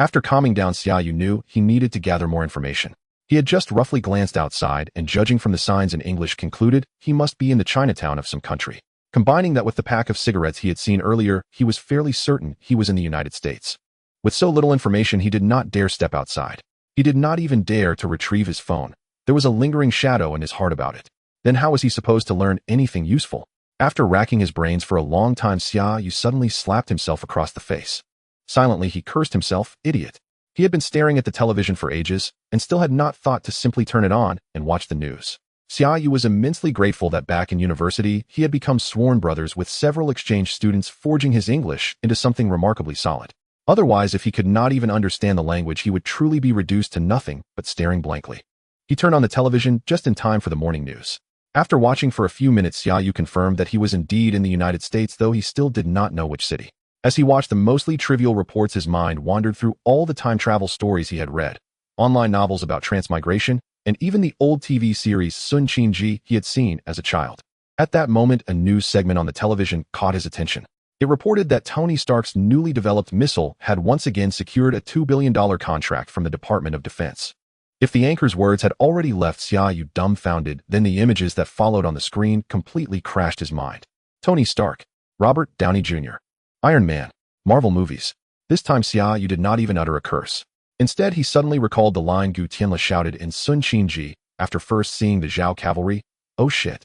After calming down, Xia Yu knew he needed to gather more information. He had just roughly glanced outside and, judging from the signs in English, concluded he must be in the Chinatown of some country. Combining that with the pack of cigarettes he had seen earlier, he was fairly certain he was in the United States. With so little information, he did not dare step outside. He did not even dare to retrieve his phone. There was a lingering shadow in his heart about it. Then how was he supposed to learn anything useful? After racking his brains for a long time, Xia Yu suddenly slapped himself across the face. Silently, he cursed himself, idiot. He had been staring at the television for ages and still had not thought to simply turn it on and watch the news. Xia Yu was immensely grateful that back in university, he had become sworn brothers with several exchange students, forging his English into something remarkably solid. Otherwise, if he could not even understand the language, he would truly be reduced to nothing but staring blankly. He turned on the television just in time for the morning news. After watching for a few minutes, Xia Yu confirmed that he was indeed in the United States, though he still did not know which city. As he watched the mostly trivial reports, his mind wandered through all the time travel stories he had read, online novels about transmigration, and even the old TV series Sun Qin he had seen as a child. At that moment, a news segment on the television caught his attention. It reported that Tony Stark's newly developed missile had once again secured a $2 billion contract from the Department of Defense. If the anchor's words had already left Xia Yu dumbfounded, then the images that followed on the screen completely crashed his mind. Tony Stark, Robert Downey Jr., Iron Man, Marvel movies. This time Xia Yu did not even utter a curse. Instead, he suddenly recalled the line Gu Tianla shouted in Sun Qin after first seeing the Zhao cavalry. Oh shit.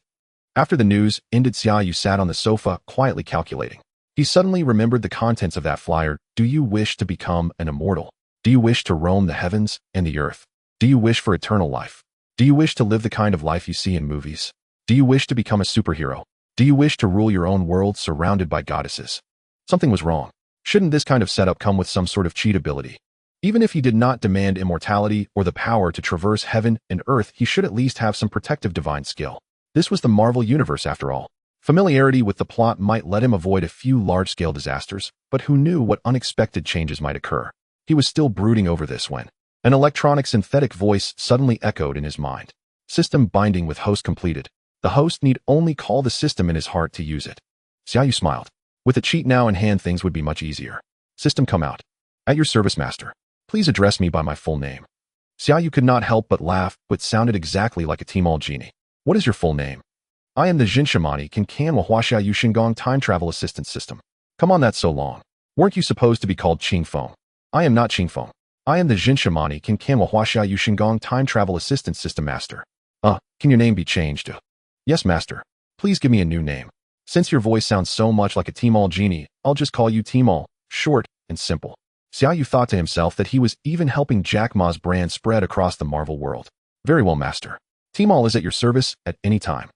After the news ended, Xia Yu sat on the sofa, quietly calculating. He suddenly remembered the contents of that flyer. Do you wish to become an immortal? Do you wish to roam the heavens and the earth? Do you wish for eternal life? Do you wish to live the kind of life you see in movies? Do you wish to become a superhero? Do you wish to rule your own world surrounded by goddesses? Something was wrong. Shouldn't this kind of setup come with some sort of cheat ability? Even if he did not demand immortality or the power to traverse heaven and earth, he should at least have some protective divine skill. This was the Marvel Universe after all. Familiarity with the plot might let him avoid a few large-scale disasters, but who knew what unexpected changes might occur? He was still brooding over this when an electronic synthetic voice suddenly echoed in his mind. System binding with host completed. The host need only call the system in his heart to use it. Xia Yu smiled. With a cheat now in hand, things would be much easier. System, come out. At your service, master. Please address me by my full name. Xia Yu could not help but laugh, but sounded exactly like a Tmall genie. What is your full name? I am the Jinshamani Kankanwa Huaxia Yu Xingong Time Travel Assistance System. Come on, that's so long. Weren't you supposed to be called Qingfeng? I am not Qingfeng. I am the Jinshamani Kankanwa Huaxia Yu Xingong Time Travel Assistance System Master. Can your name be changed to? Yes, master. Please give me a new name. Since your voice sounds so much like a Tmall genie, I'll just call you Tmall, short and simple. Xia Yu thought to himself that he was even helping Jack Ma's brand spread across the Marvel world. Very well, master. Tmall is at your service at any time.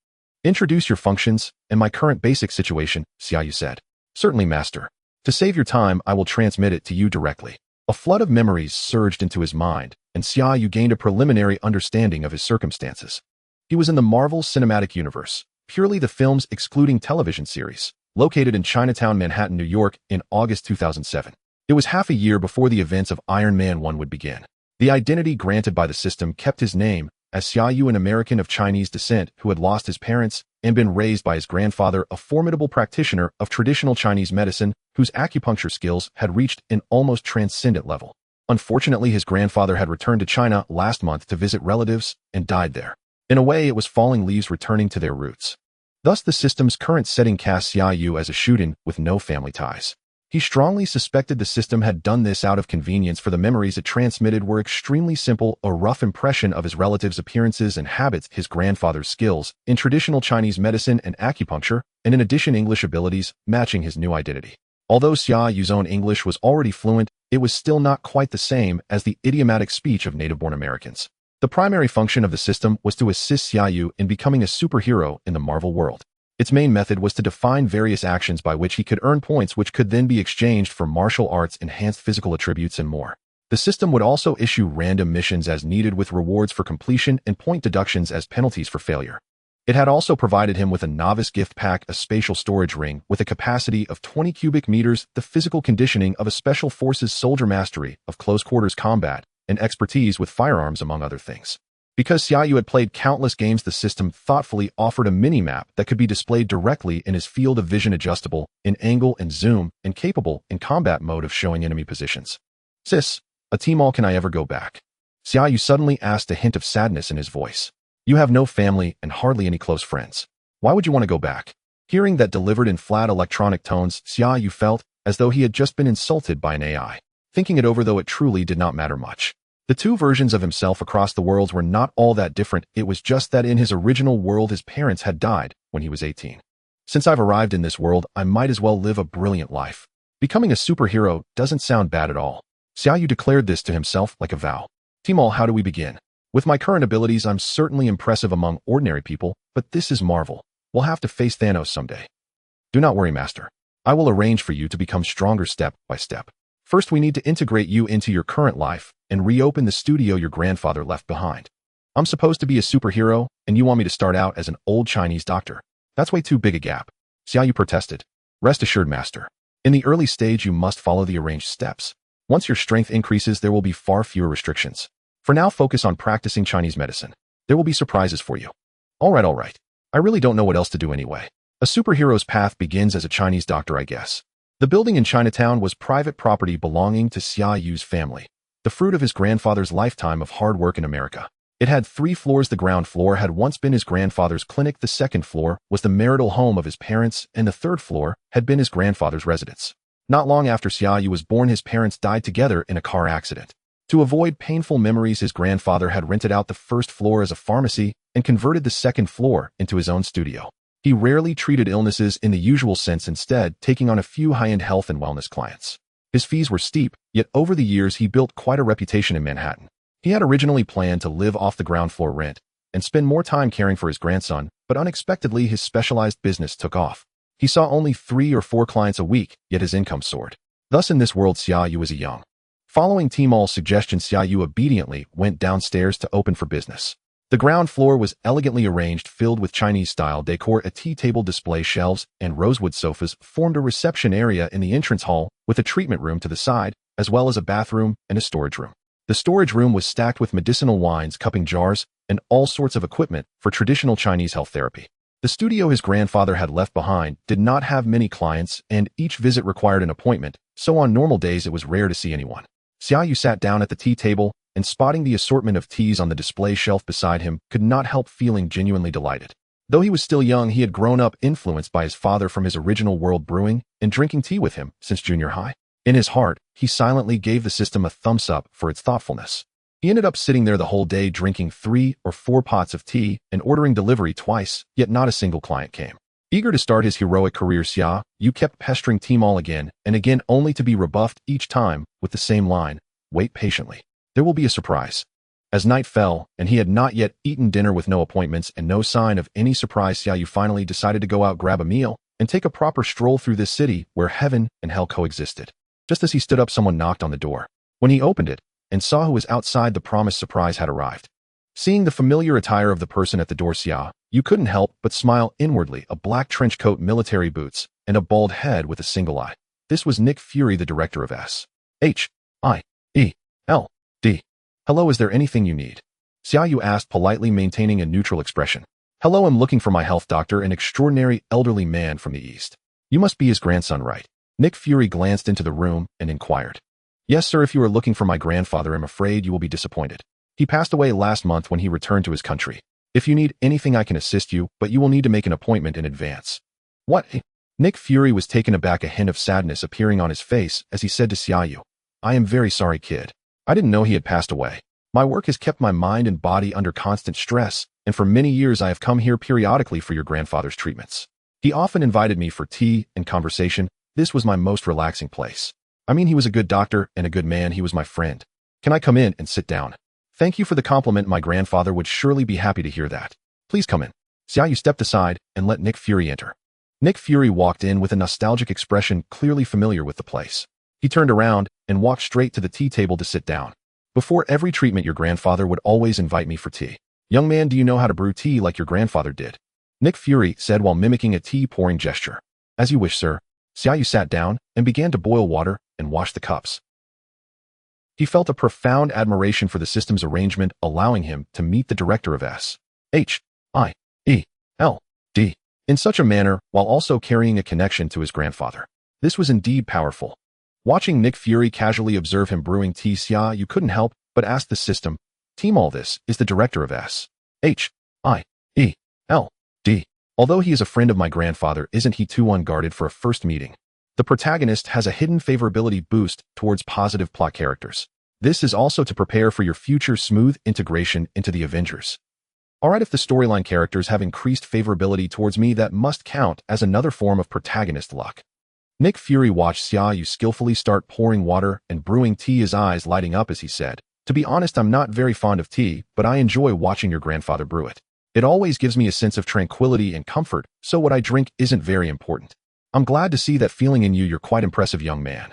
Introduce your functions and my current basic situation, Xia Yu said. Certainly, master. To save your time, I will transmit it to you directly. A flood of memories surged into his mind, and Xia Yu gained a preliminary understanding of his circumstances. He was in the Marvel Cinematic Universe, purely the films excluding television series, located in Chinatown, Manhattan, New York, in August 2007. It was half a year before the events of Iron Man 1 would begin. The identity granted by the system kept his name, as Xia Yu, an American of Chinese descent who had lost his parents and been raised by his grandfather, a formidable practitioner of traditional Chinese medicine whose acupuncture skills had reached an almost transcendent level. Unfortunately, his grandfather had returned to China last month to visit relatives and died there. In a way, it was falling leaves returning to their roots. Thus, the system's current setting cast Xia Yu as a shoot-in with no family ties. He strongly suspected the system had done this out of convenience, for the memories it transmitted were extremely simple, a rough impression of his relatives' appearances and habits, his grandfather's skills in traditional Chinese medicine and acupuncture, and in addition English abilities matching his new identity. Although Xia Yu's own English was already fluent, it was still not quite the same as the idiomatic speech of native-born Americans. The primary function of the system was to assist Xia Yu in becoming a superhero in the Marvel world. Its main method was to define various actions by which he could earn points, which could then be exchanged for martial arts, enhanced physical attributes, and more. The system would also issue random missions as needed, with rewards for completion and point deductions as penalties for failure. It had also provided him with a novice gift pack, a spatial storage ring with a capacity of 20 cubic meters, the physical conditioning of a special forces soldier, mastery of close quarters combat, and expertise with firearms, among other things. Because Xia Yu had played countless games, the system thoughtfully offered a mini-map that could be displayed directly in his field of vision, adjustable in angle and zoom, and capable in combat mode of showing enemy positions. Sis, A Tmall, can I ever go back? Xia Yu suddenly asked, a hint of sadness in his voice. You have no family and hardly any close friends. Why would you want to go back? Hearing that delivered in flat electronic tones, Xia Yu felt as though he had just been insulted by an AI. Thinking it over, though, it truly did not matter much. The two versions of himself across the worlds were not all that different. It was just that in his original world his parents had died when he was 18. Since I've arrived in this world, I might as well live a brilliant life. Becoming a superhero doesn't sound bad at all. Xia Yu declared this to himself like a vow. Tmall, how do we begin? With my current abilities, I'm certainly impressive among ordinary people, but this is Marvel. We'll have to face Thanos someday. Do not worry, Master. I will arrange for you to become stronger step by step. First, we need to integrate you into your current life and reopen the studio your grandfather left behind. I'm supposed to be a superhero, and you want me to start out as an old Chinese doctor. That's way too big a gap. Xia Yu protested. Rest assured, Master. In the early stage, you must follow the arranged steps. Once your strength increases, there will be far fewer restrictions. For now, focus on practicing Chinese medicine. There will be surprises for you. All right. I really don't know what else to do anyway. A superhero's path begins as a Chinese doctor, I guess. The building in Chinatown was private property belonging to Xia Yu's family, the fruit of his grandfather's lifetime of hard work in America. It had 3 floors. The ground floor had once been his grandfather's clinic, the second floor was the marital home of his parents, and the third floor had been his grandfather's residence. Not long after Xia Yu was born, his parents died together in a car accident. To avoid painful memories, his grandfather had rented out the first floor as a pharmacy and converted the second floor into his own studio. He rarely treated illnesses in the usual sense, instead taking on a few high-end health and wellness clients. His fees were steep, yet over the years he built quite a reputation in Manhattan. He had originally planned to live off the ground floor rent and spend more time caring for his grandson, but unexpectedly his specialized business took off. He saw only 3 or 4 clients a week, yet his income soared. Thus in this world, Xia Yu was young. Following Tmall's suggestion, Xia Yu obediently went downstairs to open for business. The ground floor was elegantly arranged, filled with Chinese-style decor. A tea table, display shelves, and rosewood sofas formed a reception area in the entrance hall, with a treatment room to the side, as well as a bathroom and a storage room. The storage room was stacked with medicinal wines, cupping jars, and all sorts of equipment for traditional Chinese health therapy. The studio his grandfather had left behind did not have many clients, and each visit required an appointment, so on normal days it was rare to see anyone. Xia Yu sat down at the tea table, and spotting the assortment of teas on the display shelf beside him, could not help feeling genuinely delighted. Though he was still young, he had grown up influenced by his father from his original world, brewing and drinking tea with him since junior high. In his heart, he silently gave the system a thumbs up for its thoughtfulness. He ended up sitting there the whole day, drinking 3 or 4 pots of tea and ordering delivery twice, yet not a single client came. Eager to start his heroic career, Xia Yu kept pestering Tmall again and again, only to be rebuffed each time with the same line: wait patiently. There will be a surprise. As night fell, and he had not yet eaten dinner, with no appointments and no sign of any surprise, Xia Yu finally decided to go out, grab a meal, and take a proper stroll through this city where heaven and hell coexisted. Just as he stood up, someone knocked on the door. When he opened it and saw who was outside, the promised surprise had arrived. Seeing the familiar attire of the person at the door, Xia Yu couldn't help but smile inwardly. A black trench coat, military boots, and a bald head with a single eye. This was Nick Fury, the director of S.H.I.E.L.D. Hello, is there anything you need? Xia Yu asked politely, maintaining a neutral expression. Hello, I'm looking for my health doctor, an extraordinary elderly man from the East. You must be his grandson, right? Nick Fury glanced into the room and inquired. Yes, sir, if you are looking for my grandfather, I'm afraid you will be disappointed. He passed away last month when he returned to his country. If you need anything, I can assist you, but you will need to make an appointment in advance. What? Nick Fury was taken aback, a hint of sadness appearing on his face as he said to Xia Yu, I am very sorry, kid. I didn't know he had passed away. My work has kept my mind and body under constant stress, and for many years I have come here periodically for your grandfather's treatments. He often invited me for tea and conversation. This was my most relaxing place. I mean, he was a good doctor and a good man. He was my friend. Can I come in and sit down? Thank you for the compliment. My grandfather would surely be happy to hear that. Please come in. Xia Yu stepped aside and let Nick Fury enter. Nick Fury walked in with a nostalgic expression, clearly familiar with the place. He turned around and walked straight to the tea table to sit down. Before every treatment, your grandfather would always invite me for tea. Young man, do you know how to brew tea like your grandfather did? Nick Fury said while mimicking a tea pouring gesture. As you wish, sir. Xia Yu sat down and began to boil water and wash the cups. He felt a profound admiration for the system's arrangement, allowing him to meet the director of S.H.I.E.L.D. in such a manner while also carrying a connection to his grandfather. This was indeed powerful. Watching Nick Fury casually observe him brewing tea, Xia Yu couldn't help but ask the system. Team All This is the director of S.H.I.E.L.D. Although he is a friend of my grandfather, isn't he too unguarded for a first meeting? The protagonist has a hidden favorability boost towards positive plot characters. This is also to prepare for your future smooth integration into the Avengers. Alright, if the storyline characters have increased favorability towards me, that must count as another form of protagonist luck. Nick Fury watched Xia Yu skillfully start pouring water and brewing tea, his eyes lighting up as he said, "To be honest, I'm not very fond of tea, but I enjoy watching your grandfather brew it. It always gives me a sense of tranquility and comfort, so what I drink isn't very important. I'm glad to see that feeling in you. You're quite impressive, young man.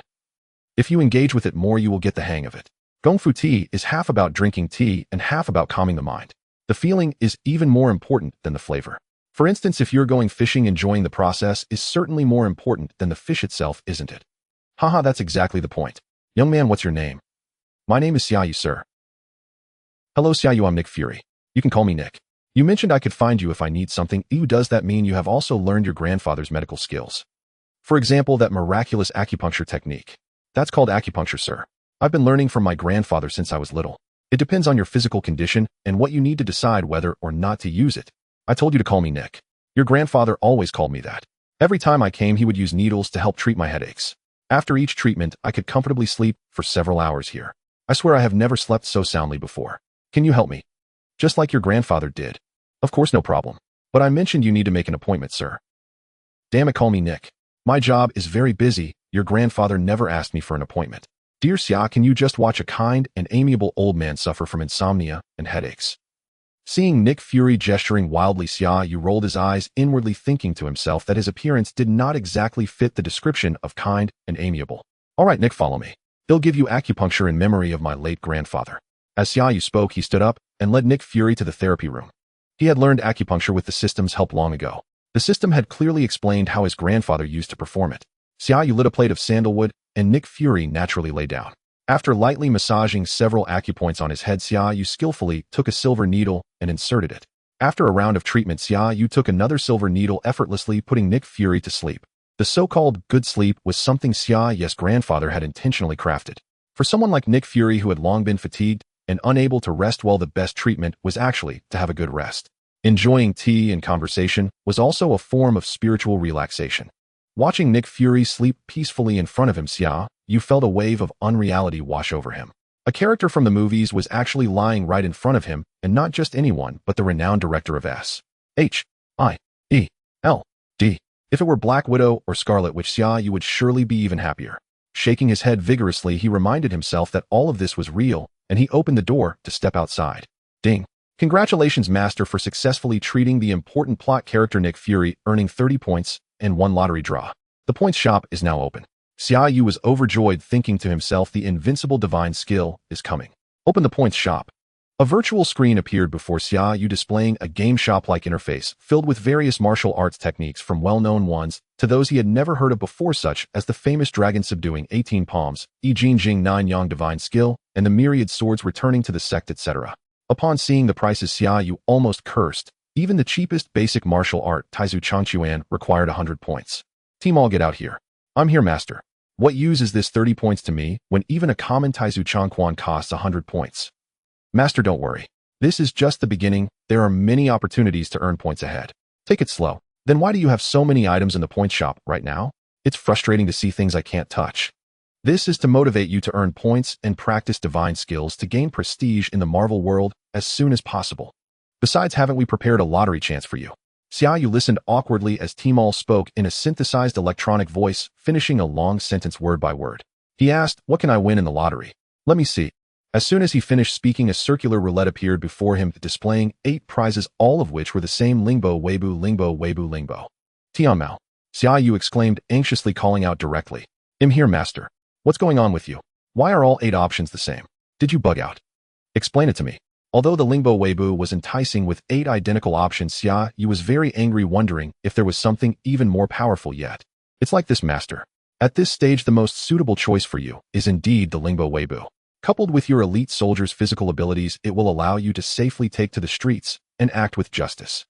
If you engage with it more, you will get the hang of it. Gong Fu tea is half about drinking tea and half about calming the mind. The feeling is even more important than the flavor. For instance, if you're going fishing, enjoying the process is certainly more important than the fish itself, isn't it?" "Haha, that's exactly the point. Young man, what's your name?" "My name is Xia Yu, sir." "Hello, Xia Yu, I'm Nick Fury. You can call me Nick. You mentioned I could find you if I need something. Does that mean you have also learned your grandfather's medical skills? For example, that miraculous acupuncture technique?" "That's called acupuncture, sir. I've been learning from my grandfather since I was little. It depends on your physical condition and what you need to decide whether or not to use it. I told you to call me Nick. Your grandfather always called me that. Every time I came, he would use needles to help treat my headaches. After each treatment, I could comfortably sleep for several hours here. I swear I have never slept so soundly before. Can you help me? Just like your grandfather did." "Of course, no problem. But I mentioned you need to make an appointment, sir." "Damn it, call me Nick. My job is very busy. Your grandfather never asked me for an appointment. Dear Xia, can you just watch a kind and amiable old man suffer from insomnia and headaches?" Seeing Nick Fury gesturing wildly, Xia Yu rolled his eyes inwardly, thinking to himself that his appearance did not exactly fit the description of kind and amiable. "Alright, Nick, follow me. They'll give you acupuncture in memory of my late grandfather." As Xia Yu spoke, he stood up and led Nick Fury to the therapy room. He had learned acupuncture with the system's help long ago. The system had clearly explained how his grandfather used to perform it. Xia Yu lit a plate of sandalwood, and Nick Fury naturally lay down. After lightly massaging several acupoints on his head, Xia Yu skillfully took a silver needle and inserted it. After a round of treatment, Xia Yu took another silver needle, effortlessly putting Nick Fury to sleep. The so-called good sleep was something Xia Yu's grandfather had intentionally crafted. For someone like Nick Fury, who had long been fatigued and unable to rest well, the best treatment was actually to have a good rest. Enjoying tea and conversation was also a form of spiritual relaxation. Watching Nick Fury sleep peacefully in front of him, Xia Yu felt a wave of unreality wash over him. A character from the movies was actually lying right in front of him, and not just anyone, but the renowned director of S.H.I.E.L.D. If it were Black Widow or Scarlet Witch, Xia Yu would surely be even happier. Shaking his head vigorously, he reminded himself that all of this was real, and he opened the door to step outside. Ding. Congratulations, Master, for successfully treating the important plot character Nick Fury, earning 30 points and 1 lottery draw. The points shop is now open. Xia Yu was overjoyed, thinking to himself, the invincible divine skill is coming. Open the points shop. A virtual screen appeared before Xia Yu, displaying a game shop-like interface filled with various martial arts techniques, from well-known ones to those he had never heard of before, such as the famous dragon subduing 18 palms, Jing Jing 9 Yang divine skill, and the myriad swords returning to the sect, etc. Upon seeing the prices, Xia Yu almost cursed. Even the cheapest basic martial art, Taizu Changquan, required 100 points. Team All, get out here. I'm here, Master. What use is this 30 points to me when even a common Taizu Changquan costs 100 points? Master, don't worry. This is just the beginning. There are many opportunities to earn points ahead. Take it slow. Then why do you have so many items in the point shop right now? It's frustrating to see things I can't touch. This is to motivate you to earn points and practice divine skills to gain prestige in the Marvel world as soon as possible. Besides, haven't we prepared a lottery chance for you? Xia Yu listened awkwardly as Team All spoke in a synthesized electronic voice, finishing a long sentence word by word. He asked, "What can I win in the lottery? Let me see." As soon as he finished speaking, a circular roulette appeared before him, displaying 8 prizes, all of which were the same. Lingbo, Weibo, Lingbo, Weibo, Lingbo. Tianmao. Xia Yu exclaimed, anxiously calling out directly. "I'm here, Master. What's going on with you? Why are all 8 options the same? Did you bug out? Explain it to me." Although the Lingbo Weibo was enticing with 8 identical options, Xia Yu was very angry, wondering if there was something even more powerful yet. "It's like this, Master. At this stage, the most suitable choice for you is indeed the Lingbo Weibo. Coupled with your elite soldier's physical abilities, it will allow you to safely take to the streets and act with justice.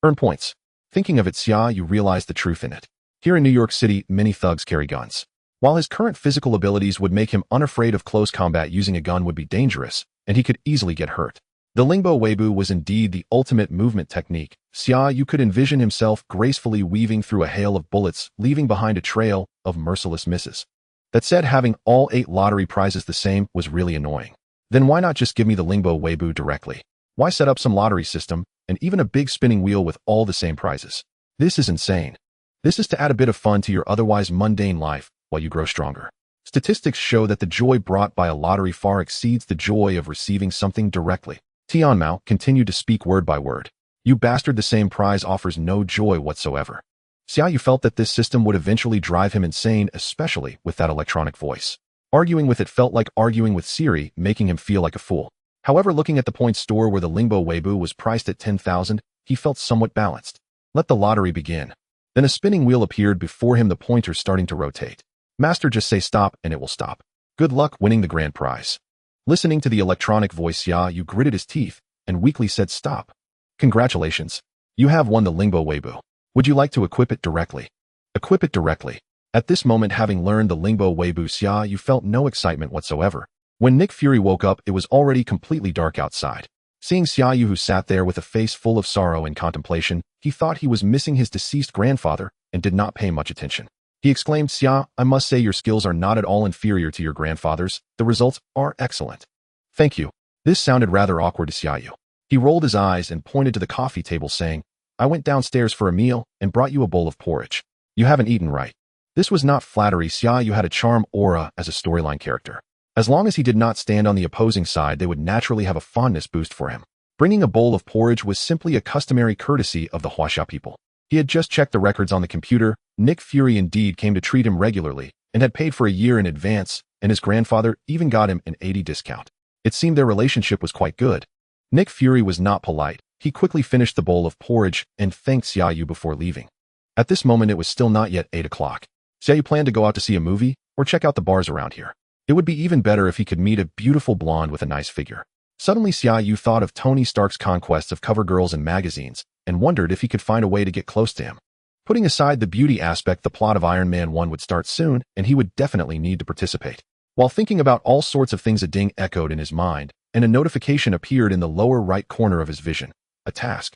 Earn points." Thinking of it, Xia Yu realized the truth in it. Here in New York City, many thugs carry guns. While his current physical abilities would make him unafraid of close combat, using a gun would be dangerous, and he could easily get hurt. The Lingbo Weibo was indeed the ultimate movement technique. Xia Yu could envision himself gracefully weaving through a hail of bullets, leaving behind a trail of merciless misses. That said, having all 8 lottery prizes the same was really annoying. Then why not just give me the Lingbo Weibo directly? Why set up some lottery system, and even a big spinning wheel with all the same prizes? This is insane. This is to add a bit of fun to your otherwise mundane life while you grow stronger. Statistics show that the joy brought by a lottery far exceeds the joy of receiving something directly. Tianmao continued to speak word by word. You bastard, the same prize offers no joy whatsoever. Xia Yu felt that this system would eventually drive him insane, especially with that electronic voice. Arguing with it felt like arguing with Siri, making him feel like a fool. However, looking at the point store where the Lingbo Weibo was priced at 10,000, he felt somewhat balanced. Let the lottery begin. Then a spinning wheel appeared before him, the pointer starting to rotate. Master, just say stop and it will stop. Good luck winning the grand prize. Listening to the electronic voice, Xia Yu gritted his teeth and weakly said stop. Congratulations. You have won the Lingbo Weibo. Would you like to equip it directly? Equip it directly. At this moment, having learned the Lingbo Weibo, Xia Yu felt no excitement whatsoever. When Nick Fury woke up, it was already completely dark outside. Seeing Xia Yu, who sat there with a face full of sorrow and contemplation, he thought he was missing his deceased grandfather and did not pay much attention. He exclaimed, Xia, I must say your skills are not at all inferior to your grandfather's. The results are excellent. Thank you. This sounded rather awkward to Xia Yu. He rolled his eyes and pointed to the coffee table, saying, I went downstairs for a meal and brought you a bowl of porridge. You haven't eaten, right? This was not flattery. Xia Yu had a charm aura as a storyline character. As long as he did not stand on the opposing side, they would naturally have a fondness boost for him. Bringing a bowl of porridge was simply a customary courtesy of the Huaxia people. He had just checked the records on the computer. Nick Fury indeed came to treat him regularly and had paid for a year in advance, and his grandfather even got him an 80% discount. It seemed their relationship was quite good. Nick Fury was not polite. He quickly finished the bowl of porridge and thanked Xia Yu before leaving. At this moment, it was still not yet 8 o'clock. Xia Yu planned to go out to see a movie or check out the bars around here. It would be even better if he could meet a beautiful blonde with a nice figure. Suddenly, Xia Yu thought of Tony Stark's conquests of cover girls in magazines and wondered if he could find a way to get close to him. Putting aside the beauty aspect, the plot of Iron Man 1 would start soon, and he would definitely need to participate. While thinking about all sorts of things, a ding echoed in his mind, and a notification appeared in the lower right corner of his vision. A task.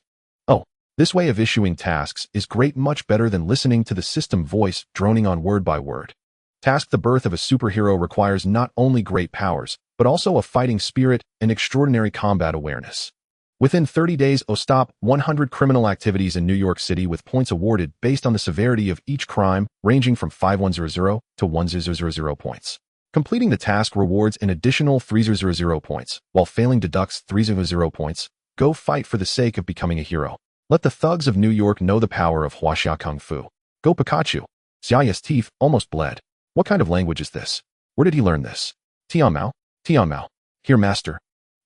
Oh, this way of issuing tasks is great, much better than listening to the system voice droning on word by word. Task: the birth of a superhero requires not only great powers, but also a fighting spirit and extraordinary combat awareness. Within 30 days, stop 100 criminal activities in New York City with points awarded based on the severity of each crime, ranging from 5100 to 1000 points. Completing the task rewards an additional 300 points, while failing deducts 300 points. Go fight for the sake of becoming a hero. Let the thugs of New York know the power of Huaxia Kung Fu. Go Pikachu. Xia Yu's teeth almost bled. What kind of language is this? Where did he learn this? Tianmao? Tianmao. Here, master.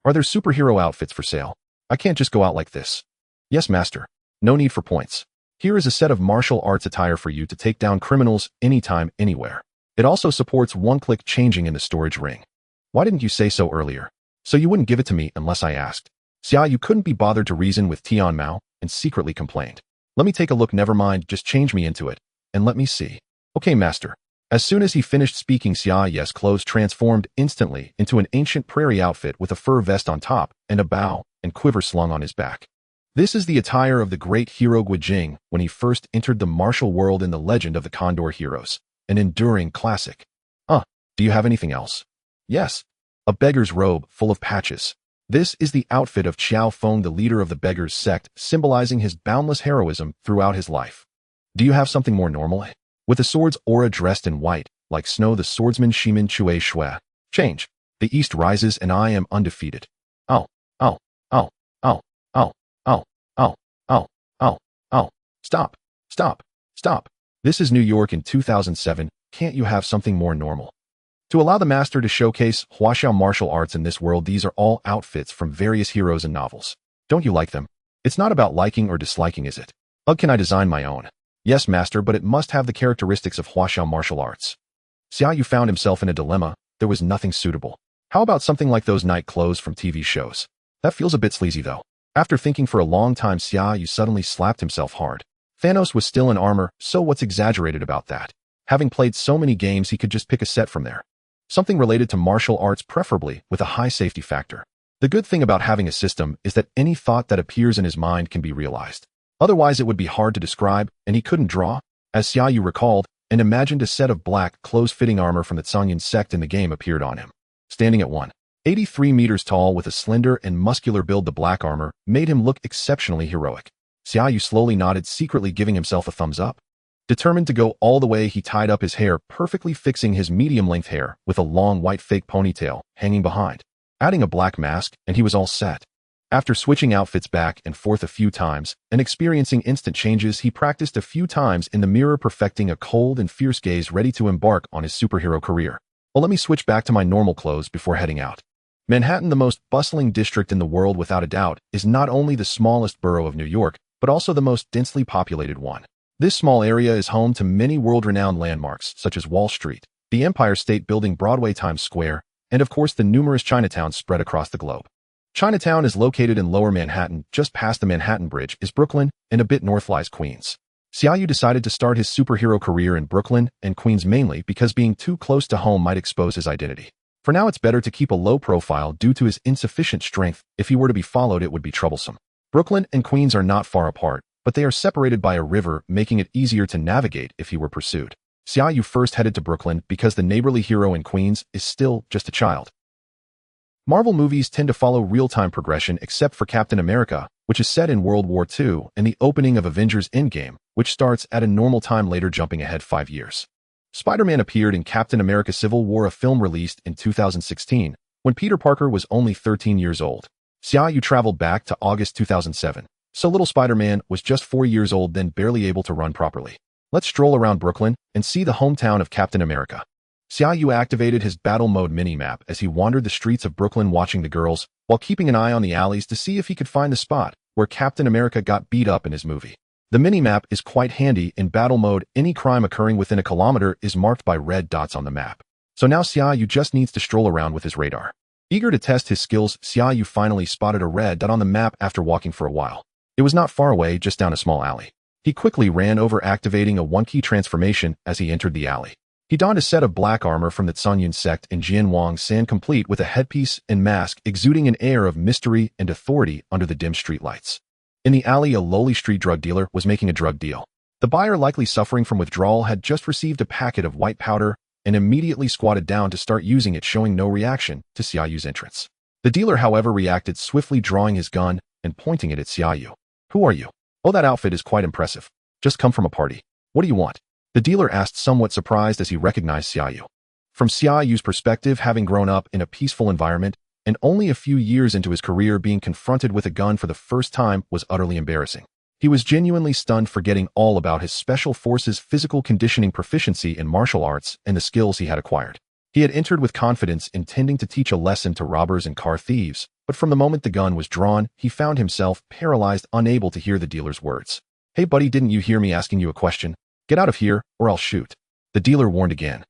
Are there superhero outfits for sale? I can't just go out like this. Yes, master. No need for points. Here is a set of martial arts attire for you to take down criminals anytime, anywhere. It also supports one-click changing in the storage ring. Why didn't you say so earlier? So you wouldn't give it to me unless I asked. Xia Yu couldn't be bothered to reason with Tianmao and secretly complained. Let me take a look. Never mind, just change me into it, and let me see. Okay, master. As soon as he finished speaking, Xia Yu's clothes transformed instantly into an ancient prairie outfit with a fur vest on top and a bow and quiver slung on his back. This is the attire of the great hero Guijing when he first entered the martial world in the Legend of the Condor Heroes, an enduring classic. Do you have anything else? Yes. A beggar's robe full of patches. This is the outfit of Qiao Feng, the leader of the beggars sect, symbolizing his boundless heroism throughout his life. Do you have something more normal? With the sword's aura dressed in white, like snow, the swordsman Shimin Chui Shui. Change. The east rises and I am undefeated. Ow, ow, ow, ow, ow, ow, ow, ow, ow, ow. Stop, stop, stop. This is New York in 2007. Can't you have something more normal? To allow the master to showcase Huaxiao martial arts in this world, these are all outfits from various heroes and novels. Don't you like them? It's not about liking or disliking, is it? Can I design my own? Yes, master, but it must have the characteristics of Huaxiao martial arts. Xia Yu found himself in a dilemma. There was nothing suitable. How about something like those night clothes from TV shows? That feels a bit sleazy, though. After thinking for a long time, Xia Yu suddenly slapped himself hard. Thanos was still in armor, so what's exaggerated about that? Having played so many games, he could just pick a set from there. Something related to martial arts, preferably with a high safety factor. The good thing about having a system is that any thought that appears in his mind can be realized. Otherwise, it would be hard to describe, and he couldn't draw. As Xia Yu recalled, and imagined a set of black, close-fitting armor from the Zhongyun sect in the game appeared on him. Standing at 183 meters tall with a slender and muscular build, the black armor made him look exceptionally heroic. Xia Yu slowly nodded, secretly giving himself a thumbs up. Determined to go all the way, he tied up his hair, perfectly fixing his medium-length hair with a long white fake ponytail hanging behind. Adding a black mask, and he was all set. After switching outfits back and forth a few times and experiencing instant changes, he practiced a few times in the mirror, perfecting a cold and fierce gaze, ready to embark on his superhero career. Well, let me switch back to my normal clothes before heading out. Manhattan, the most bustling district in the world without a doubt, is not only the smallest borough of New York, but also the most densely populated one. This small area is home to many world-renowned landmarks, such as Wall Street, the Empire State Building, Broadway, Times Square, and of course the numerous Chinatowns spread across the globe. Chinatown is located in Lower Manhattan. Just past the Manhattan Bridge is Brooklyn, and a bit north lies Queens. Xia Yu decided to start his superhero career in Brooklyn and Queens, mainly because being too close to home might expose his identity. For now, it's better to keep a low profile due to his insufficient strength. If he were to be followed, it would be troublesome. Brooklyn and Queens are not far apart, but they are separated by a river, making it easier to navigate if he were pursued. Xia Yu first headed to Brooklyn because the neighborly hero in Queens is still just a child. Marvel movies tend to follow real-time progression except for Captain America, which is set in World War II, and the opening of Avengers Endgame, which starts at a normal time later, jumping ahead 5 years. Spider-Man appeared in Captain America Civil War, a film released in 2016, when Peter Parker was only 13 years old. Xia Yu traveled back to August 2007, so little Spider-Man was just 4 years old, then barely able to run properly. Let's stroll around Brooklyn and see the hometown of Captain America. Xia Yu activated his battle mode minimap as he wandered the streets of Brooklyn, watching the girls, while keeping an eye on the alleys to see if he could find the spot where Captain America got beat up in his movie. The minimap is quite handy in battle mode. Any crime occurring within a kilometer is marked by red dots on the map. So now Xia Yu just needs to stroll around with his radar. Eager to test his skills, Xia Yu finally spotted a red dot on the map after walking for a while. It was not far away, just down a small alley. He quickly ran over, activating a one-key transformation as he entered the alley. He donned a set of black armor from the Zhongyun sect in Jianwang San, complete with a headpiece and mask, exuding an air of mystery and authority under the dim streetlights. In the alley, a lowly street drug dealer was making a drug deal. The buyer, likely suffering from withdrawal, had just received a packet of white powder and immediately squatted down to start using it, showing no reaction to Xia Yu's entrance. The dealer, however, reacted swiftly, drawing his gun and pointing it at Xia Yu. "Who are you?" "Oh, that outfit is quite impressive. Just come from a party. What do you want?" the dealer asked, somewhat surprised as he recognized Xia Yu. From Xia Yu's perspective, having grown up in a peaceful environment and only a few years into his career, being confronted with a gun for the first time was utterly embarrassing. He was genuinely stunned, forgetting all about his special forces physical conditioning, proficiency in martial arts, and the skills he had acquired. He had entered with confidence, intending to teach a lesson to robbers and car thieves, but from the moment the gun was drawn, he found himself paralyzed, unable to hear the dealer's words. "Hey buddy, didn't you hear me asking you a question? Get out of here, or I'll shoot," the dealer warned again.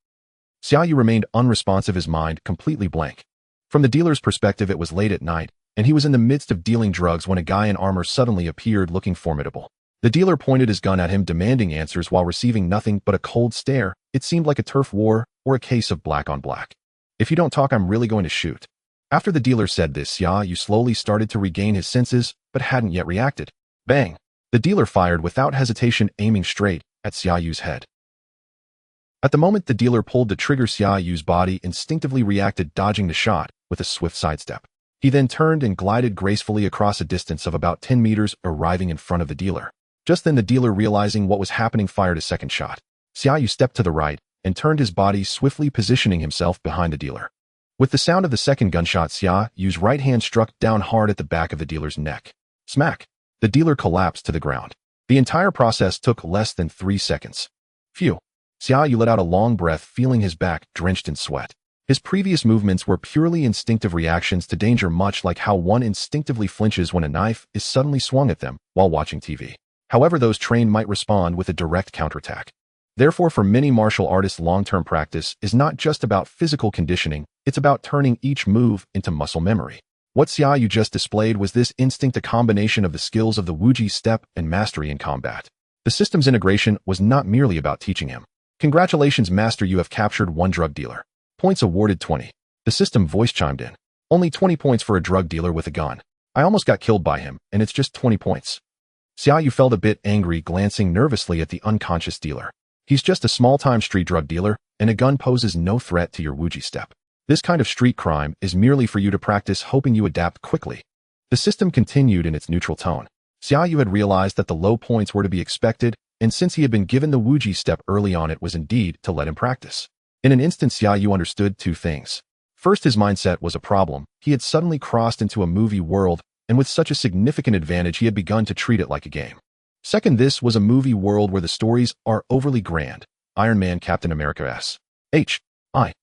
Xia Yu remained unresponsive, his mind completely blank. From the dealer's perspective, it was late at night, and he was in the midst of dealing drugs when a guy in armor suddenly appeared, looking formidable. The dealer pointed his gun at him, demanding answers while receiving nothing but a cold stare. It seemed like a turf war or a case of black on black. "If you don't talk, I'm really going to shoot." After the dealer said this, Xia Yu slowly started to regain his senses, but hadn't yet reacted. Bang! The dealer fired without hesitation, aiming straight at Xia Yu's head. At the moment the dealer pulled the trigger, Xia Yu's body instinctively reacted, dodging the shot with a swift sidestep. He then turned and glided gracefully across a distance of about 10 meters, arriving in front of the dealer. Just then the dealer, realizing what was happening, fired a second shot. Xia Yu stepped to the right and turned his body, swiftly positioning himself behind the dealer. With the sound of the second gunshot, Xia Yu's right hand struck down hard at the back of the dealer's neck. Smack! The dealer collapsed to the ground. The entire process took less than 3 seconds. Phew! Xia Yu let out a long breath, feeling his back drenched in sweat. His previous movements were purely instinctive reactions to danger, much like how one instinctively flinches when a knife is suddenly swung at them while watching TV. However, those trained might respond with a direct counterattack. Therefore, for many martial artists, long-term practice is not just about physical conditioning, it's about turning each move into muscle memory. What Xia Yu just displayed was this instinct, a combination of the skills of the Wuji step and mastery in combat. The system's integration was not merely about teaching him. Congratulations, Master, you have captured one drug dealer. Points awarded 20. The system voice chimed in. Only 20 points for a drug dealer with a gun. I almost got killed by him, and it's just 20 points. Xia Yu felt a bit angry, glancing nervously at the unconscious dealer. He's just a small-time street drug dealer, and a gun poses no threat to your Wuji step. This kind of street crime is merely for you to practice, hoping you adapt quickly. The system continued in its neutral tone. Xia Yu had realized that the low points were to be expected, and since he had been given the Wuji step early on, it was indeed to let him practice. In an instant, Xia Yu understood two things. First, his mindset was a problem. He had suddenly crossed into a movie world, and with such a significant advantage, he had begun to treat it like a game. Second, this was a movie world where the stories are overly grand. Iron Man, Captain America, H.I.E.L.D.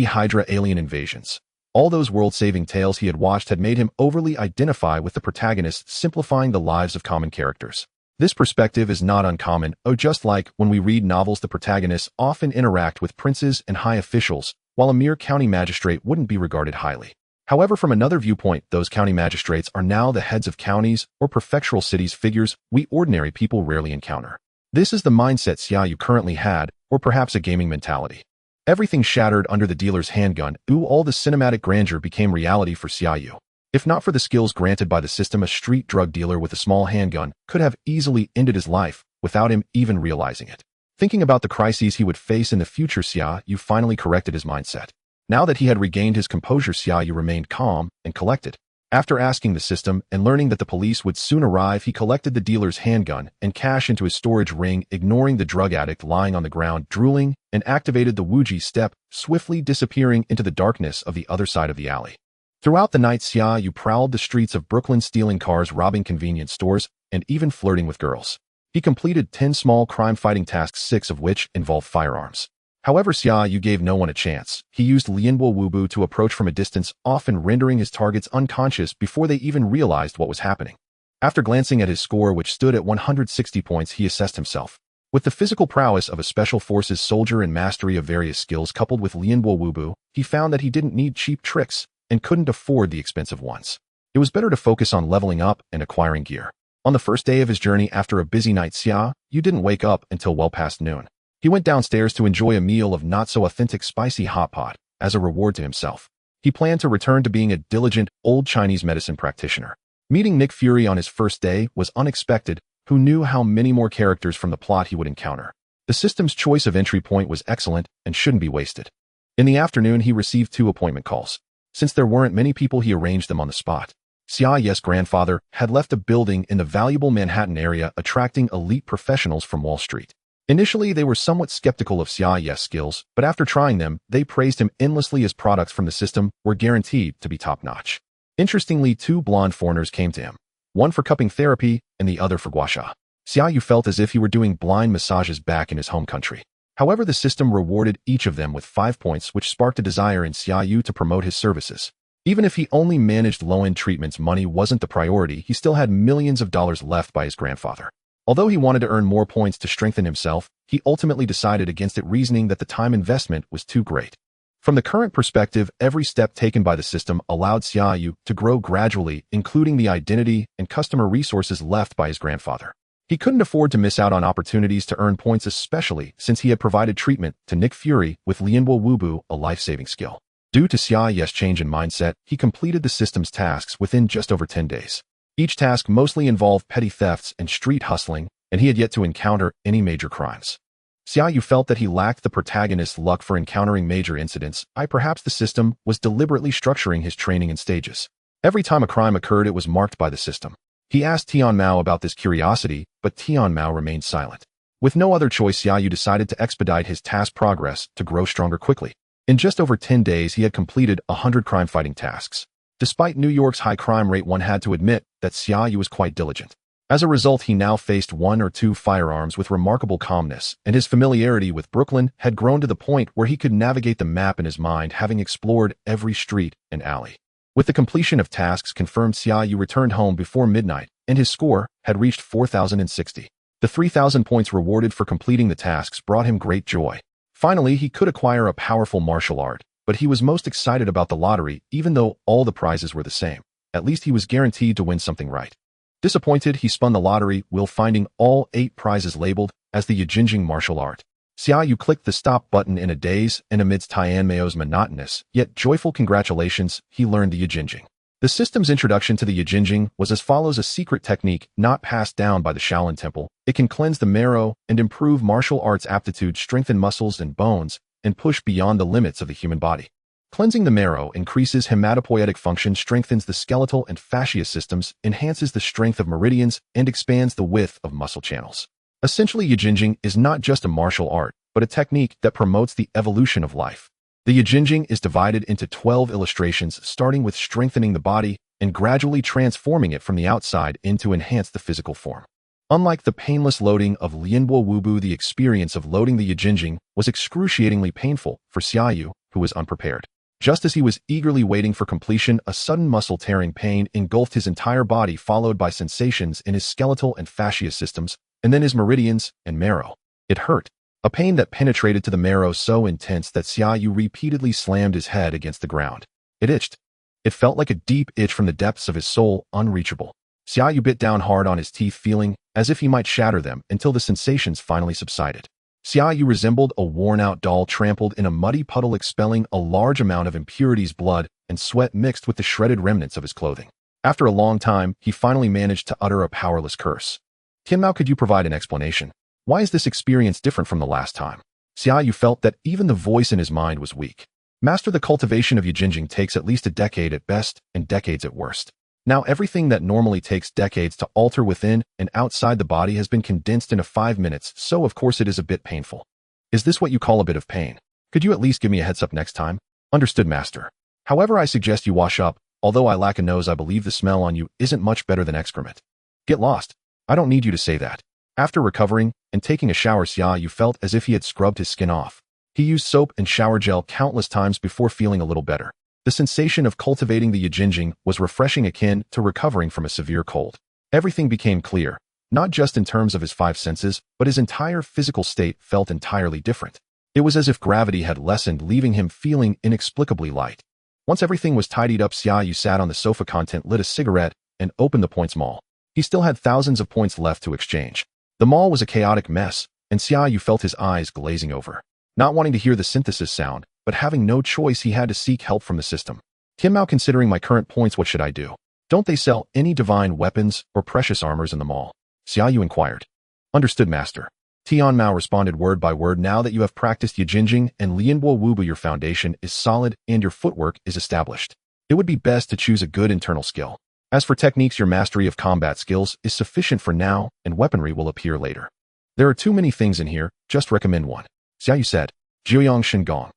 Hydra, alien invasions. All those world-saving tales he had watched had made him overly identify with the protagonists, simplifying the lives of common characters. This perspective is not uncommon, just like when we read novels, the protagonists often interact with princes and high officials, while a mere county magistrate wouldn't be regarded highly. However, from another viewpoint, those county magistrates are now the heads of counties or prefectural cities, figures we ordinary people rarely encounter. This is the mindset Xia Yu currently had, or perhaps a gaming mentality. Everything shattered under the dealer's handgun. All the cinematic grandeur became reality for Xia Yu. If not for the skills granted by the system, a street drug dealer with a small handgun could have easily ended his life without him even realizing it. Thinking about the crises he would face in the future, Xia Yu finally corrected his mindset. Now that he had regained his composure, Xia Yu remained calm and collected. After asking the system and learning that the police would soon arrive, he collected the dealer's handgun and cash into his storage ring, ignoring the drug addict lying on the ground, drooling, and activated the Wuji step, swiftly disappearing into the darkness of the other side of the alley. Throughout the night, Xia Yu prowled the streets of Brooklyn, stealing cars, robbing convenience stores, and even flirting with girls. He completed 10 small crime-fighting tasks, 6 of which involved firearms. However, Xia Yu gave no one a chance. He used Lianbo Wubu to approach from a distance, often rendering his targets unconscious before they even realized what was happening. After glancing at his score, which stood at 160 points, he assessed himself. With the physical prowess of a special forces soldier and mastery of various skills coupled with Lianbo Wubu, he found that he didn't need cheap tricks and couldn't afford the expensive ones. It was better to focus on leveling up and acquiring gear. On the first day of his journey after a busy night, Xia Yu didn't wake up until well past noon. He went downstairs to enjoy a meal of not-so-authentic spicy hot pot. As a reward to himself, he planned to return to being a diligent, old Chinese medicine practitioner. Meeting Nick Fury on his first day was unexpected. Who knew how many more characters from the plot he would encounter? The system's choice of entry point was excellent and shouldn't be wasted. In the afternoon, he received 2 appointment calls. Since there weren't many people, he arranged them on the spot. Xia Yu's grandfather had left a building in the valuable Manhattan area, attracting elite professionals from Wall Street. Initially, they were somewhat skeptical of Xia Yu's skills, but after trying them, they praised him endlessly as products from the system were guaranteed to be top-notch. Interestingly, 2 blonde foreigners came to him, one for cupping therapy and the other for gua sha. Xia Yu felt as if he were doing blind massages back in his home country. However, the system rewarded each of them with 5 points, which sparked a desire in Xia Yu to promote his services. Even if he only managed low-end treatments, money wasn't the priority. He still had millions of dollars left by his grandfather. Although he wanted to earn more points to strengthen himself, he ultimately decided against it, reasoning that the time investment was too great. From the current perspective, every step taken by the system allowed Xia Yu to grow gradually, including the identity and customer resources left by his grandfather. He couldn't afford to miss out on opportunities to earn points, especially since he had provided treatment to Nick Fury with Lianbo Wubu, a life-saving skill. Due to Xia Yu's change in mindset, he completed the system's tasks within just over 10 days. Each task mostly involved petty thefts and street hustling, and he had yet to encounter any major crimes. Xia Yu felt that he lacked the protagonist's luck for encountering major incidents. Perhaps the system was deliberately structuring his training in stages. Every time a crime occurred, it was marked by the system. He asked Tian Mao about this curiosity, but Tian Mao remained silent. With no other choice, Xia Yu decided to expedite his task progress to grow stronger quickly. In just over 10 days, he had completed 100 crime-fighting tasks. Despite New York's high crime rate, one had to admit that Xia Yu was quite diligent. As a result, he now faced 1 or 2 firearms with remarkable calmness, and his familiarity with Brooklyn had grown to the point where he could navigate the map in his mind, having explored every street and alley. With the completion of tasks confirmed, Xia Yu returned home before midnight, and his score had reached 4,060. The 3,000 points rewarded for completing the tasks brought him great joy. Finally, he could acquire a powerful martial art, but he was most excited about the lottery, even though all the prizes were the same. At least he was guaranteed to win something right. Disappointed, he spun the lottery wheel, finding all 8 prizes labeled as the Yijinjing martial art. Xia Yu clicked the stop button in a daze, and amidst Tianmao's monotonous, yet joyful congratulations, he learned the Yijinjing. The system's introduction to the Yijinjing was as follows: a secret technique not passed down by the Shaolin Temple. It can cleanse the marrow and improve martial arts aptitude, strengthen muscles and bones, and push beyond the limits of the human body. Cleansing the marrow increases hematopoietic function, strengthens the skeletal and fascia systems, enhances the strength of meridians, and expands the width of muscle channels. Essentially, Yijinjing is not just a martial art, but a technique that promotes the evolution of life. The Yijinjing is divided into 12 illustrations, starting with strengthening the body and gradually transforming it from the outside into enhance the physical form. Unlike the painless loading of Lianbo Wubu, the experience of loading the Yijinjing was excruciatingly painful for Xia Yu, who was unprepared. Just as he was eagerly waiting for completion, a sudden muscle-tearing pain engulfed his entire body, followed by sensations in his skeletal and fascia systems, and then his meridians and marrow. It hurt. A pain that penetrated to the marrow so intense that Xia Yu repeatedly slammed his head against the ground. It itched. It felt like a deep itch from the depths of his soul, unreachable. Xia Yu bit down hard on his teeth, feeling as if he might shatter them, until the sensations finally subsided. Xia Yu resembled a worn-out doll trampled in a muddy puddle, expelling a large amount of impurities, blood, and sweat mixed with the shredded remnants of his clothing. After a long time, he finally managed to utter a powerless curse. "Tianmao, could you provide an explanation? Why is this experience different from the last time?" Xia Yu felt that even the voice in his mind was weak. Master the cultivation of Yijinjing takes at least a decade at best and decades at worst. Now everything that normally takes decades to alter within and outside the body has been condensed into 5 minutes, so of course it is a bit painful. Is this what you call a bit of pain? Could you at least give me a heads up next time? Understood, Master. However, I suggest you wash up. Although I lack a nose, I believe the smell on you isn't much better than excrement. Get lost. I don't need you to say that. After recovering and taking a shower, Xia Yu felt as if he had scrubbed his skin off. He used soap and shower gel countless times before feeling a little better. The sensation of cultivating the Yijinjing was refreshing, akin to recovering from a severe cold. Everything became clear, not just in terms of his 5 senses, but his entire physical state felt entirely different. It was as if gravity had lessened, leaving him feeling inexplicably light. Once everything was tidied up, Xia Yu sat on the sofa, lit a cigarette, and opened the points mall. He still had thousands of points left to exchange. The mall was a chaotic mess, and Xia Yu felt his eyes glazing over. Not wanting to hear the synthesis sound, but having no choice, he had to seek help from the system. "Tianmao, considering my current points, what should I do? Don't they sell any divine weapons or precious armors in the mall?" Xia Yu inquired. "Understood, Master." Tianmao responded word by word. "Now that you have practiced Yijinjing and Lianbo Wubu, your foundation is solid and your footwork is established. It would be best to choose a good internal skill. As for techniques, your mastery of combat skills is sufficient for now, and weaponry will appear later. There are too many things in here, just recommend one," Xia Yu said. Jiuyang Shengong.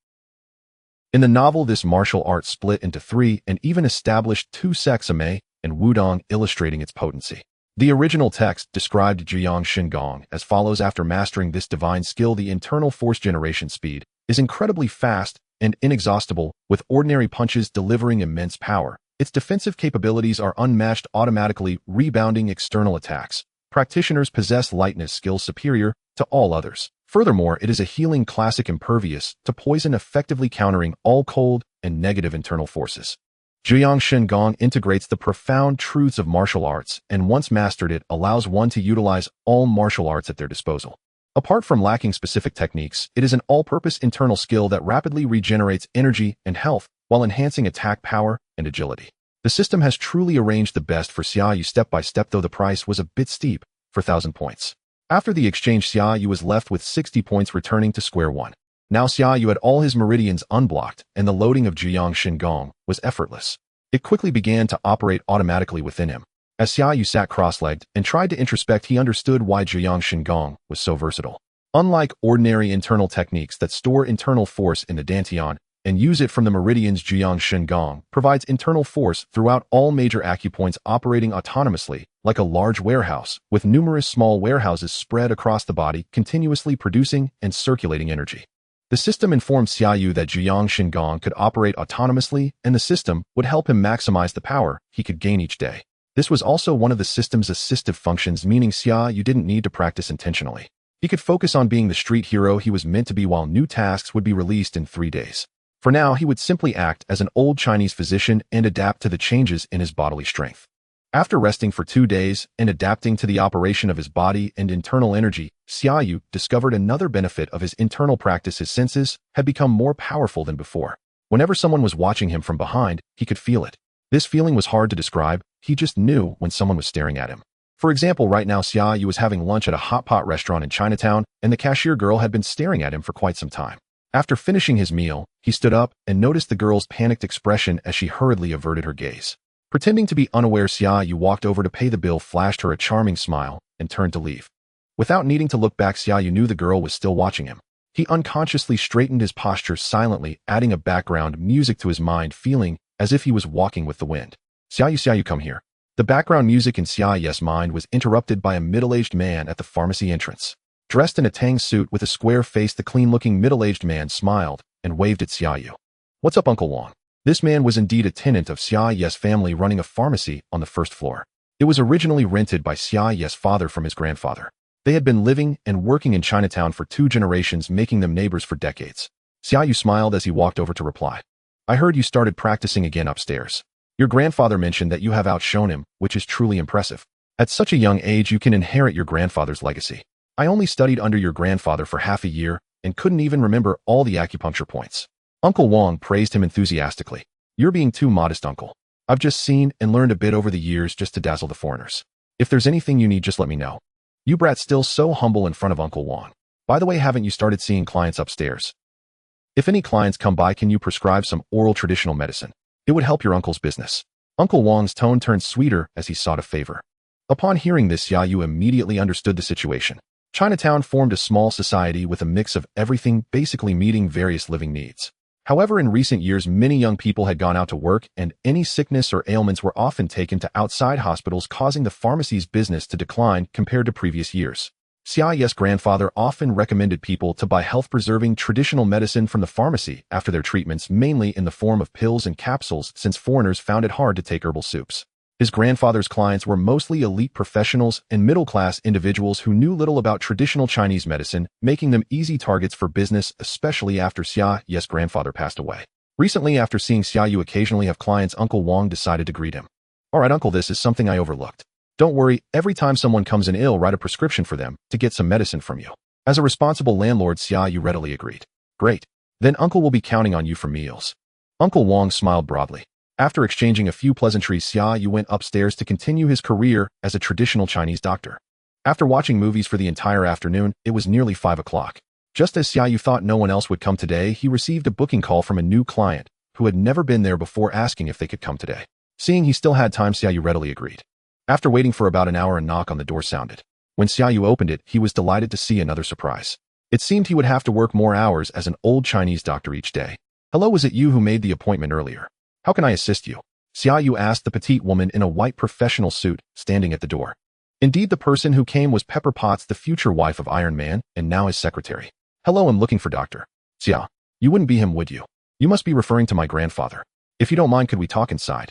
In the novel, this martial art split into 3 and even established 2 sects, Amei and Wudong, illustrating its potency. The original text described Jiuyang Shengong as follows: after mastering this divine skill, the internal force generation speed is incredibly fast and inexhaustible, with ordinary punches delivering immense power. Its defensive capabilities are unmatched, automatically rebounding external attacks. Practitioners possess lightness skills superior to all others. Furthermore, it is a healing classic, impervious to poison, effectively countering all cold and negative internal forces. Jiuyang Shengong integrates the profound truths of martial arts, and once mastered, it allows one to utilize all martial arts at their disposal. Apart from lacking specific techniques, it is an all-purpose internal skill that rapidly regenerates energy and health while enhancing attack power and agility. The system has truly arranged the best for Xia Yu step by step, though the price was a bit steep for 1,000 points. After the exchange, Xia Yu was left with 60 points, returning to square one. Now Xia Yu had all his meridians unblocked, and the loading of Jiuyang Shengong was effortless. It quickly began to operate automatically within him. As Xia Yu sat cross-legged and tried to introspect, he understood why Jiuyang Shengong was so versatile. Unlike ordinary internal techniques that store internal force in the dantian and use it from the meridians, Jiuyang Shengong provides internal force throughout all major acupoints, operating autonomously like a large warehouse, with numerous small warehouses spread across the body, continuously producing and circulating energy. The system informed Xia Yu that Jiuyang Shengong could operate autonomously, and the system would help him maximize the power he could gain each day. This was also one of the system's assistive functions, meaning Xia Yu didn't need to practice intentionally. He could focus on being the street hero he was meant to be, while new tasks would be released in 3 days. For now, he would simply act as an old Chinese physician and adapt to the changes in his bodily strength. After resting for 2 days and adapting to the operation of his body and internal energy, Xia Yu discovered another benefit of his internal practice. His senses had become more powerful than before. Whenever someone was watching him from behind, he could feel it. This feeling was hard to describe, he just knew when someone was staring at him. For example, right now Xia Yu was having lunch at a hot pot restaurant in Chinatown, and the cashier girl had been staring at him for quite some time. After finishing his meal, he stood up and noticed the girl's panicked expression as she hurriedly averted her gaze. Pretending to be unaware, Xia Yu walked over to pay the bill, flashed her a charming smile, and turned to leave. Without needing to look back, Xia Yu knew the girl was still watching him. He unconsciously straightened his posture silently, adding a background music to his mind, feeling as if he was walking with the wind. Xia Yu, come here. The background music in Xia Yu's mind was interrupted by a middle-aged man at the pharmacy entrance. Dressed in a tang suit with a square face, the clean-looking middle-aged man smiled and waved at Xia Yu. What's up, Uncle Wang? This man was indeed a tenant of Xia Yu's family running a pharmacy on the first floor. It was originally rented by Xia Yu's father from his grandfather. They had been living and working in Chinatown for 2 generations, making them neighbors for decades. Xia Yu smiled as he walked over to reply. I heard you started practicing again upstairs. Your grandfather mentioned that you have outshone him, which is truly impressive. At such a young age, you can inherit your grandfather's legacy. I only studied under your grandfather for half a year and couldn't even remember all the acupuncture points. Uncle Wang praised him enthusiastically. You're being too modest, Uncle. I've just seen and learned a bit over the years just to dazzle the foreigners. If there's anything you need, just let me know. You brat's still so humble in front of Uncle Wang. By the way, haven't you started seeing clients upstairs? If any clients come by, can you prescribe some oral traditional medicine? It would help your uncle's business. Uncle Wang's tone turned sweeter as he sought a favor. Upon hearing this, Xia Yu immediately understood the situation. Chinatown formed a small society with a mix of everything, basically meeting various living needs. However, in recent years, many young people had gone out to work, and any sickness or ailments were often taken to outside hospitals, causing the pharmacy's business to decline compared to previous years. Xia Yu's grandfather often recommended people to buy health-preserving traditional medicine from the pharmacy after their treatments, mainly in the form of pills and capsules, since foreigners found it hard to take herbal soups. His grandfather's clients were mostly elite professionals and middle-class individuals who knew little about traditional Chinese medicine, making them easy targets for business, especially after Xia Yu's grandfather passed away. Recently, after seeing Xia Yu occasionally have clients, Uncle Wang decided to greet him. All right, Uncle, this is something I overlooked. Don't worry, every time someone comes in ill, write a prescription for them to get some medicine from you. As a responsible landlord, Xia Yu readily agreed. Great. Then Uncle will be counting on you for meals. Uncle Wang smiled broadly. After exchanging a few pleasantries, Xia Yu went upstairs to continue his career as a traditional Chinese doctor. After watching movies for the entire afternoon, it was nearly 5 o'clock. Just as Xia Yu thought no one else would come today, he received a booking call from a new client who had never been there before, asking if they could come today. Seeing he still had time, Xia Yu readily agreed. After waiting for about an hour, a knock on the door sounded. When Xia Yu opened it, he was delighted to see another surprise. It seemed he would have to work more hours as an old Chinese doctor each day. Hello, was it you who made the appointment earlier? How can I assist you? Xia Yu asked the petite woman in a white professional suit, standing at the door. Indeed, the person who came was Pepper Potts, the future wife of Iron Man, and now his secretary. Hello, I'm looking for Dr. Xia. You wouldn't be him, would you? You must be referring to my grandfather. If you don't mind, could we talk inside?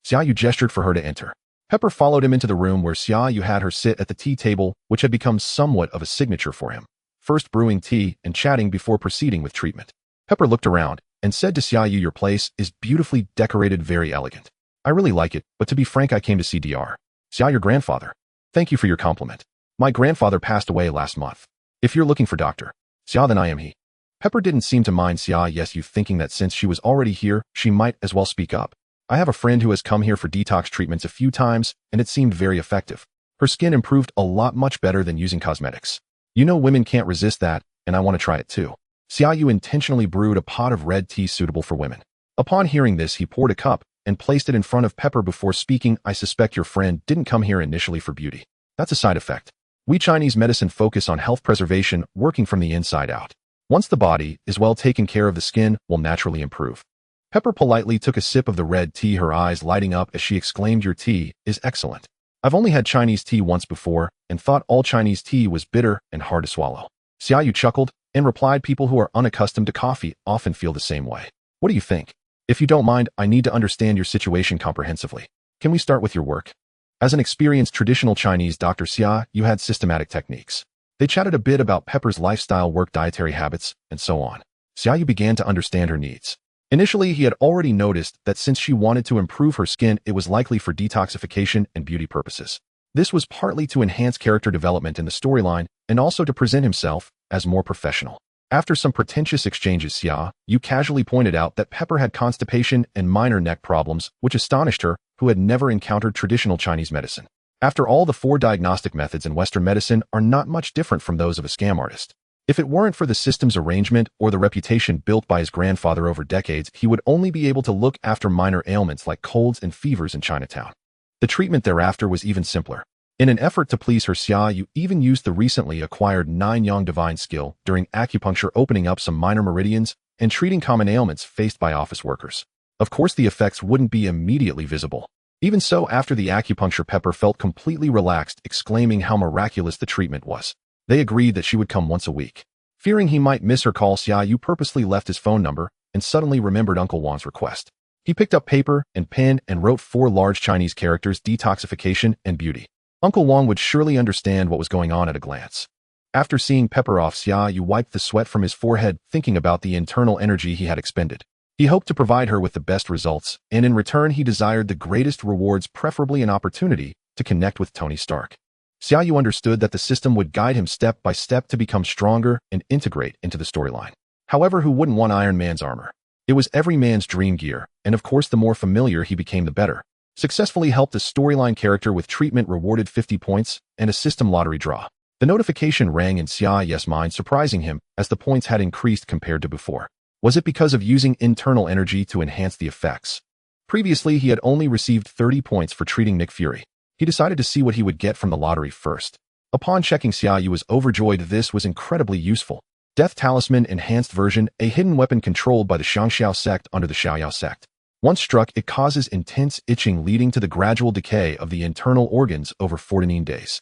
Xia Yu gestured for her to enter. Pepper followed him into the room where Xia Yu had her sit at the tea table, which had become somewhat of a signature for him, first brewing tea and chatting before proceeding with treatment. Pepper looked around and said to Xia Yu, your place is beautifully decorated, very elegant. I really like it, but to be frank, I came to see Dr. Xia, your grandfather. Thank you for your compliment. My grandfather passed away last month. If you're looking for Dr. Xia, then I am he. Pepper didn't seem to mind Xia Yu thinking that since she was already here, she might as well speak up. I have a friend who has come here for detox treatments a few times, and it seemed very effective. Her skin improved a lot, much better than using cosmetics. You know, women can't resist that, and I want to try it too. Xia Yu intentionally brewed a pot of red tea suitable for women. Upon hearing this, he poured a cup and placed it in front of Pepper before speaking. I suspect your friend didn't come here initially for beauty. That's a side effect. We Chinese medicine focus on health preservation, working from the inside out. Once the body is well taken care of, the skin will naturally improve. Pepper politely took a sip of the red tea, her eyes lighting up as she exclaimed, your tea is excellent. I've only had Chinese tea once before and thought all Chinese tea was bitter and hard to swallow. Xia Yu chuckled and replied, people who are unaccustomed to coffee often feel the same way. What do you think? If you don't mind, I need to understand your situation comprehensively. Can we start with your work? As an experienced traditional Chinese doctor, Xia Yu had systematic techniques. They chatted a bit about Pepper's lifestyle, work, dietary habits, and so on. Xia Yu began to understand her needs. Initially, he had already noticed that since she wanted to improve her skin, it was likely for detoxification and beauty purposes. This was partly to enhance character development in the storyline and also to present himself as more professional. After some pretentious exchanges, Xia Yu casually pointed out that Pepper had constipation and minor neck problems, which astonished her, who had never encountered traditional Chinese medicine. After all, the 4 diagnostic methods in Western medicine are not much different from those of a scam artist. If it weren't for the system's arrangement or the reputation built by his grandfather over decades, he would only be able to look after minor ailments like colds and fevers in Chinatown. The treatment thereafter was even simpler. In an effort to please her, Xia Yu even used the recently acquired 9-yang divine skill during acupuncture, opening up some minor meridians and treating common ailments faced by office workers. Of course, the effects wouldn't be immediately visible. Even so, after the acupuncture, Pepper felt completely relaxed, exclaiming how miraculous the treatment was. They agreed that she would come once a week. Fearing he might miss her call, Xia Yu purposely left his phone number and suddenly remembered Uncle Wang's request. He picked up paper and pen and wrote 4 large Chinese characters: detoxification and beauty. Uncle Wang would surely understand what was going on at a glance. After seeing Pepper off, Xia Yu wiped the sweat from his forehead, thinking about the internal energy he had expended. He hoped to provide her with the best results, and in return he desired the greatest rewards, preferably an opportunity to connect with Tony Stark. Xia Yu understood that the system would guide him step by step to become stronger and integrate into the storyline. However, who wouldn't want Iron Man's armor? It was every man's dream gear, and of course the more familiar he became the better. Successfully helped a storyline character with treatment rewarded 50 points and a system lottery draw. The notification rang in Xia Yu's mind, surprising him, as the points had increased compared to before. Was it because of using internal energy to enhance the effects? Previously, he had only received 30 points for treating Nick Fury. He decided to see what he would get from the lottery first. Upon checking, Xia Yu was overjoyed. This was incredibly useful. Death Talisman Enhanced Version, a hidden weapon controlled by the Shangxiao sect under the Xiaoyao sect. Once struck, it causes intense itching, leading to the gradual decay of the internal organs over 14 days.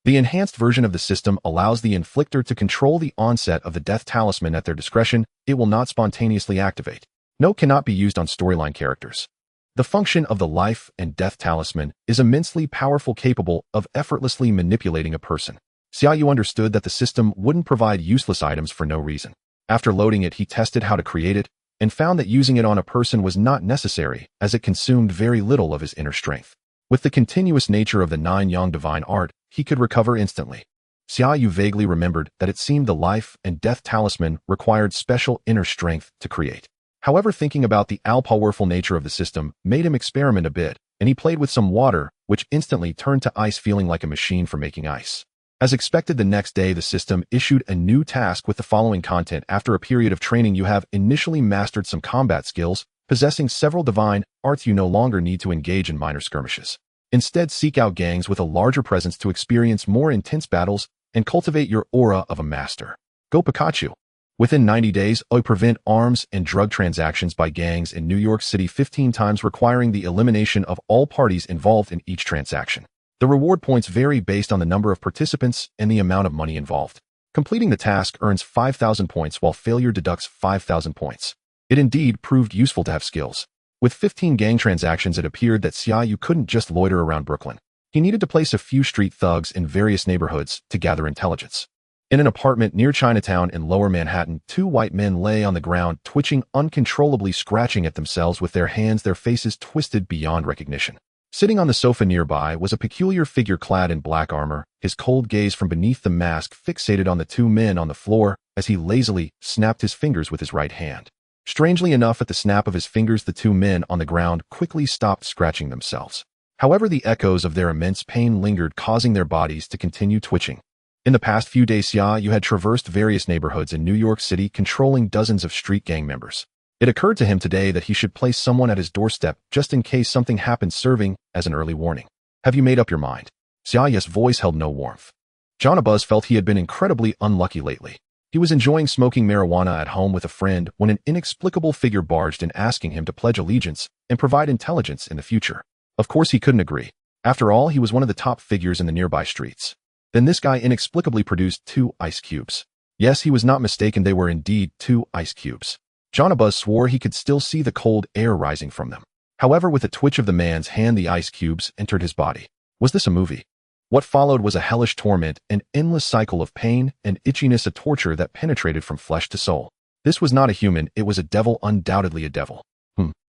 The enhanced version of the system allows the inflictor to control the onset of the Death Talisman at their discretion. It will not spontaneously activate. No, cannot be used on storyline characters. The function of the Life and Death Talisman is immensely powerful, capable of effortlessly manipulating a person. Xia Yu understood that the system wouldn't provide useless items for no reason. After loading it, he tested how to create it, and found that using it on a person was not necessary, as it consumed very little of his inner strength. With the continuous nature of the 9-yang divine art, he could recover instantly. Xia Yu vaguely remembered that it seemed the Life and Death Talisman required special inner strength to create. However, thinking about the all-powerful nature of the system made him experiment a bit, and he played with some water, which instantly turned to ice, feeling like a machine for making ice. As expected, the next day the system issued a new task with the following content. After a period of training, you have initially mastered some combat skills. Possessing several divine arts, you no longer need to engage in minor skirmishes. Instead, seek out gangs with a larger presence to experience more intense battles and cultivate your aura of a master. Go Pikachu! Within 90 days, prevent arms and drug transactions by gangs in New York City 15 times, requiring the elimination of all parties involved in each transaction. The reward points vary based on the number of participants and the amount of money involved. Completing the task earns 5,000 points, while failure deducts 5,000 points. It indeed proved useful to have skills. With 15 gang transactions, it appeared that Xia Yu couldn't just loiter around Brooklyn. He needed to place a few street thugs in various neighborhoods to gather intelligence. In an apartment near Chinatown in Lower Manhattan, 2 white men lay on the ground, twitching uncontrollably, scratching at themselves with their hands, their faces twisted beyond recognition. Sitting on the sofa nearby was a peculiar figure clad in black armor, his cold gaze from beneath the mask fixated on the 2 men on the floor as he lazily snapped his fingers with his right hand. Strangely enough, at the snap of his fingers, the 2 men on the ground quickly stopped scratching themselves. However, the echoes of their immense pain lingered, causing their bodies to continue twitching. In the past few days, Xia Yu had traversed various neighborhoods in New York City, controlling dozens of street gang members. It occurred to him today that he should place someone at his doorstep just in case something happened, serving as an early warning. Have you made up your mind? Xia Yu's voice held no warmth. John Abuz felt he had been incredibly unlucky lately. He was enjoying smoking marijuana at home with a friend when an inexplicable figure barged in, asking him to pledge allegiance and provide intelligence in the future. Of course, he couldn't agree. After all, he was one of the top figures in the nearby streets. Then this guy inexplicably produced 2 ice cubes. Yes, he was not mistaken. They were indeed 2 ice cubes. John Abuz swore he could still see the cold air rising from them. However, with a twitch of the man's hand, the ice cubes entered his body. Was this a movie? What followed was a hellish torment, an endless cycle of pain and itchiness, a torture that penetrated from flesh to soul. This was not a human, it was a devil, undoubtedly a devil.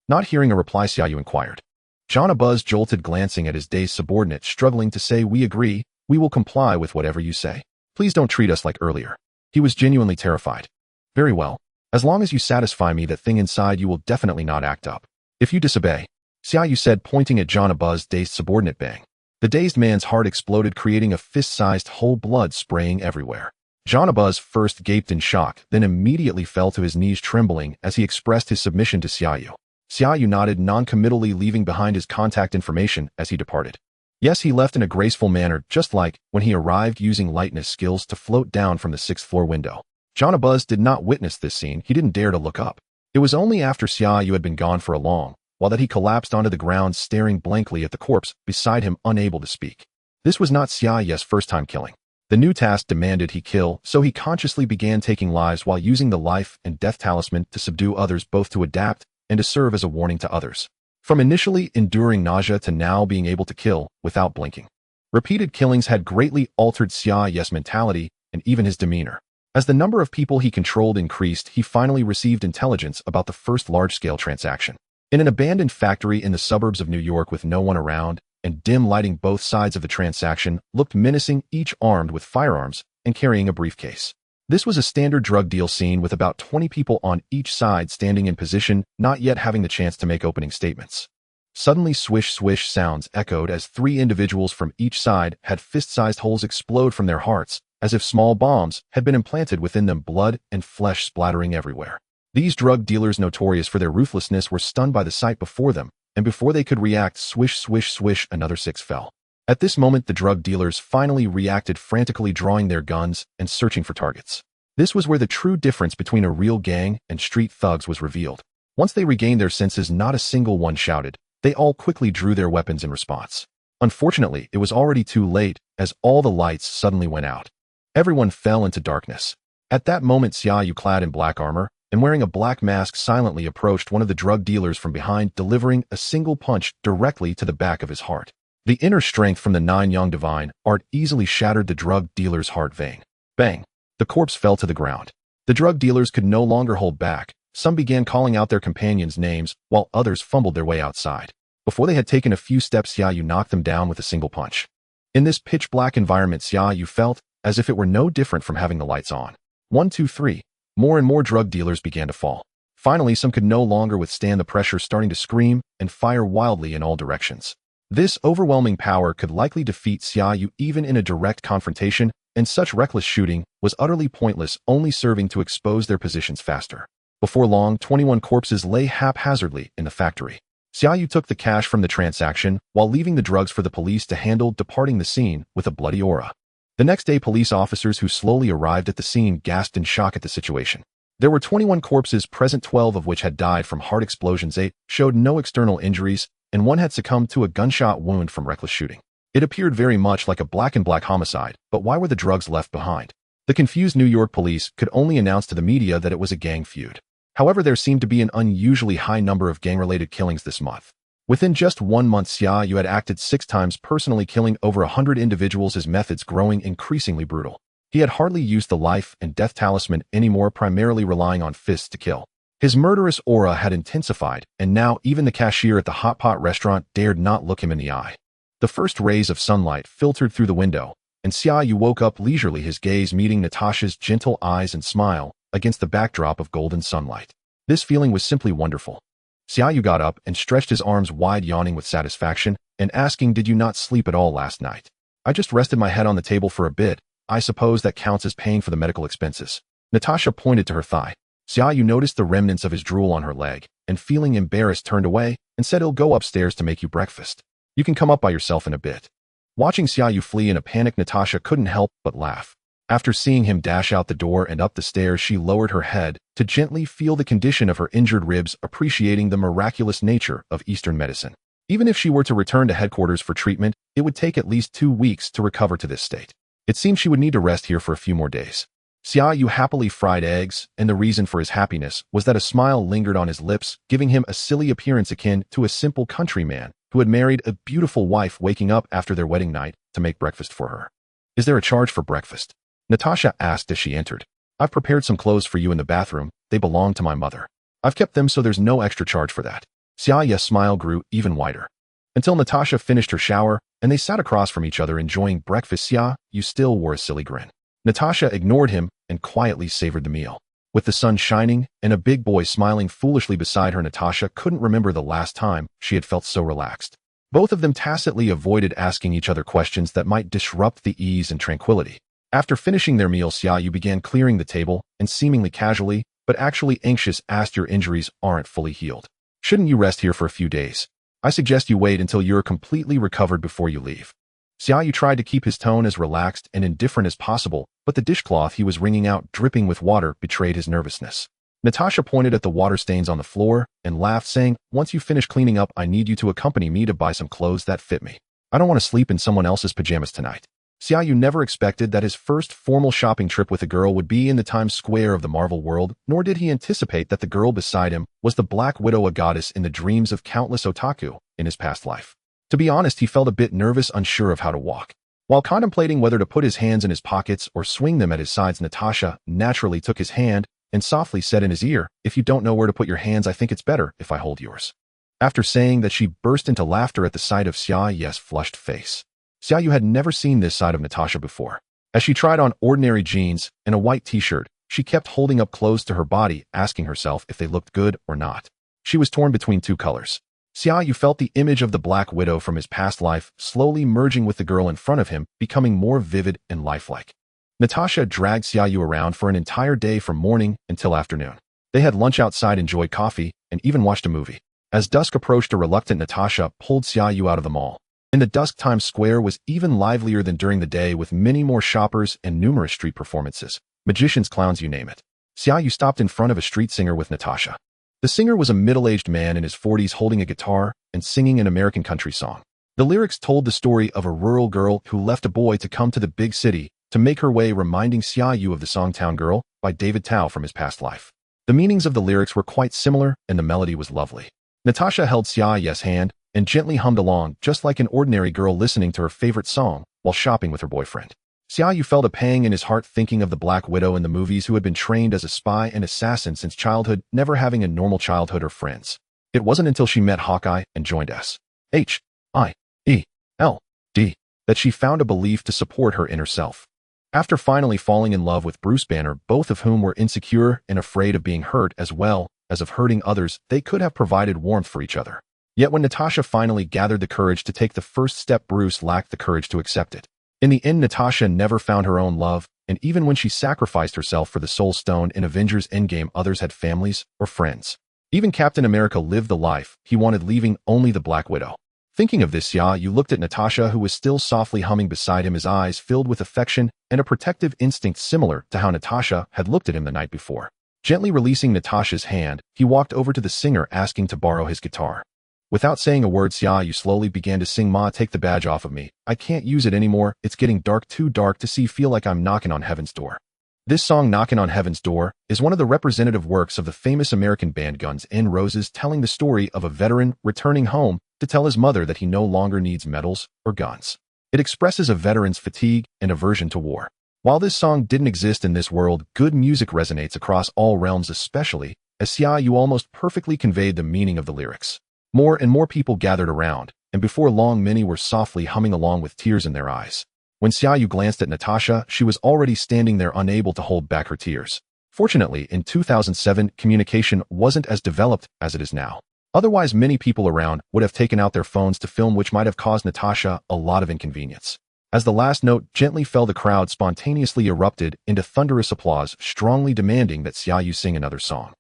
Not hearing a reply, Xia Yu inquired. John Buzz jolted, glancing at his dazed subordinate, struggling to say, "We agree, we will comply with whatever you say. Please don't treat us like earlier." He was genuinely terrified. "Very well. As long as you satisfy me that thing inside you will definitely not act up. If you disobey," Xia Yu said, pointing at John Buzz's dazed subordinate. Bang. The dazed man's heart exploded, creating a fist-sized hole, blood spraying everywhere. John Buzz first gaped in shock, then immediately fell to his knees, trembling as he expressed his submission to Xia Yu. Xia Yu nodded non-committally, leaving behind his contact information as he departed. Yes, he left in a graceful manner, just like when he arrived, using lightness skills to float down from the 6th-floor window. John Buzz did not witness this scene. He didn't dare to look up. It was only after Xia Yu had been gone for a long while that he collapsed onto the ground, staring blankly at the corpse beside him, unable to speak. This was not Xia Yu's first time killing. The new task demanded he kill, so he consciously began taking lives while using the life and death talisman to subdue others, both to adapt and to serve as a warning to others. From initially enduring nausea to now being able to kill without blinking. Repeated killings had greatly altered Xia Yu's mentality and even his demeanor. As the number of people he controlled increased, he finally received intelligence about the first large-scale transaction. In an abandoned factory in the suburbs of New York with no one around, and dim lighting, both sides of the transaction looked menacing, each armed with firearms and carrying a briefcase. This was a standard drug deal scene with about 20 people on each side standing in position, not yet having the chance to make opening statements. Suddenly, swish-swish sounds echoed as 3 individuals from each side had fist-sized holes explode from their hearts, as if small bombs had been implanted within them, blood and flesh splattering everywhere. These drug dealers, notorious for their ruthlessness, were stunned by the sight before them, and before they could react, swish, swish, swish, another 6 fell. At this moment, the drug dealers finally reacted, frantically drawing their guns and searching for targets. This was where the true difference between a real gang and street thugs was revealed. Once they regained their senses, not a single one shouted. They all quickly drew their weapons in response. Unfortunately, it was already too late, as all the lights suddenly went out. Everyone fell into darkness. At that moment, Xia Yu, clad in black armor and wearing a black mask, silently approached one of the drug dealers from behind, delivering a single punch directly to the back of his heart. The inner strength from the 9 young divine art easily shattered the drug dealer's heart vein. Bang! The corpse fell to the ground. The drug dealers could no longer hold back. Some began calling out their companions' names, while others fumbled their way outside. Before they had taken a few steps, Xia Yu knocked them down with a single punch. In this pitch-black environment, Xia Yu felt as if it were no different from having the lights on. 1, 2, 3. More and more drug dealers began to fall. Finally, some could no longer withstand the pressure, starting to scream and fire wildly in all directions. This overwhelming power could likely defeat Xia Yu even in a direct confrontation, and such reckless shooting was utterly pointless, only serving to expose their positions faster. Before long, 21 corpses lay haphazardly in the factory. Xia Yu took the cash from the transaction while leaving the drugs for the police to handle, departing the scene with a bloody aura. The next day, police officers who slowly arrived at the scene gasped in shock at the situation. There were 21 corpses present, 12 of which had died from heart explosions, 8 showed no external injuries, and 1 had succumbed to a gunshot wound from reckless shooting. It appeared very much like a black-and-black homicide, but why were the drugs left behind? The confused New York police could only announce to the media that it was a gang feud. However, there seemed to be an unusually high number of gang-related killings this month. Within just 1 month, Xia Yu had acted 6 times, personally killing over 100 individuals, his methods growing increasingly brutal. He had hardly used the life and death talisman anymore, primarily relying on fists to kill. His murderous aura had intensified, and now even the cashier at the hot pot restaurant dared not look him in the eye. The first rays of sunlight filtered through the window, and Xia Yu woke up leisurely, his gaze meeting Natasha's gentle eyes and smile against the backdrop of golden sunlight. This feeling was simply wonderful. Xia Yu got up and stretched his arms wide, yawning with satisfaction and asking, "Did you not sleep at all last night?" "I just rested my head on the table for a bit. I suppose that counts as paying for the medical expenses." Natasha pointed to her thigh. Xia Yu noticed the remnants of his drool on her leg, and feeling embarrassed, turned away and said, "I'll go upstairs to make you breakfast. You can come up by yourself in a bit." Watching Xia Yu flee in a panic, Natasha couldn't help but laugh. After seeing him dash out the door and up the stairs, she lowered her head to gently feel the condition of her injured ribs, appreciating the miraculous nature of Eastern medicine. Even if she were to return to headquarters for treatment, it would take at least 2 weeks to recover to this state. It seemed she would need to rest here for a few more days. Xia Yu happily fried eggs, and the reason for his happiness was that a smile lingered on his lips, giving him a silly appearance akin to a simple countryman who had married a beautiful wife, waking up after their wedding night to make breakfast for her. "Is there a charge for breakfast?" Natasha asked as she entered. I've prepared some clothes for you in the bathroom. They belong to my mother. I've kept them so there's no extra charge for that. Xia Yu's smile grew even wider. Until Natasha finished her shower, and they sat across from each other enjoying breakfast, Xia Yu still wore a silly grin. Natasha ignored him and quietly savored the meal. With the sun shining and a big boy smiling foolishly beside her, Natasha couldn't remember the last time she had felt so relaxed. Both of them tacitly avoided asking each other questions that might disrupt the ease and tranquility. After finishing their meal, Xia Yu began clearing the table and seemingly casually, but actually anxious, asked, "Your injuries aren't fully healed. Shouldn't you rest here for a few days? I suggest you wait until you're completely recovered before you leave." Xia Yu tried to keep his tone as relaxed and indifferent as possible, but the dishcloth he was wringing out, dripping with water, betrayed his nervousness. Natasha pointed at the water stains on the floor and laughed, saying, "Once you finish cleaning up, I need you to accompany me to buy some clothes that fit me. I don't want to sleep in someone else's pajamas tonight." Xia Yu never expected that his first formal shopping trip with a girl would be in the Times Square of the Marvel world, nor did he anticipate that the girl beside him was the Black Widow, a goddess in the dreams of countless otaku in his past life. To be honest, he felt a bit nervous, unsure of how to walk. While contemplating whether to put his hands in his pockets or swing them at his sides, Natasha naturally took his hand and softly said in his ear, "If you don't know where to put your hands, I think it's better if I hold yours." After saying that, she burst into laughter at the sight of Xia Yu's flushed face. Xia Yu had never seen this side of Natasha before. As she tried on ordinary jeans and a white t-shirt, she kept holding up clothes to her body, asking herself if they looked good or not. She was torn between two colors. Xia Yu felt the image of the Black Widow from his past life slowly merging with the girl in front of him, becoming more vivid and lifelike. Natasha dragged Xia Yu around for an entire day from morning until afternoon. They had lunch outside, enjoyed coffee, and even watched a movie. As dusk approached, a reluctant Natasha pulled Xia Yu out of the mall. In the dusk, Times Square was even livelier than during the day, with many more shoppers and numerous street performances. Magicians, clowns, you name it. Xia Yu stopped in front of a street singer with Natasha. The singer was a middle-aged man in his 40s holding a guitar and singing an American country song. The lyrics told the story of a rural girl who left a boy to come to the big city to make her way, reminding Xia Yu of the song Town Girl by David Tao from his past life. The meanings of the lyrics were quite similar and the melody was lovely. Natasha held Xia Yu's hand and gently hummed along, just like an ordinary girl listening to her favorite song while shopping with her boyfriend. Xia Yu felt a pang in his heart thinking of the Black Widow in the movies, who had been trained as a spy and assassin since childhood, never having a normal childhood or friends. It wasn't until she met Hawkeye and joined SHIELD that she found a belief to support her inner self. After finally falling in love with Bruce Banner, both of whom were insecure and afraid of being hurt as well as of hurting others, they could have provided warmth for each other. Yet when Natasha finally gathered the courage to take the first step, Bruce lacked the courage to accept it. In the end, Natasha never found her own love, and even when she sacrificed herself for the Soul Stone in Avengers Endgame, others had families or friends. Even Captain America lived the life he wanted, leaving only the Black Widow. Thinking of this, Xia Yu looked at Natasha, who was still softly humming beside him, his eyes filled with affection and a protective instinct similar to how Natasha had looked at him the night before. Gently releasing Natasha's hand, he walked over to the singer, asking to borrow his guitar. Without saying a word, Xia Yu slowly began to sing, "Ma, take the badge off of me. I can't use it anymore. It's getting dark, too dark to see. Feel like I'm knocking on heaven's door." This song, "Knockin' on Heaven's Door," is one of the representative works of the famous American band Guns N' Roses, telling the story of a veteran returning home to tell his mother that he no longer needs medals or guns. It expresses a veteran's fatigue and aversion to war. While this song didn't exist in this world, good music resonates across all realms, especially as Xia Yu almost perfectly conveyed the meaning of the lyrics. More and more people gathered around, and before long many were softly humming along with tears in their eyes. When Xia Yu glanced at Natasha, she was already standing there, unable to hold back her tears. Fortunately, in 2007, communication wasn't as developed as it is now. Otherwise, many people around would have taken out their phones to film, which might have caused Natasha a lot of inconvenience. As the last note gently fell, the crowd spontaneously erupted into thunderous applause, strongly demanding that Xia Yu sing another song.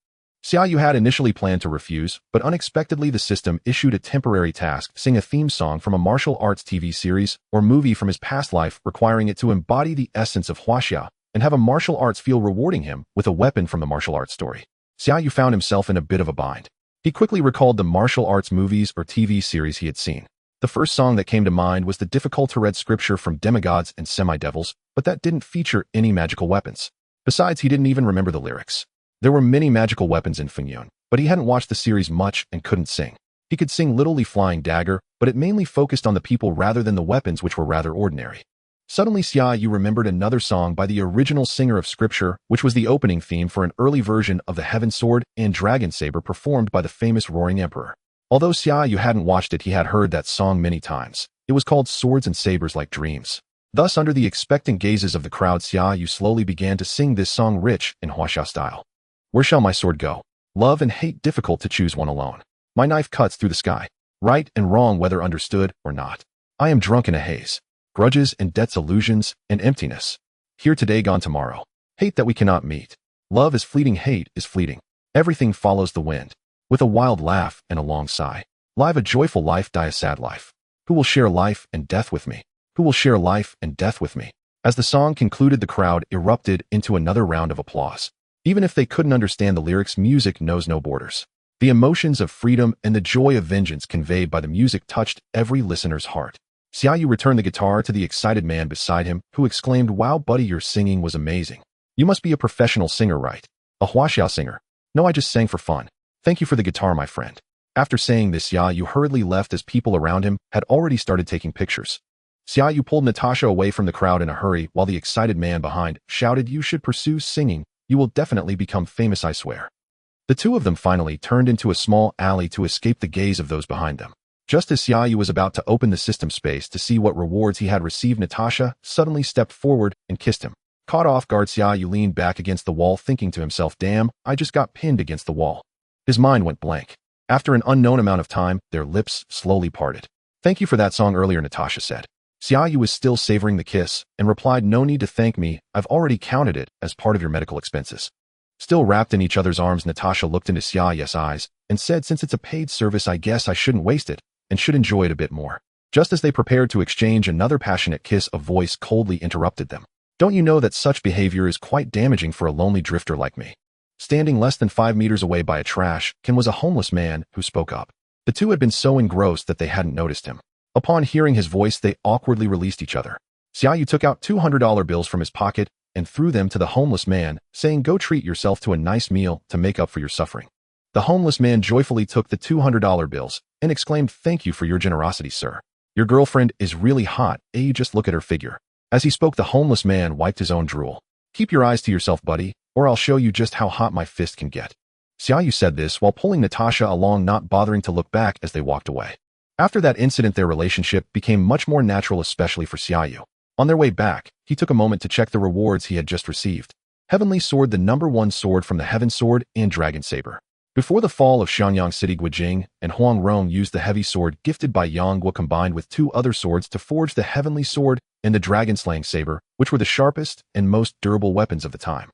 Xia Yu had initially planned to refuse, but unexpectedly the system issued a temporary task: sing a theme song from a martial arts TV series or movie from his past life, requiring it to embody the essence of Huaxia and have a martial arts feel, rewarding him with a weapon from the martial arts story. Xia Yu found himself in a bit of a bind. He quickly recalled the martial arts movies or TV series he had seen. The first song that came to mind was the difficult-to-read scripture from Demigods and Semi-Devils, but that didn't feature any magical weapons. Besides, he didn't even remember the lyrics. There were many magical weapons in Fengyun, but he hadn't watched the series much and couldn't sing. He could sing Little Li Flying Dagger, but it mainly focused on the people rather than the weapons, which were rather ordinary. Suddenly Xia Yu remembered another song by the original singer of scripture, which was the opening theme for an early version of the Heaven Sword and Dragon Saber performed by the famous Roaring Emperor. Although Xia Yu hadn't watched it, he had heard that song many times. It was called Swords and Sabers Like Dreams. Thus, under the expectant gazes of the crowd, Xia Yu slowly began to sing this song rich in Huaxia style. Where shall my sword go? Love and hate difficult to choose one alone. My knife cuts through the sky. Right and wrong whether understood or not. I am drunk in a haze. Grudges and debts, illusions and emptiness. Here today, gone tomorrow. Hate that we cannot meet. Love is fleeting, hate is fleeting. Everything follows the wind. With a wild laugh and a long sigh. Live a joyful life, die a sad life. Who will share life and death with me? Who will share life and death with me? As the song concluded, the crowd erupted into another round of applause. Even if they couldn't understand the lyrics, music knows no borders. The emotions of freedom and the joy of vengeance conveyed by the music touched every listener's heart. Xia Yu returned the guitar to the excited man beside him, who exclaimed, "Wow, buddy, your singing was amazing. You must be a professional singer, right? A Huaxiao singer." "No, I just sang for fun. Thank you for the guitar, my friend." After saying this, Xia Yu hurriedly left as people around him had already started taking pictures. Xia Yu pulled Natasha away from the crowd in a hurry while the excited man behind shouted, "You should pursue singing. You will definitely become famous, I swear." The two of them finally turned into a small alley to escape the gaze of those behind them. Just as Xia Yu was about to open the system space to see what rewards he had received, Natasha suddenly stepped forward and kissed him. Caught off guard, Xia Yu leaned back against the wall, thinking to himself, "Damn, I just got pinned against the wall." His mind went blank. After an unknown amount of time, their lips slowly parted. "Thank you for that song earlier," Natasha said. Xia Yu was still savoring the kiss and replied, "No need to thank me, I've already counted it as part of your medical expenses." Still wrapped in each other's arms, Natasha looked into Xia Yu's eyes and said, "Since it's a paid service, I guess I shouldn't waste it and should enjoy it a bit more." Just as they prepared to exchange another passionate kiss, a voice coldly interrupted them. "Don't you know that such behavior is quite damaging for a lonely drifter like me?" Standing less than 5 meters away by a trash can was a homeless man who spoke up. The two had been so engrossed that they hadn't noticed him. Upon hearing his voice, they awkwardly released each other. Xia Yu took out $200 bills from his pocket and threw them to the homeless man, saying, "Go treat yourself to a nice meal to make up for your suffering." The homeless man joyfully took the $200 bills and exclaimed, "Thank you for your generosity, sir. Your girlfriend is really hot, you just look at her figure." As he spoke, the homeless man wiped his own drool. "Keep your eyes to yourself, buddy, or I'll show you just how hot my fist can get." Xia Yu said this while pulling Natasha along, not bothering to look back as they walked away. After that incident, their relationship became much more natural, especially for Xia Yu. On their way back, he took a moment to check the rewards he had just received. Heavenly Sword, the #1 sword from the Heaven Sword and Dragon Saber. Before the fall of Xianyang City, Guijing and Huang Rong used the heavy sword gifted by Yang Guo combined with 2 other swords to forge the Heavenly Sword and the Dragon Slaying Saber, which were the sharpest and most durable weapons of the time.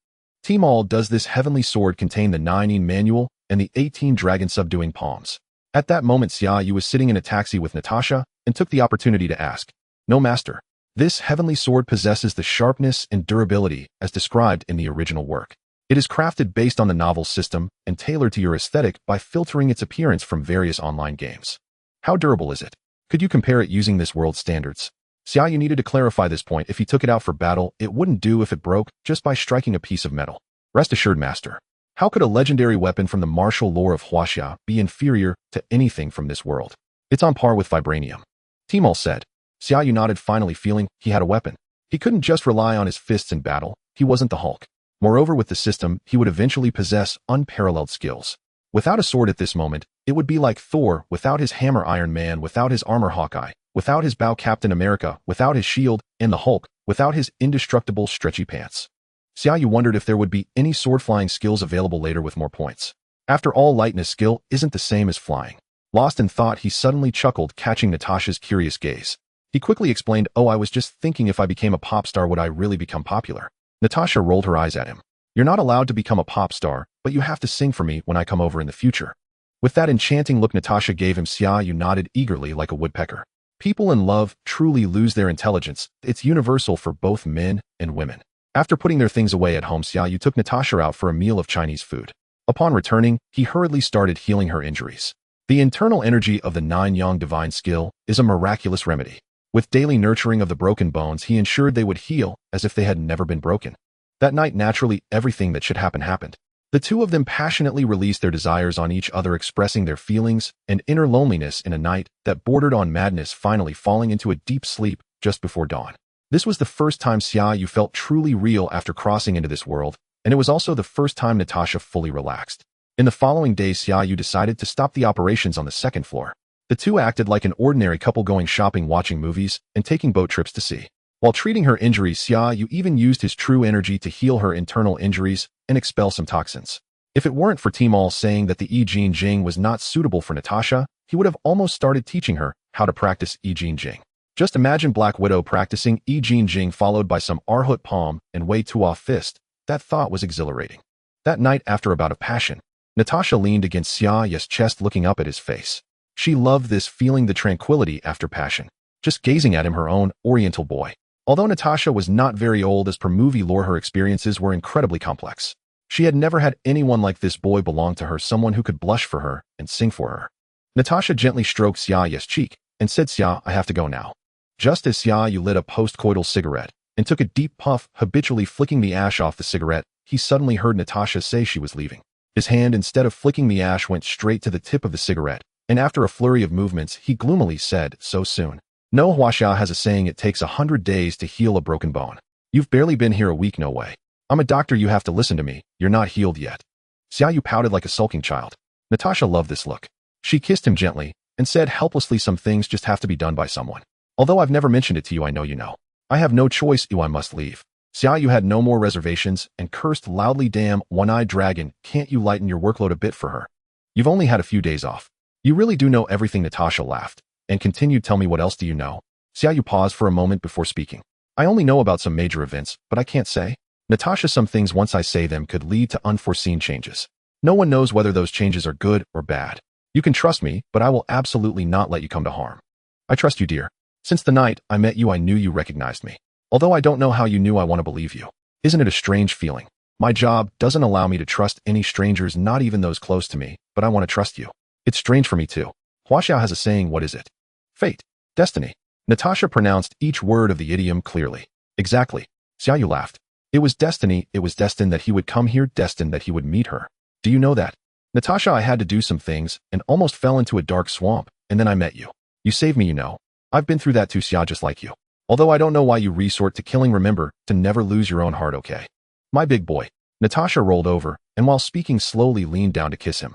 All does this Heavenly Sword contain the 9 manual and the 18 dragon subduing palms. At that moment, Xia Yu was sitting in a taxi with Natasha and took the opportunity to ask, "No, master, this Heavenly Sword possesses the sharpness and durability as described in the original work. It is crafted based on the novel system and tailored to your aesthetic by filtering its appearance from various online games. How durable is it? Could you compare it using this world's standards?" Xia Yu needed to clarify this point. If he took it out for battle, it wouldn't do if it broke just by striking a piece of metal. "Rest assured, master. How could a legendary weapon from the martial lore of Huaxia be inferior to anything from this world? It's on par with vibranium." Timol said. Xia Yu nodded, finally feeling he had a weapon. He couldn't just rely on his fists in battle. He wasn't the Hulk. Moreover, with the system, he would eventually possess unparalleled skills. Without a sword at this moment, it would be like Thor without his hammer, Iron Man without his armor, Hawkeye without his bow, Captain America without his shield, and the Hulk without his indestructible stretchy pants. Xia Yu wondered if there would be any sword flying skills available later with more points. After all, lightness skill isn't the same as flying. Lost in thought, he suddenly chuckled, catching Natasha's curious gaze. He quickly explained, "Oh, I was just thinking, if I became a pop star, would I really become popular?" Natasha rolled her eyes at him. "You're not allowed to become a pop star, but you have to sing for me when I come over in the future." With that enchanting look Natasha gave him, Xia Yu nodded eagerly like a woodpecker. People in love truly lose their intelligence. It's universal for both men and women. After putting their things away at home, Xia Yu took Natasha out for a meal of Chinese food. Upon returning, he hurriedly started healing her injuries. The internal energy of the 9 Yang divine skill is a miraculous remedy. With daily nurturing of the broken bones, he ensured they would heal as if they had never been broken. That night, naturally, everything that should happen happened. The two of them passionately released their desires on each other, expressing their feelings and inner loneliness in a night that bordered on madness, finally falling into a deep sleep just before dawn. This was the first time Xia Yu felt truly real after crossing into this world, and it was also the first time Natasha fully relaxed. In the following days, Xia Yu decided to stop the operations on the second floor. The two acted like an ordinary couple going shopping, watching movies, and taking boat trips to sea. While treating her injuries, Xia Yu even used his true energy to heal her internal injuries and expel some toxins. If it weren't for Tmall saying that the I Ching Jing was not suitable for Natasha, he would have almost started teaching her how to practice I Ching Jing. Just imagine Black Widow practicing I Ching Jing followed by some Arhut palm and Wei Tuo fist. That thought was exhilarating. That night, after a bout of passion, Natasha leaned against Xia Yu's chest, looking up at his face. She loved this feeling, the tranquility after passion, just gazing at him, her own Oriental boy. Although Natasha was not very old, as per movie lore, her experiences were incredibly complex. She had never had anyone like this boy belong to her, someone who could blush for her and sing for her. Natasha gently stroked Xia Yu's cheek and said, "Xia, I have to go now." Just as Xia Yu lit a post-coital cigarette and took a deep puff, habitually flicking the ash off the cigarette, he suddenly heard Natasha say she was leaving. His hand, instead of flicking the ash, went straight to the tip of the cigarette, and after a flurry of movements, he gloomily said, "So soon?" No, Huaxia has a saying, it takes 100 days to heal a broken bone. You've barely been here a week, no way. I'm a doctor, you have to listen to me, you're not healed yet. Xia Yu pouted like a sulking child. Natasha loved this look. She kissed him gently and said helplessly, "Some things just have to be done by someone. Although I've never mentioned it to you, I know you know. I have no choice, I must leave." Xia Yu had no more reservations and cursed loudly, "Damn, one-eyed dragon, can't you lighten your workload a bit for her? You've only had a few days off. You really do know everything." Natasha laughed and continued, "Tell me, what else do you know?" Xia Yu paused for a moment before speaking. "I only know about some major events, but I can't say." Natasha, "Some things, once I say them, could lead to unforeseen changes. No one knows whether those changes are good or bad. You can trust me, but I will absolutely not let you come to harm." "I trust you, dear. Since the night I met you, I knew you recognized me. Although I don't know how you knew, I want to believe you. Isn't it a strange feeling? My job doesn't allow me to trust any strangers, not even those close to me, but I want to trust you. It's strange for me too." Huaxia has a saying, what is it? Fate. Destiny. Natasha pronounced each word of the idiom clearly. "Exactly." Xia Yu laughed. "It was destiny, it was destined that he would come here, destined that he would meet her. Do you know that?" "Natasha, I had to do some things and almost fell into a dark swamp, and then I met you. You saved me, you know. I've been through that too, Xia, just like you. Although I don't know why you resort to killing, remember to never lose your own heart, okay? My big boy." Natasha rolled over, and while speaking slowly leaned down to kiss him.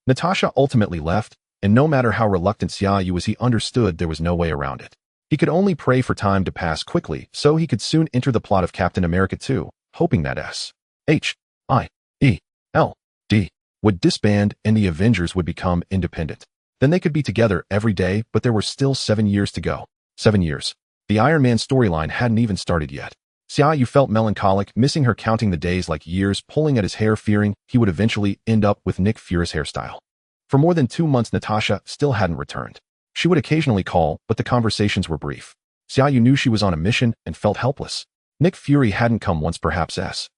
Natasha ultimately left, and no matter how reluctant Xia Yu was, he understood there was no way around it. He could only pray for time to pass quickly so he could soon enter the plot of Captain America 2, hoping that SHIELD would disband and the Avengers would become independent. Then they could be together every day, but there were still 7 years to go. 7 years. The Iron Man storyline hadn't even started yet. Xia Yu felt melancholic, missing her, counting the days like years, pulling at his hair, fearing he would eventually end up with Nick Fury's hairstyle. For more than 2 months, Natasha still hadn't returned. She would occasionally call, but the conversations were brief. Xia Yu knew she was on a mission and felt helpless. Nick Fury hadn't come once, perhaps SHIELD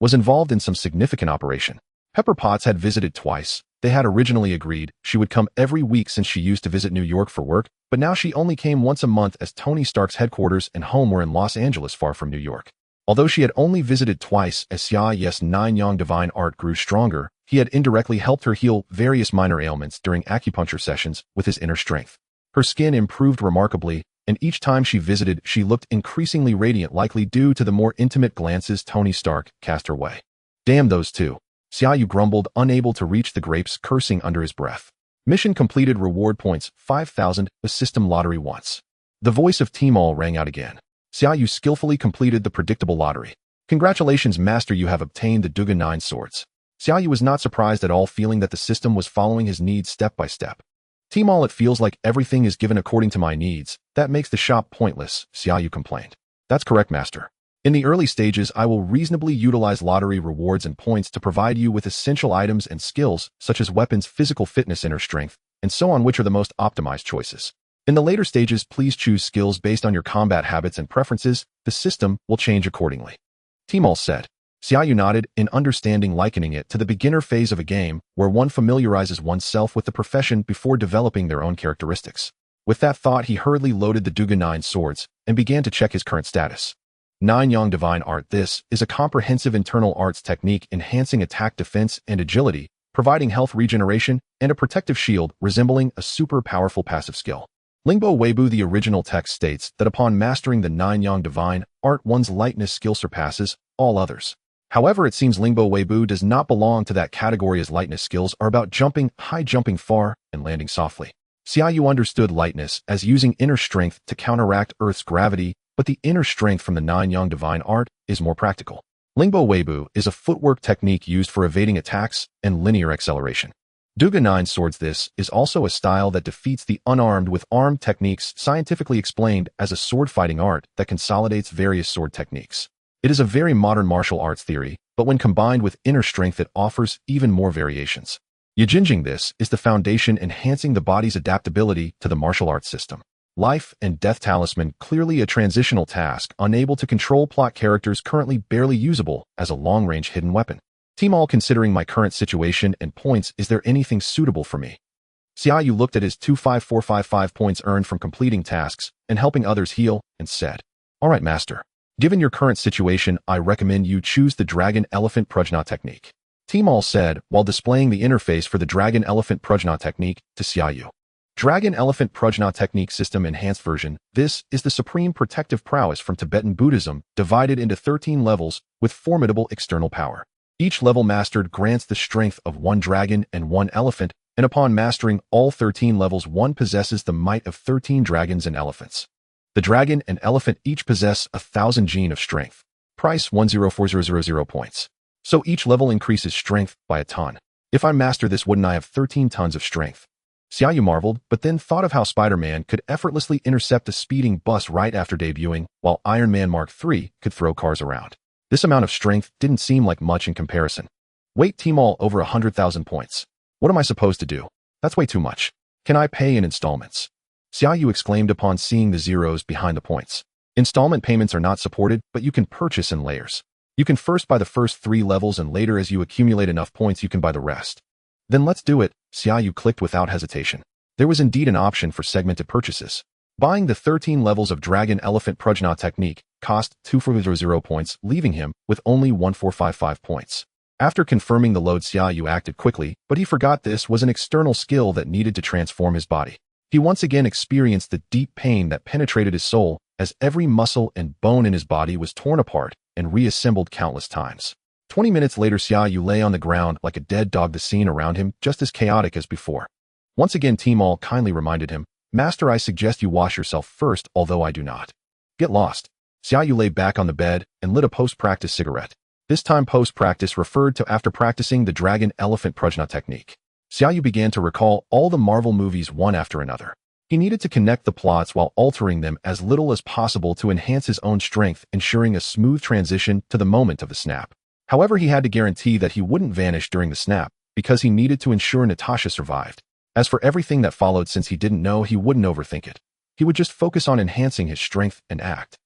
was involved in some significant operation. Pepper Potts had visited twice. They had originally agreed she would come every week since she used to visit New York for work, but now she only came once a month as Tony Stark's headquarters and home were in Los Angeles, far from New York. Although she had only visited twice, as Xia Yu's 9-yang divine art grew stronger, he had indirectly helped her heal various minor ailments during acupuncture sessions with his inner strength. Her skin improved remarkably, and each time she visited, she looked increasingly radiant, likely due to the more intimate glances Tony Stark cast her way. "Damn those two," Xia Yu grumbled, unable to reach the grapes, cursing under his breath. "Mission completed, reward points 5,000, a system lottery once." The voice of Tmall rang out again. Xia Yu skillfully completed the predictable lottery. "Congratulations, Master, you have obtained the Duga 9 swords." Xia Yu was not surprised at all, feeling that the system was following his needs step by step. "Tmall, it feels like everything is given according to my needs. That makes the shop pointless," Xia Yu complained. "That's correct, Master. In the early stages, I will reasonably utilize lottery rewards and points to provide you with essential items and skills, such as weapons, physical fitness, inner strength, and so on, which are the most optimized choices. In the later stages, please choose skills based on your combat habits and preferences. The system will change accordingly," Tmall said. Xia Yu nodded in understanding, likening it to the beginner phase of a game where one familiarizes oneself with the profession before developing their own characteristics. With that thought, he hurriedly loaded the Duga 9 swords and began to check his current status. 9-yang divine art. This is a comprehensive internal arts technique enhancing attack, defense, and agility, providing health regeneration and a protective shield, resembling a super powerful passive skill. Lingbo Weibo, the original text states that upon mastering the nine-yang divine art, one's lightness skill surpasses all others. However, it seems Lingbo Weibo does not belong to that category, as lightness skills are about jumping high, jumping far, and landing softly. Xia Yu understood lightness as using inner strength to counteract Earth's gravity, but the inner strength from the nine-yang divine art is more practical. Lingbo Weibo is a footwork technique used for evading attacks and linear acceleration. Duga Nine Swords. This is also a style that defeats the unarmed with armed techniques, scientifically explained as a sword fighting art that consolidates various sword techniques. It is a very modern martial arts theory, but when combined with inner strength, it offers even more variations. Yijinjing. This is the foundation enhancing the body's adaptability to the martial arts system. Life and Death Talisman. Clearly a transitional task, unable to control plot characters, currently barely usable as a long-range hidden weapon. Team All, considering my current situation and points, is there anything suitable for me? Xia Yu looked at his 25455 points earned from completing tasks and helping others heal and said, "All right, master. Given your current situation, I recommend you choose the Dragon Elephant Prajna technique." Team All said while displaying the interface for the Dragon Elephant Prajna technique to Xia Yu. Dragon Elephant Prajna Technique System Enhanced Version. This is the supreme protective prowess from Tibetan Buddhism, divided into 13 levels with formidable external power. Each level mastered grants the strength of one dragon and one elephant, and upon mastering all 13 levels, one possesses the might of 13 dragons and elephants. The dragon and elephant each possess 1,000 gene of strength. Price 104000 points. So each level increases strength by a ton. If I master this, wouldn't I have 13 tons of strength? Xia Yu marveled, but then thought of how Spider-Man could effortlessly intercept a speeding bus right after debuting, while Iron Man Mark III could throw cars around. This amount of strength didn't seem like much in comparison. Wait, Team All, over 100,000 points. What am I supposed to do? That's way too much. Can I pay in installments? Xia Yu exclaimed upon seeing the zeros behind the points. Installment payments are not supported, but you can purchase in layers. You can first buy the first 3 levels, and later, as you accumulate enough points, you can buy the rest. Then let's do it. Xia Yu clicked without hesitation. There was indeed an option for segmented purchases. Buying the 13 levels of Dragon Elephant Prajna technique cost 2400 points, leaving him with only 1455 points. After confirming the load, Xia Yu acted quickly, but he forgot this was an external skill that needed to transform his body. He once again experienced the deep pain that penetrated his soul as every muscle and bone in his body was torn apart and reassembled countless times. 20 minutes later, Xia Yu lay on the ground like a dead dog, the scene around him just as chaotic as before. Once again, Team All kindly reminded him, "Master, I suggest you wash yourself first, although I do not." Get lost. Xia Yu lay back on the bed and lit a post-practice cigarette. This time post-practice referred to after practicing the Dragon Elephant Prajna technique. Xia Yu began to recall all the Marvel movies one after another. He needed to connect the plots while altering them as little as possible to enhance his own strength, ensuring a smooth transition to the moment of the snap. However, he had to guarantee that he wouldn't vanish during the snap, because he needed to ensure Natasha survived. As for everything that followed, since he didn't know, he wouldn't overthink it. He would just focus on enhancing his strength and act.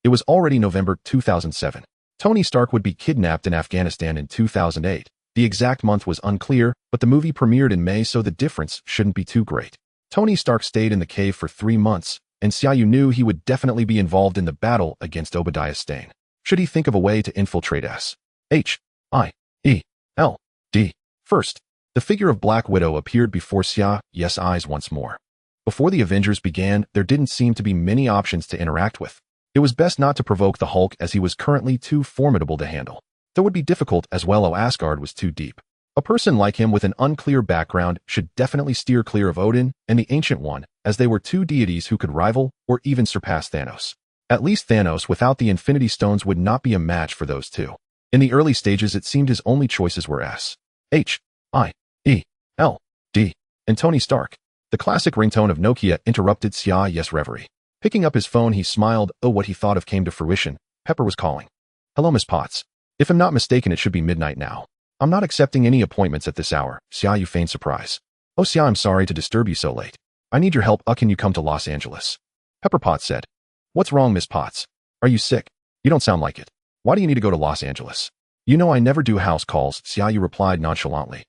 It was already November 2007. Tony Stark would be kidnapped in Afghanistan in 2008. The exact month was unclear, but the movie premiered in May, so the difference shouldn't be too great. Tony Stark stayed in the cave for 3 months, and Xia Yu knew he would definitely be involved in the battle against Obadiah Stane. Should he think of a way to infiltrate S.H.I.E.L.D. First, the figure of Black Widow appeared before Xia Yu's eyes once more. Before the Avengers began, there didn't seem to be many options to interact with. It was best not to provoke the Hulk, as he was currently too formidable to handle. That would be difficult as well, Asgard was too deep. A person like him with an unclear background should definitely steer clear of Odin and the Ancient One, as they were two deities who could rival or even surpass Thanos. At least Thanos without the Infinity Stones would not be a match for those two. In the early stages, it seemed his only choices were S.H.I.E.L.D. and Tony Stark. The classic ringtone of Nokia interrupted Xia Yu's reverie. Picking up his phone, he smiled. Oh, what he thought of came to fruition. Pepper was calling. "Hello, Miss Potts. If I'm not mistaken, it should be midnight now. I'm not accepting any appointments at this hour." Xia Yu feigned surprise. "Oh, Xia, I'm sorry to disturb you so late. I need your help. Can you come to Los Angeles?" Pepper Potts said. "What's wrong, Miss Potts? Are you sick? You don't sound like it. Why do you need to go to Los Angeles?" "You know I never do house calls," Xia Yu replied nonchalantly.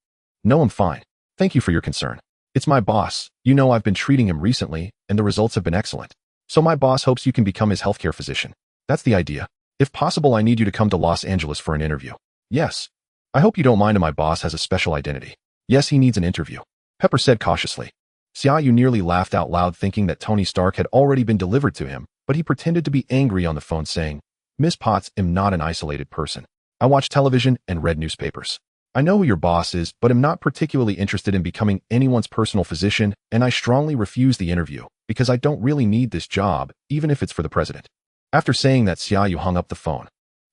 "No, I'm fine. Thank you for your concern. It's my boss. You know I've been treating him recently, and the results have been excellent. So my boss hopes you can become his healthcare physician. That's the idea. If possible, I need you to come to Los Angeles for an interview." "Yes. I hope you don't mind. My boss has a special identity." "Yes, he needs an interview," Pepper said cautiously. Xia Yu nearly laughed out loud thinking that Tony Stark had already been delivered to him, but he pretended to be angry on the phone saying, Miss Potts, am not an isolated person. I watch television and read newspapers. I know who your boss is, but am not particularly interested in becoming anyone's personal physician, and I strongly refuse the interview, because I don't really need this job, even if it's for the president. After saying that, Xia Yu hung up the phone.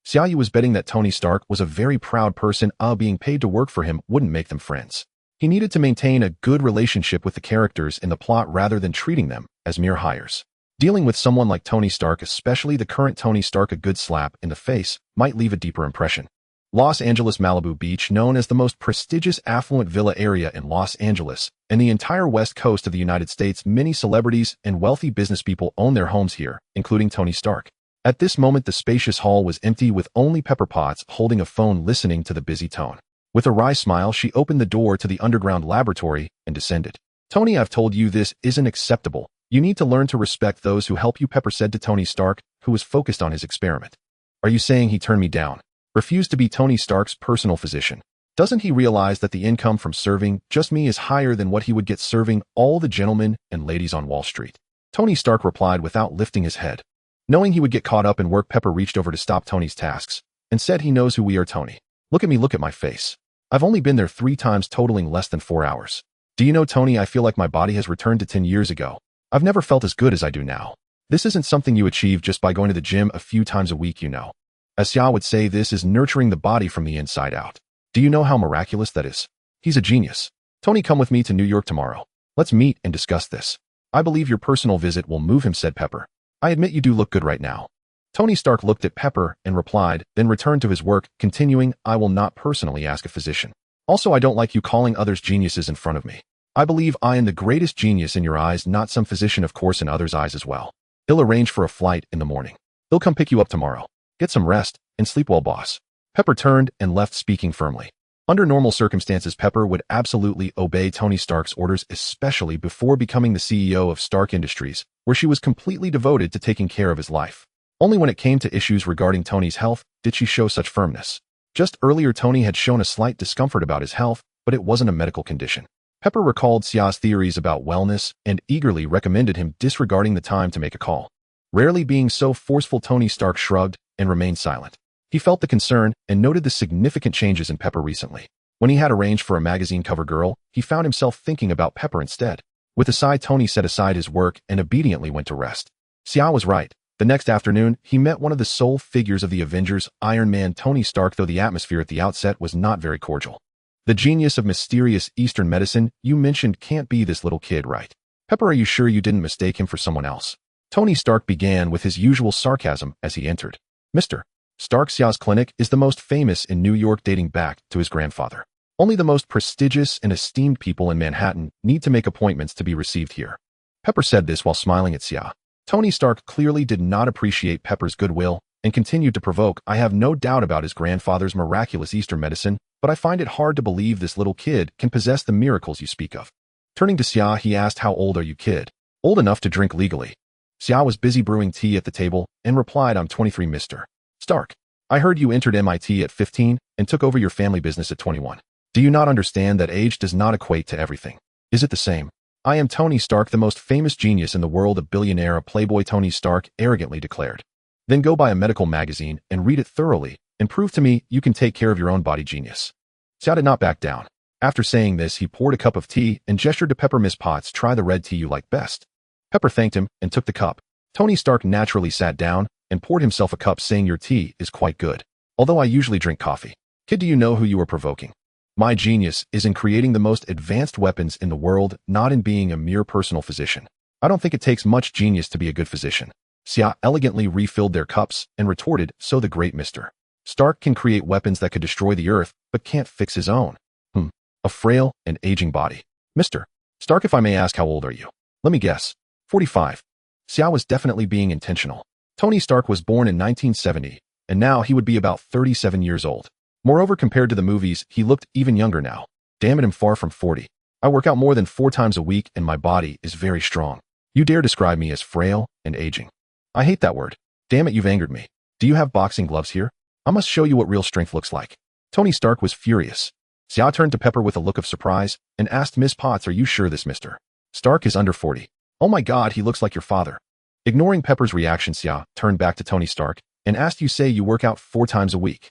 Xia Yu was betting that Tony Stark was a very proud person, being paid to work for him wouldn't make them friends. He needed to maintain a good relationship with the characters in the plot rather than treating them as mere hires. Dealing with someone like Tony Stark, especially the current Tony Stark, a good slap in the face might leave a deeper impression. Los Angeles Malibu Beach, known as the most prestigious affluent villa area in Los Angeles and the entire west coast of the United States, many celebrities and wealthy business people own their homes here, including Tony Stark. At this moment, the spacious hall was empty with only Pepper Potts holding a phone listening to the busy tone. With a wry smile, she opened the door to the underground laboratory and descended. Tony, I've told you this isn't acceptable. You need to learn to respect those who help you, Pepper said to Tony Stark, who was focused on his experiment. Are you saying he turned me down? Refused to be Tony Stark's personal physician? Doesn't he realize that the income from serving just me is higher than what he would get serving all the gentlemen and ladies on Wall Street? Tony Stark replied without lifting his head. Knowing he would get caught up in work, Pepper reached over to stop Tony's tasks and said, he knows who we are, Tony. Look at me, look at my face. I've only been there 3 times, totaling less than 4 hours. Do you know, Tony, I feel like my body has returned to 10 years ago. I've never felt as good as I do now. This isn't something you achieve just by going to the gym a few times a week, you know. As Xia would say, this is nurturing the body from the inside out. Do you know how miraculous that is? He's a genius. Tony, come with me to New York tomorrow. Let's meet and discuss this. I believe your personal visit will move him, said Pepper. I admit you do look good right now. Tony Stark looked at Pepper and replied, then returned to his work, continuing, I will not personally ask a physician. Also, I don't like you calling others geniuses in front of me. I believe I am the greatest genius in your eyes, not some physician, of course, in others' eyes as well. He'll arrange for a flight in the morning. He'll come pick you up tomorrow. Get some rest and sleep well, boss. Pepper turned and left, speaking firmly. Under normal circumstances, Pepper would absolutely obey Tony Stark's orders, especially before becoming the CEO of Stark Industries, where she was completely devoted to taking care of his life. Only when it came to issues regarding Tony's health did she show such firmness. Just earlier, Tony had shown a slight discomfort about his health, but it wasn't a medical condition. Pepper recalled Xia's theories about wellness and eagerly recommended him, disregarding the time to make a call. Rarely being so forceful, Tony Stark shrugged and remained silent. He felt the concern and noted the significant changes in Pepper recently. When he had arranged for a magazine cover girl, he found himself thinking about Pepper instead. With a sigh, Tony set aside his work and obediently went to rest. Xia was right. The next afternoon, he met one of the sole figures of the Avengers, Iron Man, Tony Stark, though the atmosphere at the outset was not very cordial. The genius of mysterious Eastern medicine you mentioned can't be this little kid, right? Pepper, are you sure you didn't mistake him for someone else? Tony Stark began with his usual sarcasm as he entered. Mr. Stark, Xia's clinic is the most famous in New York, dating back to his grandfather. Only the most prestigious and esteemed people in Manhattan need to make appointments to be received here. Pepper said this while smiling at Xia. Tony Stark clearly did not appreciate Pepper's goodwill and continued to provoke. I have no doubt about his grandfather's miraculous Eastern medicine, but I find it hard to believe this little kid can possess the miracles you speak of. Turning to Xia, he asked, how old are you, kid? Old enough to drink legally. Xia was busy brewing tea at the table and replied, I'm 23, Mr. Stark. I heard you entered MIT at 15 and took over your family business at 21. Do you not understand that age does not equate to everything? Is it the same? I am Tony Stark, the most famous genius in the world, a billionaire, a playboy, Tony Stark arrogantly declared. Then go buy a medical magazine and read it thoroughly and prove to me you can take care of your own body, genius. Xia did not back down. After saying this, he poured a cup of tea and gestured to Pepper. Miss Potts, try the red tea you like best. Pepper thanked him and took the cup. Tony Stark naturally sat down and poured himself a cup, saying, your tea is quite good. Although I usually drink coffee. Kid, do you know who you are provoking? My genius is in creating the most advanced weapons in the world, not in being a mere personal physician. I don't think it takes much genius to be a good physician. Xia elegantly refilled their cups and retorted, so the great Mr. Stark can create weapons that could destroy the earth, but can't fix his own. A frail and aging body. Mr. Stark, if I may ask, how old are you? Let me guess. 45. Xia was definitely being intentional. Tony Stark was born in 1970, and now he would be about 37 years old. Moreover, compared to the movies, he looked even younger now. Damn it, I'm far from 40. I work out more than 4 times a week and my body is very strong. You dare describe me as frail and aging? I hate that word. Damn it, you've angered me. Do you have boxing gloves here? I must show you what real strength looks like. Tony Stark was furious. Xia turned to Pepper with a look of surprise and asked, Miss Potts, are you sure this Mr. Stark is under 40. Oh my god, he looks like your father. Ignoring Pepper's reaction, Xia turned back to Tony Stark and asked, you say you work out 4 times a week.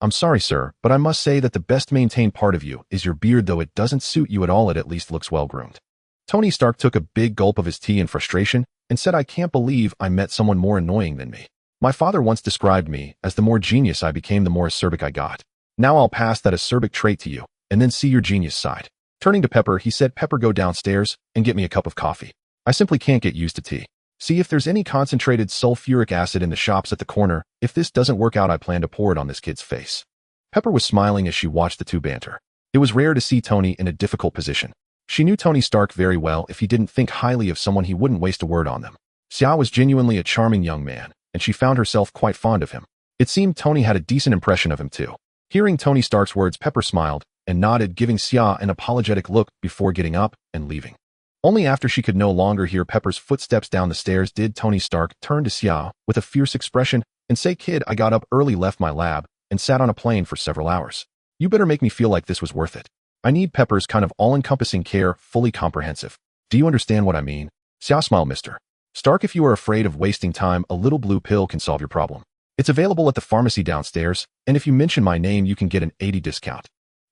I'm sorry, sir, but I must say that the best maintained part of you is your beard, though it doesn't suit you at all. It at least looks well groomed. Tony Stark took a big gulp of his tea in frustration and said, I can't believe I met someone more annoying than me. My father once described me as the more genius I became, the more acerbic I got. Now I'll pass that acerbic trait to you and then see your genius side. Turning to Pepper, he said, Pepper, go downstairs and get me a cup of coffee. I simply can't get used to tea. See if there's any concentrated sulfuric acid in the shops at the corner. If this doesn't work out, I plan to pour it on this kid's face. Pepper was smiling as she watched the two banter. It was rare to see Tony in a difficult position. She knew Tony Stark very well. If he didn't think highly of someone, he wouldn't waste a word on them. Xia was genuinely a charming young man, and she found herself quite fond of him. It seemed Tony had a decent impression of him too. Hearing Tony Stark's words, Pepper smiled and nodded, giving Xia an apologetic look before getting up and leaving. Only after she could no longer hear Pepper's footsteps down the stairs did Tony Stark turn to Xia with a fierce expression and say, kid, I got up early, left my lab, and sat on a plane for several hours. You better make me feel like this was worth it. I need Pepper's kind of all-encompassing care, fully comprehensive. Do you understand what I mean? Xia smiled, Mr. Stark, if you are afraid of wasting time, a little blue pill can solve your problem. It's available at the pharmacy downstairs, and if you mention my name, you can get an 80% discount.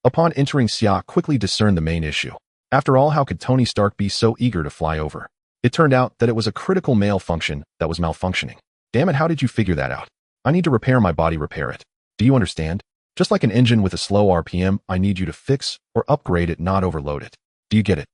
Upon entering, Xia quickly discerned the main issue. After all, how could Tony Stark be so eager to fly over? It turned out that it was a critical male function that was malfunctioning. Damn it, how did you figure that out? I need to repair my body, repair it. Do you understand? Just like an engine with a slow RPM, I need you to fix or upgrade it, not overload it. Do you get it?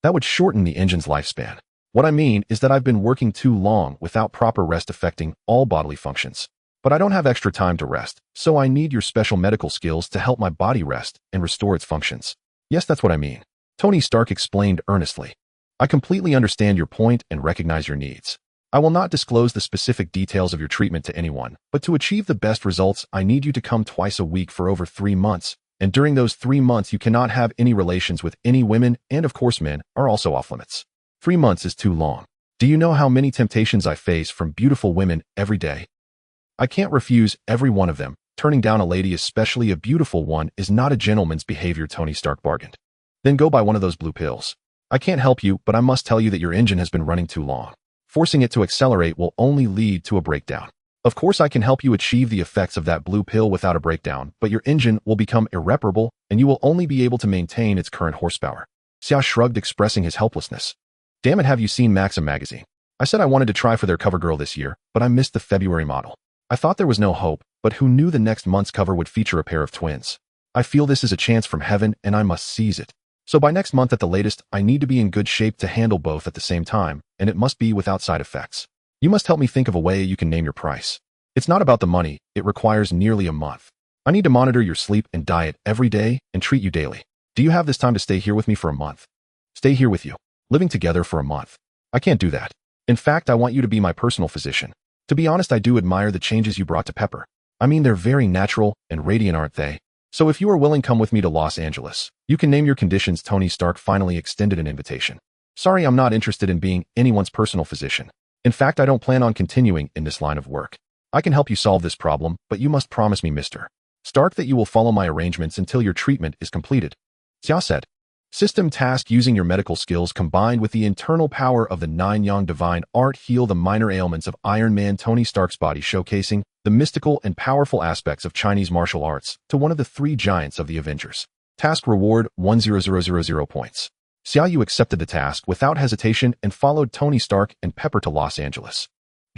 That would shorten the engine's lifespan. What I mean is that I've been working too long without proper rest, affecting all bodily functions. But I don't have extra time to rest, so I need your special medical skills to help my body rest and restore its functions. Yes, that's what I mean. Tony Stark explained earnestly. I completely understand your point and recognize your needs. I will not disclose the specific details of your treatment to anyone, but to achieve the best results, I need you to come twice a week for over 3 months, and during those 3 months you cannot have any relations with any women, and of course men are also off limits. 3 months is too long. Do you know how many temptations I face from beautiful women every day? I can't refuse every one of them. Turning down a lady, especially a beautiful one, is not a gentleman's behavior, Tony Stark bargained. Then go buy one of those blue pills. I can't help you, but I must tell you that your engine has been running too long. Forcing it to accelerate will only lead to a breakdown. Of course, I can help you achieve the effects of that blue pill without a breakdown, but your engine will become irreparable, and you will only be able to maintain its current horsepower. Xia shrugged, expressing his helplessness. Damn it, have you seen Maxim magazine? I said I wanted to try for their cover girl this year, but I missed the February model. I thought there was no hope, but who knew the next month's cover would feature a pair of twins? I feel this is a chance from heaven, and I must seize it. So by next month at the latest, I need to be in good shape to handle both at the same time, and it must be without side effects. You must help me think of a way you can name your price. It's not about the money, it requires nearly a month. I need to monitor your sleep and diet every day and treat you daily. Do you have this time to stay here with me for a month? Stay here with you, living together for a month. I can't do that. In fact, I want you to be my personal physician. To be honest, I do admire the changes you brought to Pepper. I mean, they're very natural and radiant, aren't they? So if you are willing, come with me to Los Angeles. You can name your conditions. Tony Stark finally extended an invitation. Sorry, I'm not interested in being anyone's personal physician. In fact, I don't plan on continuing in this line of work. I can help you solve this problem, but you must promise me, Mr. Stark, that you will follow my arrangements until your treatment is completed. Xia said. System task: using your medical skills combined with the internal power of the 9-yang divine art, heal the minor ailments of Iron Man Tony Stark's body, showcasing the mystical and powerful aspects of Chinese martial arts to one of the 3 giants of the Avengers. Task reward 100,000 points. Xia Yu accepted the task without hesitation and followed Tony Stark and Pepper to Los Angeles.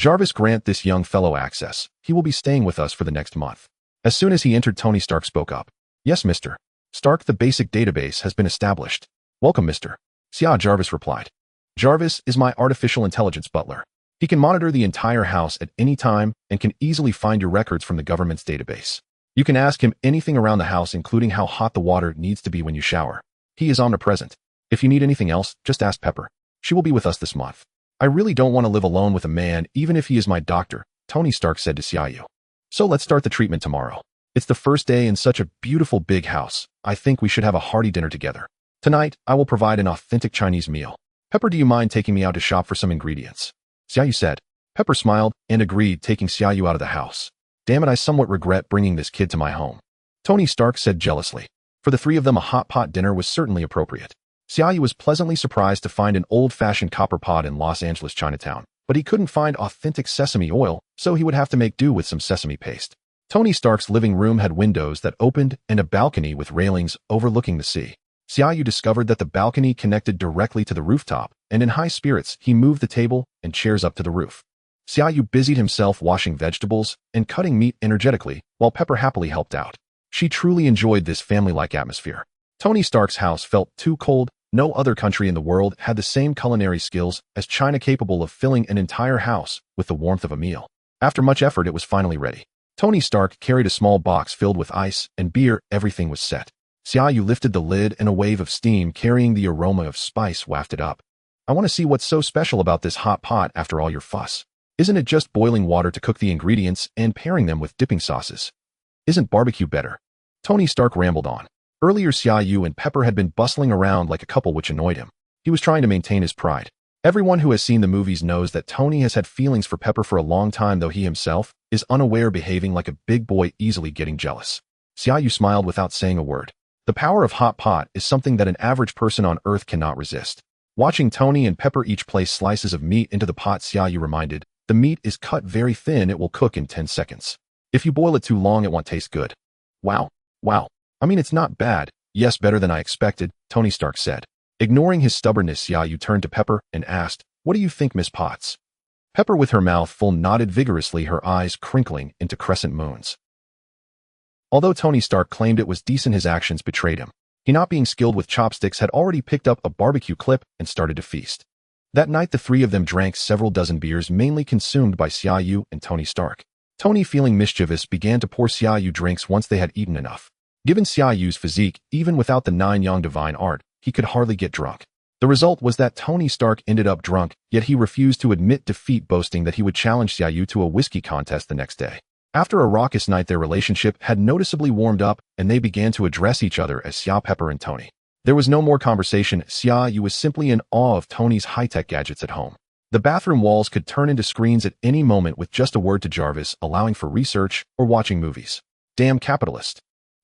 Jarvis, grant this young fellow access. He will be staying with us for the next month. As soon as he entered, Tony Stark spoke up. Yes, Mr. Stark, the basic database has been established. Welcome, Mr. Xia, Jarvis replied. Jarvis is my artificial intelligence butler. He can monitor the entire house at any time and can easily find your records from the government's database. You can ask him anything around the house, including how hot the water needs to be when you shower. He is omnipresent. If you need anything else, just ask Pepper. She will be with us this month. I really don't want to live alone with a man, even if he is my doctor, Tony Stark said to Xia Yu. So let's start the treatment tomorrow. It's the first day in such a beautiful big house. I think we should have a hearty dinner together. Tonight, I will provide an authentic Chinese meal. Pepper, do you mind taking me out to shop for some ingredients? Xia Yu said. Pepper smiled and agreed, taking Xia Yu out of the house. Damn it, I somewhat regret bringing this kid to my home, Tony Stark said jealously. For the 3 of them, a hot pot dinner was certainly appropriate. Xia Yu was pleasantly surprised to find an old-fashioned copper pot in Los Angeles Chinatown, but he couldn't find authentic sesame oil, so he would have to make do with some sesame paste. Tony Stark's living room had windows that opened and a balcony with railings overlooking the sea. Xia Yu discovered that the balcony connected directly to the rooftop, and in high spirits, he moved the table and chairs up to the roof. Xia Yu busied himself washing vegetables and cutting meat energetically, while Pepper happily helped out. She truly enjoyed this family-like atmosphere. Tony Stark's house felt too cold. No other country in the world had the same culinary skills as China, capable of filling an entire house with the warmth of a meal. After much effort, it was finally ready. Tony Stark carried a small box filled with ice and beer. Everything was set. Xia Yu lifted the lid and a wave of steam carrying the aroma of spice wafted up. I want to see what's so special about this hot pot after all your fuss. Isn't it just boiling water to cook the ingredients and pairing them with dipping sauces? Isn't barbecue better? Tony Stark rambled on. Earlier, Xia Yu and Pepper had been bustling around like a couple, which annoyed him. He was trying to maintain his pride. Everyone who has seen the movies knows that Tony has had feelings for Pepper for a long time, though he himself is unaware, behaving like a big boy, easily getting jealous. Xia Yu smiled without saying a word. The power of hot pot is something that an average person on Earth cannot resist. Watching Tony and Pepper each place slices of meat into the pot, Xia Yu reminded, the meat is cut very thin. It will cook in 10 seconds. If you boil it too long, it won't taste good. Wow. I mean, it's not bad. Yes, better than I expected, Tony Stark said. Ignoring his stubbornness, Xia Yu turned to Pepper and asked, what do you think, Miss Potts? Pepper, with her mouth full, nodded vigorously, her eyes crinkling into crescent moons. Although Tony Stark claimed it was decent, his actions betrayed him. He, not being skilled with chopsticks, had already picked up a barbecue clip and started to feast. That night, the three of them drank several dozen beers, mainly consumed by Xia Yu and Tony Stark. Tony, feeling mischievous, began to pour Xia Yu drinks once they had eaten enough. Given Xia Yu's physique, even without the 9-yang divine art, he could hardly get drunk. The result was that Tony Stark ended up drunk, yet he refused to admit defeat, boasting that he would challenge Xia Yu to a whiskey contest the next day. After a raucous night, their relationship had noticeably warmed up, and they began to address each other as Xia, Pepper, and Tony. There was no more conversation. Xia Yu was simply in awe of Tony's high-tech gadgets at home. The bathroom walls could turn into screens at any moment with just a word to Jarvis, allowing for research or watching movies. Damn capitalist.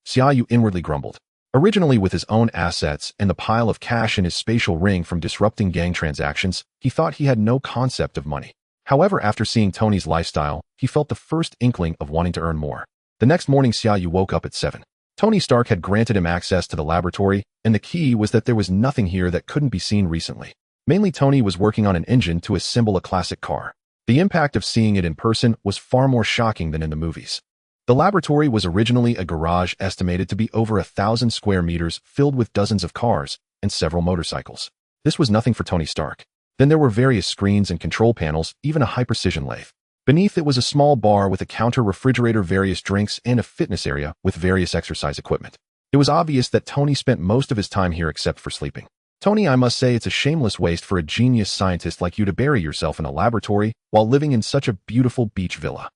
Xia Yu inwardly grumbled. Originally, with his own assets and the pile of cash in his spatial ring from disrupting gang transactions, he thought he had no concept of money. However, after seeing Tony's lifestyle, he felt the first inkling of wanting to earn more. The next morning, Xia Yu woke up at 7. Tony Stark had granted him access to the laboratory, and the key was that there was nothing here that couldn't be seen recently. Mainly, Tony was working on an engine to assemble a classic car. The impact of seeing it in person was far more shocking than in the movies. The laboratory was originally a garage estimated to be over 1,000 square meters, filled with dozens of cars and several motorcycles. This was nothing for Tony Stark. Then there were various screens and control panels, even a high-precision lathe. Beneath it was a small bar with a counter, refrigerator, various drinks, and a fitness area with various exercise equipment. It was obvious that Tony spent most of his time here except for sleeping. Tony, I must say it's a shameless waste for a genius scientist like you to bury yourself in a laboratory while living in such a beautiful beach villa.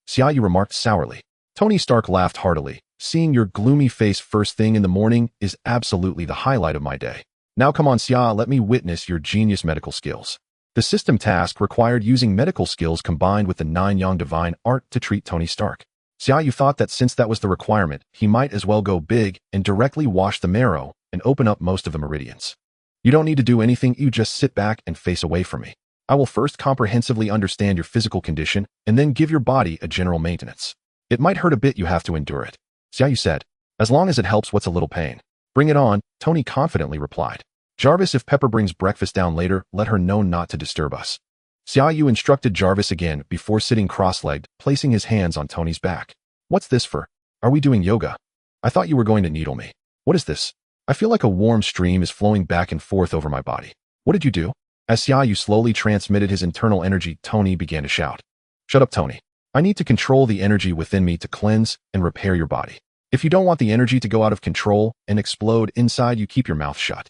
Xia Yu remarked sourly. Tony Stark laughed heartily. Seeing your gloomy face first thing in the morning is absolutely the highlight of my day. Now come on, Xia, let me witness your genius medical skills. The system task required using medical skills combined with the 9-yang divine art to treat Tony Stark. Xia Yu thought that since that was the requirement, he might as well go big and directly wash the marrow and open up most of the meridians. You don't need to do anything, you just sit back and face away from me. I will first comprehensively understand your physical condition and then give your body a general maintenance. It might hurt a bit, you have to endure it. Xia Yu said. As long as it helps, what's a little pain? Bring it on, Tony confidently replied. Jarvis, if Pepper brings breakfast down later, let her know not to disturb us. Xia Yu instructed Jarvis again before sitting cross-legged, placing his hands on Tony's back. What's this for? Are we doing yoga? I thought you were going to needle me. What is this? I feel like a warm stream is flowing back and forth over my body. What did you do? As Xia Yu slowly transmitted his internal energy, Tony began to shout. Shut up, Tony. I need to control the energy within me to cleanse and repair your body. If you don't want the energy to go out of control and explode inside, you keep your mouth shut.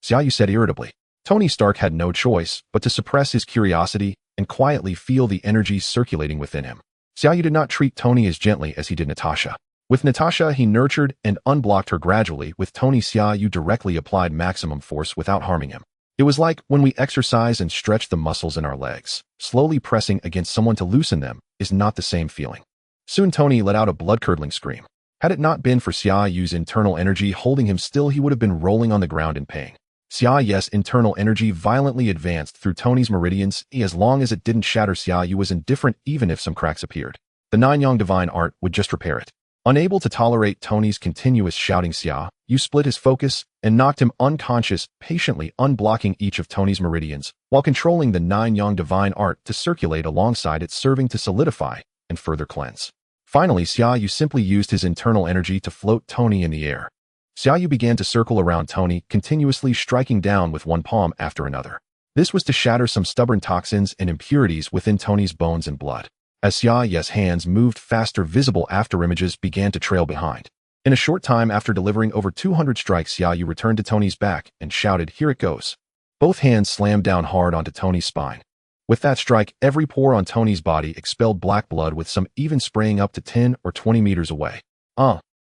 Xia Yu said irritably. Tony Stark had no choice but to suppress his curiosity and quietly feel the energy circulating within him. Xia Yu did not treat Tony as gently as he did Natasha. With Natasha, he nurtured and unblocked her gradually. With Tony, Xia Yu directly applied maximum force without harming him. It was like when we exercise and stretch the muscles in our legs. Slowly pressing against someone to loosen them is not the same feeling. Soon Tony let out a blood-curdling scream. Had it not been for Xia Yu's internal energy holding him still, he would have been rolling on the ground in pain. Xia Yu's internal energy violently advanced through Tony's meridians. As long as it didn't shatter, Xia Yu was indifferent even if some cracks appeared. The nine-yang divine art would just repair it. Unable to tolerate Tony's continuous shouting, Xia Yu split his focus and knocked him unconscious, patiently unblocking each of Tony's meridians, while controlling the nine-yang divine art to circulate alongside it, serving to solidify and further cleanse. Finally, Xia Yu simply used his internal energy to float Tony in the air. Xia Yu began to circle around Tony, continuously striking down with one palm after another. This was to shatter some stubborn toxins and impurities within Tony's bones and blood. As Xia Yu's hands moved faster, visible afterimages began to trail behind. In a short time after delivering over 200 strikes, Xia Yu returned to Tony's back and shouted, "Here it goes." Both hands slammed down hard onto Tony's spine. With that strike, every pore on Tony's body expelled black blood, with some even spraying up to 10 or 20 meters away.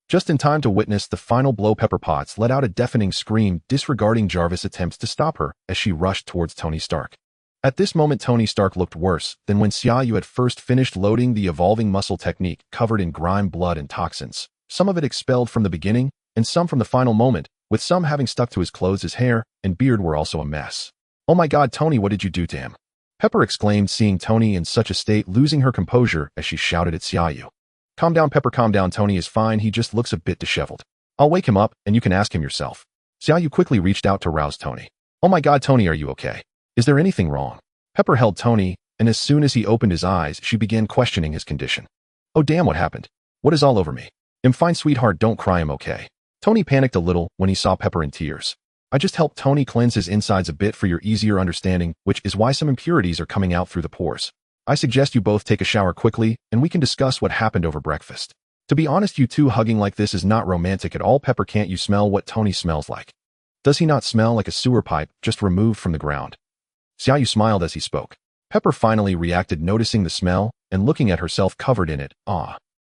Just in time to witness the final blow, Pepper Potts let out a deafening scream, disregarding Jarvis' attempts to stop her as she rushed towards Tony Stark. At this moment, Tony Stark looked worse than when Xia Yu had first finished loading the evolving muscle technique, covered in grime, blood, and toxins, some of it expelled from the beginning and some from the final moment, with some having stuck to his clothes. His hair and beard were also a mess. "Oh my God, Tony, what did you do to him?" Pepper exclaimed, seeing Tony in such a state, losing her composure as she shouted at Xia Yu. "Calm down, Pepper, calm down. Tony is fine. He just looks a bit disheveled. I'll wake him up and you can ask him yourself." Xia Yu quickly reached out to rouse Tony. "Oh my God, Tony, are you okay? Is there anything wrong?" Pepper held Tony, and as soon as he opened his eyes, she began questioning his condition. "Oh damn, what happened? What is all over me?" "I'm fine, sweetheart, don't cry, I'm okay." Tony panicked a little when he saw Pepper in tears. "I just helped Tony cleanse his insides a bit for your easier understanding, which is why some impurities are coming out through the pores. I suggest you both take a shower quickly, and we can discuss what happened over breakfast. To be honest, you two hugging like this is not romantic at all. Pepper, can't you smell what Tony smells like? Does he not smell like a sewer pipe just removed from the ground?" Xia Yu smiled as he spoke. Pepper finally reacted, noticing the smell and looking at herself covered in it.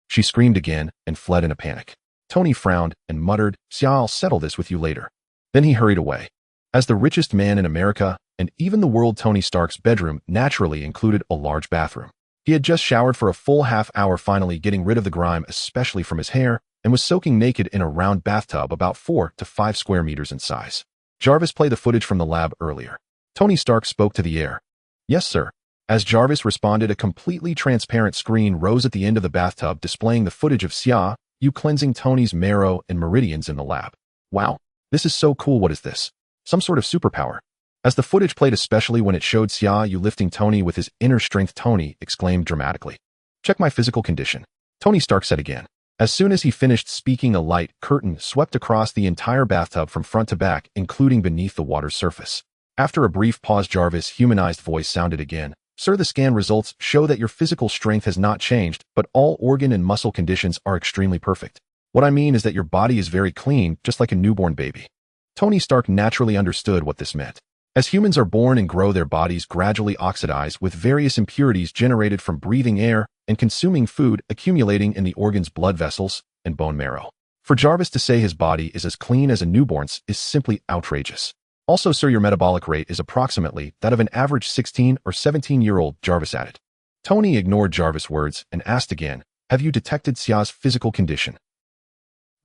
She screamed again and fled in a panic. Tony frowned and muttered, "Xia, I'll settle this with you later." Then he hurried away. As the richest man in America, and even the world, Tony Stark's bedroom naturally included a large bathroom. He had just showered for a full half hour, finally getting rid of the grime, especially from his hair, and was soaking naked in a round bathtub about 4 to 5 square meters in size. Jarvis played the footage from the lab earlier. Tony Stark spoke to the air. "Yes, sir." As Jarvis responded, a completely transparent screen rose at the end of the bathtub, displaying the footage of Xia Yu cleansing Tony's marrow and meridians in the lab. "Wow, this is so cool. What is this? Some sort of superpower?" As the footage played, especially when it showed Xia Yu lifting Tony with his inner strength, Tony exclaimed dramatically, "Check my physical condition," Tony Stark said again. As soon as he finished speaking, a light curtain swept across the entire bathtub from front to back, including beneath the water's surface. After a brief pause, Jarvis' humanized voice sounded again. "Sir, the scan results show that your physical strength has not changed, but all organ and muscle conditions are extremely perfect. What I mean is that your body is very clean, just like a newborn baby." Tony Stark naturally understood what this meant. As humans are born and grow, their bodies gradually oxidize with various impurities generated from breathing air and consuming food, accumulating in the organs, blood vessels, and bone marrow. For Jarvis to say his body is as clean as a newborn's is simply outrageous. "Also, sir, your metabolic rate is approximately that of an average 16 or 17-year-old, Jarvis added. Tony ignored Jarvis' words and asked again, "Have you detected Xia's physical condition?"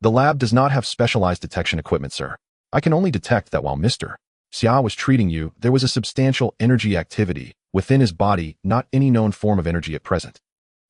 "The lab does not have specialized detection equipment, sir. I can only detect that while Mr. Xia was treating you, there was a substantial energy activity within his body, not any known form of energy at present."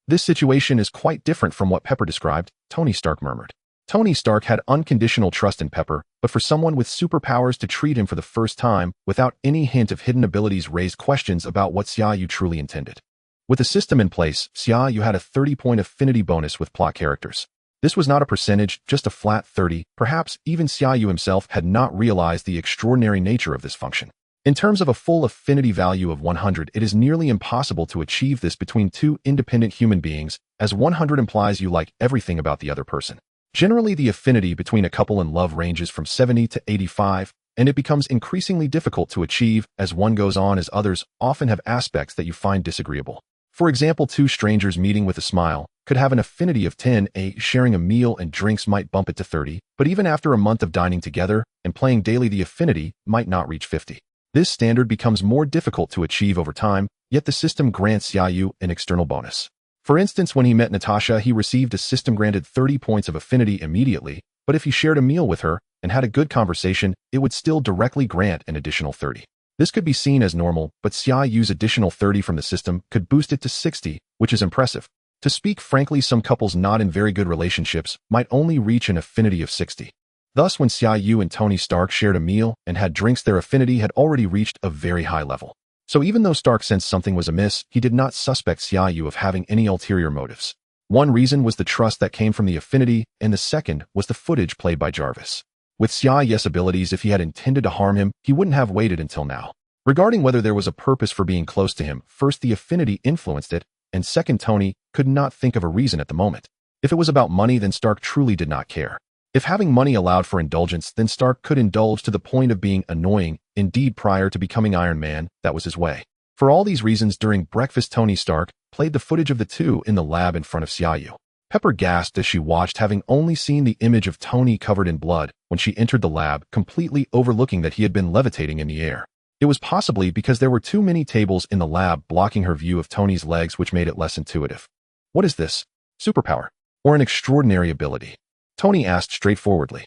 "This situation is quite different from what Pepper described," Tony Stark murmured. Tony Stark had unconditional trust in Pepper, but for someone with superpowers to treat him for the first time without any hint of hidden abilities raised questions about what Xia Yu truly intended. With the system in place, Xia Yu had a 30-point affinity bonus with plot characters. This was not a percentage, just a flat 30. Perhaps even Xia Yu himself had not realized the extraordinary nature of this function. In terms of a full affinity value of 100, it is nearly impossible to achieve this between two independent human beings, as 100 implies you like everything about the other person. Generally, the affinity between a couple in love ranges from 70 to 85, and it becomes increasingly difficult to achieve as one goes on, as others often have aspects that you find disagreeable. For example, two strangers meeting with a smile could have an affinity of 10, sharing a meal and drinks might bump it to 30, but even after a month of dining together and playing daily, the affinity might not reach 50. This standard becomes more difficult to achieve over time, yet the system grants Xia Yu an external bonus. For instance, when he met Natasha, he received a system-granted 30 points of affinity immediately, but if he shared a meal with her, and had a good conversation, it would still directly grant an additional 30. This could be seen as normal, but Xia Yu's additional 30 from the system could boost it to 60, which is impressive. To speak frankly, some couples not in very good relationships might only reach an affinity of 60. Thus, when Xia Yu and Tony Stark shared a meal and had drinks, their affinity had already reached a very high level. So even though Stark sensed something was amiss, he did not suspect Xia Yu of having any ulterior motives. One reason was the trust that came from the affinity, and the second was the footage played by Jarvis. With Xia Yu's abilities, if he had intended to harm him, he wouldn't have waited until now. Regarding whether there was a purpose for being close to him, first the affinity influenced it, and second Tony could not think of a reason at the moment. If it was about money, then Stark truly did not care. If having money allowed for indulgence, then Stark could indulge to the point of being annoying. Indeed, prior to becoming Iron Man, that was his way. For all these reasons, during breakfast, Tony Stark played the footage of the two in the lab in front of Xia Yu. Pepper gasped as she watched, having only seen the image of Tony covered in blood when she entered the lab, completely overlooking that he had been levitating in the air. It was possibly because there were too many tables in the lab blocking her view of Tony's legs, which made it less intuitive. What is this? Superpower? Or an extraordinary ability? Tony asked straightforwardly.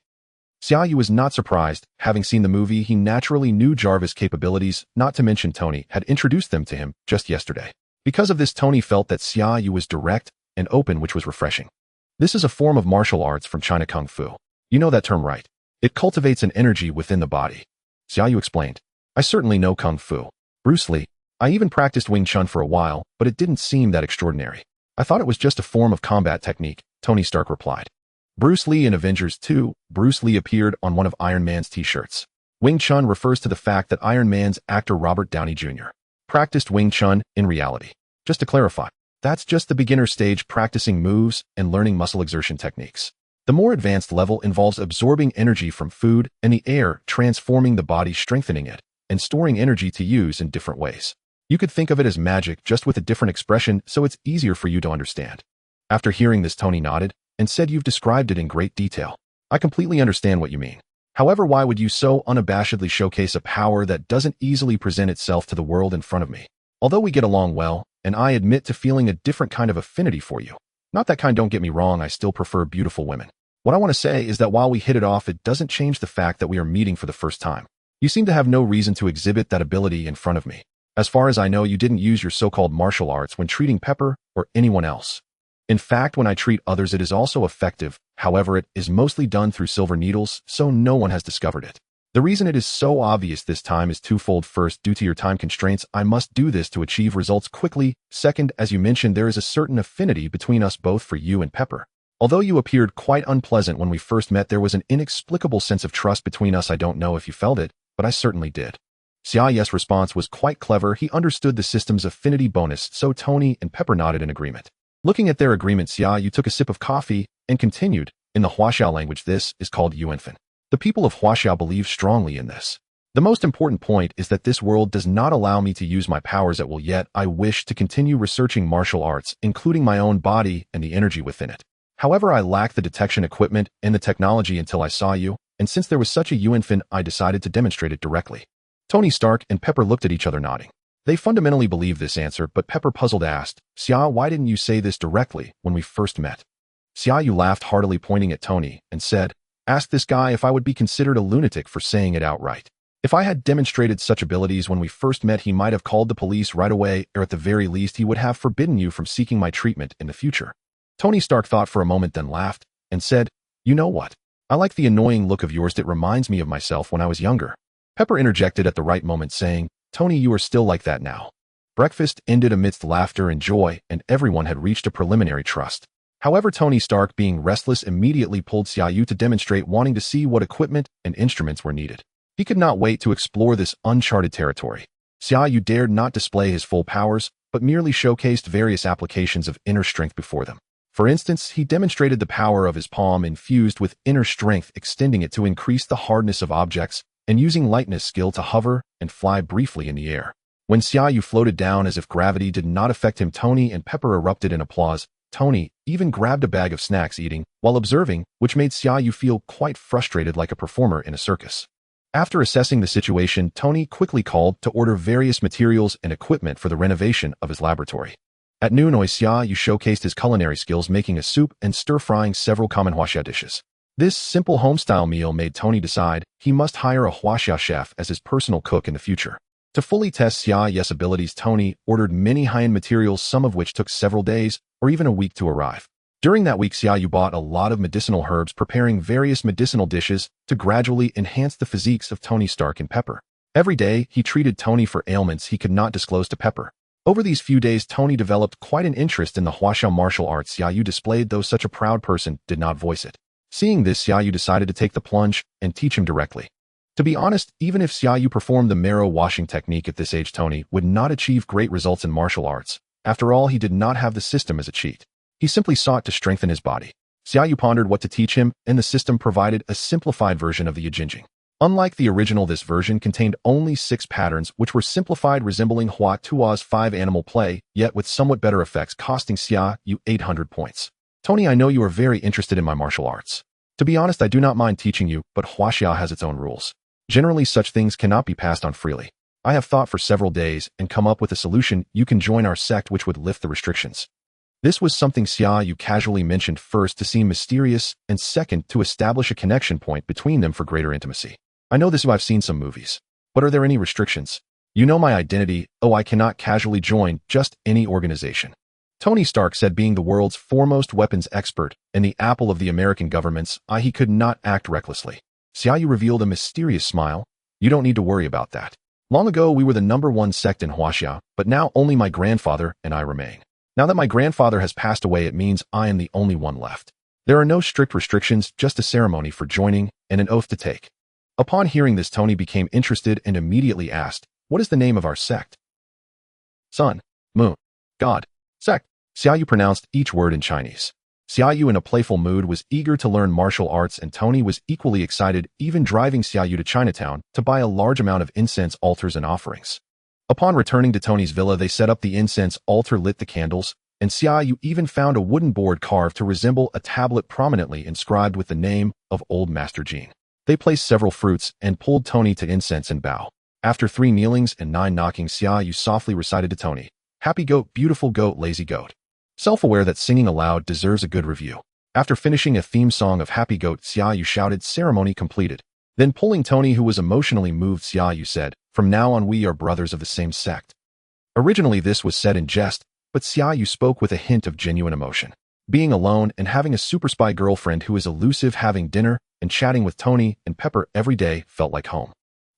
Xia Yu was not surprised. Having seen the movie, he naturally knew Jarvis' capabilities, not to mention Tony had introduced them to him just yesterday. Because of this, Tony felt that Xia Yu was direct and open, which was refreshing. This is a form of martial arts from China Kung Fu. You know that term, right? It cultivates an energy within the body. Xia Yu explained. I certainly know Kung Fu. Bruce Lee. I even practiced Wing Chun for a while, but it didn't seem that extraordinary. I thought it was just a form of combat technique, Tony Stark replied. Bruce Lee in Avengers 2, Bruce Lee appeared on one of Iron Man's t-shirts. Wing Chun refers to the fact that Iron Man's actor Robert Downey Jr. practiced Wing Chun in reality. Just to clarify, that's just the beginner stage, practicing moves and learning muscle exertion techniques. The more advanced level involves absorbing energy from food and the air, transforming the body, strengthening it, and storing energy to use in different ways. You could think of it as magic, just with a different expression, so it's easier for you to understand. After hearing this, Tony nodded and said, "You've described it in great detail. I completely understand what you mean. However, why would you so unabashedly showcase a power that doesn't easily present itself to the world in front of me? Although we get along well, and I admit to feeling a different kind of affinity for you. Not that kind, don't get me wrong, I still prefer beautiful women. What I want to say is that while we hit it off, it doesn't change the fact that we are meeting for the first time. You seem to have no reason to exhibit that ability in front of me. As far as I know, you didn't use your so-called martial arts when treating Pepper or anyone else. In fact, when I treat others, it is also effective. However, it is mostly done through silver needles, so no one has discovered it. The reason it is so obvious this time is twofold. First, due to your time constraints, I must do this to achieve results quickly. Second, as you mentioned, there is a certain affinity between us both for you and Pepper. Although you appeared quite unpleasant when we first met, there was an inexplicable sense of trust between us. I don't know if you felt it, but I certainly did. Xia Yu's response was quite clever. He understood the system's affinity bonus, so Tony and Pepper nodded in agreement. Looking at their agreement, Xia Yu took a sip of coffee and continued, in the Huaxiao language, this is called Yuanfen. The people of Huaxiao believe strongly in this. The most important point is that this world does not allow me to use my powers at will, yet I wish to continue researching martial arts, including my own body and the energy within it. However, I lack the detection equipment and the technology until I saw you, and since there was such a Yuanfen, I decided to demonstrate it directly. Tony Stark and Pepper looked at each other, nodding. They fundamentally believed this answer, but Pepper, puzzled, asked, Xia, why didn't you say this directly when we first met? Xia Yu laughed heartily, pointing at Tony, and said, ask this guy if I would be considered a lunatic for saying it outright. If I had demonstrated such abilities when we first met, he might have called the police right away, or at the very least, he would have forbidden you from seeking my treatment in the future. Tony Stark thought for a moment, then laughed, and said, you know what? I like the annoying look of yours. It reminds me of myself when I was younger. Pepper interjected at the right moment, saying, Tony, you are still like that now. Breakfast ended amidst laughter and joy, and everyone had reached a preliminary trust. However, Tony Stark, being restless, immediately pulled Xia Yu to demonstrate, wanting to see what equipment and instruments were needed. He could not wait to explore this uncharted territory. Xia Yu dared not display his full powers, but merely showcased various applications of inner strength before them. For instance, he demonstrated the power of his palm infused with inner strength, extending it to increase the hardness of objects, and using lightness skill to hover and fly briefly in the air. When Xia Yu floated down as if gravity did not affect him, Tony and Pepper erupted in applause. Tony even grabbed a bag of snacks eating while observing, which made Xia Yu feel quite frustrated, like a performer in a circus. After assessing the situation, Tony quickly called to order various materials and equipment for the renovation of his laboratory. At noon, Xia Yu showcased his culinary skills, making a soup and stir-frying several common Huaxia dishes. This simple home-style meal made Tony decide he must hire a huaxia chef as his personal cook in the future. To fully test Xia Yu's abilities, Tony ordered many high-end materials, some of which took several days or even a week to arrive. During that week, Xia Yu bought a lot of medicinal herbs, preparing various medicinal dishes to gradually enhance the physiques of Tony Stark and Pepper. Every day, he treated Tony for ailments he could not disclose to Pepper. Over these few days, Tony developed quite an interest in the huaxia martial arts Xia Yu displayed, though such a proud person did not voice it. Seeing this, Xia Yu decided to take the plunge and teach him directly. To be honest, even if Xia Yu performed the marrow washing technique at this age, Tony would not achieve great results in martial arts. After all, he did not have the system as a cheat. He simply sought to strengthen his body. Xia Yu pondered what to teach him, and the system provided a simplified version of the Yijinjing. Unlike the original, this version contained only 6 patterns, which were simplified, resembling Hua Tua's 5 animal play, yet with somewhat better effects, costing Xia Yu 800 points. Tony, I know you are very interested in my martial arts. To be honest, I do not mind teaching you, but huaxia has its own rules. Generally, such things cannot be passed on freely. I have thought for several days and come up with a solution. You can join our sect, which would lift the restrictions. This was something Xia Yu casually mentioned, first to seem mysterious, and second to establish a connection point between them for greater intimacy. I know this, I've seen some movies. But are there any restrictions? You know my identity. Oh, I cannot casually join just any organization. Tony Stark said, being the world's foremost weapons expert and the apple of the American government's eye, he could not act recklessly. Xia Yu revealed a mysterious smile. You don't need to worry about that. Long ago, we were the #1 sect in huaxia, but now only my grandfather and I remain. Now that my grandfather has passed away, it means I am the only one left. There are no strict restrictions, just a ceremony for joining and an oath to take. Upon hearing this, Tony became interested and immediately asked, what is the name of our sect? Sun, moon, God, sect. Xia Yu pronounced each word in Chinese. Xia Yu, in a playful mood, was eager to learn martial arts, and Tony was equally excited, even driving Xia Yu to Chinatown to buy a large amount of incense, altars, and offerings. Upon returning to Tony's villa, they set up the incense altar, lit the candles, and Xia Yu even found a wooden board carved to resemble a tablet prominently inscribed with the name of Old Master Jean. They placed several fruits and pulled Tony to incense and bow. After 3 kneelings and 9 knockings, Xia Yu softly recited to Tony, "Happy goat, beautiful goat, lazy goat." Self-aware that singing aloud deserves a good review. After finishing a theme song of Happy Goat, Xia Yu shouted, "Ceremony completed." Then, pulling Tony, who was emotionally moved, Xia Yu said, "From now on, we are brothers of the same sect." Originally, this was said in jest, but Xia Yu spoke with a hint of genuine emotion. Being alone and having a super spy girlfriend who is elusive, having dinner and chatting with Tony and Pepper every day felt like home.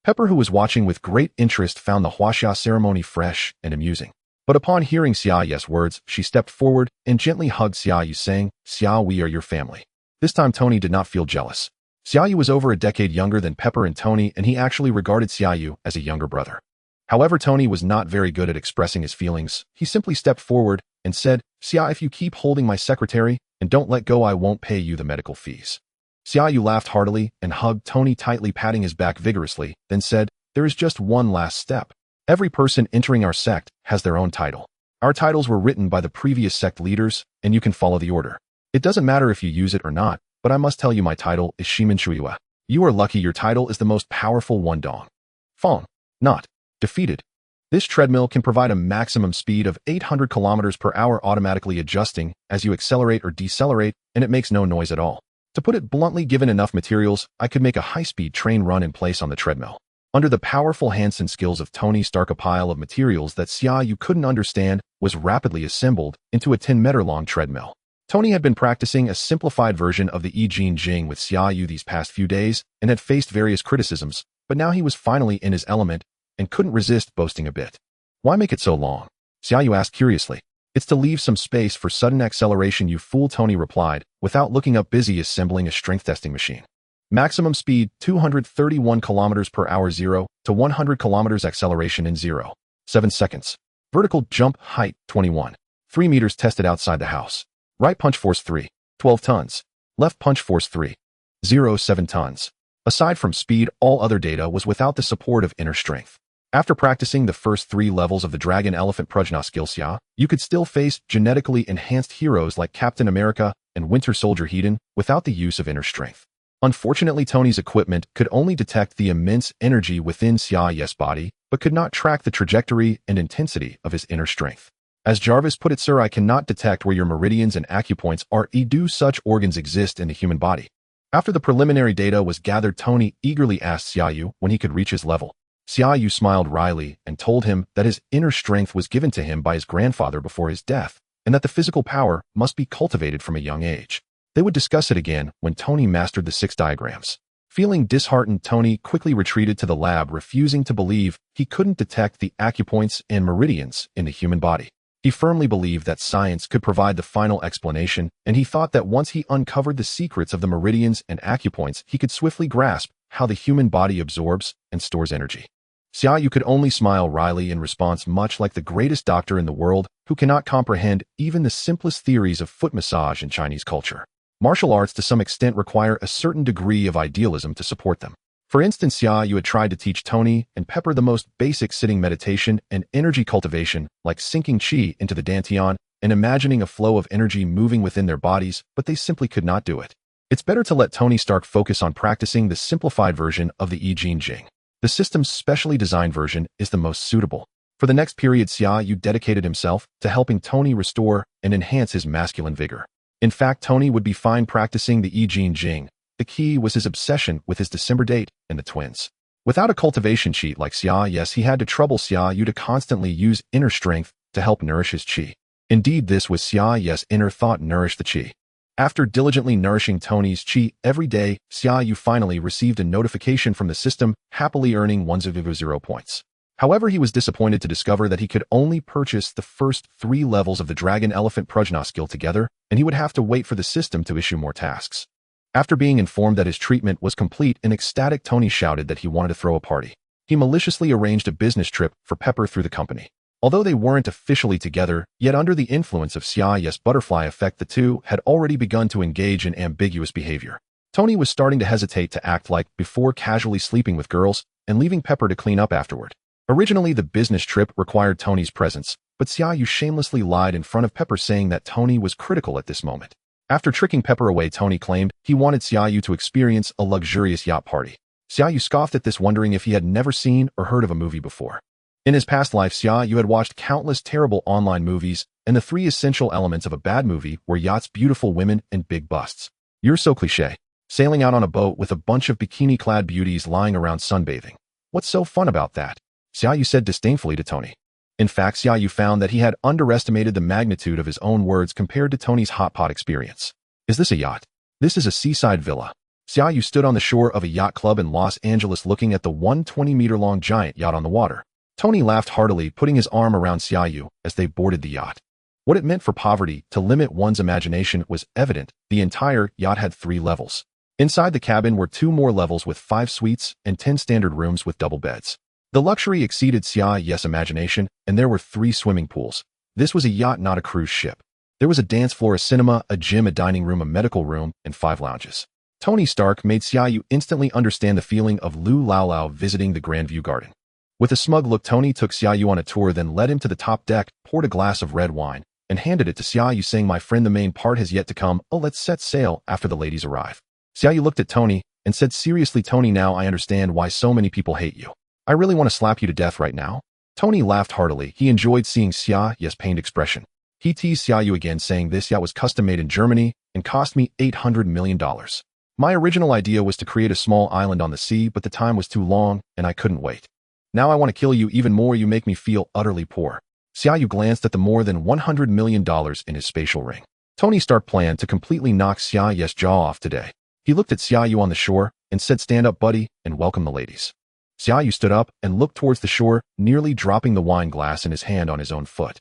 Pepper, who was watching with great interest, found the huaxia ceremony fresh and amusing. But upon hearing Xia Yu's words, she stepped forward and gently hugged Xia Yu, saying, "Xia, we are your family." This time, Tony did not feel jealous. Xia Yu was over a decade younger than Pepper and Tony, and he actually regarded Xia Yu as a younger brother. However, Tony was not very good at expressing his feelings. He simply stepped forward and said, "Xia, if you keep holding my secretary and don't let go, I won't pay you the medical fees." Xia Yu laughed heartily and hugged Tony tightly, patting his back vigorously, then said, "There is just one last step. Every person entering our sect has their own title. Our titles were written by the previous sect leaders, and you can follow the order. It doesn't matter if you use it or not, but I must tell you my title is Shimin Shuiwa. You are lucky your title is the most powerful one, Dong. Fong. Not. Defeated. This treadmill can provide a maximum speed of 800 kilometers per hour, automatically adjusting as you accelerate or decelerate, and it makes no noise at all. To put it bluntly, given enough materials, I could make a high-speed train run in place on the treadmill." Under the powerful hands and skills of Tony Stark, a pile of materials that Xia Yu couldn't understand was rapidly assembled into a 10-meter-long treadmill. Tony had been practicing a simplified version of the Yijinjing with Xia Yu these past few days and had faced various criticisms, but now he was finally in his element and couldn't resist boasting a bit. "Why make it so long?" Xia Yu asked curiously. "It's to leave some space for sudden acceleration, you fool," Tony replied, without looking up, busy assembling a strength testing machine. Maximum speed 231 kilometers per hour, 0 to 100 kilometers acceleration in 0.7 seconds. Vertical jump height 21. 3 meters tested outside the house. Right punch force 3, 12 tons. Left punch force 3, 0.7 tons. Aside from speed, all other data was without the support of inner strength. After practicing the first 3 levels of the Dragon Elephant Prajna skill, Xia, you could still face genetically enhanced heroes like Captain America and Winter Soldier Hedon without the use of inner strength. Unfortunately, Tony's equipment could only detect the immense energy within Xia Yu's body, but could not track the trajectory and intensity of his inner strength. As Jarvis put it, "Sir, I cannot detect where your meridians and acupoints are. Do such organs exist in the human body?" After the preliminary data was gathered, Tony eagerly asked Xia Yu when he could reach his level. Xia Yu smiled wryly and told him that his inner strength was given to him by his grandfather before his death, and that the physical power must be cultivated from a young age. They would discuss it again when Tony mastered the 6 diagrams. Feeling disheartened, Tony quickly retreated to the lab, refusing to believe he couldn't detect the acupoints and meridians in the human body. He firmly believed that science could provide the final explanation, and he thought that once he uncovered the secrets of the meridians and acupoints, he could swiftly grasp how the human body absorbs and stores energy. Xia Yu could only smile wryly in response, much like the greatest doctor in the world who cannot comprehend even the simplest theories of foot massage in Chinese culture. Martial arts to some extent require a certain degree of idealism to support them. For instance, Xia Yu had tried to teach Tony and Pepper the most basic sitting meditation and energy cultivation, like sinking qi into the dantian and imagining a flow of energy moving within their bodies, but they simply could not do it. It's better to let Tony Stark focus on practicing the simplified version of the I Ching Jing. The system's specially designed version is the most suitable. For the next period, Xia Yu dedicated himself to helping Tony restore and enhance his masculine vigor. In fact, Tony would be fine practicing the I Ching Jing. The key was his obsession with his December date and the twins. Without a cultivation cheat like Xia Yu, he had to trouble Xia Yu to constantly use inner strength to help nourish his qi. Indeed, this was Xia Yu's inner thought nourished the qi. After diligently nourishing Tony's qi every day, Xia Yu finally received a notification from the system, happily earning 100 points. However, he was disappointed to discover that he could only purchase the first 3 levels of the Dragon Elephant Prajna skill together, and he would have to wait for the system to issue more tasks. After being informed that his treatment was complete, an ecstatic Tony shouted that he wanted to throw a party. He maliciously arranged a business trip for Pepper through the company. Although they weren't officially together, yet under the influence of Xia Yu's butterfly effect, the two had already begun to engage in ambiguous behavior. Tony was starting to hesitate to act like before, casually sleeping with girls and leaving Pepper to clean up afterward. Originally, the business trip required Tony's presence, but Xia Yu shamelessly lied in front of Pepper, saying that Tony was critical at this moment. After tricking Pepper away, Tony claimed he wanted Xia Yu to experience a luxurious yacht party. Xia Yu scoffed at this, wondering if he had never seen or heard of a movie before. In his past life, Xia Yu had watched countless terrible online movies, and the 3 essential elements of a bad movie were yachts, beautiful women, and big busts. You're so cliché. Sailing out on a boat with a bunch of bikini-clad beauties lying around sunbathing. What's so fun about that? Xia Yu said disdainfully to Tony. In fact, Xia Yu found that he had underestimated the magnitude of his own words compared to Tony's hot pot experience. Is this a yacht? This is a seaside villa. Xia Yu stood on the shore of a yacht club in Los Angeles looking at the 120-meter-long giant yacht on the water. Tony laughed heartily, putting his arm around Xia Yu as they boarded the yacht. What it meant for poverty to limit one's imagination was evident. The entire yacht had 3 levels. Inside the cabin were 2 more levels with 5 suites and 10 standard rooms with double beds. The luxury exceeded Xia Yu's imagination, and there were 3 swimming pools. This was a yacht, not a cruise ship. There was a dance floor, a cinema, a gym, a dining room, a medical room, and 5 lounges. Tony Stark made Xia Yu instantly understand the feeling of Lu Lao visiting the Grandview Garden. With a smug look, Tony took Xia Yu on a tour, then led him to the top deck, poured a glass of red wine, and handed it to Xia Yu, saying, "My friend, the main part has yet to come. Oh, let's set sail after the ladies arrive." Xia Yu looked at Tony and said seriously, "Tony, now I understand why so many people hate you. I really want to slap you to death right now." Tony laughed heartily. He enjoyed seeing Xia Yu's pained expression. He teased Xia Yu again, saying, "This yacht was custom made in Germany and cost me $800 million. My original idea was to create a small island on the sea, but the time was too long and I couldn't wait. Now I want to kill you even more. You make me feel utterly poor." Xia Yu glanced at the more than $100 million in his spatial ring. Tony Stark planned to completely knock Xia Yu's jaw off today. He looked at Xia Yu on the shore and said, "Stand up, buddy, and welcome the ladies." Xia Yu stood up and looked towards the shore, nearly dropping the wine glass in his hand on his own foot.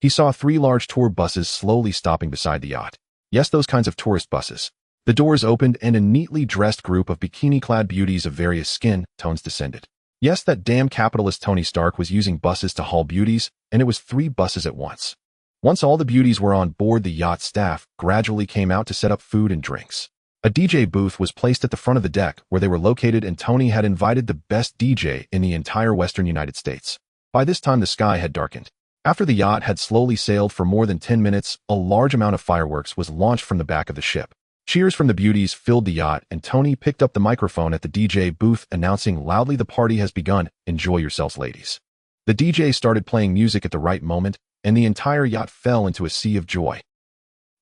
He saw 3 large tour buses slowly stopping beside the yacht. Yes, those kinds of tourist buses. The doors opened and a neatly dressed group of bikini-clad beauties of various skin tones descended. Yes, that damn capitalist Tony Stark was using buses to haul beauties, and it was 3 buses at once. Once all the beauties were on board, the yacht staff gradually came out to set up food and drinks. A DJ booth was placed at the front of the deck where they were located, and Tony had invited the best DJ in the entire western United States. By this time, the sky had darkened. After the yacht had slowly sailed for more than 10 minutes, a large amount of fireworks was launched from the back of the ship. Cheers from the beauties filled the yacht, and Tony picked up the microphone at the DJ booth, announcing loudly, "The party has begun. Enjoy yourselves, ladies." The DJ started playing music at the right moment, and the entire yacht fell into a sea of joy.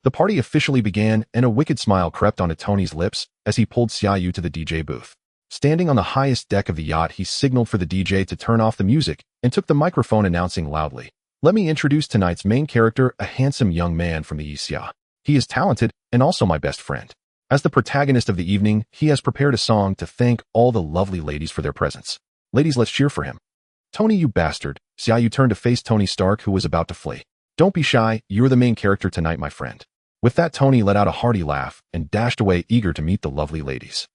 The party officially began, and a wicked smile crept onto Tony's lips as he pulled Xia Yu to the DJ booth. Standing on the highest deck of the yacht, he signaled for the DJ to turn off the music and took the microphone, announcing loudly, "Let me introduce tonight's main character, a handsome young man from the Xia. He is talented and also my best friend. As the protagonist of the evening, he has prepared a song to thank all the lovely ladies for their presence. Ladies, let's cheer for him." "Tony, you bastard." Xia Yu turned to face Tony Stark, who was about to flee. "Don't be shy, you're the main character tonight, my friend." With that, Tony let out a hearty laugh and dashed away, eager to meet the lovely ladies.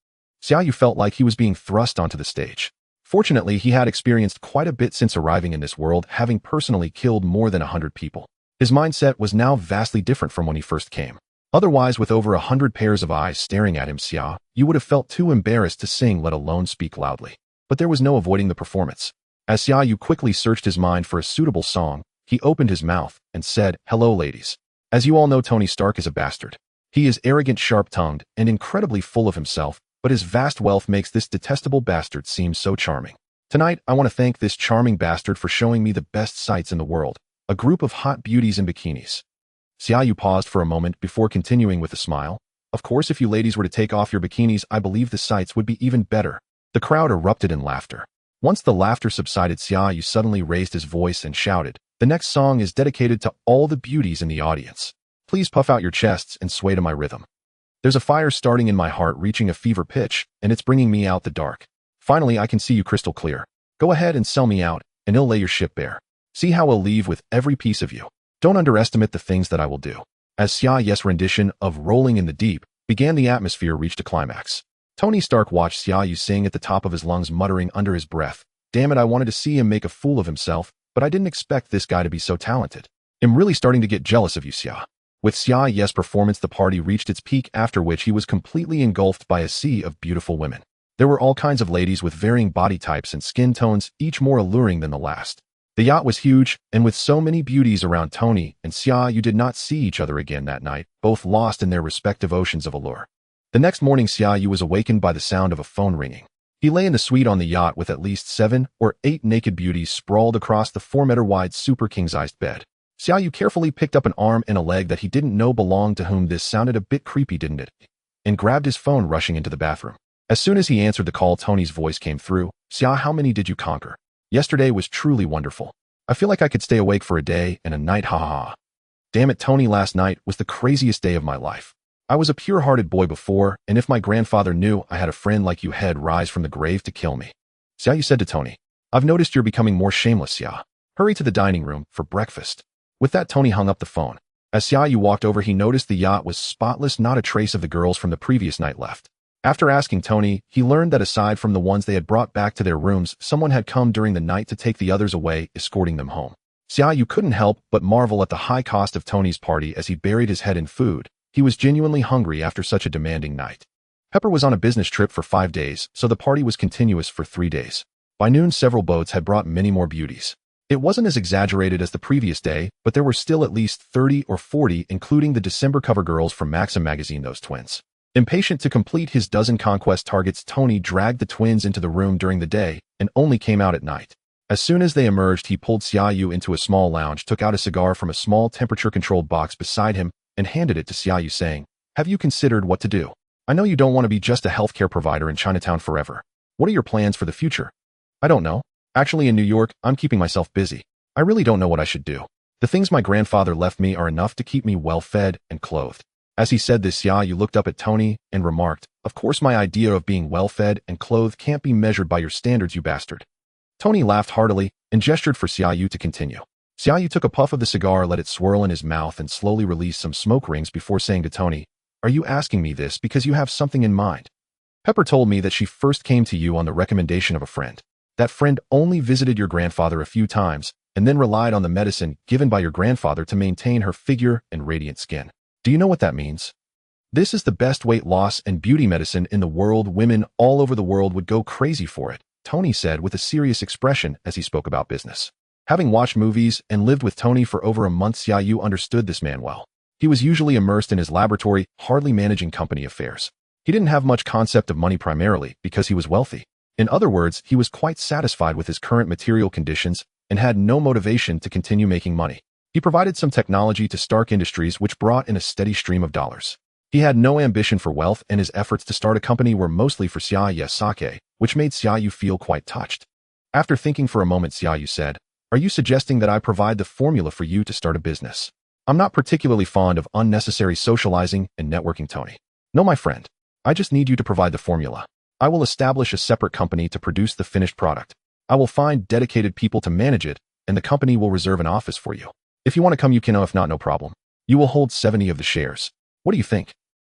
Xia Yu felt like he was being thrust onto the stage. Fortunately, he had experienced quite a bit since arriving in this world, having personally killed more than 100 people. His mindset was now vastly different from when he first came. Otherwise, with over 100 pairs of eyes staring at him, Xia Yu would have felt too embarrassed to sing, let alone speak loudly. But there was no avoiding the performance. As Xia Yu quickly searched his mind for a suitable song, he opened his mouth and said, "Hello, ladies. As you all know, Tony Stark is a bastard. He is arrogant, sharp-tongued, and incredibly full of himself, but his vast wealth makes this detestable bastard seem so charming. Tonight, I want to thank this charming bastard for showing me the best sights in the world, a group of hot beauties in bikinis." Xia Yu paused for a moment before continuing with a smile. "Of course, if you ladies were to take off your bikinis, I believe the sights would be even better." The crowd erupted in laughter. Once the laughter subsided, Xia Yu suddenly raised his voice and shouted, "The next song is dedicated to all the beauties in the audience. Please puff out your chests and sway to my rhythm. There's a fire starting in my heart, reaching a fever pitch, and it's bringing me out the dark. Finally, I can see you crystal clear. Go ahead and sell me out, and I'll lay your ship bare. See how I'll leave with every piece of you. Don't underestimate the things that I will do." As Xia Yu's rendition of "Rolling in the Deep" began, the atmosphere reached a climax. Tony Stark watched Xia Yu sing at the top of his lungs, muttering under his breath, "Damn it, I wanted to see him make a fool of himself, but I didn't expect this guy to be so talented. I'm really starting to get jealous of you, Xia." With Xia Yu's performance, the party reached its peak, after which he was completely engulfed by a sea of beautiful women. There were all kinds of ladies with varying body types and skin tones, each more alluring than the last. The yacht was huge, and with so many beauties around, Tony and Xia Yu did not see each other again that night, both lost in their respective oceans of allure. The next morning, Xia Yu was awakened by the sound of a phone ringing. He lay in the suite on the yacht with at least 7 or 8 naked beauties sprawled across the 4-meter-wide super king-sized bed. Xia Yu carefully picked up an arm and a leg that he didn't know belonged to whom. This sounded a bit creepy, didn't it? And grabbed his phone, rushing into the bathroom. As soon as he answered the call, Tony's voice came through. "Xia, how many did you conquer? Yesterday was truly wonderful. I feel like I could stay awake for a day and a night, ha ha ha. Damn it, Tony, last night was the craziest day of my life. I was a pure-hearted boy before, and if my grandfather knew I had a friend like you, he'd rise from the grave to kill me." Xia Yu said to Tony, "I've noticed you're becoming more shameless, Xia. Hurry to the dining room for breakfast." With that, Tony hung up the phone. As Xia Yu walked over, he noticed the yacht was spotless, not a trace of the girls from the previous night left. After asking Tony, he learned that aside from the ones they had brought back to their rooms, someone had come during the night to take the others away, escorting them home. Xia Yu couldn't help but marvel at the high cost of Tony's party as he buried his head in food. He was genuinely hungry after such a demanding night. Pepper was on a business trip for 5 days, so the party was continuous for 3 days. By noon, several boats had brought many more beauties. It wasn't as exaggerated as the previous day, but there were still at least 30 or 40, including the December cover girls from Maxim magazine, those twins. Impatient to complete his dozen conquest targets, Tony dragged the twins into the room during the day and only came out at night. As soon as they emerged, he pulled Xia Yu into a small lounge, took out a cigar from a small temperature-controlled box beside him, and handed it to Xia Yu, saying, "Have you considered what to do? I know you don't want to be just a healthcare provider in Chinatown forever. What are your plans for the future?" "I don't know. Actually, in New York, I'm keeping myself busy. I really don't know what I should do. The things my grandfather left me are enough to keep me well-fed and clothed." As he said this, Xia Yu looked up at Tony and remarked, "Of course my idea of being well-fed and clothed can't be measured by your standards, you bastard." Tony laughed heartily and gestured for Xia Yu to continue. Xia Yu took a puff of the cigar, let it swirl in his mouth, and slowly released some smoke rings before saying to Tony, "Are you asking me this because you have something in mind? Pepper told me that she first came to you on the recommendation of a friend. That friend only visited your grandfather a few times and then relied on the medicine given by your grandfather to maintain her figure and radiant skin. Do you know what that means? This is the best weight loss and beauty medicine in the world. Women all over the world would go crazy for it," Tony said with a serious expression as he spoke about business. Having watched movies and lived with Tony for over a month, Xia Yu understood this man well. He was usually immersed in his laboratory, hardly managing company affairs. He didn't have much concept of money, primarily because he was wealthy. In other words, he was quite satisfied with his current material conditions and had no motivation to continue making money. He provided some technology to Stark Industries which brought in a steady stream of dollars. He had no ambition for wealth, and his efforts to start a company were mostly for Xia Yu's, which made Xia Yu feel quite touched. After thinking for a moment, Xia Yu said, "Are you suggesting that I provide the formula for you to start a business? I'm not particularly fond of unnecessary socializing and networking, Tony. No, my friend. I just need you to provide the formula. I will establish a separate company to produce the finished product. I will find dedicated people to manage it, and the company will reserve an office for you. If you want to come, you can. If not, no problem. You will hold 70 of the shares. What do you think?"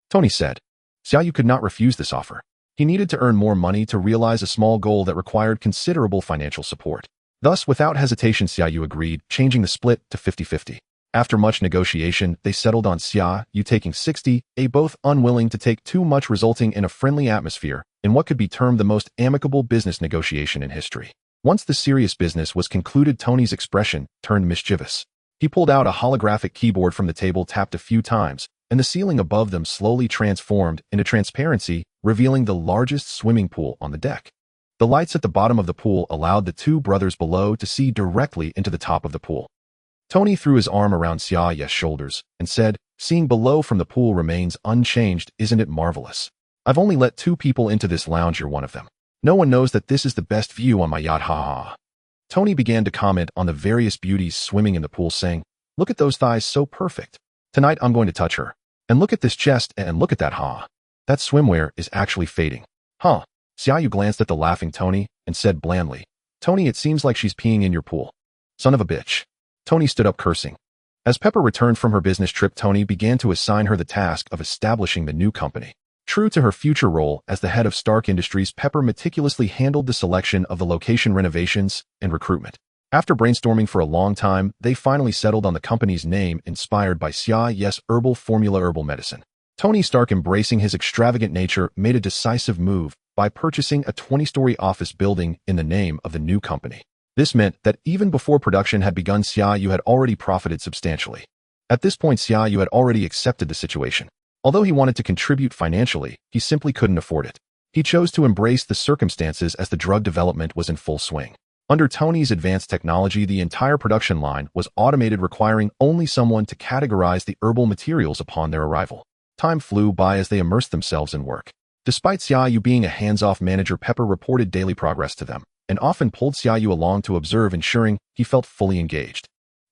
Tony said. Xia Yu could not refuse this offer. He needed to earn more money to realize a small goal that required considerable financial support. Thus, without hesitation, Xia Yu agreed, changing the split to 50-50. After much negotiation, they settled on Xia Yu taking 60, both unwilling to take too much, resulting in a friendly atmosphere in what could be termed the most amicable business negotiation in history. Once the serious business was concluded, Tony's expression turned mischievous. He pulled out a holographic keyboard from the table, tapped a few times, and the ceiling above them slowly transformed into transparency, revealing the largest swimming pool on the deck. The lights at the bottom of the pool allowed the two brothers below to see directly into the top of the pool. Tony threw his arm around Xia Yu's shoulders and said, "Seeing below from the pool remains unchanged, isn't it marvelous? I've only let 2 people into this lounge, you're one of them. No one knows that this is the best view on my yacht, ha ha." Tony began to comment on the various beauties swimming in the pool, saying, "Look at those thighs, so perfect. Tonight I'm going to touch her. And look at this chest, and look at that, ha. That swimwear is actually fading. Huh." Xia Yu glanced at the laughing Tony and said blandly, "Tony, it seems like she's peeing in your pool. Son of a bitch." Tony stood up, cursing. As Pepper returned from her business trip, Tony began to assign her the task of establishing the new company. True to her future role as the head of Stark Industries, Pepper meticulously handled the selection of the location, renovations, and recruitment. After brainstorming for a long time, they finally settled on the company's name, inspired by Xia Yu's herbal formula, herbal medicine. Tony Stark, embracing his extravagant nature, made a decisive move by purchasing a 20-story office building in the name of the new company. This meant that even before production had begun, Xia Yu had already profited substantially. At this point, Xia Yu had already accepted the situation. Although he wanted to contribute financially, he simply couldn't afford it. He chose to embrace the circumstances as the drug development was in full swing. Under Tony's advanced technology, the entire production line was automated, requiring only someone to categorize the herbal materials upon their arrival. Time flew by as they immersed themselves in work. Despite Xia Yu being a hands-off manager, Pepper reported daily progress to them, and often pulled Xia Yu along to observe, ensuring he felt fully engaged.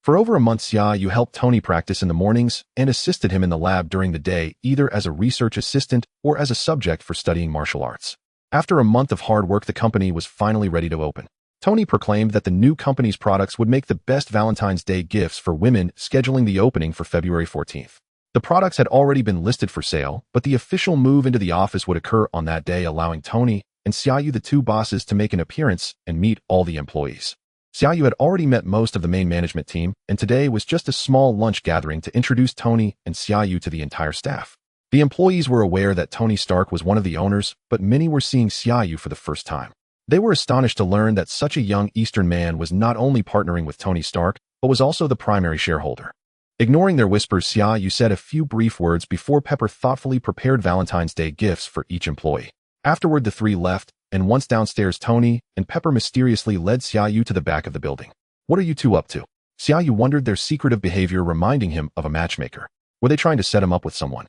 For over a month, Xia Yu helped Tony practice in the mornings and assisted him in the lab during the day, either as a research assistant or as a subject for studying martial arts. After a month of hard work, the company was finally ready to open. Tony proclaimed that the new company's products would make the best Valentine's Day gifts for women, scheduling the opening for February 14th. The products had already been listed for sale, but the official move into the office would occur on that day, allowing Tony and Xia Yu, the two bosses, to make an appearance and meet all the employees. Xia Yu had already met most of the main management team, and today was just a small lunch gathering to introduce Tony and Xia Yu to the entire staff. The employees were aware that Tony Stark was one of the owners, but many were seeing Xia Yu for the first time. They were astonished to learn that such a young Eastern man was not only partnering with Tony Stark, but was also the primary shareholder. Ignoring their whispers, Xia Yu said a few brief words before Pepper thoughtfully prepared Valentine's Day gifts for each employee. Afterward, the three left, and once downstairs, Tony and Pepper mysteriously led Xia Yu to the back of the building. "What are you two up to?" Xia Yu wondered, their secretive behavior reminding him of a matchmaker. Were they trying to set him up with someone?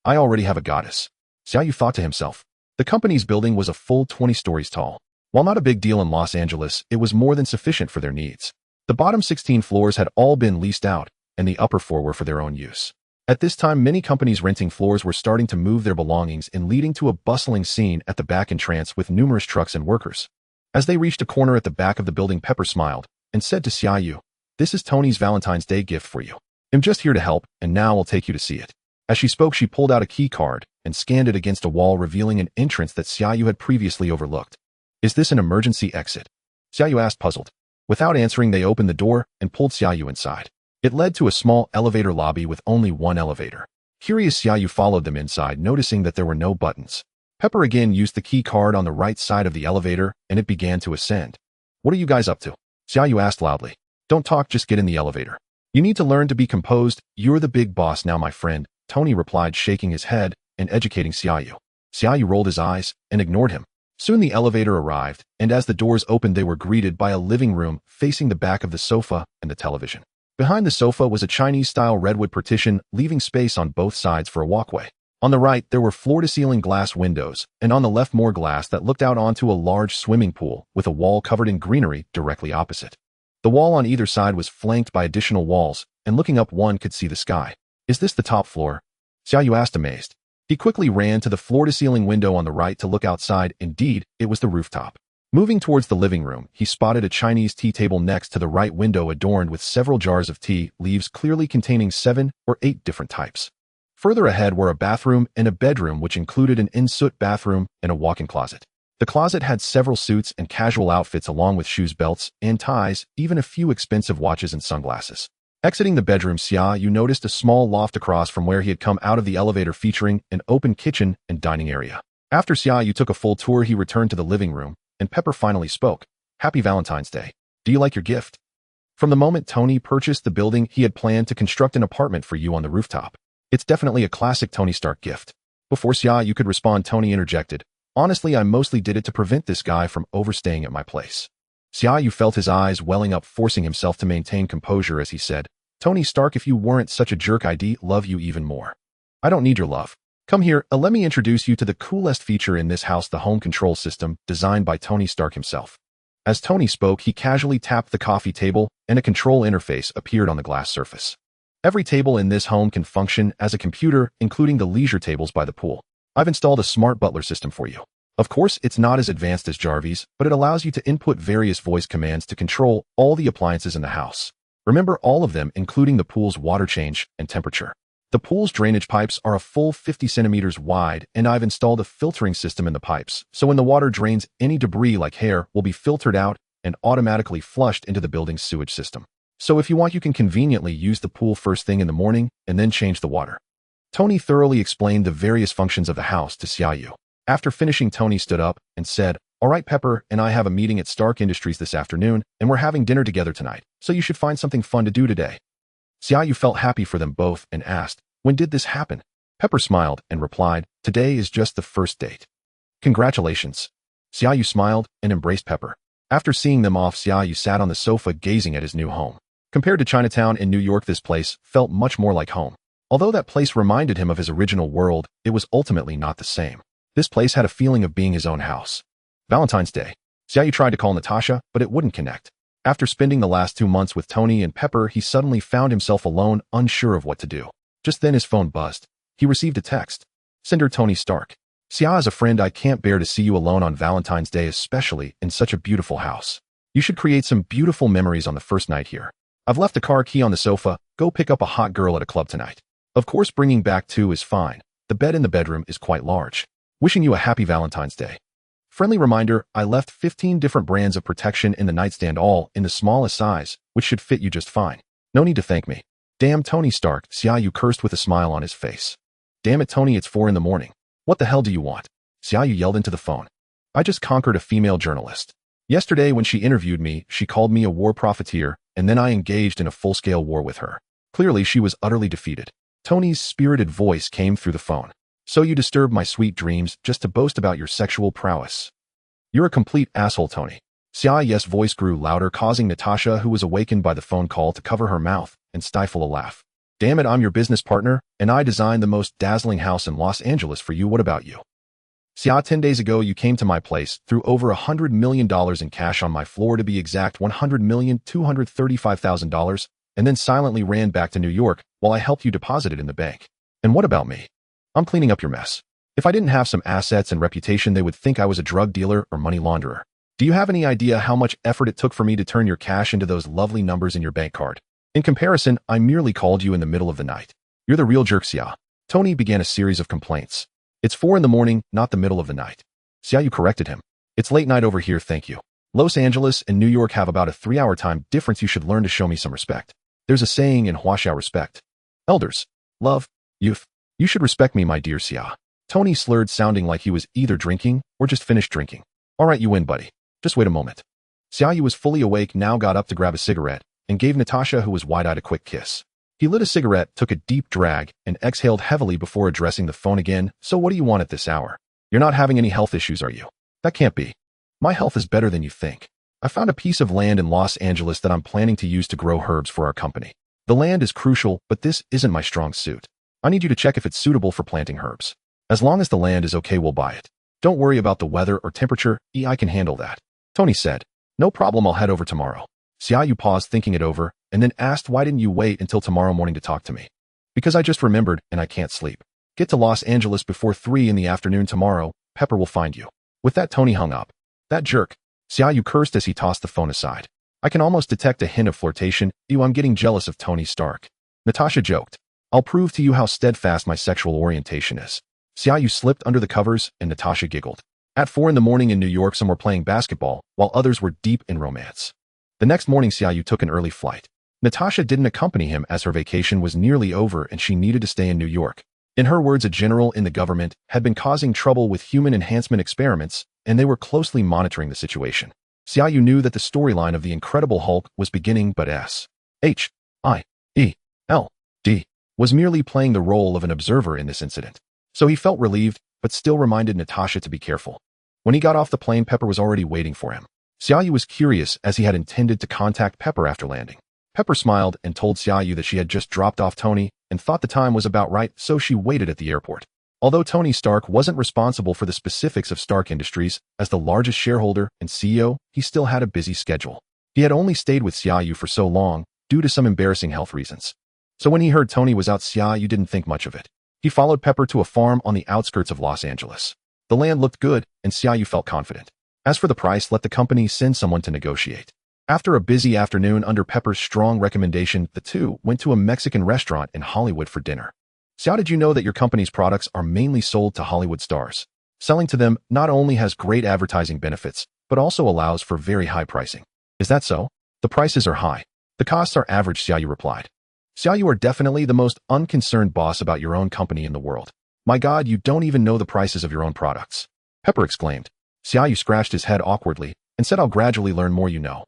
"I already have a goddess," Xia Yu thought to himself. The company's building was a full 20 stories tall. While not a big deal in Los Angeles, it was more than sufficient for their needs. The bottom 16 floors had all been leased out, and the upper 4 were for their own use. At this time, many companies renting floors were starting to move their belongings in, leading to a bustling scene at the back entrance with numerous trucks and workers. As they reached a corner at the back of the building, Pepper smiled and said to Xia Yu, "This is Tony's Valentine's Day gift for you. I'm just here to help, and now I'll take you to see it." As she spoke, she pulled out a key card and scanned it against a wall, revealing an entrance that Xia Yu had previously overlooked. "Is this an emergency exit?" Xia Yu asked, puzzled. Without answering, they opened the door and pulled Xia Yu inside. It led to a small elevator lobby with only one elevator. Curious, Xia Yu followed them inside, noticing that there were no buttons. Pepper again used the key card on the right side of the elevator, and it began to ascend. "What are you guys up to?" Xia Yu asked loudly. "Don't talk, just get in the elevator. You need to learn to be composed. You're the big boss now, my friend," Tony replied, shaking his head and educating Xia Yu. Xia Yu rolled his eyes and ignored him. Soon the elevator arrived, and as the doors opened, they were greeted by a living room facing the back of the sofa and the television. Behind the sofa was a Chinese-style redwood partition, leaving space on both sides for a walkway. On the right, there were floor-to-ceiling glass windows, and on the left more glass that looked out onto a large swimming pool with a wall covered in greenery directly opposite. The wall on either side was flanked by additional walls, and looking up one could see the sky. "Is this the top floor?" Xia Yu asked, amazed. He quickly ran to the floor-to-ceiling window on the right to look outside. Indeed, it was the rooftop. Moving towards the living room, he spotted a Chinese tea table next to the right window adorned with several jars of tea leaves clearly containing 7 or 8 different types. Further ahead were a bathroom and a bedroom which included an en-suite bathroom and a walk-in closet. The closet had several suits and casual outfits along with shoes, belts, and ties, even a few expensive watches and sunglasses. Exiting the bedroom, Xia Yu noticed a small loft across from where he had come out of the elevator featuring an open kitchen and dining area. After Xia Yu took a full tour, he returned to the living room, and Pepper finally spoke. "Happy Valentine's Day. Do you like your gift?" From the moment Tony purchased the building, he had planned to construct an apartment for you on the rooftop. "It's definitely a classic Tony Stark gift." Before Xia Yu could respond, Tony interjected. "Honestly, I mostly did it to prevent this guy from overstaying at my place." Xia Yu felt his eyes welling up, forcing himself to maintain composure as he said, "Tony Stark, if you weren't such a jerk, I'd love you even more." "I don't need your love. Come here, let me introduce you to the coolest feature in this house, the home control system, designed by Tony Stark himself." As Tony spoke, he casually tapped the coffee table, and a control interface appeared on the glass surface. "Every table in this home can function as a computer, including the leisure tables by the pool. I've installed a smart butler system for you. Of course, it's not as advanced as Jarvis, but it allows you to input various voice commands to control all the appliances in the house. Remember, all of them, including the pool's water change and temperature. The pool's drainage pipes are a full 50 centimeters wide, and I've installed a filtering system in the pipes, so when the water drains, any debris like hair will be filtered out and automatically flushed into the building's sewage system. So if you want, you can conveniently use the pool first thing in the morning and then change the water." Tony thoroughly explained the various functions of the house to Xia Yu. After finishing, Tony stood up and said, "All right, Pepper and I have a meeting at Stark Industries this afternoon, and we're having dinner together tonight, so you should find something fun to do today." Xia Yu felt happy for them both and asked, "When did this happen?" Pepper smiled and replied, "Today is just the first date." "Congratulations." Xia Yu smiled and embraced Pepper. After seeing them off, Xia Yu sat on the sofa gazing at his new home. Compared to Chinatown in New York, this place felt much more like home. Although that place reminded him of his original world, it was ultimately not the same. This place had a feeling of being his own house. Valentine's Day. Xia Yu tried to call Natasha, but it wouldn't connect. After spending the last 2 months with Tony and Pepper, he suddenly found himself alone, unsure of what to do. Just then his phone buzzed. He received a text. "Sender Tony Stark. Xia, as a friend, I can't bear to see you alone on Valentine's Day, especially in such a beautiful house. You should create some beautiful memories on the first night here. I've left a car key on the sofa. Go pick up a hot girl at a club tonight. Of course, bringing back 2 is fine. The bed in the bedroom is quite large. Wishing you a happy Valentine's Day. Friendly reminder, I left 15 different brands of protection in the nightstand, all in the smallest size, which should fit you just fine. No need to thank me." "Damn Tony Stark," Xia Yu cursed with a smile on his face. "Damn it, Tony, it's 4 in the morning. What the hell do you want?" Xia Yu yelled into the phone. "I just conquered a female journalist. Yesterday when she interviewed me, she called me a war profiteer, and then I engaged in a full-scale war with her. Clearly, she was utterly defeated." Tony's spirited voice came through the phone. "So you disturbed my sweet dreams just to boast about your sexual prowess. You're a complete asshole, Tony." Xia Yu's voice grew louder, causing Natasha, who was awakened by the phone call, to cover her mouth and stifle a laugh. "Damn it, I'm your business partner, and I designed the most dazzling house in Los Angeles for you. What about you? Xia, 10 days ago you came to my place, threw over $100 million in cash on my floor, to be exact $100,235,000, and then silently ran back to New York while I helped you deposit it in the bank. And what about me? I'm cleaning up your mess. If I didn't have some assets and reputation, they would think I was a drug dealer or money launderer. Do you have any idea how much effort it took for me to turn your cash into those lovely numbers in your bank card? In comparison, I merely called you in the middle of the night. You're the real jerk, Xia." Tony began a series of complaints. "It's 4 in the morning, not the middle of the night." Xia Yu corrected him. "It's late night over here, thank you. Los Angeles and New York have about a 3-hour time difference. You should learn to show me some respect. There's a saying in Huaxiao, respect elders, love youth. You should respect me, my dear Xia." Tony slurred, sounding like he was either drinking or just finished drinking. "All right, you win, buddy. Just wait a moment." Xia Yu was fully awake now, got up to grab a cigarette, and gave Natasha, who was wide-eyed, a quick kiss. He lit a cigarette, took a deep drag, and exhaled heavily before addressing the phone again. "So what do you want at this hour? You're not having any health issues, are you?" "That can't be. My health is better than you think. I found a piece of land in Los Angeles that I'm planning to use to grow herbs for our company. The land is crucial, but this isn't my strong suit. I need you to check if it's suitable for planting herbs. As long as the land is okay, we'll buy it. Don't worry about the weather or temperature, I can handle that. Tony said. No problem, I'll head over tomorrow. Xia Yu paused thinking it over, and then asked, why didn't you wait until tomorrow morning to talk to me? Because I just remembered, and I can't sleep. Get to Los Angeles before 3 in the afternoon tomorrow, Pepper will find you. With that, Tony hung up. That jerk. Xia Yu cursed as he tossed the phone aside. I can almost detect a hint of flirtation. I'm getting jealous of Tony Stark. Natasha joked. I'll prove to you how steadfast my sexual orientation is. Xia Yu slipped under the covers, and Natasha giggled. At 4 in the morning in New York, some were playing basketball, while others were deep in romance. The next morning, Xia Yu took an early flight. Natasha didn't accompany him as her vacation was nearly over and she needed to stay in New York. In her words, a general in the government had been causing trouble with human enhancement experiments, and they were closely monitoring the situation. Xia Yu knew that the storyline of the Incredible Hulk was beginning, but S.H.I.E.L.D. was merely playing the role of an observer in this incident. So he felt relieved, but still reminded Natasha to be careful. When he got off the plane, Pepper was already waiting for him. Xia Yu was curious as he had intended to contact Pepper after landing. Pepper smiled and told Xia Yu that she had just dropped off Tony and thought the time was about right, so she waited at the airport. Although Tony Stark wasn't responsible for the specifics of Stark Industries, as the largest shareholder and CEO, he still had a busy schedule. He had only stayed with Xia Yu for so long, due to some embarrassing health reasons. So when he heard Tony was out, Xia Yu didn't think much of it. He followed Pepper to a farm on the outskirts of Los Angeles. The land looked good, and Xia Yu felt confident. As for the price, let the company send someone to negotiate. After a busy afternoon under Pepper's strong recommendation, the two went to a Mexican restaurant in Hollywood for dinner. Xia, did you know that your company's products are mainly sold to Hollywood stars? Selling to them not only has great advertising benefits, but also allows for very high pricing. Is that so? The prices are high. The costs are average, Xia Yu replied. Xia, you are definitely the most unconcerned boss about your own company in the world. My God, you don't even know the prices of your own products. Pepper exclaimed. Xia Yu scratched his head awkwardly and said, I'll gradually learn more, you know.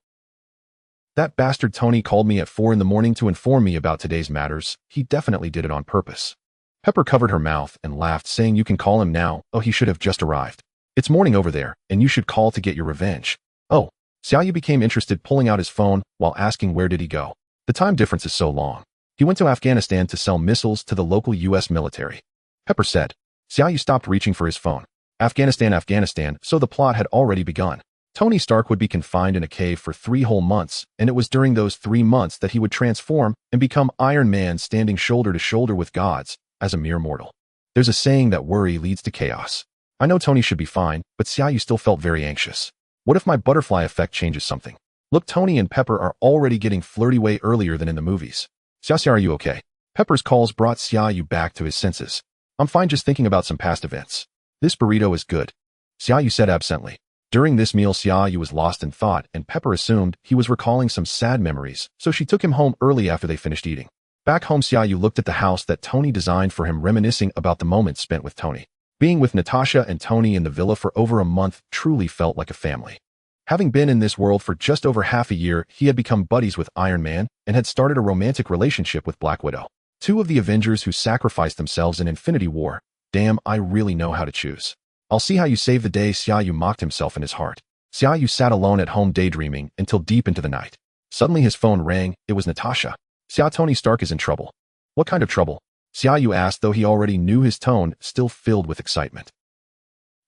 That bastard Tony called me at 4 in the morning to inform me about today's matters. He definitely did it on purpose. Pepper covered her mouth and laughed, saying, you can call him now. Oh, he should have just arrived. It's morning over there, and you should call to get your revenge. Oh. Xia Yu became interested, pulling out his phone while asking where did he go. The time difference is so long. He went to Afghanistan to sell missiles to the local U.S. military. Pepper said. Xia Yu stopped reaching for his phone. Afghanistan, so the plot had already begun. Tony Stark would be confined in a cave for 3 whole months, and it was during those 3 months that he would transform and become Iron Man, standing shoulder to shoulder with gods, as a mere mortal. There's a saying that worry leads to chaos. I know Tony should be fine, but Xia Yu still felt very anxious. What if my butterfly effect changes something? Look, Tony and Pepper are already getting flirty way earlier than in the movies. Xia, are you okay? Pepper's calls brought Xia Yu back to his senses. I'm fine, just thinking about some past events. This burrito is good, Xia Yu said absently. During this meal, Xia Yu was lost in thought, and Pepper assumed he was recalling some sad memories, so she took him home early after they finished eating. Back home, Xia Yu looked at the house that Tony designed for him, reminiscing about the moments spent with Tony. Being with Natasha and Tony in the villa for over a month truly felt like a family. Having been in this world for just over half a year, he had become buddies with Iron Man and had started a romantic relationship with Black Widow. 2 of the Avengers who sacrificed themselves in Infinity War. Damn, I really know how to choose. I'll see how you save the day, Xia Yu mocked himself in his heart. Xia Yu sat alone at home daydreaming until deep into the night. Suddenly his phone rang. It was Natasha. Xia, Tony Stark is in trouble. What kind of trouble? Xia Yu asked, though he already knew, his tone still filled with excitement.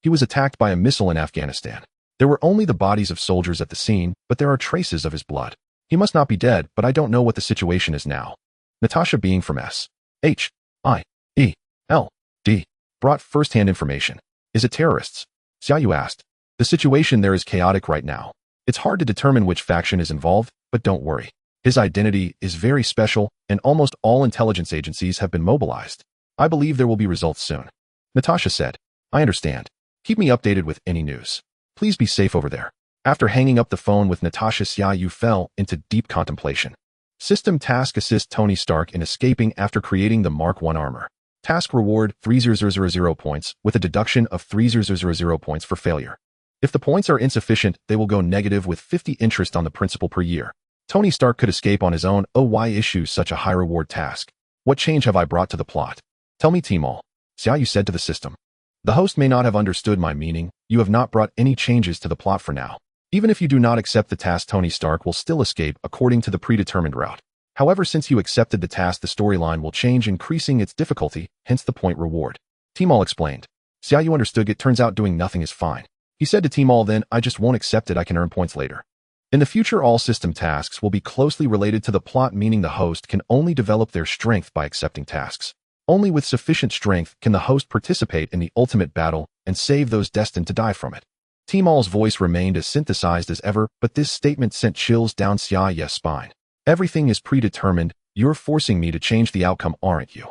He was attacked by a missile in Afghanistan. There were only the bodies of soldiers at the scene, but there are traces of his blood. He must not be dead, but I don't know what the situation is now. Natasha, being from S.H.I.E.L.D., brought first-hand information. Is it terrorists? Xia Yu asked. The situation there is chaotic right now. It's hard to determine which faction is involved, but don't worry. His identity is very special, and almost all intelligence agencies have been mobilized. I believe there will be results soon. Natasha said. I understand. Keep me updated with any news. Please be safe over there. After hanging up the phone with Natasha, Xia Yu fell into deep contemplation. System task: assist Tony Stark in escaping after creating the Mark I armor. Task reward 3000 points, with a deduction of 3000 points for failure. If the points are insufficient, they will go negative with 50 interest on the principal per year. Tony Stark could escape on his own. Oh, why issue such a high reward task? What change have I brought to the plot? Tell me, Timol, Xia Yu said to the system. The host may not have understood my meaning. You have not brought any changes to the plot for now. Even if you do not accept the task, Tony Stark will still escape according to the predetermined route. However, since you accepted the task, the storyline will change, increasing its difficulty, hence the point reward. Timol explained. Xia Yu understood. It turns out doing nothing is fine. He said to Timol, then, I just won't accept it. I can earn points later. In the future, all system tasks will be closely related to the plot, meaning the host can only develop their strength by accepting tasks. Only with sufficient strength can the host participate in the ultimate battle and save those destined to die from it. Timol's voice remained as synthesized as ever, but this statement sent chills down Xia Yu's spine. Everything is predetermined. You're forcing me to change the outcome, aren't you?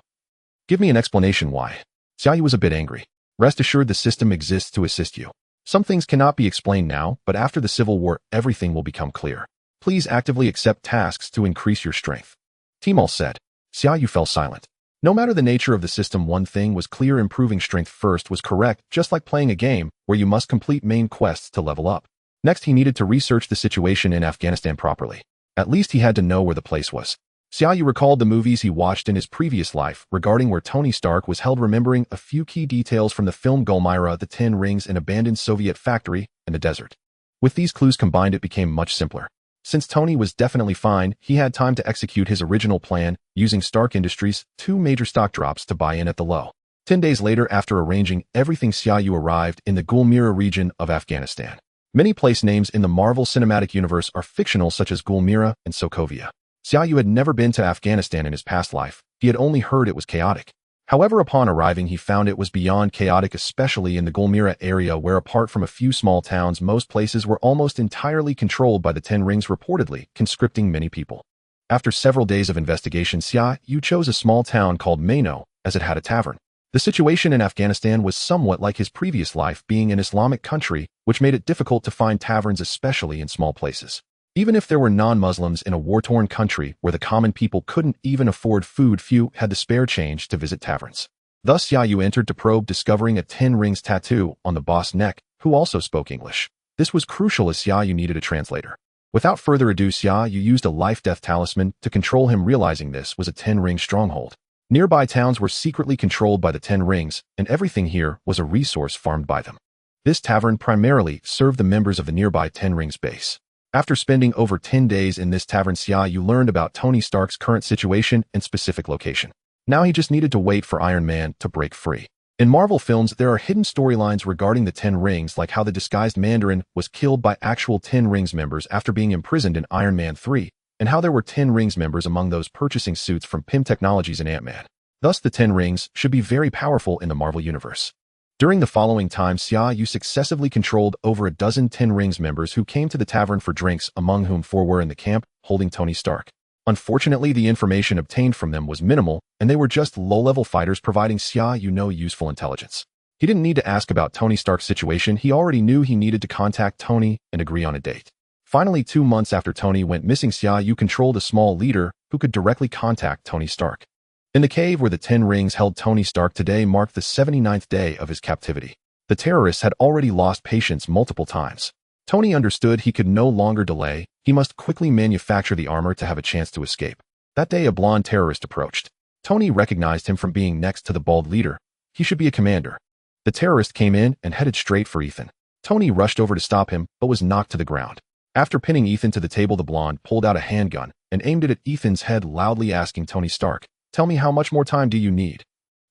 Give me an explanation why. Xia Yu was a bit angry. Rest assured, the system exists to assist you. Some things cannot be explained now, but after the Civil War, everything will become clear. Please actively accept tasks to increase your strength. Timol said. Xia Yu fell silent. No matter the nature of the system, one thing was clear: improving strength first was correct, just like playing a game where you must complete main quests to level up. Next, he needed to research the situation in Afghanistan properly. At least he had to know where the place was. Xia Yu recalled the movies he watched in his previous life regarding where Tony Stark was held, remembering a few key details from the film Gulmira, the 10 Rings, an abandoned Soviet factory, and the desert. With these clues combined, it became much simpler. Since Tony was definitely fine, he had time to execute his original plan, using Stark Industries' 2 major stock drops to buy in at the low. 10 days later, after arranging everything, Xia Yu arrived in the Gulmira region of Afghanistan. Many place names in the Marvel Cinematic Universe are fictional, such as Gulmira and Sokovia. Xia Yu had never been to Afghanistan in his past life. He had only heard it was chaotic. However, upon arriving, he found it was beyond chaotic, especially in the Gulmira area, where apart from a few small towns, most places were almost entirely controlled by the 10 Rings, reportedly conscripting many people. After several days of investigation, Xia Yu chose a small town called Marrow, as it had a tavern. The situation in Afghanistan was somewhat like his previous life, being an Islamic country, which made it difficult to find taverns, especially in small places. Even if there were non-Muslims in a war-torn country where the common people couldn't even afford food, few had the spare change to visit taverns. Thus, Xia Yu entered to probe, discovering a 10 Rings tattoo on the boss' neck, who also spoke English. This was crucial, as Xia Yu needed a translator. Without further ado, Xia Yu used a life-death talisman to control him, realizing this was a 10 Ring stronghold. Nearby towns were secretly controlled by the 10 Rings, and everything here was a resource farmed by them. This tavern primarily served the members of the nearby 10 Rings base. After spending over 10 days in this tavern, Xia Yu learned about Tony Stark's current situation and specific location. Now he just needed to wait for Iron Man to break free. In Marvel films, there are hidden storylines regarding the 10 Rings, like how the disguised Mandarin was killed by actual 10 Rings members after being imprisoned in Iron Man 3, and how there were 10 Rings members among those purchasing suits from Pym Technologies and Ant-Man. Thus, the 10 Rings should be very powerful in the Marvel Universe. During the following time, Xia Yu successively controlled over a dozen 10 Rings members who came to the tavern for drinks, among whom 4 were in the camp, holding Tony Stark. Unfortunately, the information obtained from them was minimal, and they were just low-level fighters, providing Xia Yu no useful intelligence. He didn't need to ask about Tony Stark's situation. He already knew he needed to contact Tony and agree on a date. Finally, 2 months after Tony went missing, Xia Yu controlled a small leader who could directly contact Tony Stark. In the cave where the 10 Rings held Tony Stark, today marked the 79th day of his captivity. The terrorists had already lost patience multiple times. Tony understood he could no longer delay. He must quickly manufacture the armor to have a chance to escape. That day, a blonde terrorist approached. Tony recognized him from being next to the bald leader. He should be a commander. The terrorist came in and headed straight for Ethan. Tony rushed over to stop him, but was knocked to the ground. After pinning Ethan to the table, the blonde pulled out a handgun and aimed it at Ethan's head, loudly asking Tony Stark, "Tell me, how much more time do you need?"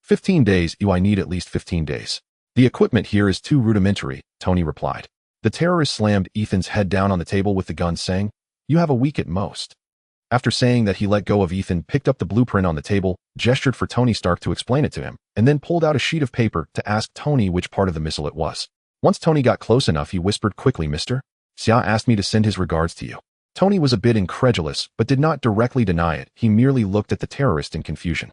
15 days, I need at least 15 days. The equipment here is too rudimentary, Tony replied. The terrorist slammed Ethan's head down on the table with the gun, saying, "You have a week at most." After saying that, he let go of Ethan, picked up the blueprint on the table, gestured for Tony Stark to explain it to him, and then pulled out a sheet of paper to ask Tony which part of the missile it was. Once Tony got close enough, he whispered quickly, "Mister, Xia asked me to send his regards to you." Tony was a bit incredulous, but did not directly deny it. He merely looked at the terrorist in confusion.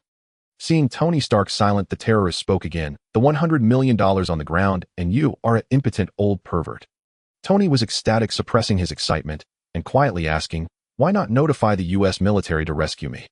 Seeing Tony Stark silent, the terrorist spoke again, "The $100 million on the ground, and you are an impotent old pervert." Tony was ecstatic, suppressing his excitement, and quietly asking, "Why not notify the U.S. military to rescue me?"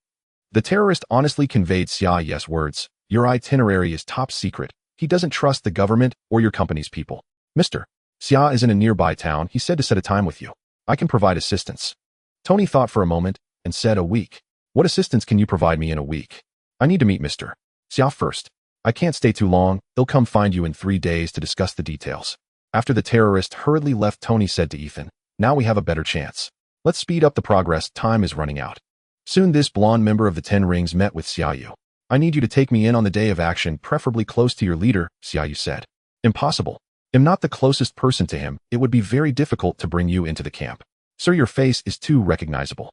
The terrorist honestly conveyed Xia Yu's words, "Your itinerary is top secret. He doesn't trust the government or your company's people. Mr. Xia is in a nearby town. He said to set a time with you. I can provide assistance." Tony thought for a moment and said, "A week? What assistance can you provide me in a week? I need to meet Mr. Xia first. I can't stay too long. They'll come find you in 3 days to discuss the details." After the terrorist hurriedly left, Tony said to Ethan, "Now we have a better chance. Let's speed up the progress. Time is running out." Soon this blonde member of the Ten Rings met with Xia Yu. I need you to take me in on the day of action, preferably close to your leader, Xia Yu said. Impossible. I'm not the closest person to him. It would be very difficult to bring you into the camp. Sir, your face is too recognizable.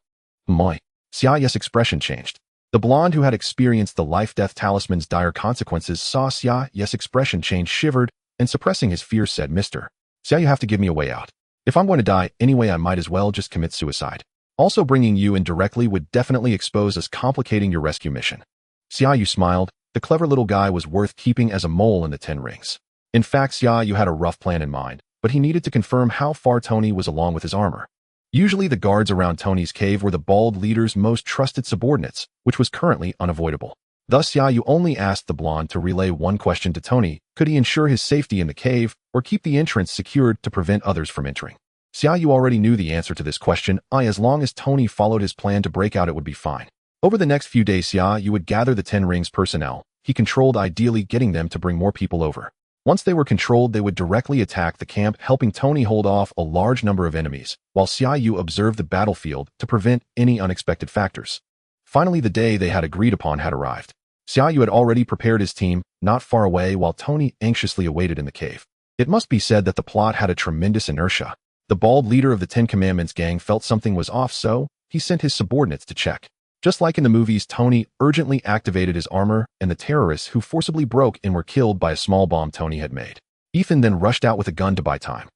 Moi. Xia Yu's expression changed. The blonde who had experienced the life-death talisman's dire consequences saw Xia Yu's expression change, shivered, and suppressing his fear said, Mr. Xia, you have to give me a way out. If I'm going to die anyway, I might as well just commit suicide. Also, bringing you in directly would definitely expose us, complicating your rescue mission. Xia Yu smiled. The clever little guy was worth keeping as a mole in the Ten Rings. In fact, Xia Yu had a rough plan in mind, but he needed to confirm how far Tony was along with his armor. Usually the guards around Tony's cave were the bald leader's most trusted subordinates, which was currently unavoidable. Thus Xia Yu only asked the blonde to relay one question to Tony: could he ensure his safety in the cave, or keep the entrance secured to prevent others from entering? Xia Yu already knew the answer to this question. As long as Tony followed his plan to break out, it would be fine. Over the next few days, Xia Yu would gather the Ten Rings personnel. He controlled, ideally getting them to bring more people over. Once they were controlled, they would directly attack the camp, helping Tony hold off a large number of enemies, while Xia Yu observed the battlefield to prevent any unexpected factors. Finally, the day they had agreed upon had arrived. Xia Yu had already prepared his team, not far away, while Tony anxiously awaited in the cave. It must be said that the plot had a tremendous inertia. The bald leader of the Ten Commandments gang felt something was off, so he sent his subordinates to check. Just like in the movies, Tony urgently activated his armor, and the terrorists who forcibly broke in were killed by a small bomb Tony had made. Ethan then rushed out with a gun to buy time.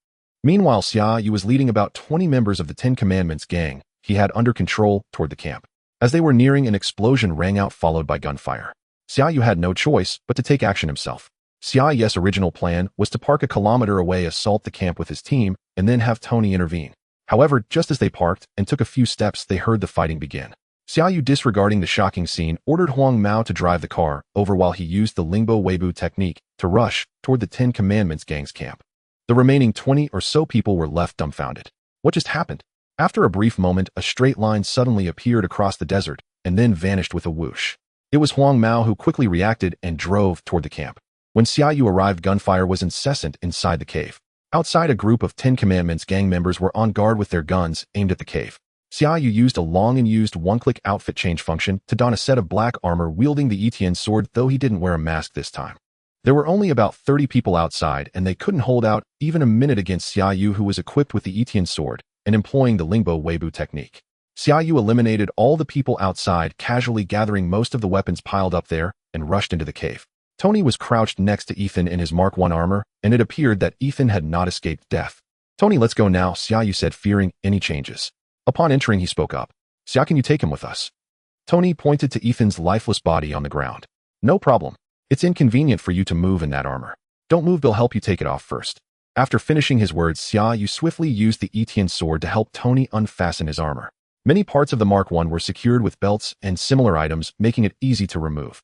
Meanwhile, Xia Yu was leading about 20 members of the Ten Commandments gang he had under control toward the camp. As they were nearing, an explosion rang out, followed by gunfire. Xia Yu had no choice but to take action himself. Xia Yu's original plan was to park a kilometer away, assault the camp with his team, and then have Tony intervene. However, just as they parked and took a few steps, they heard the fighting begin. Xia Yu, disregarding the shocking scene, ordered Huang Mao to drive the car over while he used the Lingbo Weibu technique to rush toward the Ten Commandments gang's camp. The remaining 20 or so people were left dumbfounded. What just happened? After a brief moment, a straight line suddenly appeared across the desert and then vanished with a whoosh. It was Huang Mao who quickly reacted and drove toward the camp. When Xia Yu arrived, gunfire was incessant inside the cave. Outside, a group of Ten Commandments gang members were on guard with their guns aimed at the cave. Xia Yu used a long and used one-click outfit change function to don a set of black armor, wielding the Etienne sword, though he didn't wear a mask this time. There were only about 30 people outside, and they couldn't hold out even a minute against Xia Yu, who was equipped with the Etienne sword and employing the Lingbo Weibu technique. Xia Yu eliminated all the people outside, casually gathering most of the weapons piled up there, and rushed into the cave. Tony was crouched next to Ethan in his Mark I armor, and it appeared that Ethan had not escaped death. Tony, let's go now, Xia Yu said, fearing any changes. Upon entering, he spoke up. Xia, can you take him with us? Tony pointed to Ethan's lifeless body on the ground. No problem. It's inconvenient for you to move in that armor. Don't move, they'll help you take it off first. After finishing his words, Xia Yu swiftly used the Etienne sword to help Tony unfasten his armor. Many parts of the Mark I were secured with belts and similar items, making it easy to remove.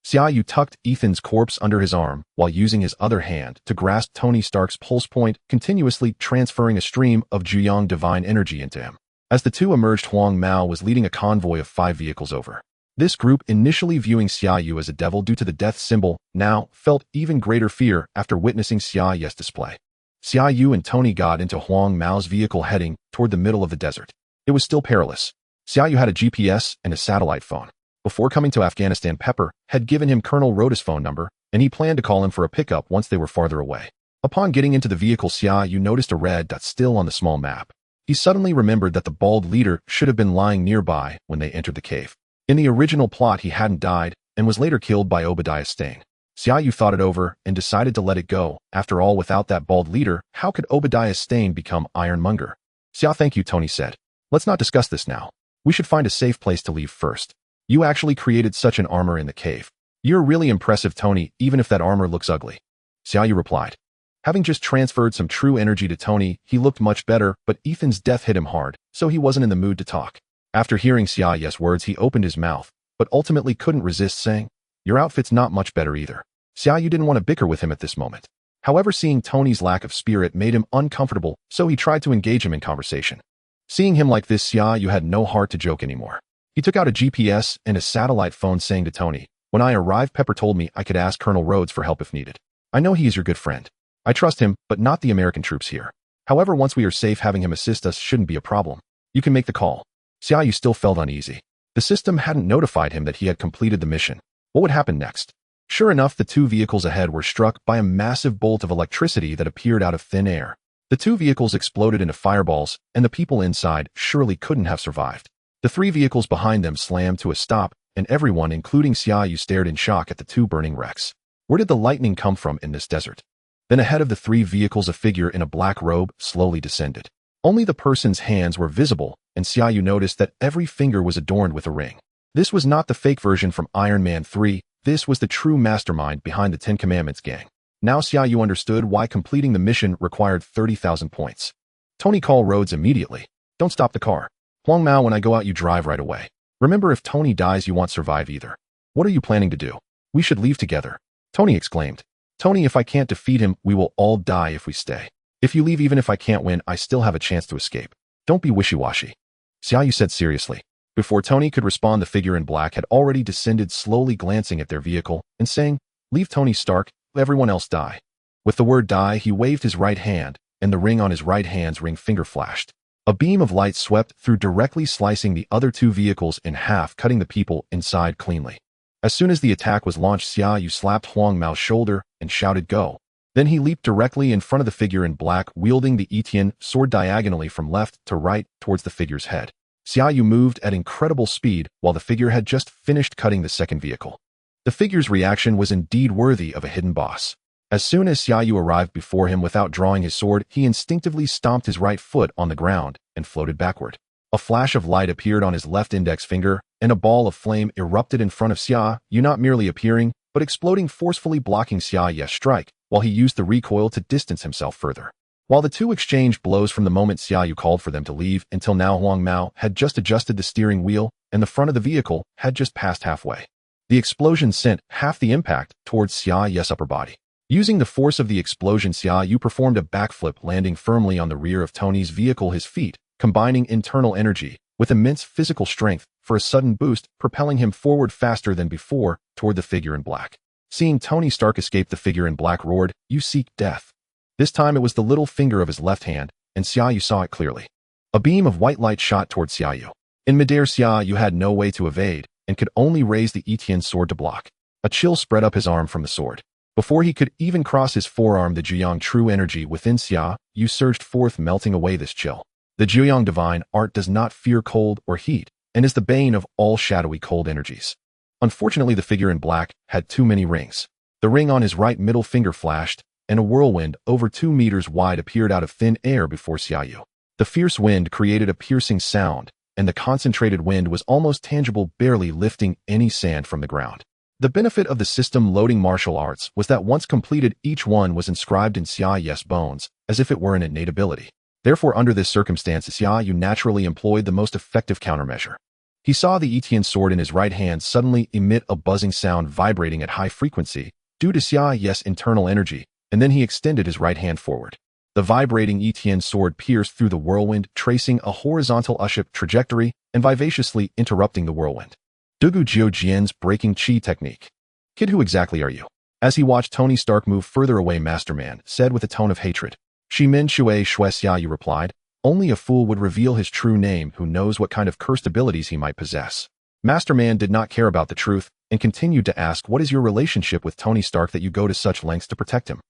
Xia Yu tucked Ethan's corpse under his arm while using his other hand to grasp Tony Stark's pulse point, continuously transferring a stream of Juyang divine energy into him. As the two emerged, Huang Mao was leading a convoy of 5 vehicles over. This group, initially viewing Xia Yu as a devil due to the death symbol, now felt even greater fear after witnessing Xia Yu's display. Xia Yu and Tony got into Huang Mao's vehicle, heading toward the middle of the desert. It was still perilous. Xia Yu had a GPS and a satellite phone. Before coming to Afghanistan, Pepper had given him Colonel Rhoda's phone number, and he planned to call him for a pickup once they were farther away. Upon getting into the vehicle, Xia Yu noticed a red dot still on the small map. He suddenly remembered that the bald leader should have been lying nearby when they entered the cave. In the original plot, he hadn't died and was later killed by Obadiah Stane. Xia Yu thought it over and decided to let it go. After all, without that bald leader, how could Obadiah Stane become Ironmonger? Xia, thank you, Tony said. Let's not discuss this now. We should find a safe place to leave first. You actually created such an armor in the cave. You're really impressive, Tony, even if that armor looks ugly. Xia Yu replied. Having just transferred some true energy to Tony, he looked much better, but Ethan's death hit him hard, so he wasn't in the mood to talk. After hearing Xia Yu's words, he opened his mouth, but ultimately couldn't resist saying, your outfit's not much better either. Xia Yu didn't want to bicker with him at this moment. However, seeing Tony's lack of spirit made him uncomfortable, so he tried to engage him in conversation. Seeing him like this, Xia Yu had no heart to joke anymore. He took out a GPS and a satellite phone, saying to Tony, when I arrived, Pepper told me I could ask Colonel Rhodes for help if needed. I know he is your good friend. I trust him, but not the American troops here. However, once we are safe, having him assist us shouldn't be a problem. You can make the call. Xia Yu still felt uneasy. The system hadn't notified him that he had completed the mission. What would happen next? Sure enough, the two vehicles ahead were struck by a massive bolt of electricity that appeared out of thin air. The two vehicles exploded into fireballs, and the people inside surely couldn't have survived. The three vehicles behind them slammed to a stop, and everyone, including Xia Yu, stared in shock at the two burning wrecks. Where did the lightning come from in this desert? Then ahead of the three vehicles, a figure in a black robe slowly descended. Only the person's hands were visible, and Xia Yu noticed that every finger was adorned with a ring. This was not the fake version from Iron Man 3, this was the true mastermind behind the Ten Commandments gang. Now Xia Yu understood why completing the mission required 30,000 points. Tony, call roads immediately. Don't stop the car. Huang Mao, when I go out you drive right away. Remember, if Tony dies you won't survive either. What are you planning to do? We should leave together. Tony exclaimed. Tony, if I can't defeat him, we will all die if we stay. If you leave, even if I can't win, I still have a chance to escape. Don't be wishy-washy. Xia Yu said seriously. Before Tony could respond, the figure in black had already descended, slowly glancing at their vehicle and saying, Leave Tony Stark, everyone else die. With the word die, he waved his right hand, and the ring on his right hand's ring finger flashed. A beam of light swept through, directly slicing the other two vehicles in half, cutting the people inside cleanly. As soon as the attack was launched, Xia Yu slapped Huang Mao's shoulder and shouted, Go. Then he leaped directly in front of the figure in black, wielding the Etienne sword diagonally from left to right towards the figure's head. Xia Yu moved at incredible speed while the figure had just finished cutting the second vehicle. The figure's reaction was indeed worthy of a hidden boss. As soon as Xia Yu arrived before him without drawing his sword, he instinctively stomped his right foot on the ground and floated backward. A flash of light appeared on his left index finger, and a ball of flame erupted in front of Xia Yu, not merely appearing, but exploding, forcefully blocking Xia Yu's strike, while he used the recoil to distance himself further. While the two exchanged blows from the moment Xia Yu called for them to leave until now, Huang Mao had just adjusted the steering wheel, and the front of the vehicle had just passed halfway. The explosion sent half the impact towards Xia Yu's upper body. Using the force of the explosion, Xia Yu performed a backflip, landing firmly on the rear of Tony's vehicle, his feet combining internal energy with immense physical strength for a sudden boost, propelling him forward faster than before toward the figure in black. Seeing Tony Stark escape, the figure in black roared, You seek death. This time it was the little finger of his left hand, and Xia Yu saw it clearly. A beam of white light shot towards Xia Yu. In midair, Xia Yu had no way to evade, and could only raise the Etienne sword to block. A chill spread up his arm from the sword. Before he could even cross his forearm, the Juyang true energy within Xia Yu surged forth, melting away this chill. The Juyang divine art does not fear cold or heat, and is the bane of all shadowy cold energies. Unfortunately, the figure in black had too many rings. The ring on his right middle finger flashed, and a whirlwind over 2 meters wide appeared out of thin air before Xia Yu. The fierce wind created a piercing sound, and the concentrated wind was almost tangible, barely lifting any sand from the ground. The benefit of the system loading martial arts was that once completed, each one was inscribed in Xia Yu's bones, as if it were an innate ability. Therefore, under this circumstance, Xia Yu naturally employed the most effective countermeasure. He saw the Etienne sword in his right hand suddenly emit a buzzing sound, vibrating at high frequency due to Xia Yu's internal energy, and then he extended his right hand forward. The vibrating Etienne sword pierced through the whirlwind, tracing a horizontal U-shaped trajectory and vivaciously interrupting the whirlwind. Dugu Jiu Jian's breaking chi technique. Kid, who exactly are you? As he watched Tony Stark move further away, Masterman said with a tone of hatred. Shimin Shui Shui, Xia Yu replied. Only a fool would reveal his true name. Who knows what kind of cursed abilities he might possess? Masterman did not care about the truth and continued to ask, What is your relationship with Tony Stark that you go to such lengths to protect him?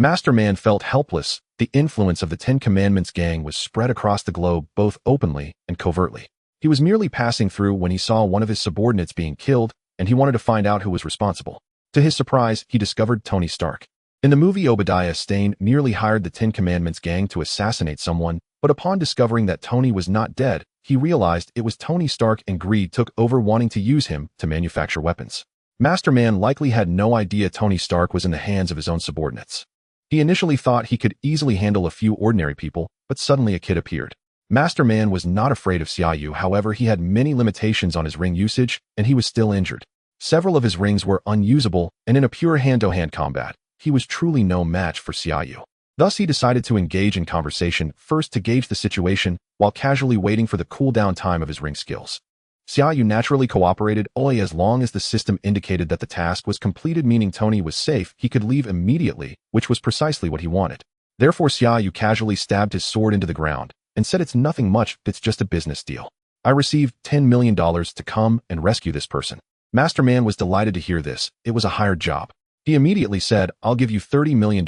Masterman felt helpless. The influence of the Ten Commandments gang was spread across the globe, both openly and covertly. He was merely passing through when he saw one of his subordinates being killed, and he wanted to find out who was responsible. To his surprise, he discovered Tony Stark. In the movie, Obadiah Stane nearly hired the Ten Commandments gang to assassinate someone, but upon discovering that Tony was not dead, he realized it was Tony Stark, and greed took over, wanting to use him to manufacture weapons. Masterman likely had no idea Tony Stark was in the hands of his own subordinates. He initially thought he could easily handle a few ordinary people, but suddenly a kid appeared. Masterman was not afraid of Xia Yu, however, he had many limitations on his ring usage, and he was still injured. Several of his rings were unusable, and in a pure hand-to-hand combat, he was truly no match for Xia Yu. Thus, he decided to engage in conversation first to gauge the situation, while casually waiting for the cooldown time of his ring skills. Xia Yu naturally cooperated only as long as the system indicated that the task was completed, meaning Tony was safe. He could leave immediately, which was precisely what he wanted. Therefore, Xia Yu casually stabbed his sword into the ground and said, It's nothing much, it's just a business deal. I received $10 million to come and rescue this person. Masterman was delighted to hear this. It was a hired job. He immediately said, I'll give you $30 million.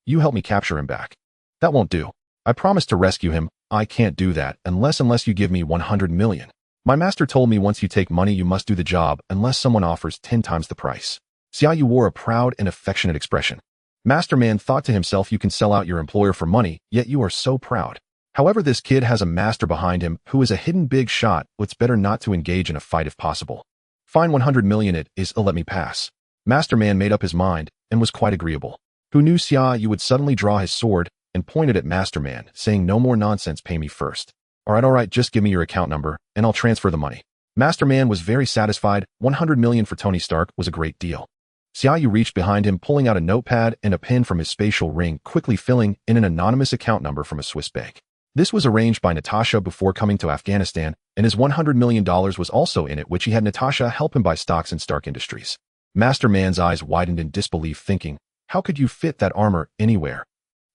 You help me capture him back. That won't do. I promised to rescue him. I can't do that unless you give me 100 million. My master told me once you take money you must do the job unless someone offers 10 times the price. Xia Yu wore a proud and affectionate expression. Masterman thought to himself, you can sell out your employer for money, yet you are so proud. However, this kid has a master behind him who is a hidden big shot. It's better not to engage in a fight if possible. Fine, 100 million it is, let me pass. Masterman made up his mind and was quite agreeable. Who knew Xia Yu would suddenly draw his sword and pointed at Masterman, saying, no more nonsense, pay me first. All right, just give me your account number and I'll transfer the money. Masterman was very satisfied. 100 million for Tony Stark was a great deal. Xia Yu reached behind him, pulling out a notepad and a pen from his spatial ring, quickly filling in an anonymous account number from a Swiss bank. This was arranged by Natasha before coming to Afghanistan, and his $100 million was also in it, which he had Natasha help him buy stocks in Stark Industries. Masterman's eyes widened in disbelief, thinking, how could you fit that armor anywhere?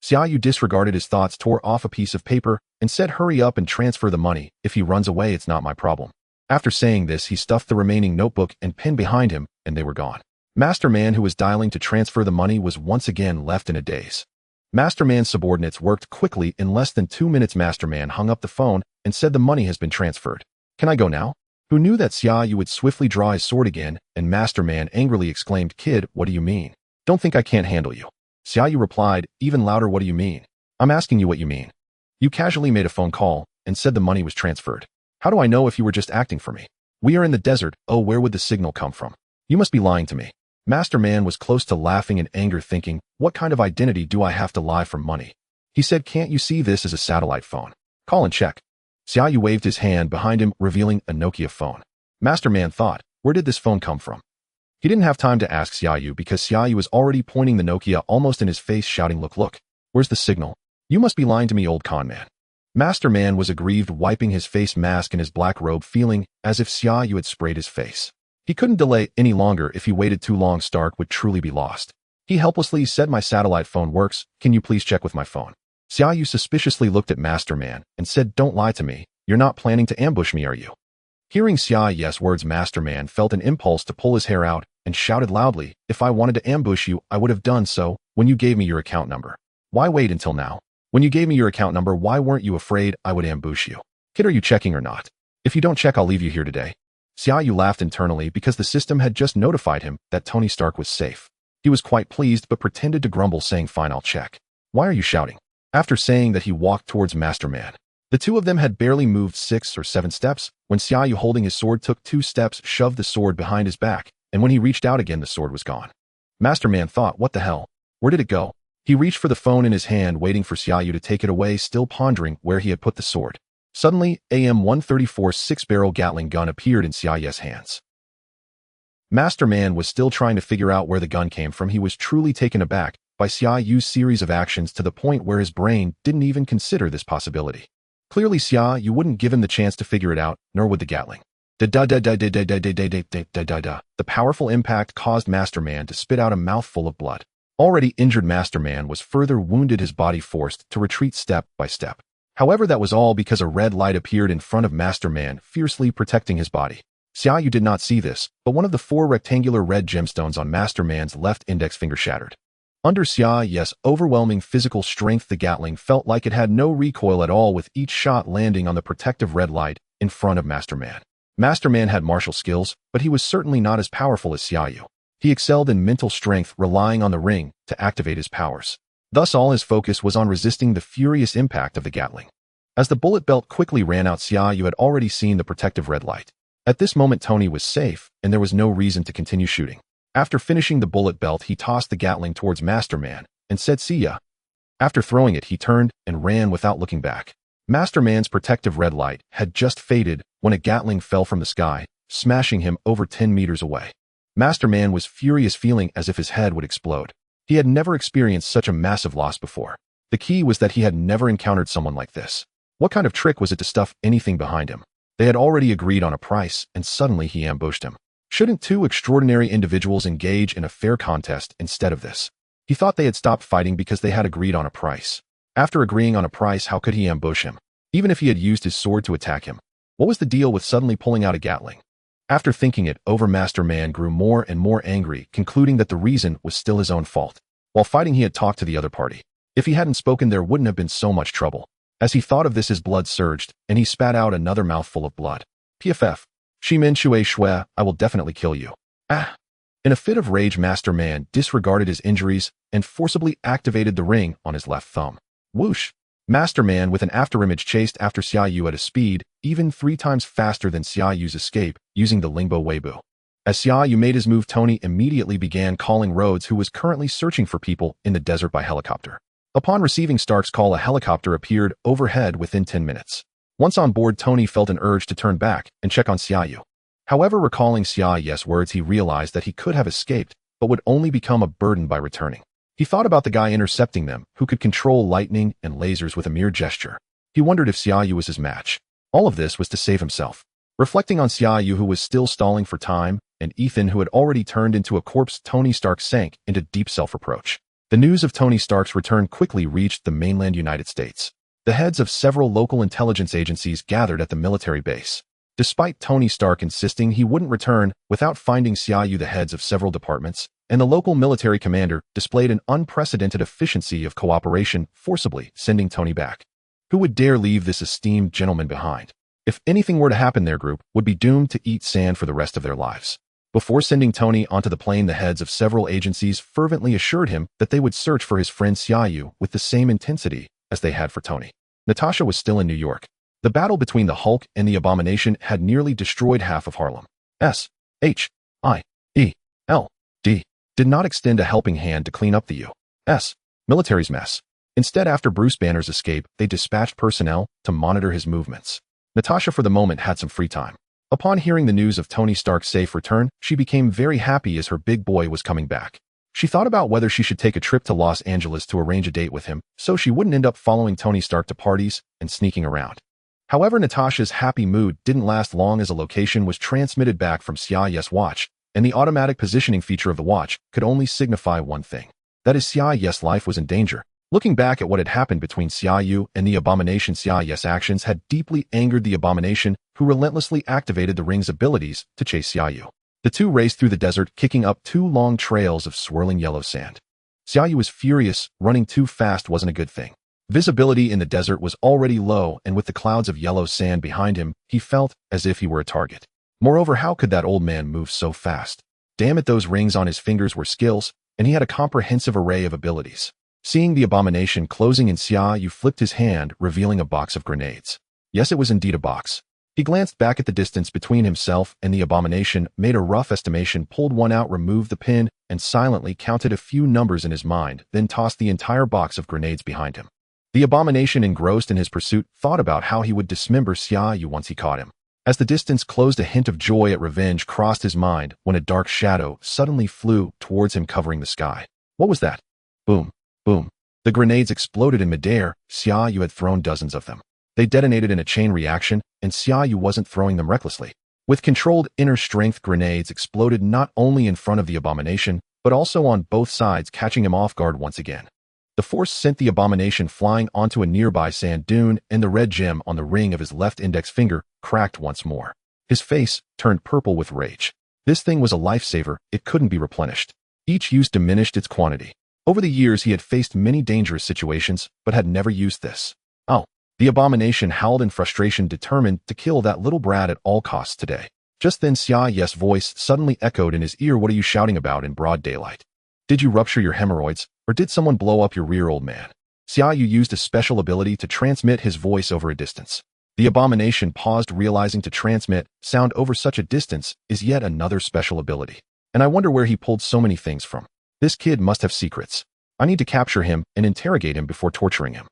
Xia Yu disregarded his thoughts, tore off a piece of paper, and said, hurry up and transfer the money. If he runs away, it's not my problem. After saying this, he stuffed the remaining notebook and pen behind him, and they were gone. Masterman, who was dialing to transfer the money, was once again left in a daze. Masterman's subordinates worked quickly. In less than 2 minutes, Masterman hung up the phone and said, the money has been transferred. Can I go now? Who knew that Xia Yu would swiftly draw his sword again, and Masterman angrily exclaimed, kid, what do you mean? Don't think I can't handle you. Xia Yu replied, even louder, what do you mean? I'm asking you what you mean. You casually made a phone call and said the money was transferred. How do I know if you were just acting for me? We are in the desert. Oh, where would the signal come from? You must be lying to me. Masterman was close to laughing in anger, thinking, what kind of identity do I have to lie for money? He said, can't you see this is a satellite phone? Call and check. Xia Yu waved his hand behind him, revealing a Nokia phone. Masterman thought, where did this phone come from? He didn't have time to ask Xia Yu because Xia Yu was already pointing the Nokia almost in his face, shouting, look, where's the signal? You must be lying to me, old con man. Masterman was aggrieved, wiping his face mask in his black robe, feeling as if Xia Yu had sprayed his face. He couldn't delay any longer. If he waited too long, Stark would truly be lost. He helplessly said, my satellite phone works. Can you please check with my phone? Xia Yu suspiciously looked at Masterman and said, don't lie to me. You're not planning to ambush me, are you? Hearing Xia Yu's words, Masterman felt an impulse to pull his hair out and shouted loudly, if I wanted to ambush you, I would have done so when you gave me your account number. Why wait until now? When you gave me your account number, why weren't you afraid I would ambush you? Kid, are you checking or not? If you don't check, I'll leave you here today. Xia Yu laughed internally because the system had just notified him that Tony Stark was safe. He was quite pleased but pretended to grumble, saying, fine, I'll check. Why are you shouting? After saying that, he walked towards Masterman. The two of them had barely moved 6 or 7 steps when Xia Yu, holding his sword, took 2 steps, shoved the sword behind his back, and when he reached out again, the sword was gone. Masterman thought, what the hell? Where did it go? He reached for the phone in his hand, waiting for Xia Yu to take it away, still pondering where he had put the sword. Suddenly, AM-134 6-barrel Gatling gun appeared in Xia Yu's hands. Masterman was still trying to figure out where the gun came from. He was truly taken aback by Xia Yu's series of actions, to the point where his brain didn't even consider this possibility. Clearly, Xia Yu wouldn't give him the chance to figure it out, nor would the Gatling. The powerful impact caused Masterman to spit out a mouthful of blood. Already injured, Masterman was further wounded, his body forced to retreat step by step. However, that was all because a red light appeared in front of Masterman, fiercely protecting his body. Xia Yu did not see this, but one of the 4 rectangular red gemstones on Masterman's left index finger shattered. Under Xia Yu's overwhelming physical strength, the Gatling felt like it had no recoil at all, with each shot landing on the protective red light in front of Masterman. Masterman had martial skills, but he was certainly not as powerful as Xia Yu. He excelled in mental strength, relying on the ring to activate his powers. Thus, all his focus was on resisting the furious impact of the Gatling. As the bullet belt quickly ran out, Xia Yu had already seen the protective red light. At this moment, Tony was safe, and there was no reason to continue shooting. After finishing the bullet belt, he tossed the Gatling towards Masterman and said, see ya. After throwing it, he turned and ran without looking back. Masterman's protective red light had just faded when a Gatling fell from the sky, smashing him over 10 meters away. Masterman was furious, feeling as if his head would explode. He had never experienced such a massive loss before. The key was that he had never encountered someone like this. What kind of trick was it to stuff anything behind him? They had already agreed on a price, and suddenly he ambushed him. Shouldn't 2 extraordinary individuals engage in a fair contest instead of this? He thought they had stopped fighting because they had agreed on a price. After agreeing on a price, how could he ambush him? Even if he had used his sword to attack him, What was the deal with suddenly pulling out a Gatling? After thinking it over, Master Man grew more and more angry, concluding that the reason was still his own fault. While fighting, he had talked to the other party. If he hadn't spoken, there wouldn't have been so much trouble. As he thought of this, his blood surged, and he spat out another mouthful of blood. PFF. Shimin Shui Shui, I will definitely kill you. Ah! In a fit of rage, Master Man disregarded his injuries and forcibly activated the ring on his left thumb. Whoosh! Master Man with an afterimage chased after Xia Yu at a speed even 3 times faster than Xia Yu's escape, using the Lingbo Weibo. As Xia Yu made his move, Tony immediately began calling Rhodes, who was currently searching for people in the desert by helicopter. Upon receiving Stark's call, a helicopter appeared overhead within 10 minutes. Once on board, Tony felt an urge to turn back and check on Xia Yu. However, recalling Xia Yu's words, he realized that he could have escaped, but would only become a burden by returning. He thought about the guy intercepting them, who could control lightning and lasers with a mere gesture. He wondered if Xia Yu was his match. All of this was to save himself. Reflecting on Xia Yu, who was still stalling for time, and Ethan, who had already turned into a corpse, Tony Stark sank into deep self-reproach. The news of Tony Stark's return quickly reached the mainland United States. The heads of several local intelligence agencies gathered at the military base. Despite Tony Stark insisting he wouldn't return without finding Xia Yu, the heads of several departments and the local military commander displayed an unprecedented efficiency of cooperation, forcibly sending Tony back. Who would dare leave this esteemed gentleman behind? If anything were to happen, their group would be doomed to eat sand for the rest of their lives. Before sending Tony onto the plane, the heads of several agencies fervently assured him that they would search for his friend Xia Yu with the same intensity as they had for Tony. Natasha was still in New York. The battle between the Hulk and the Abomination had nearly destroyed half of Harlem. S.H.I.E.L.D. did not extend a helping hand to clean up the U.S. military's mess. Instead, after Bruce Banner's escape, they dispatched personnel to monitor his movements. Natasha, for the moment, had some free time. Upon hearing the news of Tony Stark's safe return, she became very happy as her big boy was coming back. She thought about whether she should take a trip to Los Angeles to arrange a date with him, so she wouldn't end up following Tony Stark to parties and sneaking around. However, Natasha's happy mood didn't last long, as a location was transmitted back from Xia Yu's watch, and the automatic positioning feature of the watch could only signify one thing. That is, Xia Yu's life was in danger. Looking back at what had happened between Xia Yu and the Abomination, Xia Yu's actions had deeply angered the Abomination, who relentlessly activated the ring's abilities to chase Xia Yu. The two raced through the desert, kicking up 2 long trails of swirling yellow sand. Xia Yu was furious. Running too fast wasn't a good thing. Visibility in the desert was already low, and with the clouds of yellow sand behind him, he felt as if he were a target. Moreover, how could that old man move so fast? Damn it, those rings on his fingers were skills, and he had a comprehensive array of abilities. Seeing the Abomination closing in, Xia Yu flipped his hand, revealing a box of grenades. Yes, it was indeed a box. He glanced back at the distance between himself and the Abomination, made a rough estimation, pulled one out, removed the pin, and silently counted a few numbers in his mind, then tossed the entire box of grenades behind him. The Abomination, engrossed in his pursuit, thought about how he would dismember Xia Yu once he caught him. As the distance closed, a hint of joy at revenge crossed his mind when a dark shadow suddenly flew towards him, covering the sky. What was that? Boom. Boom. The grenades exploded in midair. Xia Yu had thrown dozens of them. They detonated in a chain reaction, and Xia Yu wasn't throwing them recklessly. With controlled inner strength, grenades exploded not only in front of the Abomination, but also on both sides, catching him off guard once again. The force sent the Abomination flying onto a nearby sand dune, and the red gem on the ring of his left index finger cracked once more. His face turned purple with rage. This thing was a lifesaver. It couldn't be replenished. Each use diminished its quantity. Over the years, he had faced many dangerous situations, but had never used this. Oh. The Abomination howled in frustration, determined to kill that little brat at all costs today. Just then, Xia Yu's voice suddenly echoed in his ear. What are you shouting about in broad daylight? Did you rupture your hemorrhoids, or did someone blow up your rear, old man? Xia Yu used a special ability to transmit his voice over a distance. The Abomination paused, realizing to transmit sound over such a distance is yet another special ability. And I wonder where he pulled so many things from. This kid must have secrets. I need to capture him and interrogate him before torturing him.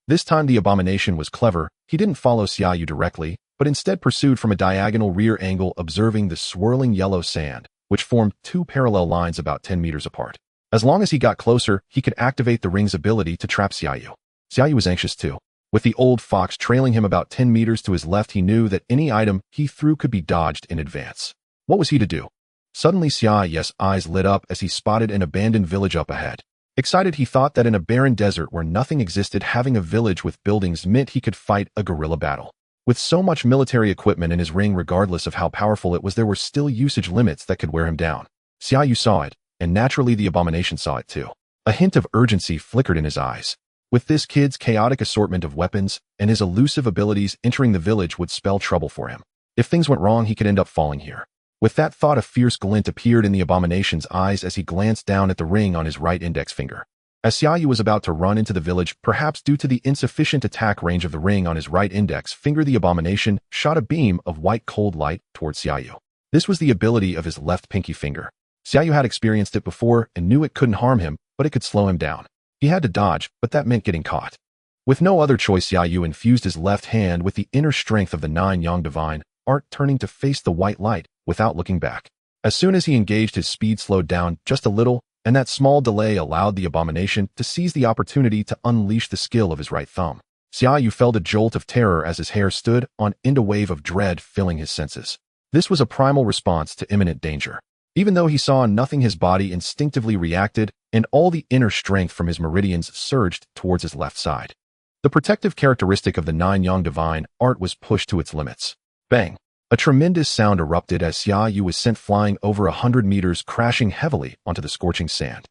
This time the Abomination was clever. He didn't follow Xia Yu directly, but instead pursued from a diagonal rear angle, observing the swirling yellow sand, which formed 2 parallel lines about 10 meters apart. As long as he got closer, he could activate the ring's ability to trap Xia Yu. Xia Yu was anxious too. With the old fox trailing him about 10 meters to his left, he knew that any item he threw could be dodged in advance. What was he to do? Suddenly, Xia Yu's eyes lit up as he spotted an abandoned village up ahead. Excited, he thought that in a barren desert where nothing existed, having a village with buildings meant he could fight a guerrilla battle. With so much military equipment in his ring, regardless of how powerful it was, there were still usage limits that could wear him down. Xia Yu saw it, and naturally the abomination saw it too. A hint of urgency flickered in his eyes. With this kid's chaotic assortment of weapons and his elusive abilities, entering the village would spell trouble for him. If things went wrong, he could end up falling here. With that thought, a fierce glint appeared in the abomination's eyes as he glanced down at the ring on his right index finger. As Xia Yu was about to run into the village, perhaps due to the insufficient attack range of the ring on his right index finger, the abomination shot a beam of white cold light towards Xia Yu. This was the ability of his left pinky finger. Xia Yu had experienced it before and knew it couldn't harm him, but it could slow him down. He had to dodge, but that meant getting caught. With no other choice, Xia Yu infused his left hand with the inner strength of the 9 Yang Divine Art, turning to face the white light without looking back. As soon as he engaged, his speed slowed down just a little, and that small delay allowed the abomination to seize the opportunity to unleash the skill of his right thumb. Xia Yu felt a jolt of terror as his hair stood on end, a wave of dread filling his senses. This was a primal response to imminent danger. Even though he saw nothing, his body instinctively reacted, and all the inner strength from his meridians surged towards his left side. The protective characteristic of the 9 Yang Divine Art was pushed to its limits. Bang! A tremendous sound erupted as Xia Yu was sent flying over 100 meters, crashing heavily onto the scorching sand.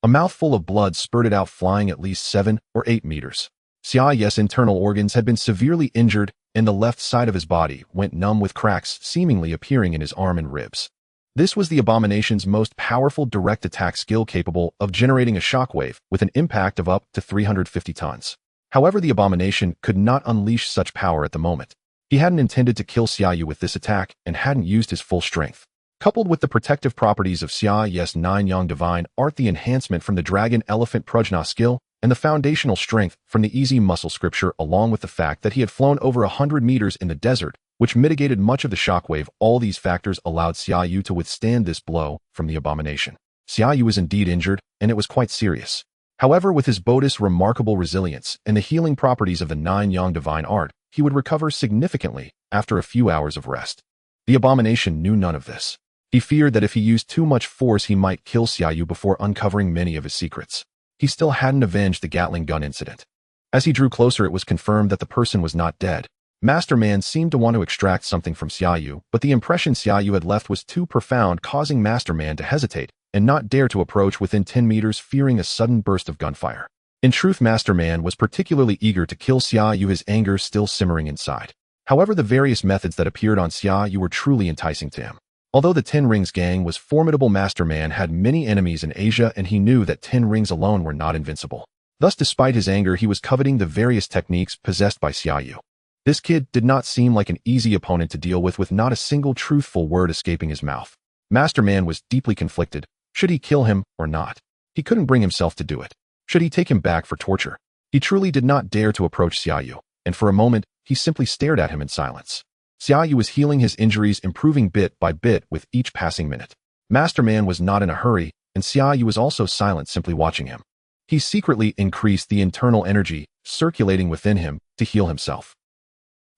A mouthful of blood spurted out, flying at least 7 or 8 meters. Xia Yu's internal organs had been severely injured, and the left side of his body went numb, with cracks seemingly appearing in his arm and ribs. This was the abomination's most powerful direct attack skill, capable of generating a shockwave with an impact of up to 350 tons. However, the abomination could not unleash such power at the moment. He hadn't intended to kill Xia Yu with this attack and hadn't used his full strength. Coupled with the protective properties of Xia Yu's 9 Yang Divine Art, the enhancement from the Dragon Elephant Prajna skill, and the foundational strength from the Easy Muscle scripture, along with the fact that he had flown over 100 meters in the desert, which mitigated much of the shockwave, all these factors allowed Xia Yu to withstand this blow from the abomination. Xia Yu was indeed injured, and it was quite serious. However, with his Bodhi's remarkable resilience and the healing properties of the 9 Yang Divine Art, he would recover significantly after a few hours of rest. The abomination knew none of this. He feared that if he used too much force, he might kill Xia Yu before uncovering many of his secrets. He still hadn't avenged the Gatling gun incident. As he drew closer, it was confirmed that the person was not dead. Master Man seemed to want to extract something from Xia Yu, but the impression Xia Yu had left was too profound, causing Master Man to hesitate and not dare to approach within 10 meters, fearing a sudden burst of gunfire. In truth, Master Man was particularly eager to kill Xia Yu, his anger still simmering inside. However, the various methods that appeared on Xia Yu were truly enticing to him. Although the 10 Rings gang was formidable, Master Man had many enemies in Asia, and he knew that 10 Rings alone were not invincible. Thus, despite his anger, he was coveting the various techniques possessed by Xia Yu. This kid did not seem like an easy opponent to deal with not a single truthful word escaping his mouth. Master Man was deeply conflicted. Should he kill him or not? He couldn't bring himself to do it. Should he take him back for torture? He truly did not dare to approach Xia Yu, and for a moment, he simply stared at him in silence. Xia Yu was healing his injuries, improving bit by bit with each passing minute. Master Man was not in a hurry, and Xia Yu was also silent, simply watching him. He secretly increased the internal energy circulating within him to heal himself.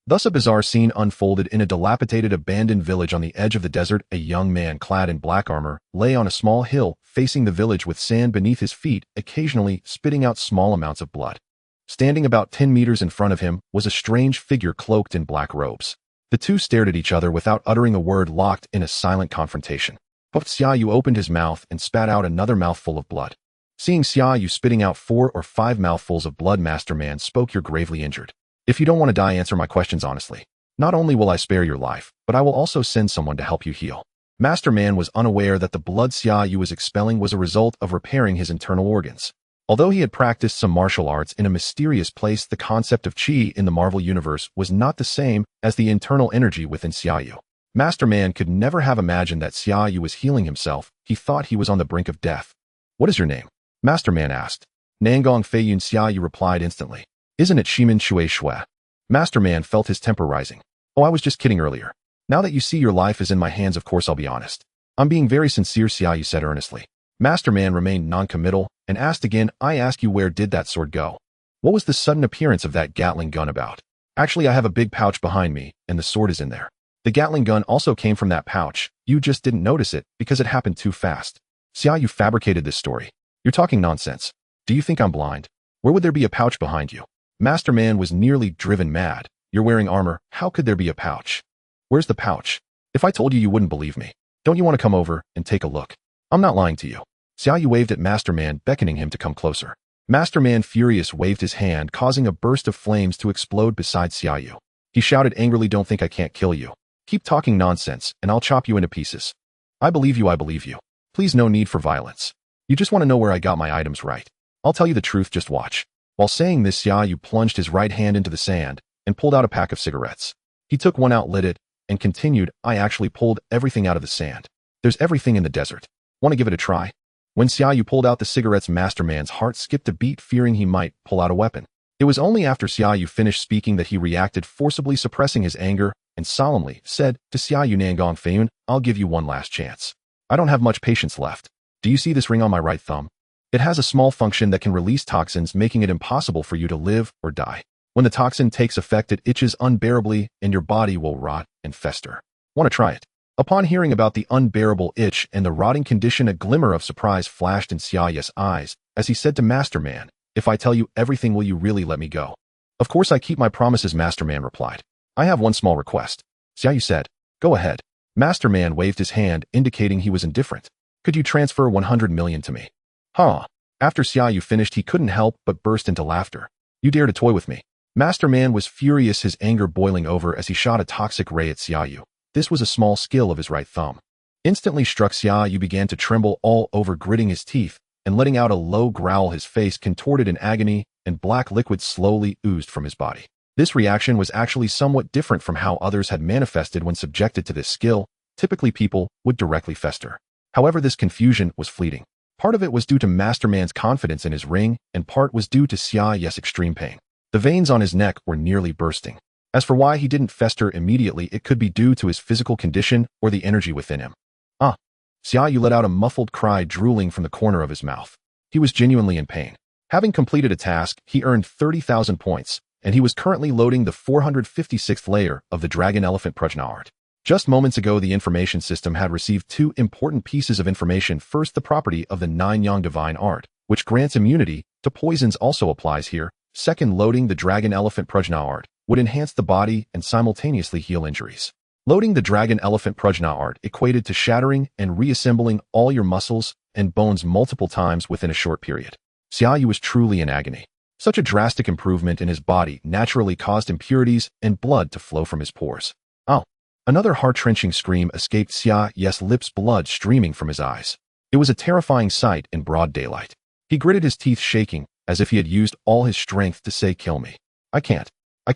Thus, a bizarre scene unfolded in a dilapidated, abandoned village on the edge of the desert. A young man clad in black armor lay on a small hill facing the village, with sand beneath his feet, occasionally spitting out small amounts of blood. Standing about 10 meters in front of him was a strange figure cloaked in black robes. The two stared at each other without uttering a word, locked in a silent confrontation. But Xia Yu opened his mouth and spat out another mouthful of blood. Seeing Xia Yu spitting out 4 or 5 mouthfuls of blood, Master Man spoke, "You're gravely injured. If you don't want to die, answer my questions honestly. Not only will I spare your life, but I will also send someone to help you heal." Master Man was unaware that the blood Xia Yu was expelling was a result of repairing his internal organs. Although he had practiced some martial arts in a mysterious place, the concept of Qi in the Marvel Universe was not the same as the internal energy within Xia Yu. Master Man could never have imagined that Xia Yu was healing himself. He thought he was on the brink of death. "What is your name?" Master Man asked. "Nangong Feiyun," Xia Yu replied instantly. "Isn't it Shimin Shui Shui?" Master Man felt his temper rising. "Oh, I was just kidding earlier. Now that you see your life is in my hands, of course I'll be honest. I'm being very sincere," Xia Yu said earnestly. Master Man remained non-committal and asked again, "I ask you, where did that sword go? What was the sudden appearance of that Gatling gun about?" "Actually, I have a big pouch behind me, and the sword is in there. The Gatling gun also came from that pouch. You just didn't notice it because it happened too fast." "Xia Yu fabricated this story. You're talking nonsense. Do you think I'm blind? Where would there be a pouch behind you?" Master Man was nearly driven mad. You're wearing armor. How could there be a pouch? Where's the pouch? If I told you, you wouldn't believe me. Don't you want to come over and take a look? I'm not lying to you. Xia Yu waved at Masterman, beckoning him to come closer. Masterman, furious, waved his hand, causing a burst of flames to explode beside Xia Yu. He shouted angrily, "Don't think I can't kill you. Keep talking nonsense, and I'll chop you into pieces. I believe you, I believe you. Please, no need for violence. You just want to know where I got my items, right? I'll tell you the truth, just watch." While saying this, Xia Yu plunged his right hand into the sand and pulled out a pack of cigarettes. He took one out, lit it, and continued, "I actually pulled everything out of the sand. There's everything in the desert. Want to give it a try?" When Xia Yu pulled out the cigarettes, Masterman's heart skipped a beat, fearing he might pull out a weapon. It was only after Xia Yu finished speaking that he reacted, forcibly suppressing his anger, and solemnly said to Xia Yu, "Nangong Feiyun, I'll give you one last chance. I don't have much patience left. Do you see this ring on my right thumb? It has a small function that can release toxins, making it impossible for you to live or die. When the toxin takes effect, it itches unbearably, and your body will rot and fester. Want to try it?" Upon hearing about the unbearable itch and the rotting condition, a glimmer of surprise flashed in Xia Yu's eyes as he said to Masterman, "If I tell you everything, will you really let me go?" "Of course I keep my promises," Masterman replied. "I have one small request." Xia Yu said, "Go ahead." Masterman waved his hand, indicating he was indifferent. "Could you transfer 100 million to me?" "Huh?" After Xia Yu finished, he couldn't help but burst into laughter. "You dare to toy with me?" Masterman was furious, his anger boiling over as he shot a toxic ray at Xia Yu. This was a small skill of his right thumb. Instantly struck, Xia Yu began to tremble all over, gritting his teeth and letting out a low growl. His face contorted in agony, and black liquid slowly oozed from his body. This reaction was actually somewhat different from how others had manifested when subjected to this skill. Typically, people would directly fester. However, this confusion was fleeting. Part of it was due to Masterman's confidence in his ring, and part was due to Xia Yu's extreme pain. The veins on his neck were nearly bursting. As for why he didn't fester immediately, it could be due to his physical condition or the energy within him. "Ah!" Xia Yu let out a muffled cry, drooling from the corner of his mouth. He was genuinely in pain. Having completed a task, he earned 30,000 points, and he was currently loading the 456th layer of the Dragon Elephant Prajna art. Just moments ago, the information system had received two important pieces of information. First, the property of the 9-Yang Divine Art, which grants immunity to poisons, also applies here. Second, loading the Dragon Elephant Prajna art would enhance the body and simultaneously heal injuries. Loading the Dragon Elephant Prajna art equated to shattering and reassembling all your muscles and bones multiple times within a short period. Xia Yu was truly in agony. Such a drastic improvement in his body naturally caused impurities and blood to flow from his pores. "Oh!" Another heart-wrenching scream escaped Xia Yu's lips, blood streaming from his eyes. It was a terrifying sight in broad daylight. He gritted his teeth, shaking as if he had used all his strength to say, "Kill me. I can't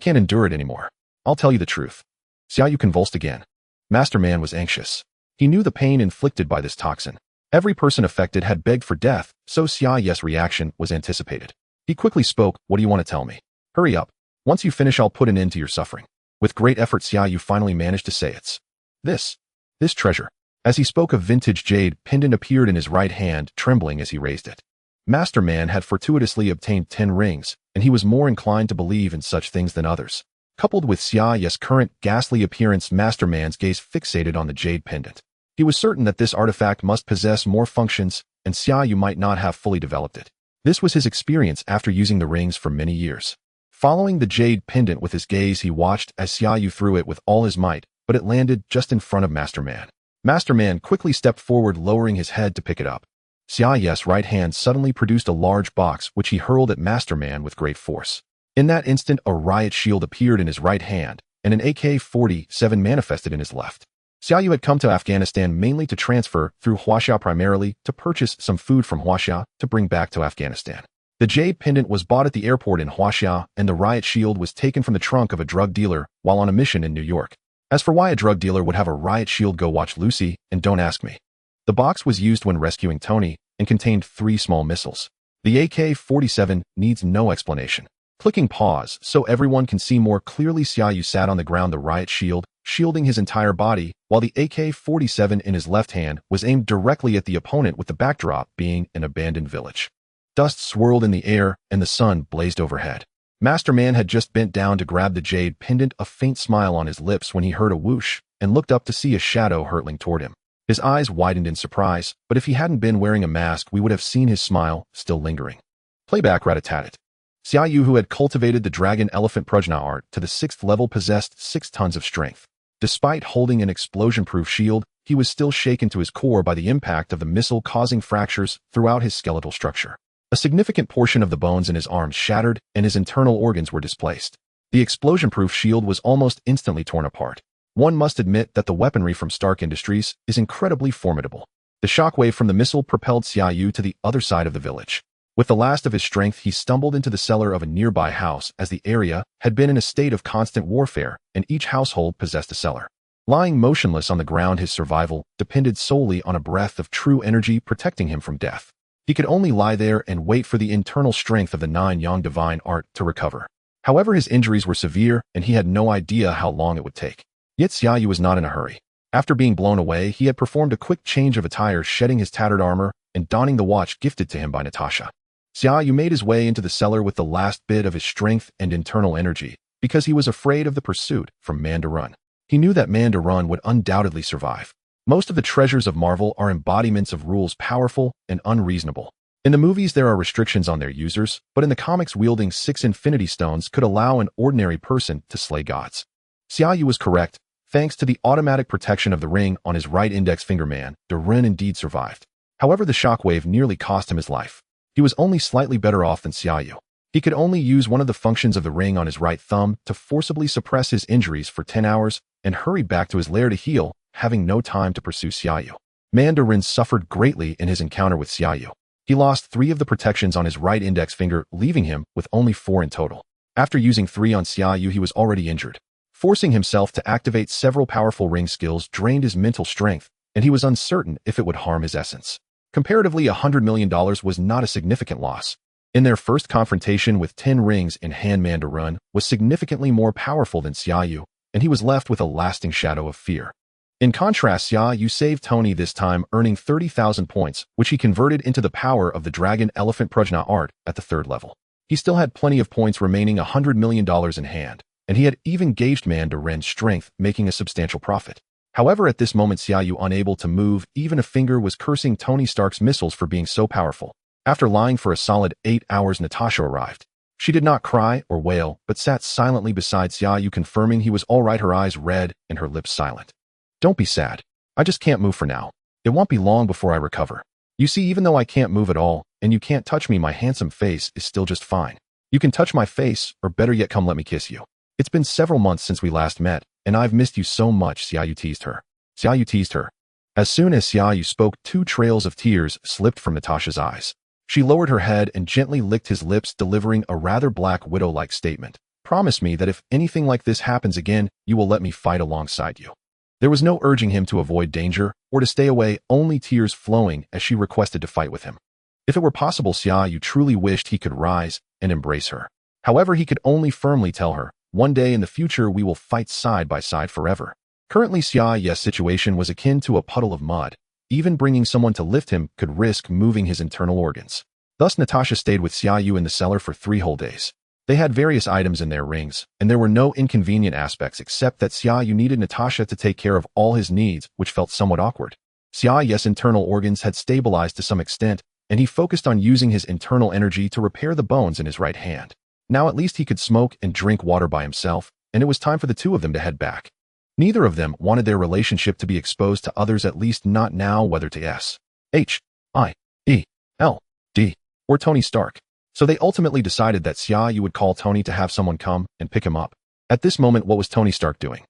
endure it anymore. I'll tell you the truth." Xia Yu convulsed again. Masterman was anxious. He knew the pain inflicted by this toxin. Every person affected had begged for death, so Xia Yu's reaction was anticipated. He quickly spoke, "What do you want to tell me? Hurry up. Once you finish, I'll put an end to your suffering." With great effort, Xia Yu finally managed to say, "It's this treasure." As he spoke, a vintage jade pendant appeared in his right hand, trembling as he raised it. Masterman had fortuitously obtained 10 rings, and he was more inclined to believe in such things than others. Coupled with Xia Yu's current ghastly appearance, Masterman's gaze fixated on the jade pendant. He was certain that this artifact must possess more functions, and Xia Yu might not have fully developed it. This was his experience after using the rings for many years. Following the jade pendant with his gaze, he watched as Xia Yu threw it with all his might, but it landed just in front of Masterman. Masterman quickly stepped forward, lowering his head to pick it up. Xia Yu's right hand suddenly produced a large box, which he hurled at Masterman with great force. In that instant, a riot shield appeared in his right hand, and an AK-47 manifested in his left. Xia Yu had come to Afghanistan mainly to transfer through Huaxia, primarily to purchase some food from Huaxia to bring back to Afghanistan. The jade pendant was bought at the airport in Huaxia, and the riot shield was taken from the trunk of a drug dealer while on a mission in New York. As for why a drug dealer would have a riot shield, go watch Lucy, and don't ask me. The box was used when rescuing Tony and contained 3 small missiles. The AK-47 needs no explanation. Clicking pause so everyone can see more clearly, Xia Yu sat on the ground, the riot shield shielding his entire body, while the AK-47 in his left hand was aimed directly at the opponent, with the backdrop being an abandoned village. Dust swirled in the air, and the sun blazed overhead. Masterman had just bent down to grab the jade pendant, a faint smile on his lips, when he heard a whoosh and looked up to see a shadow hurtling toward him. His eyes widened in surprise, but if he hadn't been wearing a mask, we would have seen his smile still lingering. Playback rat-a-tat-tat. Xia Yu, who had cultivated the dragon elephant prajna art to the 6th level, possessed 6 tons of strength. Despite holding an explosion-proof shield, he was still shaken to his core by the impact of the missile, causing fractures throughout his skeletal structure. A significant portion of the bones in his arms shattered, and his internal organs were displaced. The explosion-proof shield was almost instantly torn apart. One must admit that the weaponry from Stark Industries is incredibly formidable. The shockwave from the missile propelled Xia Yu to the other side of the village. With the last of his strength, he stumbled into the cellar of a nearby house, as the area had been in a state of constant warfare, and each household possessed a cellar. Lying motionless on the ground, his survival depended solely on a breath of true energy protecting him from death. He could only lie there and wait for the internal strength of the 9 Yang divine art to recover. However, his injuries were severe, and he had no idea how long it would take. Yet Xia Yu was not in a hurry. After being blown away, he had performed a quick change of attire, shedding his tattered armor and donning the watch gifted to him by Natasha. Xia Yu made his way into the cellar with the last bit of his strength and internal energy, because he was afraid of the pursuit from Mandarin. He knew that Mandarin would undoubtedly survive. Most of the treasures of Marvel are embodiments of rules powerful and unreasonable. In the movies, there are restrictions on their users, but in the comics, wielding 6 Infinity Stones could allow an ordinary person to slay gods. Xia Yu was correct. Thanks to the automatic protection of the ring on his right index finger, Mandarin indeed survived. However, the shockwave nearly cost him his life. He was only slightly better off than Xia Yu. He could only use one of the functions of the ring on his right thumb to forcibly suppress his injuries for 10 hours and hurry back to his lair to heal, having no time to pursue Xia Yu. Mandarin suffered greatly in his encounter with Xia Yu. He lost 3 of the protections on his right index finger, leaving him with only 4 in total. After using 3 on Xia Yu, he was already injured. Forcing himself to activate several powerful ring skills drained his mental strength, and he was uncertain if it would harm his essence. Comparatively, $100 million was not a significant loss. In their first confrontation with 10 rings in hand, Mandarin was significantly more powerful than Xia Yu, and he was left with a lasting shadow of fear. In contrast, Xia Yu saved Tony this time, earning 30,000 points, which he converted into the power of the Dragon Elephant Prajna art at the 3rd level. He still had plenty of points remaining, $100 million in hand, and he had even gauged Mandarin's strength, making a substantial profit. However, at this moment, Xia Yu, unable to move even a finger, was cursing Tony Stark's missiles for being so powerful. After lying for a solid 8 hours, Natasha arrived. She did not cry or wail, but sat silently beside Xia Yu, confirming he was all right, her eyes red and her lips silent. "Don't be sad. I just can't move for now. It won't be long before I recover. You see, even though I can't move at all, and you can't touch me, my handsome face is still just fine. You can touch my face, or better yet, come let me kiss you. It's been several months since we last met, and I've missed you so much," Xia Yu teased her. As soon as Xia Yu spoke, 2 trails of tears slipped from Natasha's eyes. She lowered her head and gently licked his lips, delivering a rather Black Widow-like statement. "Promise me that if anything like this happens again, you will let me fight alongside you." There was no urging him to avoid danger or to stay away, only tears flowing as she requested to fight with him. If it were possible, Xia Yu truly wished he could rise and embrace her. However, he could only firmly tell her, "One day in the future, we will fight side by side forever." Currently, Xia Yu's situation was akin to a puddle of mud. Even bringing someone to lift him could risk moving his internal organs. Thus, Natasha stayed with Xia Yu in the cellar for 3 whole days. They had various items in their rings, and there were no inconvenient aspects except that Xia Yu needed Natasha to take care of all his needs, which felt somewhat awkward. Xia Yu's internal organs had stabilized to some extent, and he focused on using his internal energy to repair the bones in his right hand. Now at least he could smoke and drink water by himself, and it was time for the 2 of them to head back. Neither of them wanted their relationship to be exposed to others, at least not now, whether to S.H.I.E.L.D. or Tony Stark. So they ultimately decided that Xia Yu would call Tony to have someone come and pick him up. At this moment, what was Tony Stark doing?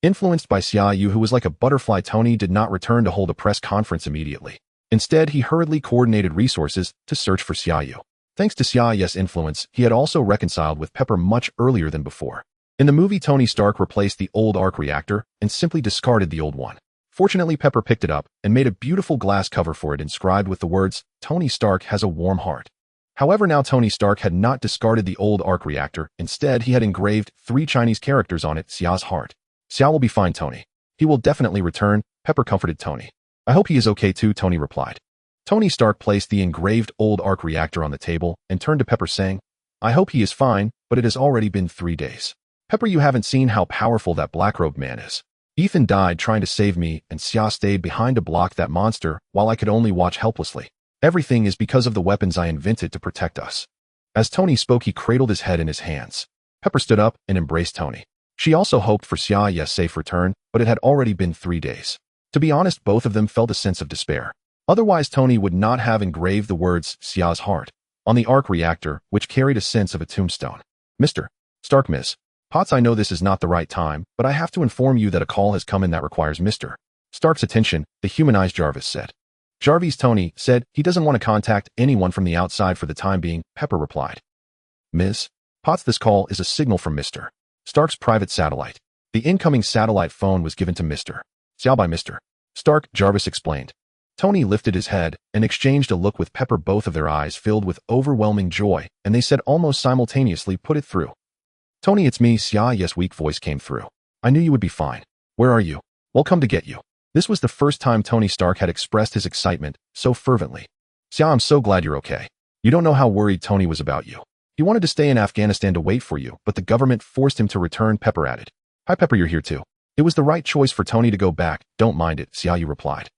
Influenced by Xia Yu, who was like a butterfly, Tony did not return to hold a press conference immediately. Instead, he hurriedly coordinated resources to search for Xia Yu. Thanks to Xia Yu's influence, he had also reconciled with Pepper much earlier than before. In the movie, Tony Stark replaced the old arc reactor and simply discarded the old one. Fortunately, Pepper picked it up and made a beautiful glass cover for it, inscribed with the words, "Tony Stark has a warm heart." However, now Tony Stark had not discarded the old arc reactor. Instead, he had engraved 3 Chinese characters on it: Xia's heart. "Xia will be fine, Tony. He will definitely return," Pepper comforted Tony. "I hope he is okay too," Tony replied. Tony Stark placed the engraved old arc reactor on the table and turned to Pepper, saying, "I hope he is fine, but it has already been 3 days. Pepper, you haven't seen how powerful that black-robed man is. Ethan died trying to save me, and Xia stayed behind to block that monster while I could only watch helplessly. Everything is because of the weapons I invented to protect us." As Tony spoke, he cradled his head in his hands. Pepper stood up and embraced Tony. She also hoped for Xia Yu's safe return, but it had already been 3 days. To be honest, both of them felt a sense of despair. Otherwise, Tony would not have engraved the words Xia's heart on the arc reactor, which carried a sense of a tombstone. Mr. Stark, Ms. Potts, I know this is not the right time, but I have to inform you that a call has come in that requires Mr. Stark's attention, the humanized Jarvis said. Jarvis, Tony said he doesn't want to contact anyone from the outside for the time being, Pepper replied. Ms. Potts, this call is a signal from Mr. Stark's private satellite. The incoming satellite phone was given to Mr. Xiao by Mr. Stark, Jarvis explained. Tony lifted his head and exchanged a look with Pepper, both of their eyes filled with overwhelming joy, and they said almost simultaneously, put it through. Tony, it's me, Xia Yu's weak voice came through. I knew you would be fine. Where are you? We'll come to get you. This was the first time Tony Stark had expressed his excitement so fervently. Xia, I'm so glad you're okay. You don't know how worried Tony was about you. He wanted to stay in Afghanistan to wait for you, but the government forced him to return, Pepper added. Hi Pepper, you're here too. It was the right choice for Tony to go back, don't mind it, Xia Yu replied.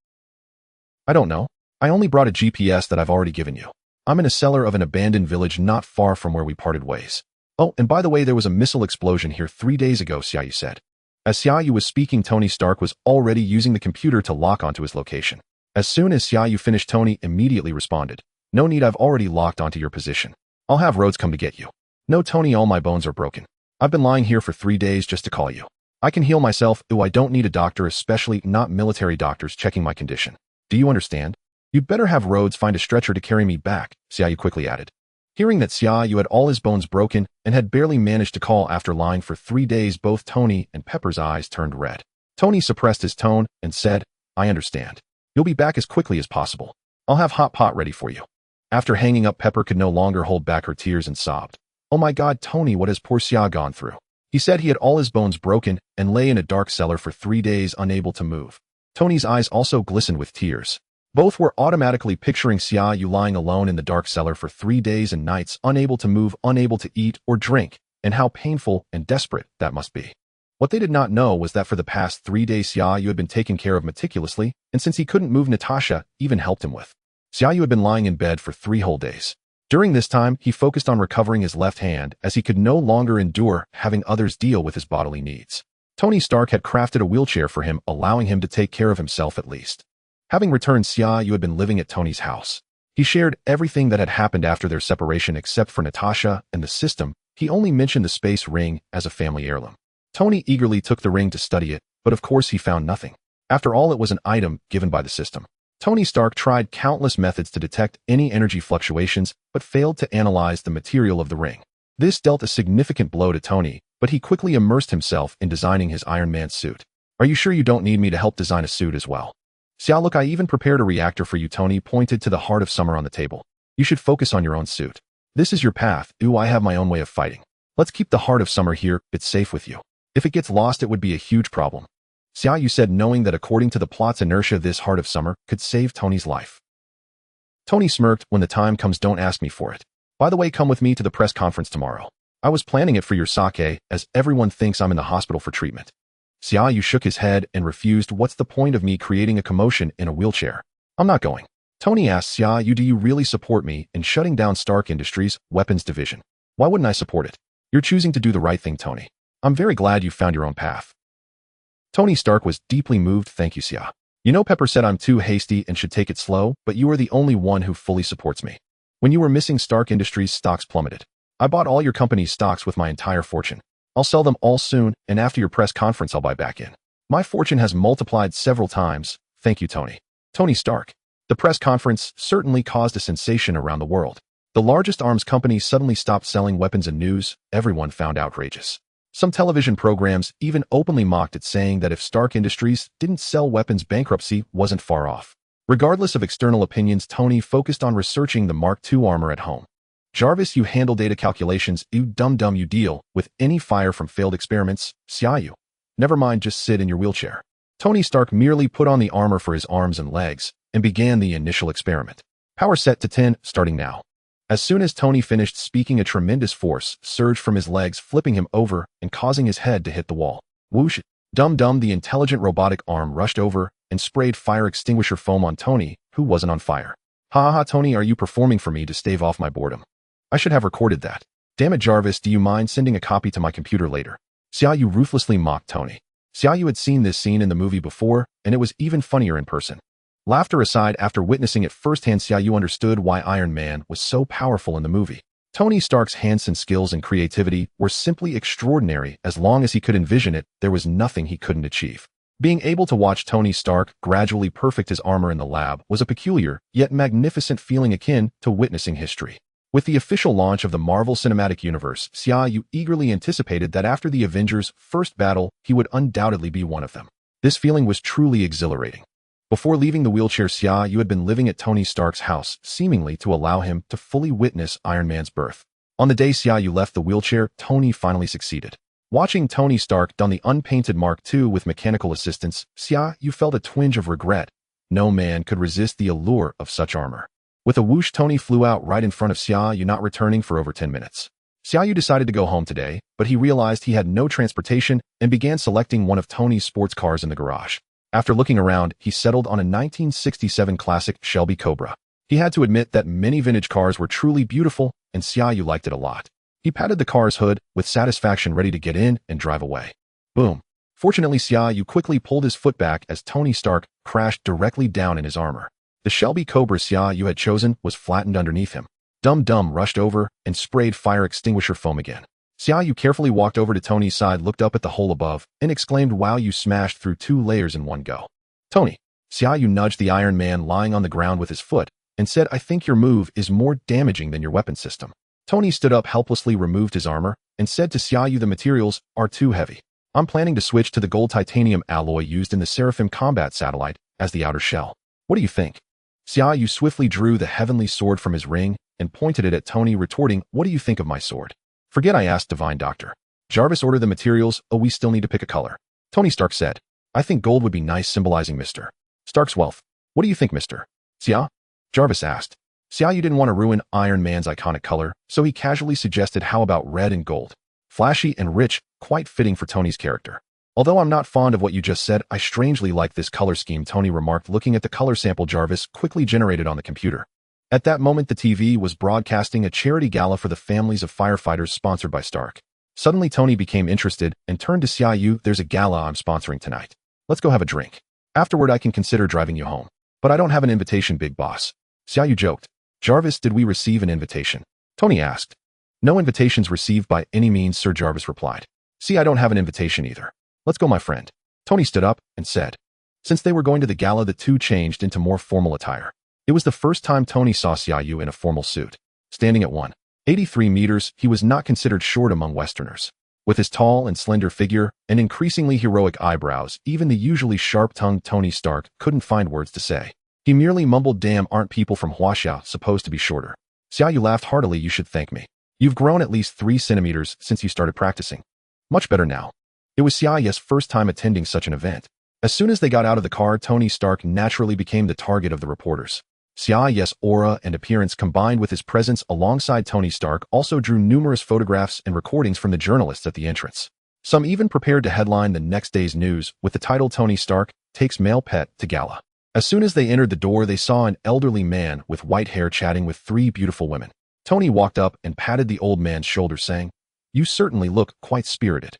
I don't know. I only brought a GPS that I've already given you. I'm in a cellar of an abandoned village not far from where we parted ways. Oh, and by the way, there was a missile explosion here 3 days ago, Xia Yu said. As Xia Yu was speaking, Tony Stark was already using the computer to lock onto his location. As soon as Xia Yu finished, Tony immediately responded. No need, I've already locked onto your position. I'll have Rhodes come to get you. No, Tony, all my bones are broken. I've been lying here for 3 days just to call you. I can heal myself. Ooh, I don't need a doctor, especially not military doctors checking my condition. Do you understand? You'd better have Rhodes find a stretcher to carry me back, Xia Yu quickly added. Hearing that Xia Yu had all his bones broken and had barely managed to call after lying for 3 days, both Tony and Pepper's eyes turned red. Tony suppressed his tone and said, I understand. You'll be back as quickly as possible. I'll have hot pot ready for you. After hanging up, Pepper could no longer hold back her tears and sobbed. Oh my God, Tony, what has poor Xia gone through? He said he had all his bones broken and lay in a dark cellar for 3 days unable to move. Tony's eyes also glistened with tears. Both were automatically picturing Xia Yu lying alone in the dark cellar for 3 days and nights, unable to move, unable to eat or drink, and how painful and desperate that must be. What they did not know was that for the past 3 days Xia Yu had been taken care of meticulously, and since he couldn't move, Natasha even helped him with. Xia Yu had been lying in bed for 3 whole days. During this time, he focused on recovering his left hand as he could no longer endure having others deal with his bodily needs. Tony Stark had crafted a wheelchair for him, allowing him to take care of himself at least. Having returned, Xia Yu had been living at Tony's house. He shared everything that had happened after their separation except for Natasha and the system. He only mentioned the space ring as a family heirloom. Tony eagerly took the ring to study it, but of course he found nothing. After all, it was an item given by the system. Tony Stark tried countless methods to detect any energy fluctuations, but failed to analyze the material of the ring. This dealt a significant blow to Tony, but he quickly immersed himself in designing his Iron Man suit. Are you sure you don't need me to help design a suit as well? Xia, look, I even prepared a reactor for you. Tony pointed to the heart of summer on the table. You should focus on your own suit. This is your path. Ooh, I have my own way of fighting. Let's keep the heart of summer here. It's safe with you. If it gets lost, it would be a huge problem. Xia Yu said, knowing that according to the plot's inertia, this heart of summer could save Tony's life. Tony smirked. When the time comes, don't ask me for it. By the way, come with me to the press conference tomorrow. I was planning it for your sake, as everyone thinks I'm in the hospital for treatment. Xia Yu shook his head and refused. What's the point of me creating a commotion in a wheelchair? I'm not going. Tony asked Xia Yu, do you really support me in shutting down Stark Industries' weapons division? Why wouldn't I support it? You're choosing to do the right thing, Tony. I'm very glad you found your own path. Tony Stark was deeply moved. Thank you, Xia. You know, Pepper said I'm too hasty and should take it slow, but you are the only one who fully supports me. When you were missing, Stark Industries' stocks plummeted. I bought all your company's stocks with my entire fortune. I'll sell them all soon, and after your press conference I'll buy back in. My fortune has multiplied several times. Thank you, Tony. Tony Stark. The press conference certainly caused a sensation around the world. The largest arms company suddenly stopped selling weapons, and news everyone found outrageous. Some television programs even openly mocked it, saying that if Stark Industries didn't sell weapons, bankruptcy wasn't far off. Regardless of external opinions, Tony focused on researching the Mark II armor at home. Jarvis, you handle data calculations. You dum-dum, you deal with any fire from failed experiments. Xia Yu. Never mind, just sit in your wheelchair. Tony Stark merely put on the armor for his arms and legs and began the initial experiment. Power set to 10, starting now. As soon as Tony finished speaking, a tremendous force surged from his legs, flipping him over and causing his head to hit the wall. Whoosh! Dum-dum, the intelligent robotic arm rushed over and sprayed fire extinguisher foam on Tony, who wasn't on fire. Ha ha, Tony, are you performing for me to stave off my boredom? I should have recorded that. Damn it, Jarvis, do you mind sending a copy to my computer later? Xia Yu ruthlessly mocked Tony. Xia Yu had seen this scene in the movie before, and it was even funnier in person. Laughter aside, after witnessing it firsthand, Xia Yu understood why Iron Man was so powerful in the movie. Tony Stark's hands-on skills and creativity were simply extraordinary. As long as he could envision it, there was nothing he couldn't achieve. Being able to watch Tony Stark gradually perfect his armor in the lab was a peculiar, yet magnificent feeling akin to witnessing history. With the official launch of the Marvel Cinematic Universe, Xia Yu eagerly anticipated that after the Avengers' first battle, he would undoubtedly be one of them. This feeling was truly exhilarating. Before leaving the wheelchair, Xia Yu had been living at Tony Stark's house, seemingly to allow him to fully witness Iron Man's birth. On the day Xia Yu left the wheelchair, Tony finally succeeded. Watching Tony Stark don the unpainted Mark II with mechanical assistance, Xia Yu felt a twinge of regret. No man could resist the allure of such armor. With a whoosh, Tony flew out right in front of Xia Yu, not returning for over 10 minutes. Xia Yu decided to go home today, but he realized he had no transportation and began selecting one of Tony's sports cars in the garage. After looking around, he settled on a 1967 classic Shelby Cobra. He had to admit that many vintage cars were truly beautiful, and Xia Yu liked it a lot. He patted the car's hood with satisfaction, ready to get in and drive away. Boom. Fortunately, Xia Yu quickly pulled his foot back as Tony Stark crashed directly down in his armor. The Shelby Cobra Xia Yu had chosen was flattened underneath him. Dum rushed over and sprayed fire extinguisher foam again. Xia Yu carefully walked over to Tony's side, looked up at the hole above, and exclaimed, "Wow, you smashed through 2 layers in one go." "Tony." Xia Yu nudged the Iron Man lying on the ground with his foot and said, "I think your move is more damaging than your weapon system." Tony stood up, helplessly removed his armor, and said to Xia Yu, "The materials are too heavy. I'm planning to switch to the gold titanium alloy used in the Seraphim combat satellite as the outer shell. What do you think?" Xia Yu swiftly drew the heavenly sword from his ring and pointed it at Tony, retorting, "What do you think of my sword?" "Forget I asked, Divine Doctor. Jarvis ordered the materials. Oh, we still need to pick a color." Tony Stark said, "I think gold would be nice, symbolizing Mr. Stark's wealth. What do you think, Mr. Xia?" Jarvis asked. Xia Yu didn't want to ruin Iron Man's iconic color, so he casually suggested, "How about red and gold? Flashy and rich, quite fitting for Tony's character." "Although I'm not fond of what you just said, I strangely like this color scheme," Tony remarked, looking at the color sample Jarvis quickly generated on the computer. At that moment, the TV was broadcasting a charity gala for the families of firefighters sponsored by Stark. Suddenly, Tony became interested and turned to Xia Yu. "There's a gala I'm sponsoring tonight. Let's go have a drink. Afterward, I can consider driving you home." "But I don't have an invitation, big boss." Xia Yu joked. "Jarvis, did we receive an invitation?" Tony asked. "No invitations received by any means, Sir," Jarvis replied. "See, I don't have an invitation either. Let's go, my friend." Tony stood up and said. Since they were going to the gala, the two changed into more formal attire. It was the first time Tony saw Xia Yu in a formal suit. Standing at 183 meters, he was not considered short among Westerners. With his tall and slender figure and increasingly heroic eyebrows, even the usually sharp-tongued Tony Stark couldn't find words to say. He merely mumbled, "Damn, aren't people from Huaxia supposed to be shorter?" Xia Yu laughed heartily. "You should thank me. You've grown at least 3 centimeters since you started practicing." "Much better now." It was Xia Yu's first time attending such an event. As soon as they got out of the car, Tony Stark naturally became the target of the reporters. Xia Yu's aura and appearance, combined with his presence alongside Tony Stark, also drew numerous photographs and recordings from the journalists at the entrance. Some even prepared to headline the next day's news with the title, "Tony Stark Takes Male Pet to Gala." As soon as they entered the door, they saw an elderly man with white hair chatting with 3 beautiful women. Tony walked up and patted the old man's shoulder, saying, "You certainly look quite spirited,"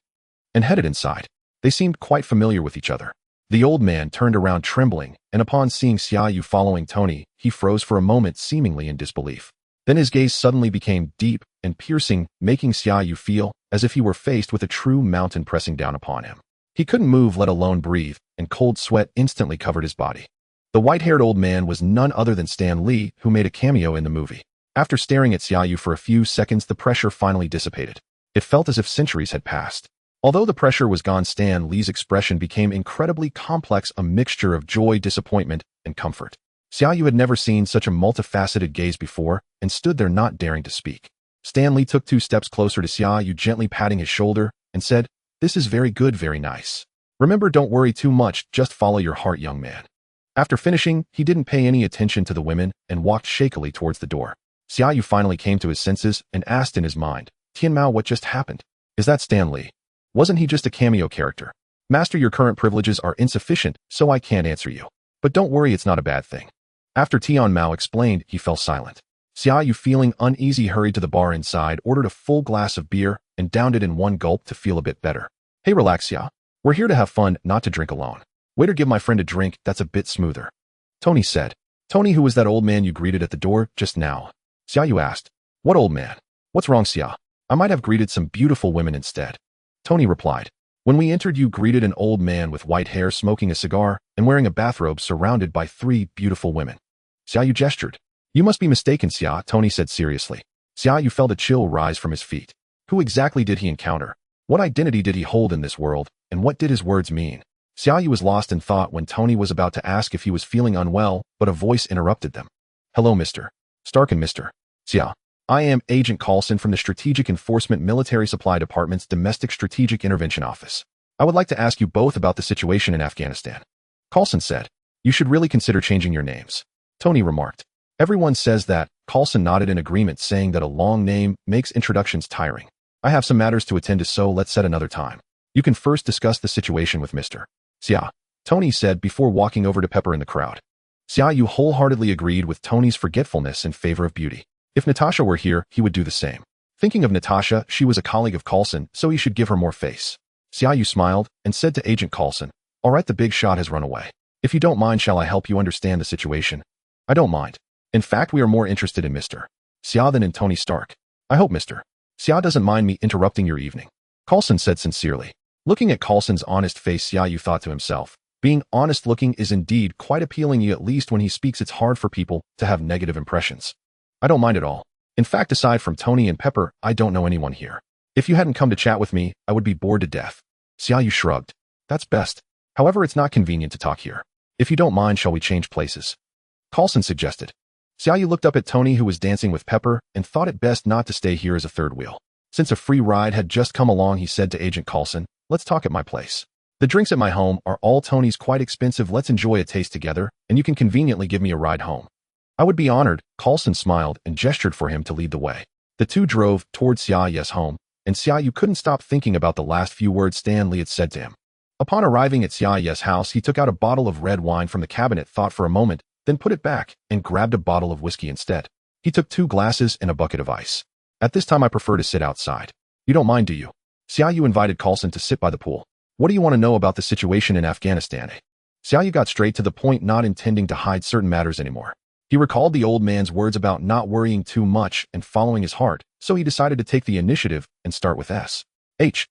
and headed inside. They seemed quite familiar with each other. The old man turned around trembling, and upon seeing Xia Yu following Tony, he froze for a moment, seemingly in disbelief. Then his gaze suddenly became deep and piercing, making Xia Yu feel as if he were faced with a true mountain pressing down upon him. He couldn't move, let alone breathe, and cold sweat instantly covered his body. The white-haired old man was none other than Stan Lee, who made a cameo in the movie. After staring at Xia Yu for a few seconds, the pressure finally dissipated. It felt as if centuries had passed. Although the pressure was gone, Stan Lee's expression became incredibly complex, a mixture of joy, disappointment, and comfort. Xia Yu had never seen such a multifaceted gaze before and stood there not daring to speak. Stan Lee took 2 steps closer to Xia Yu, gently patting his shoulder, and said, "This is very good, very nice. Remember, don't worry too much, just follow your heart, young man." After finishing, he didn't pay any attention to the women and walked shakily towards the door. Xia Yu finally came to his senses and asked in his mind, "Tian Mao, what just happened? Is that Stan Lee? Wasn't he just a cameo character?" "Master, your current privileges are insufficient, so I can't answer you. But don't worry, it's not a bad thing." After Tian Mao explained, he fell silent. Xia Yu, feeling uneasy, hurried to the bar inside, ordered a full glass of beer, and downed it in one gulp to feel a bit better. Hey, relax, Xia. We're here to have fun, not to drink alone. Waiter, give my friend a drink that's a bit smoother. Tony said. Tony, who was that old man you greeted at the door just now? Xia Yu asked. What old man? What's wrong, Xia? I might have greeted some beautiful women instead. Tony replied. When we entered, you greeted an old man with white hair, smoking a cigar, and wearing a bathrobe, surrounded by 3 beautiful women. Xia Yu gestured. You must be mistaken, Xia, Tony said seriously. Xia Yu felt a chill rise from his feet. Who exactly did he encounter? What identity did he hold in this world, and what did his words mean? Xia Yu was lost in thought when Tony was about to ask if he was feeling unwell, but a voice interrupted them. Hello, Mr. Stark and Mr. Xia. I am Agent Coulson from the Strategic Enforcement Military Supply Department's Domestic Strategic Intervention Office. I would like to ask you both about the situation in Afghanistan. Coulson said. You should really consider changing your names. Tony remarked. Everyone says that. Coulson nodded in agreement, saying that a long name makes introductions tiring. I have some matters to attend to, so let's set another time. You can first discuss the situation with Mr. Xia, Tony said before walking over to Pepper in the crowd. Xia Yu wholeheartedly agreed with Tony's forgetfulness in favor of beauty. If Natasha were here, he would do the same. Thinking of Natasha, she was a colleague of Coulson, so he should give her more face. Xia Yu smiled and said to Agent Coulson, All right, the big shot has run away. If you don't mind, shall I help you understand the situation? I don't mind. In fact, we are more interested in Mr. Xia than in Tony Stark. I hope Mr. Xia doesn't mind me interrupting your evening. Coulson said sincerely. Looking at Coulson's honest face, Xia Yu thought to himself, being honest looking is indeed quite appealing, yet at least when he speaks it's hard for people to have negative impressions. I don't mind at all. In fact, aside from Tony and Pepper, I don't know anyone here. If you hadn't come to chat with me, I would be bored to death. Xia Yu shrugged. That's best. However, it's not convenient to talk here. If you don't mind, shall we change places? Coulson suggested. Xia Yu looked up at Tony, who was dancing with Pepper, and thought it best not to stay here as a third wheel. Since a free ride had just come along, he said to Agent Coulson, Let's talk at my place. The drinks at my home are all Tony's, quite expensive. Let's enjoy a taste together, and you can conveniently give me a ride home. I would be honored. Coulson smiled and gestured for him to lead the way. The two drove towards Xia Yu's home, and Xia Yu couldn't stop thinking about the last few words Stan Lee had said to him. Upon arriving at Xia Yu's house, he took out a bottle of red wine from the cabinet, thought for a moment, then put it back, and grabbed a bottle of whiskey instead. He took 2 glasses and a bucket of ice. At this time, I prefer to sit outside. You don't mind, do you? Xia Yu invited Coulson to sit by the pool. What do you want to know about the situation in Afghanistan? Xia Yu got straight to the point, not intending to hide certain matters anymore. He recalled the old man's words about not worrying too much and following his heart, so he decided to take the initiative and start with S-H-I-E-L-D.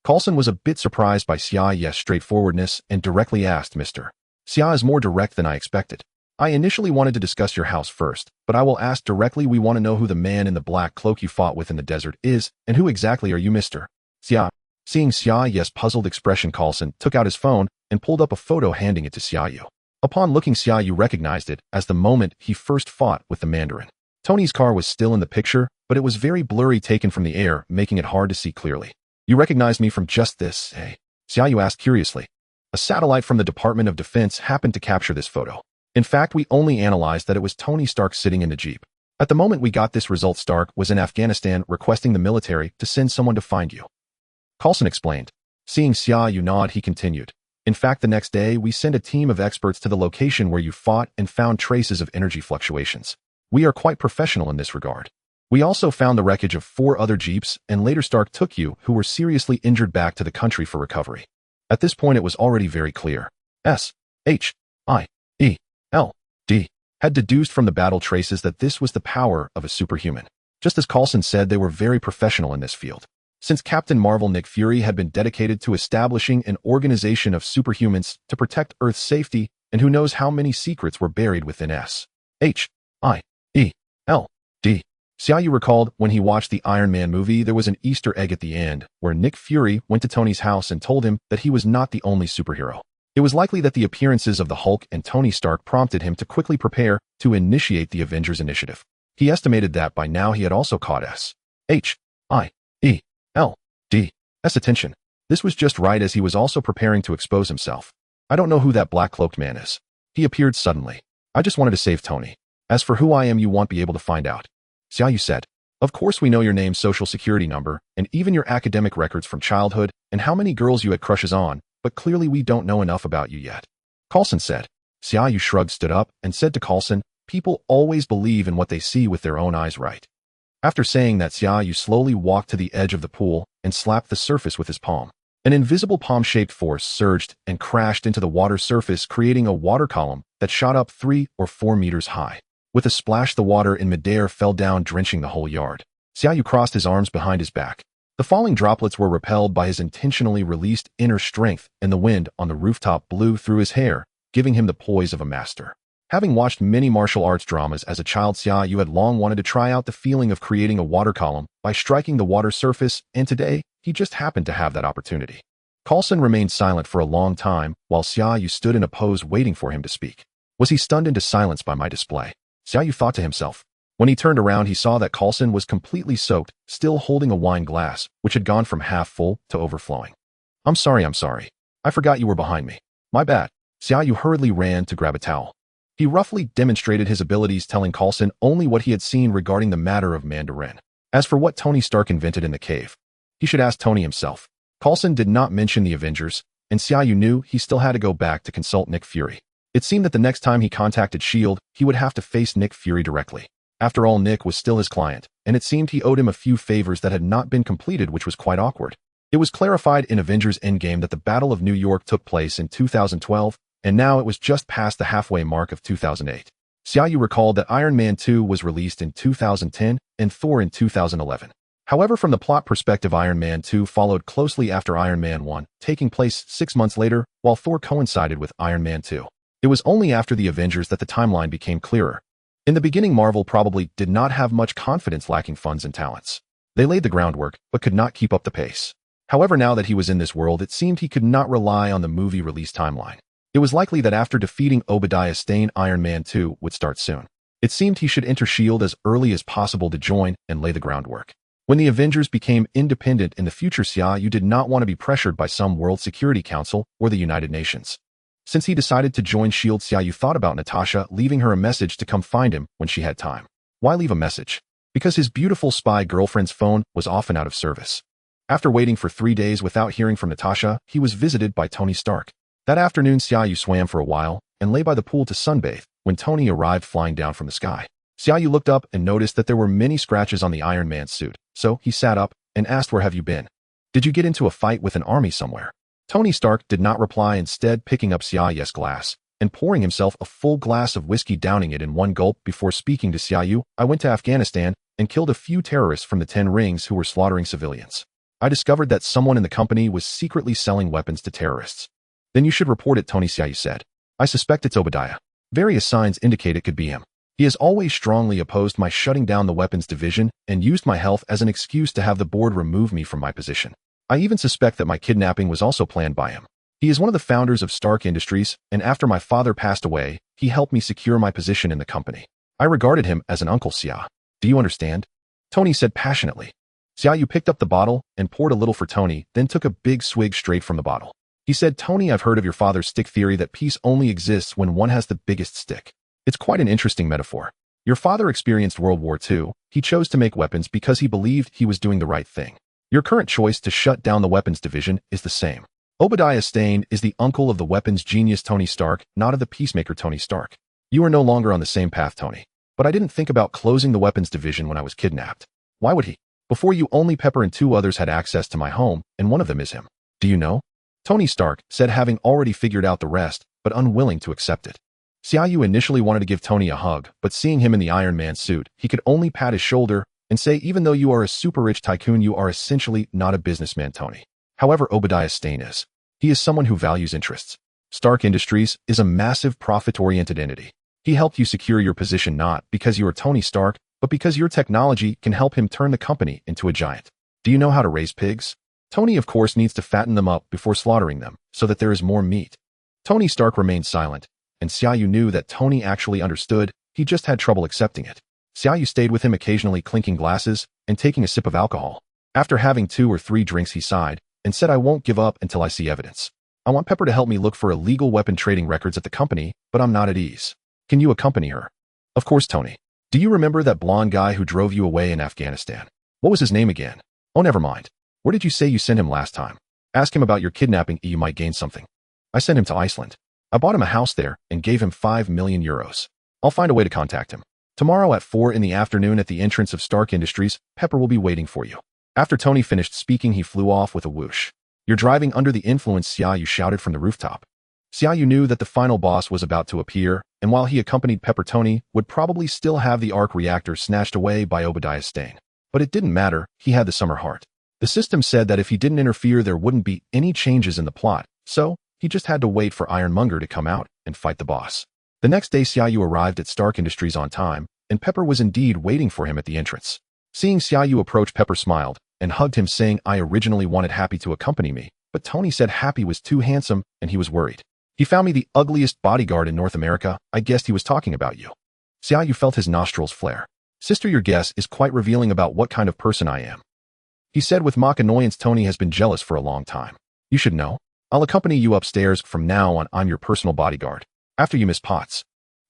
Coulson was a bit surprised by Xia Yu's straightforwardness and directly asked, Mr. Xia is more direct than I expected. I initially wanted to discuss your house first, but I will ask directly. We want to know who the man in the black cloak you fought with in the desert is, and who exactly are you, Mr. Xia? Seeing Xia Yu's puzzled expression, Coulson took out his phone and pulled up a photo, handing it to Xia Yu. Upon looking, Xia Yu recognized it as the moment he first fought with the Mandarin. Tony's car was still in the picture, but it was very blurry, taken from the air, making it hard to see clearly. You recognize me from just this, eh? Xia Yu asked curiously. A satellite from the Department of Defense happened to capture this photo. In fact, we only analyzed that it was Tony Stark sitting in the Jeep. At the moment we got this result, Stark was in Afghanistan requesting the military to send someone to find you. Coulson explained. Seeing Xia Yu nod, he continued. In fact, the next day, we sent a team of experts to the location where you fought and found traces of energy fluctuations. We are quite professional in this regard. We also found the wreckage of 4 other Jeeps, and later Stark took you, who were seriously injured, back to the country for recovery. At this point, it was already very clear. S-H-I-E-L-D had deduced from the battle traces that this was the power of a superhuman. Just as Coulson said, they were very professional in this field. Since Captain Marvel Nick Fury had been dedicated to establishing an organization of superhumans to protect Earth's safety, and who knows how many secrets were buried within S-H-I-E-L-D. Xia Yu recalled when he watched the Iron Man movie, there was an Easter egg at the end where Nick Fury went to Tony's house and told him that he was not the only superhero. It was likely that the appearances of the Hulk and Tony Stark prompted him to quickly prepare to initiate the Avengers initiative. He estimated that by now he had also caught S-H-I-E-L-D's attention. This was just right, as he was also preparing to expose himself. I don't know who that black-cloaked man is. He appeared suddenly. I just wanted to save Tony. As for who I am, you won't be able to find out. Xia Yu said. Of course we know your name, social security number, and even your academic records from childhood, and how many girls you had crushes on, but clearly we don't know enough about you yet. Coulson said. Xia Yu shrugged, stood up, and said to Coulson, People always believe in what they see with their own eyes, right? After saying that, Xia Yu slowly walked to the edge of the pool and slapped the surface with his palm. An invisible palm-shaped force surged and crashed into the water surface, creating a water column that shot up 3 or 4 meters high. With a splash, the water in midair fell down, drenching the whole yard. Xia Yu crossed his arms behind his back. The falling droplets were repelled by his intentionally released inner strength, and the wind on the rooftop blew through his hair, giving him the poise of a master. Having watched many martial arts dramas as a child, Xia Yu had long wanted to try out the feeling of creating a water column by striking the water surface, and today, he just happened to have that opportunity. Coulson remained silent for a long time, while Xia Yu stood in a pose waiting for him to speak. Was he stunned into silence by my display? Xia Yu thought to himself. When he turned around, he saw that Coulson was completely soaked, still holding a wine glass, which had gone from half full to overflowing. I'm sorry. I forgot you were behind me. My bad. Xia Yu hurriedly ran to grab a towel. He roughly demonstrated his abilities, telling Coulson only what he had seen regarding the matter of Mandarin. As for what Tony Stark invented in the cave, he should ask Tony himself. Coulson did not mention the Avengers, and Xia Yu knew he still had to go back to consult Nick Fury. It seemed that the next time he contacted S.H.I.E.L.D., he would have to face Nick Fury directly. After all, Nick was still his client, and it seemed he owed him a few favors that had not been completed, which was quite awkward. It was clarified in Avengers Endgame that the Battle of New York took place in 2012, and now it was just past the halfway mark of 2008. Xia Yu recalled that Iron Man 2 was released in 2010 and Thor in 2011. However, from the plot perspective, Iron Man 2 followed closely after Iron Man 1, taking place 6 months later, while Thor coincided with Iron Man 2. It was only after the Avengers that the timeline became clearer. In the beginning, Marvel probably did not have much confidence, lacking funds and talents. They laid the groundwork, but could not keep up the pace. However, now that he was in this world, it seemed he could not rely on the movie release timeline. It was likely that after defeating Obadiah Stane, Iron Man 2 would start soon. It seemed he should enter S.H.I.E.L.D. as early as possible to join and lay the groundwork. When the Avengers became independent in the future, Xia Yu did not want to be pressured by some World Security Council or the United Nations. Since he decided to join S.H.I.E.L.D., Xia Yu thought about Natasha, leaving her a message to come find him when she had time. Why leave a message? Because his beautiful spy girlfriend's phone was often out of service. After waiting for 3 days without hearing from Natasha, he was visited by Tony Stark. That afternoon, Xia Yu swam for a while and lay by the pool to sunbathe when Tony arrived flying down from the sky. Xia Yu looked up and noticed that there were many scratches on the Iron Man suit, so he sat up and asked, "Where have you been? Did you get into a fight with an army somewhere?" Tony Stark did not reply, instead picking up Xia Yu's glass and pouring himself a full glass of whiskey, downing it in one gulp before speaking to Xia Yu. "I went to Afghanistan and killed a few terrorists from the 10 Rings who were slaughtering civilians. I discovered that someone in the company was secretly selling weapons to terrorists." "Then you should report it," Tony Xia Yu said. "I suspect it's Obadiah. Various signs indicate it could be him. He has always strongly opposed my shutting down the weapons division and used my health as an excuse to have the board remove me from my position. I even suspect that my kidnapping was also planned by him. He is one of the founders of Stark Industries, and after my father passed away, he helped me secure my position in the company. I regarded him as an uncle, Xia. Do you understand?" Tony said passionately. Xia Yu picked up the bottle and poured a little for Tony, then took a big swig straight from the bottle. He said, "Tony, I've heard of your father's stick theory that peace only exists when one has the biggest stick. It's quite an interesting metaphor. Your father experienced World War II. He chose to make weapons because he believed he was doing the right thing. Your current choice to shut down the weapons division is the same. Obadiah Stane is the uncle of the weapons genius Tony Stark, not of the peacemaker Tony Stark. You are no longer on the same path, Tony. But I didn't think about closing the weapons division when I was kidnapped. Why would he? Before you, only Pepper and 2 others had access to my home, and one of them is him. Do you know?" Tony Stark said, having already figured out the rest, but unwilling to accept it. Xia Yu initially wanted to give Tony a hug, but seeing him in the Iron Man suit, he could only pat his shoulder and say, "Even though you are a super rich tycoon, you are essentially not a businessman, Tony." However, Obadiah Stane is. He is someone who values interests. Stark Industries is a massive profit-oriented entity. He helped you secure your position not because you are Tony Stark, but because your technology can help him turn the company into a giant. Do you know how to raise pigs? Tony, of course, needs to fatten them up before slaughtering them, so that there is more meat. Tony Stark remained silent, and Xia Yu knew that Tony actually understood, he just had trouble accepting it. Xia Yu stayed with him, occasionally clinking glasses and taking a sip of alcohol. After having 2 or 3 drinks, he sighed and said, "I won't give up until I see evidence. I want Pepper to help me look for illegal weapon trading records at the company, but I'm not at ease. Can you accompany her?" "Of course, Tony. Do you remember that blonde guy who drove you away in Afghanistan? What was his name again?" "Oh, never mind. Where did you say you sent him last time? Ask him about your kidnapping, you might gain something." "I sent him to Iceland. I bought him a house there and gave him 5 million euros. I'll find a way to contact him. Tomorrow at 4 in the afternoon at the entrance of Stark Industries, Pepper will be waiting for you." After Tony finished speaking, he flew off with a whoosh. "You're driving under the influence," Xia Yu shouted from the rooftop. Xia Yu knew that the final boss was about to appear, and while he accompanied Pepper, Tony would probably still have the arc reactor snatched away by Obadiah Stane. But it didn't matter, he had the summer heart. The system said that if he didn't interfere there wouldn't be any changes in the plot, so he just had to wait for Ironmonger to come out and fight the boss. The next day Xia Yu arrived at Stark Industries on time, and Pepper was indeed waiting for him at the entrance. Seeing Xia Yu approach, Pepper smiled and hugged him, saying, "I originally wanted Happy to accompany me, but Tony said Happy was too handsome and he was worried. He found me the ugliest bodyguard in North America. I guessed he was talking about you." Xia Yu felt his nostrils flare. "Sister, your guess is quite revealing about what kind of person I am," he said with mock annoyance. "Tony has been jealous for a long time. You should know. I'll accompany you upstairs. From now on, I'm your personal bodyguard. After you, Miss Potts."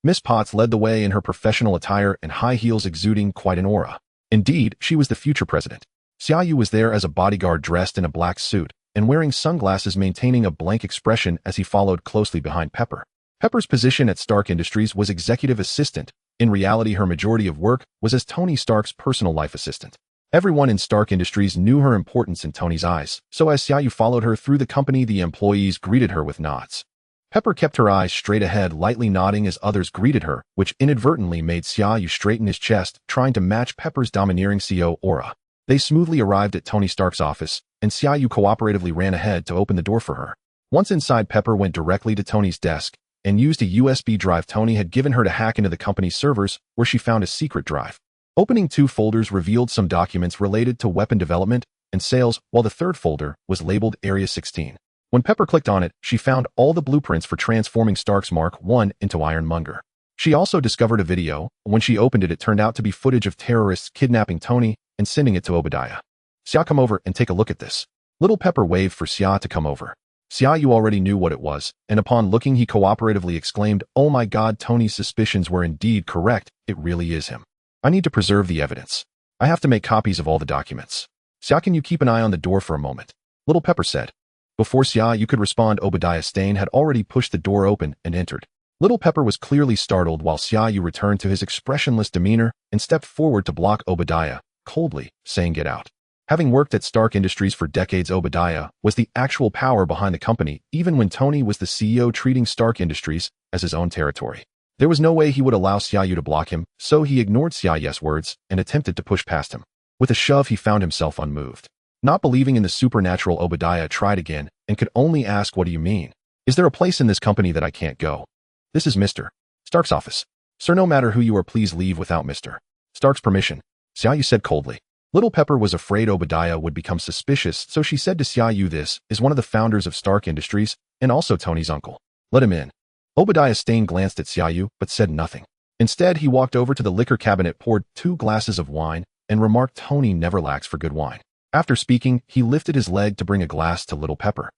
Miss Potts led the way in her professional attire and high heels, exuding quite an aura. Indeed, she was the future president. Xia Yu was there as a bodyguard, dressed in a black suit and wearing sunglasses, maintaining a blank expression as he followed closely behind Pepper. Pepper's position at Stark Industries was executive assistant. In reality, her majority of work was as Tony Stark's personal life assistant. Everyone in Stark Industries knew her importance in Tony's eyes, so as Xia Yu followed her through the company, the employees greeted her with nods. Pepper kept her eyes straight ahead, lightly nodding as others greeted her, which inadvertently made Xia Yu straighten his chest, trying to match Pepper's domineering CEO aura. They smoothly arrived at Tony Stark's office, and Xia Yu cooperatively ran ahead to open the door for her. Once inside, Pepper went directly to Tony's desk and used a USB drive Tony had given her to hack into the company's servers, where she found a secret drive. Opening 2 folders revealed some documents related to weapon development and sales, while the third folder was labeled Area 16. When Pepper clicked on it, she found all the blueprints for transforming Stark's Mark I into Ironmonger. She also discovered a video. When she opened it, it turned out to be footage of terrorists kidnapping Tony and sending it to Obadiah. "Xia, come over and take a look at this." Little Pepper waved for Xia to come over. Xia Yu already knew what it was, and upon looking, he cooperatively exclaimed, "Oh my God, Tony's suspicions were indeed correct. It really is him. I need to preserve the evidence. I have to make copies of all the documents. Xia, can you keep an eye on the door for a moment?" Little Pepper said. Before Xia Yu could respond, Obadiah Stane had already pushed the door open and entered. Little Pepper was clearly startled, while Xia Yu returned to his expressionless demeanor and stepped forward to block Obadiah, coldly saying, "Get out." Having worked at Stark Industries for decades, Obadiah was the actual power behind the company, even when Tony was the CEO, treating Stark Industries as his own territory. There was no way he would allow Xia Yu to block him, so he ignored Xia Yu's words and attempted to push past him. With a shove, he found himself unmoved. Not believing in the supernatural, Obadiah tried again and could only ask, "What do you mean? Is there a place in this company that I can't go?" "This is Mr. Stark's office. Sir, no matter who you are, please leave without Mr. Stark's permission," Xia Yu said coldly. Little Pepper was afraid Obadiah would become suspicious, so she said to Xia Yu, "This is one of the founders of Stark Industries and also Tony's uncle. Let him in." Obadiah Stane glanced at Xia Yu but said nothing. Instead, he walked over to the liquor cabinet, poured 2 glasses of wine, and remarked, "Tony never lacks for good wine." After speaking, he lifted his leg to bring a glass to Little Pepper.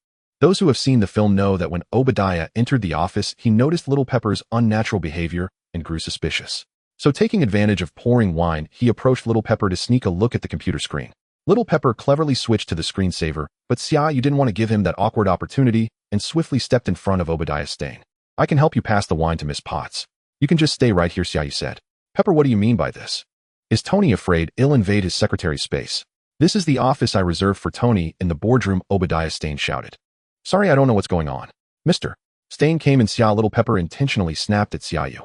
Those who have seen the film know that when Obadiah entered the office, he noticed Little Pepper's unnatural behavior and grew suspicious. So, taking advantage of pouring wine, he approached Little Pepper to sneak a look at the computer screen. Little Pepper cleverly switched to the screensaver, but Xia Yu didn't want to give him that awkward opportunity and swiftly stepped in front of Obadiah Stane. "I can help you pass the wine to Miss Potts. You can just stay right here," Xia Yu said. "Pepper, what do you mean by this? Is Tony afraid he'll invade his secretary's space?" "This is the office I reserved for Tony in the boardroom," Obadiah Stane shouted. "Sorry, I don't know what's going on. Mr. Stane came in." Little Pepper intentionally snapped at Xia Yu.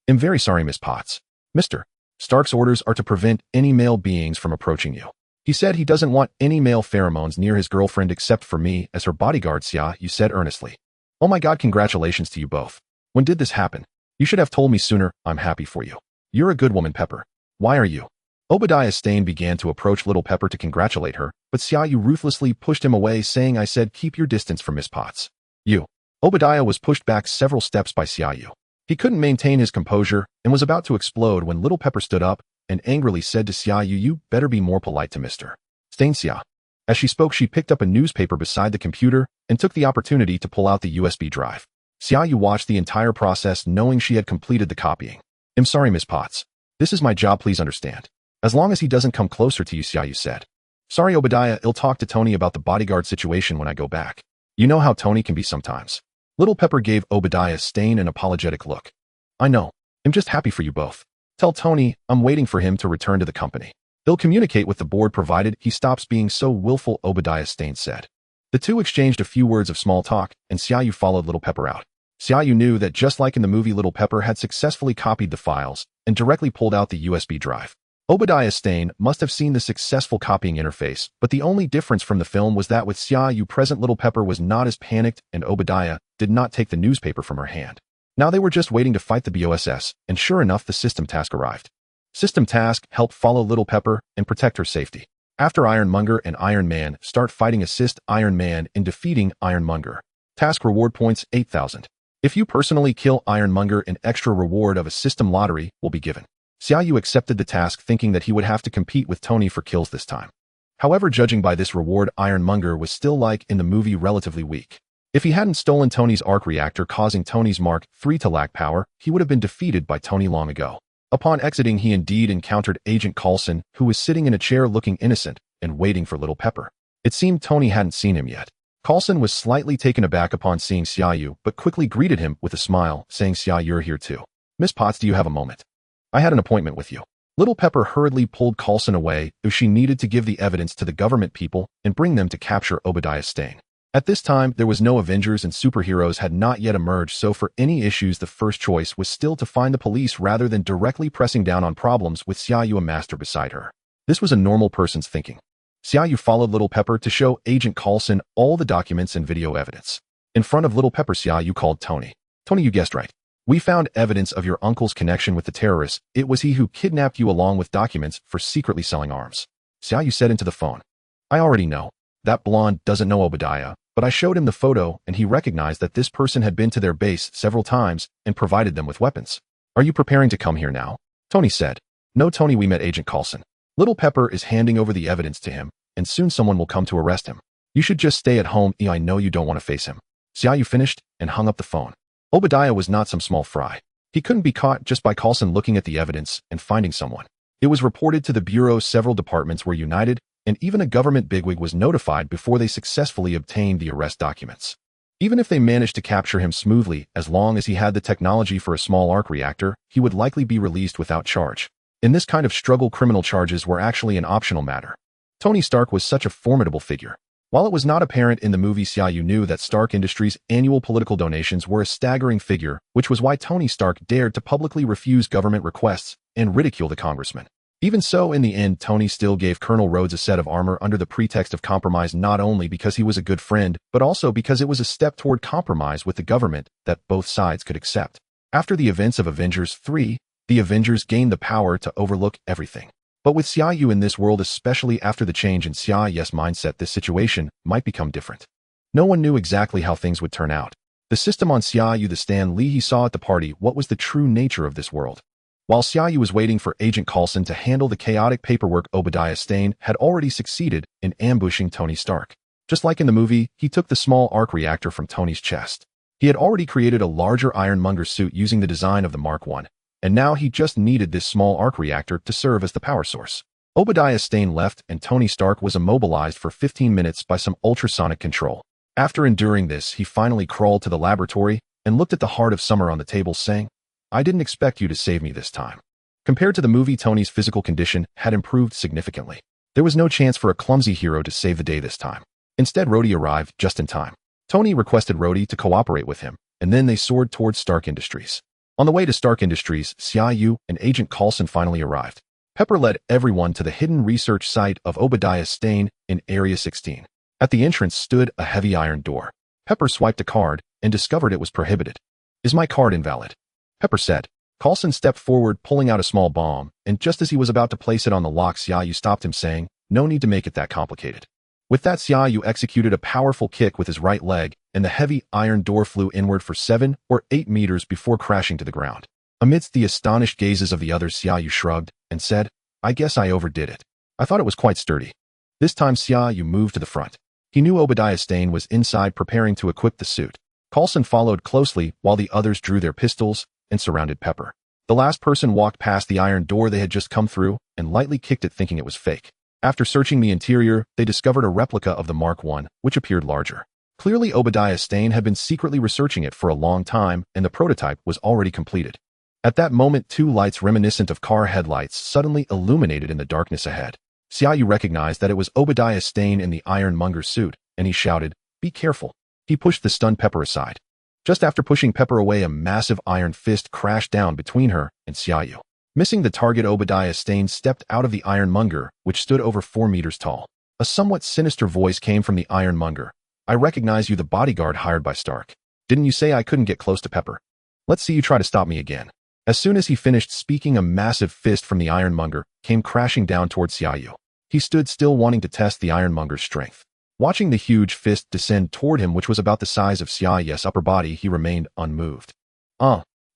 "I'm very sorry, Miss Potts. Mr. Stark's orders are to prevent any male beings from approaching you. He said he doesn't want any male pheromones near his girlfriend except for me as her bodyguard," Xia Yu said earnestly. "Oh my God, congratulations to you both. When did this happen? You should have told me sooner. I'm happy for you. You're a good woman, Pepper. Why are you?" Obadiah Stane began to approach Little Pepper to congratulate her, but Xia Yu ruthlessly pushed him away, saying, "I said keep your distance from Miss Potts." "You." Obadiah was pushed back several steps by Xia Yu. He couldn't maintain his composure and was about to explode when Little Pepper stood up and angrily said to Xia Yu, "You better be more polite to Mr. Stane, Xia." As she spoke, she picked up a newspaper beside the computer and took the opportunity to pull out the USB drive. Xia Yu watched the entire process, knowing she had completed the copying. "I'm sorry, Miss Potts. This is my job, please understand. As long as he doesn't come closer to you," Xia Yu said. "Sorry, Obadiah, I'll talk to Tony about the bodyguard situation when I go back. You know how Tony can be sometimes." Little Pepper gave Obadiah Stane an apologetic look. "I know. I'm just happy for you both. Tell Tony I'm waiting for him to return to the company. He'll communicate with the board provided he stops being so willful, Obadiah Stane said. The two exchanged a few words of small talk, and Xia Yu followed Little Pepper out. Xia Yu knew that just like in the movie, Little Pepper had successfully copied the files and directly pulled out the USB drive. Obadiah Stane must have seen the successful copying interface, but the only difference from the film was that with Xia Yu present, Little Pepper was not as panicked, and Obadiah did not take the newspaper from her hand. Now they were just waiting to fight the BOSS, and sure enough, the System Task arrived. System Task helped follow Little Pepper and protect her safety. After Ironmonger and Iron Man start fighting, assist Iron Man in defeating Ironmonger. Task reward points 8,000. If you personally kill Ironmonger, an extra reward of a system lottery will be given. Xia Yu accepted the task, thinking that he would have to compete with Tony for kills this time. However, judging by this reward, Ironmonger was still, like in the movie, relatively weak. If he hadn't stolen Tony's arc reactor, causing Tony's Mark III to lack power, he would have been defeated by Tony long ago. Upon exiting, he indeed encountered Agent Coulson, who was sitting in a chair looking innocent and waiting for Little Pepper. It seemed Tony hadn't seen him yet. Coulson was slightly taken aback upon seeing Xia Yu, but quickly greeted him with a smile, saying, "Xia, you're here too. Miss Potts, do you have a moment? I had an appointment with you." Little Pepper hurriedly pulled Coulson away, as she needed to give the evidence to the government people and bring them to capture Obadiah Stane. At this time, there was no Avengers and superheroes had not yet emerged, so for any issues, the first choice was still to find the police rather than directly pressing down on problems with Xia Yu, a master beside her. This was a normal person's thinking. Xia Yu followed Little Pepper to show Agent Coulson all the documents and video evidence. In front of Little Pepper, Xia Yu called Tony. "Tony, you guessed right. We found evidence of your uncle's connection with the terrorists. It was he who kidnapped you along with documents for secretly selling arms." Xia Yu said into the phone. "I already know. That blonde doesn't know Obadiah, but I showed him the photo and he recognized that this person had been to their base several times and provided them with weapons. Are you preparing to come here now?" Tony said. "No, Tony, we met Agent Coulson. Little Pepper is handing over the evidence to him, and soon someone will come to arrest him. You should just stay at home. I know you don't want to face him." Xia Yu finished and hung up the phone. Obadiah was not some small fry. He couldn't be caught just by Coulson looking at the evidence and finding someone. It was reported to the Bureau. Several departments were united, and even a government bigwig was notified before they successfully obtained the arrest documents. Even if they managed to capture him smoothly, as long as he had the technology for a small arc reactor, he would likely be released without charge. In this kind of struggle, criminal charges were actually an optional matter. Tony Stark was such a formidable figure. While it was not apparent in the movie, Xia Yu knew that Stark Industries' annual political donations were a staggering figure, which was why Tony Stark dared to publicly refuse government requests and ridicule the congressman. Even so, in the end, Tony still gave Colonel Rhodes a set of armor under the pretext of compromise, not only because he was a good friend, but also because it was a step toward compromise with the government that both sides could accept. After the events of Avengers 3, the Avengers gained the power to overlook everything. But with Xia Yu in this world, especially after the change in Xia Yu's mindset, this situation might become different. No one knew exactly how things would turn out. The system on Xia Yu, the Stan Lee he saw at the party, what was the true nature of this world? While Xia Yu was waiting for Agent Coulson to handle the chaotic paperwork, Obadiah Stane had already succeeded in ambushing Tony Stark. Just like in the movie, he took the small arc reactor from Tony's chest. He had already created a larger Ironmonger suit using the design of the Mark I, and now he just needed this small arc reactor to serve as the power source. Obadiah Stane left, and Tony Stark was immobilized for 15 minutes by some ultrasonic control. After enduring this, he finally crawled to the laboratory and looked at the Heart of Summer on the table, saying, "I didn't expect you to save me this time." Compared to the movie, Tony's physical condition had improved significantly. There was no chance for a clumsy hero to save the day this time. Instead, Rhodey arrived just in time. Tony requested Rhodey to cooperate with him, and then they soared towards Stark Industries. On the way to Stark Industries, Xia Yu and Agent Coulson finally arrived. Pepper led everyone to the hidden research site of Obadiah Stane in Area 16. At the entrance stood a heavy iron door. Pepper swiped a card and discovered it was prohibited. "Is my card invalid?" Pepper said. Coulson stepped forward, pulling out a small bomb, and just as he was about to place it on the lock, Xia Yu stopped him, saying, "No need to make it that complicated." With that, Xia Yu executed a powerful kick with his right leg, and the heavy iron door flew inward for 7 or 8 meters before crashing to the ground. Amidst the astonished gazes of the others, Xia Yu shrugged and said, "I guess I overdid it. I thought it was quite sturdy." This time, Xia Yu moved to the front. He knew Obadiah Stane was inside preparing to equip the suit. Coulson followed closely while the others drew their pistols and surrounded Pepper. The last person walked past the iron door they had just come through and lightly kicked it, thinking it was fake. After searching the interior, they discovered a replica of the Mark I, which appeared larger. Clearly, Obadiah Stane had been secretly researching it for a long time, and the prototype was already completed. At that moment, two lights reminiscent of car headlights suddenly illuminated in the darkness ahead. Xia Yu recognized that it was Obadiah Stane in the ironmonger's suit, and he shouted, "Be careful." He pushed the stunned Pepper aside. Just after pushing Pepper away, a massive iron fist crashed down between her and Xia Yu. Missing the target, Obadiah Stane stepped out of the ironmonger, which stood over 4 meters tall. A somewhat sinister voice came from the ironmonger. "I recognize you, the bodyguard hired by Stark. Didn't you say I couldn't get close to Pepper? Let's see you try to stop me again." As soon as he finished speaking, a massive fist from the ironmonger came crashing down towards Xia Yu. He stood still, wanting to test the ironmonger's strength. Watching the huge fist descend toward him, which was about the size of Xia Yu's upper body, he remained unmoved.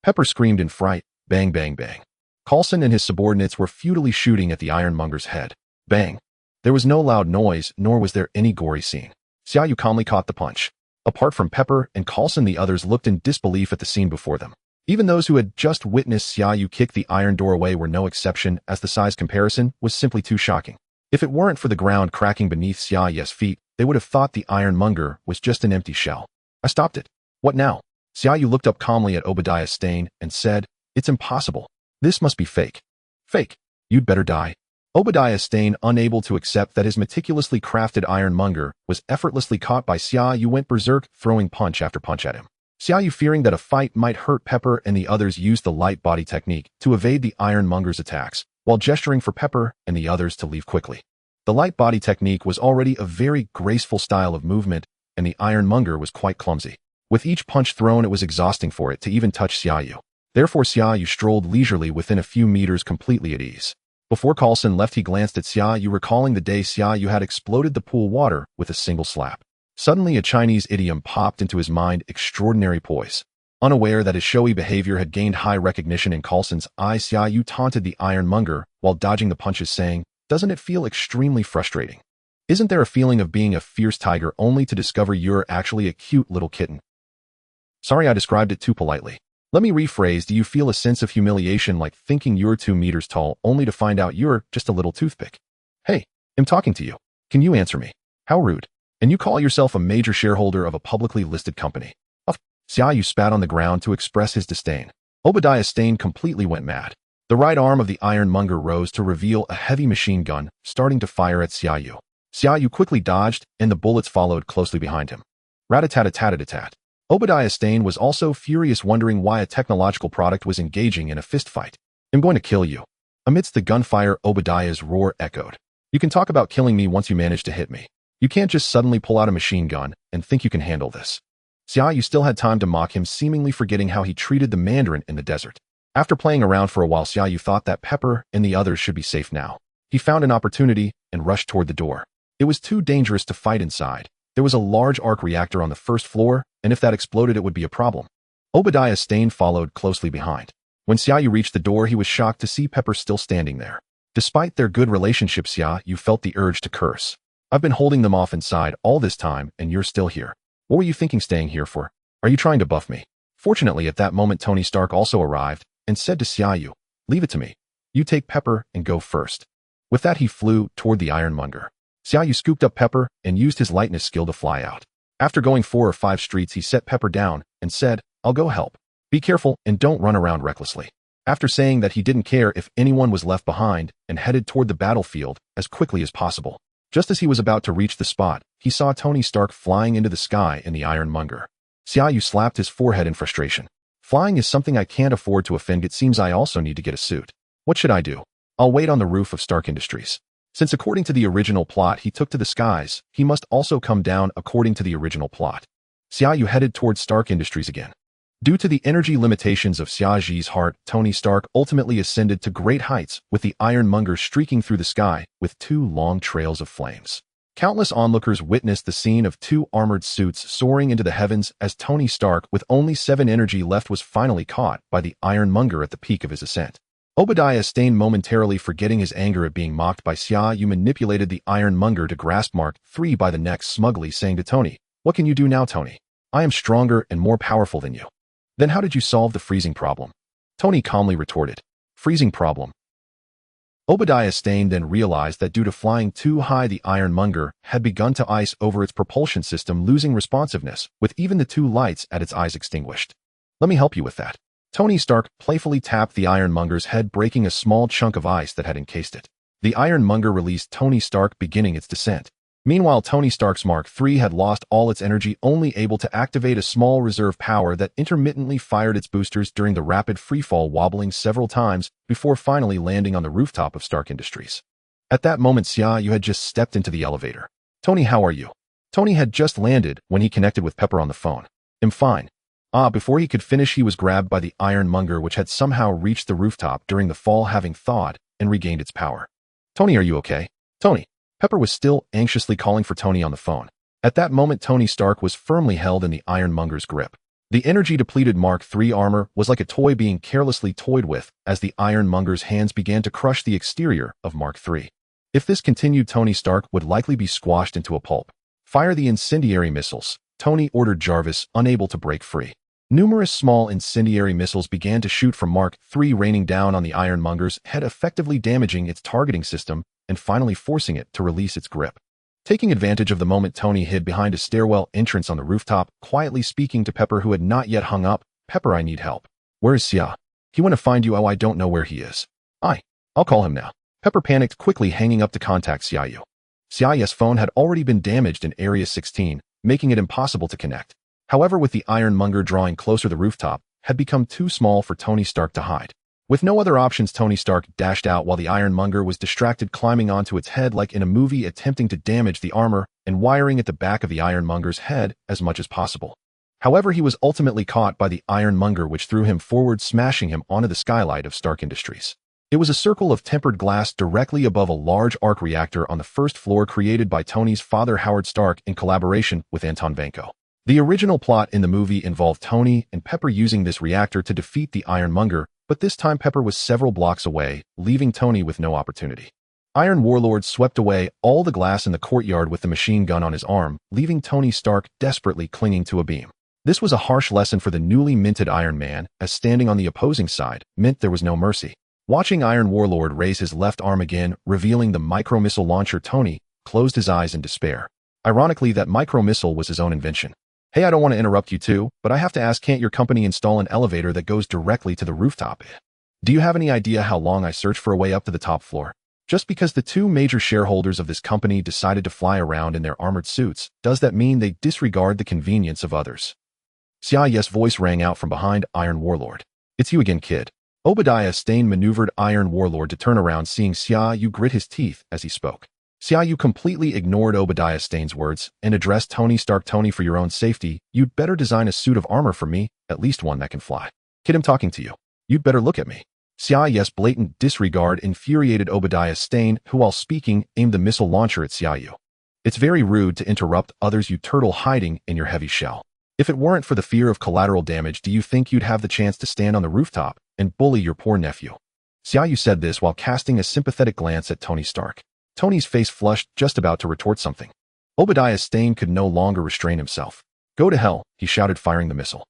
Pepper screamed in fright. Bang, bang, bang. Coulson and his subordinates were futilely shooting at the ironmonger's head. Bang. There was no loud noise, nor was there any gory scene. Xia Yu calmly caught the punch. Apart from Pepper and Coulson, the others looked in disbelief at the scene before them. Even those who had just witnessed Xia Yu kick the iron door away were no exception, as the size comparison was simply too shocking. If it weren't for the ground cracking beneath Xia Yu's feet, they would have thought the ironmonger was just an empty shell. "I stopped it. What now?" Xia Yu looked up calmly at Obadiah Stane and said, "It's impossible. This must be fake." "Fake? You'd better die." Obadiah Stane, unable to accept that his meticulously crafted ironmonger was effortlessly caught by Xia Yu, went berserk, throwing punch after punch at him. Xia Yu, fearing that a fight might hurt Pepper and the others, used the light body technique to evade the ironmonger's attacks, while gesturing for Pepper and the others to leave quickly. The light body technique was already a very graceful style of movement, and the ironmonger was quite clumsy. With each punch thrown, it was exhausting for it to even touch Xia Yu. Therefore, Xia Yu strolled leisurely within a few meters, completely at ease. Before Coulson left, he glanced at Xia Yu, recalling the day Xia Yu had exploded the pool water with a single slap. Suddenly, a Chinese idiom popped into his mind: extraordinary poise. Unaware that his showy behavior had gained high recognition in Coulson's eyes, Xia Yu taunted the ironmonger while dodging the punches, saying, "Doesn't it feel extremely frustrating? Isn't there a feeling of being a fierce tiger only to discover you're actually a cute little kitten?" Sorry, I described it too politely. Let me rephrase. Do you feel a sense of humiliation, like thinking you're 2 meters tall only to find out you're just a little toothpick? Hey, I'm talking to you. Can you answer me? How rude. And you call yourself a major shareholder of a publicly listed company? Xia Yu spat on the ground to express his disdain. Obadiah Stane completely went mad. The right arm of the ironmonger rose to reveal a heavy machine gun, starting to fire at Xia Yu. Xia Yu quickly dodged, and the bullets followed closely behind him. Rat-a-tat-a-tat-a-tat. Obadiah Stane was also furious, wondering why a technological product was engaging in a fistfight. "I'm going to kill you." Amidst the gunfire, Obadiah's roar echoed. "You can talk about killing me once you manage to hit me. You can't just suddenly pull out a machine gun and think you can handle this." Xia Yu still had time to mock him, seemingly forgetting how he treated the Mandarin in the desert. After playing around for a while, Xia Yu thought that Pepper and the others should be safe now. He found an opportunity and rushed toward the door. It was too dangerous to fight inside. There was a large arc reactor on the first floor, and if that exploded, it would be a problem. Obadiah Stane followed closely behind. When Xia Yu reached the door, he was shocked to see Pepper still standing there. Despite their good relationship, Xia Yu felt the urge to curse. "I've been holding them off inside all this time, and you're still here. What were you thinking staying here for? Are you trying to buff me?" Fortunately, at that moment, Tony Stark also arrived and said to Xia Yu, "Leave it to me. You take Pepper and go first." With that, he flew toward the ironmonger. Xia Yu scooped up Pepper and used his lightness skill to fly out. After going 4 or 5 streets, he set Pepper down and said, "I'll go help. Be careful and don't run around recklessly." After saying that, he didn't care if anyone was left behind and headed toward the battlefield as quickly as possible. Just as he was about to reach the spot, he saw Tony Stark flying into the sky in the ironmonger. Xia Yu slapped his forehead in frustration. "Flying is something I can't afford to offend. It seems I also need to get a suit. What should I do? I'll wait on the roof of Stark Industries." Since according to the original plot he took to the skies, he must also come down according to the original plot. Xia Yu headed towards Stark Industries again. Due to the energy limitations of Xia Ji's heart, Tony Stark ultimately ascended to great heights, with the ironmonger streaking through the sky with 2 long trails of flames. Countless onlookers witnessed the scene of 2 armored suits soaring into the heavens as Tony Stark, with only 7 energy left, was finally caught by the ironmonger at the peak of his ascent. Obadiah Stane, momentarily forgetting his anger at being mocked by Xia Yu, manipulated the ironmonger to grasp Mark III by the neck, smugly saying to Tony, "What can you do now, Tony? I am stronger and more powerful than you." "Then how did you solve the freezing problem?" Tony calmly retorted. "Freezing problem?" Obadiah Stane then realized that due to flying too high, the ironmonger had begun to ice over its propulsion system, losing responsiveness, with even the 2 lights at its eyes extinguished. "Let me help you with that." Tony Stark playfully tapped the ironmonger's head, breaking a small chunk of ice that had encased it. The ironmonger released Tony Stark, beginning its descent. Meanwhile, Tony Stark's Mark III had lost all its energy, only able to activate a small reserve power that intermittently fired its boosters during the rapid freefall, wobbling several times before finally landing on the rooftop of Stark Industries. At that moment, Xia Yu had just stepped into the elevator. "Tony, how are you?" Tony had just landed when he connected with Pepper on the phone. "I'm fine." Before he could finish, he was grabbed by the ironmonger, which had somehow reached the rooftop during the fall, having thawed and regained its power. "Tony, are you okay?" "Tony." Pepper was still anxiously calling for Tony on the phone. At that moment, Tony Stark was firmly held in the ironmonger's grip. The energy-depleted Mark III armor was like a toy being carelessly toyed with as the ironmonger's hands began to crush the exterior of Mark III. If this continued, Tony Stark would likely be squashed into a pulp. "Fire the incendiary missiles," Tony ordered Jarvis, unable to break free. Numerous small incendiary missiles began to shoot from Mark III, raining down on the ironmonger's head, effectively damaging its targeting system and finally forcing it to release its grip. Taking advantage of the moment, Tony hid behind a stairwell entrance on the rooftop, quietly speaking to Pepper, who had not yet hung up. "Pepper, I need help." "Where is Xia?" "He went to find you." "Oh, I don't know where he is." I'll call him now." Pepper panicked, quickly hanging up to contact Xia Yu. Xia Yu's phone had already been damaged in Area 16, making it impossible to connect. However, with the ironmonger drawing closer, the rooftop had become too small for Tony Stark to hide. With no other options, Tony Stark dashed out while the ironmonger was distracted, climbing onto its head like in a movie, attempting to damage the armor and wiring at the back of the ironmonger's head as much as possible. However, he was ultimately caught by the ironmonger, which threw him forward, smashing him onto the skylight of Stark Industries. It was a circle of tempered glass directly above a large arc reactor on the first floor, created by Tony's father, Howard Stark, in collaboration with Anton Vanko. The original plot in the movie involved Tony and Pepper using this reactor to defeat the ironmonger, but this time Pepper was several blocks away, leaving Tony with no opportunity. Iron Warlord swept away all the glass in the courtyard with the machine gun on his arm, leaving Tony Stark desperately clinging to a beam. This was a harsh lesson for the newly minted Iron Man, as standing on the opposing side meant there was no mercy. Watching Iron Warlord raise his left arm again, revealing the micro-missile launcher, Tony closed his eyes in despair. Ironically, that micro-missile was his own invention. "Hey, I don't want to interrupt you too, but I have to ask, can't your company install an elevator that goes directly to the rooftop? Do you have any idea how long I searched for a way up to the top floor? Just because the two major shareholders of this company decided to fly around in their armored suits, does that mean they disregard the convenience of others?" Xia Yu's voice rang out from behind Iron Warlord. "It's you again, kid." Obadiah Stane maneuvered Iron Warlord to turn around, seeing Xia Yu grit his teeth as he spoke. Xia Yu completely ignored Obadiah Stane's words and addressed Tony Stark. "Tony, for your own safety, you'd better design a suit of armor for me, at least one that can fly." "Kid, I'm talking to you. You'd better look at me." Xia Yu's blatant disregard infuriated Obadiah Stane, who, while speaking, aimed the missile launcher at Xia Yu. "It's very rude to interrupt others, you turtle hiding in your heavy shell. If it weren't for the fear of collateral damage, do you think you'd have the chance to stand on the rooftop and bully your poor nephew?" Xia Yu said this while casting a sympathetic glance at Tony Stark. Tony's face flushed, just about to retort something. Obadiah Stane could no longer restrain himself. "Go to hell," he shouted, firing the missile.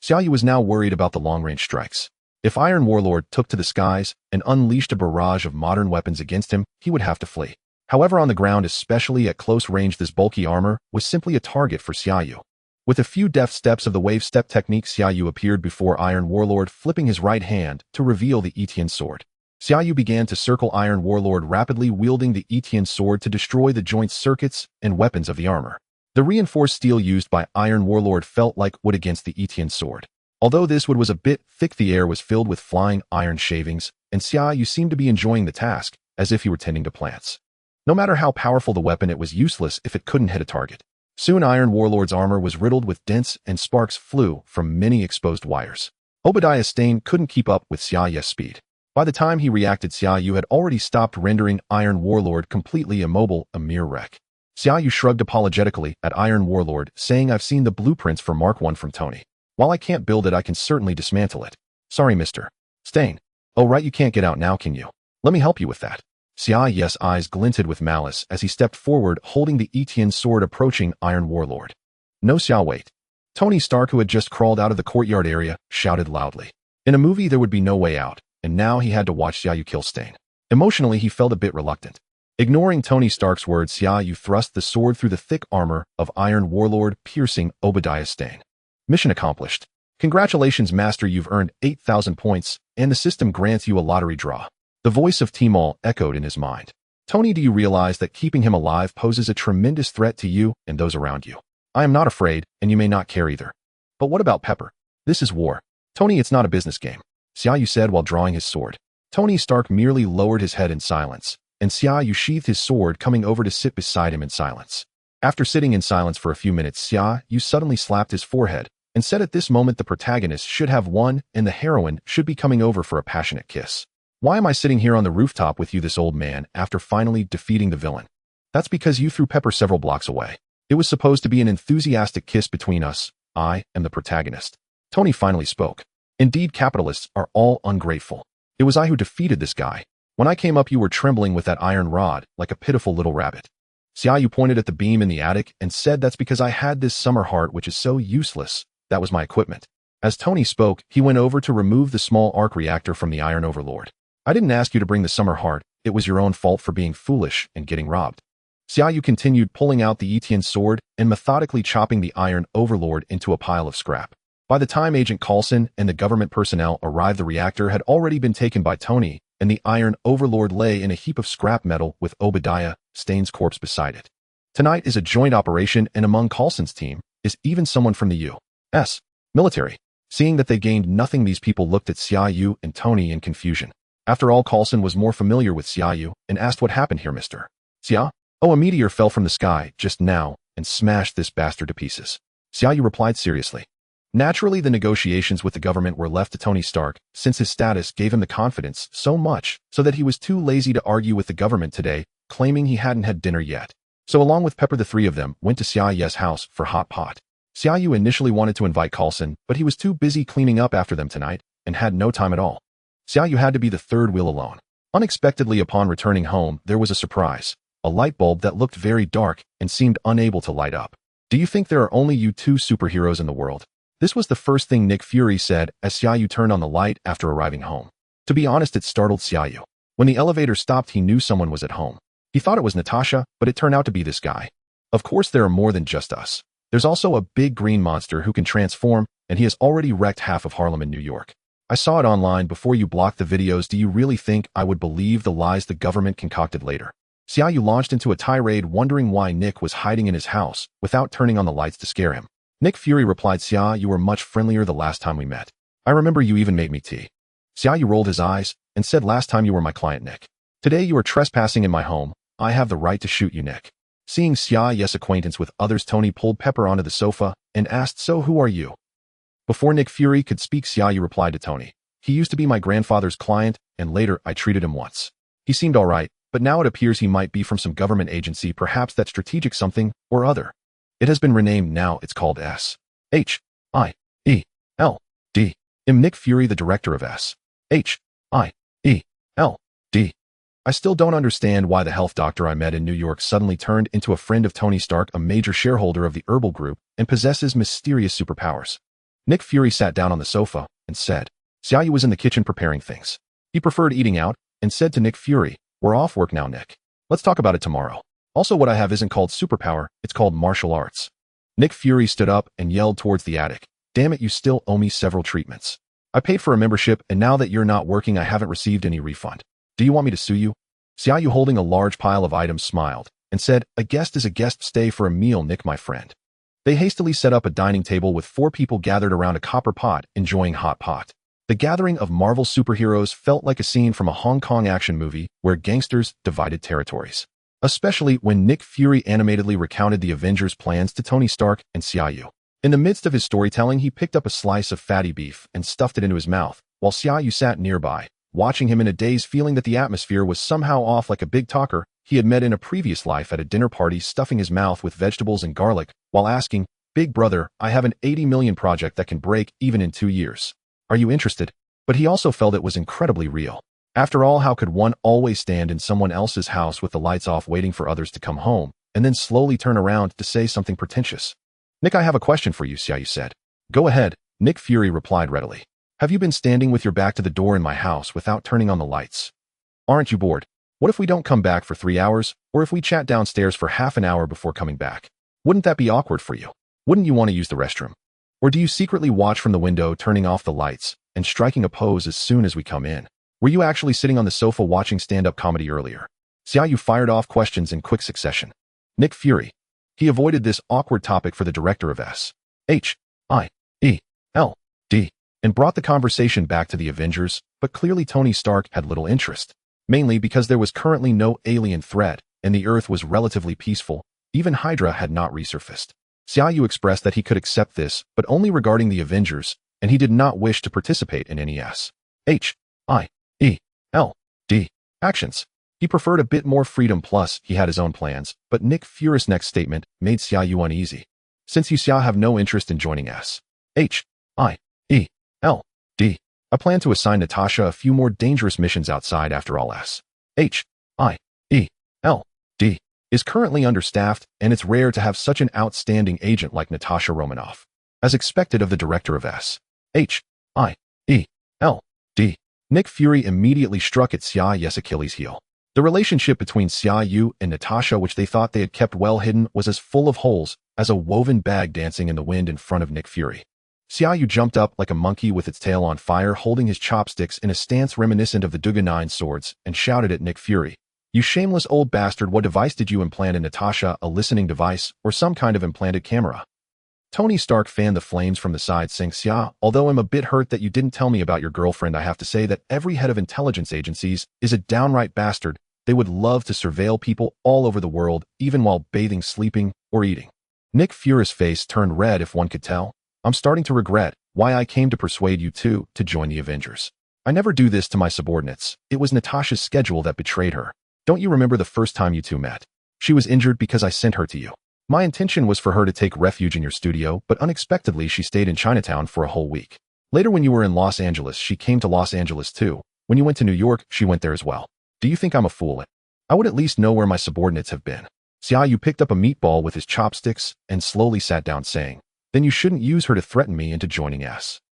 Xia Yu was now worried about the long-range strikes. If Iron Warlord took to the skies and unleashed a barrage of modern weapons against him, he would have to flee. However, on the ground, especially at close range, this bulky armor was simply a target for Xia Yu. With a few deft steps of the wave step technique, Xia Yu appeared before Iron Warlord, flipping his right hand to reveal the Etienne sword. Xia Yu began to circle Iron Warlord, rapidly wielding the Etienne sword to destroy the joint circuits and weapons of the armor. The reinforced steel used by Iron Warlord felt like wood against the Etienne sword. Although this wood was a bit thick, the air was filled with flying iron shavings, and Xia Yu seemed to be enjoying the task, as if he were tending to plants. No matter how powerful the weapon, it was useless if it couldn't hit a target. Soon Iron Warlord's armor was riddled with dents, and sparks flew from many exposed wires. Obadiah Stane couldn't keep up with Xia Yu's speed. By the time he reacted, Xia Yu had already stopped, rendering Iron Warlord completely immobile, a mere wreck. Xia Yu shrugged apologetically at Iron Warlord, saying, "I've seen the blueprints for Mark I from Tony. While I can't build it, I can certainly dismantle it." "Sorry, Mr. Stane." "Oh right, you can't get out now, can you? Let me help you with that." Xia Yu's eyes glinted with malice as he stepped forward, holding the Etienne sword, approaching Iron Warlord. "No, Xia, wait." Tony Stark, who had just crawled out of the courtyard area, shouted loudly. In a movie, there would be no way out, and now he had to watch Xia Yu kill Stane. Emotionally, he felt a bit reluctant. Ignoring Tony Stark's words, Xia Yu thrust the sword through the thick armor of Iron Warlord, piercing Obadiah Stane. Mission accomplished. Congratulations, Master, you've earned 8,000 points, and the system grants you a lottery draw. The voice of Timol echoed in his mind. Tony, do you realize that keeping him alive poses a tremendous threat to you and those around you? I am not afraid, and you may not care either. But what about Pepper? This is war. Tony, it's not a business game, Xia Yu said while drawing his sword. Tony Stark merely lowered his head in silence, and Xia Yu sheathed his sword, coming over to sit beside him in silence. After sitting in silence for a few minutes, Xia Yu suddenly slapped his forehead and said, at this moment the protagonist should have won and the heroine should be coming over for a passionate kiss. Why am I sitting here on the rooftop with you, this old man, after finally defeating the villain? That's because you threw Pepper several blocks away. It was supposed to be an enthusiastic kiss between us, I and the protagonist. Tony finally spoke. Indeed, capitalists are all ungrateful. It was I who defeated this guy. When I came up, you were trembling with that iron rod like a pitiful little rabbit. Xia Yu pointed at the beam in the attic and said, that's because I had this summer heart which is so useless. That was my equipment. As Tony spoke, he went over to remove the small arc reactor from the Iron Overlord. I didn't ask you to bring the summer heart. It was your own fault for being foolish and getting robbed. Xia Yu continued, pulling out the Etienne sword and methodically chopping the Iron Overlord into a pile of scrap. By the time Agent Coulson and the government personnel arrived, the reactor had already been taken by Tony, and the Iron Overlord lay in a heap of scrap metal with Obadiah Stane's corpse beside it. Tonight is a joint operation, and among Coulson's team is even someone from the U.S. military. Seeing that they gained nothing, these people looked at Xia Yu and Tony in confusion. After all, Coulson was more familiar with Xia Yu and asked, what happened here, Mr. Xia? Oh, a meteor fell from the sky just now and smashed this bastard to pieces. Xia Yu replied seriously. Naturally, the negotiations with the government were left to Tony Stark, since his status gave him the confidence so much so that he was too lazy to argue with the government today, claiming he hadn't had dinner yet. So along with Pepper, the three of them went to Xia Yu's house for hot pot. Xia Yu initially wanted to invite Coulson, but he was too busy cleaning up after them tonight and had no time at all. Xia Yu had to be the third wheel alone. Unexpectedly, upon returning home, there was a surprise. A light bulb that looked very dark and seemed unable to light up. Do you think there are only you two superheroes in the world? This was the first thing Nick Fury said as Xia Yu turned on the light after arriving home. To be honest, it startled Xia Yu. When the elevator stopped, he knew someone was at home. He thought it was Natasha, but it turned out to be this guy. Of course, there are more than just us. There's also a big green monster who can transform, and he has already wrecked half of Harlem in New York. I saw it online before you blocked the videos. Do you really think I would believe the lies the government concocted later? Xia Yu launched into a tirade, wondering why Nick was hiding in his house without turning on the lights to scare him. Nick Fury replied, Xia, you were much friendlier the last time we met. I remember you even made me tea. Xia Yu rolled his eyes and said, last time you were my client, Nick. Today you are trespassing in my home. I have the right to shoot you, Nick. Seeing Xia Yu's acquaintance with others, Tony pulled Pepper onto the sofa and asked, so who are you? Before Nick Fury could speak, Xia Yu replied to Tony. He used to be my grandfather's client, and later I treated him once. He seemed all right, but now it appears he might be from some government agency, perhaps that strategic something or other. It has been renamed now, it's called S.H.I.E.L.D. I'm Nick Fury, the director of S.H.I.E.L.D. I still don't understand why the health doctor I met in New York suddenly turned into a friend of Tony Stark, a major shareholder of the herbal group, and possesses mysterious superpowers. Nick Fury sat down on the sofa and said, Xia Yu was in the kitchen preparing things. He preferred eating out and said to Nick Fury, we're off work now, Nick. Let's talk about it tomorrow. Also, what I have isn't called superpower, it's called martial arts. Nick Fury stood up and yelled towards the attic. Damn it, you still owe me several treatments. I paid for a membership, and now that you're not working, I haven't received any refund. Do you want me to sue you? Xia Yu, holding a large pile of items, smiled and said, a guest is a guest. Stay for a meal, Nick, my friend. They hastily set up a dining table with 4 people gathered around a copper pot, enjoying hot pot. The gathering of Marvel superheroes felt like a scene from a Hong Kong action movie where gangsters divided territories. Especially when Nick Fury animatedly recounted the Avengers' plans to Tony Stark and Xia Yu. In the midst of his storytelling, he picked up a slice of fatty beef and stuffed it into his mouth, while Xia Yu sat nearby, watching him in a daze, feeling that the atmosphere was somehow off, like a big talker he had met in a previous life at a dinner party, stuffing his mouth with vegetables and garlic, while asking, Big brother, I have an 80 million project that can break even in 2 years. Are you interested? But he also felt it was incredibly real. After all, how could one always stand in someone else's house with the lights off waiting for others to come home, and then slowly turn around to say something pretentious? Nick, I have a question for you, Xia Yu said. Go ahead, Nick Fury replied readily. Have you been standing with your back to the door in my house without turning on the lights? Aren't you bored? What if we don't come back for 3 hours, or if we chat downstairs for half an hour before coming back? Wouldn't that be awkward for you? Wouldn't you want to use the restroom? Or do you secretly watch from the window, turning off the lights and striking a pose as soon as we come in? Were you actually sitting on the sofa watching stand-up comedy earlier? Xia Yu fired off questions in quick succession. Nick Fury. He avoided this awkward topic for the director of S.H.I.E.L.D. and brought the conversation back to the Avengers, but clearly Tony Stark had little interest, mainly because there was currently no alien threat and the Earth was relatively peaceful. Even Hydra had not resurfaced. Xia Yu expressed that he could accept this, but only regarding the Avengers, and he did not wish to participate in any S.H.I.E.L.D. actions. He preferred a bit more freedom, plus he had his own plans, but Nick Fury's next statement made Xia Yu uneasy. Since you Xia have no interest in joining S.H.I.E.L.D., I plan to assign Natasha a few more dangerous missions outside. After all, S.H.I.E.L.D. is currently understaffed, and it's rare to have such an outstanding agent like Natasha Romanoff. As expected of the director of S.H.I.E.L.D., Nick Fury immediately struck at Xia Yu's Achilles heel. The relationship between Xia Yu and Natasha, which they thought they had kept well hidden, was as full of holes as a woven bag dancing in the wind in front of Nick Fury. Xia Yu jumped up like a monkey with its tail on fire, holding his chopsticks in a stance reminiscent of the Duga 9 swords, and shouted at Nick Fury, "You shameless old bastard, what device did you implant in Natasha, a listening device, or some kind of implanted camera?" Tony Stark fanned the flames from the side, saying, "Xia, although I'm a bit hurt that you didn't tell me about your girlfriend, I have to say that every head of intelligence agencies is a downright bastard. They would love to surveil people all over the world, even while bathing, sleeping, or eating." Nick Fury's face turned red. "If one could tell. I'm starting to regret why I came to persuade you two to join the Avengers. I never do this to my subordinates. It was Natasha's schedule that betrayed her. Don't you remember the first time you two met? She was injured because I sent her to you. My intention was for her to take refuge in your studio, but unexpectedly she stayed in Chinatown for a whole week. Later, when you were in Los Angeles, she came to Los Angeles too. When you went to New York, she went there as well. Do you think I'm a fool? I would at least know where my subordinates have been." Xia Yu picked up a meatball with his chopsticks and slowly sat down, saying, "Then you shouldn't use her to threaten me into joining S.H.I.E.L.D.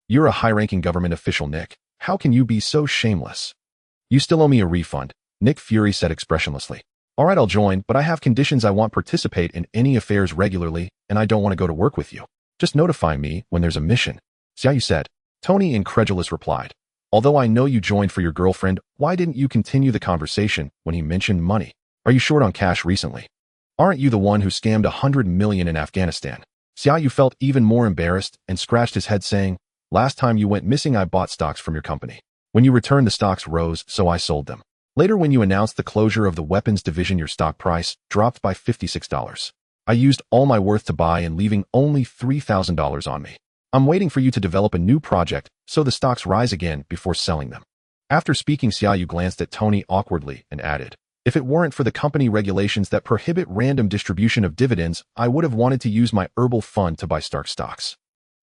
You're a high-ranking government official, Nick. How can you be so shameless?" "You still owe me a refund," Nick Fury said expressionlessly. "All right, I'll join, but I have conditions. I won't participate in any affairs regularly, and I don't want to go to work with you. Just notify me when there's a mission," Xia Yu said. Tony, incredulous, replied, "Although I know you joined for your girlfriend, why didn't you continue the conversation when he mentioned money? Are you short on cash recently? Aren't you the one who scammed $100 million in Afghanistan?" Xia Yu felt even more embarrassed and scratched his head, saying, "Last time you went missing, I bought stocks from your company. When you returned, the stocks rose, so I sold them. Later, when you announced the closure of the weapons division, your stock price dropped by $56. I used all my worth to buy and leaving only $3,000 on me. I'm waiting for you to develop a new project so the stocks rise again before selling them." After speaking, Xia Yu glanced at Tony awkwardly and added, "If it weren't for the company regulations that prohibit random distribution of dividends, I would have wanted to use my herbal fund to buy Stark stocks."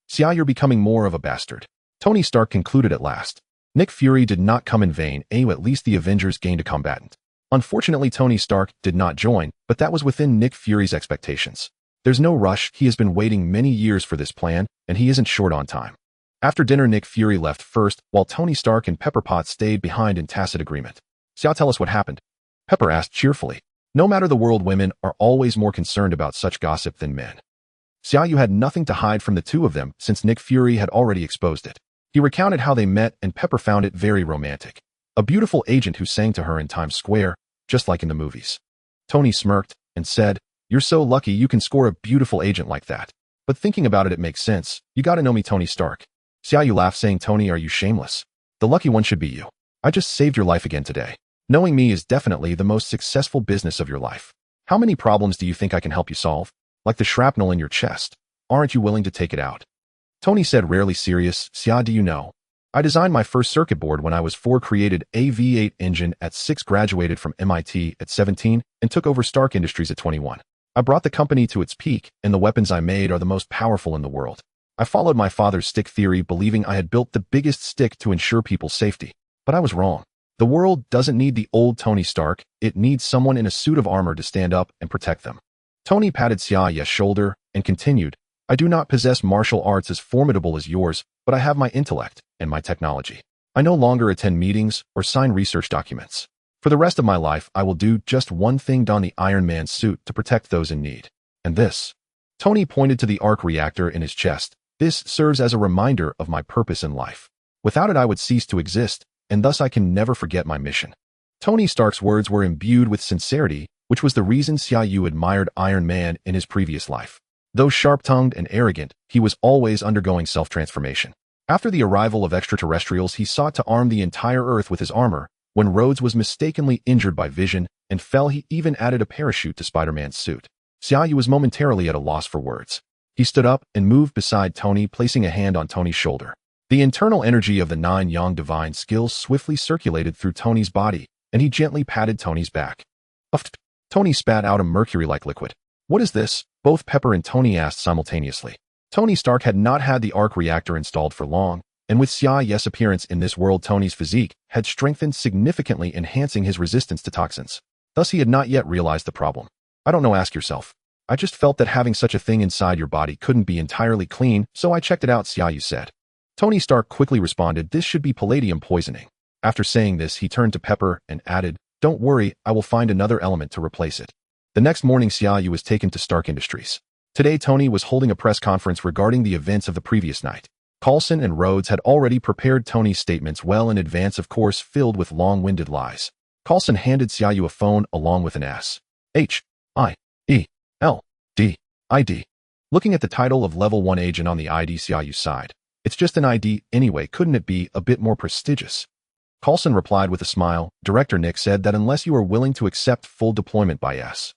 "Xia, you're becoming more of a bastard," Tony Stark concluded at last. Nick Fury did not come in vain. At least the Avengers gained a combatant. Unfortunately, Tony Stark did not join, but that was within Nick Fury's expectations. There's no rush. He has been waiting many years for this plan, and he isn't short on time. After dinner, Nick Fury left first, while Tony Stark and Pepper Potts stayed behind in tacit agreement. "Xia, tell us what happened," Pepper asked cheerfully. No matter the world, women are always more concerned about such gossip than men. Xia Yu had nothing to hide from the two of them since Nick Fury had already exposed it. He recounted how they met, and Pepper found it very romantic. A beautiful agent who sang to her in Times Square, just like in the movies. Tony smirked and said, "You're so lucky you can score a beautiful agent like that. But thinking about it, it makes sense. You gotta know me, Tony Stark." Xia Yu laughed, saying, "Tony, are you shameless? The lucky one should be you. I just saved your life again today. Knowing me is definitely the most successful business of your life. How many problems do you think I can help you solve? Like the shrapnel in your chest. Aren't you willing to take it out?" Tony said, rarely serious, "Xia, do you know? I designed my first circuit board when I was 4, created a V8 engine at 6, graduated from MIT at 17, and took over Stark Industries at 21. I brought the company to its peak, and the weapons I made are the most powerful in the world. I followed my father's stick theory, believing I had built the biggest stick to ensure people's safety. But I was wrong. The world doesn't need the old Tony Stark. It needs someone in a suit of armor to stand up and protect them." Tony patted Xia Yu's shoulder and continued, "I do not possess martial arts as formidable as yours, but I have my intellect and my technology. I no longer attend meetings or sign research documents. For the rest of my life, I will do just one thing: don the Iron Man suit to protect those in need. And this." Tony pointed to the arc reactor in his chest. This serves as a reminder of my purpose in life. Without it, I would cease to exist, and thus I can never forget my mission. Tony Stark's words were imbued with sincerity, which was the reason Xia Yu admired Iron Man in his previous life. Though sharp-tongued and arrogant, he was always undergoing self-transformation. After the arrival of extraterrestrials, he sought to arm the entire Earth with his armor. When Rhodes was mistakenly injured by Vision and fell, he even added a parachute to Spider-Man's suit. Xia Yu was momentarily at a loss for words. He stood up and moved beside Tony, placing a hand on Tony's shoulder. The internal energy of the 9 Yang divine skills swiftly circulated through Tony's body, and he gently patted Tony's back. Uffed. Tony spat out a mercury-like liquid. What is this? Both Pepper and Tony asked simultaneously. Tony Stark had not had the arc reactor installed for long, and with Xia Yu's appearance in this world, Tony's physique had strengthened significantly, enhancing his resistance to toxins. Thus, he had not yet realized the problem. I don't know, ask yourself. I just felt that having such a thing inside your body couldn't be entirely clean, so I checked it out, Xia Yu said. Tony Stark quickly responded, this should be palladium poisoning. After saying this, he turned to Pepper and added, don't worry, I will find another element to replace it. The next morning, Xia Yu was taken to Stark Industries. Today, Tony was holding a press conference regarding the events of the previous night. Coulson and Rhodes had already prepared Tony's statements well in advance, of course, filled with long-winded lies. Coulson handed Xia Yu a phone along with an S-H-I-E-L-D-I-D. Looking at the title of Level 1 Agent on the ID, Xia Yu sighed. It's just an ID anyway, couldn't it be a bit more prestigious? Coulson replied with a smile. Director Nick said that unless you are willing to accept full deployment by S-H-I-E-L-D,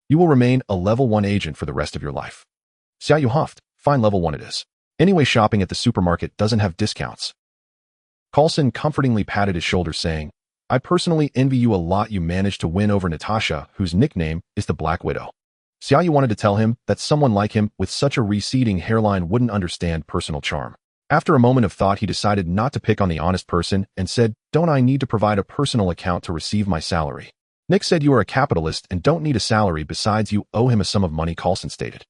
you will remain a Level 1 agent for the rest of your life. Xia Yu huffed. Fine, Level 1 it is. Anyway, shopping at the supermarket doesn't have discounts. Coulson comfortingly patted his shoulder, saying, I personally envy you a lot. You managed to win over Natasha, whose nickname is the Black Widow. Xia Yu wanted to tell him that someone like him with such a receding hairline wouldn't understand personal charm. After a moment of thought, he decided not to pick on the honest person and said, don't I need to provide a personal account to receive my salary? Nick said you are a capitalist and don't need a salary. Besides, you owe him a sum of money, Coulson stated.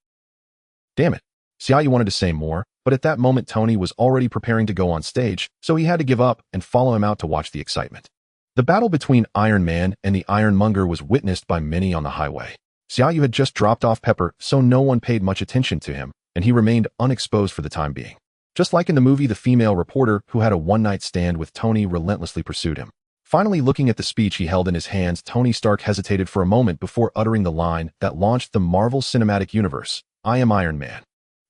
Damn it. Xia Yu wanted to say more, but at that moment Tony was already preparing to go on stage, so he had to give up and follow him out to watch the excitement. The battle between Iron Man and the Ironmonger was witnessed by many on the highway. Xia Yu had just dropped off Pepper, so no one paid much attention to him, and he remained unexposed for the time being. Just like in the movie, the female reporter who had a one-night stand with Tony relentlessly pursued him. Finally, looking at the speech he held in his hands, Tony Stark hesitated for a moment before uttering the line that launched the Marvel Cinematic Universe, I am Iron Man.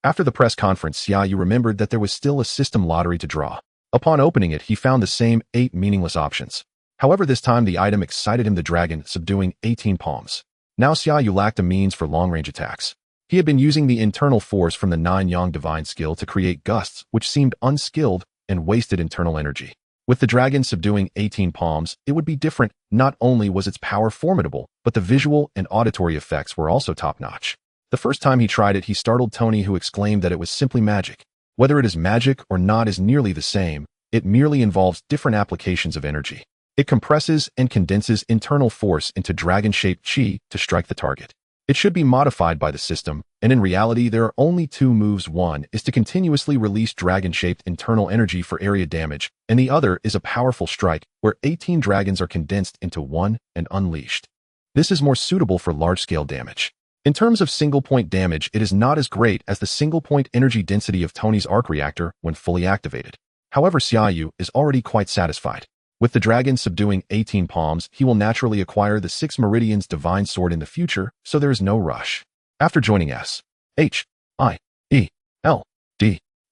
After the press conference, Xia Yu remembered that there was still a system lottery to draw. Upon opening it, he found the same 8 meaningless options. However, this time the item excited him, the dragon subduing 18 palms. Now Xia Yu lacked a means for long-range attacks. He had been using the internal force from the 9 Yang divine skill to create gusts, which seemed unskilled and wasted internal energy. With the dragon subduing 18 palms, it would be different. Not only was its power formidable, but the visual and auditory effects were also top-notch. The first time he tried it, he startled Tony, who exclaimed that it was simply magic. Whether it is magic or not is nearly the same. It merely involves different applications of energy. It compresses and condenses internal force into dragon-shaped chi to strike the target. It should be modified by the system, and in reality there are only 2 moves. One is to continuously release dragon-shaped internal energy for area damage, and the other is a powerful strike, where 18 dragons are condensed into one and unleashed. This is more suitable for large-scale damage. In terms of single-point damage, it is not as great as the single-point energy density of Tony's arc reactor when fully activated. However, Xia Yu is already quite satisfied. With the dragon subduing 18 palms, he will naturally acquire the 6 Meridian's divine sword in the future, so there is no rush. After joining S.H.I.E.L.D.,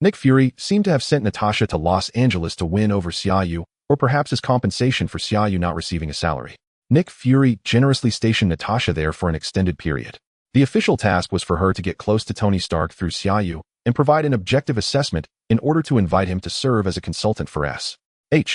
Nick Fury seemed to have sent Natasha to Los Angeles to win over Xia Yu, or perhaps as compensation for Xia Yu not receiving a salary. Nick Fury generously stationed Natasha there for an extended period. The official task was for her to get close to Tony Stark through Xia Yu and provide an objective assessment in order to invite him to serve as a consultant for S.H.I.E.L.D.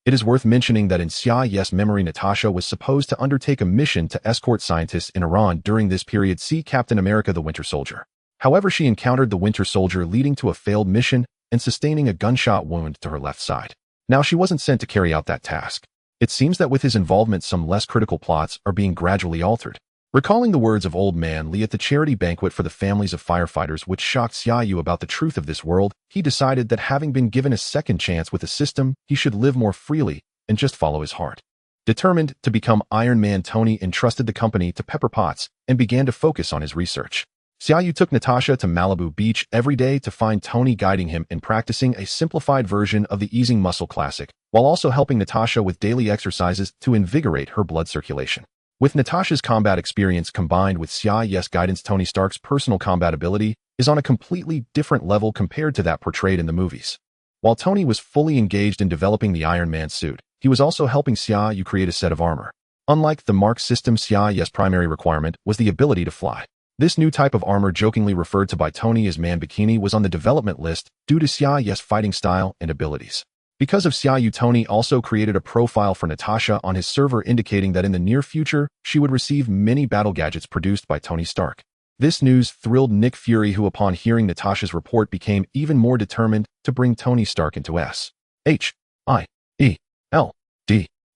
It is worth mentioning that in Xia Yu's memory, Natasha was supposed to undertake a mission to escort scientists in Iran during this period. See Captain America: The Winter Soldier. However, she encountered the Winter Soldier, leading to a failed mission and sustaining a gunshot wound to her left side. Now, she wasn't sent to carry out that task. It seems that with his involvement, some less critical plots are being gradually altered. Recalling the words of Old Man Lee at the charity banquet for the families of firefighters, which shocked Xia Yu about the truth of this world, he decided that having been given a second chance with the system, he should live more freely and just follow his heart. Determined to become Iron Man, Tony entrusted the company to Pepper Potts and began to focus on his research. Xia Yu took Natasha to Malibu Beach every day to find Tony guiding him in practicing a simplified version of the easing muscle classic, while also helping Natasha with daily exercises to invigorate her blood circulation. With Natasha's combat experience combined with Xia Yu's guidance, Tony Stark's personal combat ability is on a completely different level compared to that portrayed in the movies. While Tony was fully engaged in developing the Iron Man suit, he was also helping Xia Yu create a set of armor. Unlike the Mark system, Xia Yu's primary requirement was the ability to fly. This new type of armor, jokingly referred to by Tony as Man Bikini, was on the development list due to Xia Yu's fighting style and abilities. Because of Xia Yu, Tony also created a profile for Natasha on his server indicating that in the near future, she would receive many battle gadgets produced by Tony Stark. This news thrilled Nick Fury, who upon hearing Natasha's report became even more determined to bring Tony Stark into S.H.I.E.L.D.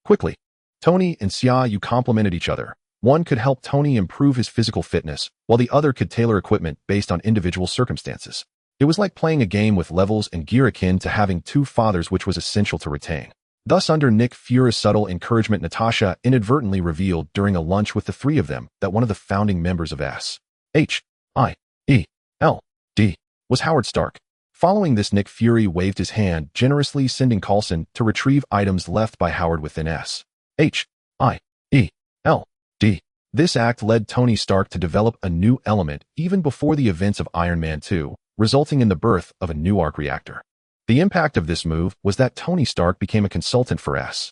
quickly. Tony and Xia Yu complemented each other. One could help Tony improve his physical fitness, while the other could tailor equipment based on individual circumstances. It was like playing a game with levels and gear akin to having two fathers, which was essential to retain. Thus, under Nick Fury's subtle encouragement, Natasha inadvertently revealed during a lunch with the three of them that one of the founding members of S.H.I.E.L.D. was Howard Stark. Following this, Nick Fury waved his hand, generously sending Coulson to retrieve items left by Howard within S.H.I.E.L.D. This act led Tony Stark to develop a new element even before the events of Iron Man 2, resulting in the birth of a new arc reactor. The impact of this move was that Tony Stark became a consultant for S.H.I.E.L.D.,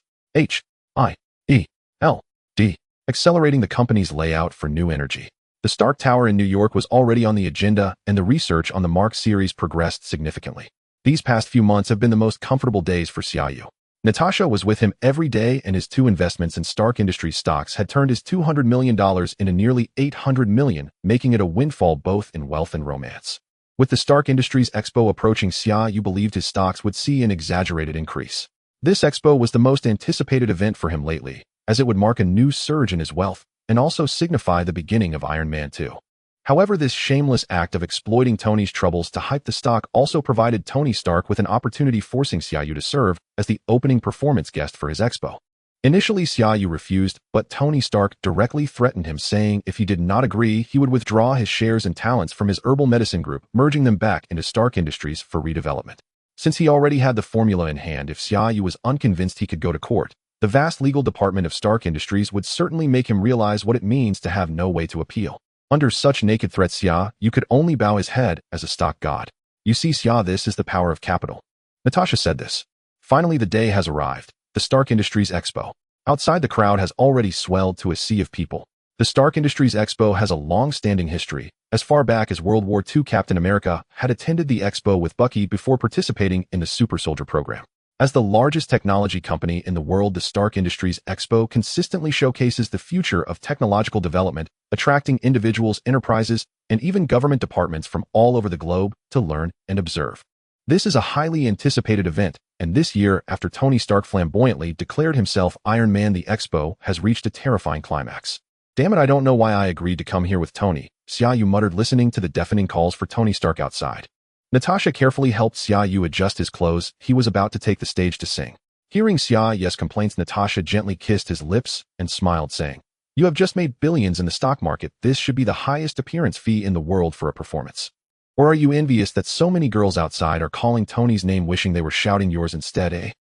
accelerating the company's layout for new energy. The Stark Tower in New York was already on the agenda, and the research on the Mark series progressed significantly. These past few months have been the most comfortable days for Xia Yu. Natasha was with him every day, and his two investments in Stark Industries stocks had turned his $200 million into nearly $800 million, making it a windfall both in wealth and romance. With the Stark Industries Expo approaching, Xia Yu believed his stocks would see an exaggerated increase. This expo was the most anticipated event for him lately, as it would mark a new surge in his wealth and also signify the beginning of Iron Man 2. However, this shameless act of exploiting Tony's troubles to hype the stock also provided Tony Stark with an opportunity, forcing Xia Yu to serve as the opening performance guest for his expo. Initially, Xia Yu refused, but Tony Stark directly threatened him, saying if he did not agree, he would withdraw his shares and talents from his herbal medicine group, merging them back into Stark Industries for redevelopment. Since he already had the formula in hand, if Xia Yu was unconvinced he could go to court, the vast legal department of Stark Industries would certainly make him realize what it means to have no way to appeal. Under such naked threats, Xia Yu could only bow his head as a stock god. You see, Xia, this is the power of capital. Natasha said this. Finally, the day has arrived. The Stark Industries Expo. Outside, the crowd has already swelled to a sea of people. The Stark Industries Expo has a long-standing history. As far back as World War II, Captain America had attended the expo with Bucky before participating in the Super Soldier program. As the largest technology company in the world, the Stark Industries Expo consistently showcases the future of technological development, attracting individuals, enterprises, and even government departments from all over the globe to learn and observe. This is a highly anticipated event, and this year, after Tony Stark flamboyantly declared himself Iron Man, the expo has reached a terrifying climax. Damn it, I don't know why I agreed to come here with Tony, Xia Yu muttered, listening to the deafening calls for Tony Stark outside. Natasha carefully helped Xia Yu adjust his clothes. He was about to take the stage to sing. Hearing Xia Yu's complaints, Natasha gently kissed his lips and smiled, saying, "You have just made billions in the stock market. This should be the highest appearance fee in the world for a performance. Or are you envious that so many girls outside are calling Tony's name, wishing they were shouting yours instead, eh?"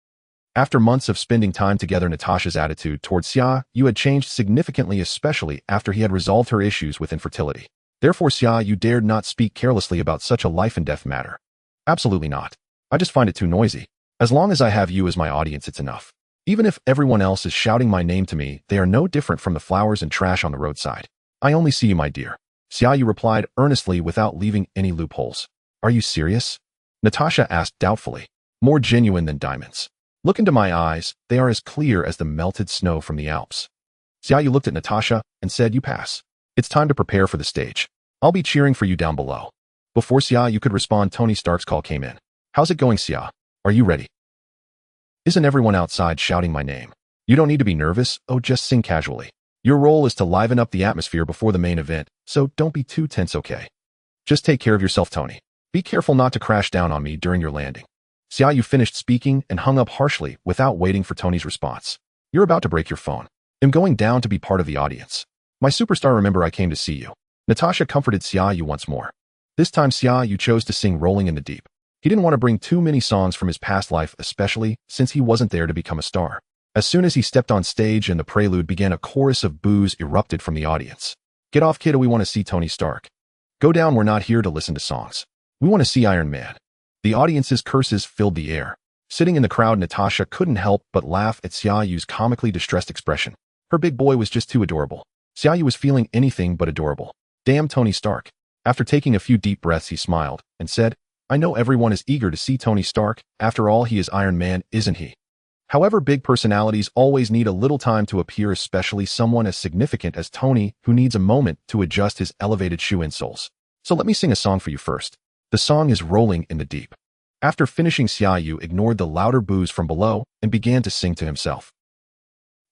After months of spending time together, Natasha's attitude towards Xia Yu had changed significantly, especially after he had resolved her issues with infertility. Therefore, Xia Yu dared not speak carelessly about such a life-and-death matter. Absolutely not. I just find it too noisy. As long as I have you as my audience, it's enough. Even if everyone else is shouting my name to me, they are no different from the flowers and trash on the roadside. I only see you, my dear. Xia Yu replied earnestly without leaving any loopholes. Are you serious? Natasha asked doubtfully. More genuine than diamonds. Look into my eyes. They are as clear as the melted snow from the Alps. Xia Yu looked at Natasha and said, "You pass. It's time to prepare for the stage. I'll be cheering for you down below." Before Xia Yu could respond, Tony Stark's call came in. "How's it going, Xia? Are you ready? Isn't everyone outside shouting my name? You don't need to be nervous. Oh, just sing casually. Your role is to liven up the atmosphere before the main event, so don't be too tense, okay? Just take care of yourself, Tony. Be careful not to crash down on me during your landing." Xia Yu finished speaking and hung up harshly without waiting for Tony's response. You're about to break your phone. I'm going down to be part of the audience. My superstar, remember I came to see you. Natasha comforted Xia Yu once more. This time Xia Yu chose to sing Rolling in the Deep. He didn't want to bring too many songs from his past life, especially since he wasn't there to become a star. As soon as he stepped on stage and the prelude began, a chorus of boos erupted from the audience. Get off, kiddo, we want to see Tony Stark. Go down, we're not here to listen to songs. We want to see Iron Man. The audience's curses filled the air. Sitting in the crowd, Natasha couldn't help but laugh at Xia Yu's comically distressed expression. Her big boy was just too adorable. Xia Yu was feeling anything but adorable. Damn Tony Stark. After taking a few deep breaths, he smiled and said, I know everyone is eager to see Tony Stark. After all, he is Iron Man, isn't he? However, big personalities always need a little time to appear, especially someone as significant as Tony, who needs a moment to adjust his elevated shoe insoles. So let me sing a song for you first. The song is Rolling in the Deep. After finishing, Xia Yu ignored the louder boos from below and began to sing to himself.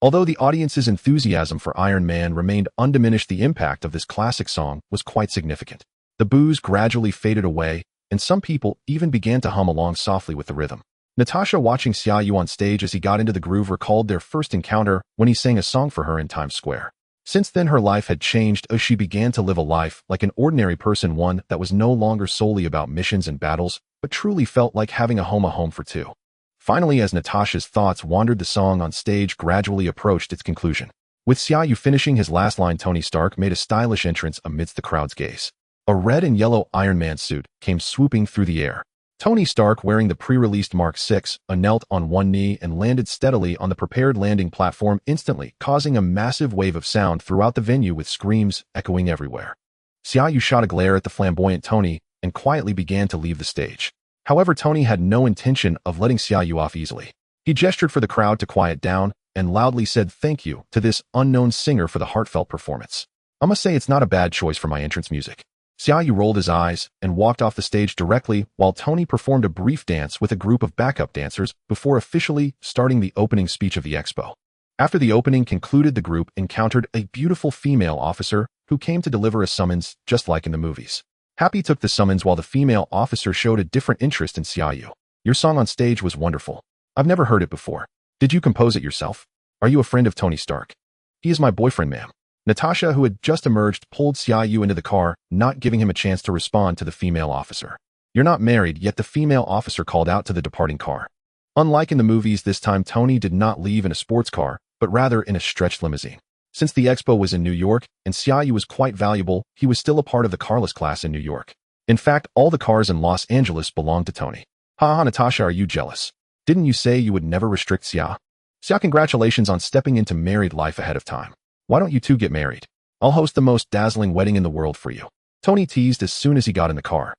Although the audience's enthusiasm for Iron Man remained undiminished, the impact of this classic song was quite significant. The boos gradually faded away, and some people even began to hum along softly with the rhythm. Natasha, watching Xia Yu on stage as he got into the groove, recalled their first encounter when he sang a song for her in Times Square. Since then, her life had changed as she began to live a life like an ordinary person, one that was no longer solely about missions and battles, but truly felt like having a home for two. Finally, as Natasha's thoughts wandered, the song on stage gradually approached its conclusion. With Xia Yu finishing his last line, Tony Stark made a stylish entrance amidst the crowd's gaze. A red and yellow Iron Man suit came swooping through the air. Tony Stark, wearing the pre-released Mark VI, knelt on one knee and landed steadily on the prepared landing platform, instantly causing a massive wave of sound throughout the venue, with screams echoing everywhere. Xia Yu shot a glare at the flamboyant Tony and quietly began to leave the stage. However, Tony had no intention of letting Xia Yu off easily. He gestured for the crowd to quiet down and loudly said thank you to this unknown singer for the heartfelt performance. I must say it's not a bad choice for my entrance music. Xia Yu rolled his eyes and walked off the stage directly, while Tony performed a brief dance with a group of backup dancers before officially starting the opening speech of the expo. After the opening concluded, the group encountered a beautiful female officer who came to deliver a summons just like in the movies. Happy took the summons while the female officer showed a different interest in Xia Yu. Your song on stage was wonderful. I've never heard it before. Did you compose it yourself? Are you a friend of Tony Stark? He is my boyfriend, ma'am. Natasha, who had just emerged, pulled Xia Yu into the car, not giving him a chance to respond to the female officer. You're not married, yet the female officer called out to the departing car. Unlike in the movies, this time Tony did not leave in a sports car, but rather in a stretched limousine. Since the expo was in New York and Xia Yu was quite valuable, he was still a part of the carless class in New York. In fact, all the cars in Los Angeles belonged to Tony. Haha, Natasha, are you jealous? Didn't you say you would never restrict Xia? Xia, congratulations on stepping into married life ahead of time. Why don't you two get married? I'll host the most dazzling wedding in the world for you. Tony teased as soon as he got in the car.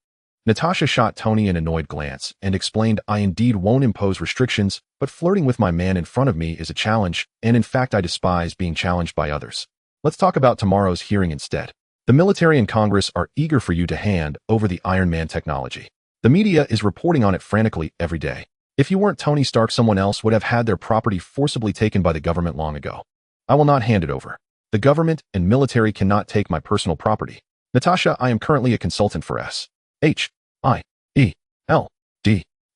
Natasha shot Tony an annoyed glance and explained, I indeed won't impose restrictions, but flirting with my man in front of me is a challenge, and in fact I despise being challenged by others. Let's talk about tomorrow's hearing instead. The military and Congress are eager for you to hand over the Iron Man technology. The media is reporting on it frantically every day. If you weren't Tony Stark, someone else would have had their property forcibly taken by the government long ago. I will not hand it over. The government and military cannot take my personal property. Natasha, I am currently a consultant for S.H.I.E.L.D.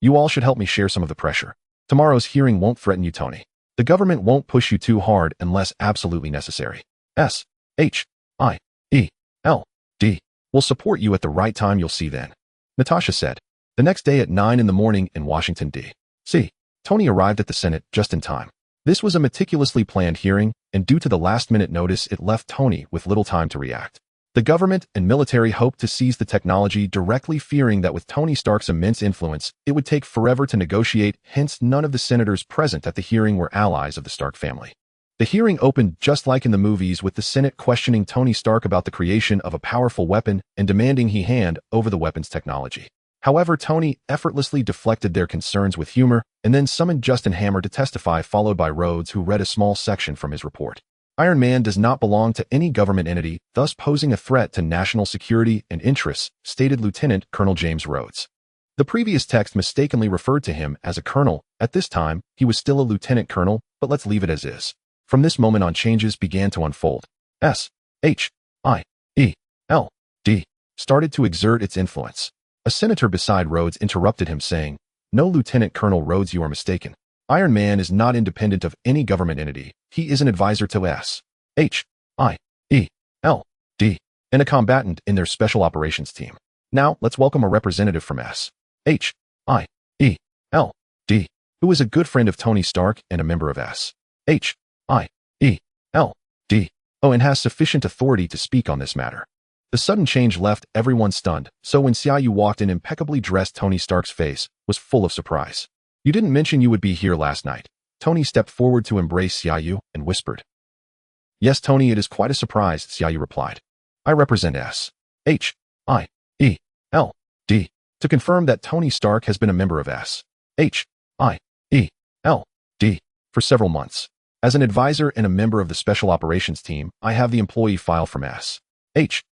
You all should help me share some of the pressure. Tomorrow's hearing won't threaten you, Tony. The government won't push you too hard unless absolutely necessary. S.H.I.E.L.D. will support you at the right time, you'll see then. Natasha said. The next day at 9 in the morning in Washington, D.C., Tony arrived at the Senate just in time. This was a meticulously planned hearing, and due to the last-minute notice, it left Tony with little time to react. The government and military hoped to seize the technology directly, fearing that with Tony Stark's immense influence, it would take forever to negotiate, hence none of the senators present at the hearing were allies of the Stark family. The hearing opened just like in the movies, with the Senate questioning Tony Stark about the creation of a powerful weapon and demanding he hand over the weapon's technology. However, Tony effortlessly deflected their concerns with humor and then summoned Justin Hammer to testify, followed by Rhodes, who read a small section from his report. Iron Man does not belong to any government entity, thus posing a threat to national security and interests, stated Lieutenant Colonel James Rhodes. The previous text mistakenly referred to him as a colonel. At this time, he was still a lieutenant colonel, but let's leave it as is. From this moment on, changes began to unfold. S.H.I.E.L.D. started to exert its influence. A senator beside Rhodes interrupted him, saying, No, Lieutenant Colonel Rhodes, you are mistaken. Iron Man is not independent of any government entity. He is an advisor to S.H.I.E.L.D. and a combatant in their special operations team. Now, let's welcome a representative from S.H.I.E.L.D., who is a good friend of Tony Stark and a member of S.H.I.E.L.D. and has sufficient authority to speak on this matter. The sudden change left everyone stunned, so when Xia Yu walked in, impeccably dressed, Tony Stark's face was full of surprise. "You didn't mention you would be here last night." Tony stepped forward to embrace Xia Yu and whispered. "Yes, Tony, it is quite a surprise," Xia Yu replied. "I represent S.H.I.E.L.D. to confirm that Tony Stark has been a member of S.H.I.E.L.D. for several months. As an advisor and a member of the special operations team, I have the employee file from S.H.I.E.L.D.,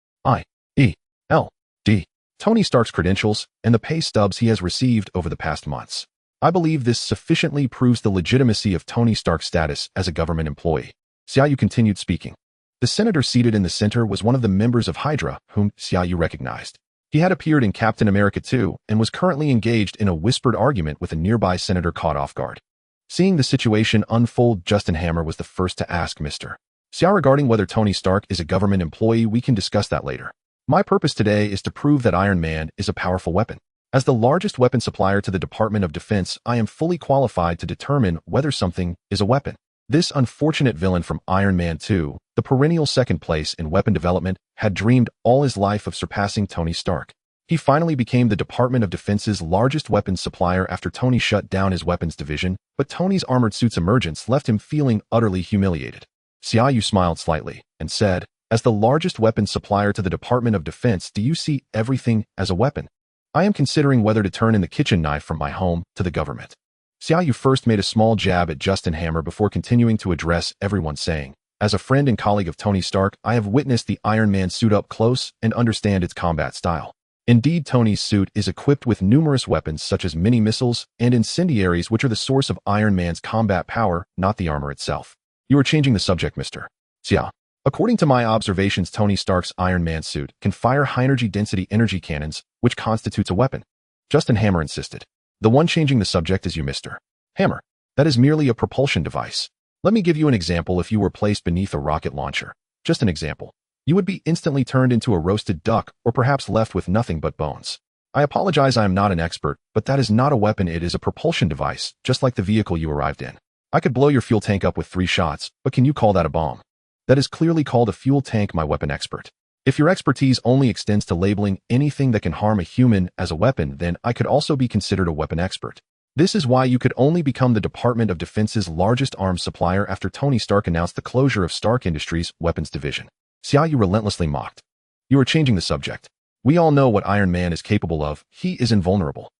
Tony Stark's credentials, and the pay stubs he has received over the past months. I believe this sufficiently proves the legitimacy of Tony Stark's status as a government employee." Xia Yu continued speaking. The senator seated in the center was one of the members of Hydra, whom Xia Yu recognized. He had appeared in Captain America 2 and was currently engaged in a whispered argument with a nearby senator caught off guard. Seeing the situation unfold, Justin Hammer was the first to ask Mr. Xia regarding whether Tony Stark is a government employee. "We can discuss that later. My purpose today is to prove that Iron Man is a powerful weapon. As the largest weapon supplier to the Department of Defense, I am fully qualified to determine whether something is a weapon." This unfortunate villain from Iron Man 2, the perennial second place in weapon development, had dreamed all his life of surpassing Tony Stark. He finally became the Department of Defense's largest weapons supplier after Tony shut down his weapons division, but Tony's armored suit's emergence left him feeling utterly humiliated. Xia Yu smiled slightly and said, "As the largest weapons supplier to the Department of Defense, do you see everything as a weapon? I am considering whether to turn in the kitchen knife from my home to the government." Xia Yu first made a small jab at Justin Hammer before continuing to address everyone, saying, "As a friend and colleague of Tony Stark, I have witnessed the Iron Man suit up close and understand its combat style. Indeed, Tony's suit is equipped with numerous weapons such as mini-missiles and incendiaries, which are the source of Iron Man's combat power, not the armor itself." "You are changing the subject, Mr. Xia. According to my observations, Tony Stark's Iron Man suit can fire high-energy density energy cannons, which constitutes a weapon," Justin Hammer insisted. "The one changing the subject is you, Mr. Hammer. That is merely a propulsion device. Let me give you an example. If you were placed beneath a rocket launcher, just an example, you would be instantly turned into a roasted duck or perhaps left with nothing but bones. I apologize, I am not an expert, but that is not a weapon. It is a propulsion device, just like the vehicle you arrived in. I could blow your fuel tank up with 3 shots, but can you call that a bomb? That is clearly called a fuel tank, my weapon expert. If your expertise only extends to labeling anything that can harm a human as a weapon, then I could also be considered a weapon expert. This is why you could only become the Department of Defense's largest arms supplier after Tony Stark announced the closure of Stark Industries' weapons division." Xia Yu relentlessly mocked. "You are changing the subject. We all know what Iron Man is capable of. He is invulnerable."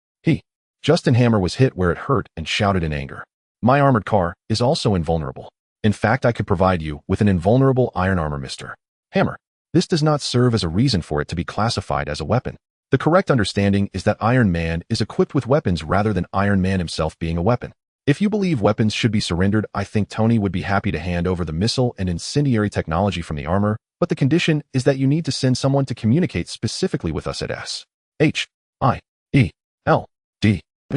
Justin Hammer was hit where it hurt and shouted in anger. "My armored car is also invulnerable. In fact, I could provide you with an invulnerable iron armor, Mr. Hammer. This does not serve as a reason for it to be classified as a weapon. The correct understanding is that Iron Man is equipped with weapons rather than Iron Man himself being a weapon. If you believe weapons should be surrendered, I think Tony would be happy to hand over the missile and incendiary technology from the armor, but the condition is that you need to send someone to communicate specifically with us at S.H.I.E.L.D.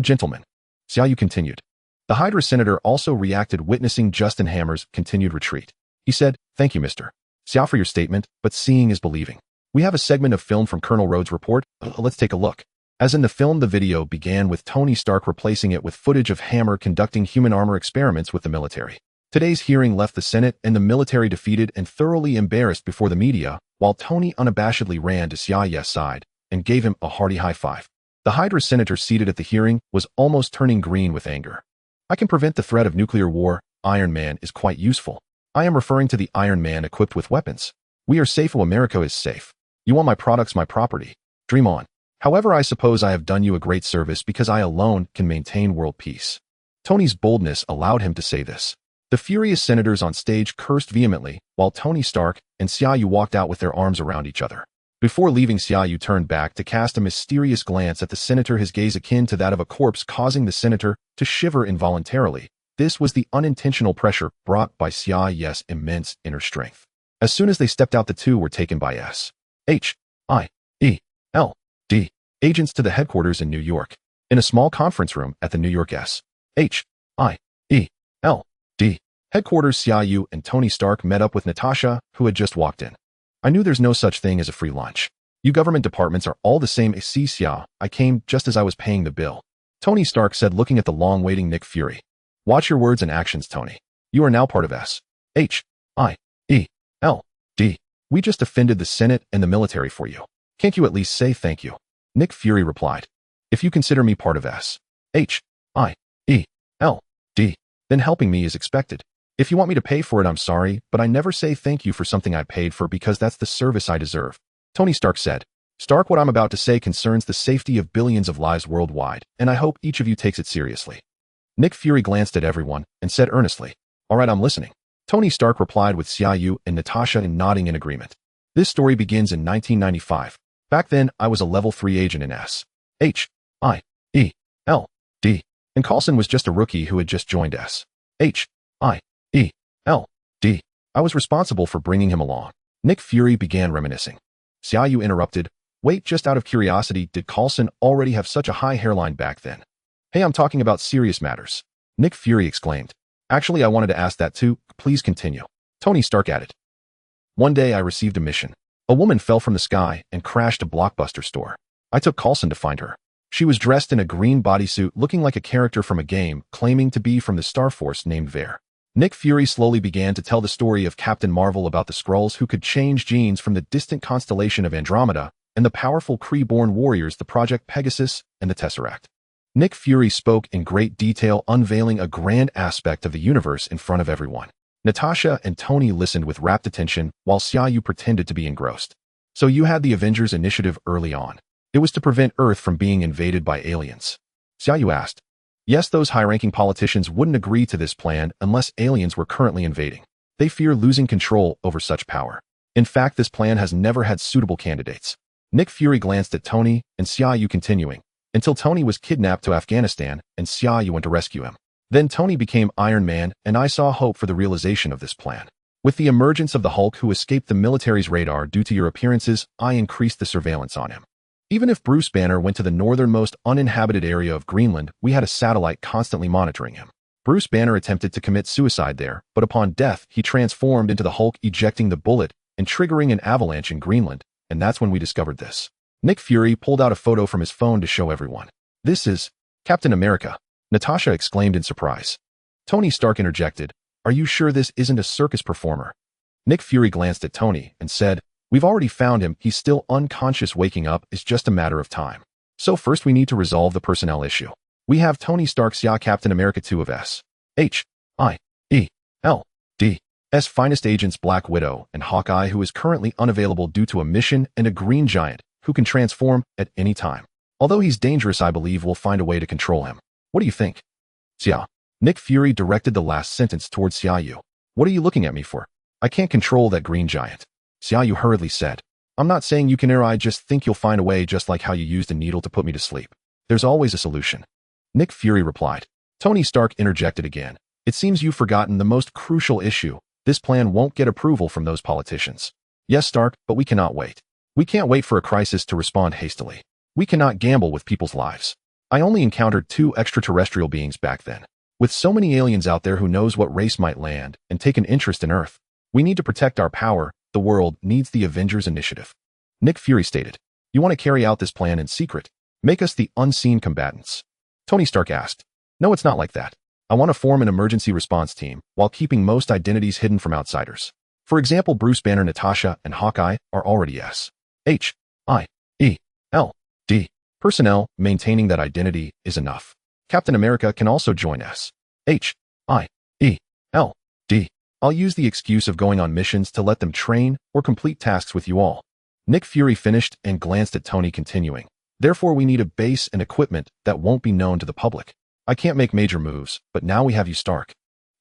Gentlemen," Xia Yu continued. The Hydra senator also reacted, witnessing Justin Hammer's continued retreat. He said, "Thank you, Mr. Xia, for your statement, but seeing is believing. We have a segment of film from Colonel Rhodes' report. Let's take a look." As in the film, the video began with Tony Stark replacing it with footage of Hammer conducting human armor experiments with the military. Today's hearing left the Senate and the military defeated and thoroughly embarrassed before the media, while Tony unabashedly ran to Xia Yu's side and gave him a hearty high five. The Hydra senator seated at the hearing was almost turning green with anger. "I can prevent the threat of nuclear war. Iron Man is quite useful. I am referring to the Iron Man equipped with weapons. We are safe. America is safe. You want my products, my property. Dream on. However, I suppose I have done you a great service because I alone can maintain world peace." Tony's boldness allowed him to say this. The furious senators on stage cursed vehemently, while Tony Stark and Xia Yu walked out with their arms around each other. Before leaving, Xia Yu turned back to cast a mysterious glance at the senator, his gaze akin to that of a corpse, causing the senator to shiver involuntarily. This was the unintentional pressure brought by Xia Yu's immense inner strength. As soon as they stepped out, the two were taken by S.H.I.E.L.D. agents to the headquarters in New York. In a small conference room at the New York S.H.I. L.D. Headquarters. Xia Yu and Tony Stark met up with Natasha, who had just walked in. I knew there's no such thing as a free lunch. You government departments are all the same. See, Xia, I came just as I was paying the bill. Tony Stark said, looking at the long-waiting Nick Fury. Watch your words and actions, Tony. You are now part of S.H.I.E.L.D. We just offended the Senate and the military for you. Can't you at least say thank you? Nick Fury replied. If you consider me part of S.H.I.E.L.D., then helping me is expected. If you want me to pay for it, I'm sorry, but I never say thank you for something I paid for because that's the service I deserve. Tony Stark said. Stark, what I'm about to say concerns the safety of billions of lives worldwide, and I hope each of you takes it seriously. Nick Fury glanced at everyone and said earnestly, all right, I'm listening. Tony Stark replied with Xia Yu and Natasha nodding in agreement. This story begins in 1995. Back then, I was a level 3 agent in S.H.I.E.L.D., and Coulson was just a rookie who had just joined S.H.I.E.L.D. I was responsible for bringing him along. Nick Fury began reminiscing. Xia Yu interrupted. Wait, just out of curiosity, did Coulson already have such a high hairline back then? Hey, I'm talking about serious matters. Nick Fury exclaimed. Actually, I wanted to ask that too. Please continue. Tony Stark added. One day I received a mission. A woman fell from the sky and crashed a Blockbuster store. I took Coulson to find her. She was dressed in a green bodysuit looking like a character from a game, claiming to be from the Star Force named Ver. Nick Fury slowly began to tell the story of Captain Marvel about the Skrulls who could change genes from the distant constellation of Andromeda and the powerful Kree-born warriors, the Project Pegasus and the Tesseract. Nick Fury spoke in great detail, unveiling a grand aspect of the universe in front of everyone. Natasha and Tony listened with rapt attention while Xia Yu pretended to be engrossed. So you had the Avengers initiative early on. It was to prevent Earth from being invaded by aliens. Xia Yu asked. Yes, those high-ranking politicians wouldn't agree to this plan unless aliens were currently invading. They fear losing control over such power. In fact, this plan has never had suitable candidates. Nick Fury glanced at Tony and Xia Yu, continuing, until Tony was kidnapped to Afghanistan and Xia Yu went to rescue him. Then Tony became Iron Man and I saw hope for the realization of this plan. With the emergence of the Hulk, who escaped the military's radar due to your appearances, I increased the surveillance on him. Even if Bruce Banner went to the northernmost uninhabited area of Greenland, we had a satellite constantly monitoring him. Bruce Banner attempted to commit suicide there, but upon death, he transformed into the Hulk, ejecting the bullet and triggering an avalanche in Greenland, and that's when we discovered this. Nick Fury pulled out a photo from his phone to show everyone. This is Captain America, Natasha exclaimed in surprise. Tony Stark interjected, are you sure this isn't a circus performer? Nick Fury glanced at Tony and said, we've already found him, he's still unconscious, waking up is just a matter of time. So first we need to resolve the personnel issue. We have Tony Stark's Captain America 2 of S.H.I.E.L.D.'s finest agents, Black Widow and Hawkeye, who is currently unavailable due to a mission, and a Green Giant, who can transform at any time. Although he's dangerous, I believe we'll find a way to control him. What do you think? Xia. Nick Fury directed the last sentence towards Xia Yu. What are you looking at me for? I can't control that Green Giant. Xia Yu hurriedly said. I'm not saying you can, I just think you'll find a way, just like how you used a needle to put me to sleep. There's always a solution. Nick Fury replied. Tony Stark interjected again. It seems you've forgotten the most crucial issue. This plan won't get approval from those politicians. Yes, Stark, but we cannot wait. We can't wait for a crisis to respond hastily. We cannot gamble with people's lives. I only encountered 2 extraterrestrial beings back then. With so many aliens out there, who knows what race might land and take an interest in Earth. We need to protect our power. The world needs the Avengers initiative. Nick Fury stated. You want to carry out this plan in secret? Make us the unseen combatants. Tony Stark asked. No, it's not like that. I want to form an emergency response team while keeping most identities hidden from outsiders. For example, Bruce Banner, Natasha, and Hawkeye are already S.H.I.E.L.D. personnel. Maintaining that identity is enough. Captain America can also join S.H.I.E.L.D. I'll use the excuse of going on missions to let them train or complete tasks with you all. Nick Fury finished and glanced at Tony, continuing. Therefore, we need a base and equipment that won't be known to the public. I can't make major moves, but now we have you, Stark.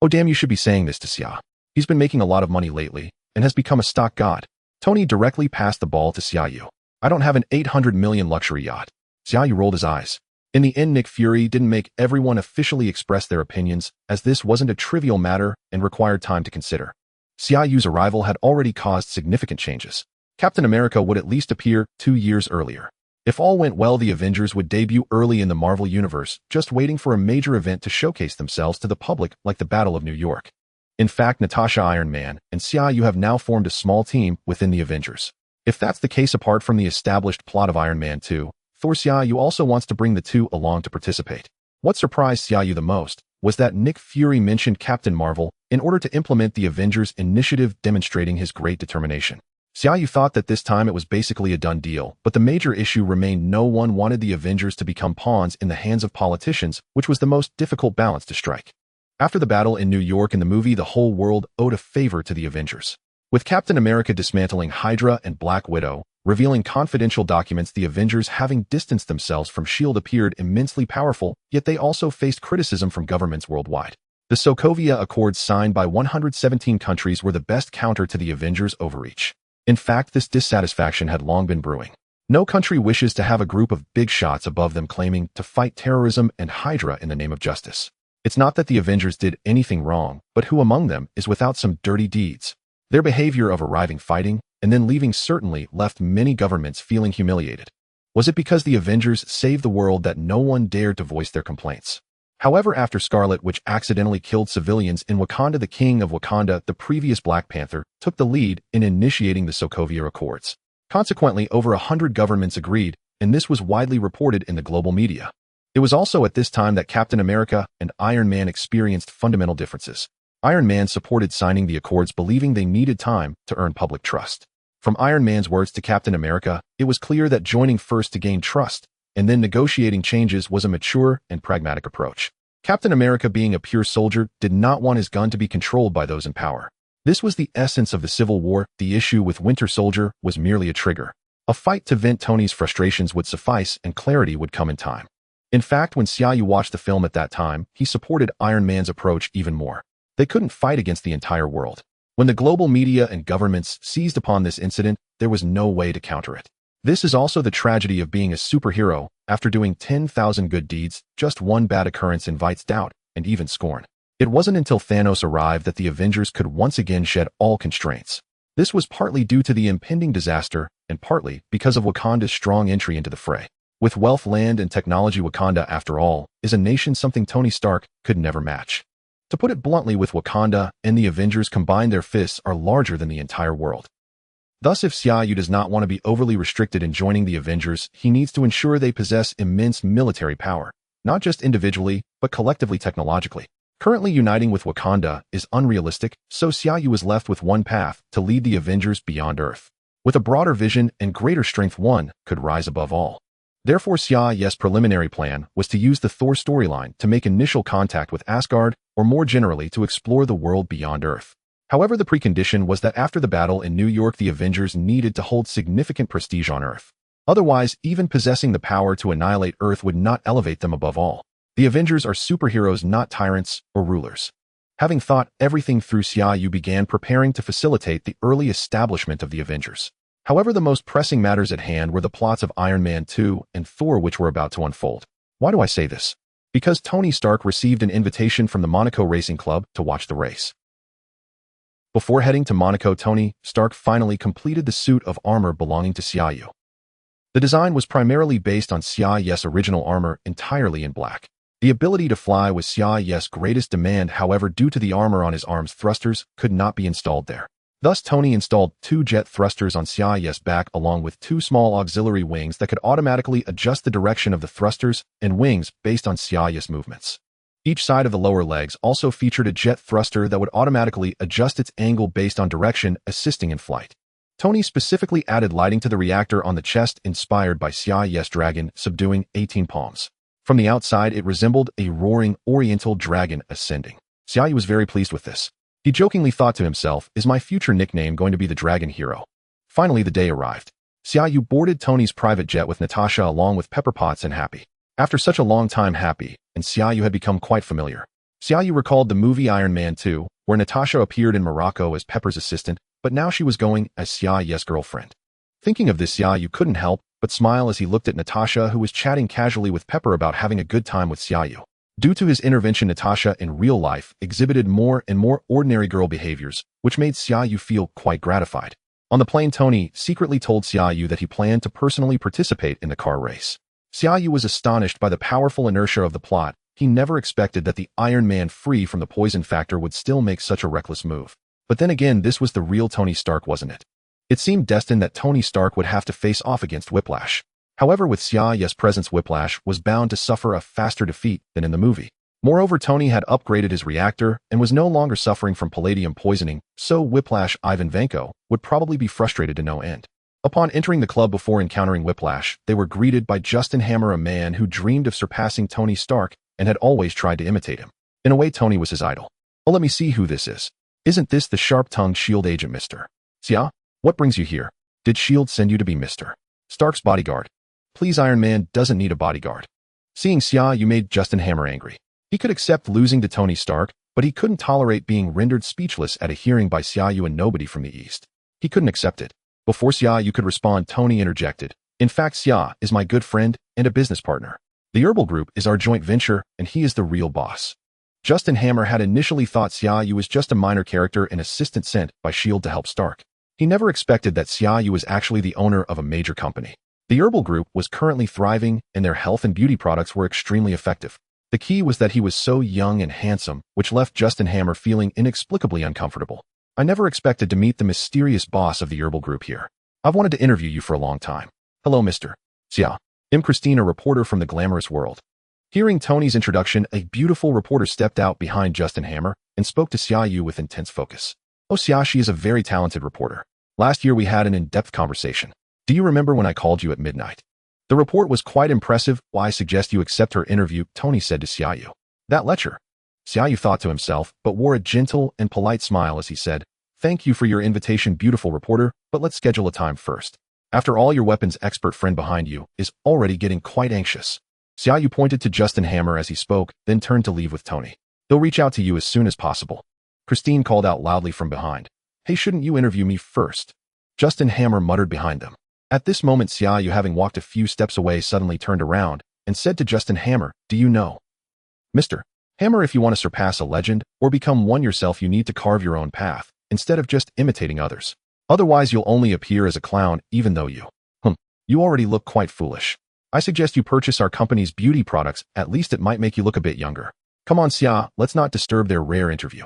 Oh damn, you should be saying this to Xia. He's been making a lot of money lately and has become a stock god. Tony directly passed the ball to Xia Yu. I don't have an 800 million luxury yacht. Xia Yu rolled his eyes. In the end, Nick Fury didn't make everyone officially express their opinions, as this wasn't a trivial matter and required time to consider. Xia Yu's arrival had already caused significant changes. Captain America would at least appear 2 years earlier. If all went well, the Avengers would debut early in the Marvel Universe, just waiting for a major event to showcase themselves to the public like the Battle of New York. In fact, Natasha, Iron Man, and Xia Yu have now formed a small team within the Avengers. If that's the case, apart from the established plot of Iron Man 2, Thor Xia Yu also wants to bring the two along to participate. What surprised Xia Yu the most was that Nick Fury mentioned Captain Marvel in order to implement the Avengers initiative, demonstrating his great determination. Xia Yu thought that this time it was basically a done deal, but the major issue remained: no one wanted the Avengers to become pawns in the hands of politicians, which was the most difficult balance to strike. After the battle in New York in the movie, the whole world owed a favor to the Avengers. With Captain America dismantling Hydra and Black Widow, revealing confidential documents, the Avengers, having distanced themselves from S.H.I.E.L.D., appeared immensely powerful, yet they also faced criticism from governments worldwide. The Sokovia Accords signed by 117 countries were the best counter to the Avengers' overreach. In fact, this dissatisfaction had long been brewing. No country wishes to have a group of big shots above them claiming to fight terrorism and Hydra in the name of justice. It's not that the Avengers did anything wrong, but who among them is without some dirty deeds? Their behavior of arriving, fighting, and then leaving certainly left many governments feeling humiliated. Was it because the Avengers saved the world that no one dared to voice their complaints? However, after Scarlet Witch accidentally killed civilians in Wakanda, the King of Wakanda, the previous Black Panther, took the lead in initiating the Sokovia Accords. Consequently, over 100 governments agreed, and this was widely reported in the global media. It was also at this time that Captain America and Iron Man experienced fundamental differences. Iron Man supported signing the Accords, believing they needed time to earn public trust. From Iron Man's words to Captain America, it was clear that joining first to gain trust, and then negotiating changes, was a mature and pragmatic approach. Captain America, being a pure soldier, did not want his gun to be controlled by those in power. This was the essence of the Civil War. The issue with Winter Soldier was merely a trigger. A fight to vent Tony's frustrations would suffice, and clarity would come in time. In fact, when Xia Yu watched the film at that time, he supported Iron Man's approach even more. They couldn't fight against the entire world. When the global media and governments seized upon this incident, there was no way to counter it. This is also the tragedy of being a superhero. After doing 10,000 good deeds, just one bad occurrence invites doubt and even scorn. It wasn't until Thanos arrived that the Avengers could once again shed all constraints. This was partly due to the impending disaster, and partly because of Wakanda's strong entry into the fray. With wealth, land, and technology, Wakanda, after all, is a nation, something Tony Stark could never match. To put it bluntly, with Wakanda and the Avengers combined, their fists are larger than the entire world. Thus, if Xia Yu does not want to be overly restricted in joining the Avengers, he needs to ensure they possess immense military power, not just individually, but collectively technologically. Currently uniting with Wakanda is unrealistic, so Xia Yu is left with one path: to lead the Avengers beyond Earth. With a broader vision and greater strength, one could rise above all. Therefore, Xia Yu's preliminary plan was to use the Thor storyline to make initial contact with Asgard, or more generally, to explore the world beyond Earth. However, the precondition was that after the battle in New York, the Avengers needed to hold significant prestige on Earth. Otherwise, even possessing the power to annihilate Earth would not elevate them above all. The Avengers are superheroes, not tyrants or rulers. Having thought everything through, Xia Yu began preparing to facilitate the early establishment of the Avengers. However, the most pressing matters at hand were the plots of Iron Man 2 and Thor, which were about to unfold. Why do I say this? Because Tony Stark received an invitation from the Monaco Racing Club to watch the race. Before heading to Monaco, Tony Stark finally completed the suit of armor belonging to Xia Yu. The design was primarily based on Xia Yu's original armor, entirely in black. The ability to fly was Xia Yu's greatest demand. However, due to the armor on his arms, thrusters could not be installed there. Thus, Tony installed 2 jet thrusters on Xia Yu's back, along with 2 small auxiliary wings that could automatically adjust the direction of the thrusters and wings based on Xia Yu's movements. Each side of the lower legs also featured a jet thruster that would automatically adjust its angle based on direction, assisting in flight. Tony specifically added lighting to the reactor on the chest, inspired by Xia Yu's dragon subduing 18 palms. From the outside, it resembled a roaring oriental dragon ascending. Xia Yu was very pleased with this. He jokingly thought to himself, is my future nickname going to be the Dragon Hero? Finally, the day arrived. Xia Yu boarded Tony's private jet with Natasha along with Pepper Potts and Happy. After such a long time, Happy and Xia Yu had become quite familiar. Xia Yu recalled the movie Iron Man 2, where Natasha appeared in Morocco as Pepper's assistant, but now she was going as Xia Yu's girlfriend. Thinking of this, Xia Yu couldn't help but smile as he looked at Natasha, who was chatting casually with Pepper about having a good time with Xia Yu. Due to his intervention, Natasha in real life exhibited more and more ordinary girl behaviors, which made Xia Yu feel quite gratified. On the plane, Tony secretly told Xia Yu that he planned to personally participate in the car race. Xia Yu was astonished by the powerful inertia of the plot. He never expected that the Iron Man free from the poison factor would still make such a reckless move. But then again, this was the real Tony Stark, wasn't it? It seemed destined that Tony Stark would have to face off against Whiplash. However, with Xia Yu's presence, Whiplash was bound to suffer a faster defeat than in the movie. Moreover, Tony had upgraded his reactor and was no longer suffering from palladium poisoning, so Whiplash Ivan Vanko would probably be frustrated to no end. Upon entering the club before encountering Whiplash, they were greeted by Justin Hammer, a man who dreamed of surpassing Tony Stark and had always tried to imitate him. In a way, Tony was his idol. "Oh, let me see who this is. Isn't this the sharp-tongued S.H.I.E.L.D. agent, Mr. Xia? What brings you here? Did S.H.I.E.L.D. send you to be Mr. Stark's bodyguard? Please, Iron Man doesn't need a bodyguard." Seeing Xia Yu made Justin Hammer angry. He could accept losing to Tony Stark, but he couldn't tolerate being rendered speechless at a hearing by Xia Yu and nobody from the East. He couldn't accept it. Before Xia Yu could respond, Tony interjected. "In fact, Xia is my good friend and a business partner. The Herbal Group is our joint venture, and he is the real boss." Justin Hammer had initially thought Xia Yu was just a minor character and assistant sent by S.H.I.E.L.D. to help Stark. He never expected that Xia Yu was actually the owner of a major company. The Herbal Group was currently thriving, and their health and beauty products were extremely effective. The key was that he was so young and handsome, which left Justin Hammer feeling inexplicably uncomfortable. "I never expected to meet the mysterious boss of the Herbal Group here. I've wanted to interview you for a long time. Hello, Mr. Xia. I'm Christine, a reporter from the glamorous world." Hearing Tony's introduction, a beautiful reporter stepped out behind Justin Hammer and spoke to Xia Yu with intense focus. "Oh, Xia, she is a very talented reporter. Last year we had an in-depth conversation. Do you remember when I called you at midnight? The report was quite impressive. Why, I suggest you accept her interview," Tony said to Xia Yu. "That lecture?" Xia Yu thought to himself, but wore a gentle and polite smile as he said, "Thank you for your invitation, beautiful reporter, but let's schedule a time first. After all, your weapons expert friend behind you is already getting quite anxious." Xia Yu pointed to Justin Hammer as he spoke, then turned to leave with Tony. "They'll reach out to you as soon as possible." Christine called out loudly from behind. "Hey, shouldn't you interview me first?" Justin Hammer muttered behind them. At this moment, Xia Yu, having walked a few steps away, suddenly turned around and said to Justin Hammer, "Do you know, Mr. Hammer, if you want to surpass a legend or become one yourself, you need to carve your own path instead of just imitating others. Otherwise, you'll only appear as a clown, even though you already look quite foolish. I suggest you purchase our company's beauty products. At least it might make you look a bit younger. Come on, Xia, let's not disturb their rare interview."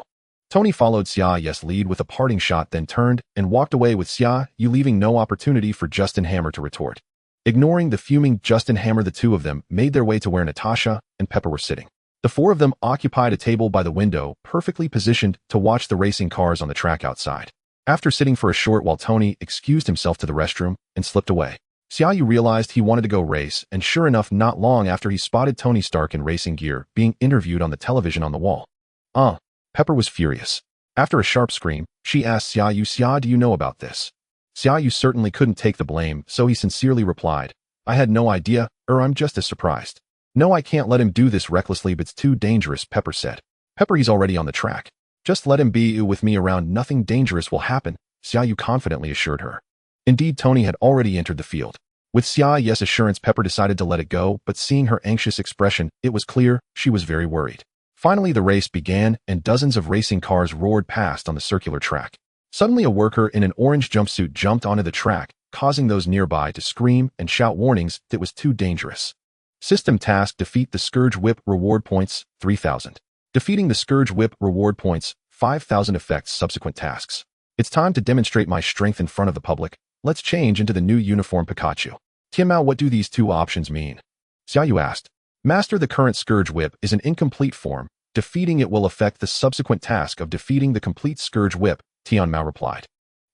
Tony followed Xia Yu's lead with a parting shot, then turned and walked away with Xia Yu, leaving no opportunity for Justin Hammer to retort. Ignoring the fuming Justin Hammer, the two of them made their way to where Natasha and Pepper were sitting. The four of them occupied a table by the window, perfectly positioned to watch the racing cars on the track outside. After sitting for a short while, Tony excused himself to the restroom and slipped away. Xia Yu realized he wanted to go race, and sure enough, not long after, he spotted Tony Stark in racing gear being interviewed on the television on the wall. Pepper was furious. After a sharp scream, she asked Xia Yu, "Xia, do you know about this?" Xia Yu certainly couldn't take the blame, so he sincerely replied, "I had no idea, I'm just as surprised." "No, I can't let him do this recklessly, but it's too dangerous," Pepper said. "Pepper, he's already on the track. Just let him be with me around. Nothing dangerous will happen," Xia Yu confidently assured her. Indeed, Tony had already entered the field. With Xia Yu's assurance, Pepper decided to let it go, but seeing her anxious expression, it was clear she was very worried. Finally, the race began, and dozens of racing cars roared past on the circular track. Suddenly, a worker in an orange jumpsuit jumped onto the track, causing those nearby to scream and shout warnings that it was too dangerous. System task: defeat the Scourge Whip, reward points 3,000. Defeating the Scourge Whip, reward points 5,000. Effects: subsequent tasks. It's time to demonstrate my strength in front of the public. Let's change into the new uniform Pikachu. Tianmao, what do these two options mean? Xia Yu asked. Master, the current Scourge Whip is an incomplete form. Defeating it will affect the subsequent task of defeating the complete Scourge Whip, Tianmao replied.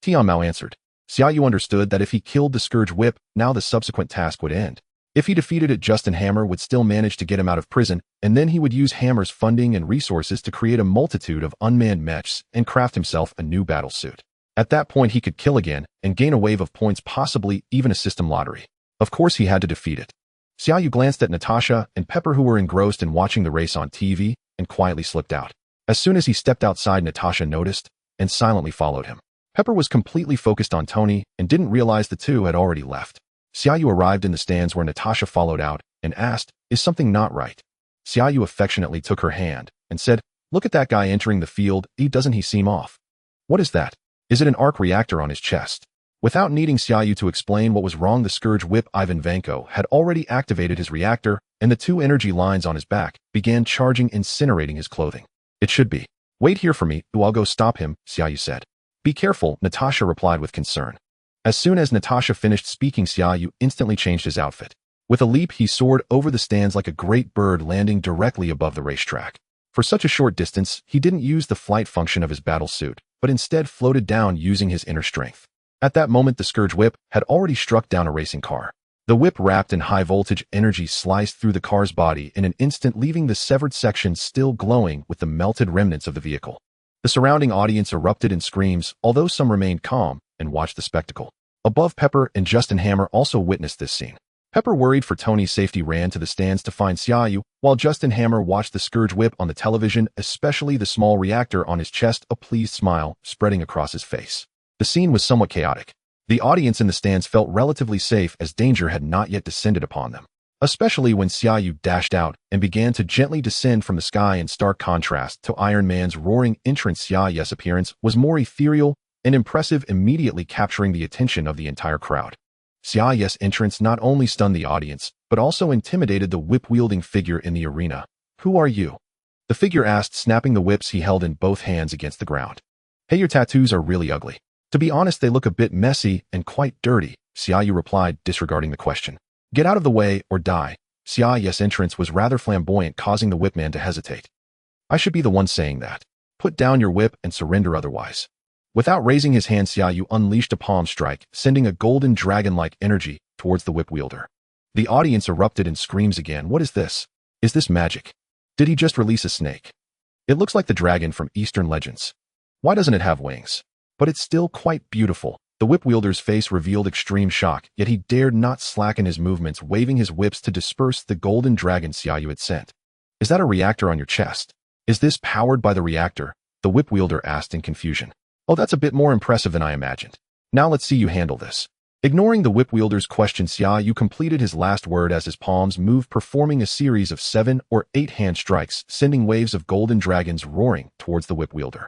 Tianmao answered. Xia Yu understood that if he killed the Scourge Whip, now the subsequent task would end. If he defeated it, Justin Hammer would still manage to get him out of prison, and then he would use Hammer's funding and resources to create a multitude of unmanned mechs and craft himself a new battle suit. At that point, he could kill again and gain a wave of points, possibly even a system lottery. Of course, he had to defeat it. Xia Yu glanced at Natasha and Pepper, who were engrossed in watching the race on TV, and quietly slipped out. As soon as he stepped outside, Natasha noticed and silently followed him. Pepper was completely focused on Tony and didn't realize the two had already left. Xia Yu arrived in the stands where Natasha followed out and asked, "Is something not right?" Xia Yu affectionately took her hand and said, "Look at that guy entering the field. Doesn't he seem off? What is that? Is it an arc reactor on his chest?" Without needing Xia Yu to explain what was wrong, the Scourge Whip Ivan Vanko had already activated his reactor, and the two energy lines on his back began charging, incinerating his clothing. It should be. Wait here for me, or I'll go stop him, Xia Yu said. Be careful, Natasha replied with concern. As soon as Natasha finished speaking, Xia Yu instantly changed his outfit. With a leap, he soared over the stands like a great bird, landing directly above the racetrack. For such a short distance, he didn't use the flight function of his battle suit, but instead floated down using his inner strength. At that moment, the Scourge Whip had already struck down a racing car. The whip, wrapped in high-voltage energy, sliced through the car's body in an instant, leaving the severed section still glowing with the melted remnants of the vehicle. The surrounding audience erupted in screams, although some remained calm and watched the spectacle. Above, Pepper and Justin Hammer also witnessed this scene. Pepper, worried for Tony's safety, ran to the stands to find Xia Yu, while Justin Hammer watched the Scourge Whip on the television, especially the small reactor on his chest, a pleased smile spreading across his face. The scene was somewhat chaotic. The audience in the stands felt relatively safe as danger had not yet descended upon them, especially when Xia Yu dashed out and began to gently descend from the sky. In stark contrast to Iron Man's roaring entrance, Xia Yu's appearance was more ethereal and impressive, immediately capturing the attention of the entire crowd. Xia Yu's entrance not only stunned the audience, but also intimidated the whip-wielding figure in the arena. Who are you? The figure asked, snapping the whips he held in both hands against the ground. Hey, your tattoos are really ugly. To be honest, they look a bit messy and quite dirty, Xia Yu replied, disregarding the question. Get out of the way or die. Xia Yu's entrance was rather flamboyant, causing the whipman to hesitate. I should be the one saying that. Put down your whip and surrender otherwise. Without raising his hand, Xia Yu unleashed a palm strike, sending a golden dragon-like energy towards the whip wielder. The audience erupted in screams again. What is this? Is this magic? Did he just release a snake? It looks like the dragon from Eastern legends. Why doesn't it have wings? But it's still quite beautiful. The whip wielder's face revealed extreme shock, yet he dared not slacken his movements, waving his whips to disperse the golden dragon Xia Yu had sent. Is that a reactor on your chest? Is this powered by the reactor? The whip wielder asked in confusion. Oh, that's a bit more impressive than I imagined. Now let's see you handle this. Ignoring the whip wielder's question, Xia Yu completed his last word as his palms moved, performing a series of 7 or 8 hand strikes, sending waves of golden dragons roaring towards the whip wielder.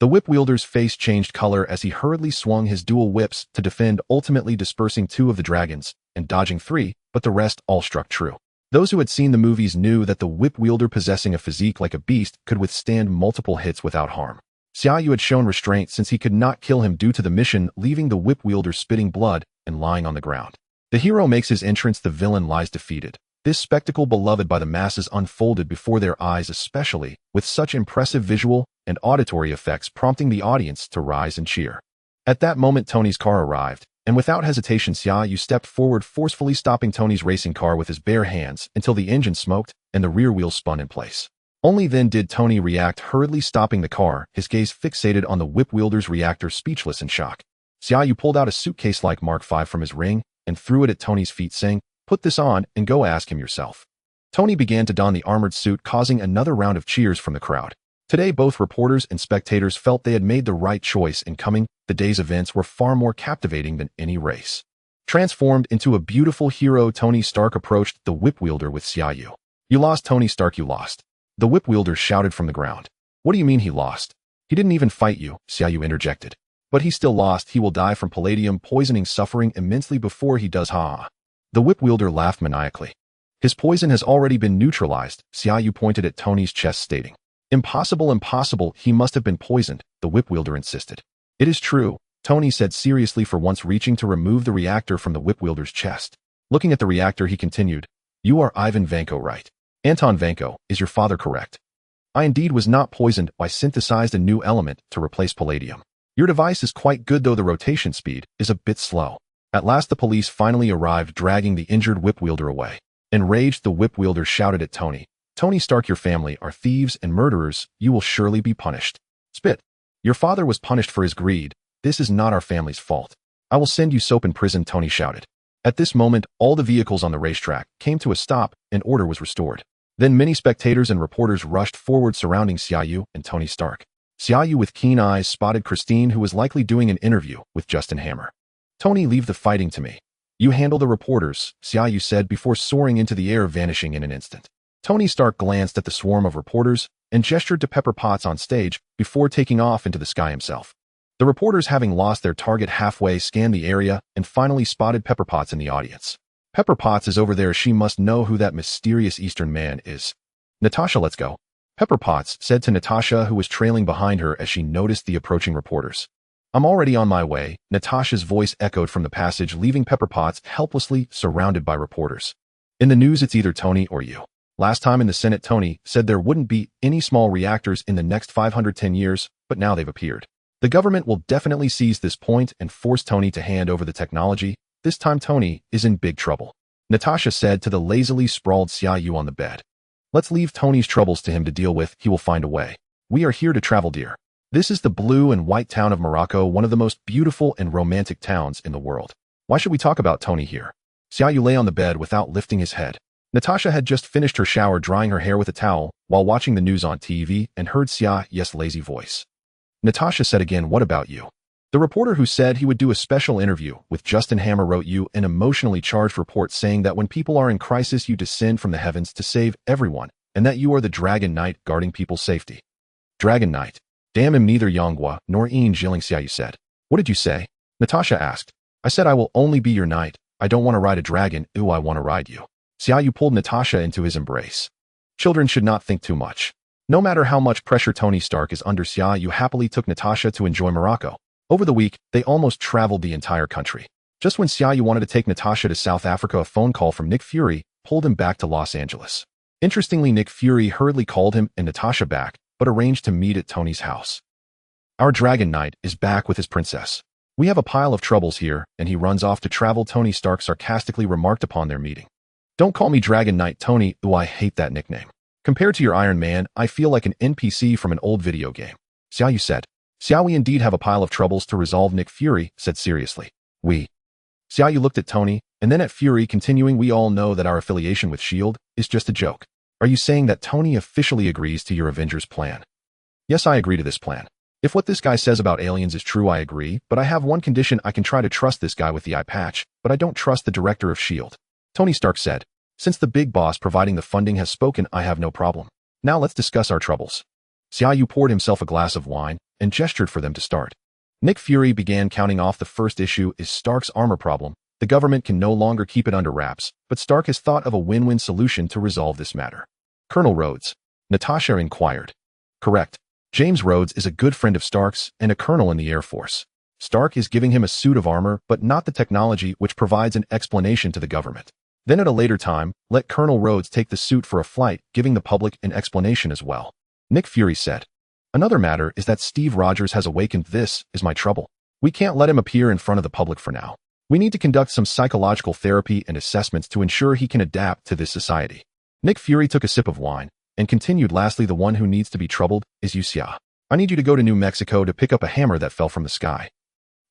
The whip wielder's face changed color as he hurriedly swung his dual whips to defend, ultimately dispersing 2 of the dragons and dodging 3, but the rest all struck true. Those who had seen the movies knew that the whip wielder, possessing a physique like a beast, could withstand multiple hits without harm. Xia Yu had shown restraint since he could not kill him due to the mission, leaving the whip wielder spitting blood and lying on the ground. The hero makes his entrance, the villain lies defeated. This spectacle, beloved by the masses, unfolded before their eyes, especially with such impressive visual and auditory effects, prompting the audience to rise and cheer. At that moment, Tony's car arrived, and without hesitation, Xia Yu stepped forward, forcefully stopping Tony's racing car with his bare hands until the engine smoked and the rear wheel spun in place. Only then did Tony react, hurriedly stopping the car, his gaze fixated on the whip wielder's reactor, speechless in shock. Xia Yu pulled out a suitcase-like Mark V from his ring and threw it at Tony's feet, saying, "Put this on and go ask him yourself." Tony began to don the armored suit, causing another round of cheers from the crowd. Today, both reporters and spectators felt they had made the right choice in coming. The day's events were far more captivating than any race. Transformed into a beautiful hero, Tony Stark approached the whip wielder with Xia Yu. "You lost, Tony Stark, you lost." The whip wielder shouted from the ground. "What do you mean he lost? He didn't even fight you," Xia Yu interjected. "But he still lost. He will die from palladium poisoning, suffering immensely before he does." Ha! The whip wielder laughed maniacally. "His poison has already been neutralized," Xia Yu pointed at Tony's chest, stating. "Impossible, impossible, he must have been poisoned," the whip wielder insisted. "It is true," Tony said seriously, for once reaching to remove the reactor from the whip wielder's chest. Looking at the reactor, he continued, "You are Ivan Vanko, right? Anton Vanko, is your father correct? I indeed was not poisoned. I synthesized a new element to replace palladium. Your device is quite good, though the rotation speed is a bit slow." At last the police finally arrived, dragging the injured whip wielder away. Enraged, the whip wielder shouted at Tony, "Tony Stark, your family are thieves and murderers. You will surely be punished." "Spit. Your father was punished for his greed. This is not our family's fault. I will send you soap in prison," Tony shouted. At this moment, all the vehicles on the racetrack came to a stop and order was restored. Then many spectators and reporters rushed forward, surrounding Xia Yu and Tony Stark. Xia Yu with keen eyes spotted Christine, who was likely doing an interview with Justin Hammer. "Tony, leave the fighting to me. You handle the reporters," Xia Yu said before soaring into the air, vanishing in an instant. Tony Stark glanced at the swarm of reporters and gestured to Pepper Potts on stage before taking off into the sky himself. The reporters, having lost their target halfway, scanned the area and finally spotted Pepper Potts in the audience. Pepper Potts is over there. She must know who that mysterious Eastern man is. Natasha, let's go. Pepper Potts said to Natasha, who was trailing behind her as she noticed the approaching reporters. I'm already on my way, Natasha's voice echoed from the passage, leaving Pepper Potts helplessly surrounded by reporters. In the news, it's either Tony or you. Last time in the Senate, Tony said there wouldn't be any small reactors in the next 510 years, but now they've appeared. The government will definitely seize this point and force Tony to hand over the technology. This time Tony is in big trouble. Natasha said to the lazily sprawled Xia Yu on the bed. Let's leave Tony's troubles to him to deal with. He will find a way. We are here to travel, dear. This is the blue and white town of Morocco, one of the most beautiful and romantic towns in the world. Why should we talk about Tony here? Xia Yu lay on the bed without lifting his head. Natasha had just finished her shower, drying her hair with a towel while watching the news on TV, and heard Xia Yu's lazy voice. Natasha said again, what about you? The reporter who said he would do a special interview with Justin Hammer wrote you an emotionally charged report saying that when people are in crisis, you descend from the heavens to save everyone, and that you are the Dragon Knight guarding people's safety. Dragon Knight. Damn him, neither Yonghua nor Ian Jilling, Xia Yu said. What did you say? Natasha asked. I said I will only be your knight. I don't want to ride a dragon. Ooh, I want to ride you. Xia Yu pulled Natasha into his embrace. Children should not think too much. No matter how much pressure Tony Stark is under, Xia Yu happily took Natasha to enjoy Morocco. Over the week, they almost traveled the entire country. Just when Xia Yu wanted to take Natasha to South Africa, a phone call from Nick Fury pulled him back to Los Angeles. Interestingly, Nick Fury hurriedly called him and Natasha back, but arranged to meet at Tony's house. Our Dragon Knight is back with his princess. We have a pile of troubles here, and he runs off to travel, Tony Stark sarcastically remarked upon their meeting. Don't call me Dragon Knight, Tony. Ooh, I hate that nickname. Compared to your Iron Man, I feel like an NPC from an old video game. Xia Yu said. Xia, we indeed have a pile of troubles to resolve, Nick Fury said seriously. We. Xia Yu looked at Tony, and then at Fury, continuing, we all know that our affiliation with S.H.I.E.L.D. is just a joke. Are you saying that Tony officially agrees to your Avengers plan? Yes, I agree to this plan. If what this guy says about aliens is true, I agree, but I have one condition. I can try to trust this guy with the eye patch, but I don't trust the director of S.H.I.E.L.D. Tony Stark said. Since the big boss providing the funding has spoken, I have no problem. Now let's discuss our troubles. Xia Yu poured himself a glass of wine and gestured for them to start. Nick Fury began counting off. The first issue is Stark's armor problem. The government can no longer keep it under wraps, but Stark has thought of a win-win solution to resolve this matter. Colonel Rhodes. Natasha inquired. Correct. James Rhodes is a good friend of Stark's and a colonel in the Air Force. Stark is giving him a suit of armor, but not the technology, which provides an explanation to the government. Then at a later time, let Colonel Rhodes take the suit for a flight, giving the public an explanation as well. Nick Fury said. Another matter is that Steve Rogers has awakened. This is my trouble. We can't let him appear in front of the public for now. We need to conduct some psychological therapy and assessments to ensure he can adapt to this society. Nick Fury took a sip of wine and continued, lastly, the one who needs to be troubled is you, Xia. I need you to go to New Mexico to pick up a hammer that fell from the sky.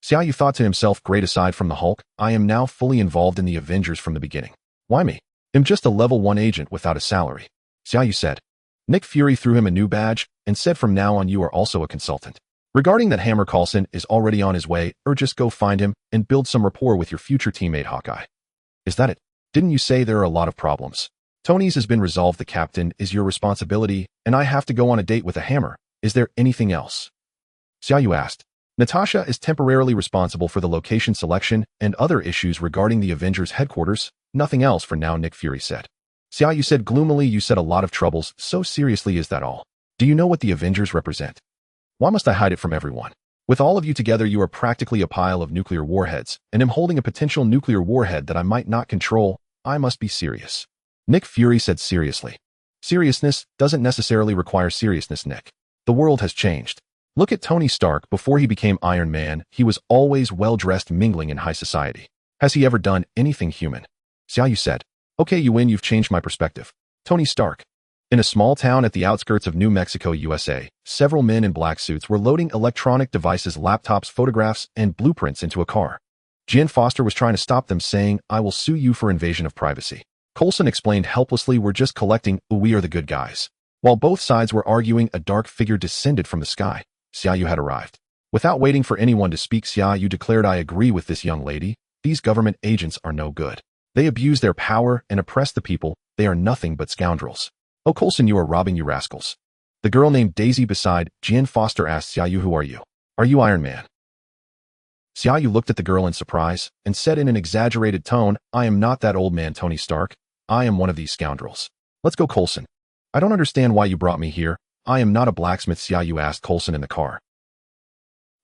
Xia Yu thought to himself, great, aside from the Hulk, I am now fully involved in the Avengers from the beginning. Why me? I'm just a level 1 agent without a salary. Xia Yu said. Nick Fury threw him a new badge and said, from now on you are also a consultant. Regarding that hammer, Coulson is already on his way, or just go find him and build some rapport with your future teammate Hawkeye. Is that it? Didn't you say there are a lot of problems? Tony's has been resolved. The captain is your responsibility, and I have to go on a date with a hammer. Is there anything else? Xia Yu asked. Natasha is temporarily responsible for the location selection and other issues regarding the Avengers headquarters. Nothing else for now, Nick Fury said. Xia Yu said gloomily, you said a lot of troubles, so seriously, is that all? Do you know what the Avengers represent? Why must I hide it from everyone? With all of you together, you are practically a pile of nuclear warheads, and am holding a potential nuclear warhead that I might not control. I must be serious. Nick Fury said seriously. Seriousness doesn't necessarily require seriousness, Nick. The world has changed. Look at Tony Stark. Before he became Iron Man, he was always well-dressed, mingling in high society. Has he ever done anything human? Xia Yu said. Okay, you win. You've changed my perspective. Tony Stark. In a small town at the outskirts of New Mexico, USA, several men in black suits were loading electronic devices, laptops, photographs, and blueprints into a car. Jen Foster was trying to stop them, saying, I will sue you for invasion of privacy. Coulson explained helplessly, we're just collecting, we are the good guys. While both sides were arguing, a dark figure descended from the sky. Xia Yu had arrived. Without waiting for anyone to speak, Xia Yu declared, I agree with this young lady. These government agents are no good. They abuse their power and oppress the people. They are nothing but scoundrels. Oh, Coulson, you are robbing, you rascals. The girl named Daisy beside Jen Foster asked Xia Yu, who are you? Are you Iron Man? Xia Yu looked at the girl in surprise and said in an exaggerated tone, I am not that old man, Tony Stark. I am one of these scoundrels. Let's go, Coulson. I don't understand why you brought me here. I am not a blacksmith, Xia Yu asked Coulson in the car.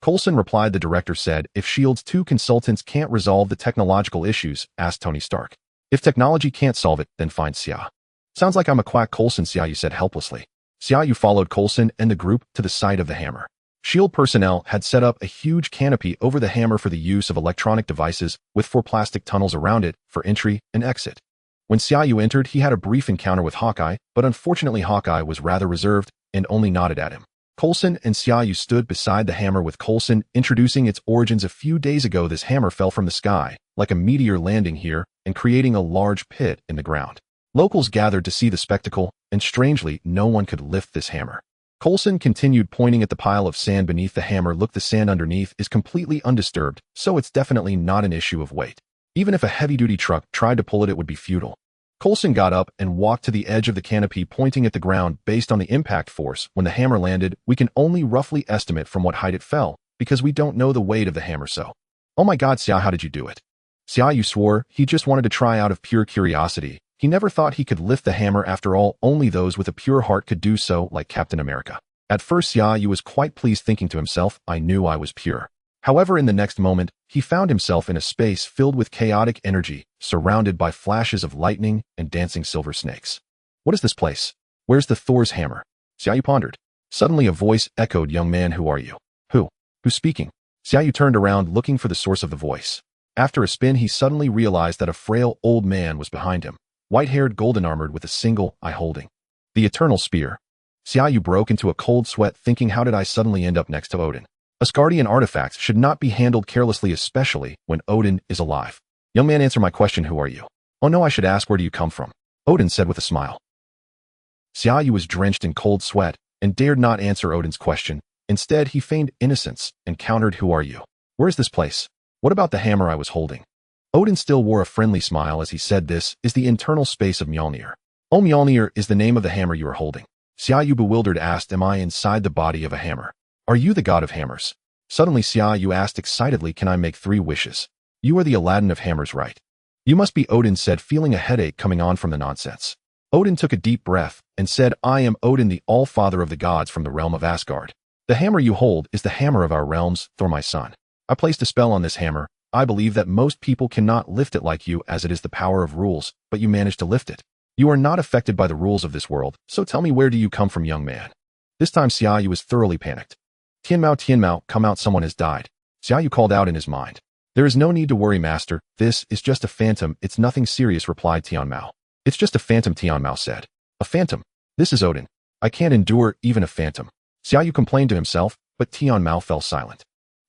Coulson replied, the director said, if S.H.I.E.L.D.'s 2 consultants can't resolve the technological issues, ask Tony Stark. If technology can't solve it, then find Xia. Sounds like I'm a quack, Coulson, Xia Yu said helplessly. Xia Yu followed Coulson and the group to the site of the hammer. S.H.I.E.L.D. personnel had set up a huge canopy over the hammer for the use of electronic devices with 4 plastic tunnels around it for entry and exit. When Xia Yu entered, he had a brief encounter with Hawkeye, but unfortunately Hawkeye was rather reserved and only nodded at him. Coulson and Xia Yu stood beside the hammer with Coulson introducing its origins. A few days ago, this hammer fell from the sky, like a meteor landing here and creating a large pit in the ground. Locals gathered to see the spectacle, and strangely, no one could lift this hammer. Coulson continued pointing at the pile of sand beneath the hammer. Look, the sand underneath is completely undisturbed, so it's definitely not an issue of weight. Even if a heavy-duty truck tried to pull it, it would be futile. Coulson got up and walked to the edge of the canopy, pointing at the ground. Based on the impact force, when the hammer landed, we can only roughly estimate from what height it fell, because we don't know the weight of the hammer. So, oh my god, Xia, how did you do it? Xia Yu swore he just wanted to try out of pure curiosity. He never thought he could lift the hammer. After all, only those with a pure heart could do so, like Captain America. At first, Xia Yu was quite pleased, thinking to himself, I knew I was pure. However, in the next moment, he found himself in a space filled with chaotic energy, surrounded by flashes of lightning and dancing silver snakes. What is this place? Where's the Thor's hammer? Xia Yu pondered. Suddenly a voice echoed, young man, who are you? Who's speaking? Xia Yu turned around, looking for the source of the voice. After a spin, he suddenly realized that a frail old man was behind him, white-haired, golden-armored, with a single eye holding the eternal spear. Xia Yu broke into a cold sweat, thinking, how did I suddenly end up next to Odin? Asgardian artifacts should not be handled carelessly, especially when Odin is alive. Young man, answer my question, who are you? Oh no, I should ask, where do you come from? Odin said with a smile. Xia Yu was drenched in cold sweat and dared not answer Odin's question. Instead, he feigned innocence and countered, who are you? Where is this place? What about the hammer I was holding? Odin still wore a friendly smile as he said, this is the internal space of Mjolnir. Oh, Mjolnir is the name of the hammer you are holding. Xia Yu, bewildered, asked, am I inside the body of a hammer? Are you the god of hammers? Suddenly Xia Yu asked excitedly, can I make 3 wishes? You are the Aladdin of hammers, right? You must be, Odin said, feeling a headache coming on from the nonsense. Odin took a deep breath and said, I am Odin, the all-father of the gods from the realm of Asgard. The hammer you hold is the hammer of our realms, Thor, my son. I placed a spell on this hammer. I believe that most people cannot lift it like you, as it is the power of rules, but you managed to lift it. You are not affected by the rules of this world, so tell me, where do you come from, young man? This time Xia Yu was thoroughly panicked. Tianmao, come out, someone has died. Xia Yu called out in his mind. There is no need to worry, master. This is just a phantom. It's nothing serious, replied Tianmao. It's just a phantom, Tianmao said. A phantom? This is Odin. I can't endure even a phantom. Xia Yu complained to himself, but Tianmao fell silent.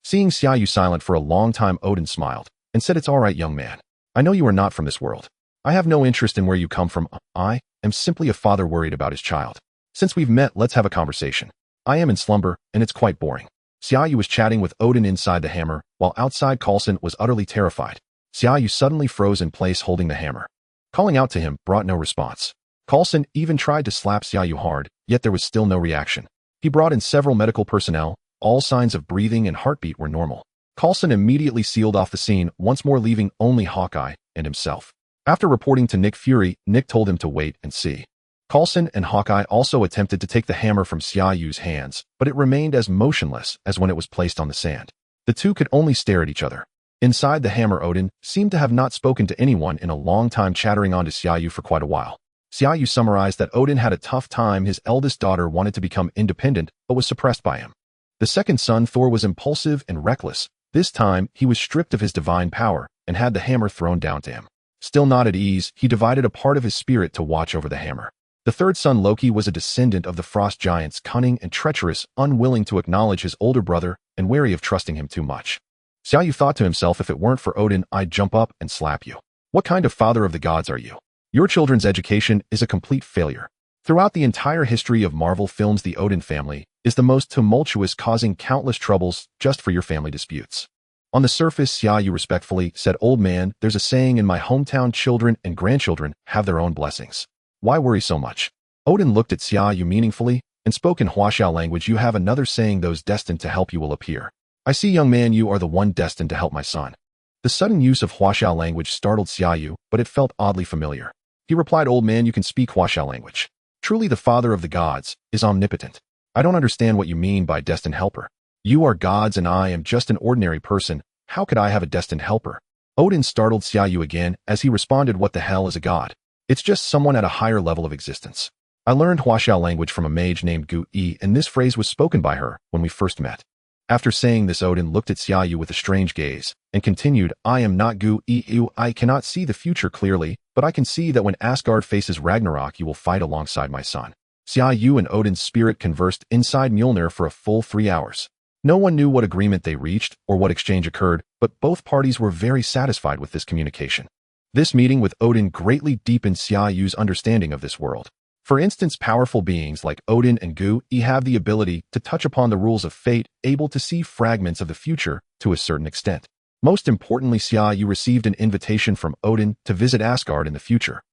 Seeing Xia Yu silent for a long time, Odin smiled and said, it's all right, young man. I know you are not from this world. I have no interest in where you come from. I am simply a father worried about his child. Since we've met, let's have a conversation. I am in slumber, and it's quite boring. Xia Yu was chatting with Odin inside the hammer, while outside Coulson was utterly terrified. Xia Yu suddenly froze in place holding the hammer. Calling out to him brought no response. Coulson even tried to slap Xia Yu hard, yet there was still no reaction. He brought in several medical personnel. All signs of breathing and heartbeat were normal. Coulson immediately sealed off the scene, once more leaving only Hawkeye and himself. After reporting to Nick Fury, Nick told him to wait and see. Coulson and Hawkeye also attempted to take the hammer from Xia Yu's hands, but it remained as motionless as when it was placed on the sand. The two could only stare at each other. Inside the hammer, Odin seemed to have not spoken to anyone in a long time, chattering on to Xia Yu for quite a while. Xia Yu summarized that Odin had a tough time. His eldest daughter wanted to become independent, but was suppressed by him. The second son, Thor, was impulsive and reckless. This time, he was stripped of his divine power and had the hammer thrown down to him. Still not at ease, he divided a part of his spirit to watch over the hammer. The third son, Loki, was a descendant of the frost giants, cunning and treacherous, unwilling to acknowledge his older brother and wary of trusting him too much. Xia Yu thought to himself, if it weren't for Odin, I'd jump up and slap you. What kind of father of the gods are you? Your children's education is a complete failure. Throughout the entire history of Marvel films, the Odin family is the most tumultuous, causing countless troubles just for your family disputes. On the surface, Xia Yu respectfully said, old man, there's a saying in my hometown, children and grandchildren have their own blessings. Why worry so much? Odin looked at Xia Yu meaningfully and spoke in Huaxiao language. You have another saying, those destined to help you will appear. I see, young man, you are the one destined to help my son. The sudden use of Huaxiao language startled Xia Yu, but it felt oddly familiar. He replied, old man, you can speak Huaxiao language. Truly the father of the gods is omnipotent. I don't understand what you mean by destined helper. You are gods and I am just an ordinary person. How could I have a destined helper? Odin startled Xia Yu again as he responded, what the hell is a god? It's just someone at a higher level of existence. I learned Huaxiao language from a mage named Gu Yi, and this phrase was spoken by her when we first met. After saying this, Odin looked at Xia Yu with a strange gaze and continued, I am not Gu Yi. I cannot see the future clearly, but I can see that when Asgard faces Ragnarok, you will fight alongside my son. Xia Yu and Odin's spirit conversed inside Mjolnir for a full 3 hours. No one knew what agreement they reached or what exchange occurred, but both parties were very satisfied with this communication. This meeting with Odin greatly deepened Xia Yu's understanding of this world. For instance, powerful beings like Odin and Gu Yi have the ability to touch upon the rules of fate, able to see fragments of the future to a certain extent. Most importantly, Xia Yu received an invitation from Odin to visit Asgard in the future.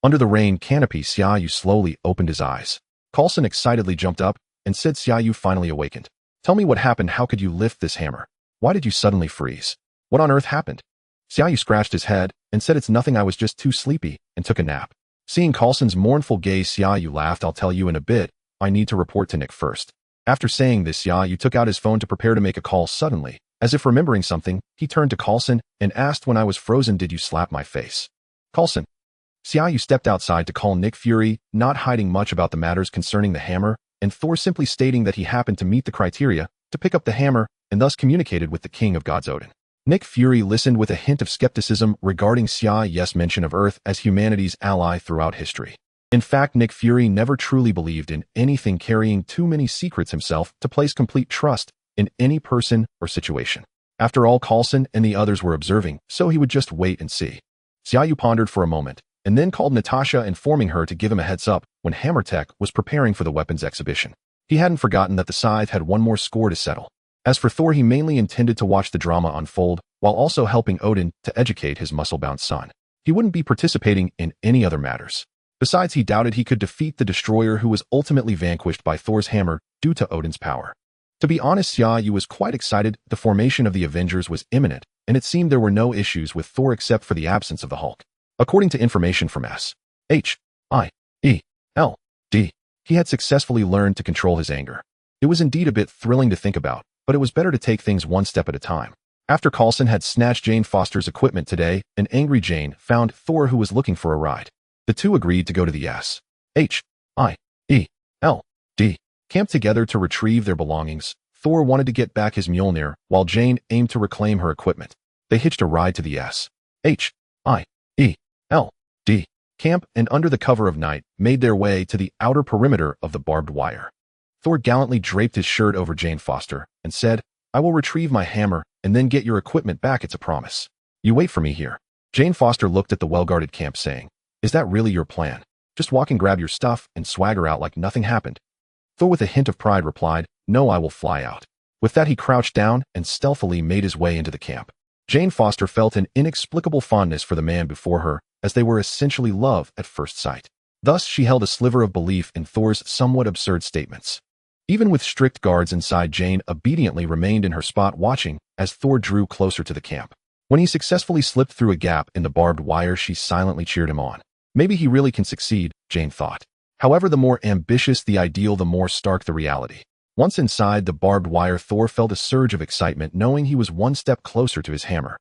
Under the rain canopy, Xia Yu slowly opened his eyes. Coulson excitedly jumped up and said, Xia Yu finally awakened. Tell me what happened. How could you lift this hammer? Why did you suddenly freeze? What on earth happened? Xia Yu scratched his head and said, it's nothing, I was just too sleepy and took a nap. Seeing Coulson's mournful gaze, Xia Yu laughed. I'll tell you in a bit. I need to report to Nick first. After saying this, Xia Yu took out his phone to prepare to make a call. Suddenly, as if remembering something, he turned to Coulson and asked, when I was frozen, did you slap my face? Coulson. Xia Yu stepped outside to call Nick Fury, not hiding much about the matters concerning the hammer, and Thor simply stating that he happened to meet the criteria to pick up the hammer and thus communicated with the king of gods Odin. Nick Fury listened with a hint of skepticism regarding Xia Yu's mention of Earth as humanity's ally throughout history. In fact, Nick Fury never truly believed in anything carrying too many secrets himself to place complete trust in any person or situation. After all, Coulson and the others were observing, so he would just wait and see. Xia Yu pondered for a moment, and then called Natasha, informing her to give him a heads up when Hammertech was preparing for the weapons exhibition. He hadn't forgotten that the scythe had one more score to settle. As for Thor, he mainly intended to watch the drama unfold, while also helping Odin to educate his muscle-bound son. He wouldn't be participating in any other matters. Besides, he doubted he could defeat the destroyer who was ultimately vanquished by Thor's hammer due to Odin's power. To be honest, Xia Yu was quite excited. The formation of the Avengers was imminent, and it seemed there were no issues with Thor except for the absence of the Hulk. According to information from SHIELD, he had successfully learned to control his anger. It was indeed a bit thrilling to think about, but it was better to take things one step at a time. After Coulson had snatched Jane Foster's equipment today, an angry Jane found Thor, who was looking for a ride. The two agreed to go to the SHIELD camp together to retrieve their belongings. Thor wanted to get back his Mjolnir, while Jane aimed to reclaim her equipment. They hitched a ride to the SHIELD camp and, under the cover of night, made their way to the outer perimeter of the barbed wire. Thor gallantly draped his shirt over Jane Foster and said, I will retrieve my hammer and then get your equipment back. It's a promise. You wait for me here. Jane Foster looked at the well-guarded camp, saying, is that really your plan? Just walk and grab your stuff and swagger out like nothing happened? Thor, with a hint of pride, replied, no, I will fly out. With that, he crouched down and stealthily made his way into the camp. Jane Foster felt an inexplicable fondness for the man before her, as they were essentially love at first sight. Thus, she held a sliver of belief in Thor's somewhat absurd statements. Even with strict guards inside, Jane obediently remained in her spot, watching as Thor drew closer to the camp. When he successfully slipped through a gap in the barbed wire, she silently cheered him on. Maybe he really can succeed, Jane thought. However, the more ambitious the ideal, the more stark the reality. Once inside the barbed wire, Thor felt a surge of excitement, knowing he was one step closer to his hammer.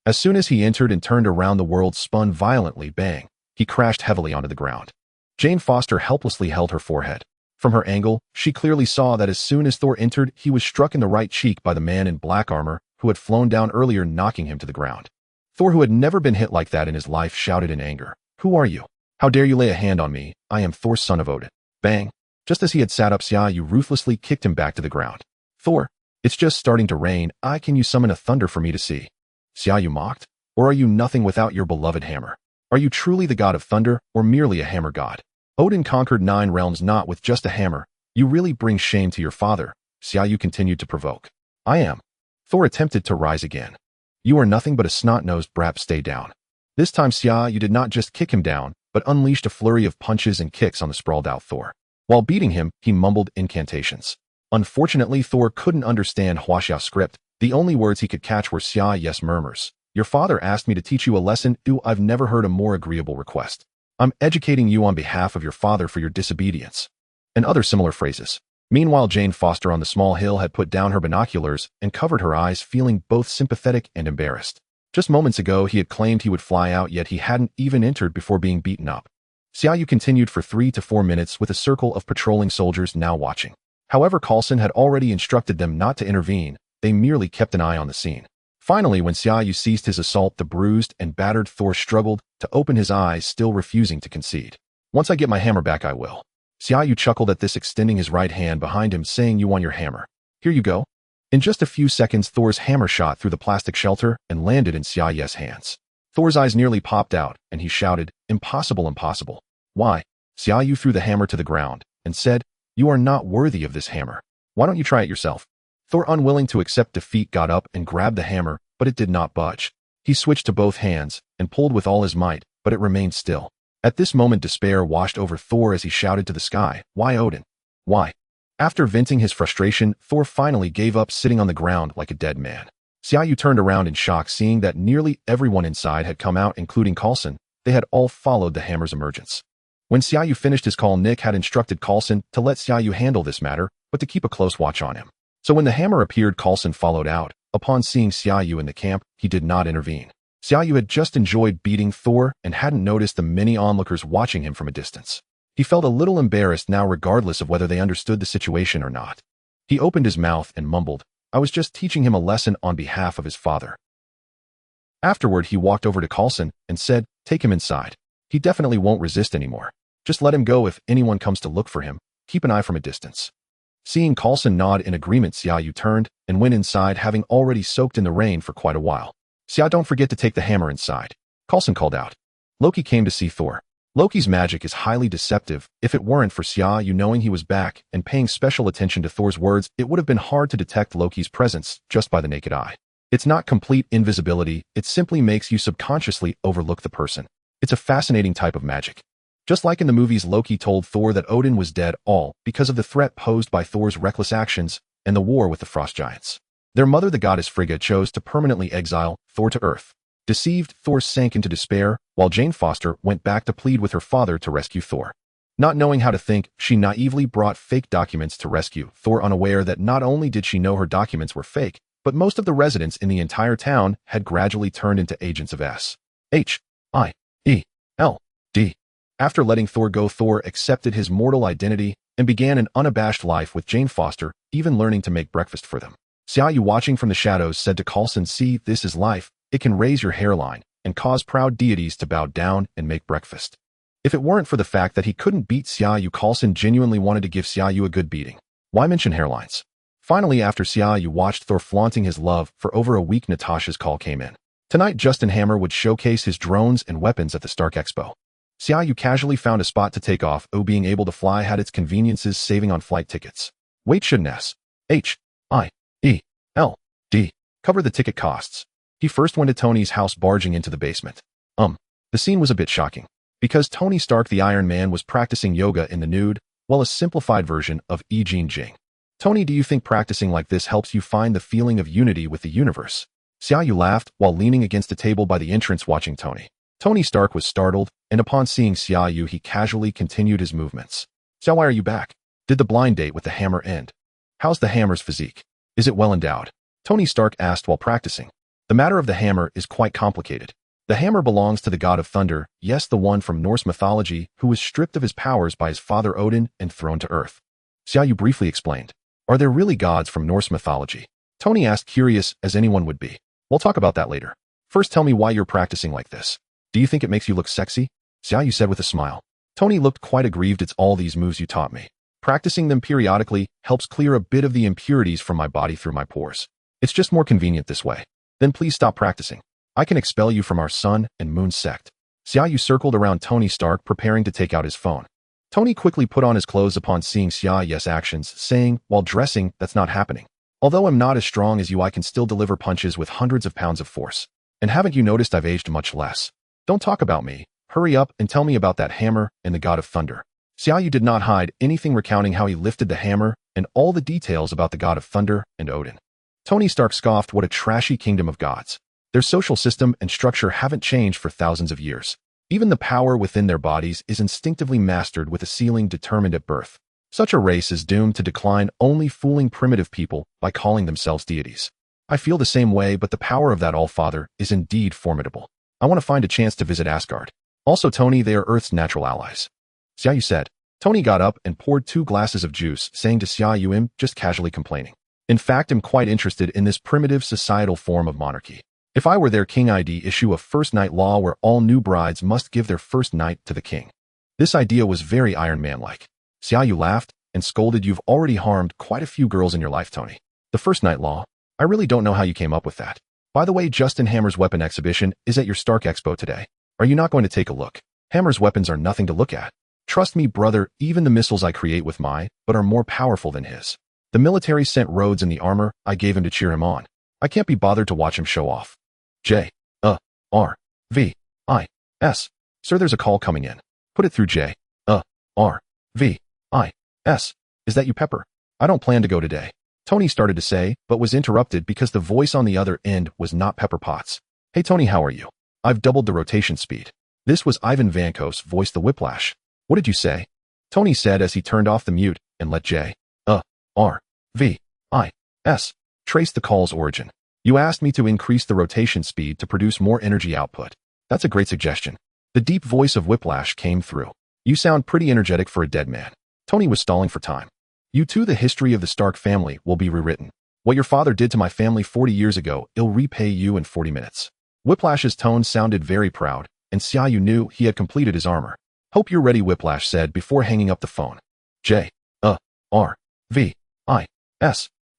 As soon as he entered and turned around, the world spun violently. Bang! He crashed heavily onto the ground. Jane Foster helplessly held her forehead. From her angle, she clearly saw that as soon as Thor entered, he was struck in the right cheek by the man in black armor who had flown down earlier, knocking him to the ground. Thor, who had never been hit like that in his life, shouted in anger, who are you? How dare you lay a hand on me? I am Thor, son of Odin. Bang! Just as he had sat up, Xia Yu ruthlessly kicked him back to the ground. Thor, it's just starting to rain. Can you summon a thunder for me to see? Xia Yu mocked. Or are you nothing without your beloved hammer? Are you truly the god of thunder, or merely a hammer god? Odin conquered 9 realms not with just a hammer. You really bring shame to your father. Xia Yu continued to provoke. I am. Thor attempted to rise again. You are nothing but a snot-nosed brat. Stay down. This time Xia Yu did not just kick him down, but unleashed a flurry of punches and kicks on the sprawled-out Thor. While beating him, he mumbled incantations. Unfortunately, Thor couldn't understand Huaxiao's script. The only words he could catch were Xia Yes murmurs. Your father asked me to teach you a lesson. I've never heard a more agreeable request. I'm educating you on behalf of your father for your disobedience. And other similar phrases. Meanwhile, Jane Foster on the small hill had put down her binoculars and covered her eyes, feeling both sympathetic and embarrassed. Just moments ago, he had claimed he would fly out, yet he hadn't even entered before being beaten up. Xia Yu continued for 3 to 4 minutes with a circle of patrolling soldiers now watching. However, Coulson had already instructed them not to intervene. They merely kept an eye on the scene. Finally, when Xia Yu ceased his assault, the bruised and battered Thor struggled to open his eyes, still refusing to concede. Once I get my hammer back, I will. Xia Yu chuckled at this, extending his right hand behind him, saying, You want your hammer? Here you go. In just a few seconds, Thor's hammer shot through the plastic shelter and landed in Xia Yu's hands. Thor's eyes nearly popped out, and he shouted, Impossible, impossible. Why? Xia Yu threw the hammer to the ground and said, You are not worthy of this hammer. Why don't you try it yourself? Thor, unwilling to accept defeat, got up and grabbed the hammer, but it did not budge. He switched to both hands and pulled with all his might, but it remained still. At this moment, despair washed over Thor as he shouted to the sky, Why, Odin? Why? After venting his frustration, Thor finally gave up, sitting on the ground like a dead man. Xia Yu turned around in shock, seeing that nearly everyone inside had come out, including Coulson. They had all followed the hammer's emergence. When Xia Yu finished his call, Nick had instructed Coulson to let Xia Yu handle this matter, but to keep a close watch on him. So when the hammer appeared, Coulson followed out. Upon seeing Xia Yu in the camp, he did not intervene. Xia Yu had just enjoyed beating Thor and hadn't noticed the many onlookers watching him from a distance. He felt a little embarrassed now, regardless of whether they understood the situation or not. He opened his mouth and mumbled, I was just teaching him a lesson on behalf of his father. Afterward, he walked over to Coulson and said, Take him inside. He definitely won't resist anymore. Just let him go. If anyone comes to look for him, keep an eye from a distance. Seeing Coulson nod in agreement, Xia Yu turned and went inside, having already soaked in the rain for quite a while. Xia, don't forget to take the hammer inside. Coulson called out. Loki came to see Thor. Loki's magic is highly deceptive. If it weren't for Xia Yu knowing he was back and paying special attention to Thor's words, it would have been hard to detect Loki's presence just by the naked eye. It's not complete invisibility, it simply makes you subconsciously overlook the person. It's a fascinating type of magic. Just like in the movies, Loki told Thor that Odin was dead, all because of the threat posed by Thor's reckless actions and the war with the frost giants. Their mother, the goddess Frigga, chose to permanently exile Thor to Earth. Deceived, Thor sank into despair, while Jane Foster went back to plead with her father to rescue Thor. Not knowing how to think, she naively brought fake documents to rescue Thor, unaware that not only did she know her documents were fake, but most of the residents in the entire town had gradually turned into agents of S.H.I.E.L.D. After letting Thor go, Thor accepted his mortal identity and began an unabashed life with Jane Foster, even learning to make breakfast for them. Xia Yu, watching from the shadows, said to Coulson, See, this is life. It can raise your hairline and cause proud deities to bow down and make breakfast. If it weren't for the fact that he couldn't beat Xia Yu, Coulson genuinely wanted to give Xia Yu a good beating. Why mention hairlines? Finally, after Xia Yu watched Thor flaunting his love for over a week, Natasha's call came in. Tonight, Justin Hammer would showcase his drones and weapons at the Stark Expo. Xia Yu casually found a spot to take off. Being able to fly had its conveniences, saving on flight tickets. Wait, shouldn't S.H.I.E.L.D. cover the ticket costs? He first went to Tony's house, barging into the basement. The scene was a bit shocking, because Tony Stark, the Iron Man, was practicing yoga in the nude, while a simplified version of Jing Jing. Tony, do you think practicing like this helps you find the feeling of unity with the universe? Xia Yu laughed while leaning against a table by the entrance, watching Tony. Tony Stark was startled, and upon seeing Xia Yu, he casually continued his movements. Xia, why are you back? Did the blind date with the hammer end? How's the hammer's physique? Is it well endowed? Tony Stark asked while practicing. The matter of the hammer is quite complicated. The hammer belongs to the god of thunder, yes, the one from Norse mythology, who was stripped of his powers by his father Odin and thrown to earth. Xia Yu briefly explained. Are there really gods from Norse mythology? Tony asked, curious as anyone would be. We'll talk about that later. First, tell me why you're practicing like this. Do you think it makes you look sexy? Xia Yu said with a smile. Tony looked quite aggrieved. It's all these moves you taught me. Practicing them periodically helps clear a bit of the impurities from my body through my pores. It's just more convenient this way. Then please stop practicing. I can expel you from our sun and moon sect. Xia Yu circled around Tony Stark, preparing to take out his phone. Tony quickly put on his clothes upon seeing Xia Yu's actions, saying, while dressing, that's not happening. Although I'm not as strong as you, I can still deliver punches with hundreds of pounds of force. And haven't you noticed I've aged much less? Don't talk about me. Hurry up and tell me about that hammer and the god of thunder. Xia Yu did not hide anything, recounting how he lifted the hammer and all the details about the god of thunder and Odin. Tony Stark scoffed, "What a trashy kingdom of gods. Their social system and structure haven't changed for thousands of years. Even the power within their bodies is instinctively mastered with a ceiling determined at birth. Such a race is doomed to decline, only fooling primitive people by calling themselves deities. I feel the same way, but the power of that All-Father is indeed formidable. I want to find a chance to visit Asgard. Also, Tony, they are Earth's natural allies." Xia Yu said. Tony got up and poured 2 glasses of juice, saying to Xia Yu, "I'm just casually complaining. In fact, I'm quite interested in this primitive societal form of monarchy. If I were their king, I'd issue a first-night law where all new brides must give their first night to the king." This idea was very Iron Man-like. Xia Yu laughed and scolded, "You've already harmed quite a few girls in your life, Tony. The first-night law? I really don't know how you came up with that. By the way, Justin Hammer's weapon exhibition is at your Stark Expo today. Are you not going to take a look? Hammer's weapons are nothing to look at. Trust me, brother, even the missiles I create with but are more powerful than his. The military sent Rhodes in the armor I gave him to cheer him on. I can't be bothered to watch him show off." J-R-V-I-S. Sir, there's a call coming in. Put it through J-R-V-I-S. Is that you, Pepper? I don't plan to go today. Tony started to say, but was interrupted because the voice on the other end was not Pepper Potts. "Hey, Tony, how are you? I've doubled the rotation speed." This was Ivan Vanko's voice, the Whiplash. "What did you say?" Tony said as he turned off the mute and let J-R-V-I-S trace the call's origin. "You asked me to increase the rotation speed to produce more energy output. That's a great suggestion." The deep voice of Whiplash came through. "You sound pretty energetic for a dead man." Tony was stalling for time. "You too, the history of the Stark family will be rewritten. What your father did to my family 40 years ago, he'll repay you in 40 minutes. Whiplash's tone sounded very proud, and Xia Yu knew he had completed his armor. "Hope you're ready," Whiplash said before hanging up the phone. J-R-V-I-S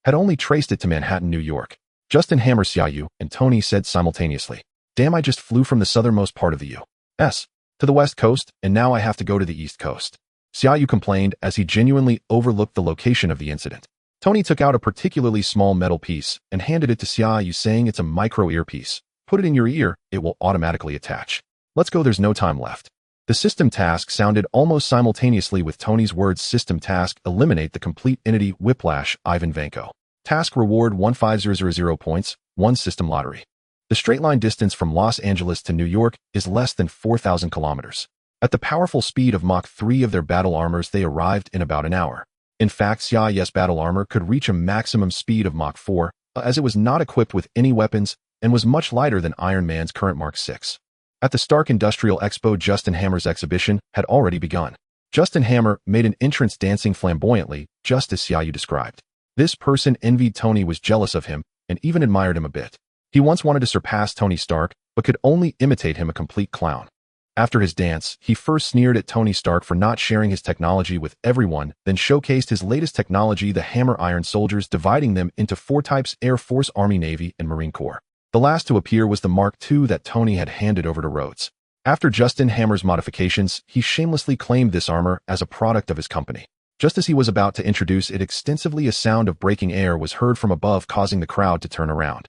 had only traced it to Manhattan, New York. Justin Hammer, Xia Yu, and Tony said simultaneously, "Damn, I just flew from the southernmost part of the U.S. to the West Coast, and now I have to go to the East Coast." Xia Yu complained as he genuinely overlooked the location of the incident. Tony took out a particularly small metal piece and handed it to Xia Yu, saying, "It's a micro earpiece. Put it in your ear, it will automatically attach. Let's go, there's no time left." The system task sounded almost simultaneously with Tony's words. System task: eliminate the complete entity Whiplash, Ivan Vanko. Task reward 15000 points, 1 system lottery. The straight line distance from Los Angeles to New York is less than 4,000 kilometers. At the powerful speed of Mach 3 of their battle armors, they arrived in about an hour. In fact, Xia Yu's battle armor could reach a maximum speed of Mach 4, as it was not equipped with any weapons and was much lighter than Iron Man's current Mark 6. At the Stark Industrial Expo, Justin Hammer's exhibition had already begun. Justin Hammer made an entrance dancing flamboyantly, just as Xia Yu described. This person envied Tony, was jealous of him, and even admired him a bit. He once wanted to surpass Tony Stark, but could only imitate him, a complete clown. After his dance, he first sneered at Tony Stark for not sharing his technology with everyone, then showcased his latest technology, the Hammer Iron Soldiers, dividing them into 4 types: Air Force, Army, Navy, and Marine Corps. The last to appear was the Mark II that Tony had handed over to Rhodes. After Justin Hammer's modifications, he shamelessly claimed this armor as a product of his company. Just as he was about to introduce it extensively, a sound of breaking air was heard from above, causing the crowd to turn around.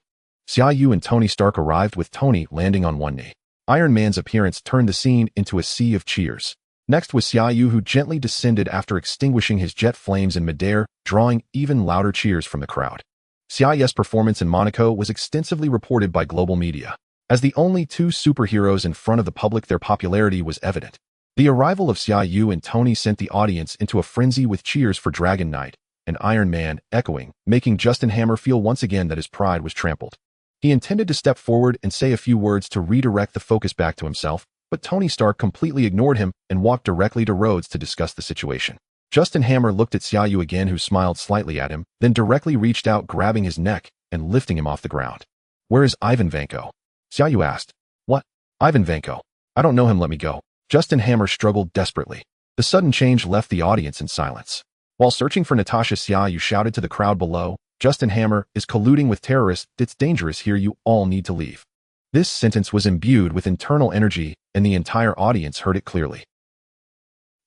Xia Yu and Tony Stark arrived, with Tony landing on one knee. Iron Man's appearance turned the scene into a sea of cheers. Next was Xia Yu, who gently descended after extinguishing his jet flames in midair, drawing even louder cheers from the crowd. Xia Yu's performance in Monaco was extensively reported by global media. As the only 2 superheroes in front of the public, their popularity was evident. The arrival of Xia Yu and Tony sent the audience into a frenzy, with cheers for Dragon Knight and Iron Man echoing, making Justin Hammer feel once again that his pride was trampled. He intended to step forward and say a few words to redirect the focus back to himself, but Tony Stark completely ignored him and walked directly to Rhodes to discuss the situation. Justin Hammer looked at Xia Yu again, who smiled slightly at him, then directly reached out, grabbing his neck and lifting him off the ground. "Where is Ivan Vanko?" Xia Yu asked. "What? Ivan Vanko? I don't know him, let me go." Justin Hammer struggled desperately. The sudden change left the audience in silence. While searching for Natasha, Xia Yu shouted to the crowd below, "Justin Hammer is colluding with terrorists. It's dangerous here. You all need to leave." This sentence was imbued with internal energy, and the entire audience heard it clearly.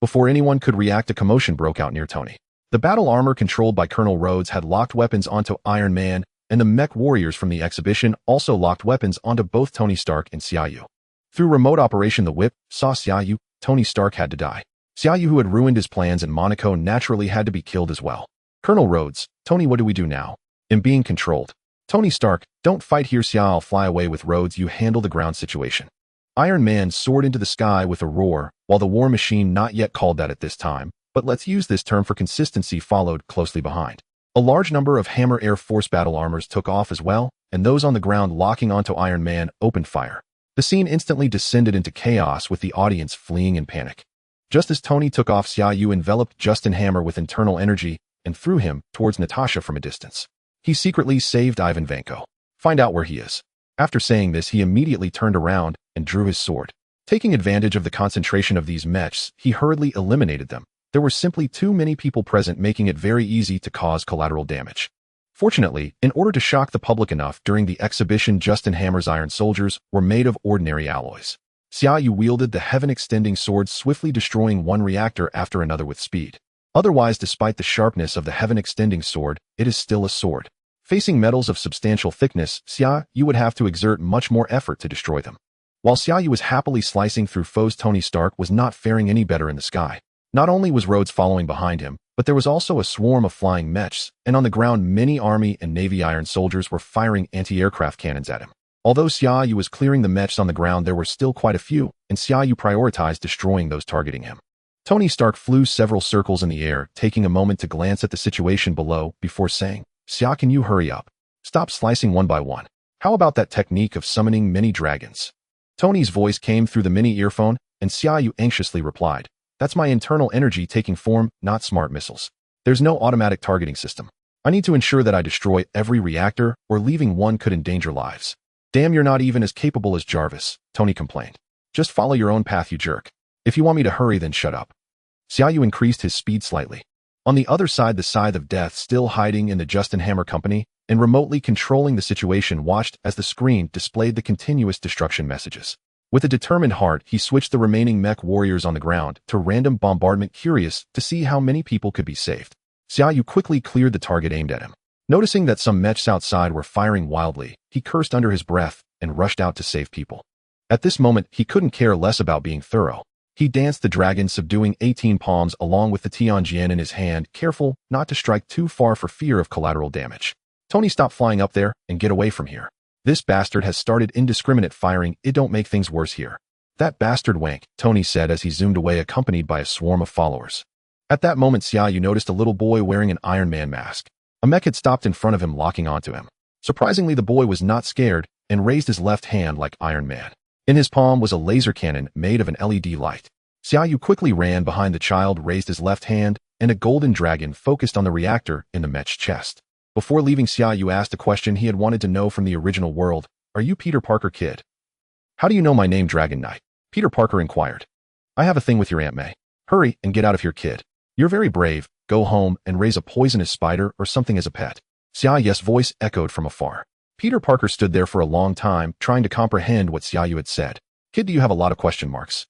Before anyone could react, a commotion broke out near Tony. The battle armor controlled by Colonel Rhodes had locked weapons onto Iron Man, and the mech warriors from the exhibition also locked weapons onto both Tony Stark and Xia Yu. Through remote operation, the whip saw Xia Yu. Tony Stark had to die. Xia Yu, who had ruined his plans in Monaco, naturally had to be killed as well. Colonel Rhodes, Tony, what do we do now? I'm being controlled. Tony Stark, don't fight here, Xia. I'll fly away with Rhodes. You handle the ground situation. Iron Man soared into the sky with a roar, while the war machine, not yet called that at this time, but let's use this term for consistency, followed closely behind. A large number of Hammer Air Force battle armors took off as well, and those on the ground locking onto Iron Man opened fire. The scene instantly descended into chaos with the audience fleeing in panic. Just as Tony took off, Xia Yu enveloped Justin Hammer with internal energy and threw him towards Natasha from a distance. He secretly saved Ivan Vanko. Find out where he is. After saying this, he immediately turned around and drew his sword. Taking advantage of the concentration of these mechs, he hurriedly eliminated them. There were simply too many people present, making it very easy to cause collateral damage. Fortunately, in order to shock the public enough during the exhibition, Justin Hammer's iron soldiers were made of ordinary alloys. Xia Yu wielded the heaven-extending sword, swiftly destroying one reactor after another with speed. Otherwise, despite the sharpness of the heaven-extending sword, it is still a sword. Facing metals of substantial thickness, Xia Yu would have to exert much more effort to destroy them. While Xia Yu was happily slicing through foes, Tony Stark was not faring any better in the sky. Not only was Rhodes following behind him, but there was also a swarm of flying mechs, and on the ground many Army and Navy iron soldiers were firing anti-aircraft cannons at him. Although Xia Yu was clearing the mechs on the ground, there were still quite a few, and Xia Yu prioritized destroying those targeting him. Tony Stark flew several circles in the air, taking a moment to glance at the situation below before saying, "Xia, can you hurry up? Stop slicing one by one. How about that technique of summoning many dragons?" Tony's voice came through the mini earphone, and Xia Yu anxiously replied, "That's my internal energy taking form, not smart missiles. There's no automatic targeting system. I need to ensure that I destroy every reactor, or leaving one could endanger lives." "Damn, you're not even as capable as Jarvis," Tony complained. "Just follow your own path, you jerk. If you want me to hurry, then shut up." Xia Yu increased his speed slightly. On the other side, the Scythe of Death, still hiding in the Justin Hammer company and remotely controlling the situation, watched as the screen displayed the continuous destruction messages. With a determined heart, he switched the remaining mech warriors on the ground to random bombardment, curious to see how many people could be saved. Xia Yu quickly cleared the target aimed at him. Noticing that some mechs outside were firing wildly, he cursed under his breath and rushed out to save people. At this moment, he couldn't care less about being thorough. He danced the dragon, subduing 18 palms along with the Tianjin in his hand, careful not to strike too far for fear of collateral damage. "Tony, stop flying up there and get away from here. This bastard has started indiscriminate firing. It don't make things worse here." "That bastard wank," Tony said as he zoomed away, accompanied by a swarm of followers. At that moment, Xia Yu noticed a little boy wearing an Iron Man mask. A mech had stopped in front of him, locking onto him. Surprisingly, the boy was not scared and raised his left hand like Iron Man. In his palm was a laser cannon made of an LED light. Xia Yu quickly ran behind the child, raised his left hand, and a golden dragon focused on the reactor in the mech's chest. Before leaving, Xia Yu asked a question he had wanted to know from the original world. "Are you Peter Parker, kid?" "How do you know my name, Dragon Knight?" Peter Parker inquired. "I have a thing with your Aunt May. Hurry and get out of here, kid. You're very brave. Go home and raise a poisonous spider or something as a pet." Xia Yu's voice echoed from afar. Peter Parker stood there for a long time, trying to comprehend what Xia Yu had said. "Kid, do you have a lot of question marks?"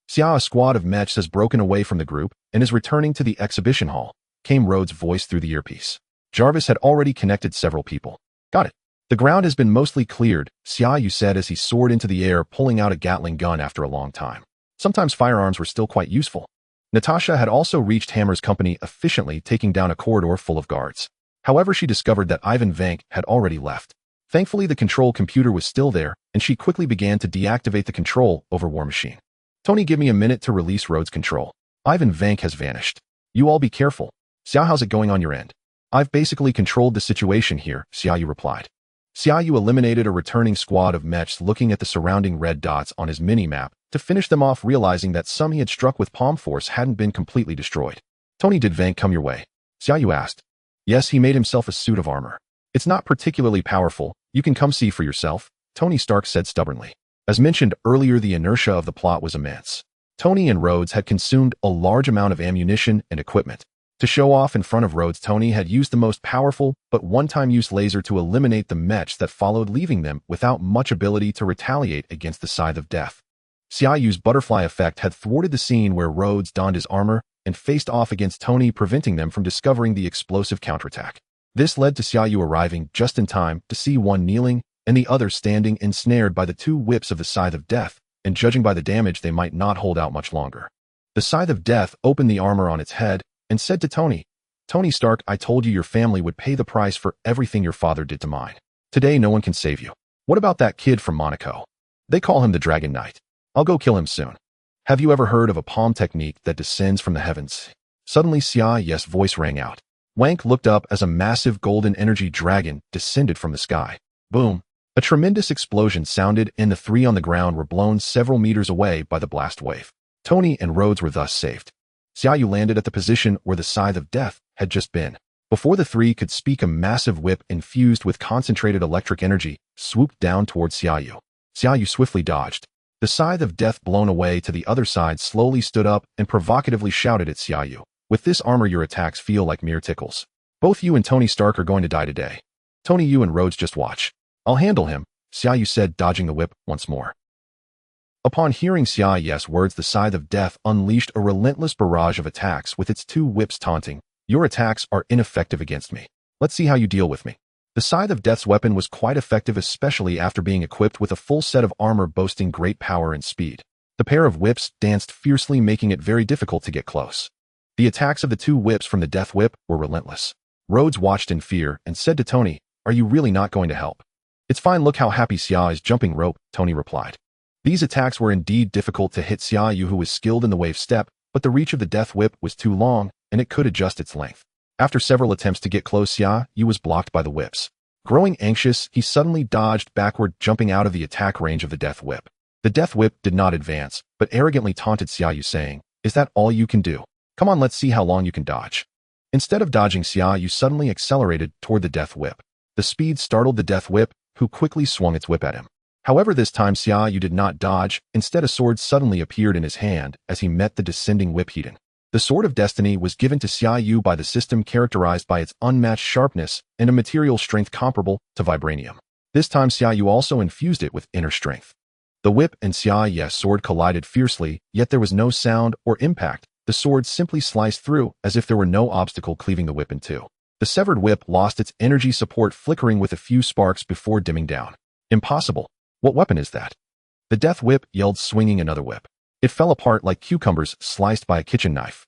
"Xia, a squad of mechs has broken away from the group and is returning to the exhibition hall," came Rhodes' voice through the earpiece. Jarvis had already connected several people. "Got it. The ground has been mostly cleared," Xia Yu said as he soared into the air, pulling out a Gatling gun after a long time. Sometimes firearms were still quite useful. Natasha had also reached Hammer's company efficiently, taking down a corridor full of guards. However, she discovered that Ivan Vank had already left. Thankfully, the control computer was still there, and she quickly began to deactivate the control over War Machine. "Tony, give me a minute to release Rhodes' control. Ivan Vank has vanished. You all be careful." "Xia, how's it going on your end?" "I've basically controlled the situation here," Xia Yu replied. Xia Yu eliminated a returning squad of mechs, looking at the surrounding red dots on his mini-map to finish them off, realizing that some he had struck with palm force hadn't been completely destroyed. "Tony, did Vank come your way?" Xia Yu asked. "Yes, he made himself a suit of armor. It's not particularly powerful. You can come see for yourself," Tony Stark said stubbornly. As mentioned earlier, the inertia of the plot was immense. Tony and Rhodes had consumed a large amount of ammunition and equipment. To show off in front of Rhodes, Tony had used the most powerful but one-time use laser to eliminate the mechs that followed, leaving them without much ability to retaliate against the Scythe of Death. Xia Yu's butterfly effect had thwarted the scene where Rhodes donned his armor and faced off against Tony, preventing them from discovering the explosive counterattack. This led to Xia Yu arriving just in time to see one kneeling and the other standing, ensnared by the two whips of the Scythe of Death, and judging by the damage, they might not hold out much longer. The Scythe of Death opened the armor on its head and said to Tony, Tony Stark, I told you your family would pay the price for everything your father did to mine. Today no one can save you. What about that kid from Monaco? They call him the Dragon Knight. I'll go kill him soon. Have you ever heard of a palm technique that descends from the heavens? Suddenly Xia Yu's voice rang out. Wank looked up as a massive golden energy dragon descended from the sky. Boom! A tremendous explosion sounded and the three on the ground were blown several meters away by the blast wave. Tony and Rhodes were thus saved. Xia Yu landed at the position where the Scythe of Death had just been. Before the three could speak, a massive whip infused with concentrated electric energy swooped down towards Xia Yu. Xia Yu swiftly dodged. The Scythe of Death, blown away to the other side, slowly stood up and provocatively shouted at Xia Yu. With this armor your attacks feel like mere tickles. Both you and Tony Stark are going to die today. Tony, you and Rhodes just watch. I'll handle him, Xia Yu said, dodging the whip once more. Upon hearing Xia Yu's words, the Scythe of Death unleashed a relentless barrage of attacks with its two whips, taunting, "Your attacks are ineffective against me. Let's see how you deal with me." The Scythe of Death's weapon was quite effective, especially after being equipped with a full set of armor boasting great power and speed. The pair of whips danced fiercely, making it very difficult to get close. The attacks of the two whips from the Death Whip were relentless. Rhodes watched in fear and said to Tony, "Are you really not going to help?" "It's fine, look how happy Xia is jumping rope," Tony replied. These attacks were indeed difficult to hit Xia Yu, who was skilled in the wave step, but the reach of the Death Whip was too long, and it could adjust its length. After several attempts to get close, Xia Yu was blocked by the whips. Growing anxious, he suddenly dodged backward, jumping out of the attack range of the Death Whip. The Death Whip did not advance, but arrogantly taunted Xia Yu, saying, "Is that all you can do? Come on, let's see how long you can dodge." Instead of dodging, Xia Yu suddenly accelerated toward the Death Whip. The speed startled the Death Whip, who quickly swung its whip at him. However, this time Xia Yu did not dodge. Instead, a sword suddenly appeared in his hand as he met the descending whip heat. The Sword of Destiny was given to Xia Yu by the system, characterized by its unmatched sharpness and a material strength comparable to vibranium. This time Xia Yu also infused it with inner strength. The whip and Xia Yu's sword collided fiercely, yet there was no sound or impact. The sword simply sliced through as if there were no obstacle cleaving the whip in two. The severed whip lost its energy support, flickering with a few sparks before dimming down. "Impossible. What weapon is that?" The Death Whip yelled, swinging another whip. It fell apart like cucumbers sliced by a kitchen knife.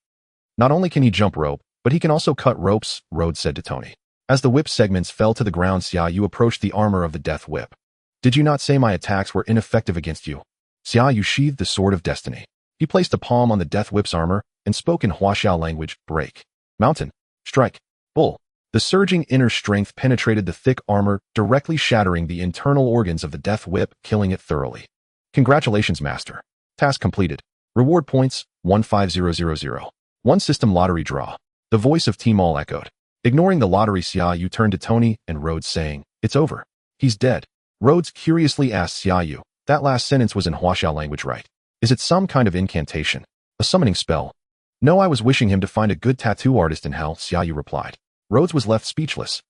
"Not only can he jump rope, but he can also cut ropes," Rhodes said to Tony. As the whip segments fell to the ground, Xia Yu approached the armor of the Death Whip. "Did you not say my attacks were ineffective against you?" Xia Yu sheathed the Sword of Destiny. He placed a palm on the Death Whip's armor and spoke in Huaxiao language, "Break. Mountain. Strike. Bull." The surging inner strength penetrated the thick armor, directly shattering the internal organs of the Death Whip, killing it thoroughly. "Congratulations, Master. Task completed. Reward points, 15000. One system lottery draw." The voice of Team All echoed. Ignoring the lottery, Xia Yu turned to Tony and Rhodes, saying, "It's over. He's dead." Rhodes curiously asked Xia Yu, "That last sentence was in Huaxiao language, right? Is it some kind of incantation? A summoning spell?" "No, I was wishing him to find a good tattoo artist in hell," Xia Yu replied. Rhodes was left speechless.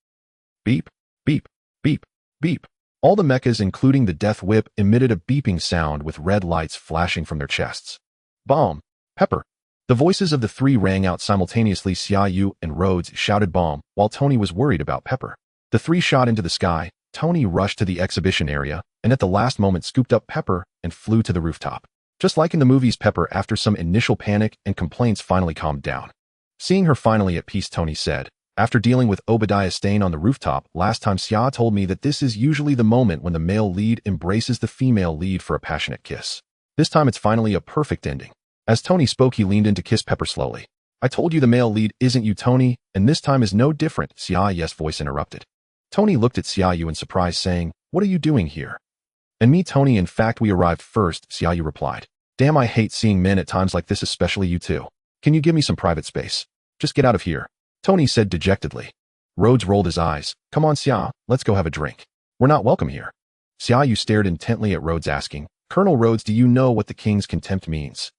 Beep, beep, beep, beep. All the mechas, including the Death Whip, emitted a beeping sound with red lights flashing from their chests. "Bomb! Pepper!" The voices of the three rang out simultaneously. Xia Yu and Rhodes shouted bomb, while Tony was worried about Pepper. The three shot into the sky. Tony rushed to the exhibition area, and at the last moment scooped up Pepper and flew to the rooftop. Just like in the movies, Pepper, after some initial panic and complaints, finally calmed down. Seeing her finally at peace, Tony said, "After dealing with Obadiah Stane on the rooftop, last time Xia told me that this is usually the moment when the male lead embraces the female lead for a passionate kiss. This time it's finally a perfect ending." As Tony spoke, he leaned in to kiss Pepper slowly. "I told you the male lead isn't you, Tony, and this time is no different," Xia Yu's voice interrupted. Tony looked at Xia Yu in surprise, saying, "What are you doing here?" "And me, Tony, in fact we arrived first," Xia Yu replied. "Damn, I hate seeing men at times like this, especially you two. Can you give me some private space? Just get out of here," Tony said dejectedly. Rhodes rolled his eyes. "Come on, Xia, let's go have a drink. We're not welcome here." Xia Yu stared intently at Rhodes, asking, "Colonel Rhodes, do you know what the king's contempt means?"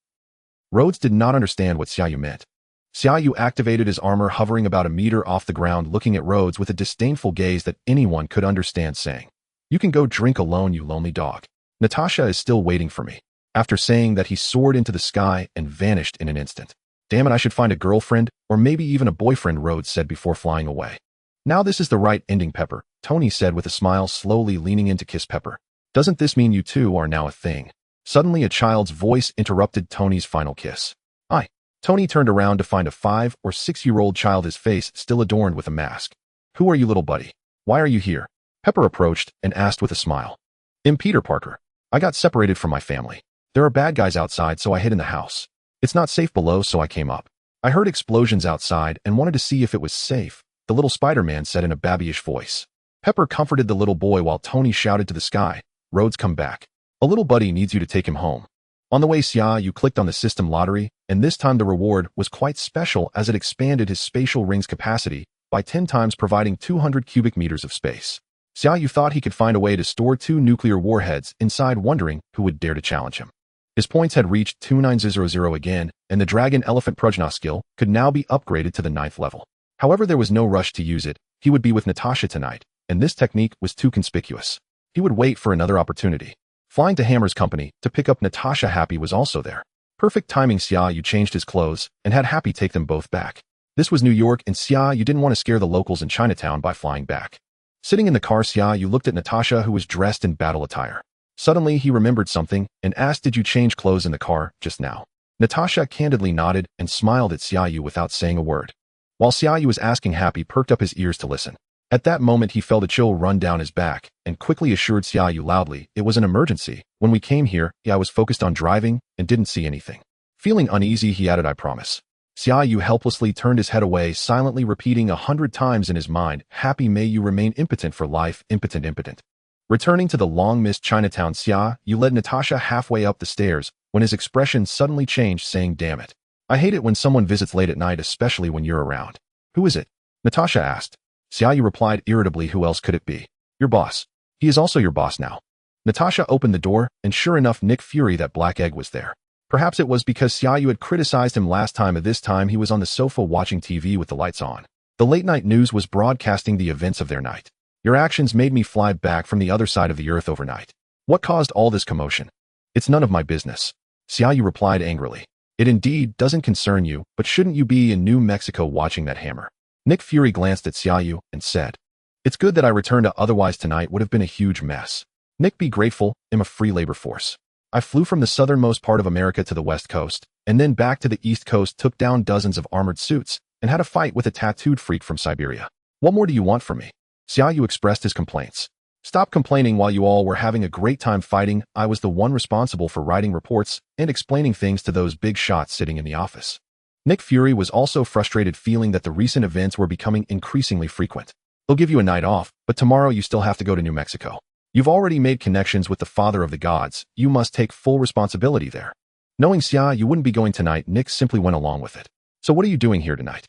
Rhodes did not understand what Xia Yu meant. Xia Yu activated his armor, hovering about a meter off the ground, looking at Rhodes with a disdainful gaze that anyone could understand, saying, "You can go drink alone, you lonely dog. Natasha is still waiting for me." After saying that, he soared into the sky and vanished in an instant. "Damn it, I should find a girlfriend, or maybe even a boyfriend," Rhodes said before flying away. "Now this is the right ending, Pepper," Tony said with a smile, slowly leaning in to kiss Pepper. "Doesn't this mean you two are now a thing?" Suddenly a child's voice interrupted Tony's final kiss. "Hi." Tony turned around to find a 5 or 6-year-old child, his face still adorned with a mask. Who are you, little buddy? Why are you here? Pepper approached and asked with a smile. I'm Peter Parker. I got separated from my family. There are bad guys outside, so I hid in the house. It's not safe below, so I came up. I heard explosions outside and wanted to see if it was safe, the little Spider-Man said in a babyish voice. Pepper comforted the little boy while Tony shouted to the sky, Rhodes, come back. A little buddy needs you to take him home. On the way, Xia Yu clicked on the system lottery, and this time the reward was quite special as it expanded his spatial ring's capacity by 10 times, providing 200 cubic meters of space. Xia Yu thought he could find a way to store 2 nuclear warheads inside, wondering who would dare to challenge him. His points had reached 2900 again, and the Dragon Elephant Prajna skill could now be upgraded to the 9th level. However, there was no rush to use it. He would be with Natasha tonight, and this technique was too conspicuous. He would wait for another opportunity. Flying to Hammer's company to pick up Natasha, Happy was also there. Perfect timing. Xia Yu changed his clothes and had Happy take them both back. This was New York, and Xia Yu didn't want to scare the locals in Chinatown by flying back. Sitting in the car, Xia Yu looked at Natasha, who was dressed in battle attire. Suddenly, he remembered something and asked, did you change clothes in the car just now? Natasha candidly nodded and smiled at Xia Yu without saying a word. While Xia Yu was asking, Happy perked up his ears to listen. At that moment, he felt a chill run down his back and quickly assured Xia Yu loudly, it was an emergency. When we came here, I was focused on driving and didn't see anything. Feeling uneasy, he added, I promise. Xia Yu helplessly turned his head away, silently repeating 100 times in his mind, Happy, may you remain impotent for life, impotent, impotent. Returning to the long-missed Chinatown, Xia Yu led Natasha halfway up the stairs when his expression suddenly changed, saying, damn it. I hate it when someone visits late at night, especially when you're around. Who is it? Natasha asked. Xia Yu replied irritably, who else could it be? Your boss. He is also your boss now. Natasha opened the door, and sure enough, Nick Fury, that black egg, was there. Perhaps it was because Xia Yu had criticized him last time, and this time he was on the sofa watching TV with the lights on. The late-night news was broadcasting the events of their night. Your actions made me fly back from the other side of the earth overnight. What caused all this commotion? It's none of my business. Xia Yu replied angrily. It indeed doesn't concern you, but shouldn't you be in New Mexico watching that hammer? Nick Fury glanced at Xia Yu and said, it's good that I returned, otherwise tonight would have been a huge mess. Nick, be grateful, I'm a free labor force. I flew from the southernmost part of America to the west coast, and then back to the east coast, took down dozens of armored suits, and had a fight with a tattooed freak from Siberia. What more do you want from me? Xia Yu expressed his complaints. Stop complaining while you all were having a great time fighting. I was the one responsible for writing reports and explaining things to those big shots sitting in the office. Nick Fury was also frustrated, feeling that the recent events were becoming increasingly frequent. They'll give you a night off, but tomorrow you still have to go to New Mexico. You've already made connections with the father of the gods. You must take full responsibility there. Knowing Xia Yu wouldn't be going tonight, Nick simply went along with it. So what are you doing here tonight?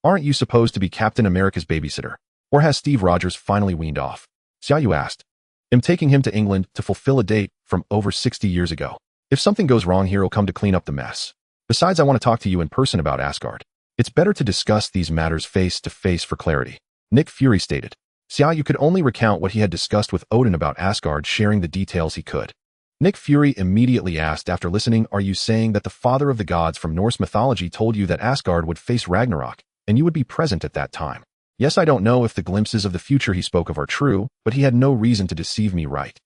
Aren't you supposed to be Captain America's babysitter? Or has Steve Rogers finally weaned off? Xia Yu asked. I'm taking him to England to fulfill a date from over 60 years ago. If something goes wrong here, he'll come to clean up the mess. Besides, I want to talk to you in person about Asgard. It's better to discuss these matters face to face for clarity. Nick Fury stated. Xia Yu could only recount what he had discussed with Odin about Asgard, sharing the details he could. Nick Fury immediately asked, after listening, are you saying that the father of the gods from Norse mythology told you that Asgard would face Ragnarok, and you would be present at that time? Yes, I don't know if the glimpses of the future he spoke of are true, but he had no reason to deceive me, right?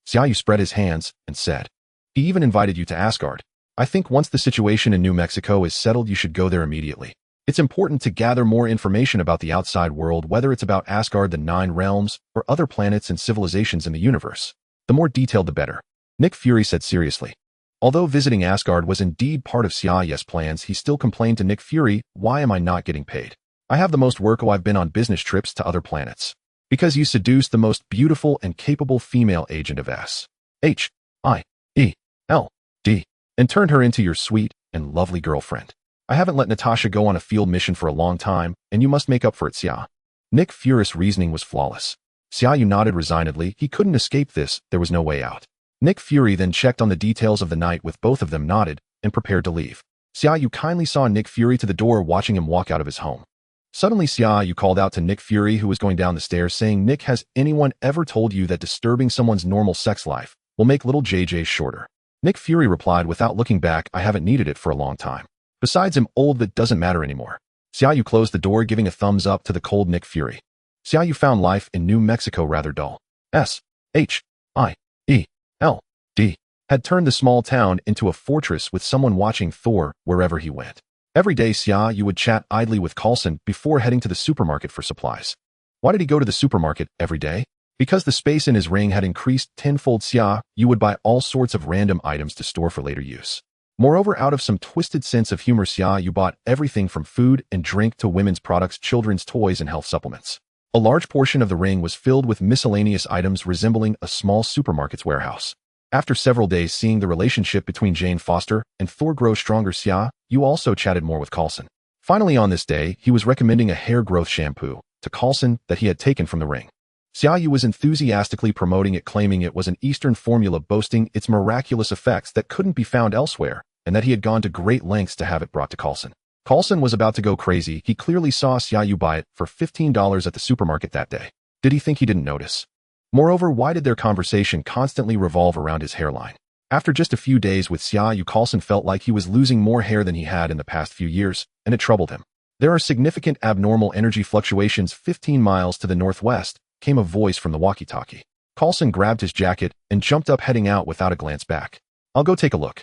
Xia Yu spread his hands and said, he even invited you to Asgard. I think once the situation in New Mexico is settled, you should go there immediately. It's important to gather more information about the outside world, whether it's about Asgard, the 9 realms, or other planets and civilizations in the universe. The more detailed, the better. Nick Fury said seriously. Although visiting Asgard was indeed part of Xia Yu's plans, he still complained to Nick Fury, why am I not getting paid? I have the most work. I've been on business trips to other planets. Because you seduced the most beautiful and capable female agent of S.H.I.E.L.D. and turned her into your sweet and lovely girlfriend. I haven't let Natasha go on a field mission for a long time, and you must make up for it, Xia. Nick Fury's reasoning was flawless. Xia Yu nodded resignedly. He couldn't escape this. There was no way out. Nick Fury then checked on the details of the night with both of them, nodded, and prepared to leave. Xia Yu kindly saw Nick Fury to the door, watching him walk out of his home. Suddenly, Xia Yu called out to Nick Fury, who was going down the stairs, saying, Nick, has anyone ever told you that disturbing someone's normal sex life will make little JJ shorter? Nick Fury replied without looking back, I haven't needed it for a long time. Besides, I'm old, that doesn't matter anymore. Xia Yu closed the door, giving a thumbs up to the cold Nick Fury. Xia Yu found life in New Mexico rather dull. S.H.I.E.L.D. had turned the small town into a fortress with someone watching Thor wherever he went. Every day, Xia Yu would chat idly with Coulson before heading to the supermarket for supplies. Why did he go to the supermarket every day? Because the space in his ring had increased tenfold. Xia Yu would buy all sorts of random items to store for later use. Moreover, out of some twisted sense of humor, Xia Yu bought everything from food and drink to women's products, children's toys, and health supplements. A large portion of the ring was filled with miscellaneous items resembling a small supermarket's warehouse. After several days seeing the relationship between Jane Foster and Thor grow stronger, Xia Yu also chatted more with Coulson. Finally, on this day, he was recommending a hair growth shampoo to Coulson that he had taken from the ring. Xia Yu was enthusiastically promoting it, claiming it was an Eastern formula boasting its miraculous effects that couldn't be found elsewhere, and that he had gone to great lengths to have it brought to Coulson. Coulson was about to go crazy. He clearly saw Xia Yu buy it for $15 at the supermarket that day. Did he think he didn't notice? Moreover, why did their conversation constantly revolve around his hairline? After just a few days with Xia Yu, Coulson felt like he was losing more hair than he had in the past few years, and it troubled him. There are significant abnormal energy fluctuations 15 miles to the northwest, came a voice from the walkie-talkie. Coulson grabbed his jacket and jumped up, heading out without a glance back. I'll go take a look.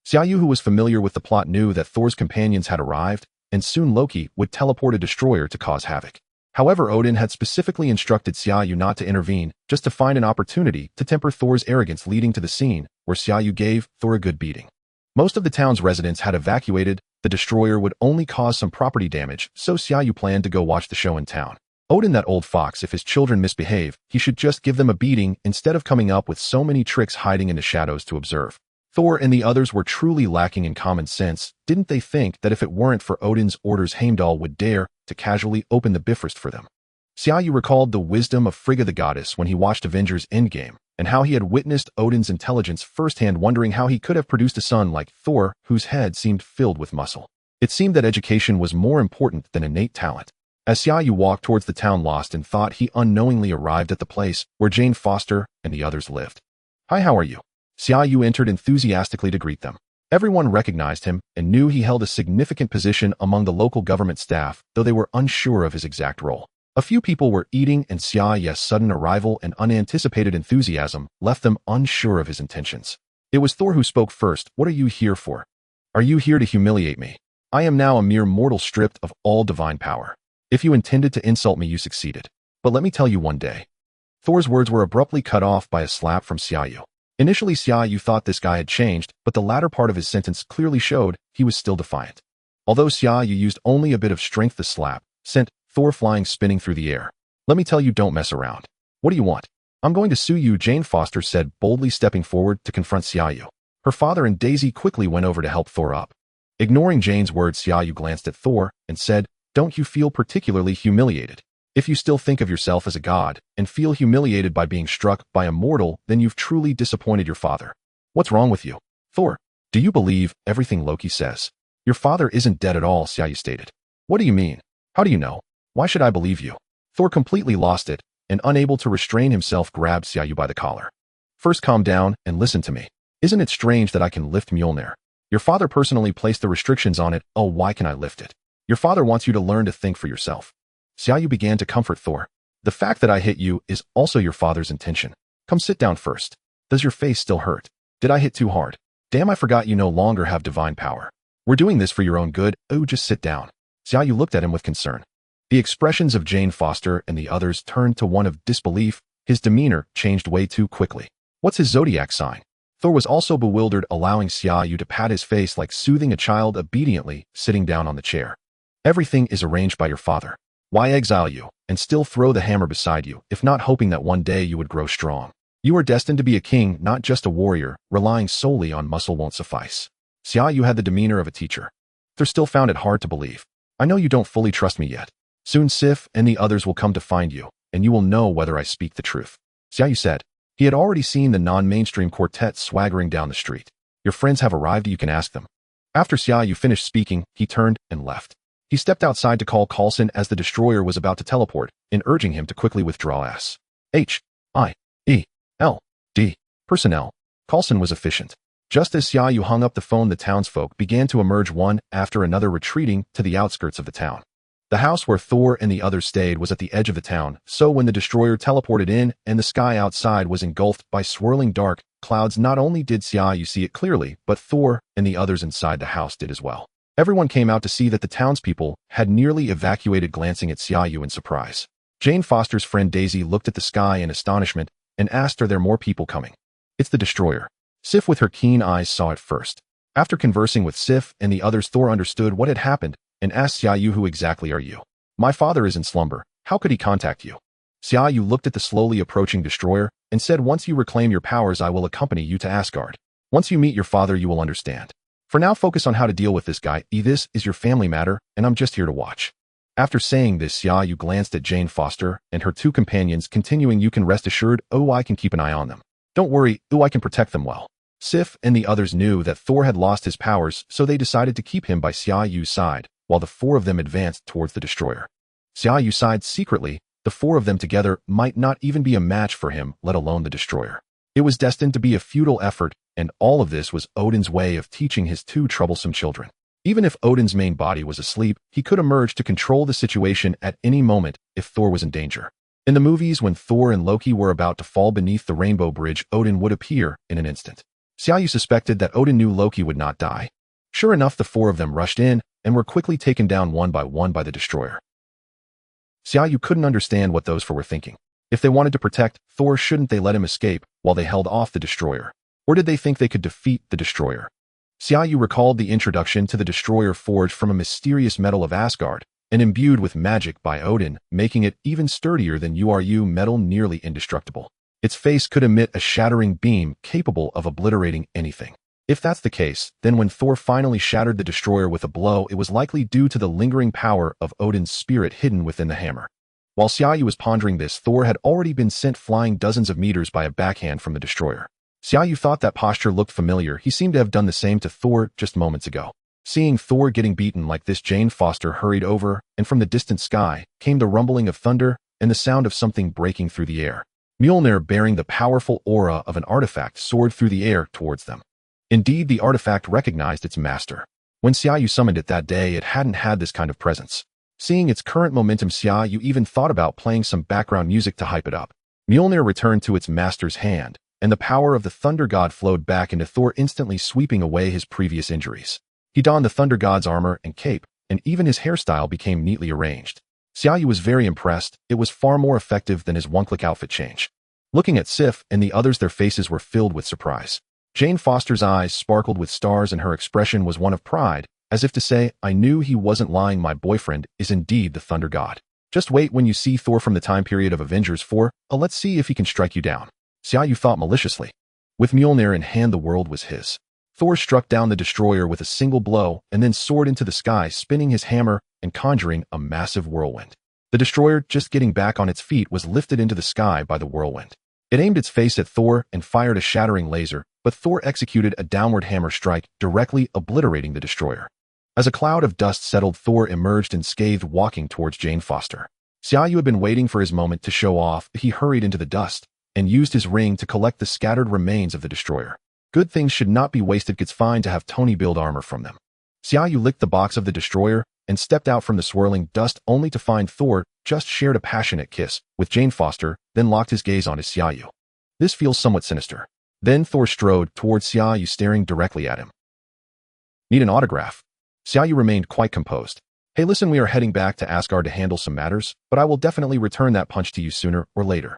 Xia Yu, who was familiar with the plot, knew that Thor's companions had arrived, and soon Loki would teleport a destroyer to cause havoc. However, Odin had specifically instructed Xia Yu not to intervene, just to find an opportunity to temper Thor's arrogance, leading to the scene where Xia Yu gave Thor a good beating. Most of the town's residents had evacuated. The destroyer would only cause some property damage, so Xia Yu planned to go watch the show in town. Odin, that old fox, if his children misbehave, he should just give them a beating instead of coming up with so many tricks hiding in the shadows to observe. Thor and the others were truly lacking in common sense. Didn't they think that if it weren't for Odin's orders, Heimdall would dare to casually open the Bifrost for them? Xia Yu recalled the wisdom of Frigga the goddess when he watched Avengers Endgame, and how he had witnessed Odin's intelligence firsthand, wondering how he could have produced a son like Thor, whose head seemed filled with muscle. It seemed that education was more important than innate talent. As Xia Yu walked towards the town, lost in thought, he unknowingly arrived at the place where Jane Foster and the others lived. Hi, how are you? Xia Yu entered enthusiastically to greet them. Everyone recognized him and knew he held a significant position among the local government staff, though they were unsure of his exact role. A few people were eating, and Xia Yu's sudden arrival and unanticipated enthusiasm left them unsure of his intentions. It was Thor who spoke first. What are you here for? Are you here to humiliate me? I am now a mere mortal stripped of all divine power. If you intended to insult me, you succeeded. But let me tell you one day. Thor's words were abruptly cut off by a slap from Xia Yu. Initially, Xia Yu thought this guy had changed, but the latter part of his sentence clearly showed he was still defiant. Although Xia Yu used only a bit of strength, the slap sent Thor flying, spinning through the air. Let me tell you, don't mess around. What do you want? I'm going to sue you, Jane Foster said, boldly stepping forward to confront Xia Yu. Her father and Daisy quickly went over to help Thor up. Ignoring Jane's words, Xia Yu glanced at Thor and said, don't you feel particularly humiliated? If you still think of yourself as a god and feel humiliated by being struck by a mortal, then you've truly disappointed your father. What's wrong with you? Thor, do you believe everything Loki says? Your father isn't dead at all, Xia Yu stated. What do you mean? How do you know? Why should I believe you? Thor completely lost it and, unable to restrain himself, grabbed Xia Yu by the collar. First, calm down and listen to me. Isn't it strange that I can lift Mjolnir? Your father personally placed the restrictions on it. Oh, why can I lift it? Your father wants you to learn to think for yourself. Xia Yu began to comfort Thor. The fact that I hit you is also your father's intention. Come sit down first. Does your face still hurt? Did I hit too hard? Damn, I forgot you no longer have divine power. We're doing this for your own good. Oh, just sit down. Xia Yu looked at him with concern. The expressions of Jane Foster and the others turned to one of disbelief. His demeanor changed way too quickly. What's his zodiac sign? Thor was also bewildered, allowing Xia Yu to pat his face like soothing a child, obediently sitting down on the chair. Everything is arranged by your father. Why exile you and still throw the hammer beside you, if not hoping that one day you would grow strong? You are destined to be a king, not just a warrior. Relying solely on muscle won't suffice. Xia Yu had the demeanor of a teacher. Thor still found it hard to believe. I know you don't fully trust me yet. Soon Sif and the others will come to find you, and you will know whether I speak the truth. Xia Yu said. He had already seen the non-mainstream quartet swaggering down the street. Your friends have arrived, you can ask them. After Xia Yu finished speaking, he turned and left. He stepped outside to call Coulson as the destroyer was about to teleport, and urging him to quickly withdraw. H-I-E-L-D. Personnel. Coulson was efficient. Just as Xia Yu hung up the phone, the townsfolk began to emerge one after another, retreating to the outskirts of the town. The house where Thor and the others stayed was at the edge of the town, so when the destroyer teleported in and the sky outside was engulfed by swirling dark, clouds. Not only did Xia Yu see it clearly, but Thor and the others inside the house did as well. Everyone came out to see that the townspeople had nearly evacuated, glancing at Xia Yu in surprise. Jane Foster's friend Daisy looked at the sky in astonishment and asked, "Are there more people coming?" "It's the destroyer." Sif with her keen eyes saw it first. After conversing with Sif and the others, Thor understood what had happened and asked Xia Yu, "Who exactly are you?" "My father is in slumber. How could he contact you?" Xia Yu looked at the slowly approaching destroyer and said, "Once you reclaim your powers, I will accompany you to Asgard. Once you meet your father, you will understand. For now, focus on how to deal with this guy. This is your family matter, and I'm just here to watch." After saying this, Xia Yu glanced at Jane Foster and her two companions, continuing, "You can rest assured, I can keep an eye on them. Don't worry, I can protect them well." Sif and the others knew that Thor had lost his powers, so they decided to keep him by Xia Yu's side, while the four of them advanced towards the destroyer. Xia Yu sighed secretly. The four of them together might not even be a match for him, let alone the destroyer. It was destined to be a futile effort, and all of this was Odin's way of teaching his two troublesome children. Even if Odin's main body was asleep, he could emerge to control the situation at any moment if Thor was in danger. In the movies, when Thor and Loki were about to fall beneath the Rainbow Bridge, Odin would appear in an instant. Xia Yu suspected that Odin knew Loki would not die. Sure enough, the four of them rushed in and were quickly taken down one by the destroyer. Xia Yu couldn't understand what those four were thinking. If they wanted to protect Thor, shouldn't they let him escape while they held off the destroyer? Or did they think they could defeat the destroyer? Xia Yu recalled the introduction to the destroyer, forged from a mysterious metal of Asgard and imbued with magic by Odin, making it even sturdier than Uru metal, nearly indestructible. Its face could emit a shattering beam capable of obliterating anything. If that's the case, then when Thor finally shattered the destroyer with a blow, it was likely due to the lingering power of Odin's spirit hidden within the hammer. While Xia Yu was pondering this, Thor had already been sent flying dozens of meters by a backhand from the destroyer. Xia Yu thought that posture looked familiar. He seemed to have done the same to Thor just moments ago. Seeing Thor getting beaten like this, Jane Foster hurried over, and from the distant sky came the rumbling of thunder and the sound of something breaking through the air. Mjolnir, bearing the powerful aura of an artifact, soared through the air towards them. Indeed, the artifact recognized its master. When Xia Yu summoned it that day, it hadn't had this kind of presence. Seeing its current momentum, Xia Yu even thought about playing some background music to hype it up. Mjolnir returned to its master's hand, and the power of the Thunder God flowed back into Thor, instantly sweeping away his previous injuries. He donned the Thunder God's armor and cape, and even his hairstyle became neatly arranged. Xia Yu was very impressed. It was far more effective than his one-click outfit change. Looking at Sif and the others, their faces were filled with surprise. Jane Foster's eyes sparkled with stars, and her expression was one of pride, as if to say, "I knew he wasn't lying. My boyfriend is indeed the Thunder God. Just wait when you see Thor from the time period of Avengers 4, let's see if he can strike you down." Xia Yu thought maliciously. With Mjolnir in hand, the world was his. Thor struck down the destroyer with a single blow and then soared into the sky, spinning his hammer and conjuring a massive whirlwind. The destroyer, just getting back on its feet, was lifted into the sky by the whirlwind. It aimed its face at Thor and fired a shattering laser, but Thor executed a downward hammer strike, directly obliterating the destroyer. As a cloud of dust settled, Thor emerged unscathed, walking towards Jane Foster. Xia Yu had been waiting for his moment to show off. He hurried into the dust and used his ring to collect the scattered remains of the destroyer. Good things should not be wasted. It's fine to have Tony build armor from them. Xia Yu licked the box of the destroyer and stepped out from the swirling dust, only to find Thor just shared a passionate kiss with Jane Foster, then locked his gaze onto Xia Yu. This feels somewhat sinister. Then Thor strode towards Xia Yu, staring directly at him. "Need an autograph?" Xia Yu remained quite composed. "Hey, listen, we are heading back to Asgard to handle some matters, but I will definitely return that punch to you sooner or later."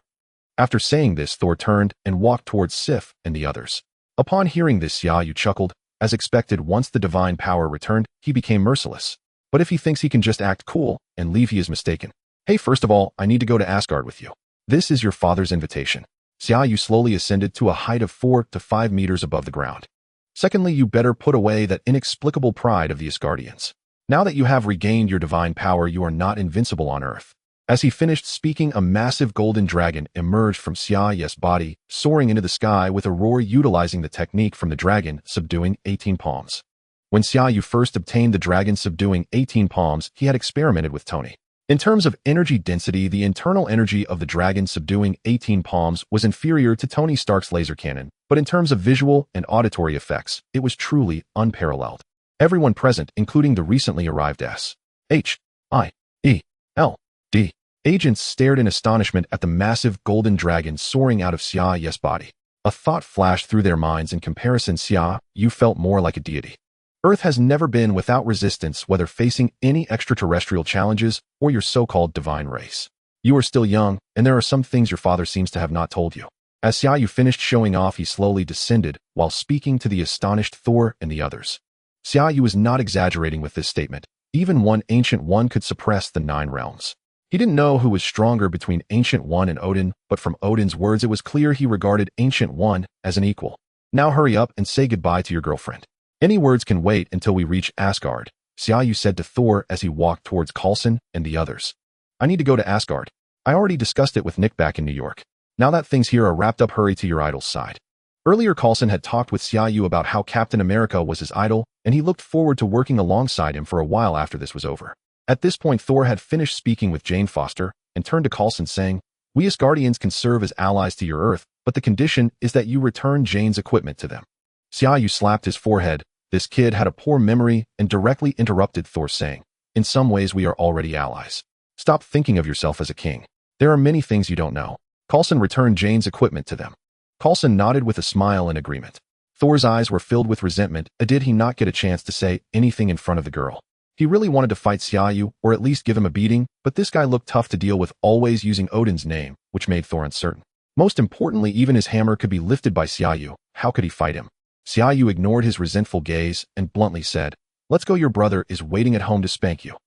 After saying this, Thor turned and walked towards Sif and the others. Upon hearing this, Xia Yu chuckled. As expected, once the divine power returned, he became merciless. But if he thinks he can just act cool and leave, he is mistaken. "Hey, first of all, I need to go to Asgard with you. This is your father's invitation." Xia Yu slowly ascended to a height of 4 to 5 meters above the ground. "Secondly, you better put away that inexplicable pride of the Asgardians. Now that you have regained your divine power, you are not invincible on Earth." As he finished speaking, a massive golden dragon emerged from Xia Yu's body, soaring into the sky with a roar, utilizing the technique from the dragon subduing 18 palms. When Xia Yu first obtained the dragon subduing 18 palms, he had experimented with Tony. In terms of energy density, the internal energy of the dragon subduing 18 palms was inferior to Tony Stark's laser cannon, but in terms of visual and auditory effects, it was truly unparalleled. Everyone present, including the recently arrived HIELD agents, stared in astonishment at the massive golden dragon soaring out of Xia Yu's body. A thought flashed through their minds. In comparison, Xia Yu felt more like a deity. Earth has never been without resistance, whether facing any extraterrestrial challenges or your so-called divine race. You are still young, and there are some things your father seems to have not told you. As Xia Yu finished showing off, he slowly descended while speaking to the astonished Thor and the others. Xia Yu was not exaggerating with this statement. Even one Ancient One could suppress the 9 realms. He didn't know who was stronger between Ancient One and Odin, but from Odin's words it was clear he regarded Ancient One as an equal. Now hurry up and say goodbye to your girlfriend. Any words can wait until we reach Asgard, Xia Yu said to Thor as he walked towards Coulson and the others. I need to go to Asgard. I already discussed it with Nick back in New York. Now that things here are wrapped up, hurry to your idol's side. Earlier, Coulson had talked with Xia Yu about how Captain America was his idol, and he looked forward to working alongside him for a while after this was over. At this point, Thor had finished speaking with Jane Foster and turned to Coulson saying, We Asgardians can serve as allies to your Earth, but the condition is that you return Jane's equipment to them. Xia Yu slapped his forehead. This kid had a poor memory and directly interrupted Thor, saying, In some ways we are already allies. Stop thinking of yourself as a king. There are many things you don't know. Coulson returned Jane's equipment to them. Coulson nodded with a smile in agreement. Thor's eyes were filled with resentment. Did he not get a chance to say anything in front of the girl? He really wanted to fight Xia Yu, or at least give him a beating, but this guy looked tough to deal with, always using Odin's name, which made Thor uncertain. Most importantly, even his hammer could be lifted by Xia Yu. How could he fight him? Xia Yu ignored his resentful gaze and bluntly said, Let's go, your brother is waiting at home to spank you.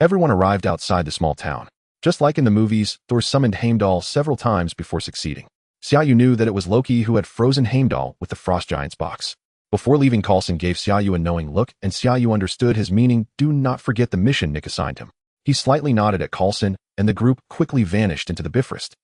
Everyone arrived outside the small town. Just like in the movies, Thor summoned Heimdall several times before succeeding. Xia Yu knew that it was Loki who had frozen Heimdall with the Frost Giant's box. Before leaving, Coulson gave Xia Yu a knowing look, and Xia Yu understood his meaning. Do not forget the mission Nick assigned him. He slightly nodded at Coulson, and the group quickly vanished into the Bifrost.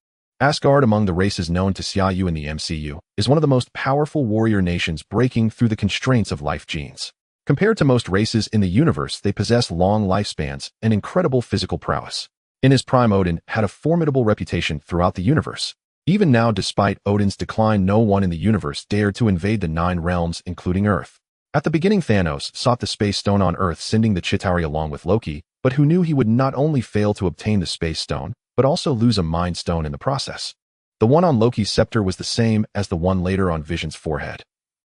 Asgard, among the races known to Xia Yu in the MCU, is one of the most powerful warrior nations, breaking through the constraints of life genes. Compared to most races in the universe, they possess long lifespans and incredible physical prowess. In his prime, Odin had a formidable reputation throughout the universe. Even now, despite Odin's decline, no one in the universe dared to invade the 9 realms, including Earth. At the beginning, Thanos sought the Space Stone on Earth, sending the Chitauri along with Loki, but who knew he would not only fail to obtain the Space Stone, but also lose a Mind Stone in the process. The one on Loki's scepter was the same as the one later on Vision's forehead.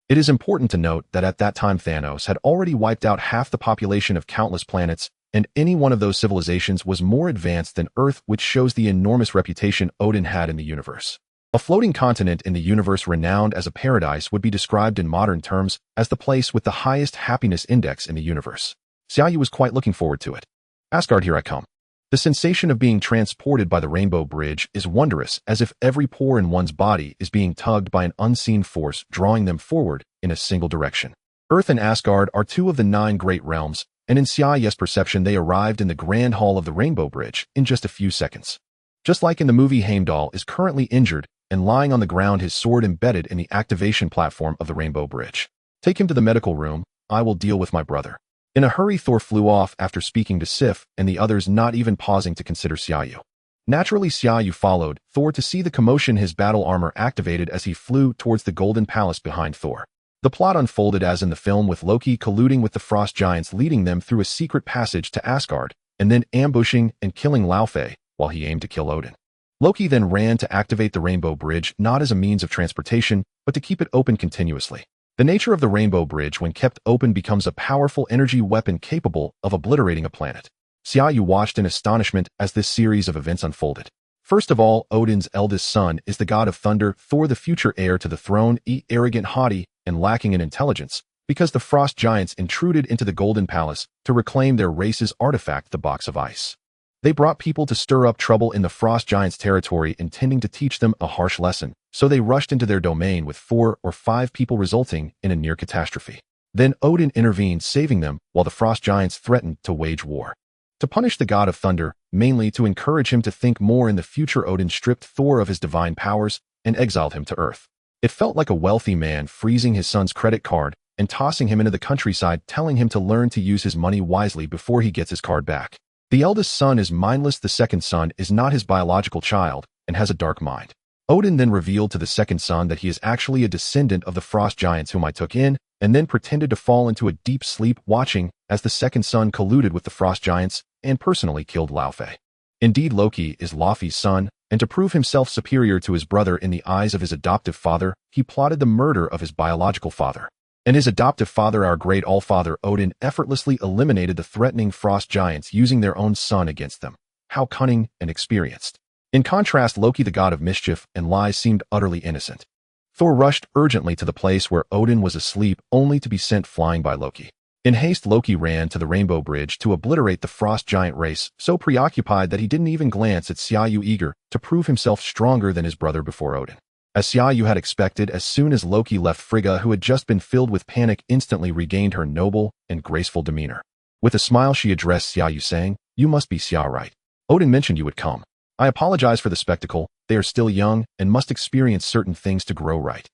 It is important to note that at that time Thanos had already wiped out half the population of countless planets, and any one of those civilizations was more advanced than Earth, which shows the enormous reputation Odin had in the universe. A floating continent in the universe renowned as a paradise would be described in modern terms as the place with the highest happiness index in the universe. Xia Yu was quite looking forward to it. Asgard, here I come. The sensation of being transported by the Rainbow Bridge is wondrous, as if every pore in one's body is being tugged by an unseen force, drawing them forward in a single direction. Earth and Asgard are 2 of the 9 great realms, and in Xia Yu's perception they arrived in the Grand Hall of the Rainbow Bridge in just a few seconds. Just like in the movie, Heimdall is currently injured and lying on the ground, his sword embedded in the activation platform of the Rainbow Bridge. Take him to the medical room. I will deal with my brother. In a hurry, Thor flew off after speaking to Sif and the others, not even pausing to consider Xia Yu. Naturally, Xia Yu followed Thor to see the commotion. His battle armor activated as he flew towards the Golden Palace behind Thor. The plot unfolded as in the film, with Loki colluding with the Frost Giants, leading them through a secret passage to Asgard, and then ambushing and killing Laufey while he aimed to kill Odin. Loki then ran to activate the Rainbow Bridge, not as a means of transportation, but to keep it open continuously. The nature of the Rainbow Bridge, when kept open, becomes a powerful energy weapon capable of obliterating a planet. Xia Yu watched in astonishment as this series of events unfolded. First of all, Odin's eldest son is the god of thunder, Thor, the future heir to the throne, arrogant, haughty, and lacking in intelligence, because the Frost Giants intruded into the Golden Palace to reclaim their race's artifact, the Box of Ice. They brought people to stir up trouble in the Frost Giants' territory, intending to teach them a harsh lesson, so they rushed into their domain with 4 or 5 people, resulting in a near catastrophe. Then Odin intervened, saving them, while the Frost Giants threatened to wage war. To punish the god of thunder, mainly to encourage him to think more in the future, Odin stripped Thor of his divine powers and exiled him to Earth. It felt like a wealthy man freezing his son's credit card and tossing him into the countryside, telling him to learn to use his money wisely before he gets his card back. The eldest son is mindless. The second son is not his biological child and has a dark mind. Odin then revealed to the second son that he is actually a descendant of the Frost Giants whom I took in, and then pretended to fall into a deep sleep, watching as the second son colluded with the Frost Giants and personally killed Laufey. Indeed, Loki is Laufey's son, and to prove himself superior to his brother in the eyes of his adoptive father, he plotted the murder of his biological father. And his adoptive father, our great all-father Odin, effortlessly eliminated the threatening frost giants using their own son against them. How cunning and experienced. In contrast, Loki, the god of mischief and lies, seemed utterly innocent. Thor rushed urgently to the place where Odin was asleep, only to be sent flying by Loki. In haste, Loki ran to the Rainbow Bridge to obliterate the frost giant race, so preoccupied that he didn't even glance at Xia Yu, eager to prove himself stronger than his brother before Odin. As Xia Yu had expected, as soon as Loki left, Frigga, who had just been filled with panic, instantly regained her noble and graceful demeanor. With a smile, she addressed Xia Yu, saying, "You must be Xia, right? Odin mentioned you would come. I apologize for the spectacle. They are still young and must experience certain things to grow right."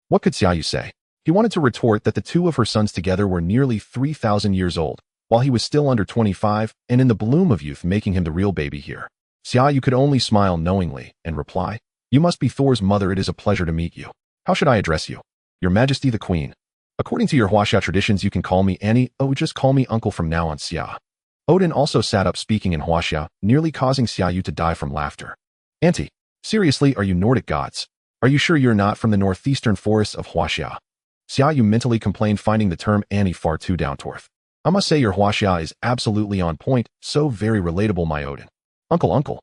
What could Xia Yu say? He wanted to retort that the two of her sons together were nearly 3,000 years old, while he was still under 25 and in the bloom of youth, making him the real baby here. Xia Yu could only smile knowingly and reply, "You must be Thor's mother. It is a pleasure to meet you. How should I address you?" "Your Majesty the Queen. According to your Huaxia traditions, you can call me Annie. Oh, just call me Uncle from now on, Xia." Odin also sat up, speaking in Huaxia, nearly causing Xia Yu to die from laughter. "Auntie, seriously, are you Nordic gods? Are you sure you're not from the northeastern forests of Huaxia?" Xia Yu mentally complained, finding the term Annie far too down to earth. "I must say your Huaxia is absolutely on point, so very relatable, my Odin." Uncle.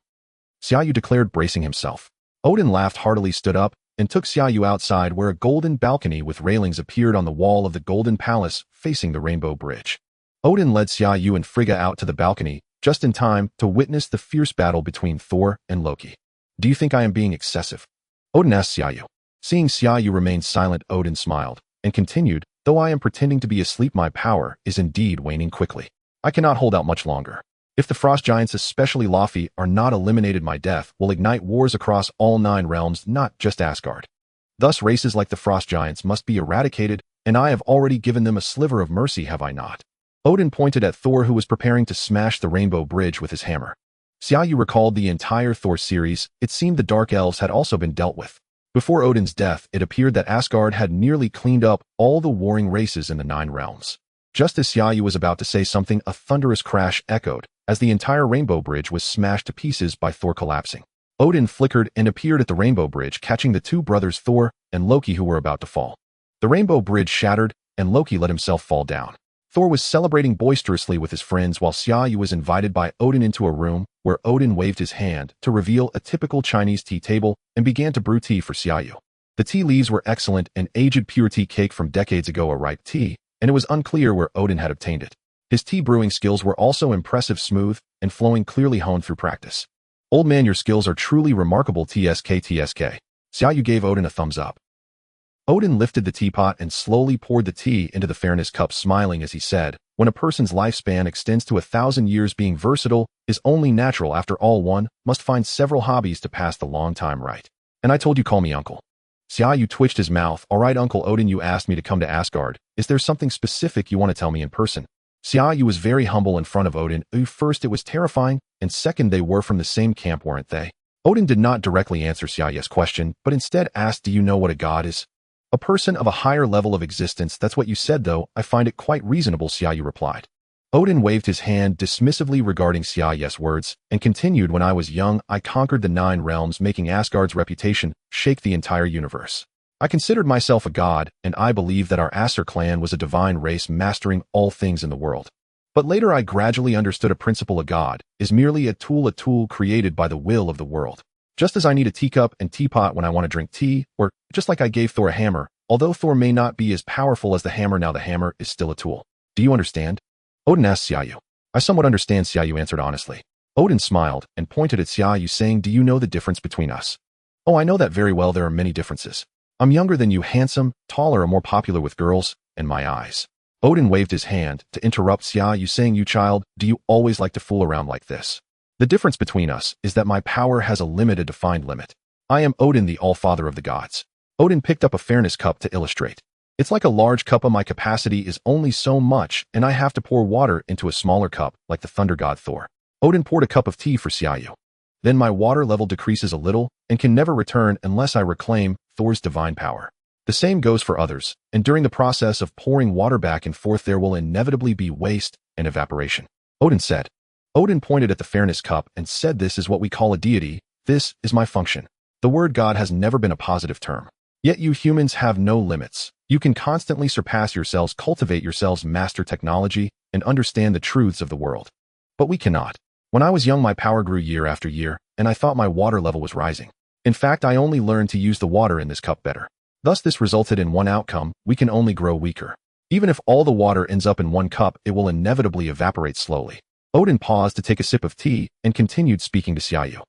Xia Yu declared, bracing himself. Odin laughed heartily, stood up, and took Xia Yu outside, where a golden balcony with railings appeared on the wall of the Golden Palace facing the Rainbow Bridge. Odin led Xia Yu and Frigga out to the balcony, just in time to witness the fierce battle between Thor and Loki. "Do you think I am being excessive?" Odin asked Xia Yu. Seeing Xia Yu remain silent, Odin smiled and continued, "Though I am pretending to be asleep, my power is indeed waning quickly. I cannot hold out much longer. If the frost giants, especially Loki, are not eliminated, my death will ignite wars across all 9 realms, not just Asgard. Thus races like the frost giants must be eradicated, and I have already given them a sliver of mercy, have I not?" Odin pointed at Thor, who was preparing to smash the Rainbow Bridge with his hammer. Xia Yu recalled the entire Thor series. It seemed the Dark Elves had also been dealt with. Before Odin's death, it appeared that Asgard had nearly cleaned up all the warring races in the 9 realms. Just as Xia Yu was about to say something, a thunderous crash echoed, as the entire Rainbow Bridge was smashed to pieces by Thor collapsing. Odin flickered and appeared at the Rainbow Bridge, catching the 2 brothers Thor and Loki, who were about to fall. The Rainbow Bridge shattered, and Loki let himself fall down. Thor was celebrating boisterously with his friends, while Xia Yu was invited by Odin into a room where Odin waved his hand to reveal a typical Chinese tea table and began to brew tea for Xia Yu. The tea leaves were excellent and aged pure tea cake from decades ago, a ripe tea, and it was unclear where Odin had obtained it. His tea brewing skills were also impressive, smooth and flowing, clearly honed through practice. "Old man, your skills are truly remarkable, TSK. Xia Yu gave Odin a thumbs up. Odin lifted the teapot and slowly poured the tea into the fairness cup, smiling as he said, "When a person's lifespan extends to 1,000 years, being versatile is only natural. After all, one must find several hobbies to pass the long time, right? And I told you, call me Uncle." Xia Yu twitched his mouth. "All right, Uncle Odin, you asked me to come to Asgard. Is there something specific you want to tell me in person?" Xia Yu was very humble in front of Odin. First, it was terrifying, and second, they were from the same camp, weren't they? Odin did not directly answer Xia Yu's question, but instead asked, "Do you know what a god is?" "A person of a higher level of existence. That's what you said, though. I find it quite reasonable," Xia Yu replied. Odin waved his hand dismissively regarding Xia Yu's words and continued, "When I was young, I conquered the 9 realms, making Asgard's reputation shake the entire universe. I considered myself a god, and I believed that our Aesir clan was a divine race mastering all things in the world. But later I gradually understood a principle: a god is merely a tool created by the will of the world. Just as I need a teacup and teapot when I want to drink tea, or just like I gave Thor a hammer, although Thor may not be as powerful as the hammer now, the hammer is still a tool. Do you understand?" Odin asked Xia Yu. "I somewhat understand," Xia Yu answered honestly. Odin smiled and pointed at Xia Yu, saying, "Do you know the difference between us?" "Oh, I know that very well. There are many differences. I'm younger than you, handsome, taller, or more popular with girls, and my eyes." Odin waved his hand to interrupt Xia Yu, saying, "You child, do you always like to fool around like this? The difference between us is that my power has a limit, a defined limit. I am Odin, the all-father of the gods." Odin picked up a fairness cup to illustrate. "It's like a large cup, my capacity is only so much, and I have to pour water into a smaller cup, like the thunder god Thor." Odin poured a cup of tea for Xia Yu. "Then my water level decreases a little and can never return unless I reclaim Thor's divine power. The same goes for others, and during the process of pouring water back and forth, there will inevitably be waste and evaporation," Odin said. Odin pointed at the fairness cup and said, "This is what we call a deity. This is my function. The word God has never been a positive term. Yet you humans have no limits. You can constantly surpass yourselves, cultivate yourselves, master technology, and understand the truths of the world. But we cannot. When I was young, my power grew year after year, and I thought my water level was rising. In fact, I only learned to use the water in this cup better. Thus, this resulted in one outcome: we can only grow weaker. Even if all the water ends up in one cup, it will inevitably evaporate slowly. Odin paused to take a sip of tea and continued speaking to Xia Yu.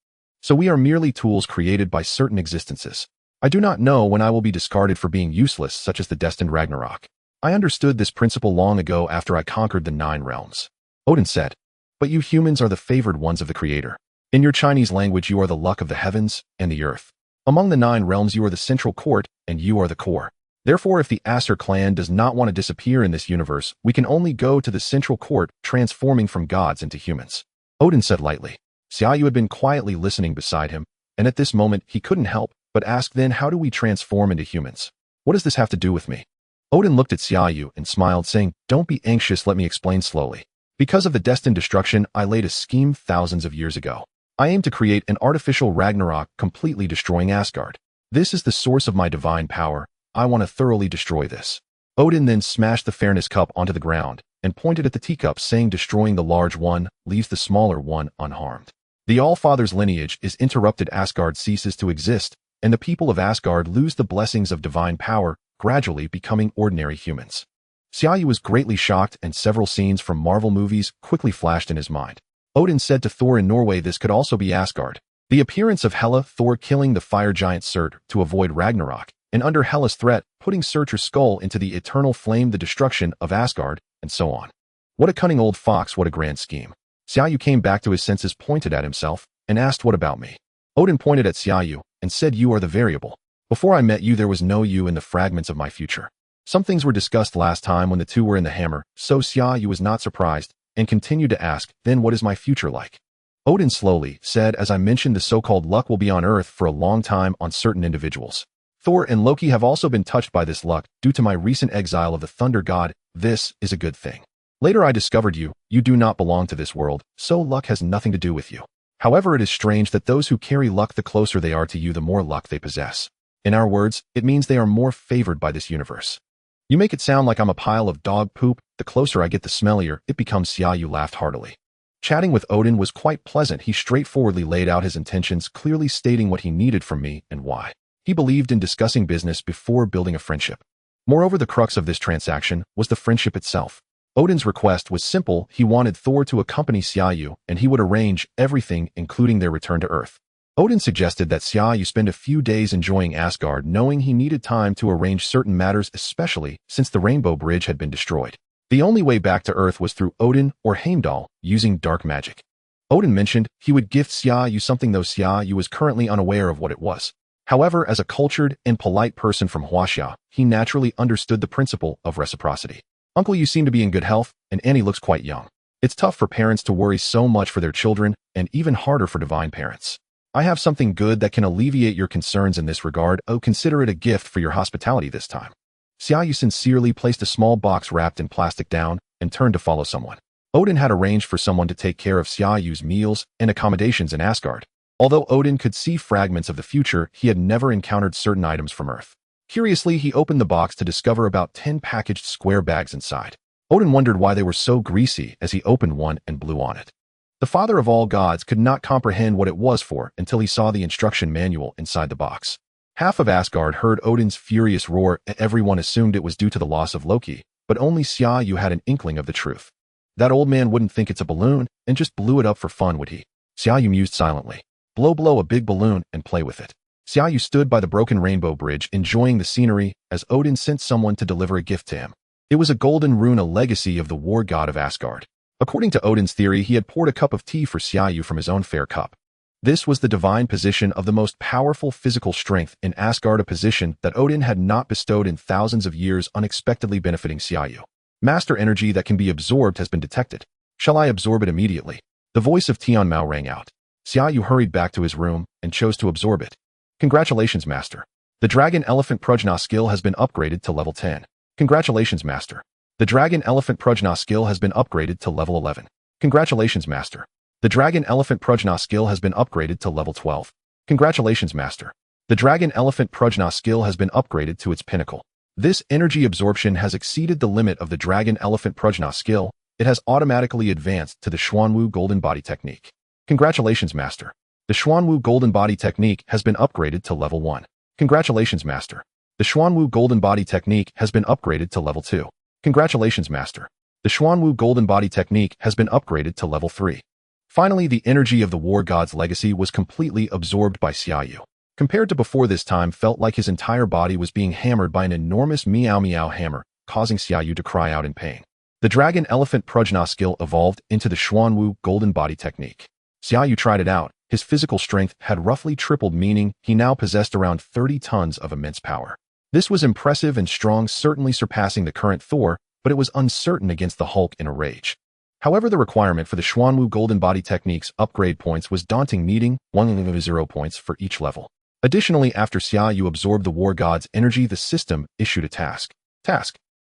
So we are merely tools created by certain existences. I do not know when I will be discarded for being useless, such as the destined Ragnarok. I understood this principle long ago after I conquered the 9 realms. Odin said, but you humans are the favored ones of the Creator. In your Chinese language, you are the luck of the heavens and the earth. Among the 9 realms, you are the central court, and you are the core. Therefore, if the Aster clan does not want to disappear in this universe, we can only go to the central court, transforming from gods into humans. Odin said lightly. Xia Yu had been quietly listening beside him, and at this moment he couldn't help but ask, then how do we transform into humans? What does this have to do with me? Odin looked at Xia Yu and smiled, saying, don't be anxious, let me explain slowly. Because of the destined destruction, I laid a scheme thousands of years ago. I aim to create an artificial Ragnarok, completely destroying Asgard. This is the source of my divine power. I want to thoroughly destroy this. Odin then smashed the fairness cup onto the ground and pointed at the teacup, saying, destroying the large one leaves the smaller one unharmed. The Allfather's lineage is interrupted, Asgard ceases to exist, and the people of Asgard lose the blessings of divine power, gradually becoming ordinary humans. Xia Yu was greatly shocked, and several scenes from Marvel movies quickly flashed in his mind. Odin said to Thor in Norway, this could also be Asgard. The appearance of Hela, Thor killing the fire giant Surtur to avoid Ragnarok, and under Hela's threat, putting Surtur's skull into the eternal flame, the destruction of Asgard, and so on. What a cunning old fox, what a grand scheme. Xia Yu came back to his senses, pointed at himself, and asked, what about me? Odin pointed at Xia Yu and said, you are the variable. Before I met you, there was no you in the fragments of my future. Some things were discussed last time when the two were in the hammer, so Xia Yu was not surprised and continued to ask, then what is my future like? Odin slowly said, as I mentioned, the so-called luck will be on Earth for a long time on certain individuals. Thor and Loki have also been touched by this luck due to my recent exile of the thunder god. This is a good thing. Later I discovered you do not belong to this world, so luck has nothing to do with you. However, it is strange that those who carry luck, the closer they are to you, the more luck they possess. In our words, it means they are more favored by this universe. You make it sound like I'm a pile of dog poop. The closer I get, the smellier it becomes. Xia Yu laughed heartily. Chatting with Odin was quite pleasant. He straightforwardly laid out his intentions, clearly stating what he needed from me and why. He believed in discussing business before building a friendship. Moreover, the crux of this transaction was the friendship itself. Odin's request was simple. He wanted Thor to accompany Xia Yu, and he would arrange everything, including their return to Earth. Odin suggested that Xia Yu spend a few days enjoying Asgard, knowing he needed time to arrange certain matters, especially since the Rainbow Bridge had been destroyed. The only way back to Earth was through Odin or Heimdall, using dark magic. Odin mentioned he would gift Xia Yu something, though Xia Yu was currently unaware of what it was. However, as a cultured and polite person from Huaxia, he naturally understood the principle of reciprocity. Uncle, you seem to be in good health, and Annie looks quite young. It's tough for parents to worry so much for their children, and even harder for divine parents. I have something good that can alleviate your concerns in this regard. Oh, consider it a gift for your hospitality this time. Xia Yu sincerely placed a small box wrapped in plastic down and turned to follow someone. Odin had arranged for someone to take care of Xia Yu's meals and accommodations in Asgard. Although Odin could see fragments of the future, he had never encountered certain items from Earth. Curiously, he opened the box to discover about 10 packaged square bags inside. Odin wondered why they were so greasy as he opened one and blew on it. The father of all gods could not comprehend what it was for until he saw the instruction manual inside the box. Half of Asgard heard Odin's furious roar, and everyone assumed it was due to the loss of Loki, but only Xia Yu had an inkling of the truth. That old man wouldn't think it's a balloon and just blew it up for fun, would he? Xia Yu mused silently. Blow a big balloon and play with it. Xia Yu stood by the broken rainbow bridge, enjoying the scenery as Odin sent someone to deliver a gift to him. It was a golden rune, a legacy of the war god of Asgard. According to Odin's theory, he had poured a cup of tea for Xia Yu from his own fair cup. This was the divine position of the most powerful physical strength in Asgard, a position that Odin had not bestowed in thousands of years, unexpectedly benefiting Xia Yu. Master energy that can be absorbed has been detected. Shall I absorb it immediately? The voice of Tian Mao rang out. Xia Yu hurried back to his room and chose to absorb it. Congratulations, Master. The Dragon Elephant Prajna skill has been upgraded to level 10. Congratulations, Master. The Dragon Elephant Prajna skill has been upgraded to level 11. Congratulations, Master. The Dragon Elephant Prajna skill has been upgraded to level 12. Congratulations, Master. The Dragon Elephant Prajna skill has been upgraded to its pinnacle. This energy absorption has exceeded the limit of the Dragon Elephant Prajna skill. It has automatically advanced to the Xuanwu Golden Body Technique. Congratulations, Master. The Xuanwu Golden Body Technique has been upgraded to level 1. Congratulations, Master. The Xuanwu Golden Body Technique has been upgraded to level 2. Congratulations, Master. The Xuanwu Golden Body Technique has been upgraded to level 3. Finally, the energy of the War God's legacy was completely absorbed by Xia Yu. Compared to before, this time felt like his entire body was being hammered by an enormous meow meow hammer, causing Xia Yu to cry out in pain. The Dragon Elephant Prajna skill evolved into the Xuanwu Golden Body Technique. Xia Yu tried it out. His physical strength had roughly tripled, meaning he now possessed around 30 tons of immense power. This was impressive and strong, certainly surpassing the current Thor, but it was uncertain against the Hulk in a rage. However, the requirement for the Xuanwu Golden Body Technique's upgrade points was daunting, needing 1 points for each level. Additionally, after Xia Yu absorbed the War God's energy, the system issued a task.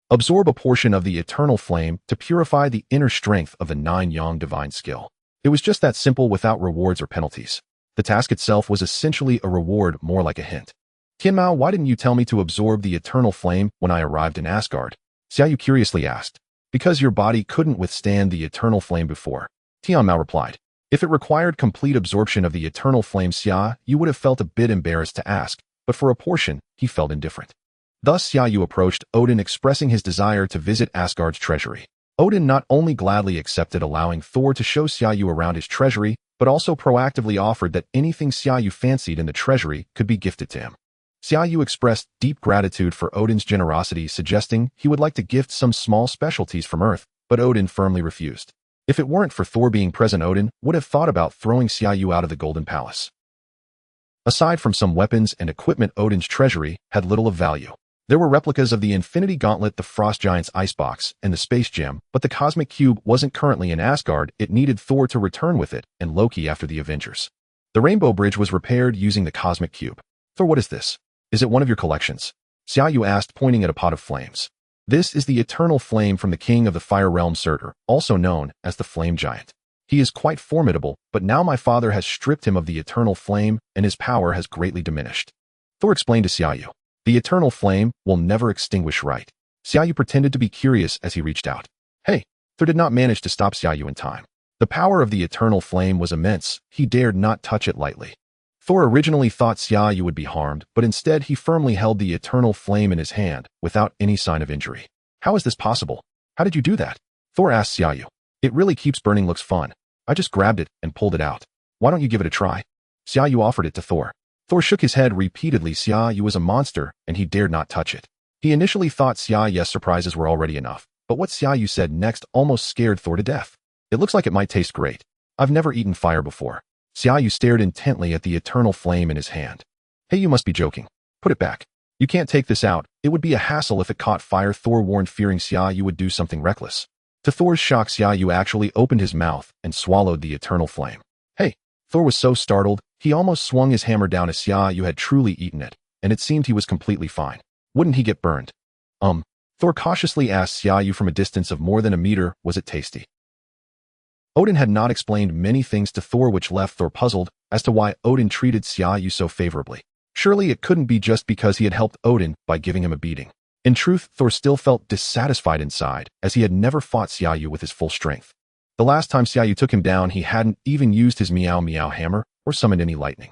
Absorb a portion of the Eternal Flame to purify the inner strength of the 9 Yang Divine skill. It was just that simple, without rewards or penalties. The task itself was essentially a reward, more like a hint. Tianmao, why didn't you tell me to absorb the Eternal Flame when I arrived in Asgard? Xia Yu curiously asked. Because your body couldn't withstand the Eternal Flame before. Tianmao replied. If it required complete absorption of the Eternal Flame, Xia Yu would have felt a bit embarrassed to ask, but for a portion, he felt indifferent. Thus, Xia Yu approached Odin, expressing his desire to visit Asgard's treasury. Odin not only gladly accepted allowing Thor to show Xia Yu around his treasury, but also proactively offered that anything Xia Yu fancied in the treasury could be gifted to him. Xia Yu expressed deep gratitude for Odin's generosity, suggesting he would like to gift some small specialties from Earth, but Odin firmly refused. If it weren't for Thor being present, Odin would have thought about throwing Xia Yu out of the Golden Palace. Aside from some weapons and equipment, Odin's treasury had little of value. There were replicas of the Infinity Gauntlet, the Frost Giant's Icebox, and the Space Gem, but the Cosmic Cube wasn't currently in Asgard. It needed Thor to return with it, and Loki after the Avengers. The Rainbow Bridge was repaired using the Cosmic Cube. Thor, what is this? Is it one of your collections? Xia Yu asked, pointing at a pot of flames. This is the Eternal Flame from the King of the Fire Realm, Surtur, also known as the Flame Giant. He is quite formidable, but now my father has stripped him of the Eternal Flame, and his power has greatly diminished. Thor explained to Xia Yu. The Eternal Flame will never extinguish, right? Xia Yu pretended to be curious as he reached out. Hey! Thor did not manage to stop Xia Yu in time. The power of the Eternal Flame was immense. He dared not touch it lightly. Thor originally thought Xia Yu would be harmed, but instead he firmly held the Eternal Flame in his hand, without any sign of injury. How is this possible? How did you do that? Thor asked Xia Yu. It really keeps burning, looks fun. I just grabbed it and pulled it out. Why don't you give it a try? Xia Yu offered it to Thor. Thor shook his head repeatedly. Xia Yu was a monster, and he dared not touch it. He initially thought Xia Yu's surprises were already enough, but what Xia Yu said next almost scared Thor to death. It looks like it might taste great. I've never eaten fire before. Xia Yu stared intently at the Eternal Flame in his hand. Hey, you must be joking. Put it back. You can't take this out. It would be a hassle if it caught fire, Thor warned, fearing Xia Yu would do something reckless. To Thor's shock, Xia Yu actually opened his mouth and swallowed the Eternal Flame. Hey! Thor was so startled, he almost swung his hammer down as Xia Yu had truly eaten it, and it seemed he was completely fine. Wouldn't he get burned? Thor cautiously asked Xia Yu from a distance of more than a meter, was it tasty? Odin had not explained many things to Thor, which left Thor puzzled as to why Odin treated Xia Yu so favorably. Surely it couldn't be just because he had helped Odin by giving him a beating. In truth, Thor still felt dissatisfied inside, as he had never fought Xia Yu with his full strength. The last time Xia Yu took him down, he hadn't even used his meow meow hammer or summoned any lightning.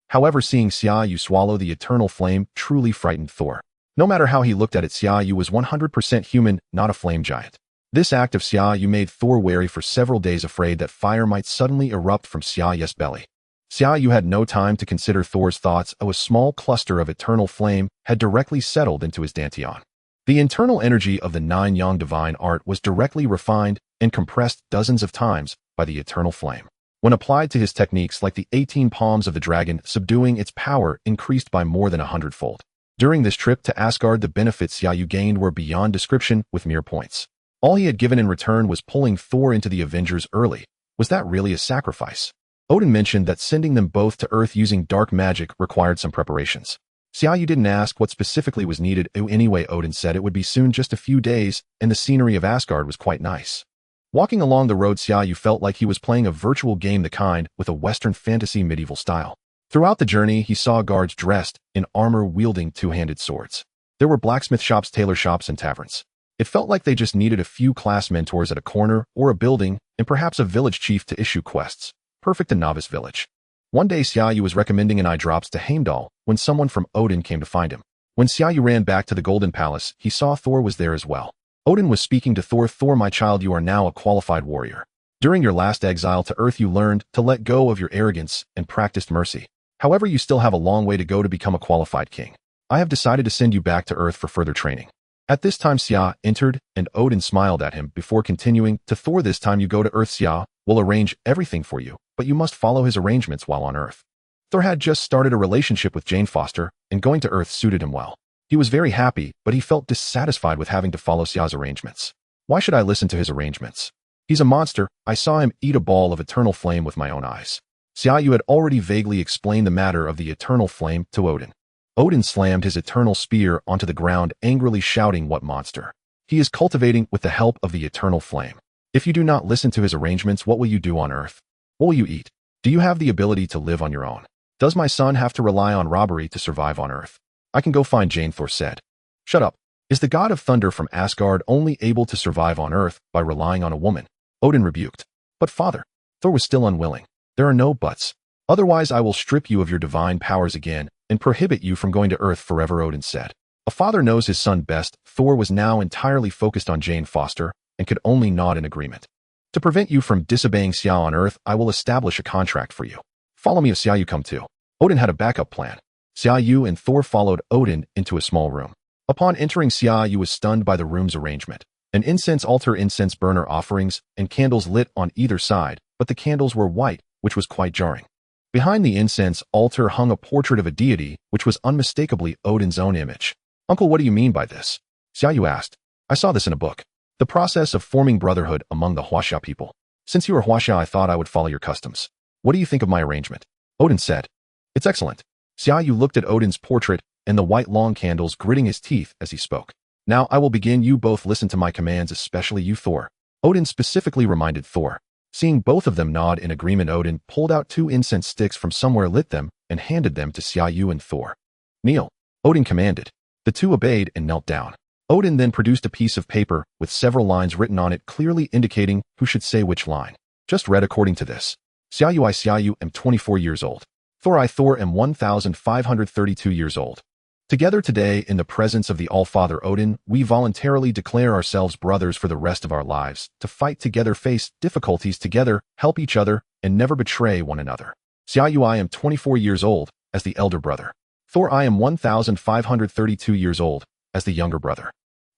However, seeing Xia Yu swallow the Eternal Flame truly frightened Thor. No matter how he looked at it, Xia Yu was 100% human, not a flame giant. This act of Xia Yu made Thor wary for several days, afraid that fire might suddenly erupt from Xia Yu's belly. Xia Yu had no time to consider Thor's thoughts. A small cluster of Eternal Flame had directly settled into his dantian. The internal energy of the 9 Yang Divine Art was directly refined and compressed dozens of times by the Eternal Flame. When applied to his techniques, like the 18 palms of the dragon, subduing its power increased by more than 100-fold. During this trip to Asgard, the benefits Xia Yu gained were beyond description, with mere points. All he had given in return was pulling Thor into the Avengers early. Was that really a sacrifice? Odin mentioned that sending them both to Earth using dark magic required some preparations. Xia Yu didn't ask what specifically was needed. Anyway, Odin said it would be soon, just a few days, and the scenery of Asgard was quite nice. Walking along the road, Xia Yu felt like he was playing a virtual game, the kind with a Western fantasy medieval style. Throughout the journey, he saw guards dressed in armor wielding two-handed swords. There were blacksmith shops, tailor shops, and taverns. It felt like they just needed a few class mentors at a corner or a building, and perhaps a village chief to issue quests. Perfect a novice village. One day Xia Yu was recommending an eye drops to Heimdall when someone from Odin came to find him. When Xia Yu ran back to the Golden Palace, he saw Thor was there as well. Odin was speaking to Thor. Thor, my child, you are now a qualified warrior. During your last exile to Earth, you learned to let go of your arrogance and practiced mercy. However, you still have a long way to go to become a qualified king. I have decided to send you back to Earth for further training. At this time, Xia entered, and Odin smiled at him before continuing to Thor. This time you go to Earth. Xia will arrange everything for you, but you must follow his arrangements while on Earth. Thor had just started a relationship with Jane Foster, and going to Earth suited him well. He was very happy, but he felt dissatisfied with having to follow Xia's arrangements. Why should I listen to his arrangements? He's a monster. I saw him eat a ball of eternal flame with my own eyes. Xia Yu had already vaguely explained the matter of the eternal flame to Odin. Odin slammed his eternal spear onto the ground, angrily shouting, "What monster? He is cultivating with the help of the eternal flame. If you do not listen to his arrangements, what will you do on Earth? What will you eat? Do you have the ability to live on your own? Does my son have to rely on robbery to survive on Earth? I can go find Jane," Thor said. "Shut up. Is the god of thunder from Asgard only able to survive on Earth by relying on a woman?" Odin rebuked. "But father," Thor was still unwilling. "There are no buts. Otherwise I will strip you of your divine powers again and prohibit you from going to Earth forever," Odin said. A father knows his son best. Thor was now entirely focused on Jane Foster and could only nod in agreement. "To prevent you from disobeying Xia on Earth, I will establish a contract for you. Follow me if Xia Yu come too." Odin had a backup plan. Xia Yu and Thor followed Odin into a small room. Upon entering, Xia Yu was stunned by the room's arrangement. An incense altar, incense burner, offerings, and candles lit on either side, but the candles were white, which was quite jarring. Behind the incense altar hung a portrait of a deity, which was unmistakably Odin's own image. "Uncle, what do you mean by this?" Xia Yu asked. "I saw this in a book. The process of forming brotherhood among the Huaxia people. Since you are Huaxia, I thought I would follow your customs. What do you think of my arrangement?" Odin said. "It's excellent." Xia Yu looked at Odin's portrait and the white long candles, gritting his teeth as he spoke. "Now I will begin. You both listen to my commands, especially you, Thor." Odin specifically reminded Thor. Seeing both of them nod in agreement, Odin pulled out 2 incense sticks from somewhere, lit them, and handed them to Xia Yu and Thor. "Kneel," Odin commanded. The two obeyed and knelt down. Odin then produced a piece of paper with several lines written on it, clearly indicating who should say which line. Just read according to this. "Xia Yu, I, Xia Yu, am 24 years old. Thor, I, Thor, am 1,532 years old. Together today, in the presence of the All-Father Odin, we voluntarily declare ourselves brothers for the rest of our lives, to fight together, face difficulties together, help each other, and never betray one another. Xia Yu, I am 24 years old, as the elder brother. Thor, I am 1,532 years old, as the younger brother."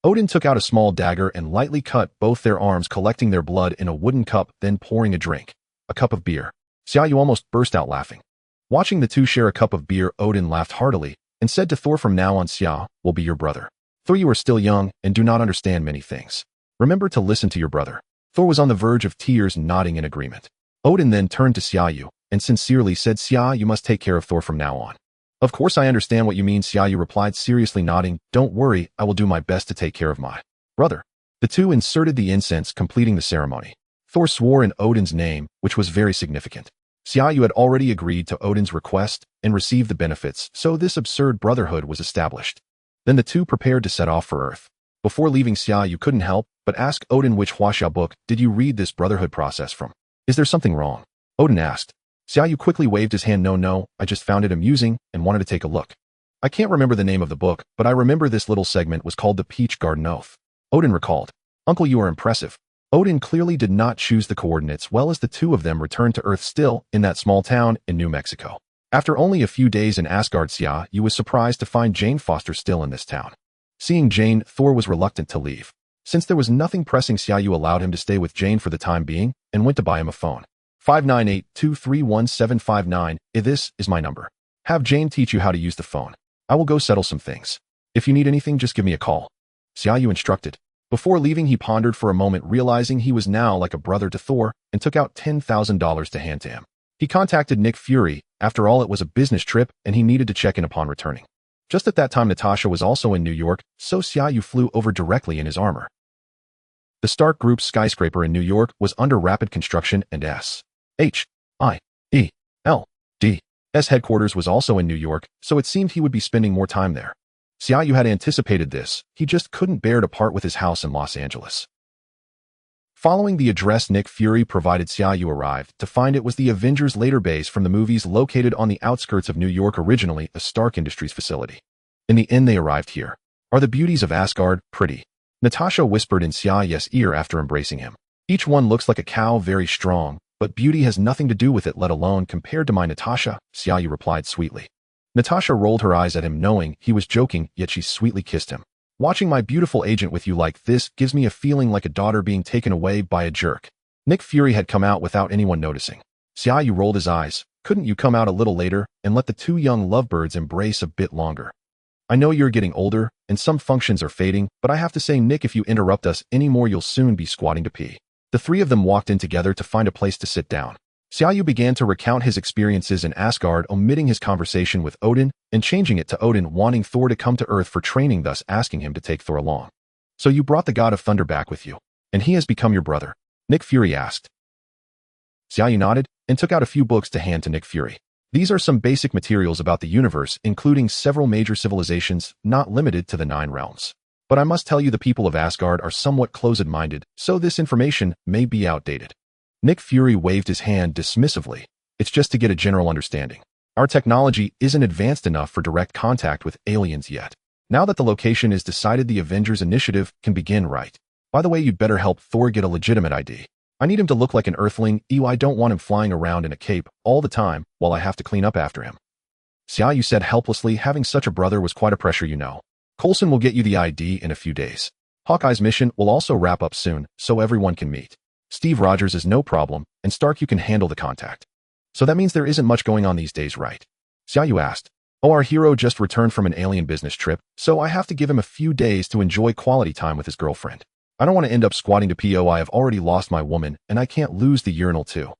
Odin took out a small dagger and lightly cut both their arms, collecting their blood in a wooden cup, then pouring a drink. A cup of beer. Xia Yu almost burst out laughing. Watching the two share a cup of beer, Odin laughed heartily and said to Thor, "From now on, Xia will be your brother. Thor, you are still young and do not understand many things. Remember to listen to your brother." Thor was on the verge of tears, nodding in agreement. Odin then turned to Xia Yu and sincerely said, "Xia, you must take care of Thor from now on." "Of course I understand what you mean," Xia Yu replied, seriously nodding. "Don't worry, I will do my best to take care of my brother." The two inserted the incense, completing the ceremony. Thor swore in Odin's name, which was very significant. Xia Yu had already agreed to Odin's request and received the benefits, so this absurd brotherhood was established. Then the two prepared to set off for Earth. Before leaving, Xia Yu couldn't help but ask Odin, "Which Huaxia book did you read this brotherhood process from? Is there something wrong?" Odin asked. Xia Yu quickly waved his hand. No, I just found it amusing and wanted to take a look. I can't remember the name of the book, but I remember this little segment was called the Peach Garden Oath." Odin recalled. "Uncle, you are impressive." Odin clearly did not choose the coordinates well as the two of them returned to Earth, still in that small town in New Mexico. After only a few days in Asgard, Xia Yu was surprised to find Jane Foster still in this town. Seeing Jane, Thor was reluctant to leave. Since there was nothing pressing, Xia Yu allowed him to stay with Jane for the time being and went to buy him a phone. 598-231-759. This is my number. Have Jane teach you how to use the phone. I will go settle some things. If you need anything, just give me a call," Xia Yu instructed. Before leaving, he pondered for a moment, realizing he was now like a brother to Thor, and took out $10,000 to hand to him. He contacted Nick Fury. After all, it was a business trip, and he needed to check in upon returning. Just at that time, Natasha was also in New York, so Xia Yu flew over directly in his armor. The Stark Group's skyscraper in New York was under rapid construction, and S.H.I.E.L.D. headquarters was also in New York, so it seemed he would be spending more time there. Xia Yu had anticipated this, he just couldn't bear to part with his house in Los Angeles. Following the address Nick Fury provided, Xia Yu arrived to find it was the Avengers' later base from the movies located on the outskirts of New York, originally a Stark Industries facility. In the end they arrived here. Are the beauties of Asgard pretty? Natasha whispered in Xia Yu's ear after embracing him. Each one looks like a cow, very strong, but beauty has nothing to do with it, let alone compared to my Natasha, Xia Yu replied sweetly. Natasha rolled her eyes at him knowing he was joking, yet she sweetly kissed him. Watching my beautiful agent with you like this gives me a feeling like a daughter being taken away by a jerk. Nick Fury had come out without anyone noticing. Xia Yu rolled his eyes. Couldn't you come out a little later and let the two young lovebirds embrace a bit longer? I know you're getting older and some functions are fading, but I have to say, Nick, if you interrupt us anymore you'll soon be squatting to pee. The three of them walked in together to find a place to sit down. Xia Yu began to recount his experiences in Asgard, omitting his conversation with Odin and changing it to Odin wanting Thor to come to Earth for training, thus asking him to take Thor along. So you brought the god of thunder back with you, and he has become your brother? Nick Fury asked. Xia Yu nodded and took out a few books to hand to Nick Fury. These are some basic materials about the universe, including several major civilizations, not limited to the 9 realms. But I must tell you the people of Asgard are somewhat closed-minded, so this information may be outdated. Nick Fury waved his hand dismissively. It's just to get a general understanding. Our technology isn't advanced enough for direct contact with aliens yet. Now that the location is decided, the Avengers initiative can begin, right? By the way, you'd better help Thor get a legitimate ID. I need him to look like an Earthling. I don't want him flying around in a cape all the time while I have to clean up after him. Xia Yu said helplessly, having such a brother was quite a pressure, you know. Coulson will get you the ID in a few days. Hawkeye's mission will also wrap up soon, so everyone can meet. Steve Rogers is no problem, and Stark, you can handle the contact. So that means there isn't much going on these days, right? Xia Yu asked. Oh, our hero just returned from an alien business trip, so I have to give him a few days to enjoy quality time with his girlfriend. I don't want to end up squatting to PO. I have already lost my woman, and I can't lose the urinal too.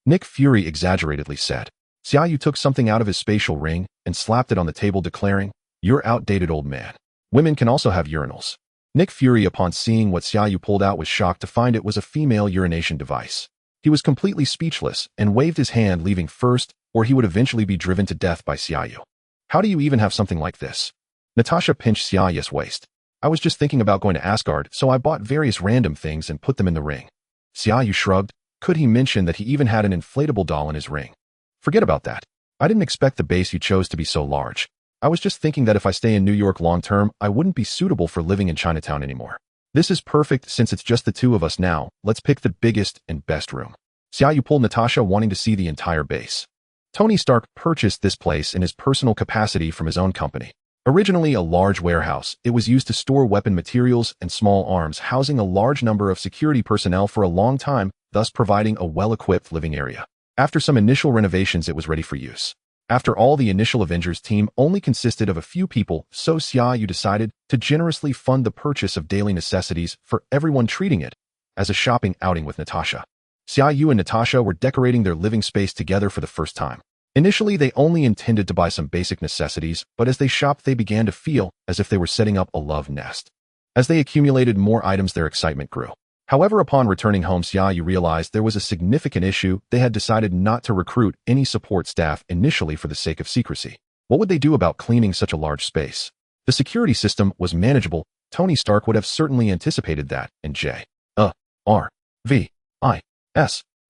Nick Fury exaggeratedly said. Xia Yu took something out of his spatial ring and slapped it on the table, declaring, You're outdated, old man. Women can also have urinals. Nick Fury, upon seeing what Xia Yu pulled out, was shocked to find it was a female urination device. He was completely speechless and waved his hand, leaving first, or he would eventually be driven to death by Xia Yu. How do you even have something like this? Natasha pinched Xia Yu's waist. I was just thinking about going to Asgard, so I bought various random things and put them in the ring. Xia Yu shrugged. Could he mention that he even had an inflatable doll in his ring? Forget about that. I didn't expect the base you chose to be so large. I was just thinking that if I stay in New York long term, I wouldn't be suitable for living in Chinatown anymore. This is perfect since it's just the two of us now. Let's pick the biggest and best room. Xia Yu pulled Natasha, wanting to see the entire base. Tony Stark purchased this place in his personal capacity from his own company. Originally a large warehouse, it was used to store weapon materials and small arms, housing a large number of security personnel for a long time, thus providing a well-equipped living area. After some initial renovations, it was ready for use. After all, the initial Avengers team only consisted of a few people, so Xia Yu decided to generously fund the purchase of daily necessities for everyone, treating it as a shopping outing with Natasha. Xia Yu and Natasha were decorating their living space together for the first time. Initially, they only intended to buy some basic necessities, but as they shopped, they began to feel as if they were setting up a love nest. As they accumulated more items, their excitement grew. However, upon returning home, Xia Yu realized there was a significant issue. They had decided not to recruit any support staff initially for the sake of secrecy. What would they do about cleaning such a large space? The security system was manageable. Tony Stark would have certainly anticipated that, and J.R.V.I.S.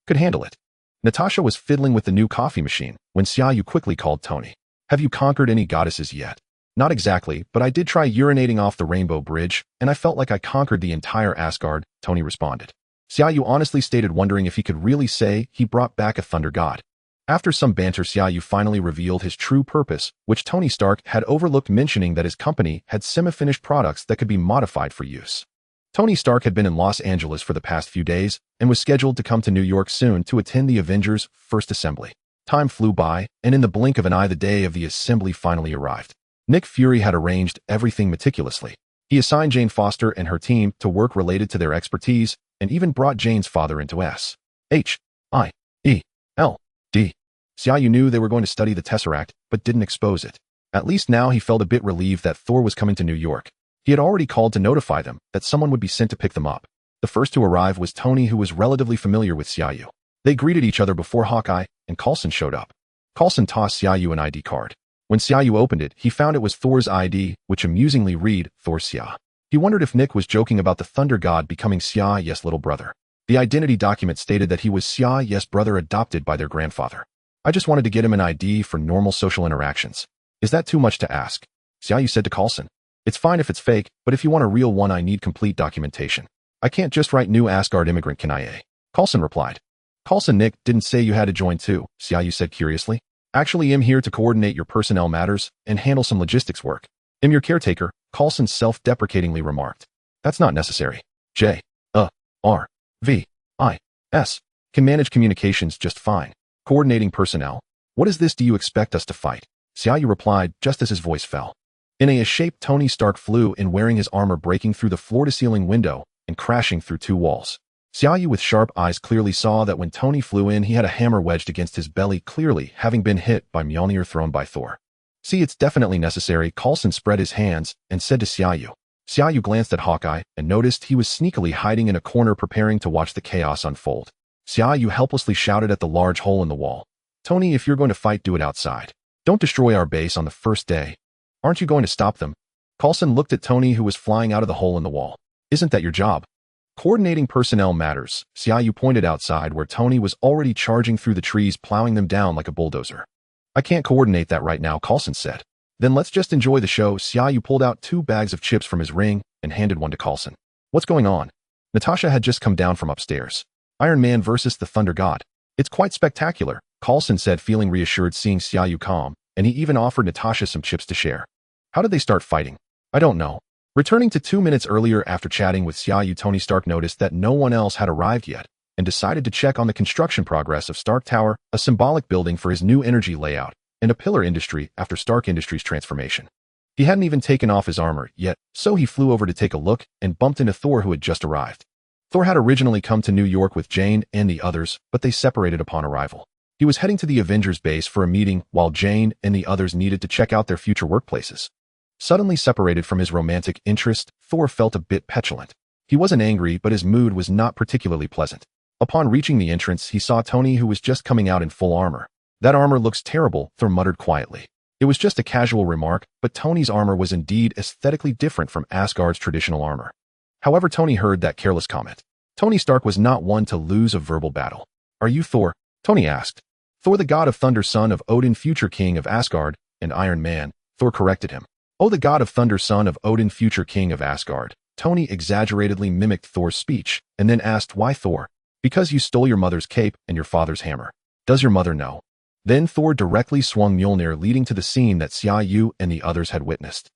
could handle it. Natasha was fiddling with the new coffee machine when Xia Yu quickly called Tony. Have you conquered any goddesses yet? Not exactly, but I did try urinating off the Rainbow Bridge, and I felt like I conquered the entire Asgard, Tony responded. Xia Yu honestly stated, wondering if he could really say he brought back a thunder god. After some banter, Xia Yu finally revealed his true purpose, which Tony Stark had overlooked, mentioning that his company had semi-finished products that could be modified for use. Tony Stark had been in Los Angeles for the past few days and was scheduled to come to New York soon to attend the Avengers' first assembly. Time flew by, and in the blink of an eye, the day of the assembly finally arrived. Nick Fury had arranged everything meticulously. He assigned Jane Foster and her team to work related to their expertise, and even brought Jane's father into S.H.I.E.L.D. Xia Yu knew they were going to study the Tesseract, but didn't expose it. At least now he felt a bit relieved that Thor was coming to New York. He had already called to notify them that someone would be sent to pick them up. The first to arrive was Tony, who was relatively familiar with Xia Yu. They greeted each other before Hawkeye and Coulson showed up. Coulson tossed Xia Yu an ID card. When Xia Yu opened it, he found it was Thor's ID, which amusingly read, Thor Xia. He wondered if Nick was joking about the thunder god becoming Xia Yu's little brother. The identity document stated that he was Xia Yu's brother adopted by their grandfather. I just wanted to get him an ID for normal social interactions. Is that too much to ask? Xia Yu said to Coulson. It's fine if it's fake, but if you want a real one I need complete documentation. I can't just write new Asgard immigrant can I? Coulson replied. Coulson, Nick didn't say you had to join too, Xia Yu said curiously. Actually, I'm here to coordinate your personnel matters and handle some logistics work. I'm your caretaker, Coulson self-deprecatingly remarked. That's not necessary. J.R.V.I.S. can manage communications just fine. Coordinating personnel. What is this do you expect us to fight? Xia Yu replied just as his voice fell. In a shape Tony Stark flew in wearing his armor breaking through the floor-to-ceiling window and crashing through two walls. Xia Yu with sharp eyes clearly saw that when Tony flew in he had a hammer wedged against his belly clearly having been hit by Mjolnir thrown by Thor. See, it's definitely necessary. Coulson spread his hands and said to Xia Yu. Xia Yu glanced at Hawkeye and noticed he was sneakily hiding in a corner preparing to watch the chaos unfold. Xia Yu helplessly shouted at the large hole in the wall. Tony, if you're going to fight, do it outside. Don't destroy our base on the first day. Aren't you going to stop them? Coulson looked at Tony who was flying out of the hole in the wall. Isn't that your job? Coordinating personnel matters. Xia Yu pointed outside where Tony was already charging through the trees plowing them down like a bulldozer. I can't coordinate that right now, Coulson said. Then let's just enjoy the show. Xia Yu pulled out 2 bags of chips from his ring and handed one to Coulson. What's going on? Natasha had just come down from upstairs. Iron Man versus the Thunder God. It's quite spectacular, Coulson said, feeling reassured seeing Xia Yu calm, and he even offered Natasha some chips to share. How did they start fighting? I don't know. Returning to 2 minutes earlier after chatting with Xia Yu, Tony Stark noticed that no one else had arrived yet and decided to check on the construction progress of Stark Tower, a symbolic building for his new energy layout, and a pillar industry after Stark Industries' transformation. He hadn't even taken off his armor yet, so he flew over to take a look and bumped into Thor, who had just arrived. Thor had originally come to New York with Jane and the others, but they separated upon arrival. He was heading to the Avengers base for a meeting while Jane and the others needed to check out their future workplaces. Suddenly separated from his romantic interest, Thor felt a bit petulant. He wasn't angry, but his mood was not particularly pleasant. Upon reaching the entrance, he saw Tony, who was just coming out in full armor. That armor looks terrible, Thor muttered quietly. It was just a casual remark, but Tony's armor was indeed aesthetically different from Asgard's traditional armor. However, Tony heard that careless comment. Tony Stark was not one to lose a verbal battle. Are you Thor? Tony asked. Thor, the god of thunder, son of Odin, future king of Asgard, and Iron Man, Thor corrected him. Oh, the god of thunder, son of Odin, future king of Asgard. Tony exaggeratedly mimicked Thor's speech, and then asked, why Thor? Because you stole your mother's cape and your father's hammer. Does your mother know? Then Thor directly swung Mjolnir, leading to the scene that Xia Yu and the others had witnessed.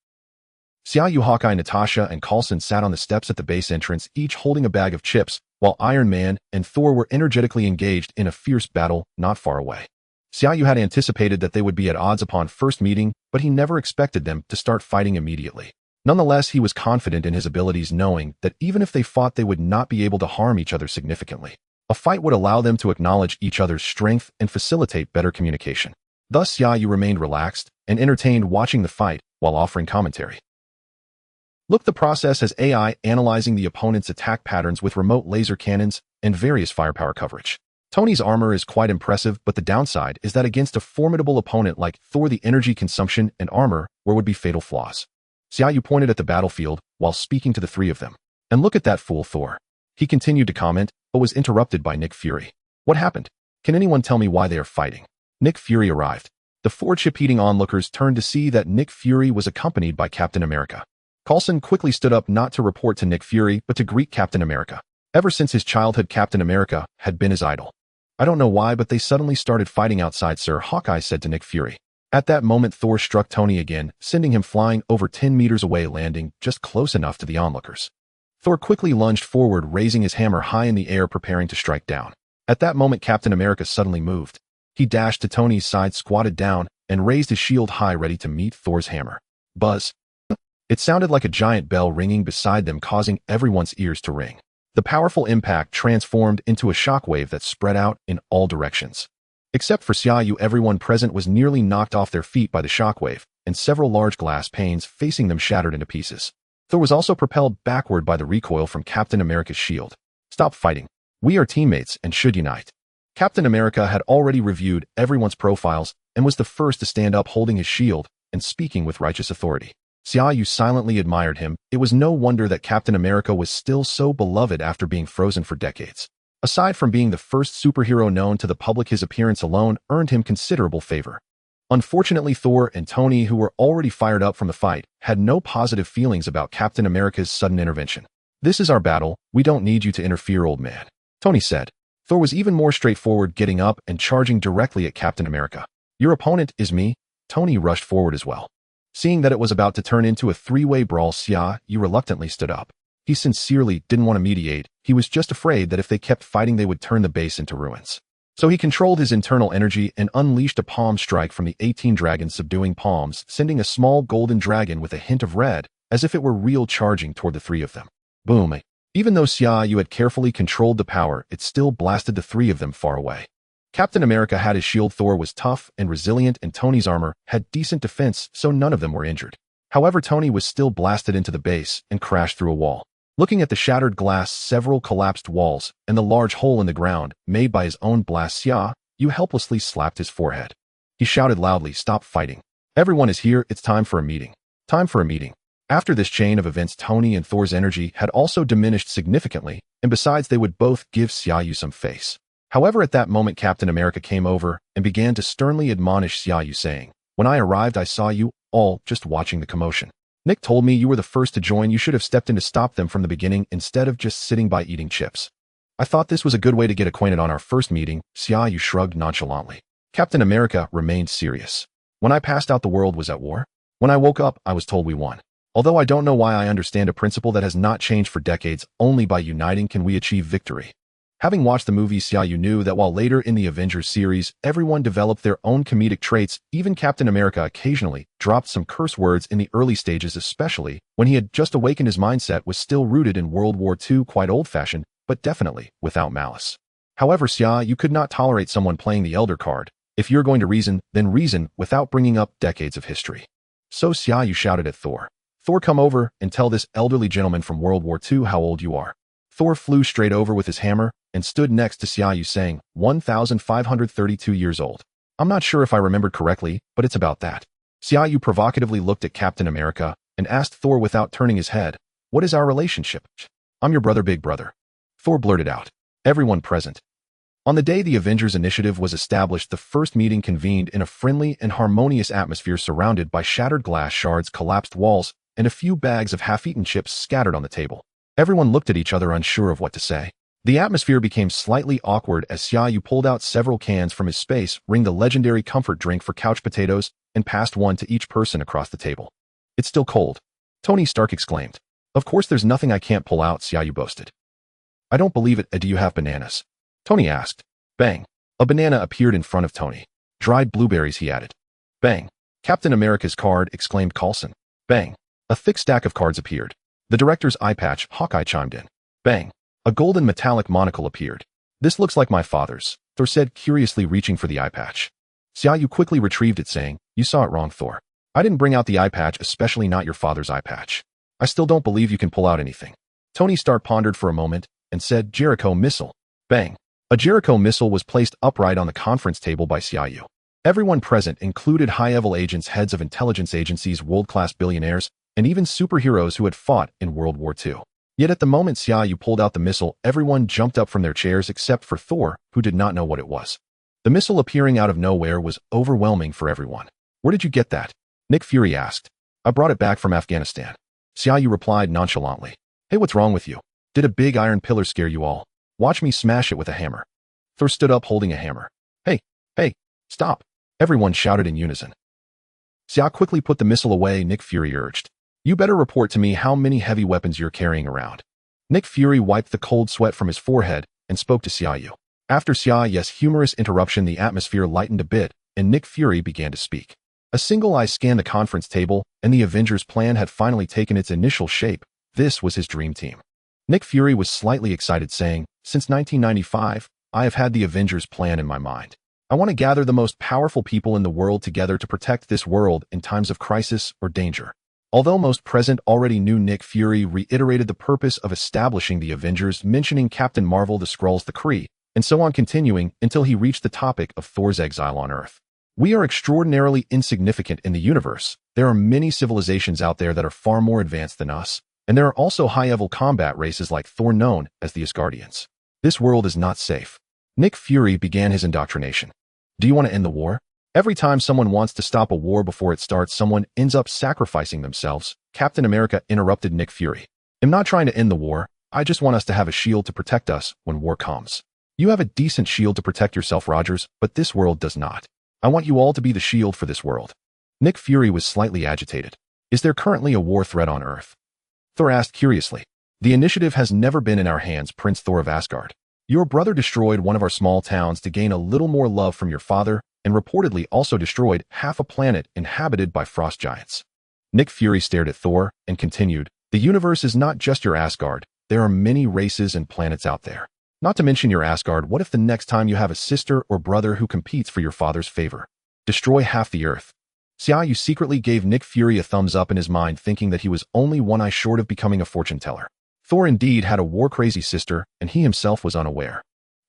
Xia Yu, Hawkeye, Natasha, and Coulson sat on the steps at the base entrance, each holding a bag of chips, while Iron Man and Thor were energetically engaged in a fierce battle not far away. Xia Yu had anticipated that they would be at odds upon first meeting, but he never expected them to start fighting immediately. Nonetheless, he was confident in his abilities, knowing that even if they fought, they would not be able to harm each other significantly. A fight would allow them to acknowledge each other's strength and facilitate better communication. Thus, Xia Yu remained relaxed and entertained watching the fight while offering commentary. Look, the process as AI analyzing the opponent's attack patterns with remote laser cannons and various firepower coverage. Tony's armor is quite impressive, but the downside is that against a formidable opponent like Thor, the energy consumption and armor would be fatal flaws. Xia Yu pointed at the battlefield while speaking to the 3 of them. And look at that fool Thor. He continued to comment, but was interrupted by Nick Fury. What happened? Can anyone tell me why they are fighting? Nick Fury arrived. The 4 chip-eating onlookers turned to see that Nick Fury was accompanied by Captain America. Coulson quickly stood up not to report to Nick Fury, but to greet Captain America. Ever since his childhood, Captain America had been his idol. I don't know why, but they suddenly started fighting outside, sir, Hawkeye said to Nick Fury. At that moment, Thor struck Tony again, sending him flying over 10 meters away, landing just close enough to the onlookers. Thor quickly lunged forward, raising his hammer high in the air, preparing to strike down. At that moment, Captain America suddenly moved. He dashed to Tony's side, squatted down, and raised his shield high, ready to meet Thor's hammer. Buzz. It sounded like a giant bell ringing beside them, causing everyone's ears to ring. The powerful impact transformed into a shockwave that spread out in all directions. Except for Xia Yu, everyone present was nearly knocked off their feet by the shockwave, and several large glass panes facing them shattered into pieces. Thor was also propelled backward by the recoil from Captain America's shield. Stop fighting. We are teammates and should unite. Captain America had already reviewed everyone's profiles and was the first to stand up holding his shield and speaking with righteous authority. Xia Yu silently admired him. It was no wonder that Captain America was still so beloved after being frozen for decades. Aside from being the first superhero known to the public, his appearance alone earned him considerable favor. Unfortunately, Thor and Tony, who were already fired up from the fight, had no positive feelings about Captain America's sudden intervention. "This is our battle. We don't need you to interfere, old man," Tony said. Thor was even more straightforward, getting up and charging directly at Captain America. "Your opponent is me." Tony rushed forward as well. Seeing that it was about to turn into a three-way brawl, Xia Yu reluctantly stood up. He sincerely didn't want to mediate. He was just afraid that if they kept fighting, they would turn the base into ruins. So he controlled his internal energy and unleashed a palm strike from the 18 dragons, subduing palms, sending a small golden dragon with a hint of red, as if it were real, charging toward the three of them. Boom! Even though Xia Yu had carefully controlled the power, it still blasted the three of them far away. Captain America had his shield. Thor was tough and resilient, and Tony's armor had decent defense, so none of them were injured. However, Tony was still blasted into the base and crashed through a wall. Looking at the shattered glass, several collapsed walls, and the large hole in the ground made by his own blast, Xia Yu helplessly slapped his forehead. He shouted loudly, "Stop fighting. Everyone is here. It's time for a meeting. Time for a meeting." After this chain of events, Tony and Thor's energy had also diminished significantly, and besides, they would both give Xia Yu some face. However, at that moment, Captain America came over and began to sternly admonish Xia Yu, saying, "When I arrived, I saw you all just watching the commotion. Nick told me you were the first to join. You should have stepped in to stop them from the beginning instead of just sitting by eating chips. I thought this was a good way to get acquainted on our first meeting." Xia Yu shrugged nonchalantly. Captain America remained serious. "When I passed out, the world was at war. When I woke up, I was told we won. Although I don't know why, I understand a principle that has not changed for decades. Only by uniting can we achieve victory." Having watched the movie, Xia Yu knew that while later in the Avengers series, everyone developed their own comedic traits. Even Captain America occasionally dropped some curse words in the early stages, especially when he had just awakened. His mindset was still rooted in World War II, quite old-fashioned, but definitely without malice. However, Xia Yu could not tolerate someone playing the elder card. If you're going to reason, then reason without bringing up decades of history. So Xia Yu shouted at Thor. "Thor, come over and tell this elderly gentleman from World War II how old you are." Thor flew straight over with his hammer and stood next to Xia Yu, saying, 1,532 years old. "I'm not sure if I remembered correctly, but it's about that." Xia Yu provocatively looked at Captain America and asked Thor without turning his head, "What is our relationship?" "I'm your brother, big brother," Thor blurted out. Everyone present. On the day the Avengers Initiative was established, the first meeting convened in a friendly and harmonious atmosphere, surrounded by shattered glass shards, collapsed walls, and a few bags of half-eaten chips scattered on the table. Everyone looked at each other, unsure of what to say. The atmosphere became slightly awkward as Xia Yu pulled out several cans from his space, ring the legendary comfort drink for couch potatoes, and passed one to each person across the table. "It's still cold," Tony Stark exclaimed. "Of course there's nothing I can't pull out," Xia Yu boasted. "I don't believe it. Do you have bananas?" Tony asked. Bang. A banana appeared in front of Tony. "Dried blueberries," he added. Bang. "Captain America's card," exclaimed Coulson. Bang. A thick stack of cards appeared. The director's eye patch, Hawkeye chimed in. Bang. A golden metallic monocle appeared. "This looks like my father's," Thor said, curiously reaching for the eye patch. Xia Yu quickly retrieved it, saying, "You saw it wrong, Thor. I didn't bring out the eye patch, especially not your father's eye patch. I still don't believe you can pull out anything." Tony Stark pondered for a moment and said, "Jericho missile." Bang. A Jericho missile was placed upright on the conference table by Xia Yu. Everyone present included high-level agents, heads of intelligence agencies, world-class billionaires, and even superheroes who had fought in World War II. Yet at the moment Xia Yu pulled out the missile, everyone jumped up from their chairs except for Thor, who did not know what it was. The missile appearing out of nowhere was overwhelming for everyone. "Where did you get that?" Nick Fury asked. "I brought it back from Afghanistan." Xia Yu replied nonchalantly. "Hey, what's wrong with you? Did a big iron pillar scare you all? Watch me smash it with a hammer." Thor stood up holding a hammer. Hey, stop!" Everyone shouted in unison. Xia quickly put the missile away. Nick Fury urged. "You better report to me how many heavy weapons you're carrying around." Nick Fury wiped the cold sweat from his forehead and spoke to Xia Yu. After Xia Yu's humorous interruption, the atmosphere lightened a bit, and Nick Fury began to speak. A single eye scanned the conference table, and the Avengers plan had finally taken its initial shape. This was his dream team. Nick Fury was slightly excited, saying, "Since 1995, I have had the Avengers plan in my mind. I want to gather the most powerful people in the world together to protect this world in times of crisis or danger." Although most present already knew, Nick Fury reiterated the purpose of establishing the Avengers, mentioning Captain Marvel, the Skrulls, the Kree, and so on continuing until he reached the topic of Thor's exile on Earth. We are extraordinarily insignificant in the universe. There are many civilizations out there that are far more advanced than us, and there are also high-level combat races like Thor known as the Asgardians. This world is not safe. Nick Fury began his indoctrination. Do you want to end the war? Every time someone wants to stop a war before it starts, someone ends up sacrificing themselves. Captain America interrupted Nick Fury. I'm not trying to end the war. I just want us to have a shield to protect us when war comes. You have a decent shield to protect yourself, Rogers, but this world does not. I want you all to be the shield for this world. Nick Fury was slightly agitated. Is there currently a war threat on Earth? Thor asked curiously. The initiative has never been in our hands, Prince Thor of Asgard. Your brother destroyed one of our small towns to gain a little more love from your father, and reportedly also destroyed half a planet inhabited by frost giants. Nick Fury stared at Thor and continued, the universe is not just your Asgard. There are many races and planets out there. Not to mention your Asgard, what if the next time you have a sister or brother who competes for your father's favor? Destroy half the Earth. Xia Yu secretly gave Nick Fury a thumbs up in his mind, thinking that he was only one eye short of becoming a fortune teller. Thor indeed had a war-crazy sister, and he himself was unaware.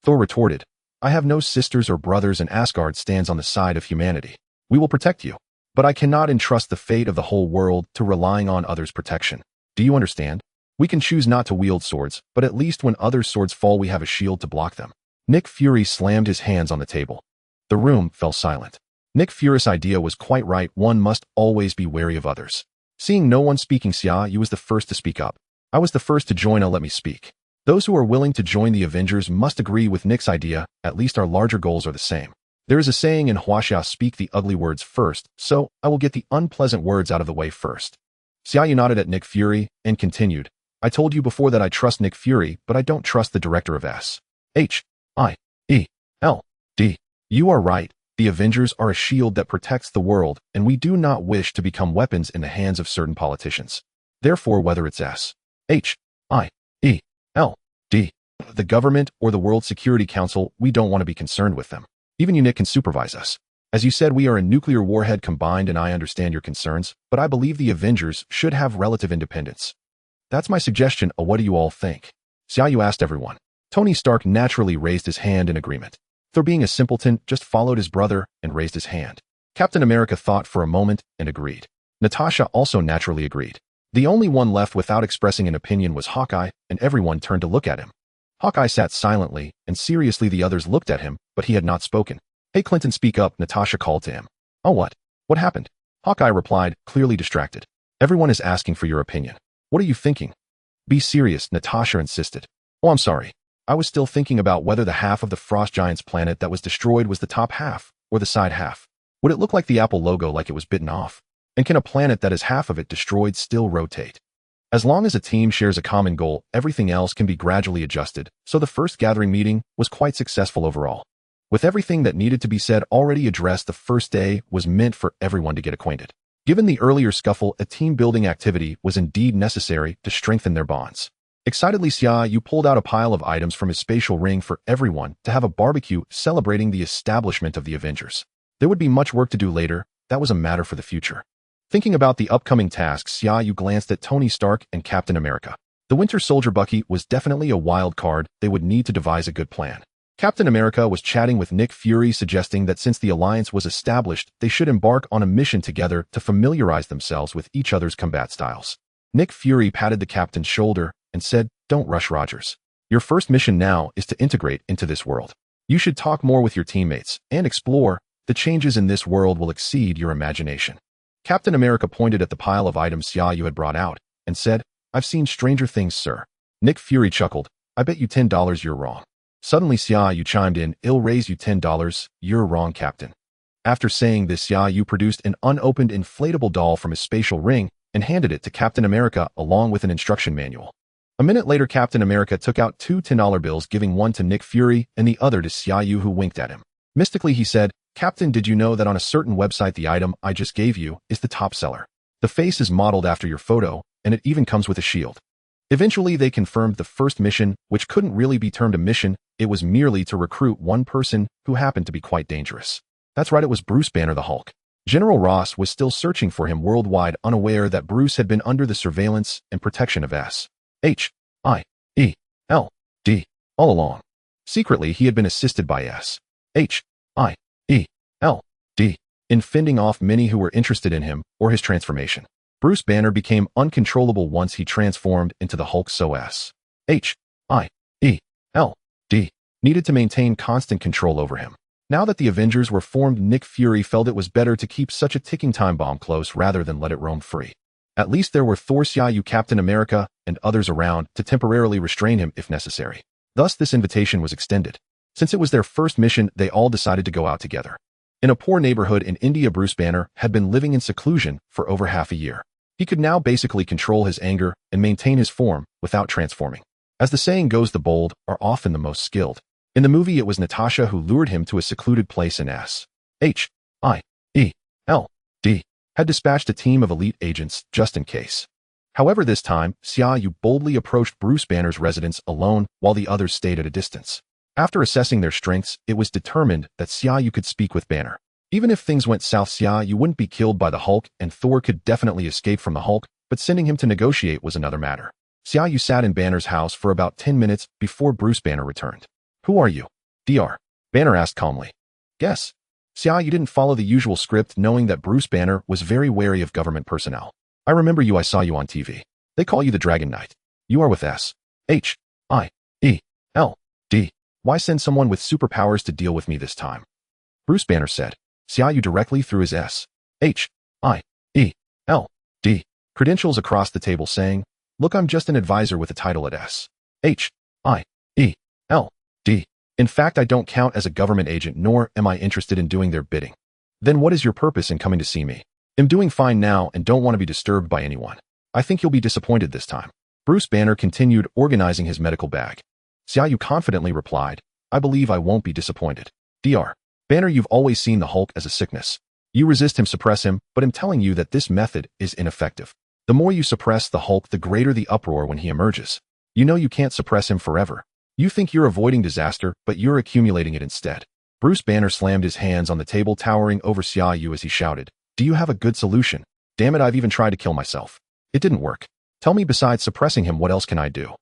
Thor retorted, I have no sisters or brothers, and Asgard stands on the side of humanity. We will protect you. But I cannot entrust the fate of the whole world to relying on others' protection. Do you understand? We can choose not to wield swords, but at least when others' swords fall, we have a shield to block them. Nick Fury slammed his hands on the table. The room fell silent. Nick Fury's idea was quite right. One must always be wary of others. Seeing no one speaking, Xia Yu was the first to speak up. I was the first to join. Let me speak. Those who are willing to join the Avengers must agree with Nick's idea. At least our larger goals are the same. There is a saying in Huaxia, speak the ugly words first, so I will get the unpleasant words out of the way first. Xia Yu nodded at Nick Fury and continued, I told you before that I trust Nick Fury, but I don't trust the director of S.H.I.E.L.D. You are right. The Avengers are a shield that protects the world, and we do not wish to become weapons in the hands of certain politicians. Therefore, whether it's S.H.I.E.L.D., the government, or the World Security Council, we don't want to be concerned with them. Even you, Nick, can supervise us. As you said, we are a nuclear warhead combined, and I understand your concerns, but I believe the Avengers should have relative independence. That's my suggestion. What do you all think? Xia Yu asked everyone. Tony Stark naturally raised his hand in agreement. Thor, being a simpleton, just followed his brother and raised his hand. Captain America thought for a moment and agreed. Natasha also naturally agreed. The only one left without expressing an opinion was Hawkeye, and everyone turned to look at him. Hawkeye sat silently, and seriously the others looked at him, but he had not spoken. Hey Clinton, speak up, Natasha called to him. Oh, what? What happened? Hawkeye replied, clearly distracted. Everyone is asking for your opinion. What are you thinking? Be serious, Natasha insisted. Oh, I'm sorry. I was still thinking about whether the half of the frost giant's planet that was destroyed was the top half, or the side half. Would it look like the Apple logo, like it was bitten off? And can a planet that is half of it destroyed still rotate? As long as a team shares a common goal, everything else can be gradually adjusted, so the first gathering meeting was quite successful overall. With everything that needed to be said already addressed, the first day was meant for everyone to get acquainted. Given the earlier scuffle, a team-building activity was indeed necessary to strengthen their bonds. Excitedly, Xia Yu pulled out a pile of items from his spatial ring for everyone to have a barbecue celebrating the establishment of the Avengers. There would be much work to do later. That was a matter for the future. Thinking about the upcoming tasks, Xia Yu glanced at Tony Stark and Captain America. The Winter Soldier Bucky was definitely a wild card. They would need to devise a good plan. Captain America was chatting with Nick Fury, suggesting that since the alliance was established, they should embark on a mission together to familiarize themselves with each other's combat styles. Nick Fury patted the captain's shoulder and said, don't rush, Rogers. Your first mission now is to integrate into this world. You should talk more with your teammates and explore. The changes in this world will exceed your imagination. Captain America pointed at the pile of items Xia Yu had brought out and said, I've seen stranger things, sir. Nick Fury chuckled, I bet you $10 you're wrong. Suddenly Xia Yu chimed in, I'll raise you $10. You're wrong, Captain. After saying this, Xia Yu produced an unopened inflatable doll from his spatial ring and handed it to Captain America along with an instruction manual. A minute later, Captain America took out two $10 bills, giving one to Nick Fury and the other to Xia Yu, who winked at him. Mystically, he said, Captain, did you know that on a certain website the item I just gave you is the top seller? The face is modeled after your photo, and it even comes with a shield. Eventually, they confirmed the first mission, which couldn't really be termed a mission. It was merely to recruit one person who happened to be quite dangerous. That's right, it was Bruce Banner, the Hulk. General Ross was still searching for him worldwide, unaware that Bruce had been under the surveillance and protection of S.H.I.E.L.D. all along. Secretly, he had been assisted by S.H.I.E.L.D. in fending off many who were interested in him or his transformation. Bruce Banner became uncontrollable once he transformed into the Hulk, so S.H.I.E.L.D. needed to maintain constant control over him. Now that the Avengers were formed, Nick Fury felt it was better to keep such a ticking time bomb close rather than let it roam free. At least there were Thor, Xia Yu, Captain America, and others around to temporarily restrain him if necessary. Thus, this invitation was extended. Since it was their first mission, they all decided to go out together. In a poor neighborhood in India, Bruce Banner had been living in seclusion for over half a year. He could now basically control his anger and maintain his form without transforming. As the saying goes, the bold are often the most skilled. In the movie, it was Natasha who lured him to a secluded place in S.H.I.E.L.D. had dispatched a team of elite agents just in case. However, this time, Xia Yu boldly approached Bruce Banner's residence alone while the others stayed at a distance. After assessing their strengths, it was determined that Xia Yu could speak with Banner. Even if things went south, Xia Yu wouldn't be killed by the Hulk, and Thor could definitely escape from the Hulk, but sending him to negotiate was another matter. Xia Yu sat in Banner's house for about 10 minutes before Bruce Banner returned. "Who are you, Dr.?" Banner asked calmly. "Guess." Xia Yu didn't follow the usual script, knowing that Bruce Banner was very wary of government personnel. "I remember you. I saw you on TV. They call you the Dragon Knight. You are with S.H.I.E.L.D. Why send someone with superpowers to deal with me this time?" Bruce Banner said. Xia Yu directly threw his S.H.I.E.L.D. credentials across the table, saying, "Look, I'm just an advisor with a title at S.H.I.E.L.D. In fact, I don't count as a government agent, nor am I interested in doing their bidding." "Then what is your purpose in coming to see me?" "I'm doing fine now and don't want to be disturbed by anyone." "I think you'll be disappointed this time." Bruce Banner continued organizing his medical bag. Xia Yu confidently replied, "I believe I won't be disappointed. Dr. Banner, you've always seen the Hulk as a sickness. You resist him, suppress him, but I'm telling you that this method is ineffective. The more you suppress the Hulk, the greater the uproar when he emerges. You know you can't suppress him forever. You think you're avoiding disaster, but you're accumulating it instead." Bruce Banner slammed his hands on the table, towering over Xia Yu as he shouted, "Do you have a good solution? Damn it, I've even tried to kill myself. It didn't work. Tell me, besides suppressing him, what else can I do?"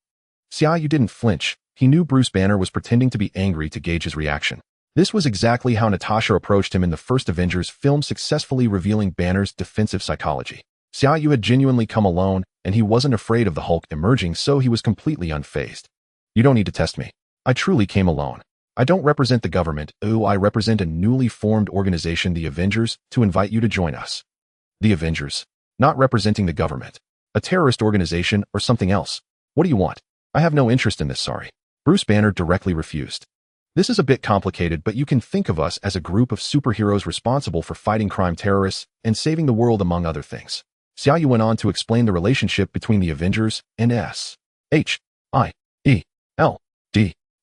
Xia Yu didn't flinch. He knew Bruce Banner was pretending to be angry to gauge his reaction. This was exactly how Natasha approached him in the first Avengers film, successfully revealing Banner's defensive psychology. Xia Yu had genuinely come alone, and he wasn't afraid of the Hulk emerging, so he was completely unfazed. "You don't need to test me. I truly came alone. I don't represent the government. I represent a newly formed organization, the Avengers, to invite you to join us." "The Avengers? Not representing the government? A terrorist organization or something else? What do you want?" "I have no interest in this, sorry." Bruce Banner directly refused. "This is a bit complicated, but you can think of us as a group of superheroes responsible for fighting crime, terrorists, and saving the world, among other things." Xia Yu went on to explain the relationship between the Avengers and S.H.I.E.L.D.,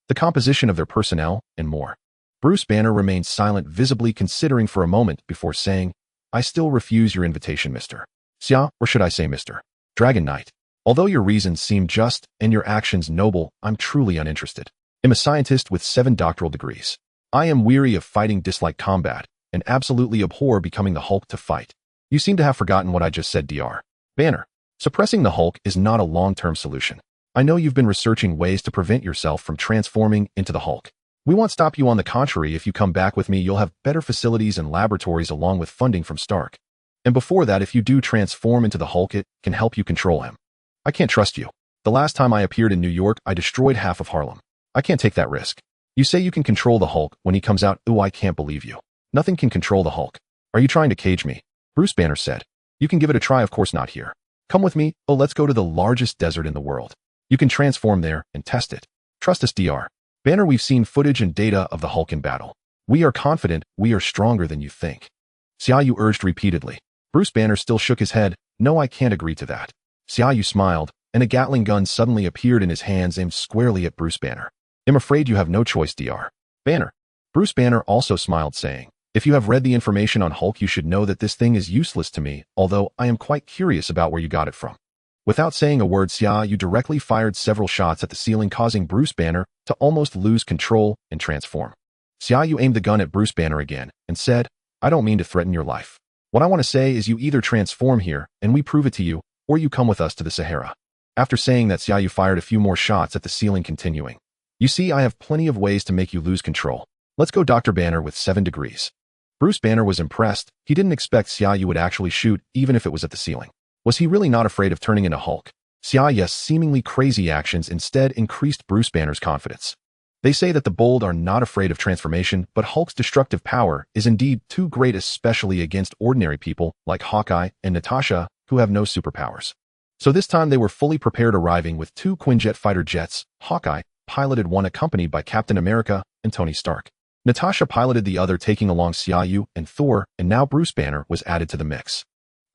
the composition of their personnel, and more. Bruce Banner remained silent, visibly considering for a moment before saying, "I still refuse your invitation, Mr. Xia, or should I say Mr. Dragon Knight. Although your reasons seem just and your actions noble, I'm truly uninterested. I'm a scientist with 7 doctoral degrees. I am weary of fighting, dislike combat, and absolutely abhor becoming the Hulk to fight. You seem to have forgotten what I just said, Dr. Banner. Suppressing the Hulk is not a long-term solution. I know you've been researching ways to prevent yourself from transforming into the Hulk. We won't stop you. On the contrary, if you come back with me, you'll have better facilities and laboratories along with funding from Stark. And before that, if you do transform into the Hulk, it can help you control him. I can't trust you. The last time I appeared in New York, I destroyed half of Harlem. I can't take that risk. You say you can control the Hulk when he comes out. I can't believe you. Nothing can control the Hulk. Are you trying to cage me?" Bruce Banner said. "You can give it a try, of course not here. Come with me. Let's go to the largest desert in the world. You can transform there and test it. Trust us, Dr. Banner. We've seen footage and data of the Hulk in battle. We are confident we are stronger than you think." Xia Yu urged repeatedly. Bruce Banner still shook his head. "No, I can't agree to that." Xia Yu smiled, and a Gatling gun suddenly appeared in his hands, aimed squarely at Bruce Banner. "I'm afraid you have no choice, Dr. Banner." Bruce Banner also smiled, saying, "If you have read the information on Hulk, you should know that this thing is useless to me, although I am quite curious about where you got it from." Without saying a word, Xia Yu directly fired several shots at the ceiling, causing Bruce Banner to almost lose control and transform. Xia Yu aimed the gun at Bruce Banner again and said, "I don't mean to threaten your life. What I want to say is you either transform here and we prove it to you, or you come with us to the Sahara." After saying that, Xia Yu fired a few more shots at the ceiling, continuing, You see, I have plenty of ways to make you lose control. Let's go Dr. Banner with 7 degrees. Bruce Banner was impressed. He didn't expect Xia Yu would actually shoot, even if it was at the ceiling. Was he really not afraid of turning into Hulk? Xia Yu's seemingly crazy actions instead increased Bruce Banner's confidence. They say that the bold are not afraid of transformation, but Hulk's destructive power is indeed too great, especially against ordinary people like Hawkeye and Natasha, who have no superpowers. So this time they were fully prepared, arriving with 2 Quinjet fighter jets. Hawkeye piloted one accompanied by Captain America and Tony Stark. Natasha piloted the other, taking along Xia Yu and Thor, and now Bruce Banner was added to the mix.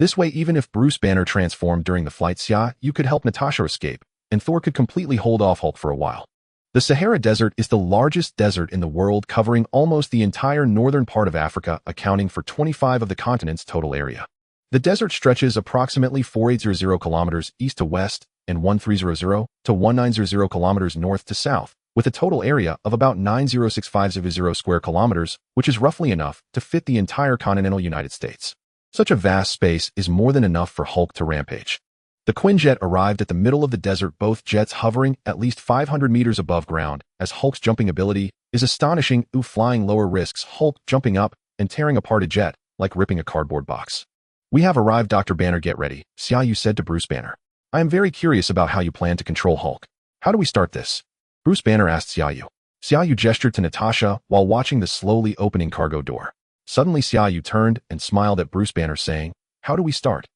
This way, even if Bruce Banner transformed during the flight, Xia Yu could help Natasha escape, and Thor could completely hold off Hulk for a while. The Sahara Desert is the largest desert in the world, covering almost the entire northern part of Africa, accounting for 25 of the continent's total area. The desert stretches approximately 4800 kilometers east to west and 1300 to 1900 kilometers north to south, with a total area of about 90650 square kilometers, which is roughly enough to fit the entire continental United States. Such a vast space is more than enough for Hulk to rampage. The Quinjet arrived at the middle of the desert, both jets hovering at least 500 meters above ground, as Hulk's jumping ability is astonishing. Flying lower risks Hulk jumping up and tearing apart a jet like ripping a cardboard box. We have arrived, Dr. Banner, get ready, Xia Yu said to Bruce Banner. I am very curious about how you plan to control Hulk. How do we start this? Bruce Banner asked Xia Yu. Xia Yu gestured to Natasha while watching the slowly opening cargo door. Suddenly Xia Yu turned and smiled at Bruce Banner, saying, How do we start?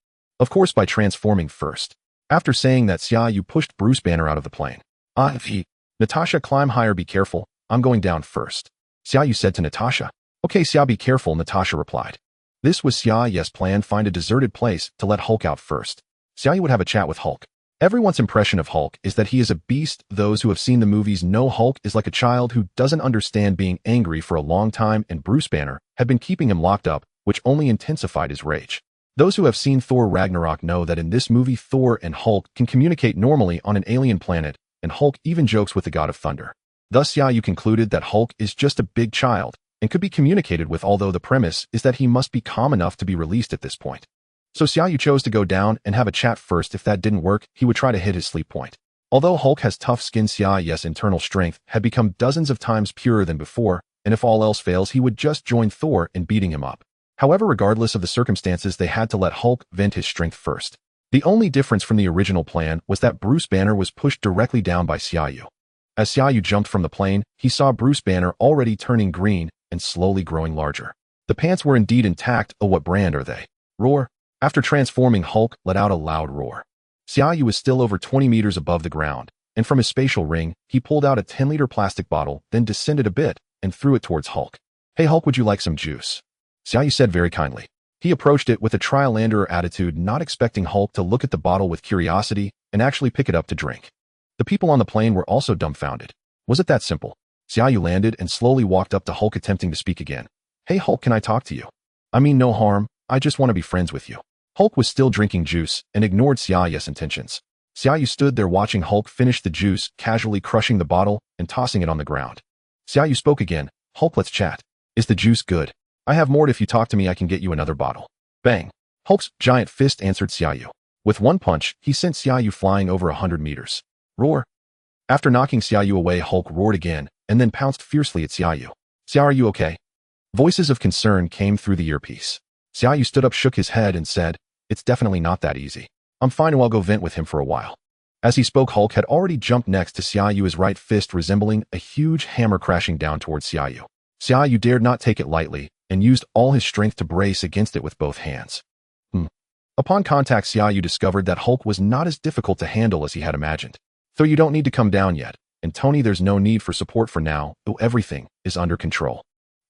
Of course, by transforming first. After saying that, Xia Yu pushed Bruce Banner out of the plane. Natasha, climb higher, be careful, I'm going down first. Xia Yu said to Natasha. Okay, Xia, be careful, Natasha replied. This was Xia Yu's plan, find a deserted place to let Hulk out first. Xia Yu would have a chat with Hulk. Everyone's impression of Hulk is that he is a beast. Those who have seen the movies know Hulk is like a child who doesn't understand being angry for a long time, and Bruce Banner had been keeping him locked up, which only intensified his rage. Those who have seen Thor Ragnarok know that in this movie Thor and Hulk can communicate normally on an alien planet, and Hulk even jokes with the god of thunder. Thus Xia Yu concluded that Hulk is just a big child and could be communicated with, although the premise is that he must be calm enough to be released at this point. So Xia Yu chose to go down and have a chat first. If that didn't work, he would try to hit his sleep point. Although Hulk has tough skin, Xia Yu's internal strength had become dozens of times purer than before, and if all else fails, he would just join Thor in beating him up. However, regardless of the circumstances, they had to let Hulk vent his strength first. The only difference from the original plan was that Bruce Banner was pushed directly down by Xia Yu. As Xia Yu jumped from the plane, he saw Bruce Banner already turning green and slowly growing larger. The pants were indeed intact. Oh, what brand are they? Roar. After transforming, Hulk let out a loud roar. Xia Yu was still over 20 meters above the ground, and from his spatial ring, he pulled out a 10-liter plastic bottle, then descended a bit and threw it towards Hulk. Hey Hulk, would you like some juice? Xia Yu said very kindly. He approached it with a trial-landerer attitude, not expecting Hulk to look at the bottle with curiosity and actually pick it up to drink. The people on the plane were also dumbfounded. Was it that simple? Xia Yu landed and slowly walked up to Hulk, attempting to speak again. Hey Hulk, can I talk to you? I mean no harm, I just want to be friends with you. Hulk was still drinking juice and ignored Xia Yu's intentions. Xia Yu stood there watching Hulk finish the juice, casually crushing the bottle and tossing it on the ground. Xia Yu spoke again. Hulk, let's chat. Is the juice good? I have more. If you talk to me, I can get you another bottle. Bang. Hulk's giant fist answered Xia Yu. With one punch, he sent Xia Yu flying over 100 meters. Roar. After knocking Xia Yu away, Hulk roared again and then pounced fiercely at Xia Yu. Xia, are you okay? Voices of concern came through the earpiece. Xia Yu stood up, shook his head and said, It's definitely not that easy. I'm fine, I'll go vent with him for a while. As he spoke, Hulk had already jumped next to Xia Yu, his right fist resembling a huge hammer crashing down towards Xia Yu. Xia Yu dared not take it lightly and used all his strength to brace against it with both hands. Upon contact, Xia Yu discovered that Hulk was not as difficult to handle as he had imagined. Though you don't need to come down yet, and Tony, there's no need for support for now, though everything is under control.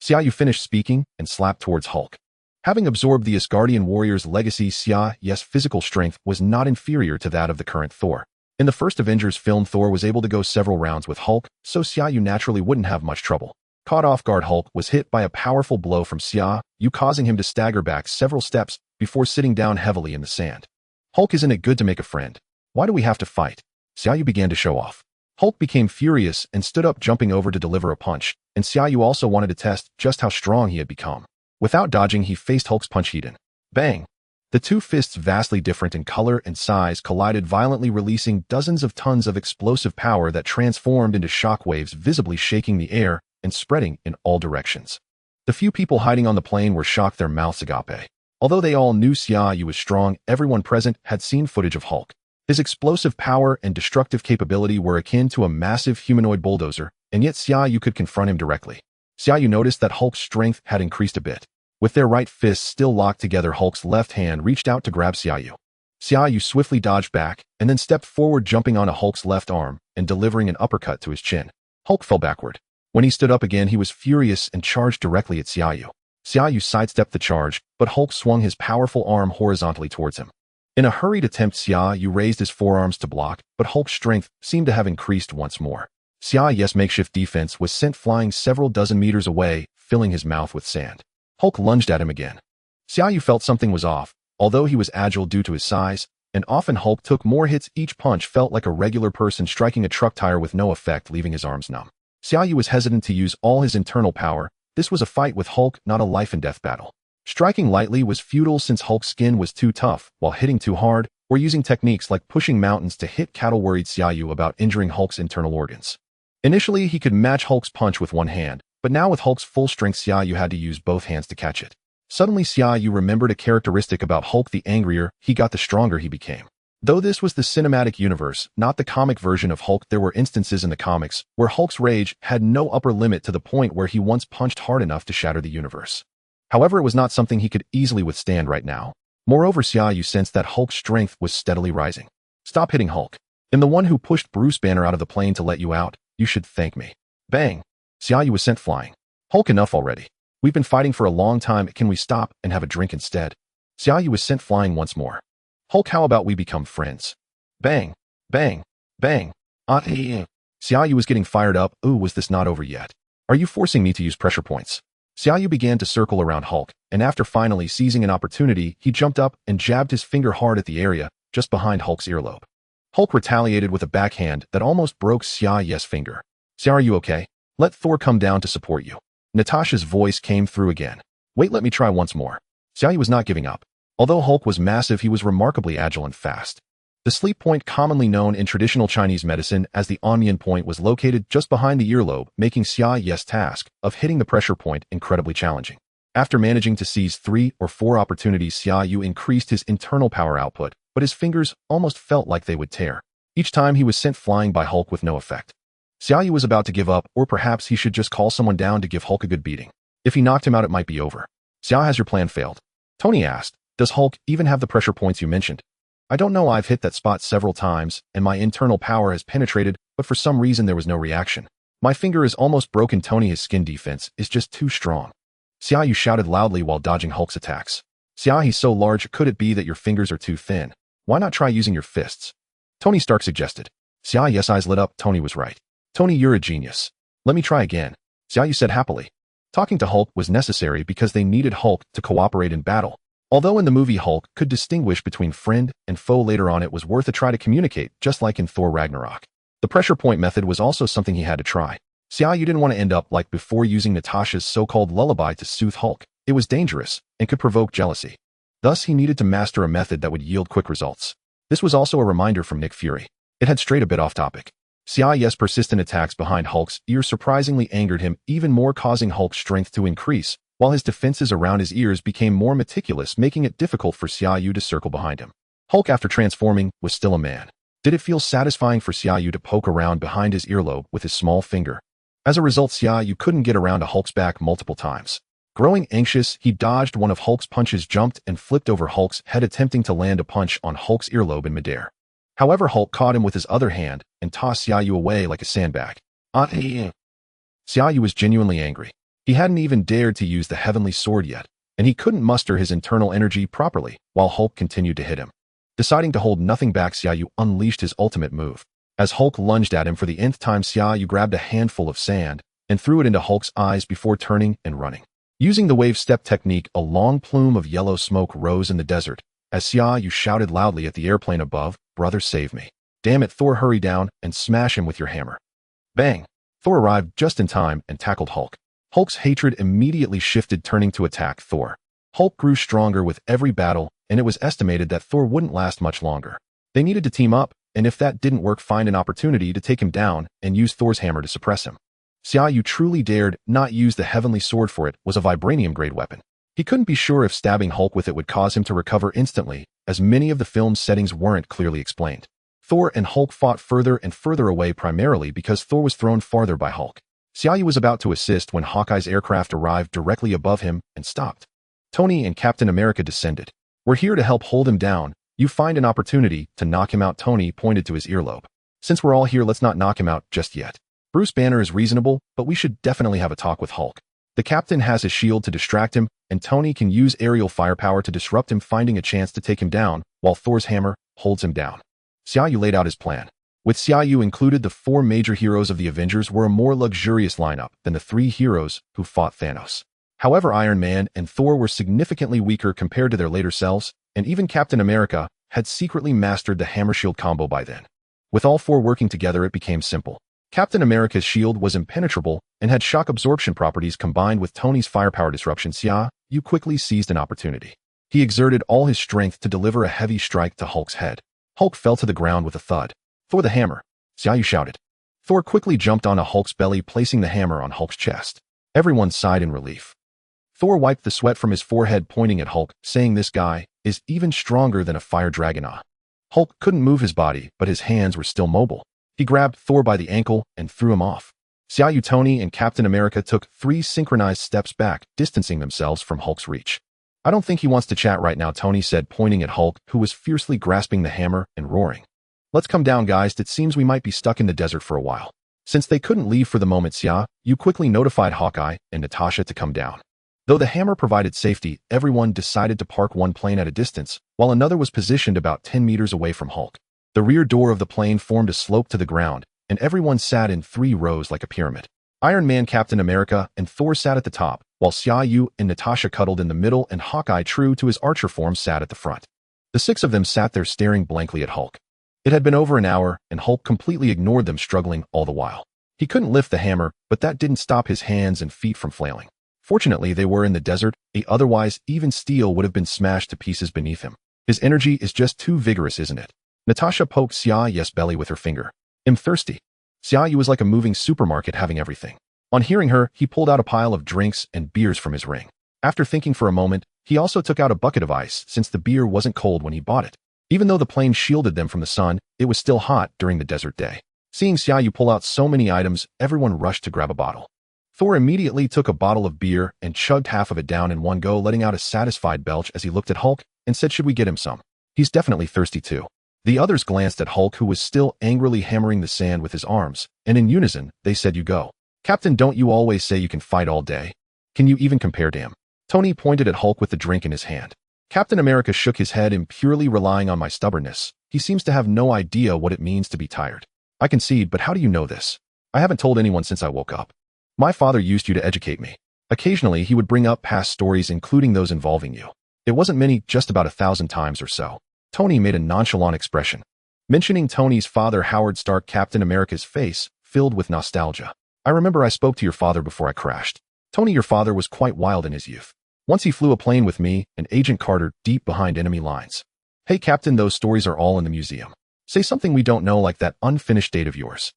Xia Yu finished speaking and slapped towards Hulk. Having absorbed the Asgardian warrior's legacy, Xia Yu's physical strength was not inferior to that of the current Thor. In the first Avengers film, Thor was able to go several rounds with Hulk, so Xia Yu naturally wouldn't have much trouble. Caught off guard, Hulk was hit by a powerful blow from Xia Yu, causing him to stagger back several steps before sitting down heavily in the sand. Hulk, isn't it good to make a friend? Why do we have to fight? Xia Yu began to show off. Hulk became furious and stood up, jumping over to deliver a punch, and Xia Yu also wanted to test just how strong he had become. Without dodging, he faced Hulk's punch heat in. Bang! The two fists, vastly different in color and size, collided violently, releasing dozens of tons of explosive power that transformed into shockwaves, visibly shaking the air and spreading in all directions. The few people hiding on the plane were shocked, their mouths agape. Although they all knew Xia Yu was strong, everyone present had seen footage of Hulk. His explosive power and destructive capability were akin to a massive humanoid bulldozer, and yet Xia Yu could confront him directly. Xia Yu noticed that Hulk's strength had increased a bit. With their right fists still locked together, Hulk's left hand reached out to grab Xia Yu. Xia Yu swiftly dodged back and then stepped forward, jumping onto Hulk's left arm and delivering an uppercut to his chin. Hulk fell backward. When he stood up again, he was furious and charged directly at Xia Yu. Xia Yu sidestepped the charge, but Hulk swung his powerful arm horizontally towards him. In a hurried attempt, Xia Yu raised his forearms to block, but Hulk's strength seemed to have increased once more. Xia Yu's makeshift defense was sent flying several dozen meters away, filling his mouth with sand. Hulk lunged at him again. Xia Yu felt something was off. Although he was agile due to his size, and often Hulk took more hits, each punch felt like a regular person striking a truck tire with no effect, leaving his arms numb. Xia Yu was hesitant to use all his internal power. This was a fight with Hulk, not a life-and-death battle. Striking lightly was futile since Hulk's skin was too tough, while hitting too hard, or using techniques like pushing mountains to hit cattle worried Xia Yu about injuring Hulk's internal organs. Initially, he could match Hulk's punch with one hand, but now with Hulk's full strength, Xia Yu had to use both hands to catch it. Suddenly, Xia Yu remembered a characteristic about Hulk: the angrier he got, the stronger he became. Though this was the cinematic universe, not the comic version of Hulk, there were instances in the comics where Hulk's rage had no upper limit, to the point where he once punched hard enough to shatter the universe. However, it was not something he could easily withstand right now. Moreover, Xia Yu sensed that Hulk's strength was steadily rising. Stop hitting Hulk. I'm the one who pushed Bruce Banner out of the plane to let you out. You should thank me. Bang. Xia Yu was sent flying. Hulk, enough already. We've been fighting for a long time. Can we stop and have a drink instead? Xia Yu was sent flying once more. Hulk, how about we become friends? Bang. Bang. Bang. Xia Yu was getting fired up. Ooh, was this not over yet? Are you forcing me to use pressure points? Xia Yu began to circle around Hulk, and after finally seizing an opportunity, he jumped up and jabbed his finger hard at the area just behind Hulk's earlobe. Hulk retaliated with a backhand that almost broke Xia Yu's finger. Xia, are you okay? Let Thor come down to support you. Natasha's voice came through again. Wait, let me try once more. Xia Yu was not giving up. Although Hulk was massive, he was remarkably agile and fast. The sleep point, commonly known in traditional Chinese medicine as the onion point, was located just behind the earlobe, making Xia Yu's task of hitting the pressure point incredibly challenging. After managing to seize 3 or 4 opportunities, Xia Yu increased his internal power output, but his fingers almost felt like they would tear. Each time he was sent flying by Hulk with no effect. Xia Yu was about to give up, or perhaps he should just call someone down to give Hulk a good beating. If he knocked him out, it might be over. Xia, has your plan failed? Tony asked. Does Hulk even have the pressure points you mentioned? I don't know, I've hit that spot several times, and my internal power has penetrated, but for some reason there was no reaction. My finger is almost broken, Tony. His skin defense is just too strong. Xia Yu shouted loudly while dodging Hulk's attacks. Xia, he's so large, could it be that your fingers are too thin? Why not try using your fists? Tony Stark suggested. Xia Yu's eyes lit up. Tony was right. Tony, you're a genius. Let me try again. Xia Yu said happily. Talking to Hulk was necessary because they needed Hulk to cooperate in battle. Although in the movie Hulk could distinguish between friend and foe, later on it was worth a try to communicate, just like in Thor Ragnarok. The pressure point method was also something he had to try. Xia Yu didn't want to end up like before, using Natasha's so-called lullaby to soothe Hulk. It was dangerous and could provoke jealousy. Thus, he needed to master a method that would yield quick results. This was also a reminder from Nick Fury. It had strayed a bit off topic. Xia Yu's persistent attacks behind Hulk's ears surprisingly angered him even more, causing Hulk's strength to increase, while his defenses around his ears became more meticulous, making it difficult for Xia Yu to circle behind him. Hulk, after transforming, was still a man. Did it feel satisfying for Xia Yu to poke around behind his earlobe with his small finger? As a result, Xia Yu couldn't get around to Hulk's back multiple times. Growing anxious, he dodged one of Hulk's punches, jumped and flipped over Hulk's head, attempting to land a punch on Hulk's earlobe in midair. However, Hulk caught him with his other hand and tossed Xia Yu away like a sandbag. Xia Yu was genuinely angry. He hadn't even dared to use the heavenly sword yet, and he couldn't muster his internal energy properly while Hulk continued to hit him. Deciding to hold nothing back, Xia Yu unleashed his ultimate move. As Hulk lunged at him for the nth time, Xia Yu grabbed a handful of sand and threw it into Hulk's eyes before turning and running. Using the wave step technique, a long plume of yellow smoke rose in the desert as Xia Yu shouted loudly at the airplane above, "Brother, save me. Damn it, Thor, hurry down and smash him with your hammer." Bang! Thor arrived just in time and tackled Hulk. Hulk's hatred immediately shifted, turning to attack Thor. Hulk grew stronger with every battle, and it was estimated that Thor wouldn't last much longer. They needed to team up, and if that didn't work, find an opportunity to take him down and use Thor's hammer to suppress him. Xia Yu truly dared not use the heavenly sword, for it was a vibranium-grade weapon. He couldn't be sure if stabbing Hulk with it would cause him to recover instantly, as many of the film's settings weren't clearly explained. Thor and Hulk fought further and further away, primarily because Thor was thrown farther by Hulk. Xia Yu was about to assist when Hawkeye's aircraft arrived directly above him and stopped. Tony and Captain America descended. "We're here to help hold him down. You find an opportunity to knock him out." Tony pointed to his earlobe. "Since we're all here, let's not knock him out just yet. Bruce Banner is reasonable, but we should definitely have a talk with Hulk. The captain has his shield to distract him, and Tony can use aerial firepower to disrupt him, finding a chance to take him down, while Thor's hammer holds him down." Xia Yu laid out his plan. With Xia Yu included, the 4 major heroes of the Avengers were a more luxurious lineup than the 3 heroes who fought Thanos. However, Iron Man and Thor were significantly weaker compared to their later selves, and even Captain America had secretly mastered the hammer-shield combo by then. With all 4 working together, it became simple. Captain America's shield was impenetrable and had shock absorption properties combined with Tony's firepower disruption. Xia Yu quickly seized an opportunity. He exerted all his strength to deliver a heavy strike to Hulk's head. Hulk fell to the ground with a thud. "Thor, the hammer!" Xia Yu shouted. Thor quickly jumped onto Hulk's belly, placing the hammer on Hulk's chest. Everyone sighed in relief. Thor wiped the sweat from his forehead, pointing at Hulk, saying, "This guy is even stronger than a fire dragon." Hulk couldn't move his body, but his hands were still mobile. He grabbed Thor by the ankle and threw him off. Xia Yu, Tony, and Captain America took 3 synchronized steps back, distancing themselves from Hulk's reach. "I don't think he wants to chat right now," Tony said, pointing at Hulk, who was fiercely grasping the hammer and roaring. "Let's come down, guys. It seems we might be stuck in the desert for a while." Since they couldn't leave for the moment, Xia Yu quickly notified Hawkeye and Natasha to come down. Though the hammer provided safety, everyone decided to park one plane at a distance, while another was positioned about 10 meters away from Hulk. The rear door of the plane formed a slope to the ground, and everyone sat in 3 rows like a pyramid. Iron Man, Captain America, and Thor sat at the top, while Xia Yu and Natasha cuddled in the middle, and Hawkeye, true to his archer form, sat at the front. The 6 of them sat there staring blankly at Hulk. It had been over an hour, and Hulk completely ignored them, struggling all the while. He couldn't lift the hammer, but that didn't stop his hands and feet from flailing. Fortunately, they were in the desert. Otherwise, even steel would have been smashed to pieces beneath him. "His energy is just too vigorous, isn't it?" Natasha poked Xia Yu's belly with her finger. "I'm thirsty." Xia Yu was like a moving supermarket, having everything. On hearing her, he pulled out a pile of drinks and beers from his ring. After thinking for a moment, he also took out a bucket of ice, since the beer wasn't cold when he bought it. Even though the plane shielded them from the sun, it was still hot during the desert day. Seeing Xia Yu pull out so many items, everyone rushed to grab a bottle. Thor immediately took a bottle of beer and chugged half of it down in one go, letting out a satisfied belch as he looked at Hulk and said, "Should we get him some? He's definitely thirsty too." The others glanced at Hulk, who was still angrily hammering the sand with his arms, and in unison, they said, "You go. Captain, don't you always say you can fight all day? Can you even compare to him?" Tony pointed at Hulk with the drink in his hand. Captain America shook his head. "I'm purely relying on my stubbornness. He seems to have no idea what it means to be tired." "I concede, but how do you know this?" "I haven't told anyone since I woke up. My father used you to educate me. Occasionally, he would bring up past stories, including those involving you. It wasn't many, just about 1,000 times or so." Tony made a nonchalant expression. Mentioning Tony's father, Howard Stark, Captain America's face filled with nostalgia. "I remember I spoke to your father before I crashed. Tony, your father was quite wild in his youth. Once he flew a plane with me and Agent Carter deep behind enemy lines." "Hey, Captain, those stories are all in the museum. Say something we don't know, like that unfinished date of yours."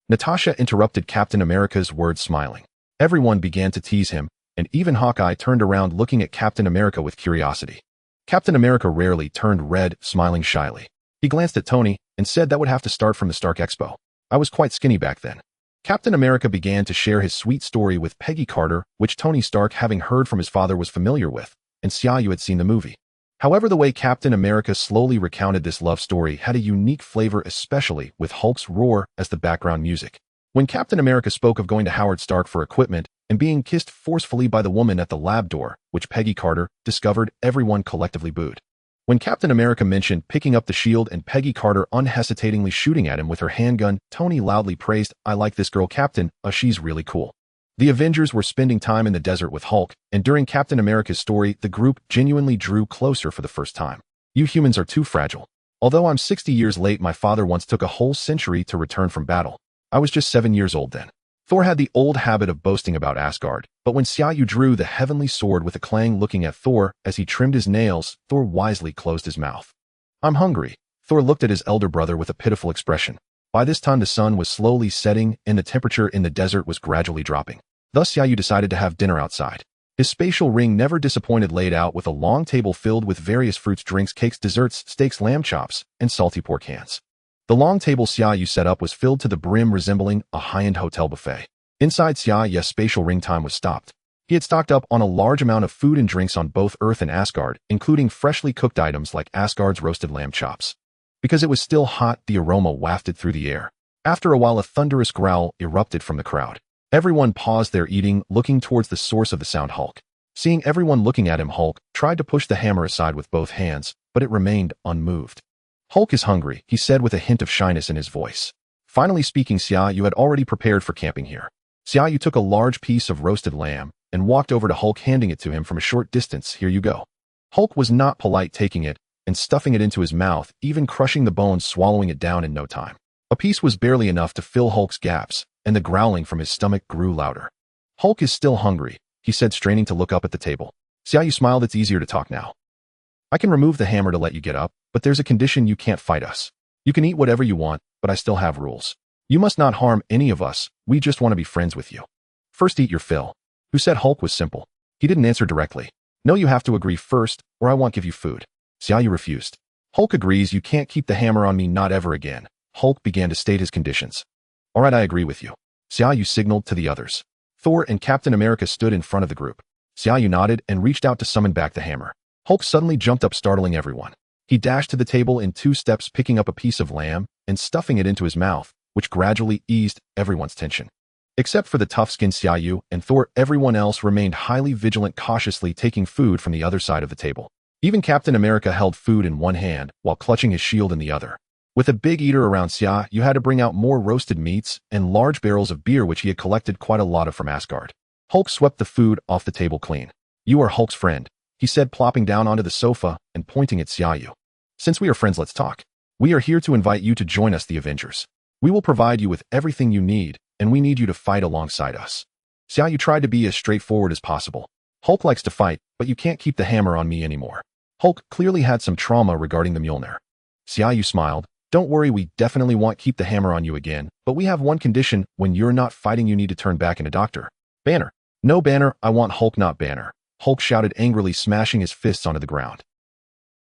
Natasha interrupted Captain America's words, smiling. Everyone began to tease him, and even Hawkeye turned around, looking at Captain America with curiosity. Captain America rarely turned red, smiling shyly. He glanced at Tony and said, "That would have to start from the Stark Expo. I was quite skinny back then." Captain America began to share his sweet story with Peggy Carter, which Tony Stark, having heard from his father, was familiar with, and Xia Yu had seen the movie. However, the way Captain America slowly recounted this love story had a unique flavor, especially with Hulk's roar as the background music. When Captain America spoke of going to Howard Stark for equipment and being kissed forcefully by the woman at the lab door, which Peggy Carter discovered, everyone collectively booed. When Captain America mentioned picking up the shield and Peggy Carter unhesitatingly shooting at him with her handgun, Tony loudly praised, "I like this girl, Captain. She's really cool." The Avengers were spending time in the desert with Hulk, and during Captain America's story, the group genuinely drew closer for the first time. "You humans are too fragile. Although I'm 60 years late, my father once took a whole century to return from battle. I was just 7 years old then." Thor had the old habit of boasting about Asgard, but when Xia Yu drew the heavenly sword with a clang looking at Thor as he trimmed his nails, Thor wisely closed his mouth. I'm hungry. Thor looked at his elder brother with a pitiful expression. By this time the sun was slowly setting and the temperature in the desert was gradually dropping. Thus Xia Yu decided to have dinner outside. His spatial ring never disappointed, laid out with a long table filled with various fruits, drinks, cakes, desserts, steaks, lamb chops, and salty pork hands. The long table Xia Yu set up was filled to the brim, resembling a high-end hotel buffet. Inside Xia Yu's spatial ring, time was stopped. He had stocked up on a large amount of food and drinks on both Earth and Asgard, including freshly cooked items like Asgard's roasted lamb chops. Because it was still hot, the aroma wafted through the air. After a while, a thunderous growl erupted from the crowd. Everyone paused their eating, looking towards the source of the sound. Hulk. Seeing everyone looking at him, Hulk tried to push the hammer aside with both hands, but it remained unmoved. Hulk is hungry, he said with a hint of shyness in his voice. Finally speaking, Xia Yu had already prepared for camping here. Xia Yu took a large piece of roasted lamb and walked over to Hulk, handing it to him from a short distance. Here you go. Hulk was not polite, taking it and stuffing it into his mouth, even crushing the bones, swallowing it down in no time. A piece was barely enough to fill Hulk's gaps, and the growling from his stomach grew louder. Hulk is still hungry, he said, straining to look up at the table. Xia Yu smiled. It's easier to talk now. I can remove the hammer to let you get up, but there's a condition: you can't fight us. You can eat whatever you want, but I still have rules. You must not harm any of us, we just want to be friends with you. First eat your fill. Who said Hulk was simple? He didn't answer directly. No, you have to agree first, or I won't give you food. Xia Yu refused. Hulk agrees. You can't keep the hammer on me, not ever again. Hulk began to state his conditions. All right, I agree with you. Xia Yu signaled to the others. Thor and Captain America stood in front of the group. Xia Yu nodded and reached out to summon back the hammer. Hulk suddenly jumped up, startling everyone. He dashed to the table in 2 steps, picking up a piece of lamb and stuffing it into his mouth, which gradually eased everyone's tension. Except for the tough-skinned Xia Yu and Thor, everyone else remained highly vigilant, cautiously taking food from the other side of the table. Even Captain America held food in one hand while clutching his shield in the other. With a big eater around, Xia Yu had to bring out more roasted meats and large barrels of beer, which he had collected quite a lot of from Asgard. Hulk swept the food off the table clean. You are Hulk's friend, he said, plopping down onto the sofa and pointing at Xia Yu. Since we are friends, let's talk. We are here to invite you to join us, the Avengers. We will provide you with everything you need, and we need you to fight alongside us. Xia Yu tried to be as straightforward as possible. Hulk likes to fight, but you can't keep the hammer on me anymore. Hulk clearly had some trauma regarding the Mjolnir. Xia Yu smiled. Don't worry, we definitely won't keep the hammer on you again, but we have one condition: when you're not fighting, you need to turn back into Dr. Banner. No, Banner, I want Hulk, not Banner. Hulk shouted angrily, smashing his fists onto the ground.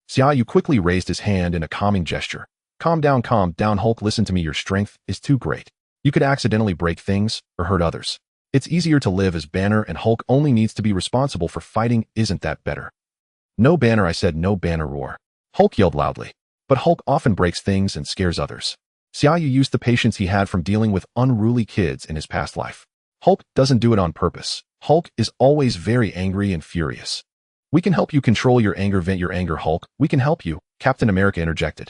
Xia Yu quickly raised his hand in a calming gesture. Calm down, Hulk, listen to me, your strength is too great. You could accidentally break things or hurt others. It's easier to live as Banner, and Hulk only needs to be responsible for fighting. Isn't that better? No, Banner, I said. No, Banner, roar. Hulk yelled loudly. But Hulk often breaks things and scares others. Xia Yu used the patience he had from dealing with unruly kids in his past life. Hulk doesn't do it on purpose. Hulk is always very angry and furious. We can help you control your anger, vent your anger, Hulk. We can help you, Captain America interjected.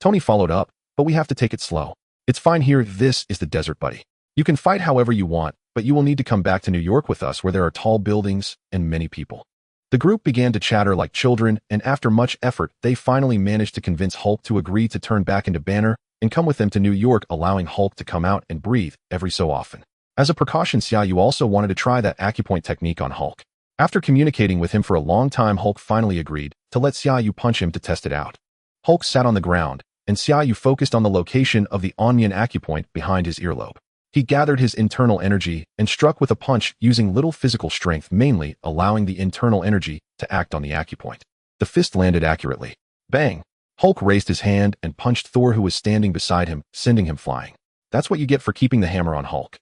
Tony followed up, but we have to take it slow. It's fine here, this is the desert, buddy. You can fight however you want, but you will need to come back to New York with us, where there are tall buildings and many people. The group began to chatter like children, and after much effort, they finally managed to convince Hulk to agree to turn back into Banner and come with them to New York, allowing Hulk to come out and breathe every so often. As a precaution, Xia Yu also wanted to try that acupoint technique on Hulk. After communicating with him for a long time, Hulk finally agreed to let Xia Yu punch him to test it out. Hulk sat on the ground, and Xia Yu focused on the location of the onion acupoint behind his earlobe. He gathered his internal energy and struck with a punch using little physical strength, mainly allowing the internal energy to act on the acupoint. The fist landed accurately. Bang! Hulk raised his hand and punched Thor, who was standing beside him, sending him flying. That's what you get for keeping the hammer on Hulk.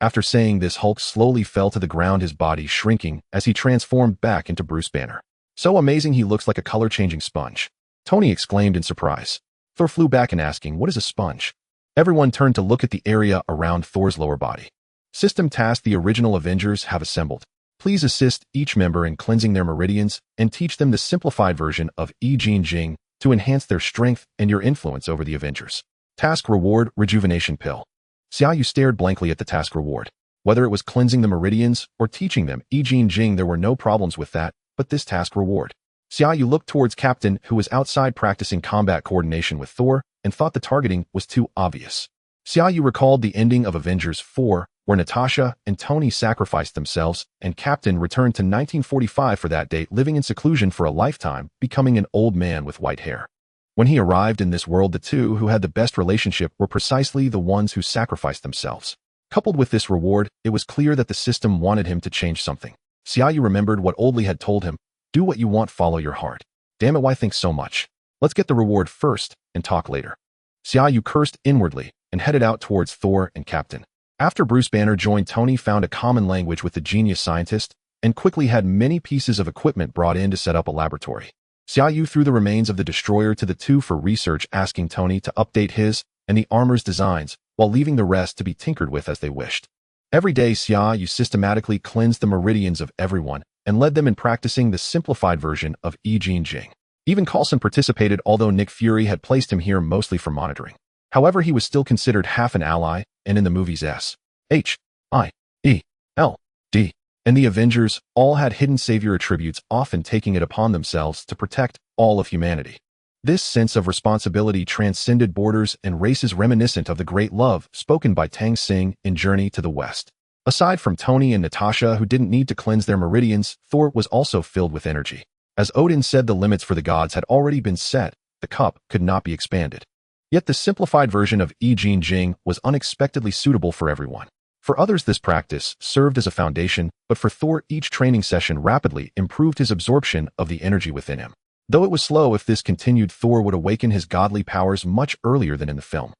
After saying this, Hulk slowly fell to the ground, his body shrinking as he transformed back into Bruce Banner. So amazing, he looks like a color-changing sponge. Tony exclaimed in surprise. Thor flew back and asking, what is a sponge? Everyone turned to look at the area around Thor's lower body. System task: the original Avengers have assembled. Please assist each member in cleansing their meridians and teach them the simplified version of I Ching Jing to enhance their strength and your influence over the Avengers. Task reward: rejuvenation pill. Xia Yu stared blankly at the task reward. Whether it was cleansing the meridians or teaching them I Ching Jing, there were no problems with that, but this task reward. Xia Yu looked towards Captain, who was outside practicing combat coordination with Thor, and thought the targeting was too obvious. Xia Yu recalled the ending of Avengers 4, where Natasha and Tony sacrificed themselves, and Captain returned to 1945 for that date, living in seclusion for a lifetime, becoming an old man with white hair. When he arrived in this world, the two who had the best relationship were precisely the ones who sacrificed themselves. Coupled with this reward, it was clear that the system wanted him to change something. Xia Yu remembered what Oldley had told him: do what you want, follow your heart. Damn it, why think so much? Let's get the reward first and talk later. Xia Yu cursed inwardly and headed out towards Thor and Captain. After Bruce Banner joined, Tony found a common language with the genius scientist and quickly had many pieces of equipment brought in to set up a laboratory. Xia Yu threw the remains of the destroyer to the two for research, asking Tony to update his and the armor's designs while leaving the rest to be tinkered with as they wished. Every day, Xia Yu systematically cleansed the meridians of everyone and led them in practicing the simplified version of I Ching Jing. Even Coulson participated, although Nick Fury had placed him here mostly for monitoring. However, he was still considered half an ally, and in the movies S, H, I, E, L, D, and the Avengers all had hidden savior attributes, often taking it upon themselves to protect all of humanity. This sense of responsibility transcended borders and races, reminiscent of the great love spoken by Tang Sing in Journey to the West. Aside from Tony and Natasha, who didn't need to cleanse their meridians, Thor was also filled with energy. As Odin said, the limits for the gods had already been set, the cup could not be expanded. Yet the simplified version of I Ching Jing was unexpectedly suitable for everyone. For others, this practice served as a foundation, but for Thor, each training session rapidly improved his absorption of the energy within him. Though it was slow, if this continued, Thor would awaken his godly powers much earlier than in the film.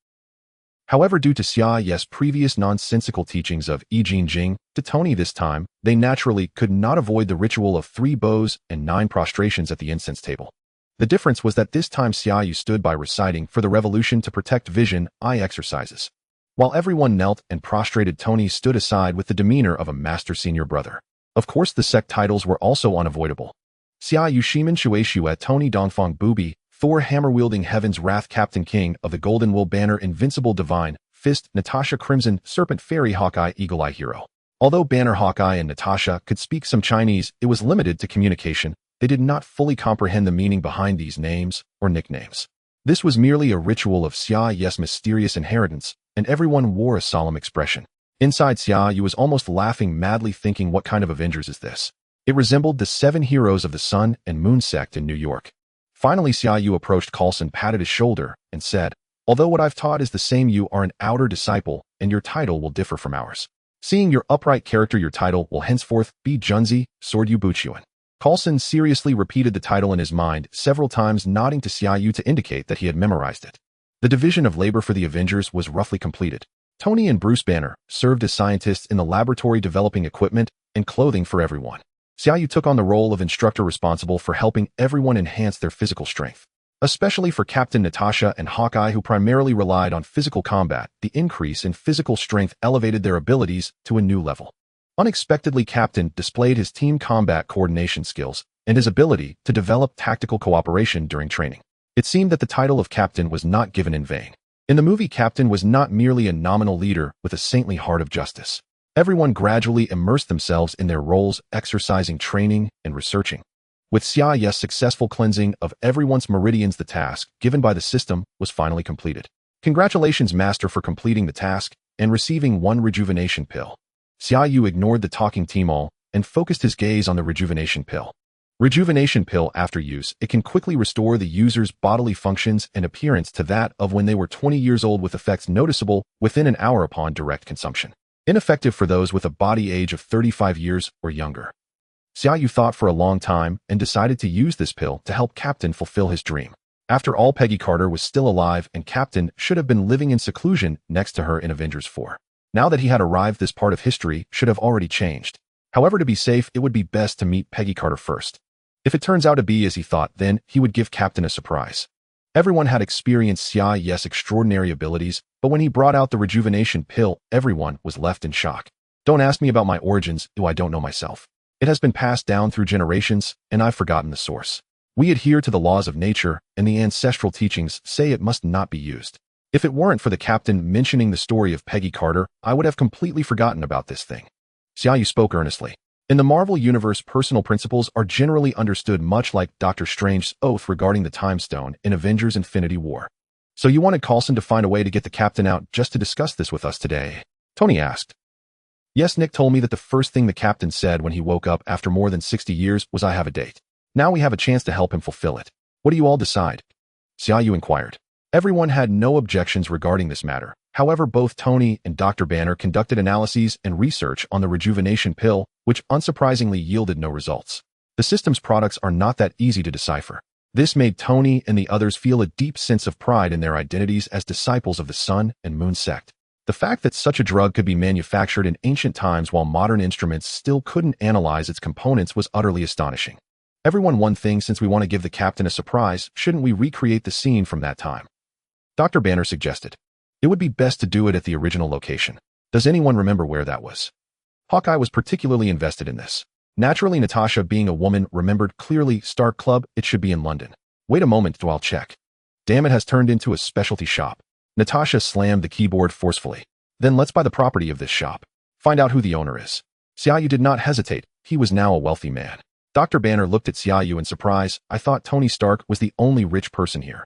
However, due to Xia Yu's previous nonsensical teachings of I Ching Jing to Tony this time, they naturally could not avoid the ritual of 3 bows and 9 prostrations at the incense table. The difference was that this time Xia Yu stood by, reciting for the revolution to protect vision eye exercises. While everyone knelt and prostrated, Tony stood aside with the demeanor of a master senior brother. Of course, the sect titles were also unavoidable. Xia Yu Shiman Shueishua Tony Dongfang Booby, Thor hammer-wielding Heaven's Wrath, Captain King of the Golden Will Banner, Invincible Divine Fist, Natasha Crimson Serpent Fairy, Hawkeye Eagle Eye Hero. Although Banner, Hawkeye, and Natasha could speak some Chinese, it was limited to communication. They did not fully comprehend the meaning behind these names or nicknames. This was merely a ritual of Xia Yu's mysterious inheritance, and everyone wore a solemn expression. Inside, Xia Yu was almost laughing madly, thinking, what kind of Avengers is this? It resembled the 7 heroes of the Sun and Moon sect in New York. Finally, Xia Yu approached Coulson, patted his shoulder, and said, although what I've taught is the same, you are an outer disciple, and your title will differ from ours. Seeing your upright character, your title will henceforth be Junzi, Sword Yu Buchuan. Coulson seriously repeated the title in his mind several times, nodding to Xia Yu to indicate that he had memorized it. The division of labor for the Avengers was roughly completed. Tony and Bruce Banner served as scientists in the laboratory, developing equipment and clothing for everyone. Xia Yu took on the role of instructor, responsible for helping everyone enhance their physical strength. Especially for Captain Natasha and Hawkeye, who primarily relied on physical combat, the increase in physical strength elevated their abilities to a new level. Unexpectedly, Captain displayed his team combat coordination skills and his ability to develop tactical cooperation during training. It seemed that the title of Captain was not given in vain. In the movie, Captain was not merely a nominal leader with a saintly heart of justice. Everyone gradually immersed themselves in their roles, exercising, training, and researching. With Xia Yu's successful cleansing of everyone's meridians, the task given by the system was finally completed. Congratulations, Master, for completing the task and receiving 1 rejuvenation pill. Xia Yu ignored the talking Tmall and focused his gaze on the rejuvenation pill. Rejuvenation pill, after use, it can quickly restore the user's bodily functions and appearance to that of when they were 20 years old, with effects noticeable within an hour upon direct consumption. Ineffective for those with a body age of 35 years or younger. Xia Yu thought for a long time and decided to use this pill to help Captain fulfill his dream. After all, Peggy Carter was still alive, and Captain should have been living in seclusion next to her in Avengers 4. Now that he had arrived, this part of history should have already changed. However, to be safe, it would be best to meet Peggy Carter first. If it turns out to be as he thought, then he would give Captain a surprise. Everyone had experienced Xia Yu's extraordinary abilities, but when he brought out the rejuvenation pill, everyone was left in shock. Don't ask me about my origins, I don't know myself. It has been passed down through generations, and I've forgotten the source. We adhere to the laws of nature, and the ancestral teachings say it must not be used. If it weren't for the Captain mentioning the story of Peggy Carter, I would have completely forgotten about this thing. Xia Yu spoke earnestly. In the Marvel Universe, personal principles are generally understood much like Doctor Strange's oath regarding the Time Stone in Avengers Infinity War. So you wanted Coulson to find a way to get the captain out just to discuss this with us today? Tony asked. Yes, Nick told me that the first thing the captain said when he woke up after more than 60 years was I have a date. Now we have a chance to help him fulfill it. What do you all decide? Xia Yu inquired. Everyone had no objections regarding this matter. However, both Tony and Dr. Banner conducted analyses and research on the rejuvenation pill, which unsurprisingly yielded no results. The system's products are not that easy to decipher. This made Tony and the others feel a deep sense of pride in their identities as disciples of the Sun and Moon sect. The fact that such a drug could be manufactured in ancient times while modern instruments still couldn't analyze its components was utterly astonishing. Everyone, one thing, since we want to give the captain a surprise, shouldn't we recreate the scene from that time? Dr. Banner suggested. It would be best to do it at the original location. Does anyone remember where that was? Hawkeye was particularly invested in this. Naturally, Natasha, being a woman, remembered clearly. Stark Club, it should be in London. Wait a moment, I'll check. Damn, it has turned into a specialty shop. Natasha slammed the keyboard forcefully. Then let's buy the property of this shop. Find out who the owner is. Xia Yu did not hesitate. He was now a wealthy man. Dr. Banner looked at Xia Yu in surprise. I thought Tony Stark was the only rich person here.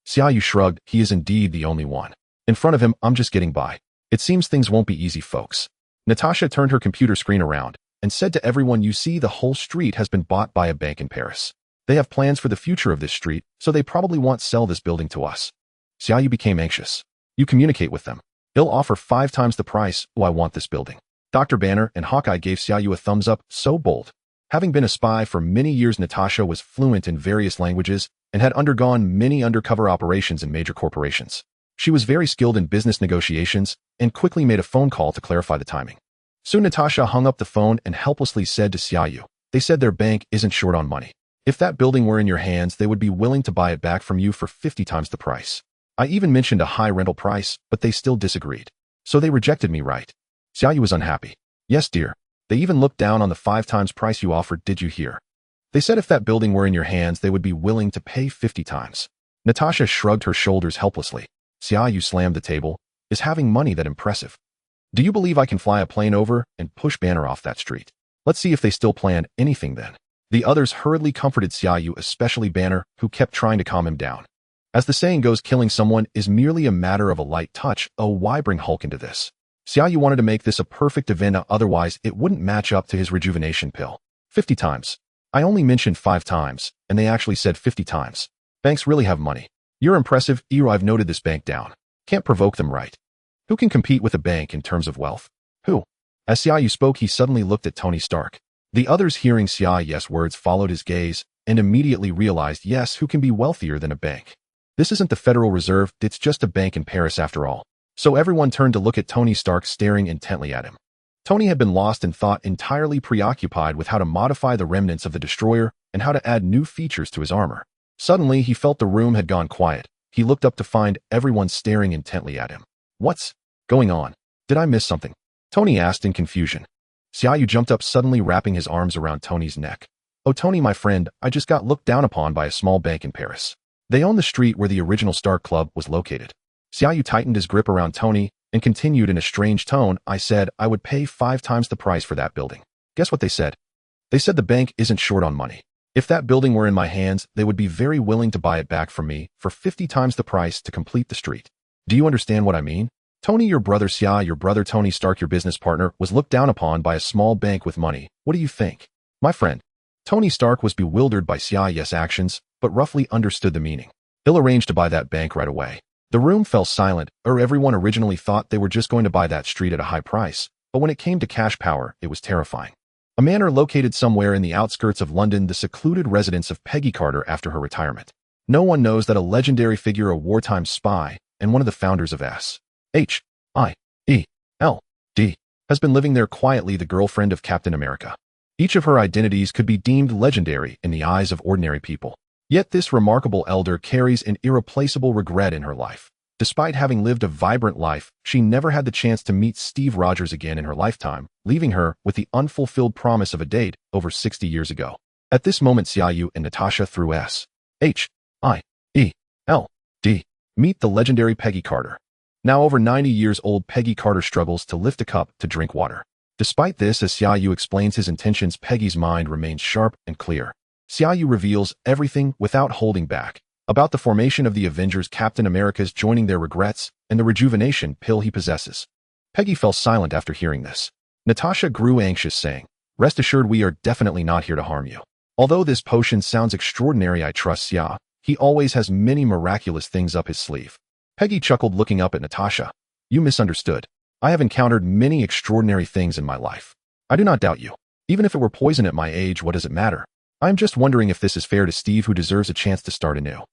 Xia Yu shrugged. He is indeed the only one. In front of him, I'm just getting by. It seems things won't be easy, folks. Natasha turned her computer screen around and said to everyone, you see, the whole street has been bought by a bank in Paris. They have plans for the future of this street, so they probably won't sell this building to us. Xia Yu became anxious. You communicate with them. They'll offer 5 times the price. Oh, I want this building. Dr. Banner and Hawkeye gave Xia Yu a thumbs up. So bold. Having been a spy for many years, Natasha was fluent in various languages and had undergone many undercover operations in major corporations. She was very skilled in business negotiations and quickly made a phone call to clarify the timing. Soon Natasha hung up the phone and helplessly said to Xia Yu, they said their bank isn't short on money. If that building were in your hands, they would be willing to buy it back from you for 50 times the price. I even mentioned a high rental price, but they still disagreed. So they rejected me, right? Xia Yu was unhappy. Yes, dear. They even looked down on the 5 times price you offered, did you hear? They said if that building were in your hands, they would be willing to pay 50 times. Natasha shrugged her shoulders helplessly. Xia Yu slammed the table. Is having money that impressive? Do you believe I can fly a plane over and push Banner off that street? Let's see if they still plan anything then. The others hurriedly comforted Xia Yu, especially Banner, who kept trying to calm him down. As the saying goes, killing someone is merely a matter of a light touch. Oh, why bring Hulk into this? Xia Yu wanted to make this a perfect event, otherwise it wouldn't match up to his rejuvenation pill. 50 times. I only mentioned 5 times, and they actually said 50 times. Banks really have money. You're impressive, Ero. I've noted this bank down. Can't provoke them, right? Who can compete with a bank in terms of wealth? Who? As Xia Yu spoke, he suddenly looked at Tony Stark. The others, hearing Xia Yu's words, followed his gaze and immediately realized, yes, who can be wealthier than a bank? This isn't the Federal Reserve, it's just a bank in Paris after all. So everyone turned to look at Tony Stark, staring intently at him. Tony had been lost in thought, entirely preoccupied with how to modify the remnants of the destroyer and how to add new features to his armor. Suddenly, he felt the room had gone quiet. He looked up to find everyone staring intently at him. What's going on? Did I miss something? Tony asked in confusion. Xia Yu jumped up suddenly, wrapping his arms around Tony's neck. Oh, Tony, my friend, I just got looked down upon by a small bank in Paris. They own the street where the original Stark Club was located. Xia Yu tightened his grip around Tony and continued in a strange tone. I said I would pay 5 times the price for that building. Guess what they said? They said the bank isn't short on money. If that building were in my hands, they would be very willing to buy it back from me for 50 times the price to complete the street. Do you understand what I mean? Tony, your brother Xia, your brother Tony Stark, your business partner, was looked down upon by a small bank with money. What do you think? My friend. Tony Stark was bewildered by Xia Yu's actions, but roughly understood the meaning. He'll arrange to buy that bank right away. The room fell silent, everyone originally thought they were just going to buy that street at a high price, but when it came to cash power, it was terrifying. A manor located somewhere in the outskirts of London, the secluded residence of Peggy Carter after her retirement. No one knows that a legendary figure, a wartime spy, and one of the founders of S.H.I.E.L.D. has been living there quietly, the girlfriend of Captain America. Each of her identities could be deemed legendary in the eyes of ordinary people. Yet this remarkable elder carries an irreplaceable regret in her life. Despite having lived a vibrant life, she never had the chance to meet Steve Rogers again in her lifetime, leaving her with the unfulfilled promise of a date over 60 years ago. At this moment, Xia Yu and Natasha through S.H.I.E.L.D. meet the legendary Peggy Carter. Now over 90 years old, Peggy Carter struggles to lift a cup to drink water. Despite this, as Xia Yu explains his intentions, Peggy's mind remains sharp and clear. Xia Yu reveals everything without holding back. about the formation of the Avengers, Captain America's joining their regrets, and the rejuvenation pill he possesses. Peggy fell silent after hearing this. Natasha grew anxious, saying, "Rest assured we are definitely not here to harm you. Although this potion sounds extraordinary, I trust Xia. He always has many miraculous things up his sleeve." Peggy chuckled, looking up at Natasha. "You misunderstood. I have encountered many extraordinary things in my life. I do not doubt you. Even if it were poison at my age, what does it matter? I am just wondering if this is fair to Steve, who deserves a chance to start anew."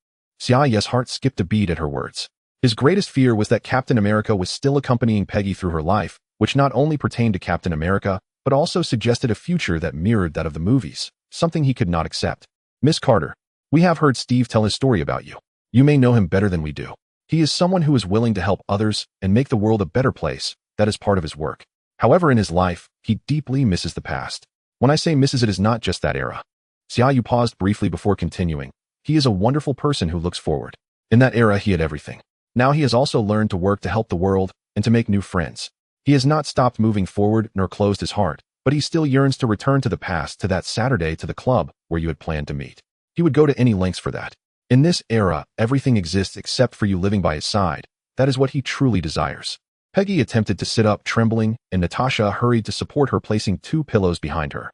Xia Yu's heart skipped a beat at her words. His greatest fear was that Captain America was still accompanying Peggy through her life, which not only pertained to Captain America, but also suggested a future that mirrored that of the movies, something he could not accept. "Miss Carter, we have heard Steve tell his story about you. You may know him better than we do. He is someone who is willing to help others and make the world a better place. That is part of his work. However, in his life, he deeply misses the past. When I say misses, it is not just that era." Xia Yu paused briefly before continuing. "He is a wonderful person who looks forward. In that era, he had everything. Now he has also learned to work to help the world and to make new friends. He has not stopped moving forward nor closed his heart, but he still yearns to return to the past, to that Saturday, to the club where you had planned to meet. He would go to any lengths for that. In this era, everything exists except for you living by his side. That is what he truly desires." Peggy attempted to sit up, trembling, and Natasha hurried to support her, placing 2 pillows behind her.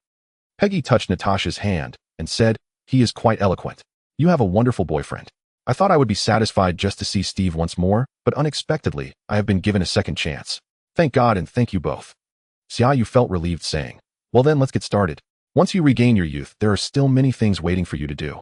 Peggy touched Natasha's hand and said, "He is quite eloquent. You have a wonderful boyfriend. I thought I would be satisfied just to see Steve once more, but unexpectedly, I have been given a second chance. Thank God and thank you both." Xia Yu felt relieved, saying, "Well then, let's get started. Once you regain your youth, there are still many things waiting for you to do.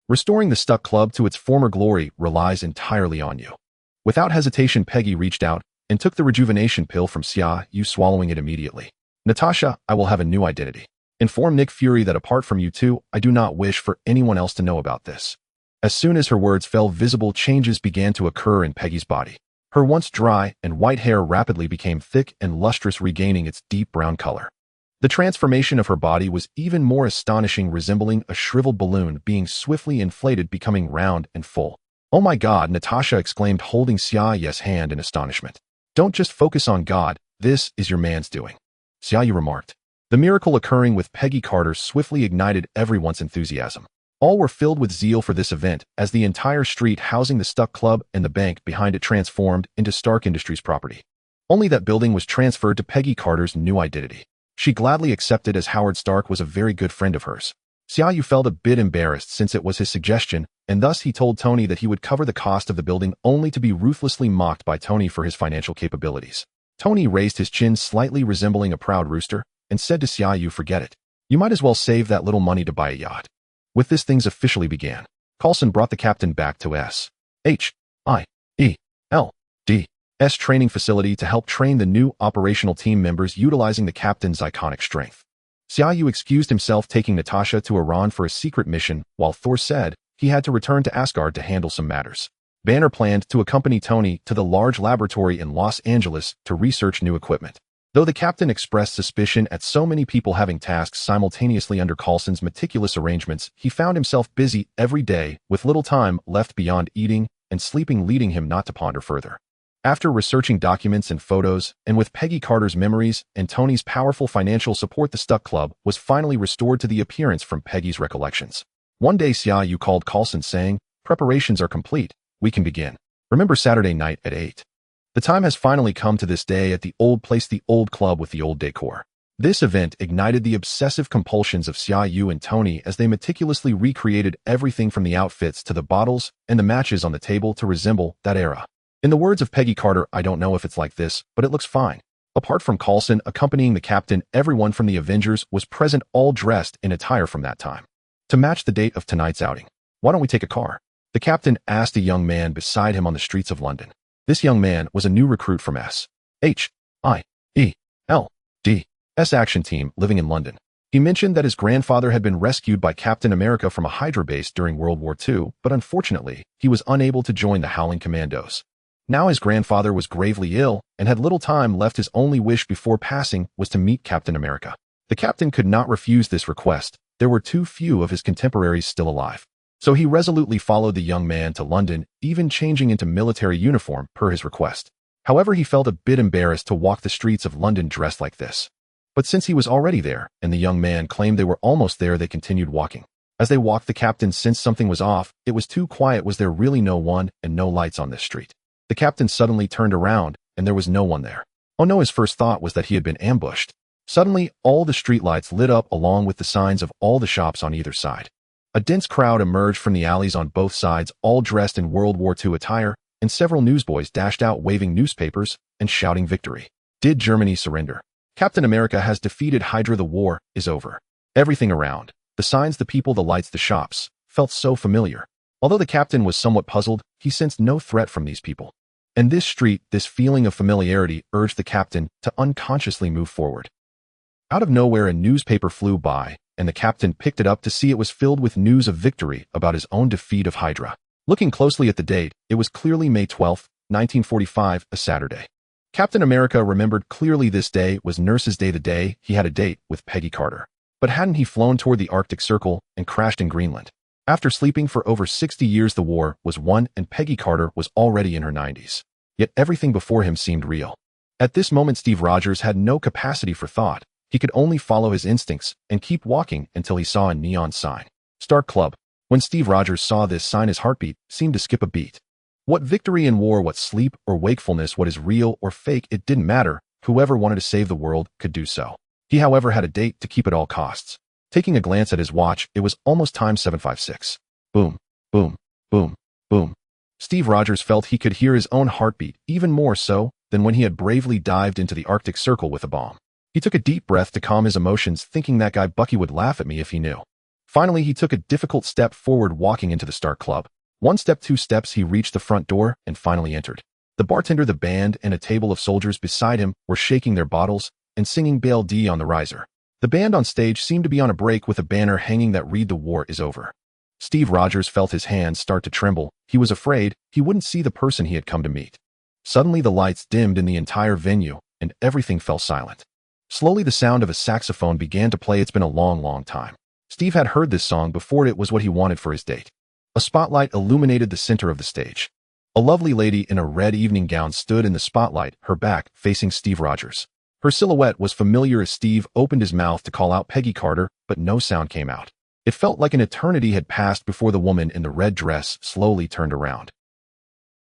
Restoring the Stuck Club to its former glory relies entirely on you." Without hesitation, Peggy reached out and took the rejuvenation pill from Xia Yu, swallowing it immediately. "Natasha, I will have a new identity. Inform Nick Fury that apart from you two, I do not wish for anyone else to know about this." As soon as her words fell, visible changes began to occur in Peggy's body. Her once dry and white hair rapidly became thick and lustrous, regaining its deep brown color. The transformation of her body was even more astonishing, resembling a shriveled balloon being swiftly inflated, becoming round and full. "Oh my God," Natasha exclaimed, holding Xia Yu's hand in astonishment. "Don't just focus on God, this is your man's doing," Xia Yu remarked. The miracle occurring with Peggy Carter swiftly ignited everyone's enthusiasm. All were filled with zeal for this event, as the entire street housing the Stuck Club and the bank behind it transformed into Stark Industries property. Only that building was transferred to Peggy Carter's new identity. She gladly accepted, as Howard Stark was a very good friend of hers. Xia Yu felt a bit embarrassed since it was his suggestion, and thus he told Tony that he would cover the cost of the building, only to be ruthlessly mocked by Tony for his financial capabilities. Tony raised his chin, slightly resembling a proud rooster, and said to Xia Yu, "Forget it. You might as well save that little money to buy a yacht." With this, things officially began. Coulson brought the captain back to S.H.I.E.L.D.'s training facility to help train the new operational team members, utilizing the captain's iconic strength. Xia Yu excused himself, taking Natasha to Iran for a secret mission, while Thor said he had to return to Asgard to handle some matters. Banner planned to accompany Tony to the large laboratory in Los Angeles to research new equipment. Though the captain expressed suspicion at so many people having tasks simultaneously under Coulson's meticulous arrangements, he found himself busy every day, with little time left beyond eating and sleeping, leading him not to ponder further. After researching documents and photos, and with Peggy Carter's memories and Tony's powerful financial support, the Stuck Club was finally restored to the appearance from Peggy's recollections. One day, Xia Yu called Coulson, saying, "Preparations are complete. We can begin. Remember Saturday night at 8. The time has finally come to this day at the old place, the old club with the old decor." This event ignited the obsessive compulsions of Xia Yu and Tony as they meticulously recreated everything from the outfits to the bottles and the matches on the table to resemble that era. In the words of Peggy Carter, "I don't know if it's like this, but it looks fine." Apart from Coulson accompanying the captain, everyone from the Avengers was present, all dressed in attire from that time. To match the date of tonight's outing, "Why don't we take a car?" the captain asked a young man beside him on the streets of London. This young man was a new recruit from S.H.I.E.L.D.'s action team living in London. He mentioned that his grandfather had been rescued by Captain America from a Hydra base during World War II, but unfortunately, he was unable to join the Howling Commandos. Now his grandfather was gravely ill and had little time left. His only wish before passing was to meet Captain America. The captain could not refuse this request. There were too few of his contemporaries still alive. So he resolutely followed the young man to London, even changing into military uniform per his request. However, he felt a bit embarrassed to walk the streets of London dressed like this. But since he was already there, and the young man claimed they were almost there, they continued walking. As they walked, the captain sensed something was off. It was too quiet. Was there really no one and no lights on this street? The captain suddenly turned around, and there was no one there. Oh no, his first thought was that he had been ambushed. Suddenly, all the streetlights lit up along with the signs of all the shops on either side. A dense crowd emerged from the alleys on both sides, all dressed in World War II attire, and several newsboys dashed out waving newspapers and shouting victory. Did Germany surrender? Captain America has defeated Hydra. The war is over. Everything around, the signs, the people, the lights, the shops, felt so familiar. Although the captain was somewhat puzzled, he sensed no threat from these people. And this street, this feeling of familiarity, urged the captain to unconsciously move forward. Out of nowhere, a newspaper flew by, and the captain picked it up to see it was filled with news of victory about his own defeat of Hydra. Looking closely at the date, it was clearly May 12, 1945, a Saturday. Captain America remembered clearly this day was Nurse's Day, the day he had a date with Peggy Carter. But hadn't he flown toward the Arctic Circle and crashed in Greenland? After sleeping for over 60 years, the war was won and Peggy Carter was already in her 90s. Yet everything before him seemed real. At this moment, Steve Rogers had no capacity for thought. He could only follow his instincts and keep walking until he saw a neon sign. Star Club. When Steve Rogers saw this sign, his heartbeat seemed to skip a beat. What victory in war, what sleep or wakefulness, what is real or fake, it didn't matter. Whoever wanted to save the world could do so. He, however, had a date to keep at all costs. Taking a glance at his watch, it was almost time. 7:56. Boom, boom, boom, boom. Steve Rogers felt he could hear his own heartbeat, even more so than when he had bravely dived into the Arctic Circle with a bomb. He took a deep breath to calm his emotions, thinking that guy Bucky would laugh at me if he knew. Finally, he took a difficult step forward, walking into the Star Club. 1 step, 2 steps, he reached the front door and finally entered. The bartender, the band, and a table of soldiers beside him were shaking their bottles and singing Bail D on the riser. The band on stage seemed to be on a break with a banner hanging that read "The war is over." Steve Rogers felt his hands start to tremble. He was afraid he wouldn't see the person he had come to meet. Suddenly, the lights dimmed in the entire venue and everything fell silent. Slowly, the sound of a saxophone began to play. It's been a long, long time. Steve had heard this song before. It was what he wanted for his date. A spotlight illuminated the center of the stage. A lovely lady in a red evening gown stood in the spotlight, her back facing Steve Rogers. Her silhouette was familiar as Steve opened his mouth to call out Peggy Carter, but no sound came out. It felt like an eternity had passed before the woman in the red dress slowly turned around.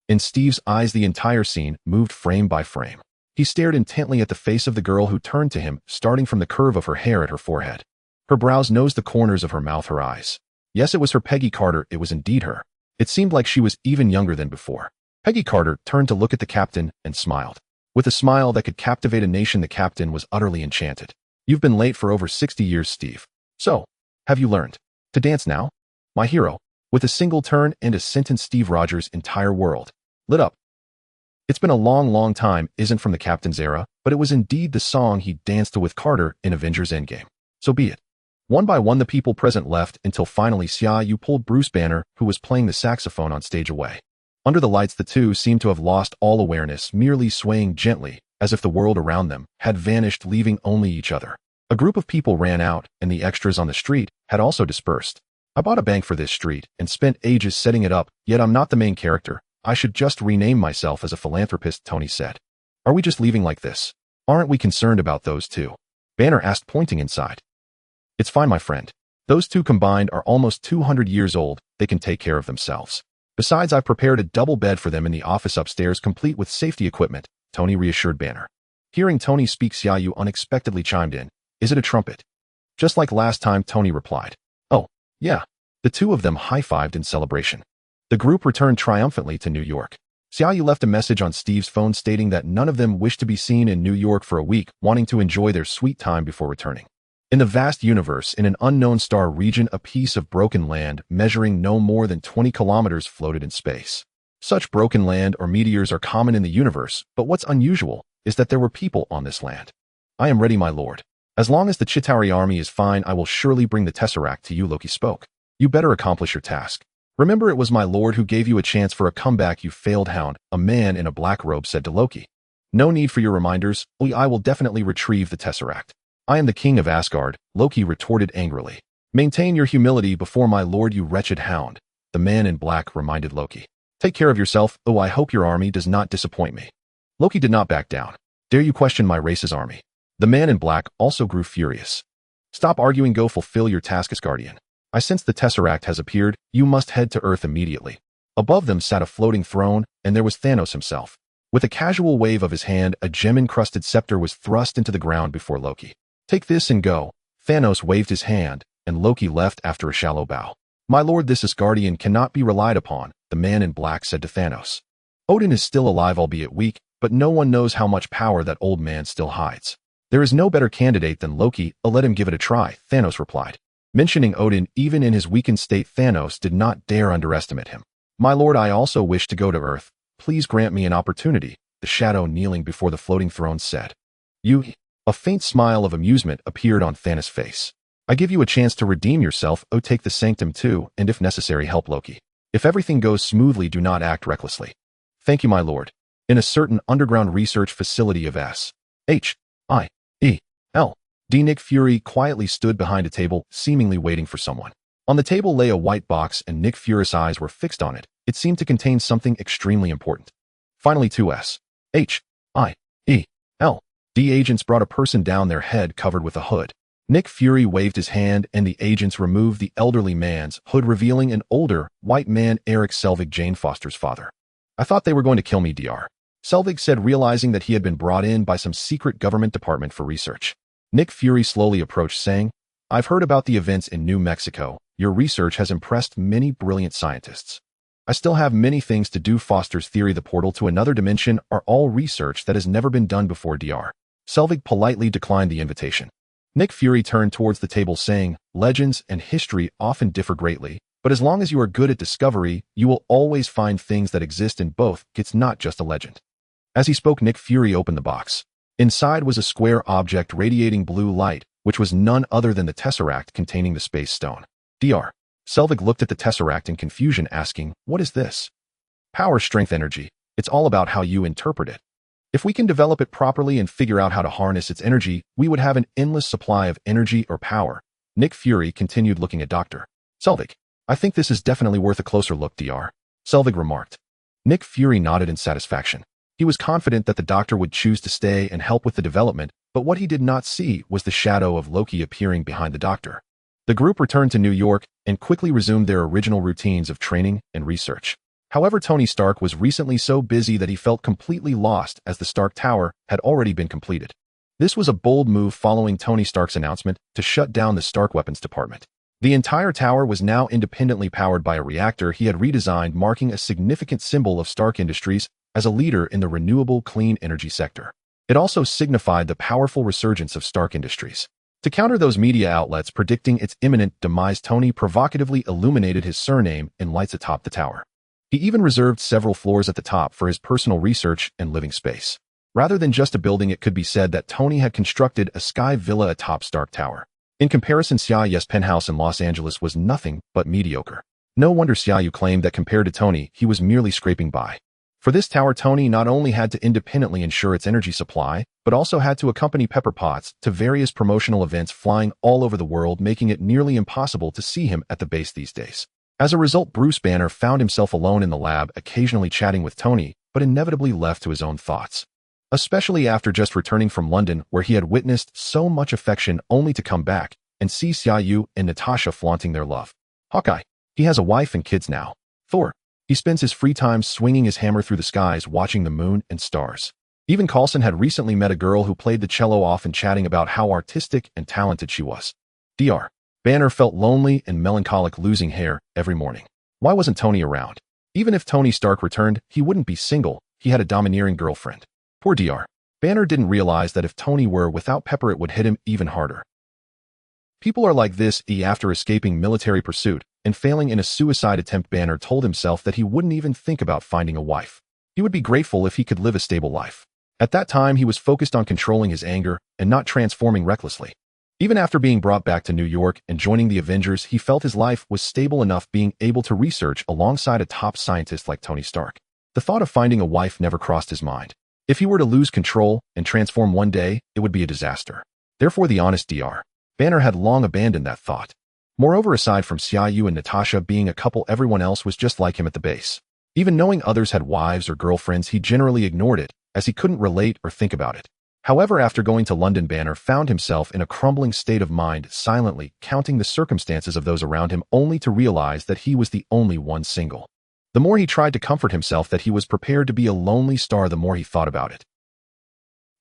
In Steve's eyes, the entire scene moved frame by frame. He stared intently at the face of the girl who turned to him, starting from the curve of her hair at her forehead. Her brows nosed the corners of her mouth, her eyes. Yes, it was her, Peggy Carter. It was indeed her. It seemed like she was even younger than before. Peggy Carter turned to look at the captain and smiled. With a smile that could captivate a nation, the captain was utterly enchanted. "You've been late for over 60 years, Steve. So, have you learned to dance now?" My hero. With a single turn and a sentence, Steve Rogers' entire world lit up. "It's been a long, long time" isn't from the captain's era, but it was indeed the song he danced to with Carter in Avengers Endgame. So be it. One by one, the people present left until finally Xia Yu pulled Bruce Banner, who was playing the saxophone on stage, away. Under the lights, the two seemed to have lost all awareness, merely swaying gently, as if the world around them had vanished, leaving only each other. A group of people ran out, and the extras on the street had also dispersed. "I bought a bank for this street and spent ages setting it up, yet I'm not the main character. I should just rename myself as a philanthropist," Tony said. "Are we just leaving like this? Aren't we concerned about those two?" Banner asked, pointing inside. "It's fine, my friend. Those two combined are almost 200 years old. They can take care of themselves. Besides, I've prepared a double bed for them in the office upstairs, complete with safety equipment," Tony reassured Banner. Hearing Tony speak, Xia Yu unexpectedly chimed in. "Is it a trumpet?" "Just like last time," Tony replied. "Oh, yeah." The two of them high-fived in celebration. The group returned triumphantly to New York. Xia Yu left a message on Steve's phone stating that none of them wished to be seen in New York for a week, wanting to enjoy their sweet time before returning. In the vast universe, in an unknown star region, a piece of broken land measuring no more than 20 kilometers floated in space. Such broken land or meteors are common in the universe, but what's unusual is that there were people on this land. "I am ready, my lord. As long as the Chitauri army is fine, I will surely bring the Tesseract to you," Loki spoke. "You better accomplish your task. Remember, it was my lord who gave you a chance for a comeback, you failed hound," a man in a black robe said to Loki. "No need for your reminders. I will definitely retrieve the Tesseract. I am the king of Asgard," Loki retorted angrily. "Maintain your humility before my lord, you wretched hound," the man in black reminded Loki. "Take care of yourself. I hope your army does not disappoint me." Loki did not back down. "Dare you question my race's army?" The man in black also grew furious. "Stop arguing, go fulfill your task, Asgardian." I sense the Tesseract has appeared. You must head to Earth immediately. Above them sat a floating throne, and there was Thanos himself. With a casual wave of his hand, a gem-encrusted scepter was thrust into the ground before Loki. Take this and go. Thanos waved his hand, and Loki left after a shallow bow. My lord, this Asgardian cannot be relied upon, the man in black said to Thanos. Odin is still alive, albeit weak, but no one knows how much power that old man still hides. There is no better candidate than Loki. Let him give it a try, Thanos replied. Mentioning Odin, even in his weakened state, Thanos did not dare underestimate him. My lord, I also wish to go to Earth. Please grant me an opportunity, the shadow kneeling before the floating throne said. You? A faint smile of amusement appeared on Thanos' face. I give you a chance to redeem yourself. Oh, take the sanctum too, and if necessary, help Loki. If everything goes smoothly, do not act recklessly. Thank you, my lord. In a certain underground research facility of S.H.I.E.L.D., Nick Fury quietly stood behind a table, seemingly waiting for someone. On the table lay a white box, and Nick Fury's eyes were fixed on it. It seemed to contain something extremely important. Finally, two S.H.I.E.L.D. agents brought a person down, their head covered with a hood. Nick Fury waved his hand, and the agents removed the elderly man's hood, revealing an older, white man, Eric Selvig, Jane Foster's father. I thought they were going to kill me, Dr. Selvig said, realizing that he had been brought in by some secret government department for research. Nick Fury slowly approached, saying, I've heard about the events in New Mexico. Your research has impressed many brilliant scientists. I still have many things to do. Foster's theory, the portal to another dimension, are all research that has never been done before. Dr. Selvig politely declined the invitation. Nick Fury turned towards the table, saying, legends and history often differ greatly, but as long as you are good at discovery, you will always find things that exist in both. It's not just a legend. As he spoke, Nick Fury opened the box. Inside was a square object radiating blue light, which was none other than the Tesseract containing the Space Stone. Dr. Selvig looked at the Tesseract in confusion, asking, what is this? Power, strength, energy. It's all about how you interpret it. If we can develop it properly and figure out how to harness its energy, we would have an endless supply of energy or power. Nick Fury continued, looking at Dr. Selvig. I think this is definitely worth a closer look, Dr. Selvig remarked. Nick Fury nodded in satisfaction. He was confident that the doctor would choose to stay and help with the development, but what he did not see was the shadow of Loki appearing behind the doctor. The group returned to New York and quickly resumed their original routines of training and research. However, Tony Stark was recently so busy that he felt completely lost, as the Stark Tower had already been completed. This was a bold move following Tony Stark's announcement to shut down the Stark Weapons Department. The entire tower was now independently powered by a reactor he had redesigned, marking a significant symbol of Stark Industries as a leader in the renewable clean energy sector. It also signified the powerful resurgence of Stark Industries. To counter those media outlets predicting its imminent demise, Tony provocatively illuminated his surname in lights atop the tower. He even reserved several floors at the top for his personal research and living space. Rather than just a building, it could be said that Tony had constructed a sky villa atop Stark Tower. In comparison, Xia Yu's penthouse in Los Angeles was nothing but mediocre. No wonder Xia Yu claimed that compared to Tony, he was merely scraping by. For this tower, Tony not only had to independently ensure its energy supply, but also had to accompany Pepper Potts to various promotional events flying all over the world, making it nearly impossible to see him at the base these days. As a result, Bruce Banner found himself alone in the lab, occasionally chatting with Tony, but inevitably left to his own thoughts. Especially after just returning from London, where he had witnessed so much affection only to come back and see Xia Yu and Natasha flaunting their love. Hawkeye. He has a wife and kids now. Thor. He spends his free time swinging his hammer through the skies, watching the moon and stars. Even Coulson had recently met a girl who played the cello off and chatting about how artistic and talented she was. Dr. Banner felt lonely and melancholic, losing hair every morning. Why wasn't Tony around? Even if Tony Stark returned, he wouldn't be single. He had a domineering girlfriend. Poor Dr. Banner didn't realize that if Tony were without Pepper, it would hit him even harder. People are like this. After escaping military pursuit and failing in a suicide attempt, Banner told himself that he wouldn't even think about finding a wife. He would be grateful if he could live a stable life. At that time, he was focused on controlling his anger and not transforming recklessly. Even after being brought back to New York and joining the Avengers, he felt his life was stable enough, being able to research alongside a top scientist like Tony Stark. The thought of finding a wife never crossed his mind. If he were to lose control and transform one day, it would be a disaster. Therefore, the honest Dr. Banner had long abandoned that thought. Moreover, aside from Xia Yu and Natasha being a couple, everyone else was just like him at the base. Even knowing others had wives or girlfriends, he generally ignored it, as he couldn't relate or think about it. However, after going to London, Banner found himself in a crumbling state of mind, silently counting the circumstances of those around him, only to realize that he was the only one single. The more he tried to comfort himself that he was prepared to be a lonely star, the more he thought about it.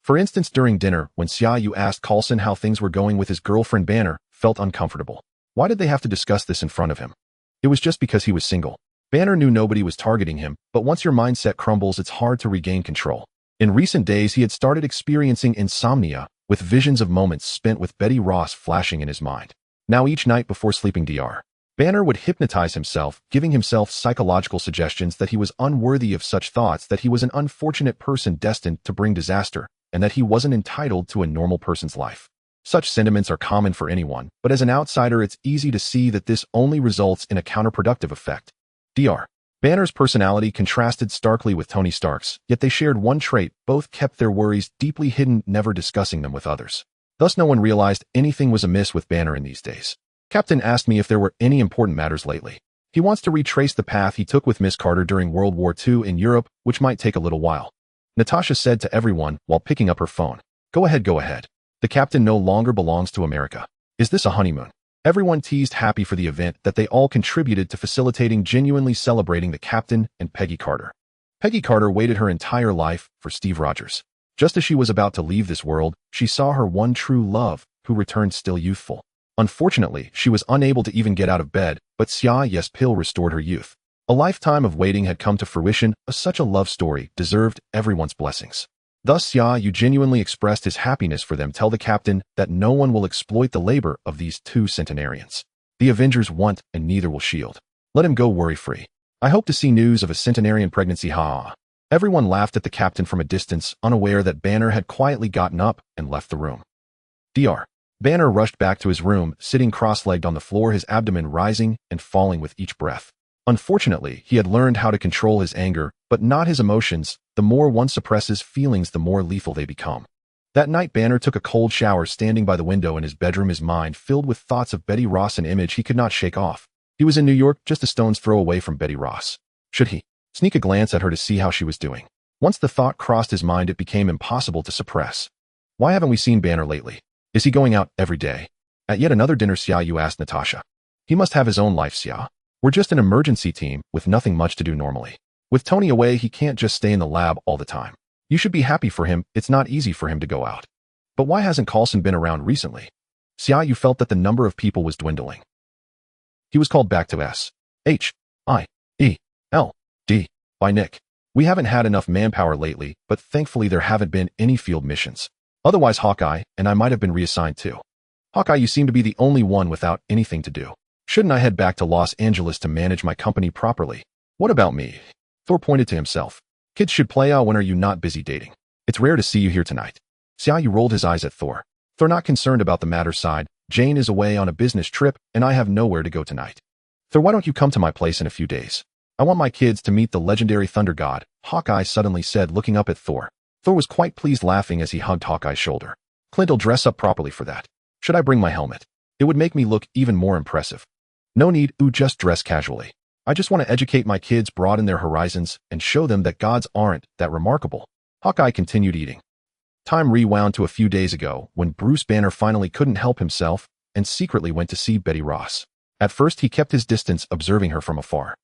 For instance, during dinner, when Xia Yu asked Coulson how things were going with his girlfriend, Banner felt uncomfortable. Why did they have to discuss this in front of him? It was just because he was single. Banner knew nobody was targeting him, but once your mindset crumbles, it's hard to regain control. In recent days, he had started experiencing insomnia, with visions of moments spent with Betty Ross flashing in his mind. Now each night before sleeping, Banner would hypnotize himself, giving himself psychological suggestions that he was unworthy of such thoughts, that he was an unfortunate person destined to bring disaster, and that he wasn't entitled to a normal person's life. Such sentiments are common for anyone, but as an outsider, it's easy to see that this only results in a counterproductive effect. Banner's personality contrasted starkly with Tony Stark's, yet they shared one trait: both kept their worries deeply hidden, never discussing them with others. Thus no one realized anything was amiss with Banner in these days. Captain asked me if there were any important matters lately. He wants to retrace the path he took with Miss Carter during World War II in Europe, which might take a little while. Natasha said to everyone while picking up her phone. Go ahead. The captain no longer belongs to America. Is this a honeymoon? Everyone teased, happy for the event that they all contributed to facilitating, genuinely celebrating the captain and Peggy Carter. Peggy Carter waited her entire life for Steve Rogers. Just as she was about to leave this world, she saw her one true love, who returned still youthful. Unfortunately, she was unable to even get out of bed, but Xia Yu's pill restored her youth. A lifetime of waiting had come to fruition. Such a love story deserved everyone's blessings. Thus Xia Yu genuinely expressed his happiness for them. Tell the captain that no one will exploit the labor of these two centenarians. The Avengers want, and neither will shield. Let him go worry-free. I hope to see news of a centenarian pregnancy. Ha. Everyone laughed at the captain from a distance, unaware that Banner had quietly gotten up and left the room. Banner rushed back to his room, sitting cross-legged on the floor, his abdomen rising and falling with each breath. Unfortunately, he had learned how to control his anger, but not his emotions. The more one suppresses feelings, the more lethal they become. That night, Banner took a cold shower standing by the window in his bedroom, his mind filled with thoughts of Betty Ross, an image he could not shake off. He was in New York, just a stone's throw away from Betty Ross. Should he sneak a glance at her to see how she was doing? Once the thought crossed his mind, it became impossible to suppress. Why haven't we seen Banner lately? Is he going out every day? At yet another dinner, Xia Yu asked Natasha. He must have his own life, Xia. We're just an emergency team with nothing much to do normally. With Tony away, he can't just stay in the lab all the time. You should be happy for him. It's not easy for him to go out. But why hasn't Coulson been around recently? Xia Yu felt that the number of people was dwindling. He was called back to S.H.I.E.L.D. by Nick. We haven't had enough manpower lately, but thankfully there haven't been any field missions. Otherwise, Hawkeye and I might have been reassigned too. Hawkeye, you seem to be the only one without anything to do. Shouldn't I head back to Los Angeles to manage my company properly? What about me? Thor pointed to himself. Kids should play out. When are you not busy dating? It's rare to see you here tonight. Xia Yu rolled his eyes at Thor. Thor not concerned about the matter side. Jane is away on a business trip, and I have nowhere to go tonight. Thor, why don't you come to my place in a few days? I want my kids to meet the legendary Thunder God, Hawkeye suddenly said, looking up at Thor. Thor was quite pleased, laughing as he hugged Hawkeye's shoulder. Clint'll dress up properly for that. Should I bring my helmet? It would make me look even more impressive. No need, just dress casually. I just want to educate my kids, broaden their horizons, and show them that gods aren't that remarkable. Hawkeye continued eating. Time rewound to a few days ago, when Bruce Banner finally couldn't help himself and secretly went to see Betty Ross. At first he kept his distance, observing her from afar.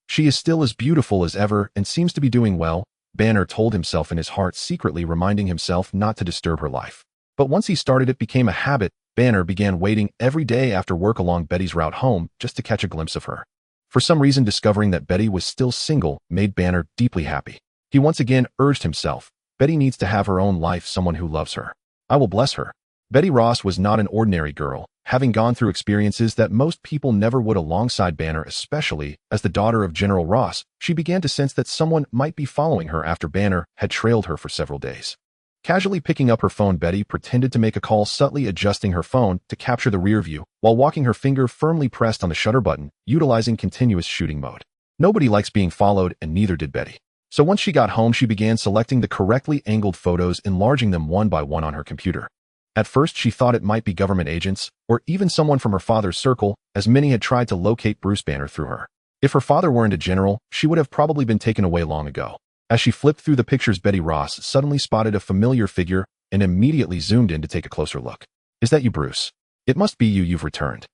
She is still as beautiful as ever and seems to be doing well, Banner told himself in his heart, secretly reminding himself not to disturb her life. But once he started, it became a habit. Banner began waiting every day after work along Betty's route home just to catch a glimpse of her. For some reason, discovering that Betty was still single made Banner deeply happy. He once again urged himself, Betty needs to have her own life, someone who loves her. I will bless her. Betty Ross was not an ordinary girl, having gone through experiences that most people never would. Alongside Banner, especially as the daughter of General Ross, she began to sense that someone might be following her after Banner had trailed her for several days. Casually picking up her phone, Betty pretended to make a call, subtly adjusting her phone to capture the rear view, while walking her finger firmly pressed on the shutter button, utilizing continuous shooting mode. Nobody likes being followed, and neither did Betty. So once she got home, she began selecting the correctly angled photos, enlarging them one by one on her computer. At first, she thought it might be government agents, or even someone from her father's circle, as many had tried to locate Bruce Banner through her. If her father weren't a general, she would have probably been taken away long ago. As she flipped through the pictures, Betty Ross suddenly spotted a familiar figure, and immediately zoomed in to take a closer look. "Is that you, Bruce? It must be you. You've returned."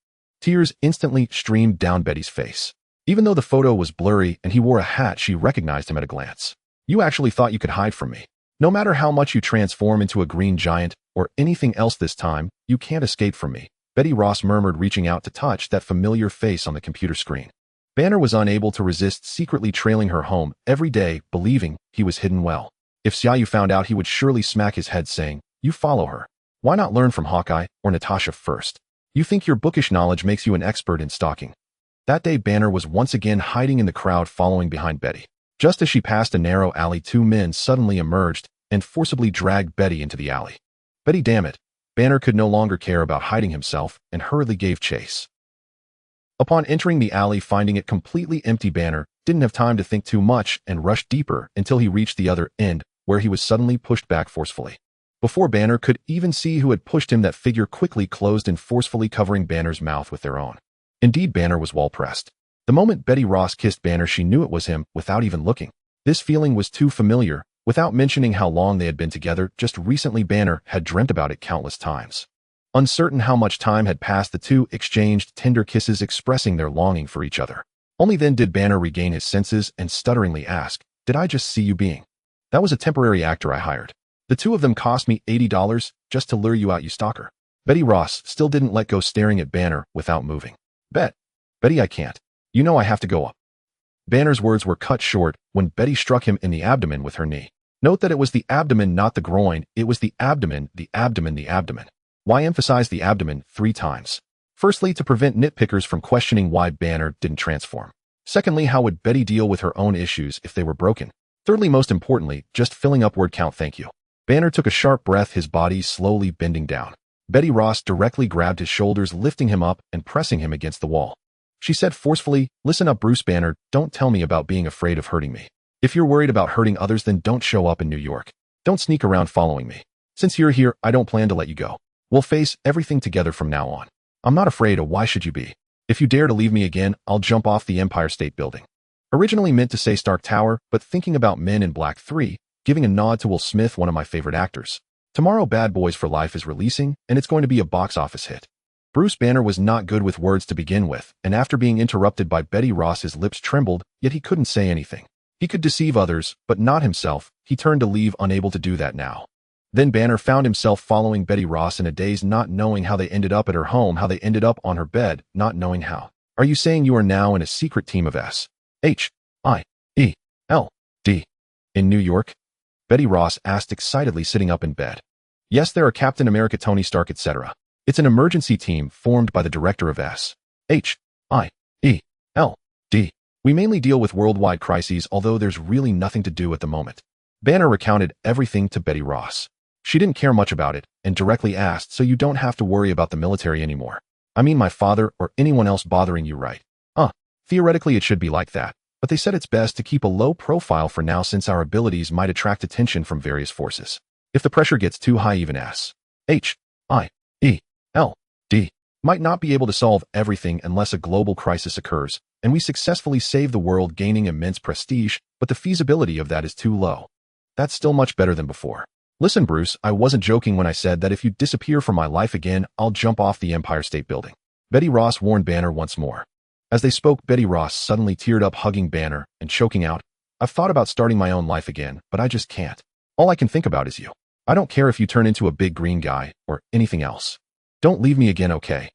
Tears instantly streamed down Betty's face. Even though the photo was blurry and he wore a hat, she recognized him at a glance. "You actually thought you could hide from me. No matter how much you transform into a green giant or anything else this time, you can't escape from me," Betty Ross murmured, reaching out to touch that familiar face on the computer screen. Banner was unable to resist secretly trailing her home every day, believing he was hidden well. If Xia Yu found out, he would surely smack his head, saying, "You follow her. Why not learn from Hawkeye or Natasha first? You think your bookish knowledge makes you an expert in stalking." That day, Banner was once again hiding in the crowd following behind Betty. Just as she passed a narrow alley, two men suddenly emerged and forcibly dragged Betty into the alley. "Betty, damn it." Banner could no longer care about hiding himself and hurriedly gave chase. Upon entering the alley, finding it completely empty, Banner didn't have time to think too much and rushed deeper until he reached the other end, where he was suddenly pushed back forcefully. Before Banner could even see who had pushed him, that figure quickly closed in, forcefully covering Banner's mouth with their own. Indeed, Banner was wall-pressed. The moment Betty Ross kissed Banner, she knew it was him without even looking. This feeling was too familiar. Without mentioning how long they had been together, just recently Banner had dreamt about it countless times. Uncertain how much time had passed, the two exchanged tender kisses, expressing their longing for each other. Only then did Banner regain his senses and stutteringly ask, "Did I just see you being? That was a temporary actor I hired. The two of them cost me $80 just to lure you out, you stalker." Betty Ross still didn't let go, staring at Banner without moving. Betty, I can't. You know I have to go up." Banner's words were cut short when Betty struck him in the abdomen with her knee. Note that it was the abdomen, not the groin. It was the abdomen, the abdomen, the abdomen. Why emphasize the abdomen 3 times? Firstly, to prevent nitpickers from questioning why Banner didn't transform. Secondly, how would Betty deal with her own issues if they were broken? Thirdly, most importantly, just filling up word count, thank you. Banner took a sharp breath, his body slowly bending down. Betty Ross directly grabbed his shoulders, lifting him up and pressing him against the wall. She said forcefully, "Listen up, Bruce Banner, don't tell me about being afraid of hurting me. If you're worried about hurting others, then don't show up in New York. Don't sneak around following me. Since you're here, I don't plan to let you go. We'll face everything together from now on. I'm not afraid, or why should you be? If you dare to leave me again, I'll jump off the Empire State Building." Originally meant to say Stark Tower, but thinking about Men in Black 3, giving a nod to Will Smith, one of my favorite actors. Tomorrow, Bad Boys for Life is releasing, and it's going to be a box office hit. Bruce Banner was not good with words to begin with, and after being interrupted by Betty Ross, his lips trembled, yet he couldn't say anything. He could deceive others, but not himself. He turned to leave, unable to do that now. Then Banner found himself following Betty Ross in a daze, not knowing how they ended up at her home, how they ended up on her bed, not knowing how. "Are you saying you are now in a secret team of S-H-I-E-L-D in New York?" Betty Ross asked excitedly, sitting up in bed. "Yes, there are Captain America, Tony Stark, etc. It's an emergency team formed by the director of S-H-I-E-L-D. We mainly deal with worldwide crises, although there's really nothing to do at the moment." Banner recounted everything to Betty Ross. She didn't care much about it and directly asked, "So you don't have to worry about the military anymore? I mean my father or anyone else bothering you, right?" Theoretically it should be like that, but they said it's best to keep a low profile for now since our abilities might attract attention from various forces. If the pressure gets too high, even S-H-I-E-L-D might not be able to solve everything unless a global crisis occurs, and we successfully save the world, gaining immense prestige, but the feasibility of that is too low. That's still much better than before. Listen, Bruce, I wasn't joking when I said that if you disappear from my life again, I'll jump off the Empire State Building." Betty Ross warned Banner once more. As they spoke, Betty Ross suddenly teared up, hugging Banner and choking out, "I've thought about starting my own life again, but I just can't. All I can think about is you. I don't care if you turn into a big green guy or anything else. Don't leave me again, okay?"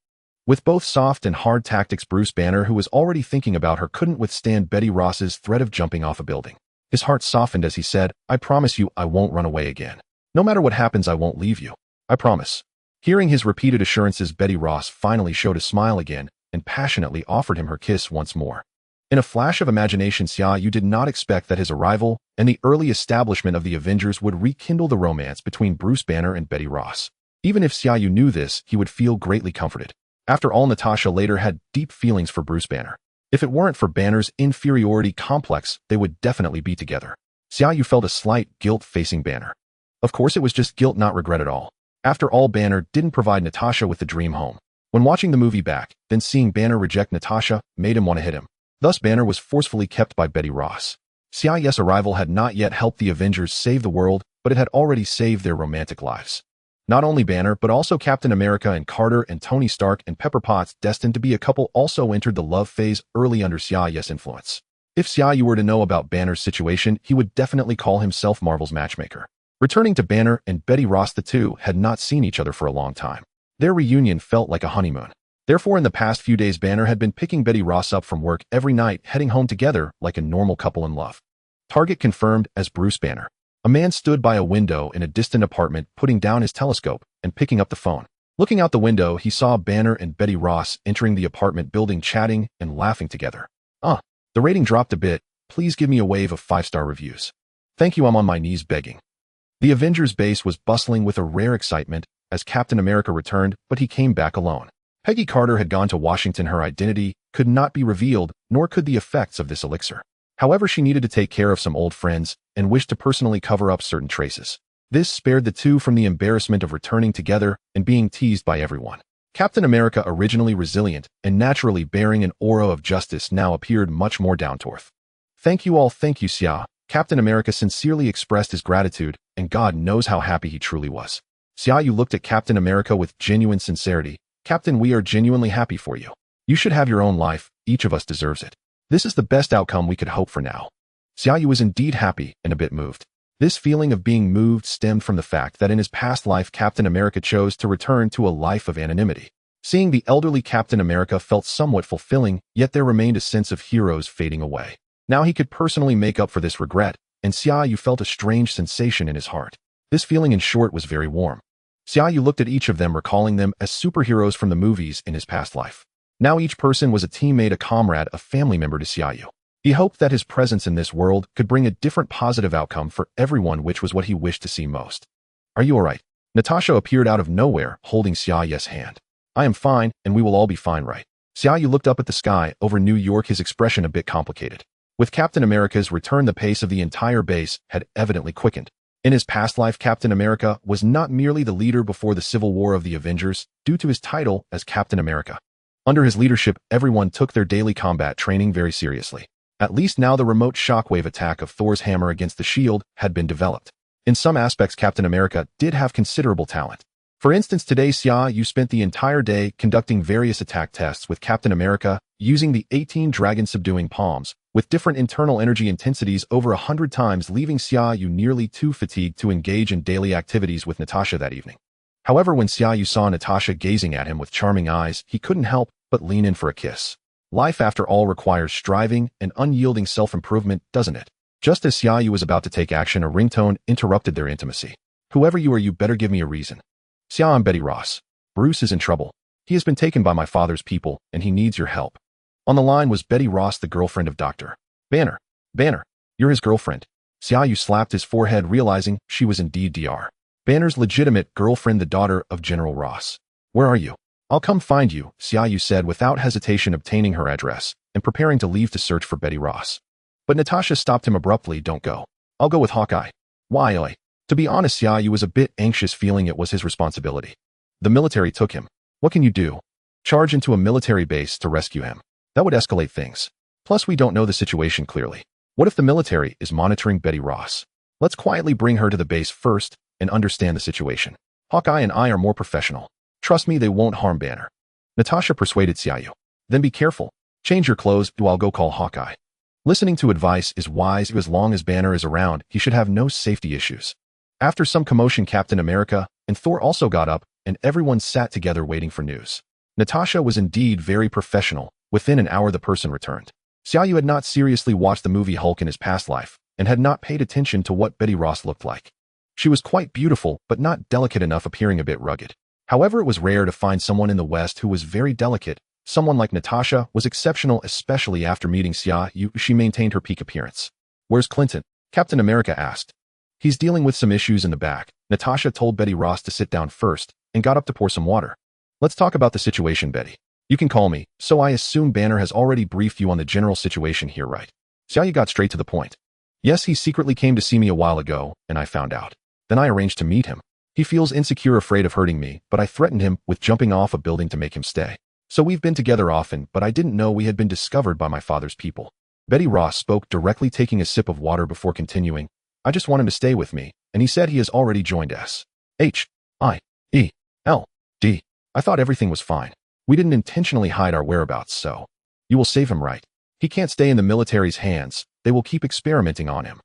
With both soft and hard tactics, Bruce Banner, who was already thinking about her, couldn't withstand Betty Ross's threat of jumping off a building. His heart softened as he said, "I promise you I won't run away again. No matter what happens, I won't leave you. I promise." Hearing his repeated assurances, Betty Ross finally showed a smile again and passionately offered him her kiss once more. In a flash of imagination, Xia Yu did not expect that his arrival and the early establishment of the Avengers would rekindle the romance between Bruce Banner and Betty Ross. Even if Xia Yu knew this, he would feel greatly comforted. After all, Natasha later had deep feelings for Bruce Banner. If it weren't for Banner's inferiority complex, they would definitely be together. Xia Yu felt a slight guilt facing Banner. Of course, it was just guilt, not regret at all. After all, Banner didn't provide Natasha with the dream home. When watching the movie back, then seeing Banner reject Natasha made him want to hit him. Thus, Banner was forcefully kept by Betty Ross. Xia Yu's arrival had not yet helped the Avengers save the world, but it had already saved their romantic lives. Not only Banner, but also Captain America and Carter and Tony Stark and Pepper Potts, destined to be a couple, also entered the love phase early under Xia Yu's influence. If Xia Yu were to know about Banner's situation, he would definitely call himself Marvel's matchmaker. Returning to Banner and Betty Ross, the two had not seen each other for a long time. Their reunion felt like a honeymoon. Therefore, in the past few days, Banner had been picking Betty Ross up from work every night, heading home together like a normal couple in love. Target confirmed as Bruce Banner. A man stood by a window in a distant apartment, putting down his telescope and picking up the phone. Looking out the window, he saw Banner and Betty Ross entering the apartment building, chatting and laughing together. The rating dropped a bit. Please give me a wave of 5-star reviews. Thank you, I'm on my knees begging. The Avengers base was bustling with a rare excitement as Captain America returned, but he came back alone. Peggy Carter had gone to Washington. Her identity could not be revealed, nor could the effects of this elixir. However, she needed to take care of some old friends and wished to personally cover up certain traces. This spared the two from the embarrassment of returning together and being teased by everyone. Captain America, originally resilient and naturally bearing an aura of justice, now appeared much more down-to-earth. Thank you all. Thank you, Xia. Captain America sincerely expressed his gratitude, and God knows how happy he truly was. Xia Yu looked at Captain America with genuine sincerity. Captain, we are genuinely happy for you. You should have your own life. Each of us deserves it. This is the best outcome we could hope for now. Xia Yu was indeed happy and a bit moved. This feeling of being moved stemmed from the fact that in his past life, Captain America chose to return to a life of anonymity. Seeing the elderly Captain America felt somewhat fulfilling, yet there remained a sense of heroes fading away. Now he could personally make up for this regret, and Xia Yu felt a strange sensation in his heart. This feeling, in short, was very warm. Xia Yu looked at each of them, recalling them as superheroes from the movies in his past life. Now each person was a teammate, a comrade, a family member to Xia Yu. He hoped that his presence in this world could bring a different positive outcome for everyone, which was what he wished to see most. Are you alright? Natasha appeared out of nowhere, holding Xia Yu's hand. I am fine, and we will all be fine, right? Xia Yu looked up at the sky over New York, his expression a bit complicated. With Captain America's return, the pace of the entire base had evidently quickened. In his past life, Captain America was not merely the leader before the Civil War of the Avengers, due to his title as Captain America. Under his leadership, everyone took their daily combat training very seriously. At least now the remote shockwave attack of Thor's hammer against the shield had been developed. In some aspects, Captain America did have considerable talent. For instance, today Xia Yu spent the entire day conducting various attack tests with Captain America, using the 18 dragon subduing palms, with different internal energy intensities over 100 times, leaving Xia Yu nearly too fatigued to engage in daily activities with Natasha that evening. However, when Xia Yu saw Natasha gazing at him with charming eyes, he couldn't help but lean in for a kiss. Life, after all, requires striving and unyielding self-improvement, doesn't it? Just as Xia Yu was about to take action, a ringtone interrupted their intimacy. Whoever you are, you better give me a reason. Xia, I'm Betty Ross. Bruce is in trouble. He has been taken by my father's people, and he needs your help. On the line was Betty Ross, the girlfriend of Dr. Banner. Banner, you're his girlfriend. Xia Yu slapped his forehead, realizing she was indeed Dr. Banner's legitimate girlfriend, the daughter of General Ross. Where are you? I'll come find you, Xia Yu said without hesitation, obtaining her address and preparing to leave to search for Betty Ross. But Natasha stopped him abruptly. Don't go. I'll go with Hawkeye. Why, oi? To be honest, Xia Yu was a bit anxious, feeling it was his responsibility. The military took him. What can you do? Charge into a military base to rescue him. That would escalate things. Plus, we don't know the situation clearly. What if the military is monitoring Betty Ross? Let's quietly bring her to the base first and understand the situation. Hawkeye and I are more professional. Trust me, they won't harm Banner. Natasha persuaded Xia Yu. Then be careful. Change your clothes, I'll go call Hawkeye. Listening to advice is wise. As long as Banner is around, he should have no safety issues. After some commotion, Captain America and Thor also got up, and everyone sat together waiting for news. Natasha was indeed very professional. Within an hour, the person returned. Xia Yu had not seriously watched the movie Hulk in his past life, and had not paid attention to what Betty Ross looked like. She was quite beautiful, but not delicate enough, appearing a bit rugged. However, it was rare to find someone in the West who was very delicate. Someone like Natasha was exceptional, especially after meeting Xia Yu. She maintained her peak appearance. Where's Clinton? Captain America asked. He's dealing with some issues in the back. Natasha told Betty Ross to sit down first, and got up to pour some water. Let's talk about the situation, Betty. You can call me. So I assume Banner has already briefed you on the general situation here, right? Xia Yu got straight to the point. Yes, he secretly came to see me a while ago, and I found out. Then I arranged to meet him. He feels insecure, afraid of hurting me, but I threatened him with jumping off a building to make him stay. So we've been together often, but I didn't know we had been discovered by my father's people. Betty Ross spoke directly, taking a sip of water before continuing. I just want him to stay with me, and he said he has already joined S. H. I. E. L. D. I thought everything was fine. We didn't intentionally hide our whereabouts, so. You will save him, right? He can't stay in the military's hands. They will keep experimenting on him.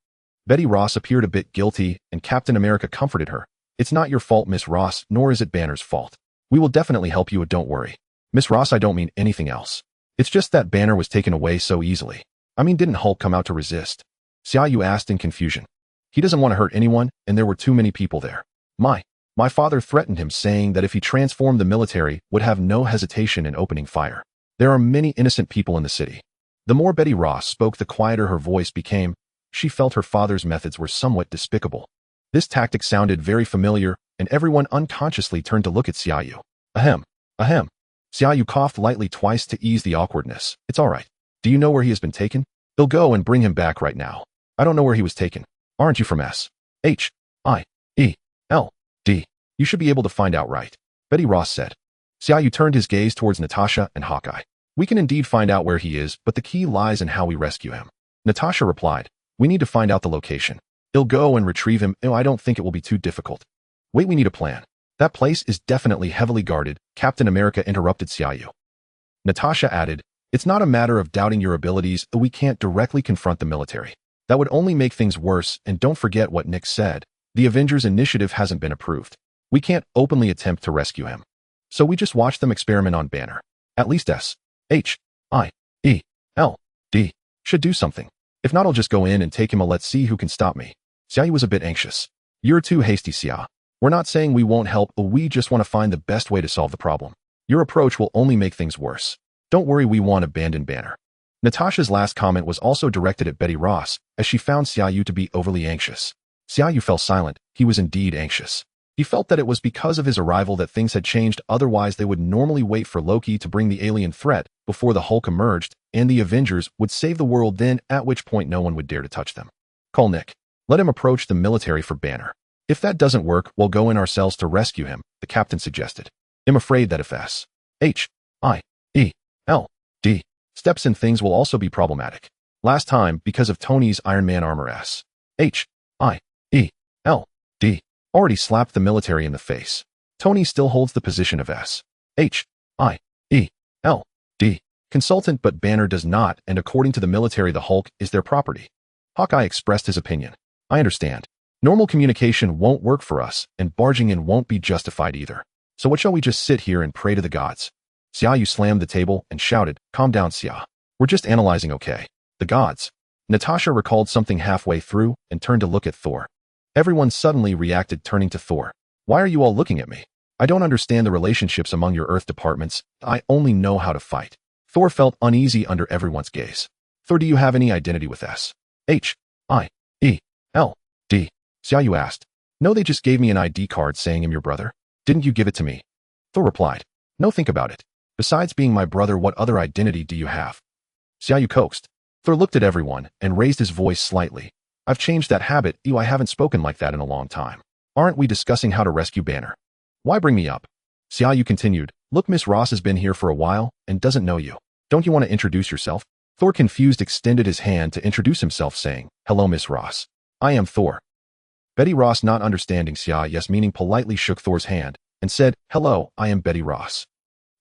Betty Ross appeared a bit guilty, and Captain America comforted her. It's not your fault, Miss Ross, nor is it Banner's fault. We will definitely help you, don't worry. Miss Ross, I don't mean anything else. It's just that Banner was taken away so easily. I mean, didn't Hulk come out to resist? Xia Yu asked in confusion. He doesn't want to hurt anyone, and there were too many people there. My father threatened him, saying that if he transformed the military, would have no hesitation in opening fire. There are many innocent people in the city. The more Betty Ross spoke, the quieter her voice became. She felt her father's methods were somewhat despicable. This tactic sounded very familiar, and everyone unconsciously turned to look at Xia Yu. Ahem. Ahem. Xia Yu coughed lightly twice to ease the awkwardness. It's all right. Do you know where he has been taken? They'll go and bring him back right now. I don't know where he was taken. Aren't you from S. H. I. E. L. D. You should be able to find out, right? Betty Ross said. Xia Yu turned his gaze towards Natasha and Hawkeye. We can indeed find out where he is, but the key lies in how we rescue him. Natasha replied. We need to find out the location. He'll go and retrieve him. I don't think it will be too difficult. Wait, we need a plan. That place is definitely heavily guarded, Captain America interrupted Xia Yu. Natasha added, it's not a matter of doubting your abilities. We can't directly confront the military. That would only make things worse, and don't forget what Nick said. The Avengers initiative hasn't been approved. We can't openly attempt to rescue him. So we just watch them experiment on Banner. At least S. H. I. E. L. D. should do something. If not, I'll just go in and take him. Let's see who can stop me. Xia Yu was a bit anxious. You're too hasty, Xia. We're not saying we won't help, but we just want to find the best way to solve the problem. Your approach will only make things worse. Don't worry, we won't abandon Banner. Natasha's last comment was also directed at Betty Ross, as she found Xia Yu to be overly anxious. Xia Yu fell silent. He was indeed anxious. He felt that it was because of his arrival that things had changed, otherwise they would normally wait for Loki to bring the alien threat before the Hulk emerged, and the Avengers would save the world then, at which point no one would dare to touch them. Call Nick. Let him approach the military for Banner. If that doesn't work, we'll go in ourselves to rescue him, the captain suggested. I'm afraid that if S. H. I. E. L. D. steps in, things will also be problematic. Last time, because of Tony's Iron Man armor, S. H. I. E. L. D. already slapped the military in the face. Tony still holds the position of S. H. I. E. L. D. consultant, but Banner does not, and according to the military, the Hulk is their property. Hawkeye expressed his opinion. I understand. Normal communication won't work for us, and barging in won't be justified either. So what, shall we just sit here and pray to the gods? Xia Yu slammed the table and shouted, calm down, Xia. We're just analyzing, okay? The gods. Natasha recalled something halfway through and turned to look at Thor. Everyone suddenly reacted, turning to Thor. Why are you all looking at me? I don't understand the relationships among your Earth departments. I only know how to fight. Thor felt uneasy under everyone's gaze. Thor, do you have any identity with S. H. I. E. L. D. Xia Yu asked. No, they just gave me an ID card saying I'm your brother. Didn't you give it to me? Thor replied. No, think about it. Besides being my brother, what other identity do you have? Xia Yu coaxed. Thor looked at everyone and raised his voice slightly. I've changed that habit. I haven't spoken like that in a long time. Aren't we discussing how to rescue Banner? Why bring me up? Xia Yu continued. Look, Miss Ross has been here for a while and doesn't know you. Don't you want to introduce yourself? Thor, confused, extended his hand to introduce himself, saying, hello, Miss Ross. I am Thor. Betty Ross, not understanding Xia Yu's meaning, politely shook Thor's hand and said, hello, I am Betty Ross.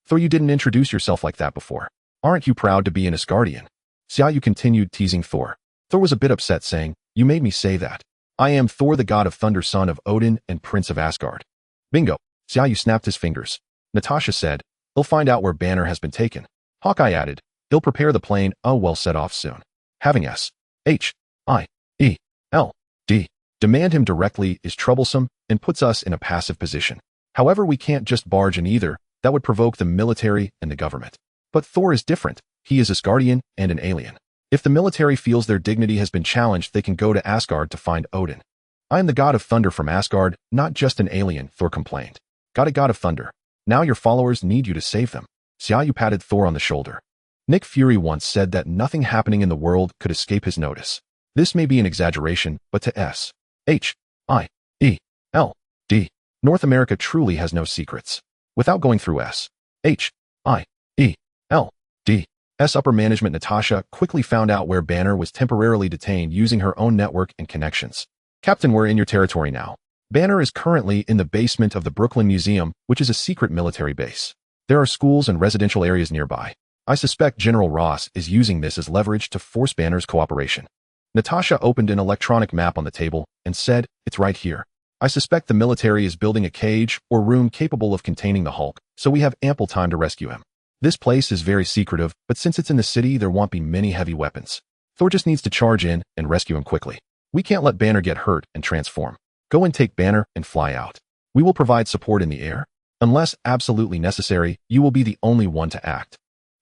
Thor, you didn't introduce yourself like that before. Aren't you proud to be an Asgardian? Xia Yu continued, teasing Thor. Thor was a bit upset, saying, you made me say that. I am Thor, the god of thunder, son of Odin and prince of Asgard. Bingo. Xia Yu snapped his fingers. Natasha said, he'll find out where Banner has been taken. Hawkeye added, he'll prepare the plane. Oh, well, set off soon. Having S. H. I. E. L. D. demand him directly is troublesome and puts us in a passive position. However, we can't just barge in either. That would provoke the military and the government. But Thor is different. He is Asgardian and an alien. If the military feels their dignity has been challenged, they can go to Asgard to find Odin. I am the god of thunder from Asgard, not just an alien, Thor complained. Got a god of thunder. Now your followers need you to save them. Xia Yu patted Thor on the shoulder. Nick Fury once said that nothing happening in the world could escape his notice. This may be an exaggeration, but to S. H. I. E. L. D. North America truly has no secrets. Without going through S. H. I. E. L. D. S upper management, Natasha quickly found out where Banner was temporarily detained using her own network and connections. Captain, we're in your territory now. Banner is currently in the basement of the Brooklyn Museum, which is a secret military base. There are schools and residential areas nearby. I suspect General Ross is using this as leverage to force Banner's cooperation. Natasha opened an electronic map on the table and said, "It's right here. I suspect the military is building a cage or room capable of containing the Hulk, so we have ample time to rescue him. This place is very secretive, but since it's in the city, there won't be many heavy weapons. Thor just needs to charge in and rescue him quickly. We can't let Banner get hurt and transform. Go and take Banner and fly out. We will provide support in the air. Unless absolutely necessary, you will be the only one to act."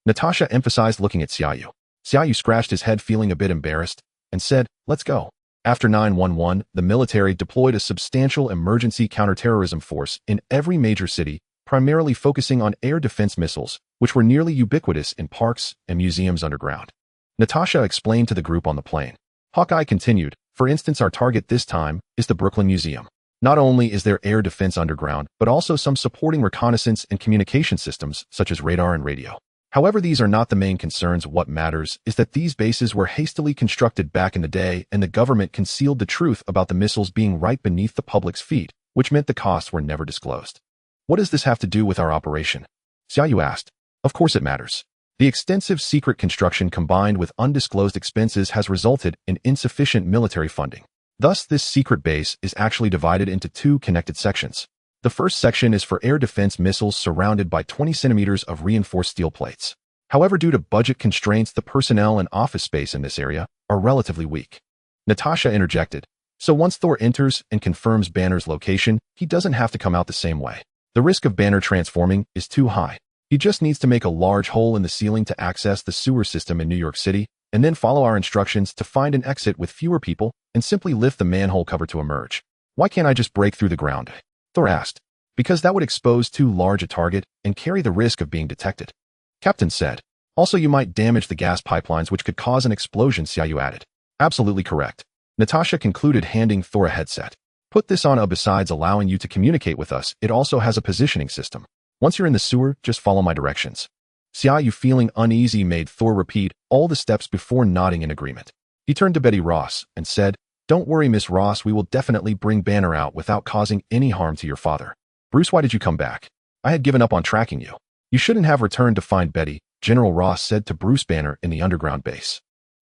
Natasha emphasized, looking at Xia Yu. Xia Yu scratched his head, feeling a bit embarrassed, and said, "Let's go." After 911, the military deployed a substantial emergency counterterrorism force in every major city, primarily focusing on air defense missiles, which were nearly ubiquitous in parks and museums underground. Natasha explained to the group on the plane. Hawkeye continued, "For instance, our target this time is the Brooklyn Museum. Not only is there air defense underground, but also some supporting reconnaissance and communication systems, such as radar and radio. However, these are not the main concerns. What matters is that these bases were hastily constructed back in the day, and the government concealed the truth about the missiles being right beneath the public's feet, which meant the costs were never disclosed." "What does this have to do with our operation?" Xia Yu asked. "Of course it matters. The extensive secret construction combined with undisclosed expenses has resulted in insufficient military funding. Thus, this secret base is actually divided into two connected sections. The first section is for air defense missiles surrounded by 20 centimeters of reinforced steel plates. However, due to budget constraints, the personnel and office space in this area are relatively weak." Natasha interjected, "So once Thor enters and confirms Banner's location, he doesn't have to come out the same way. The risk of Banner transforming is too high. He just needs to make a large hole in the ceiling to access the sewer system in New York City, and then follow our instructions to find an exit with fewer people and simply lift the manhole cover to emerge." "Why can't I just break through the ground?" Thor asked. "Because that would expose too large a target and carry the risk of being detected," Captain said. "Also, you might damage the gas pipelines, which could cause an explosion," Xia Yu added. "Absolutely correct." Natasha concluded, handing Thor a headset. "Put this on. Besides allowing you to communicate with us, it also has a positioning system. Once you're in the sewer, just follow my directions." Xia Yu, feeling uneasy, made Thor repeat all the steps before nodding in agreement. He turned to Betty Ross and said, "Don't worry, Miss Ross, we will definitely bring Banner out without causing any harm to your father." "Bruce, why did you come back? I had given up on tracking you." "You shouldn't have returned to find Betty," General Ross said to Bruce Banner in the underground base.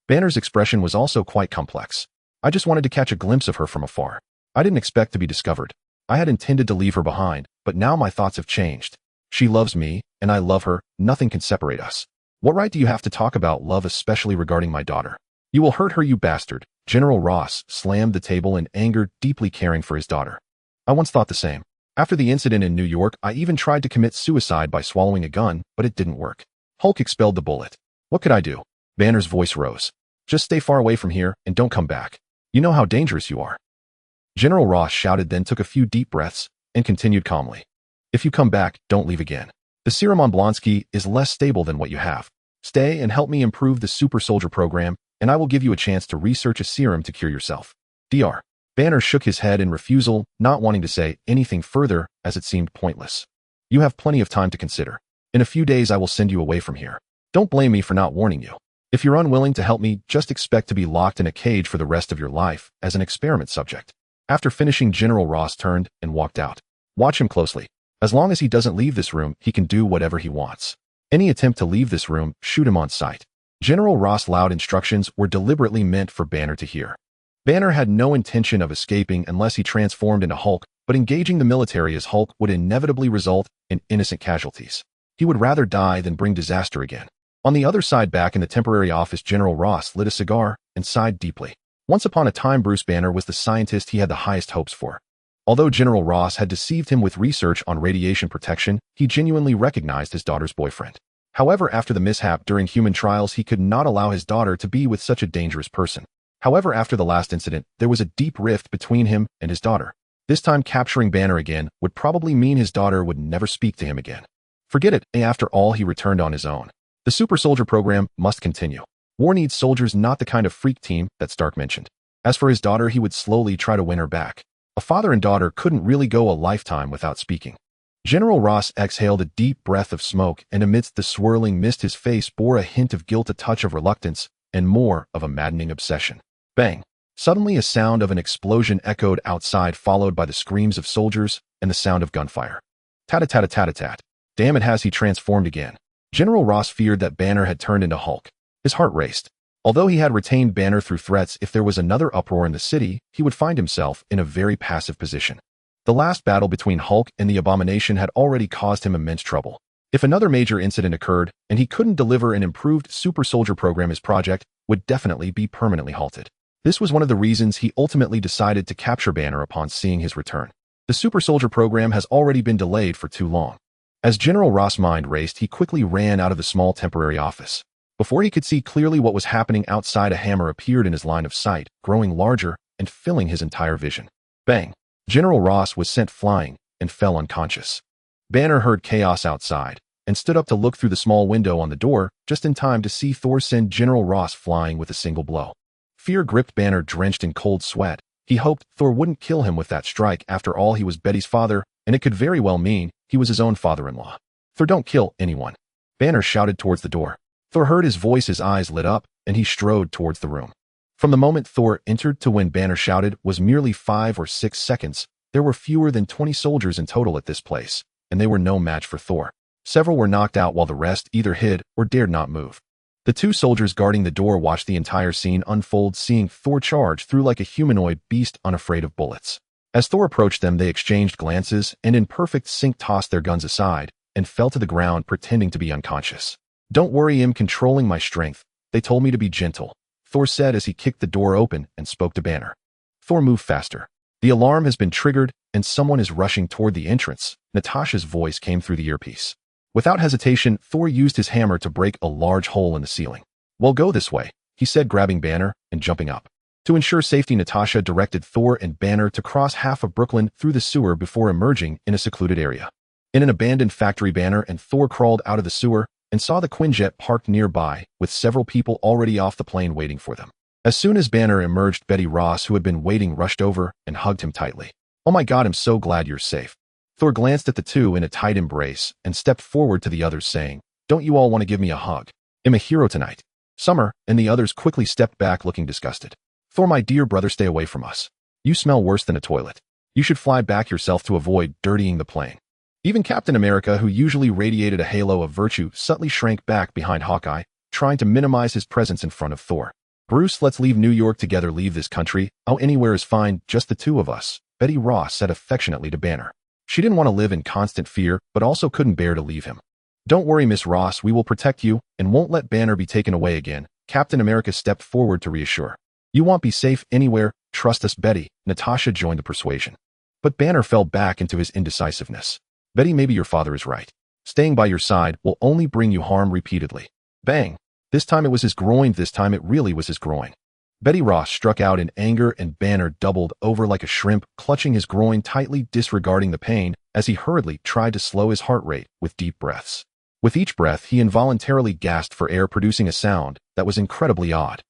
Banner's expression was also quite complex. "I just wanted to catch a glimpse of her from afar. I didn't expect to be discovered. I had intended to leave her behind, but now my thoughts have changed. She loves me, and I love her. Nothing can separate us." "What right do you have to talk about love, especially regarding my daughter?" "You will hurt her, you bastard." General Ross slammed the table in anger, deeply caring for his daughter. "I once thought the same. After the incident in New York, I even tried to commit suicide by swallowing a gun, but it didn't work. Hulk expelled the bullet. What could I do?" Banner's voice rose. "Just stay far away from here and don't come back. You know how dangerous you are." General Ross shouted, then took a few deep breaths and continued calmly. "If you come back, don't leave again. The serum on Blonsky is less stable than what you have. Stay and help me improve the super soldier program, and I will give you a chance to research a serum to cure yourself. Dr." Banner shook his head in refusal, not wanting to say anything further as it seemed pointless. "You have plenty of time to consider. In a few days I will send you away from here. Don't blame me for not warning you. If you're unwilling to help me, just expect to be locked in a cage for the rest of your life as an experiment subject." After finishing, General Ross turned and walked out. "Watch him closely. As long as he doesn't leave this room, he can do whatever he wants. Any attempt to leave this room, shoot him on sight." General Ross' loud instructions were deliberately meant for Banner to hear. Banner had no intention of escaping unless he transformed into Hulk, but engaging the military as Hulk would inevitably result in innocent casualties. He would rather die than bring disaster again. On the other side, back in the temporary office, General Ross lit a cigar and sighed deeply. Once upon a time, Bruce Banner was the scientist he had the highest hopes for. Although General Ross had deceived him with research on radiation protection, he genuinely recognized his daughter's boyfriend. However, after the mishap during human trials, he could not allow his daughter to be with such a dangerous person. However, after the last incident, there was a deep rift between him and his daughter. This time, capturing Banner again would probably mean his daughter would never speak to him again. Forget it, after all, he returned on his own. The super soldier program must continue. War needs soldiers, not the kind of freak team that Stark mentioned. As for his daughter, he would slowly try to win her back. A father and daughter couldn't really go a lifetime without speaking. General Ross exhaled a deep breath of smoke, and amidst the swirling mist his face bore a hint of guilt, a touch of reluctance, and more of a maddening obsession. Bang! Suddenly, a sound of an explosion echoed outside, followed by the screams of soldiers and the sound of gunfire. Tat-a-tat-a-tat-a-tat. Damn it, has he transformed again? General Ross feared that Banner had turned into Hulk. His heart raced. Although he had retained Banner through threats, if there was another uproar in the city, he would find himself in a very passive position. The last battle between Hulk and the Abomination had already caused him immense trouble. If another major incident occurred, and he couldn't deliver an improved super soldier program, his project would definitely be permanently halted. This was one of the reasons he ultimately decided to capture Banner upon seeing his return. The super soldier program has already been delayed for too long. As General Ross' mind raced, he quickly ran out of the small temporary office. Before he could see clearly what was happening outside, a hammer appeared in his line of sight, growing larger and filling his entire vision. Bang! General Ross was sent flying and fell unconscious. Banner heard chaos outside and stood up to look through the small window on the door, just in time to see Thor send General Ross flying with a single blow. Fear gripped Banner, drenched in cold sweat. He hoped Thor wouldn't kill him with that strike. After all, he was Betty's father, and it could very well mean he was his own father-in-law. Thor, don't kill anyone. Banner shouted towards the door. Thor heard his voice, his eyes lit up, and he strode towards the room. From the moment Thor entered to when Banner shouted was merely 5 or 6 seconds. There were fewer than 20 soldiers in total at this place, and they were no match for Thor. Several were knocked out while the rest either hid or dared not move. The 2 soldiers guarding the door watched the entire scene unfold, seeing Thor charge through like a humanoid beast unafraid of bullets. As Thor approached them, they exchanged glances and in perfect sync tossed their guns aside and fell to the ground, pretending to be unconscious. Don't worry, I'm controlling my strength. They told me to be gentle, Thor said as he kicked the door open and spoke to Banner. Thor, moved faster. The alarm has been triggered and someone is rushing toward the entrance. Natasha's voice came through the earpiece. Without hesitation, Thor used his hammer to break a large hole in the ceiling. Well, go this way, he said, grabbing Banner and jumping up. To ensure safety, Natasha directed Thor and Banner to cross half of Brooklyn through the sewer before emerging in a secluded area. In an abandoned factory, Banner and Thor crawled out of the sewer and saw the Quinjet parked nearby, with several people already off the plane waiting for them. As soon as Banner emerged, Betty Ross, who had been waiting, rushed over and hugged him tightly. Oh my God, I'm so glad you're safe. Thor glanced at the 2 in a tight embrace and stepped forward to the others, saying, don't you all want to give me a hug? I'm a hero tonight. Summer and the others quickly stepped back, looking disgusted. Thor, my dear brother, stay away from us. You smell worse than a toilet. You should fly back yourself to avoid dirtying the plane. Even Captain America, who usually radiated a halo of virtue, subtly shrank back behind Hawkeye, trying to minimize his presence in front of Thor. Bruce, let's leave New York together, leave this country. Oh, anywhere is fine, just the 2 of us, Betty Ross said affectionately to Banner. She didn't want to live in constant fear, but also couldn't bear to leave him. Don't worry, Miss Ross, we will protect you and won't let Banner be taken away again. Captain America stepped forward to reassure. You won't be safe anywhere, trust us, Betty. Natasha joined the persuasion. But Banner fell back into his indecisiveness. Betty, maybe your father is right. Staying by your side will only bring you harm. Repeatedly. Bang! This time it was his groin. This time it really was his groin. Betty Ross struck out in anger and Banner doubled over like a shrimp, clutching his groin tightly, disregarding the pain as he hurriedly tried to slow his heart rate with deep breaths. With each breath, he involuntarily gasped for air, producing a sound that was incredibly odd.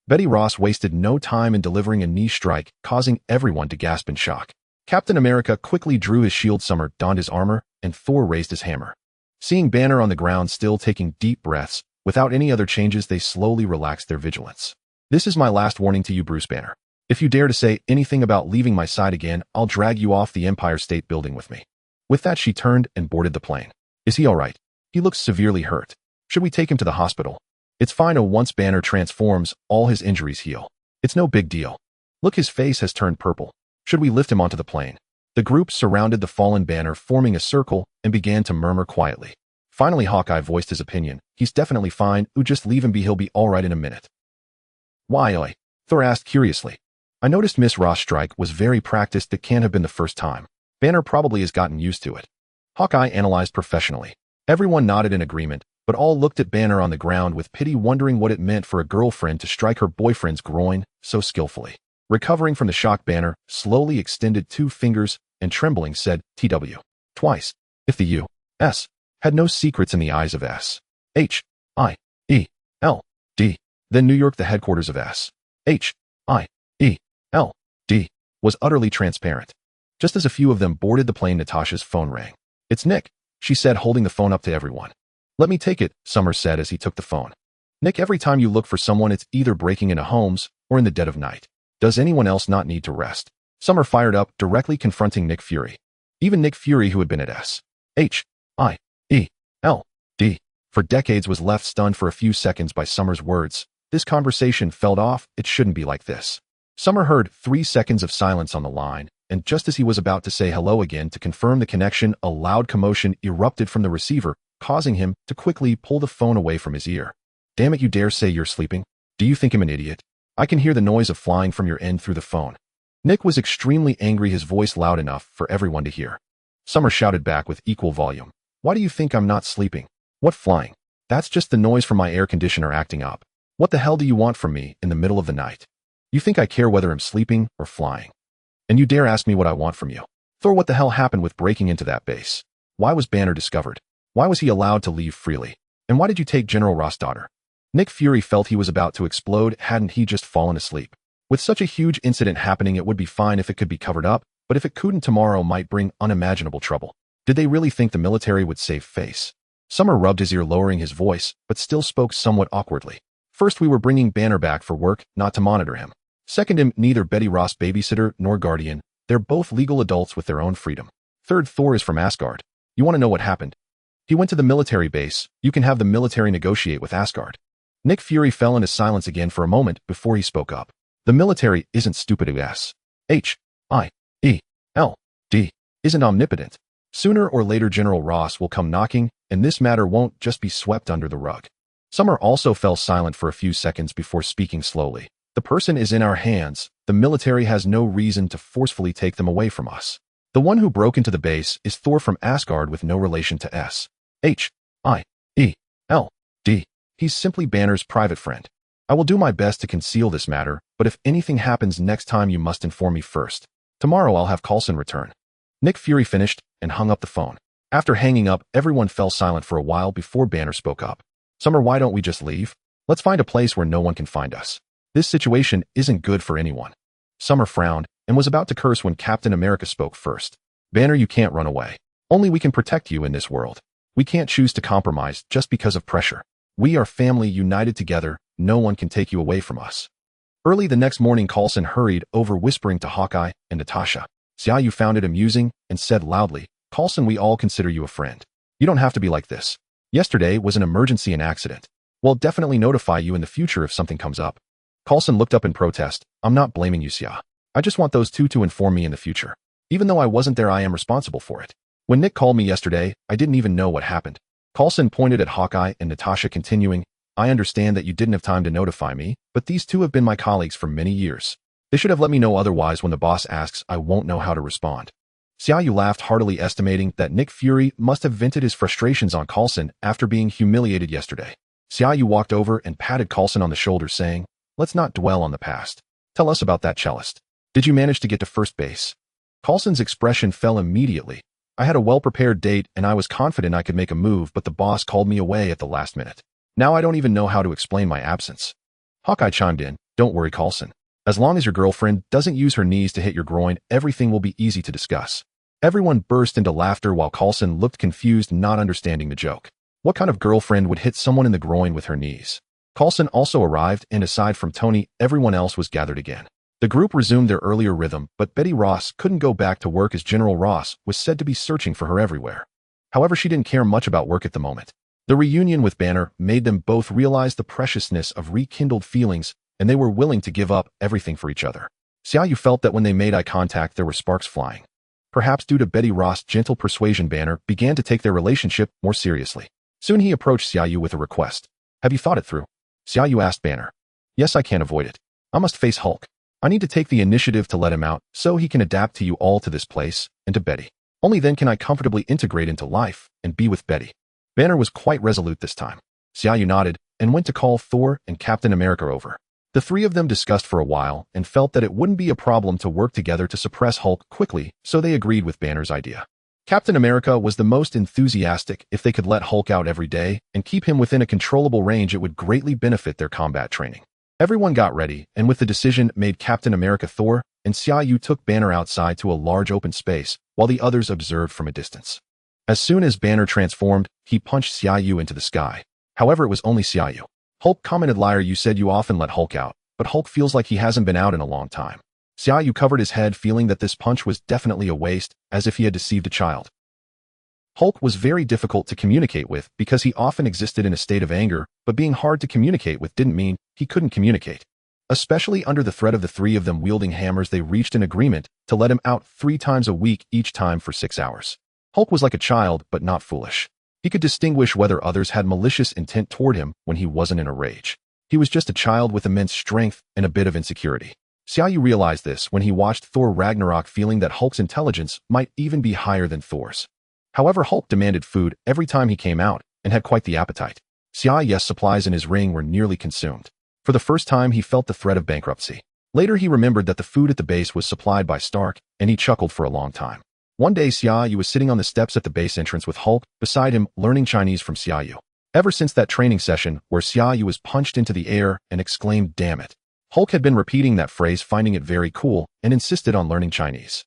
Betty Ross wasted no time in delivering a knee strike, causing everyone to gasp in shock. Captain America quickly drew his shield. Summer donned his armor, and Thor raised his hammer. Seeing Banner on the ground still taking deep breaths, without any other changes, they slowly relaxed their vigilance. This is my last warning to you, Bruce Banner. If you dare to say anything about leaving my side again, I'll drag you off the Empire State Building with me. With that, she turned and boarded the plane. Is he all right? He looks severely hurt. Should we take him to the hospital? It's fine. Once Banner transforms, all his injuries heal. It's no big deal. Look, his face has turned purple. Should we lift him onto the plane? The group surrounded the fallen Banner, forming a circle, and began to murmur quietly. Finally, Hawkeye voiced his opinion. He's definitely fine. Just leave him be. He'll be all right in a minute. Why? Thor asked curiously. I noticed Miss Ross' strike was very practiced. That can't have been the first time. Banner probably has gotten used to it. Hawkeye analyzed professionally. Everyone nodded in agreement, but all looked at Banner on the ground with pity, wondering what it meant for a girlfriend to strike her boyfriend's groin so skillfully. Recovering from the shock, Banner slowly extended 2 fingers and trembling said, TW. Twice. If the U.S. had no secrets in the eyes of S.H.I.E.L.D., then New York, the headquarters of S.H.I.E.L.D., was utterly transparent. Just as a few of them boarded the plane, Natasha's phone rang. It's Nick, she said, holding the phone up to everyone. Let me take it, Summer said as he took the phone. Nick, every time you look for someone, it's either breaking into homes or in the dead of night. Does anyone else not need to rest? Summer fired up, directly confronting Nick Fury. Even Nick Fury, who had been at S.H.I.E.L.D. for decades, was left stunned for a few seconds by Summer's words. This conversation felt off. It shouldn't be like this. Summer heard 3 seconds of silence on the line, and just as he was about to say hello again to confirm the connection, a loud commotion erupted from the receiver, causing him to quickly pull the phone away from his ear. Damn it, you dare say you're sleeping? Do you think I'm an idiot? I can hear the noise of flying from your end through the phone. Nick was extremely angry, his voice loud enough for everyone to hear. Summer shouted back with equal volume. Why do you think I'm not sleeping? What flying? That's just the noise from my air conditioner acting up. What the hell do you want from me in the middle of the night? You think I care whether I'm sleeping or flying? And you dare ask me what I want from you? Thor, what the hell happened with breaking into that base? Why was Banner discovered? Why was he allowed to leave freely? And why did you take General Ross' daughter? Nick Fury felt he was about to explode. Hadn't he just fallen asleep? With such a huge incident happening, it would be fine if it could be covered up, but if it couldn't, tomorrow might bring unimaginable trouble. Did they really think the military would save face? Summer rubbed his ear, lowering his voice, but still spoke somewhat awkwardly. First, we were bringing Banner back for work, not to monitor him. Second, him neither Betty Ross babysitter nor guardian. They're both legal adults with their own freedom. Third, Thor is from Asgard. You want to know what happened? He went to the military base. You can have the military negotiate with Asgard. Nick Fury fell into silence again for a moment before he spoke up. The military isn't stupid. S.H.I.E.L.D. isn't omnipotent. Sooner or later, General Ross will come knocking, and this matter won't just be swept under the rug. Summer also fell silent for a few seconds before speaking slowly. The person is in our hands. The military has no reason to forcefully take them away from us. The one who broke into the base is Thor from Asgard, with no relation to S.H.I.E.L.D. He's simply Banner's private friend. I will do my best to conceal this matter, but if anything happens next time, you must inform me first. Tomorrow I'll have Coulson return. Nick Fury finished and hung up the phone. After hanging up, everyone fell silent for a while before Banner spoke up. Summer, why don't we just leave? Let's find a place where no one can find us. This situation isn't good for anyone. Summer frowned and was about to curse when Captain America spoke first. Banner, you can't run away. Only we can protect you in this world. We can't choose to compromise just because of pressure. We are family, united together. No one can take you away from us. Early the next morning, Coulson hurried over, whispering to Hawkeye and Natasha. Xia Yu found it amusing and said loudly, Coulson, we all consider you a friend. You don't have to be like this. Yesterday was an emergency and accident. We'll definitely notify you in the future if something comes up. Coulson looked up in protest. I'm not blaming you, Xia. I just want those two to inform me in the future. Even though I wasn't there, I am responsible for it. When Nick called me yesterday, I didn't even know what happened. Coulson pointed at Hawkeye and Natasha, continuing, I understand that you didn't have time to notify me, but these two have been my colleagues for many years. They should have let me know, otherwise when the boss asks, I won't know how to respond. Xia Yu laughed heartily, estimating that Nick Fury must have vented his frustrations on Coulson after being humiliated yesterday. Xia Yu walked over and patted Coulson on the shoulder, saying, let's not dwell on the past. Tell us about that cellist. Did you manage to get to first base? Coulson's expression fell immediately. I had a well-prepared date and I was confident I could make a move, but the boss called me away at the last minute. Now I don't even know how to explain my absence. Hawkeye chimed in, don't worry, Coulson. As long as your girlfriend doesn't use her knees to hit your groin, everything will be easy to discuss. Everyone burst into laughter while Coulson looked confused, not understanding the joke. What kind of girlfriend would hit someone in the groin with her knees? Coulson also arrived, and aside from Tony, everyone else was gathered again. The group resumed their earlier rhythm, but Betty Ross couldn't go back to work as General Ross was said to be searching for her everywhere. However, she didn't care much about work at the moment. The reunion with Banner made them both realize the preciousness of rekindled feelings, and they were willing to give up everything for each other. Xia Yu felt that when they made eye contact, there were sparks flying. Perhaps due to Betty Ross' gentle persuasion, Banner began to take their relationship more seriously. Soon he approached Xia Yu with a request. Have you thought it through? Xia Yu asked Banner. Yes, I can't avoid it. I must face Hulk. I need to take the initiative to let him out so he can adapt to you all, to this place, and to Betty. Only then can I comfortably integrate into life and be with Betty. Banner was quite resolute this time. Xia Yu nodded and went to call Thor and Captain America over. The three of them discussed for a while and felt that it wouldn't be a problem to work together to suppress Hulk quickly, so they agreed with Banner's idea. Captain America was the most enthusiastic. If they could let Hulk out every day and keep him within a controllable range, it would greatly benefit their combat training. Everyone got ready, and with the decision made, Captain America, Thor, and Xia Yu took Banner outside to a large open space, while the others observed from a distance. As soon as Banner transformed, he punched Xia Yu into the sky. However, it was only Xia Yu. Hulk commented, liar, you said you often let Hulk out. but Hulk feels like he hasn't been out in a long time. Xia Yu covered his head, feeling that this punch was definitely a waste, as if he had deceived a child. Hulk was very difficult to communicate with because he often existed in a state of anger, but being hard to communicate with didn't mean he couldn't communicate. Especially under the threat of the three of them wielding hammers, they reached an agreement to let him out 3 times a week, each time for 6 hours. Hulk was like a child, but not foolish. He could distinguish whether others had malicious intent toward him when he wasn't in a rage. He was just a child with immense strength and a bit of insecurity. Xia Yu realized this when he watched Thor Ragnarok, feeling that Hulk's intelligence might even be higher than Thor's. However, Hulk demanded food every time he came out and had quite the appetite. Xia Yu's supplies in his ring were nearly consumed. For the first time, he felt the threat of bankruptcy. Later, he remembered that the food at the base was supplied by Stark, and he chuckled for a long time. One day, Xia Yu was sitting on the steps at the base entrance with Hulk beside him, learning Chinese from Xia Yu. Ever since that training session where Xia Yu was punched into the air and exclaimed, "Damn it," Hulk had been repeating that phrase, finding it very cool, and insisted on learning Chinese.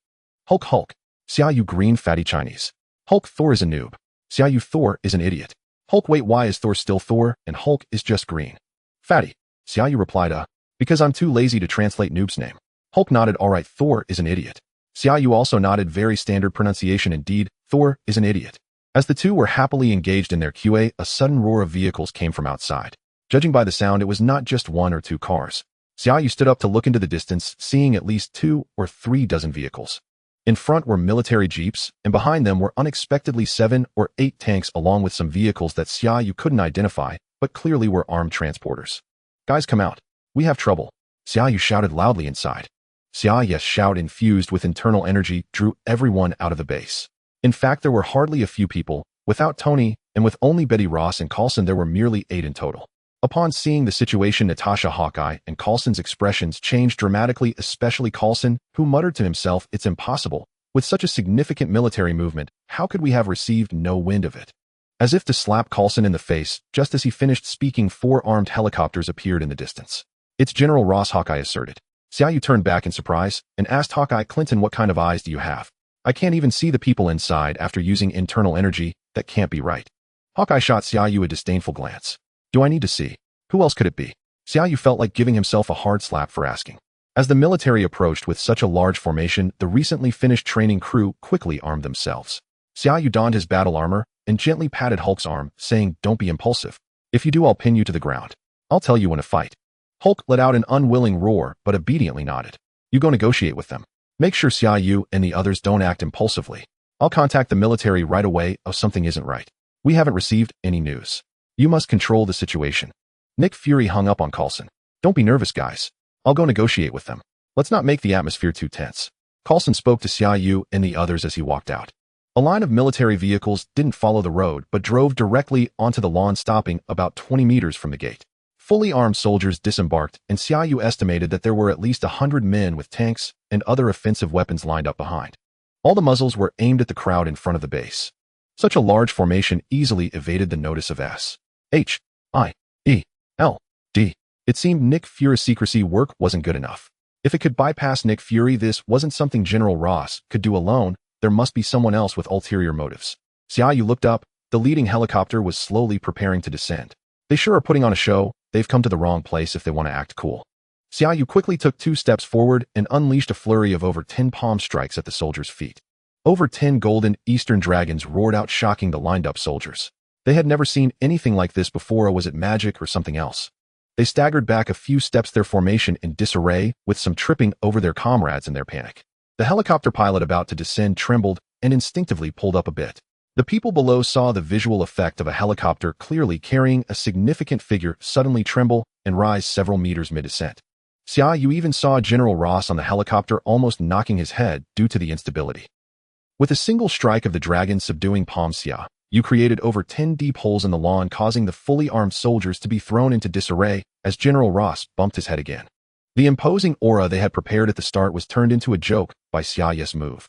Hulk, Hulk. Xia Yu, green fatty Chinese. Hulk, Thor is a noob. Xia Yu, Thor is an idiot. Hulk, wait, why is Thor still Thor and Hulk is just green? Fatty. Xia Yu replied, because I'm too lazy to translate noob's name. Hulk nodded, alright, Thor is an idiot. Xia Yu also nodded, very standard pronunciation indeed, Thor is an idiot. As the two were happily engaged in their QA, a sudden roar of vehicles came from outside. Judging by the sound, it was not just 1 or 2 cars. Xia Yu stood up to look into the distance, seeing at least 2 or 3 dozen vehicles. In front were military jeeps, and behind them were unexpectedly 7 or 8 tanks, along with some vehicles that Xia Yu couldn't identify, but clearly were armed transporters. Guys, come out. We have trouble. Xia Yu shouted loudly inside. Xia Yu's shout, infused with internal energy, drew everyone out of the base. In fact, there were hardly a few people. Without Tony, and with only Betty Ross and Coulson, there were merely 8 in total. Upon seeing the situation, Natasha, Hawkeye, and Coulson's expressions changed dramatically, especially Coulson, who muttered to himself, "It's impossible. With such a significant military movement, how could we have received no wind of it?" As if to slap Coulson in the face, just as he finished speaking, 4 armed helicopters appeared in the distance. "It's General Ross," Hawkeye asserted. Xia Yu turned back in surprise and asked Hawkeye, "Clinton, what kind of eyes do you have? I can't even see the people inside after using internal energy. That can't be right." Hawkeye shot Xia Yu a disdainful glance. "Do I need to see? Who else could it be?" Xia Yu felt like giving himself a hard slap for asking. As the military approached with such a large formation, the recently finished training crew quickly armed themselves. Xia Yu donned his battle armor and gently patted Hulk's arm, saying, "Don't be impulsive. If you do, I'll pin you to the ground. I'll tell you when to fight." Hulk let out an unwilling roar, but obediently nodded. "You go negotiate with them. Make sure Xia Yu and the others don't act impulsively. I'll contact the military right away if something isn't right. We haven't received any news. You must control the situation." Nick Fury hung up on Coulson. "Don't be nervous, guys. I'll go negotiate with them. Let's not make the atmosphere too tense." Coulson spoke to Xia Yu and the others as he walked out. A line of military vehicles didn't follow the road, but drove directly onto the lawn, stopping about 20 meters from the gate. Fully armed soldiers disembarked, and Xia Yu estimated that there were at least 100 men with tanks and other offensive weapons lined up behind. All the muzzles were aimed at the crowd in front of the base. Such a large formation easily evaded the notice of S.H.I.E.L.D. It seemed Nick Fury's secrecy work wasn't good enough. If it could bypass Nick Fury, this wasn't something General Ross could do alone. There must be someone else with ulterior motives. Xia Yu looked up. The leading helicopter was slowly preparing to descend. "They sure are putting on a show. They've come to the wrong place if they want to act cool." Xia Yu quickly took 2 steps forward and unleashed a flurry of over 10 palm strikes at the soldiers' feet. Over 10 golden Eastern dragons roared out, shocking the lined-up soldiers. They had never seen anything like this before, or was it magic or something else? They staggered back a few steps, their formation in disarray, with some tripping over their comrades in their panic. The helicopter pilot about to descend trembled and instinctively pulled up a bit. The people below saw the visual effect of a helicopter clearly carrying a significant figure suddenly tremble and rise several meters mid-descent. Xia Yu even saw General Ross on the helicopter, almost knocking his head due to the instability. With a single strike of the dragon subduing palm, Xia Yu created over 10 deep holes in the lawn, causing the fully armed soldiers to be thrown into disarray as General Ross bumped his head again. The imposing aura they had prepared at the start was turned into a joke by Xia Yu's move.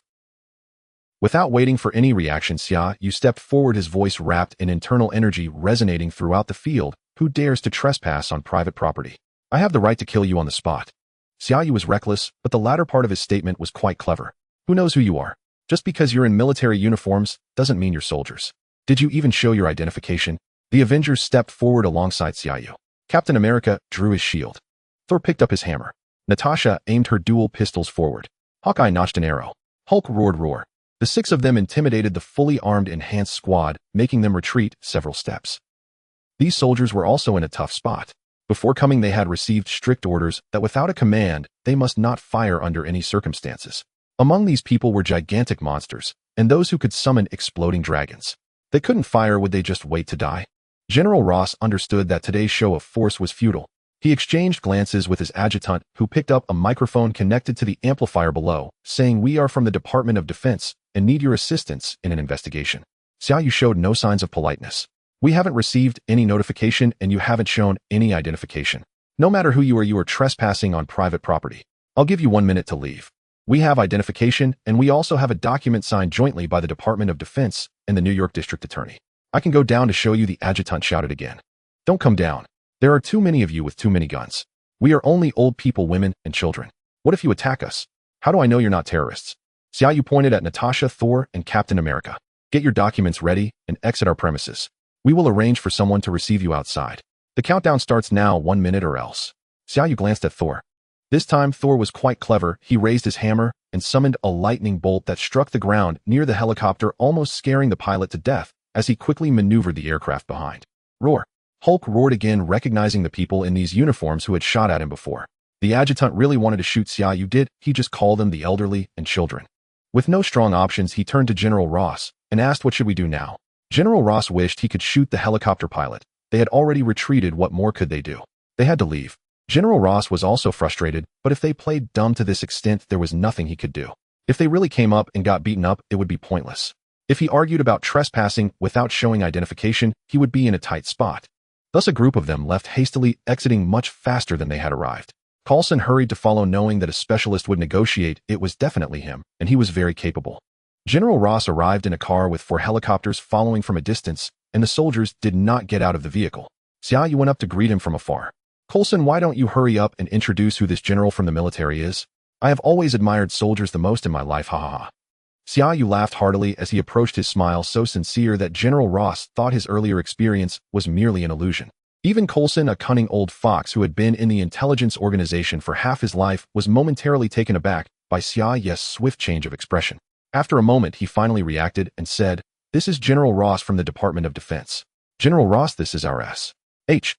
Without waiting for any reaction, Xia Yu stepped forward, his voice wrapped in internal energy resonating throughout the field. "Who dares to trespass on private property? I have the right to kill you on the spot." Xia Yu was reckless, but the latter part of his statement was quite clever. "Who knows who you are? Just because you're in military uniforms doesn't mean you're soldiers. Did you even show your identification?" The Avengers stepped forward alongside Xia Yu. Captain America drew his shield. Thor picked up his hammer. Natasha aimed her dual pistols forward. Hawkeye notched an arrow. Hulk roared roar. The 6 of them intimidated the fully armed enhanced squad, making them retreat several steps. These soldiers were also in a tough spot. Before coming, they had received strict orders that without a command, they must not fire under any circumstances. Among these people were gigantic monsters, and those who could summon exploding dragons. They couldn't fire, would they just wait to die? General Ross understood that today's show of force was futile. He exchanged glances with his adjutant, who picked up a microphone connected to the amplifier below, saying, "We are from the Department of Defense and need your assistance in an investigation." Xia Yu showed no signs of politeness. "We haven't received any notification and you haven't shown any identification. No matter who you are trespassing on private property. I'll give you 1 minute to leave. We have identification and we also have a document signed jointly by the Department of Defense and the New York District Attorney. I can go down to show you," the adjutant shouted again. "Don't come down. There are too many of you with too many guns. We are only old people, women, and children. What if you attack us? How do I know you're not terrorists?" Xia Yu pointed at Natasha, Thor, and Captain America. "Get your documents ready and exit our premises. We will arrange for someone to receive you outside. The countdown starts now, 1 minute or else." Xia Yu glanced at Thor. This time Thor was quite clever. He raised his hammer and summoned a lightning bolt that struck the ground near the helicopter, almost scaring the pilot to death as he quickly maneuvered the aircraft behind. Roar. Hulk roared again, recognizing the people in these uniforms who had shot at him before. The adjutant really wanted to shoot Xia Yu, did he just call them the elderly and children? With no strong options, he turned to General Ross and asked, "What should we do now?" General Ross wished he could shoot the helicopter pilot. They had already retreated. What more could they do? They had to leave. General Ross was also frustrated, but if they played dumb to this extent, there was nothing he could do. If they really came up and got beaten up, it would be pointless. If he argued about trespassing without showing identification, he would be in a tight spot. Thus a group of them left hastily, exiting much faster than they had arrived. Coulson hurried to follow, knowing that a specialist would negotiate. It was definitely him, and he was very capable. General Ross arrived in a car with 4 helicopters following from a distance, and the soldiers did not get out of the vehicle. Xia Yu went up to greet him from afar. "Coulson, why don't you hurry up and introduce who this general from the military is? I have always admired soldiers the most in my life, ha ha ha." Xia Yu laughed heartily as he approached, his smile so sincere that General Ross thought his earlier experience was merely an illusion. Even Coulson, a cunning old fox who had been in the intelligence organization for half his life, was momentarily taken aback by Xia Yu's swift change of expression. After a moment, he finally reacted and said, "This is General Ross from the Department of Defense. General Ross, this is our S.H.I.E.L.D.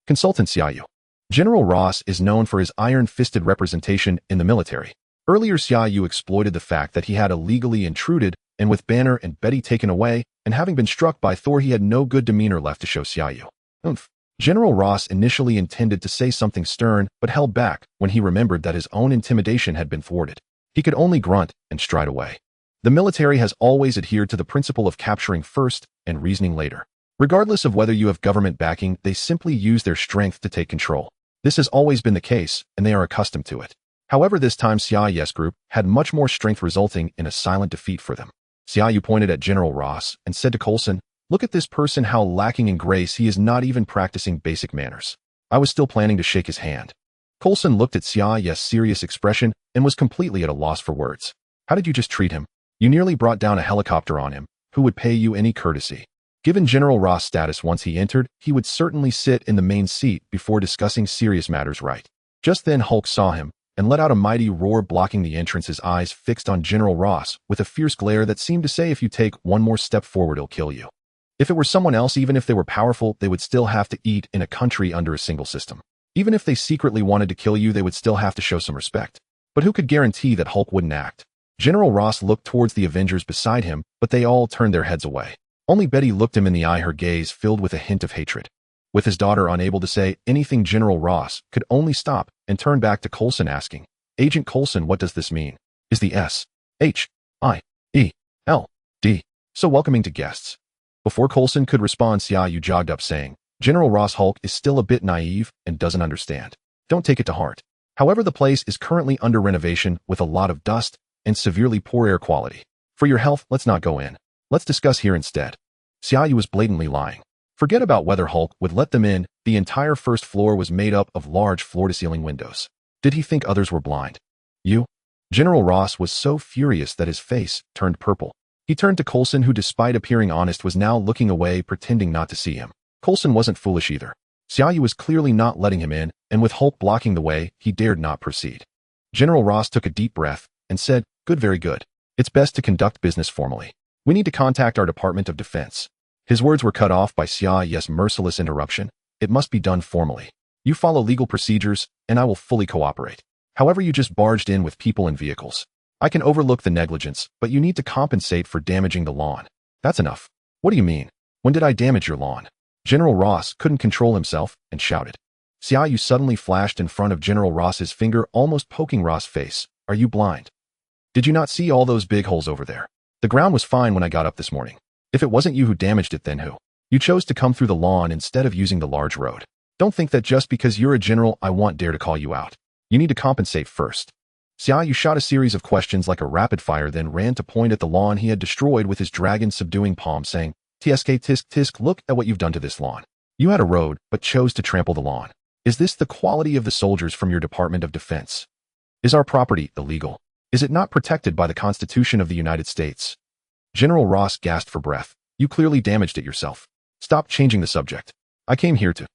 consultant Xia Yu." General Ross is known for his iron-fisted representation in the military. Earlier, Xia Yu exploited the fact that he had illegally intruded, and with Banner and Betty taken away, and having been struck by Thor, he had no good demeanor left to show Xia Yu. General Ross initially intended to say something stern, but held back when he remembered that his own intimidation had been thwarted. He could only grunt and stride away. The military has always adhered to the principle of capturing first and reasoning later. Regardless of whether you have government backing, they simply use their strength to take control. This has always been the case, and they are accustomed to it. However, this time Xia Yu's group had much more strength, resulting in a silent defeat for them. Xia Yu pointed at General Ross and said to Coulson, "Look at this person, how lacking in grace. He is not even practicing basic manners. I was still planning to shake his hand." Coulson looked at Xia Yu's serious expression and was completely at a loss for words. "How did you just treat him? You nearly brought down a helicopter on him. Who would pay you any courtesy?" Given General Ross' status once he entered, he would certainly sit in the main seat before discussing serious matters, right? Just then Hulk saw him and let out a mighty roar, blocking the entrance, his eyes fixed on General Ross with a fierce glare that seemed to say, "If you take one more step forward, he'll kill you." If it were someone else, even if they were powerful, they would still have to eat in a country under a single system. Even if they secretly wanted to kill you, they would still have to show some respect. But who could guarantee that Hulk wouldn't act? General Ross looked towards the Avengers beside him, but they all turned their heads away. Only Betty looked him in the eye, her gaze filled with a hint of hatred. With his daughter unable to say anything, General Ross could only stop and turn back to Coulson, asking, "Agent Coulson, what does this mean? Is the S.H.I.E.L.D. so welcoming to guests?" Before Coulson could respond, Xia Yu jogged up, saying, "General Ross, Hulk is still a bit naive and doesn't understand. Don't take it to heart. However, the place is currently under renovation with a lot of dust and severely poor air quality. For your health, let's not go in. Let's discuss here instead." Xia Yu was blatantly lying. Forget about whether Hulk would let them in. The entire first floor was made up of large floor-to-ceiling windows. Did he think others were blind? "You?" General Ross was so furious that his face turned purple. He turned to Coulson, who despite appearing honest was now looking away, pretending not to see him. Coulson wasn't foolish either. Xia Yu was clearly not letting him in, and with Hulk blocking the way, he dared not proceed. General Ross took a deep breath and said, "Good, very good. It's best to conduct business formally. We need to contact our Department of Defense." His words were cut off by Xia Yu's merciless interruption. "It must be done formally. You follow legal procedures, and I will fully cooperate. However, you just barged in with people and vehicles. I can overlook the negligence, but you need to compensate for damaging the lawn." "That's enough." "What do you mean? When did I damage your lawn?" General Ross couldn't control himself and shouted. Xia Yu suddenly flashed in front of General Ross's finger, almost poking Ross' face. "Are you blind? Did you not see all those big holes over there? The ground was fine when I got up this morning. If it wasn't you who damaged it, then who? You chose to come through the lawn instead of using the large road. Don't think that just because you're a general I won't dare to call you out. You need to compensate first." Xia Yu shot a series of questions like a rapid fire, then ran to point at the lawn he had destroyed with his dragon-subduing palm, saying, "Tsk tisk tisk, look at what you've done to this lawn. You had a road, but chose to trample the lawn. Is this the quality of the soldiers from your Department of Defense? Is our property illegal? Is it not protected by the Constitution of the United States?" General Ross gasped for breath. "You clearly damaged it yourself. Stop changing the subject. I came here to—"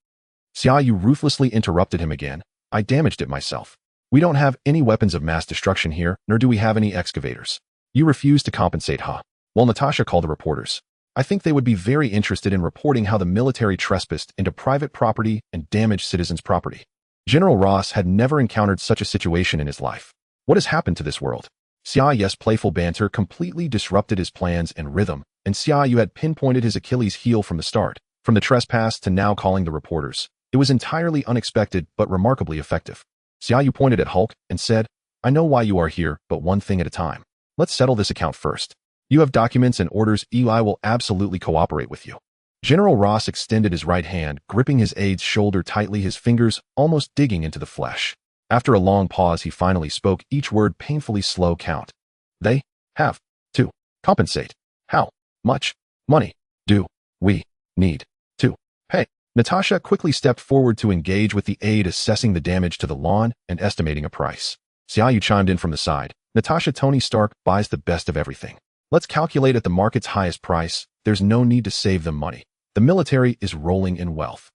Xia Yu ruthlessly interrupted him again. "I damaged it myself. We don't have any weapons of mass destruction here, nor do we have any excavators. You refuse to compensate, huh? Well, Natasha called the reporters. I think they would be very interested in reporting how the military trespassed into private property and damaged citizens' property." General Ross had never encountered such a situation in his life. What has happened to this world? Xia Yu's playful banter completely disrupted his plans and rhythm, and Xia Yu had pinpointed his Achilles heel from the start, from the trespass to now calling the reporters. It was entirely unexpected but remarkably effective. Xia Yu pointed at Hulk and said, "I know why you are here, but one thing at a time. Let's settle this account first. You have documents and orders. I will absolutely cooperate with you." General Ross extended his right hand, gripping his aide's shoulder tightly, his fingers almost digging into the flesh. After a long pause, he finally spoke, each word painfully slow. "Count. They have to compensate. How much money do we need to pay?" Natasha quickly stepped forward to engage with the aide, assessing the damage to the lawn and estimating a price. Xia Yu chimed in from the side. "Natasha, Tony Stark buys the best of everything. Let's calculate at the market's highest price. There's no need to save them money. The military is rolling in wealth."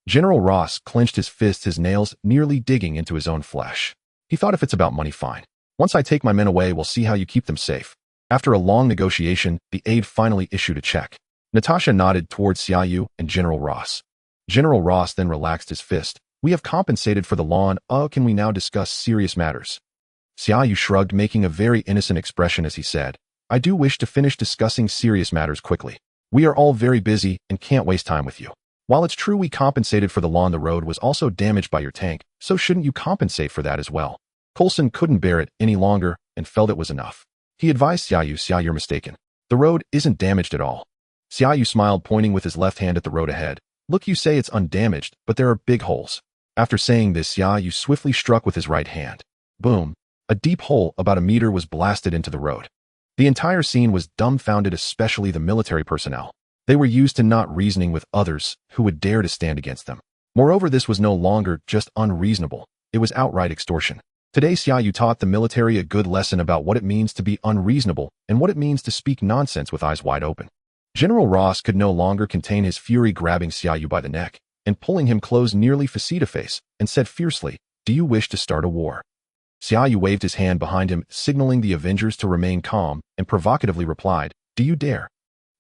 General Ross clenched his fists, his nails nearly digging into his own flesh. He thought, "If it's about money, fine. Once I take my men away, we'll see how you keep them safe." After a long negotiation, the aide finally issued a check. Natasha nodded towards Xia Yu and General Ross. General Ross then relaxed his fist. "We have compensated for the lawn. Can we now discuss serious matters?" Xia Yu shrugged, making a very innocent expression as he said, "I do wish to finish discussing serious matters quickly. We are all very busy and can't waste time with you. While it's true we compensated for the lawn, the road was also damaged by your tank, so shouldn't you compensate for that as well?" Coulson couldn't bear it any longer and felt it was enough. He advised Xia Yu, "Xia, you're mistaken. The road isn't damaged at all." Xia Yu smiled, pointing with his left hand at the road ahead. "Look, you say it's undamaged, but there are big holes." After saying this, Xia Yu swiftly struck with his right hand. Boom! A deep hole about a meter was blasted into the road. The entire scene was dumbfounded, especially the military personnel. They were used to not reasoning with others who would dare to stand against them. Moreover, this was no longer just unreasonable. It was outright extortion. Today, Xia Yu taught the military a good lesson about what it means to be unreasonable and what it means to speak nonsense with eyes wide open. General Ross could no longer contain his fury, grabbing Xia Yu by the neck and pulling him close nearly face-to-face, and said fiercely, "Do you wish to start a war?" Xia Yu waved his hand behind him, signaling the Avengers to remain calm, and provocatively replied, "Do you dare?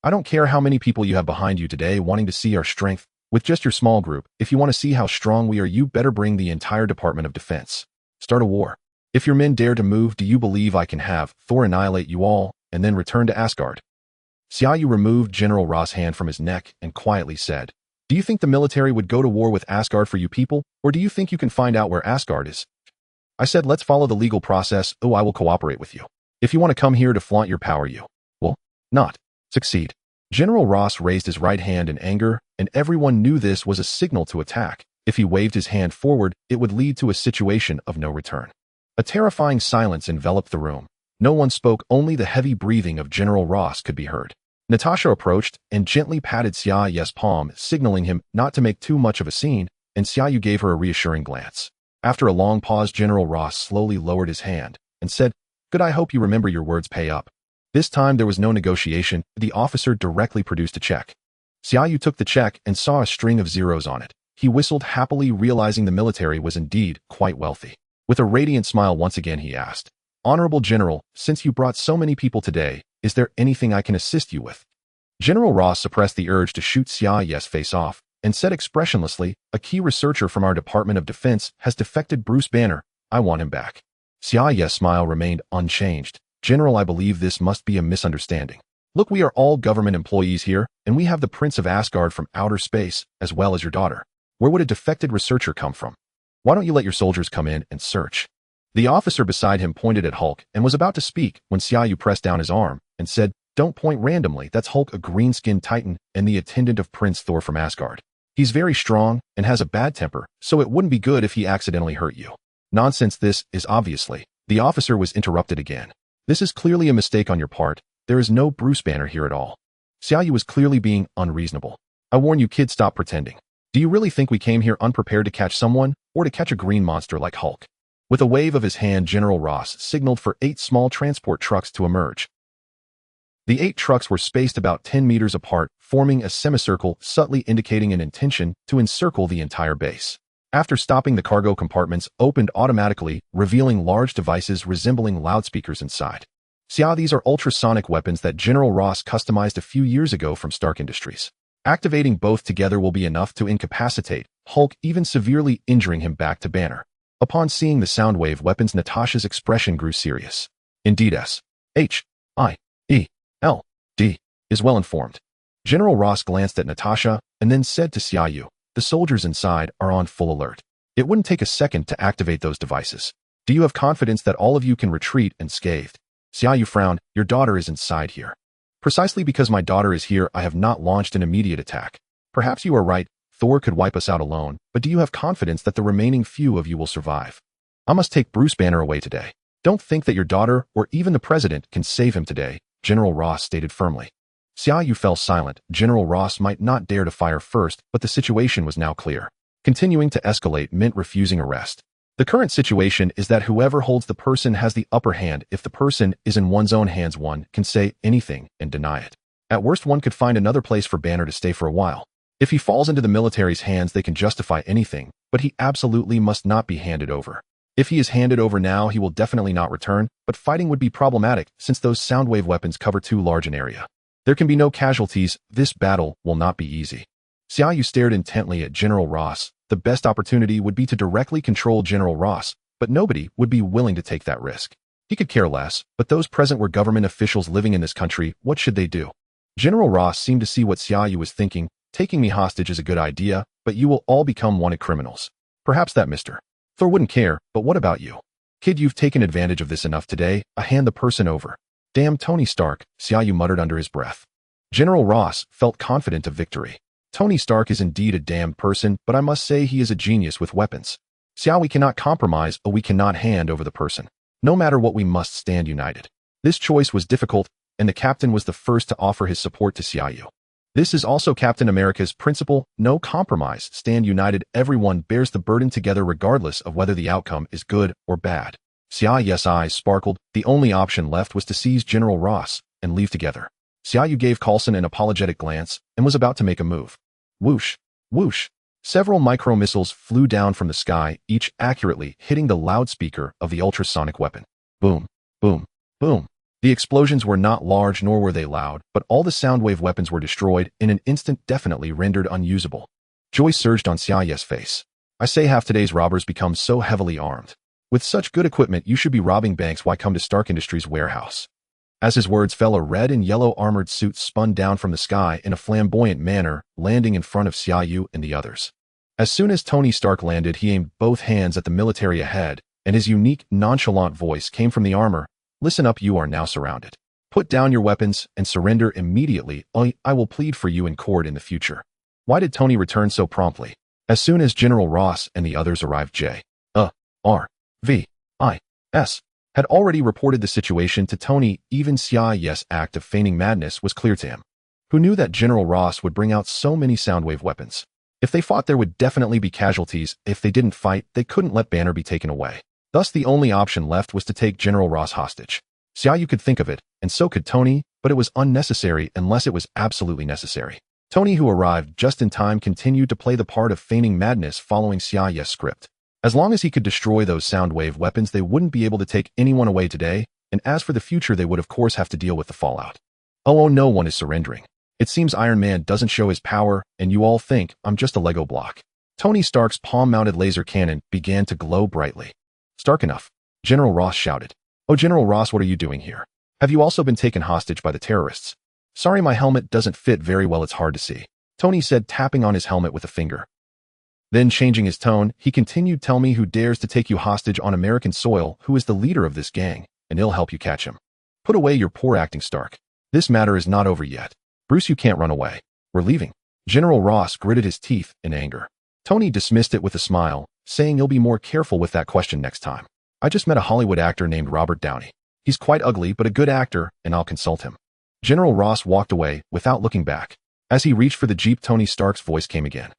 I don't care how many people you have behind you today wanting to see our strength. With just your small group, if you want to see how strong we are, you better bring the entire Department of Defense. Start a war. If your men dare to move, do you believe I can have Thor annihilate you all and then return to Asgard?" Xia Yu removed General Ross' hand from his neck and quietly said, "Do you think the military would go to war with Asgard for you people, or do you think you can find out where Asgard is? I said let's follow the legal process. I will cooperate with you. If you want to come here to flaunt your power, you will not succeed." General Ross raised his right hand in anger, and everyone knew this was a signal to attack. If he waved his hand forward, it would lead to a situation of no return. A terrifying silence enveloped the room. No one spoke, only the heavy breathing of General Ross could be heard. Natasha approached and gently patted Xia Yu's palm, signaling him not to make too much of a scene, and Xia Yu gave her a reassuring glance. After a long pause, General Ross slowly lowered his hand and said, "Good, I hope you remember your words, pay up." This time there was no negotiation. The officer directly produced a check. Xia Yu took the check and saw a string of zeros on it. He whistled happily, realizing the military was indeed quite wealthy. With a radiant smile once again he asked, "Honorable General, since you brought so many people today, is there anything I can assist you with?" General Ross suppressed the urge to shoot Xia Yu's face off and said expressionlessly, "A key researcher from our Department of Defense has defected. Bruce Banner. I want him back." Xia Yu's smile remained unchanged. "General, I believe this must be a misunderstanding. Look, we are all government employees here, and we have the Prince of Asgard from outer space, as well as your daughter. Where would a defected researcher come from? Why don't you let your soldiers come in and search?" The officer beside him pointed at Hulk and was about to speak when Xia Yu pressed down his arm and said, "Don't point randomly. That's Hulk, a green-skinned titan and the attendant of Prince Thor from Asgard. He's very strong and has a bad temper, so it wouldn't be good if he accidentally hurt you." "Nonsense, this is obviously." The officer was interrupted again. "This is clearly a mistake on your part. There is no Bruce Banner here at all." Xia Yu was clearly being unreasonable. "I warn you, kid, stop pretending. Do you really think we came here unprepared to catch someone, or to catch a green monster like Hulk?" With a wave of his hand, General Ross signaled for 8 small transport trucks to emerge. The 8 trucks were spaced about 10 meters apart, forming a semicircle, subtly indicating an intention to encircle the entire base. After stopping, the cargo compartments opened automatically, revealing large devices resembling loudspeakers inside. These are ultrasonic weapons that General Ross customized a few years ago from Stark Industries. Activating both together will be enough to incapacitate Hulk, even severely injuring him back to Banner. Upon seeing the soundwave weapons, Natasha's expression grew serious. Indeed, SHIELD is well informed. General Ross glanced at Natasha and then said to Xia Yu, "The soldiers inside are on full alert. It wouldn't take a second to activate those devices. Do you have confidence that all of you can retreat unscathed?" Xia Yu frowned. "Your daughter is inside here." "Precisely because my daughter is here, I have not launched an immediate attack. Perhaps you are right. Thor could wipe us out alone, but do you have confidence that the remaining few of you will survive? I must take Bruce Banner away today. Don't think that your daughter or even the president can save him today," General Ross stated firmly. Xia Yu fell silent. General Ross might not dare to fire first, but the situation was now clear. Continuing to escalate meant refusing arrest. The current situation is that whoever holds the person has the upper hand. If the person is in one's own hands, one can say anything and deny it. At worst, one could find another place for Banner to stay for a while. If he falls into the military's hands, they can justify anything, but he absolutely must not be handed over. If he is handed over now, he will definitely not return, but fighting would be problematic since those soundwave weapons cover too large an area. There can be no casualties. This battle will not be easy. Xia Yu stared intently at General Ross. The best opportunity would be to directly control General Ross, but nobody would be willing to take that risk. He could care less, but those present were government officials living in this country. What should they do? General Ross seemed to see what Xia Yu was thinking. "Taking me hostage is a good idea, but you will all become wanted criminals. Perhaps that Mr. Thor wouldn't care, but what about you? Kid, you've taken advantage of this enough today. I hand the person over." "Damn Tony Stark," Xia Yu muttered under his breath. General Ross felt confident of victory. "Tony Stark is indeed a damned person, but I must say he is a genius with weapons. Xia, we cannot compromise, or we cannot hand over the person. No matter what, we must stand united." This choice was difficult, and the captain was the first to offer his support to Xia Yu. This is also Captain America's principle: no compromise, stand united. Everyone bears the burden together regardless of whether the outcome is good or bad. Xia Yu's eyes sparkled. The only option left was to seize General Ross and leave together. Xia Yu gave Coulson an apologetic glance and was about to make a move. Whoosh, whoosh. Several micro-missiles flew down from the sky, each accurately hitting the loudspeaker of the ultrasonic weapon. Boom, boom, boom. The explosions were not large nor were they loud, but all the soundwave weapons were destroyed in an instant, definitely rendered unusable. Joy surged on Xia Yu's face. "I say, have today's robbers become so heavily armed? With such good equipment, you should be robbing banks. Why come to Stark Industries' warehouse?" As his words fell, a red and yellow armored suit spun down from the sky in a flamboyant manner, landing in front of Xia Yu and the others. As soon as Tony Stark landed, he aimed both hands at the military ahead, and his unique, nonchalant voice came from the armor. "Listen up, you are now surrounded. Put down your weapons and surrender immediately. I will plead for you in court in the future." Why did Tony return so promptly? As soon as General Ross and the others arrived, J.R.V.I.S. had already reported the situation to Tony. Even Xia Yu's act of feigning madness was clear to him. Who knew that General Ross would bring out so many soundwave weapons? If they fought, there would definitely be casualties. If they didn't fight, they couldn't let Banner be taken away. Thus, the only option left was to take General Ross hostage. Xia Yu could think of it, and so could Tony, but it was unnecessary unless it was absolutely necessary. Tony, who arrived just in time, continued to play the part of feigning madness following Xia Yu's script. As long as he could destroy those sound wave weapons, they wouldn't be able to take anyone away today, and as for the future, they would of course have to deal with the fallout. Oh, no one is surrendering. It seems Iron Man doesn't show his power, and you all think I'm just a Lego block. Tony Stark's palm-mounted laser cannon began to glow brightly. Stark enough, General Ross shouted. Oh, General Ross, what are you doing here? Have you also been taken hostage by the terrorists? Sorry, my helmet doesn't fit very well, it's hard to see, Tony said, tapping on his helmet with a finger. Then, changing his tone, he continued, tell me who dares to take you hostage on American soil, who is the leader of this gang, and he'll help you catch him. Put away your poor acting, Stark. This matter is not over yet. Bruce, you can't run away. We're leaving. General Ross gritted his teeth in anger. Tony dismissed it with a smile, saying you'll be more careful with that question next time. I just met a Hollywood actor named Robert Downey. He's quite ugly but a good actor, and I'll consult him. General Ross walked away without looking back. As he reached for the Jeep, Tony Stark's voice came again.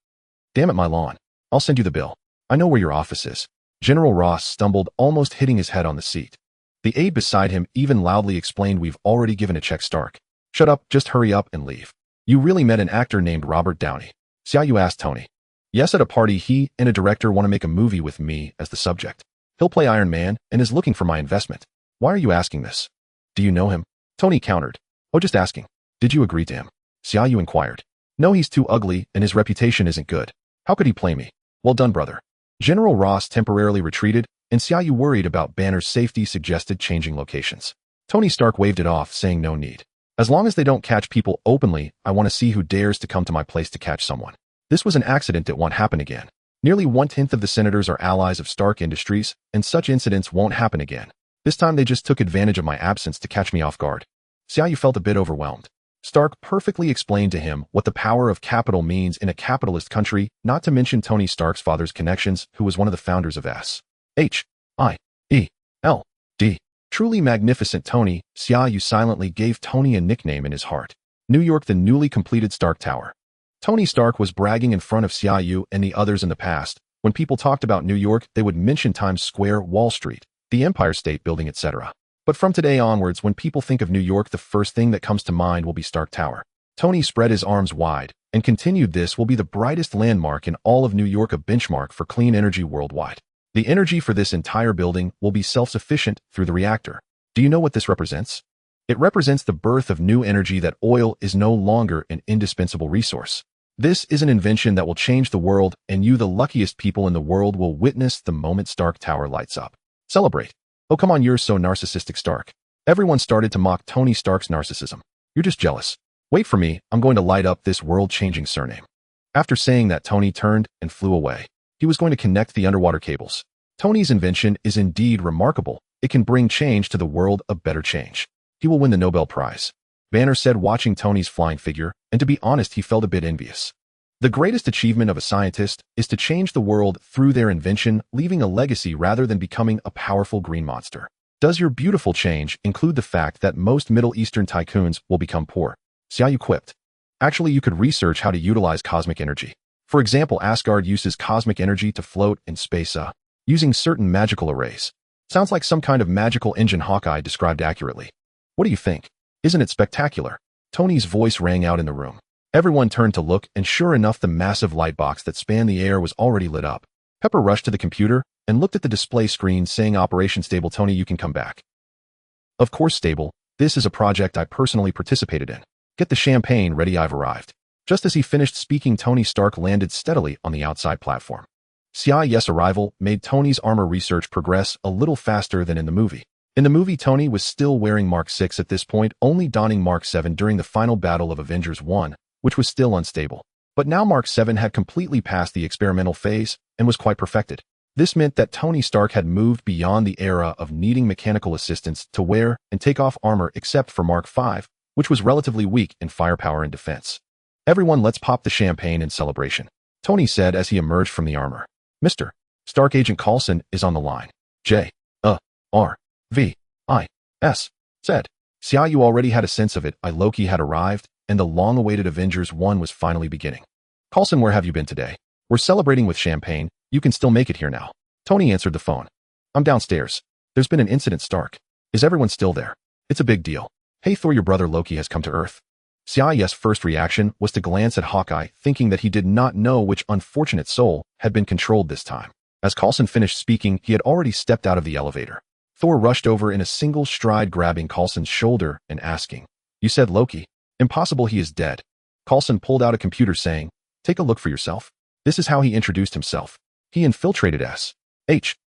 Damn it, my lawn. I'll send you the bill. I know where your office is. General Ross stumbled, almost hitting his head on the seat. The aide beside him even loudly explained, we've already given a check, Stark. Shut up, just hurry up and leave. You really met an actor named Robert Downey? Xia Yu asked Tony. Yes, at a party he and a director want to make a movie with me as the subject. He'll play Iron Man and is looking for my investment. Why are you asking this? Do you know him? Tony countered. Oh, just asking. Did you agree to him? Xia Yu inquired. No, he's too ugly and his reputation isn't good. How could he play me? Well done, brother. General Ross temporarily retreated, and Xia Yu, worried about Banner's safety, suggested changing locations. Tony Stark waved it off, saying no need. As long as they don't catch people openly, I want to see who dares to come to my place to catch someone. This was an accident, it won't happen again. Nearly 1/10 of the senators are allies of Stark Industries, and such incidents won't happen again. This time they just took advantage of my absence to catch me off guard. Xia Yu felt a bit overwhelmed. Stark perfectly explained to him what the power of capital means in a capitalist country, not to mention Tony Stark's father's connections, who was one of the founders of S.H.I.E.L.D. Truly magnificent Tony. Xia Yu silently gave Tony a nickname in his heart. New York, the newly completed Stark Tower. Tony Stark was bragging in front of Xia Yu and the others in the past. When people talked about New York, they would mention Times Square, Wall Street, the Empire State Building, etc. But from today onwards, when people think of New York, the first thing that comes to mind will be Stark Tower. Tony spread his arms wide and continued, this will be the brightest landmark in all of New York, a benchmark for clean energy worldwide. The energy for this entire building will be self-sufficient through the reactor. Do you know what this represents? It represents the birth of new energy, that oil is no longer an indispensable resource. This is an invention that will change the world, and you, the luckiest people in the world, will witness the moment Stark Tower lights up. Celebrate. Oh, come on, you're so narcissistic, Stark. Everyone started to mock Tony Stark's narcissism. You're just jealous. Wait for me, I'm going to light up this world-changing surname. After saying that, Tony turned and flew away. He was going to connect the underwater cables. Tony's invention is indeed remarkable. It can bring change to the world, a better change. He will win the Nobel Prize. Banner said, watching Tony's flying figure, and to be honest, he felt a bit envious. The greatest achievement of a scientist is to change the world through their invention, leaving a legacy rather than becoming a powerful green monster. Does your beautiful change include the fact that most Middle Eastern tycoons will become poor? Xia Yu quipped. Actually, you could research how to utilize cosmic energy. For example, Asgard uses cosmic energy to float in space, using certain magical arrays. Sounds like some kind of magical engine, Hawkeye described accurately. What do you think? Isn't it spectacular? Tony's voice rang out in the room. Everyone turned to look, and sure enough, the massive light box that spanned the air was already lit up. Pepper rushed to the computer and looked at the display screen, saying, Operation Stable. Tony, you can come back. Of course, Stable. This is a project I personally participated in. Get the champagne ready, I've arrived. Just as he finished speaking, Tony Stark landed steadily on the outside platform. Xia Yu's arrival made Tony's armor research progress a little faster than in the movie. In the movie, Tony was still wearing Mark 6 at this point, only donning Mark 7 during the final battle of Avengers 1, which was still unstable. But now Mark 7 had completely passed the experimental phase and was quite perfected. This meant that Tony Stark had moved beyond the era of needing mechanical assistance to wear and take off armor, except for Mark 5, which was relatively weak in firepower and defense. Everyone, let's pop the champagne in celebration, Tony said as he emerged from the armor. Mr. Stark, Agent Coulson is on the line. J.R.V.I.S. said. Xia Yu already had a sense of it. Loki had arrived, and the long-awaited Avengers 1 was finally beginning. Coulson, where have you been today? We're celebrating with champagne. You can still make it here now. Tony answered the phone. I'm downstairs. There's been an incident, Stark. Is everyone still there? It's a big deal. Hey Thor, your brother Loki has come to Earth. Xia Yu's first reaction was to glance at Hawkeye, thinking that he did not know which unfortunate soul had been controlled this time. As Coulson finished speaking, he had already stepped out of the elevator. Thor rushed over in a single stride, grabbing Coulson's shoulder and asking, "You said Loki? Impossible, he is dead." Coulson pulled out a computer saying, "Take a look for yourself." This is how he introduced himself. He infiltrated S.H.I.E.L.D.,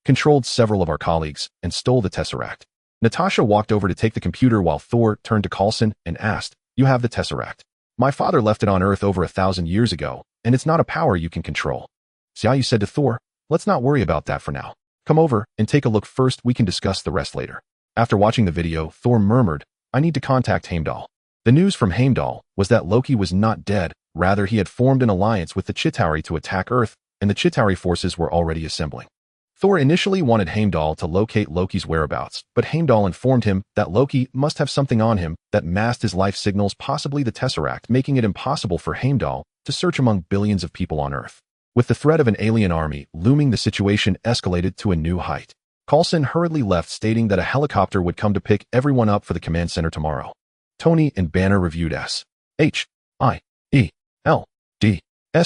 controlled several of our colleagues, and stole the Tesseract. Natasha walked over to take the computer while Thor turned to Coulson and asked, "You have the Tesseract? My father left it on Earth over 1,000 years ago, and it's not a power you can control." Xia Yu said to Thor, "Let's not worry about that for now. Come over and take a look first, we can discuss the rest later." After watching the video, Thor murmured, "I need to contact Heimdall." The news from Heimdall was that Loki was not dead, rather he had formed an alliance with the Chitauri to attack Earth, and the Chitauri forces were already assembling. Thor initially wanted Heimdall to locate Loki's whereabouts, but Heimdall informed him that Loki must have something on him that masked his life signals, possibly the Tesseract, making it impossible for Heimdall to search among billions of people on Earth. With the threat of an alien army looming, the situation escalated to a new height. Coulson hurriedly left, stating that a helicopter would come to pick everyone up for the command center tomorrow. Tony and Banner reviewed S.H.I.E.L.D.'s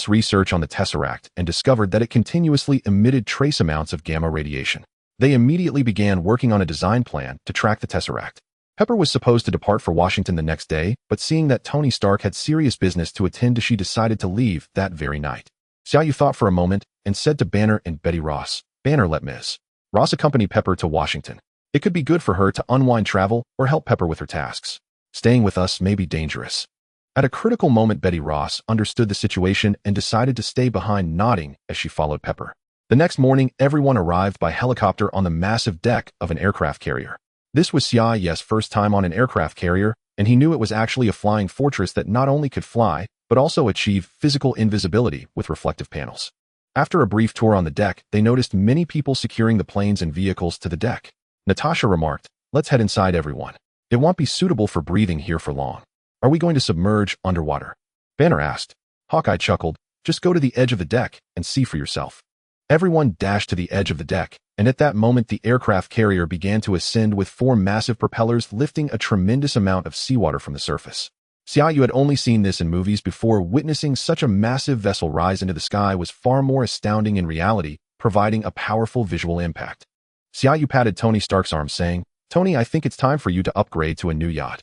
research on the Tesseract and discovered that it continuously emitted trace amounts of gamma radiation. They immediately began working on a design plan to track the Tesseract. Pepper was supposed to depart for Washington the next day, but seeing that Tony Stark had serious business to attend to, she decided to leave that very night. Xia Yu thought for a moment and said to Banner and Betty Ross, "Banner, let Ms. Ross accompany Pepper to Washington. It could be good for her to unwind, travel, or help Pepper with her tasks. Staying with us may be dangerous." At a critical moment, Betty Ross understood the situation and decided to stay behind, nodding as she followed Pepper. The next morning, everyone arrived by helicopter on the massive deck of an aircraft carrier. This was Xia Yu's first time on an aircraft carrier, and he knew it was actually a flying fortress that not only could fly, but also achieve physical invisibility with reflective panels. After a brief tour on the deck, they noticed many people securing the planes and vehicles to the deck. Natasha remarked, "Let's head inside, everyone. It won't be suitable for breathing here for long. Are we going to submerge underwater?" Banner asked. Hawkeye chuckled, "Just go to the edge of the deck and see for yourself." Everyone dashed to the edge of the deck, and at that moment the aircraft carrier began to ascend with 4 massive propellers lifting a tremendous amount of seawater from the surface. Xia Yu had only seen this in movies before. Witnessing such a massive vessel rise into the sky was far more astounding in reality, providing a powerful visual impact. Xia Yu patted Tony Stark's arm, saying, "Tony, I think it's time for you to upgrade to a new yacht."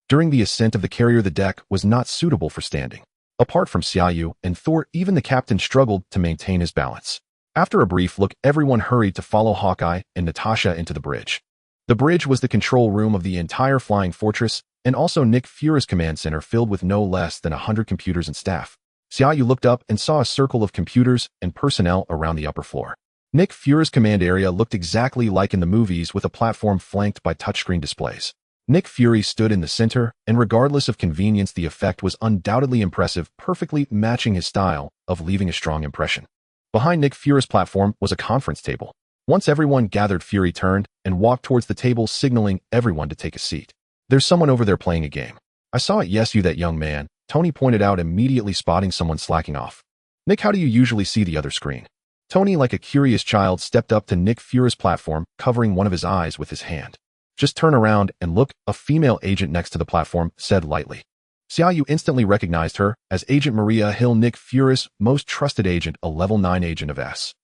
During the ascent of the carrier, the deck was not suitable for standing. Apart from Xia Yu and Thor, even the captain struggled to maintain his balance. After a brief look, everyone hurried to follow Hawkeye and Natasha into the bridge. The bridge was the control room of the entire flying fortress, and also Nick Fury's command center, filled with no less than 100 computers and staff. Xia Yu looked up and saw a circle of computers and personnel around the upper floor. Nick Fury's command area looked exactly like in the movies, with a platform flanked by touchscreen displays. Nick Fury stood in the center, and regardless of convenience, the effect was undoubtedly impressive, perfectly matching his style of leaving a strong impression. Behind Nick Fury's platform was a conference table. Once everyone gathered, Fury turned and walked towards the table, signaling everyone to take a seat. "There's someone over there playing a game. I saw it, yes, you, that young man," Tony pointed out, immediately spotting someone slacking off. "Nick, how do you usually see the other screen?" Tony, like a curious child, stepped up to Nick Fury's platform, covering one of his eyes with his hand. "Just turn around and look," a female agent next to the platform said lightly. Xia Yu instantly recognized her as Agent Maria Hill, Nick Fury's most trusted agent, a level 9 agent of S.H.I.E.L.D.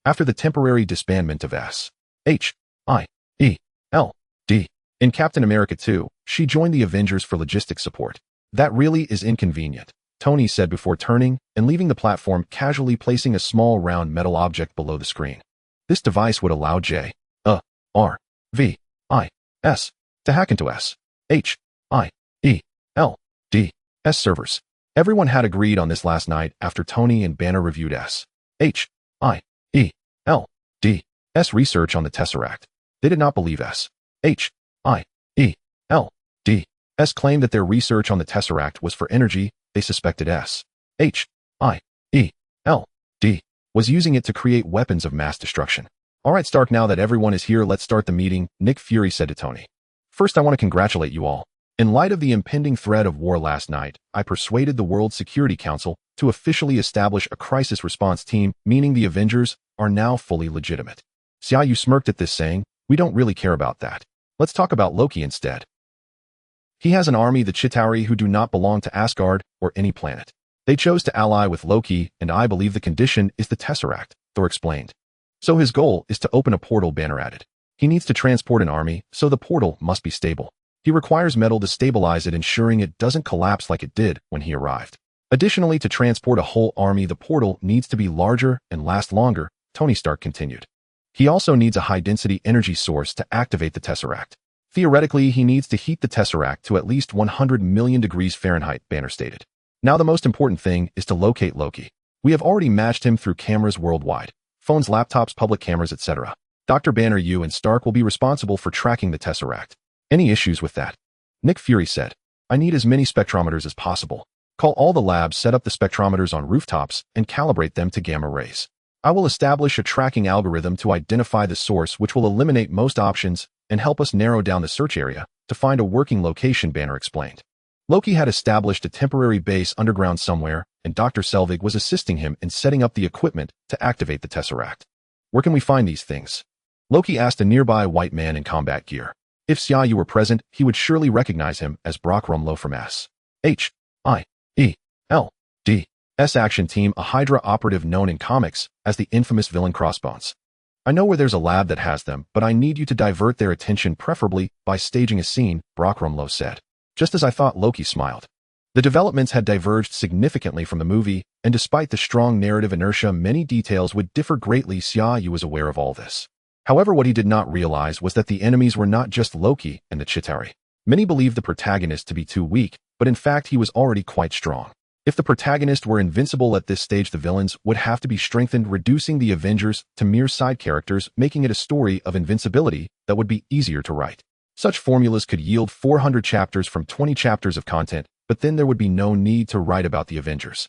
After the temporary disbandment of S.H.I.E.L.D. in Captain America 2, she joined the Avengers for logistics support. "That really is inconvenient," Tony said before turning and leaving the platform, casually placing a small round metal object below the screen. This device would allow J.R.V.I.S. to hack into S.H.I.E.L.D.'s servers. Everyone had agreed on this last night after Tony and Banner reviewed S.H.I.E.L.D.'s research on the Tesseract. They did not believe S.H.I.E.L.D.'s claim that their research on the Tesseract was for energy. They suspected S.H.I.E.L.D. was using it to create weapons of mass destruction. "All right, Stark, now that everyone is here, let's start the meeting," Nick Fury said to Tony. "First, I want to congratulate you all. In light of the impending threat of war last night, I persuaded the World Security Council to officially establish a crisis response team, meaning the Avengers are now fully legitimate." Xia Yu smirked at this, saying, We don't really care about that. Let's talk about Loki instead. He has an army, the Chitauri, who do not belong to Asgard or any planet. They chose to ally with Loki, and I believe the condition is the Tesseract, Thor explained. So his goal is to open a portal, Banner added. He needs to transport an army, so the portal must be stable. He requires metal to stabilize it, ensuring it doesn't collapse like it did when he arrived. Additionally, to transport a whole army, the portal needs to be larger and last longer, Tony Stark continued. He also needs a high-density energy source to activate the Tesseract. Theoretically, he needs to heat the Tesseract to at least 100 million degrees Fahrenheit, Banner stated. Now the most important thing is to locate Loki. We have already matched him through cameras worldwide, phones, laptops, public cameras, etc. Dr. Banner, you and Stark will be responsible for tracking the Tesseract. Any issues with that? Nick Fury said. I need as many spectrometers as possible. Call all the labs, set up the spectrometers on rooftops, and calibrate them to gamma rays. I will establish a tracking algorithm to identify the source, which will eliminate most options and help us narrow down the search area to find a working location, Banner explained. Loki had established a temporary base underground somewhere, and Dr. Selvig was assisting him in setting up the equipment to activate the Tesseract. Where can we find these things? Loki asked a nearby white man in combat gear. If Xia Yu were present, he would surely recognize him as Brock Rumlow from HIELD's action team, a Hydra operative known in comics as the infamous villain Crossbones. I know where there's a lab that has them, but I need you to divert their attention, preferably by staging a scene, Brock Rumlow said. Just as I thought, Loki smiled. The developments had diverged significantly from the movie, and despite the strong narrative inertia, many details would differ greatly. Xia Yu was aware of all this. However, what he did not realize was that the enemies were not just Loki and the Chitauri. Many believed the protagonist to be too weak, but in fact he was already quite strong. If the protagonist were invincible at this stage, the villains would have to be strengthened, reducing the Avengers to mere side characters, making it a story of invincibility that would be easier to write. Such formulas could yield 400 chapters from 20 chapters of content, but then there would be no need to write about the Avengers.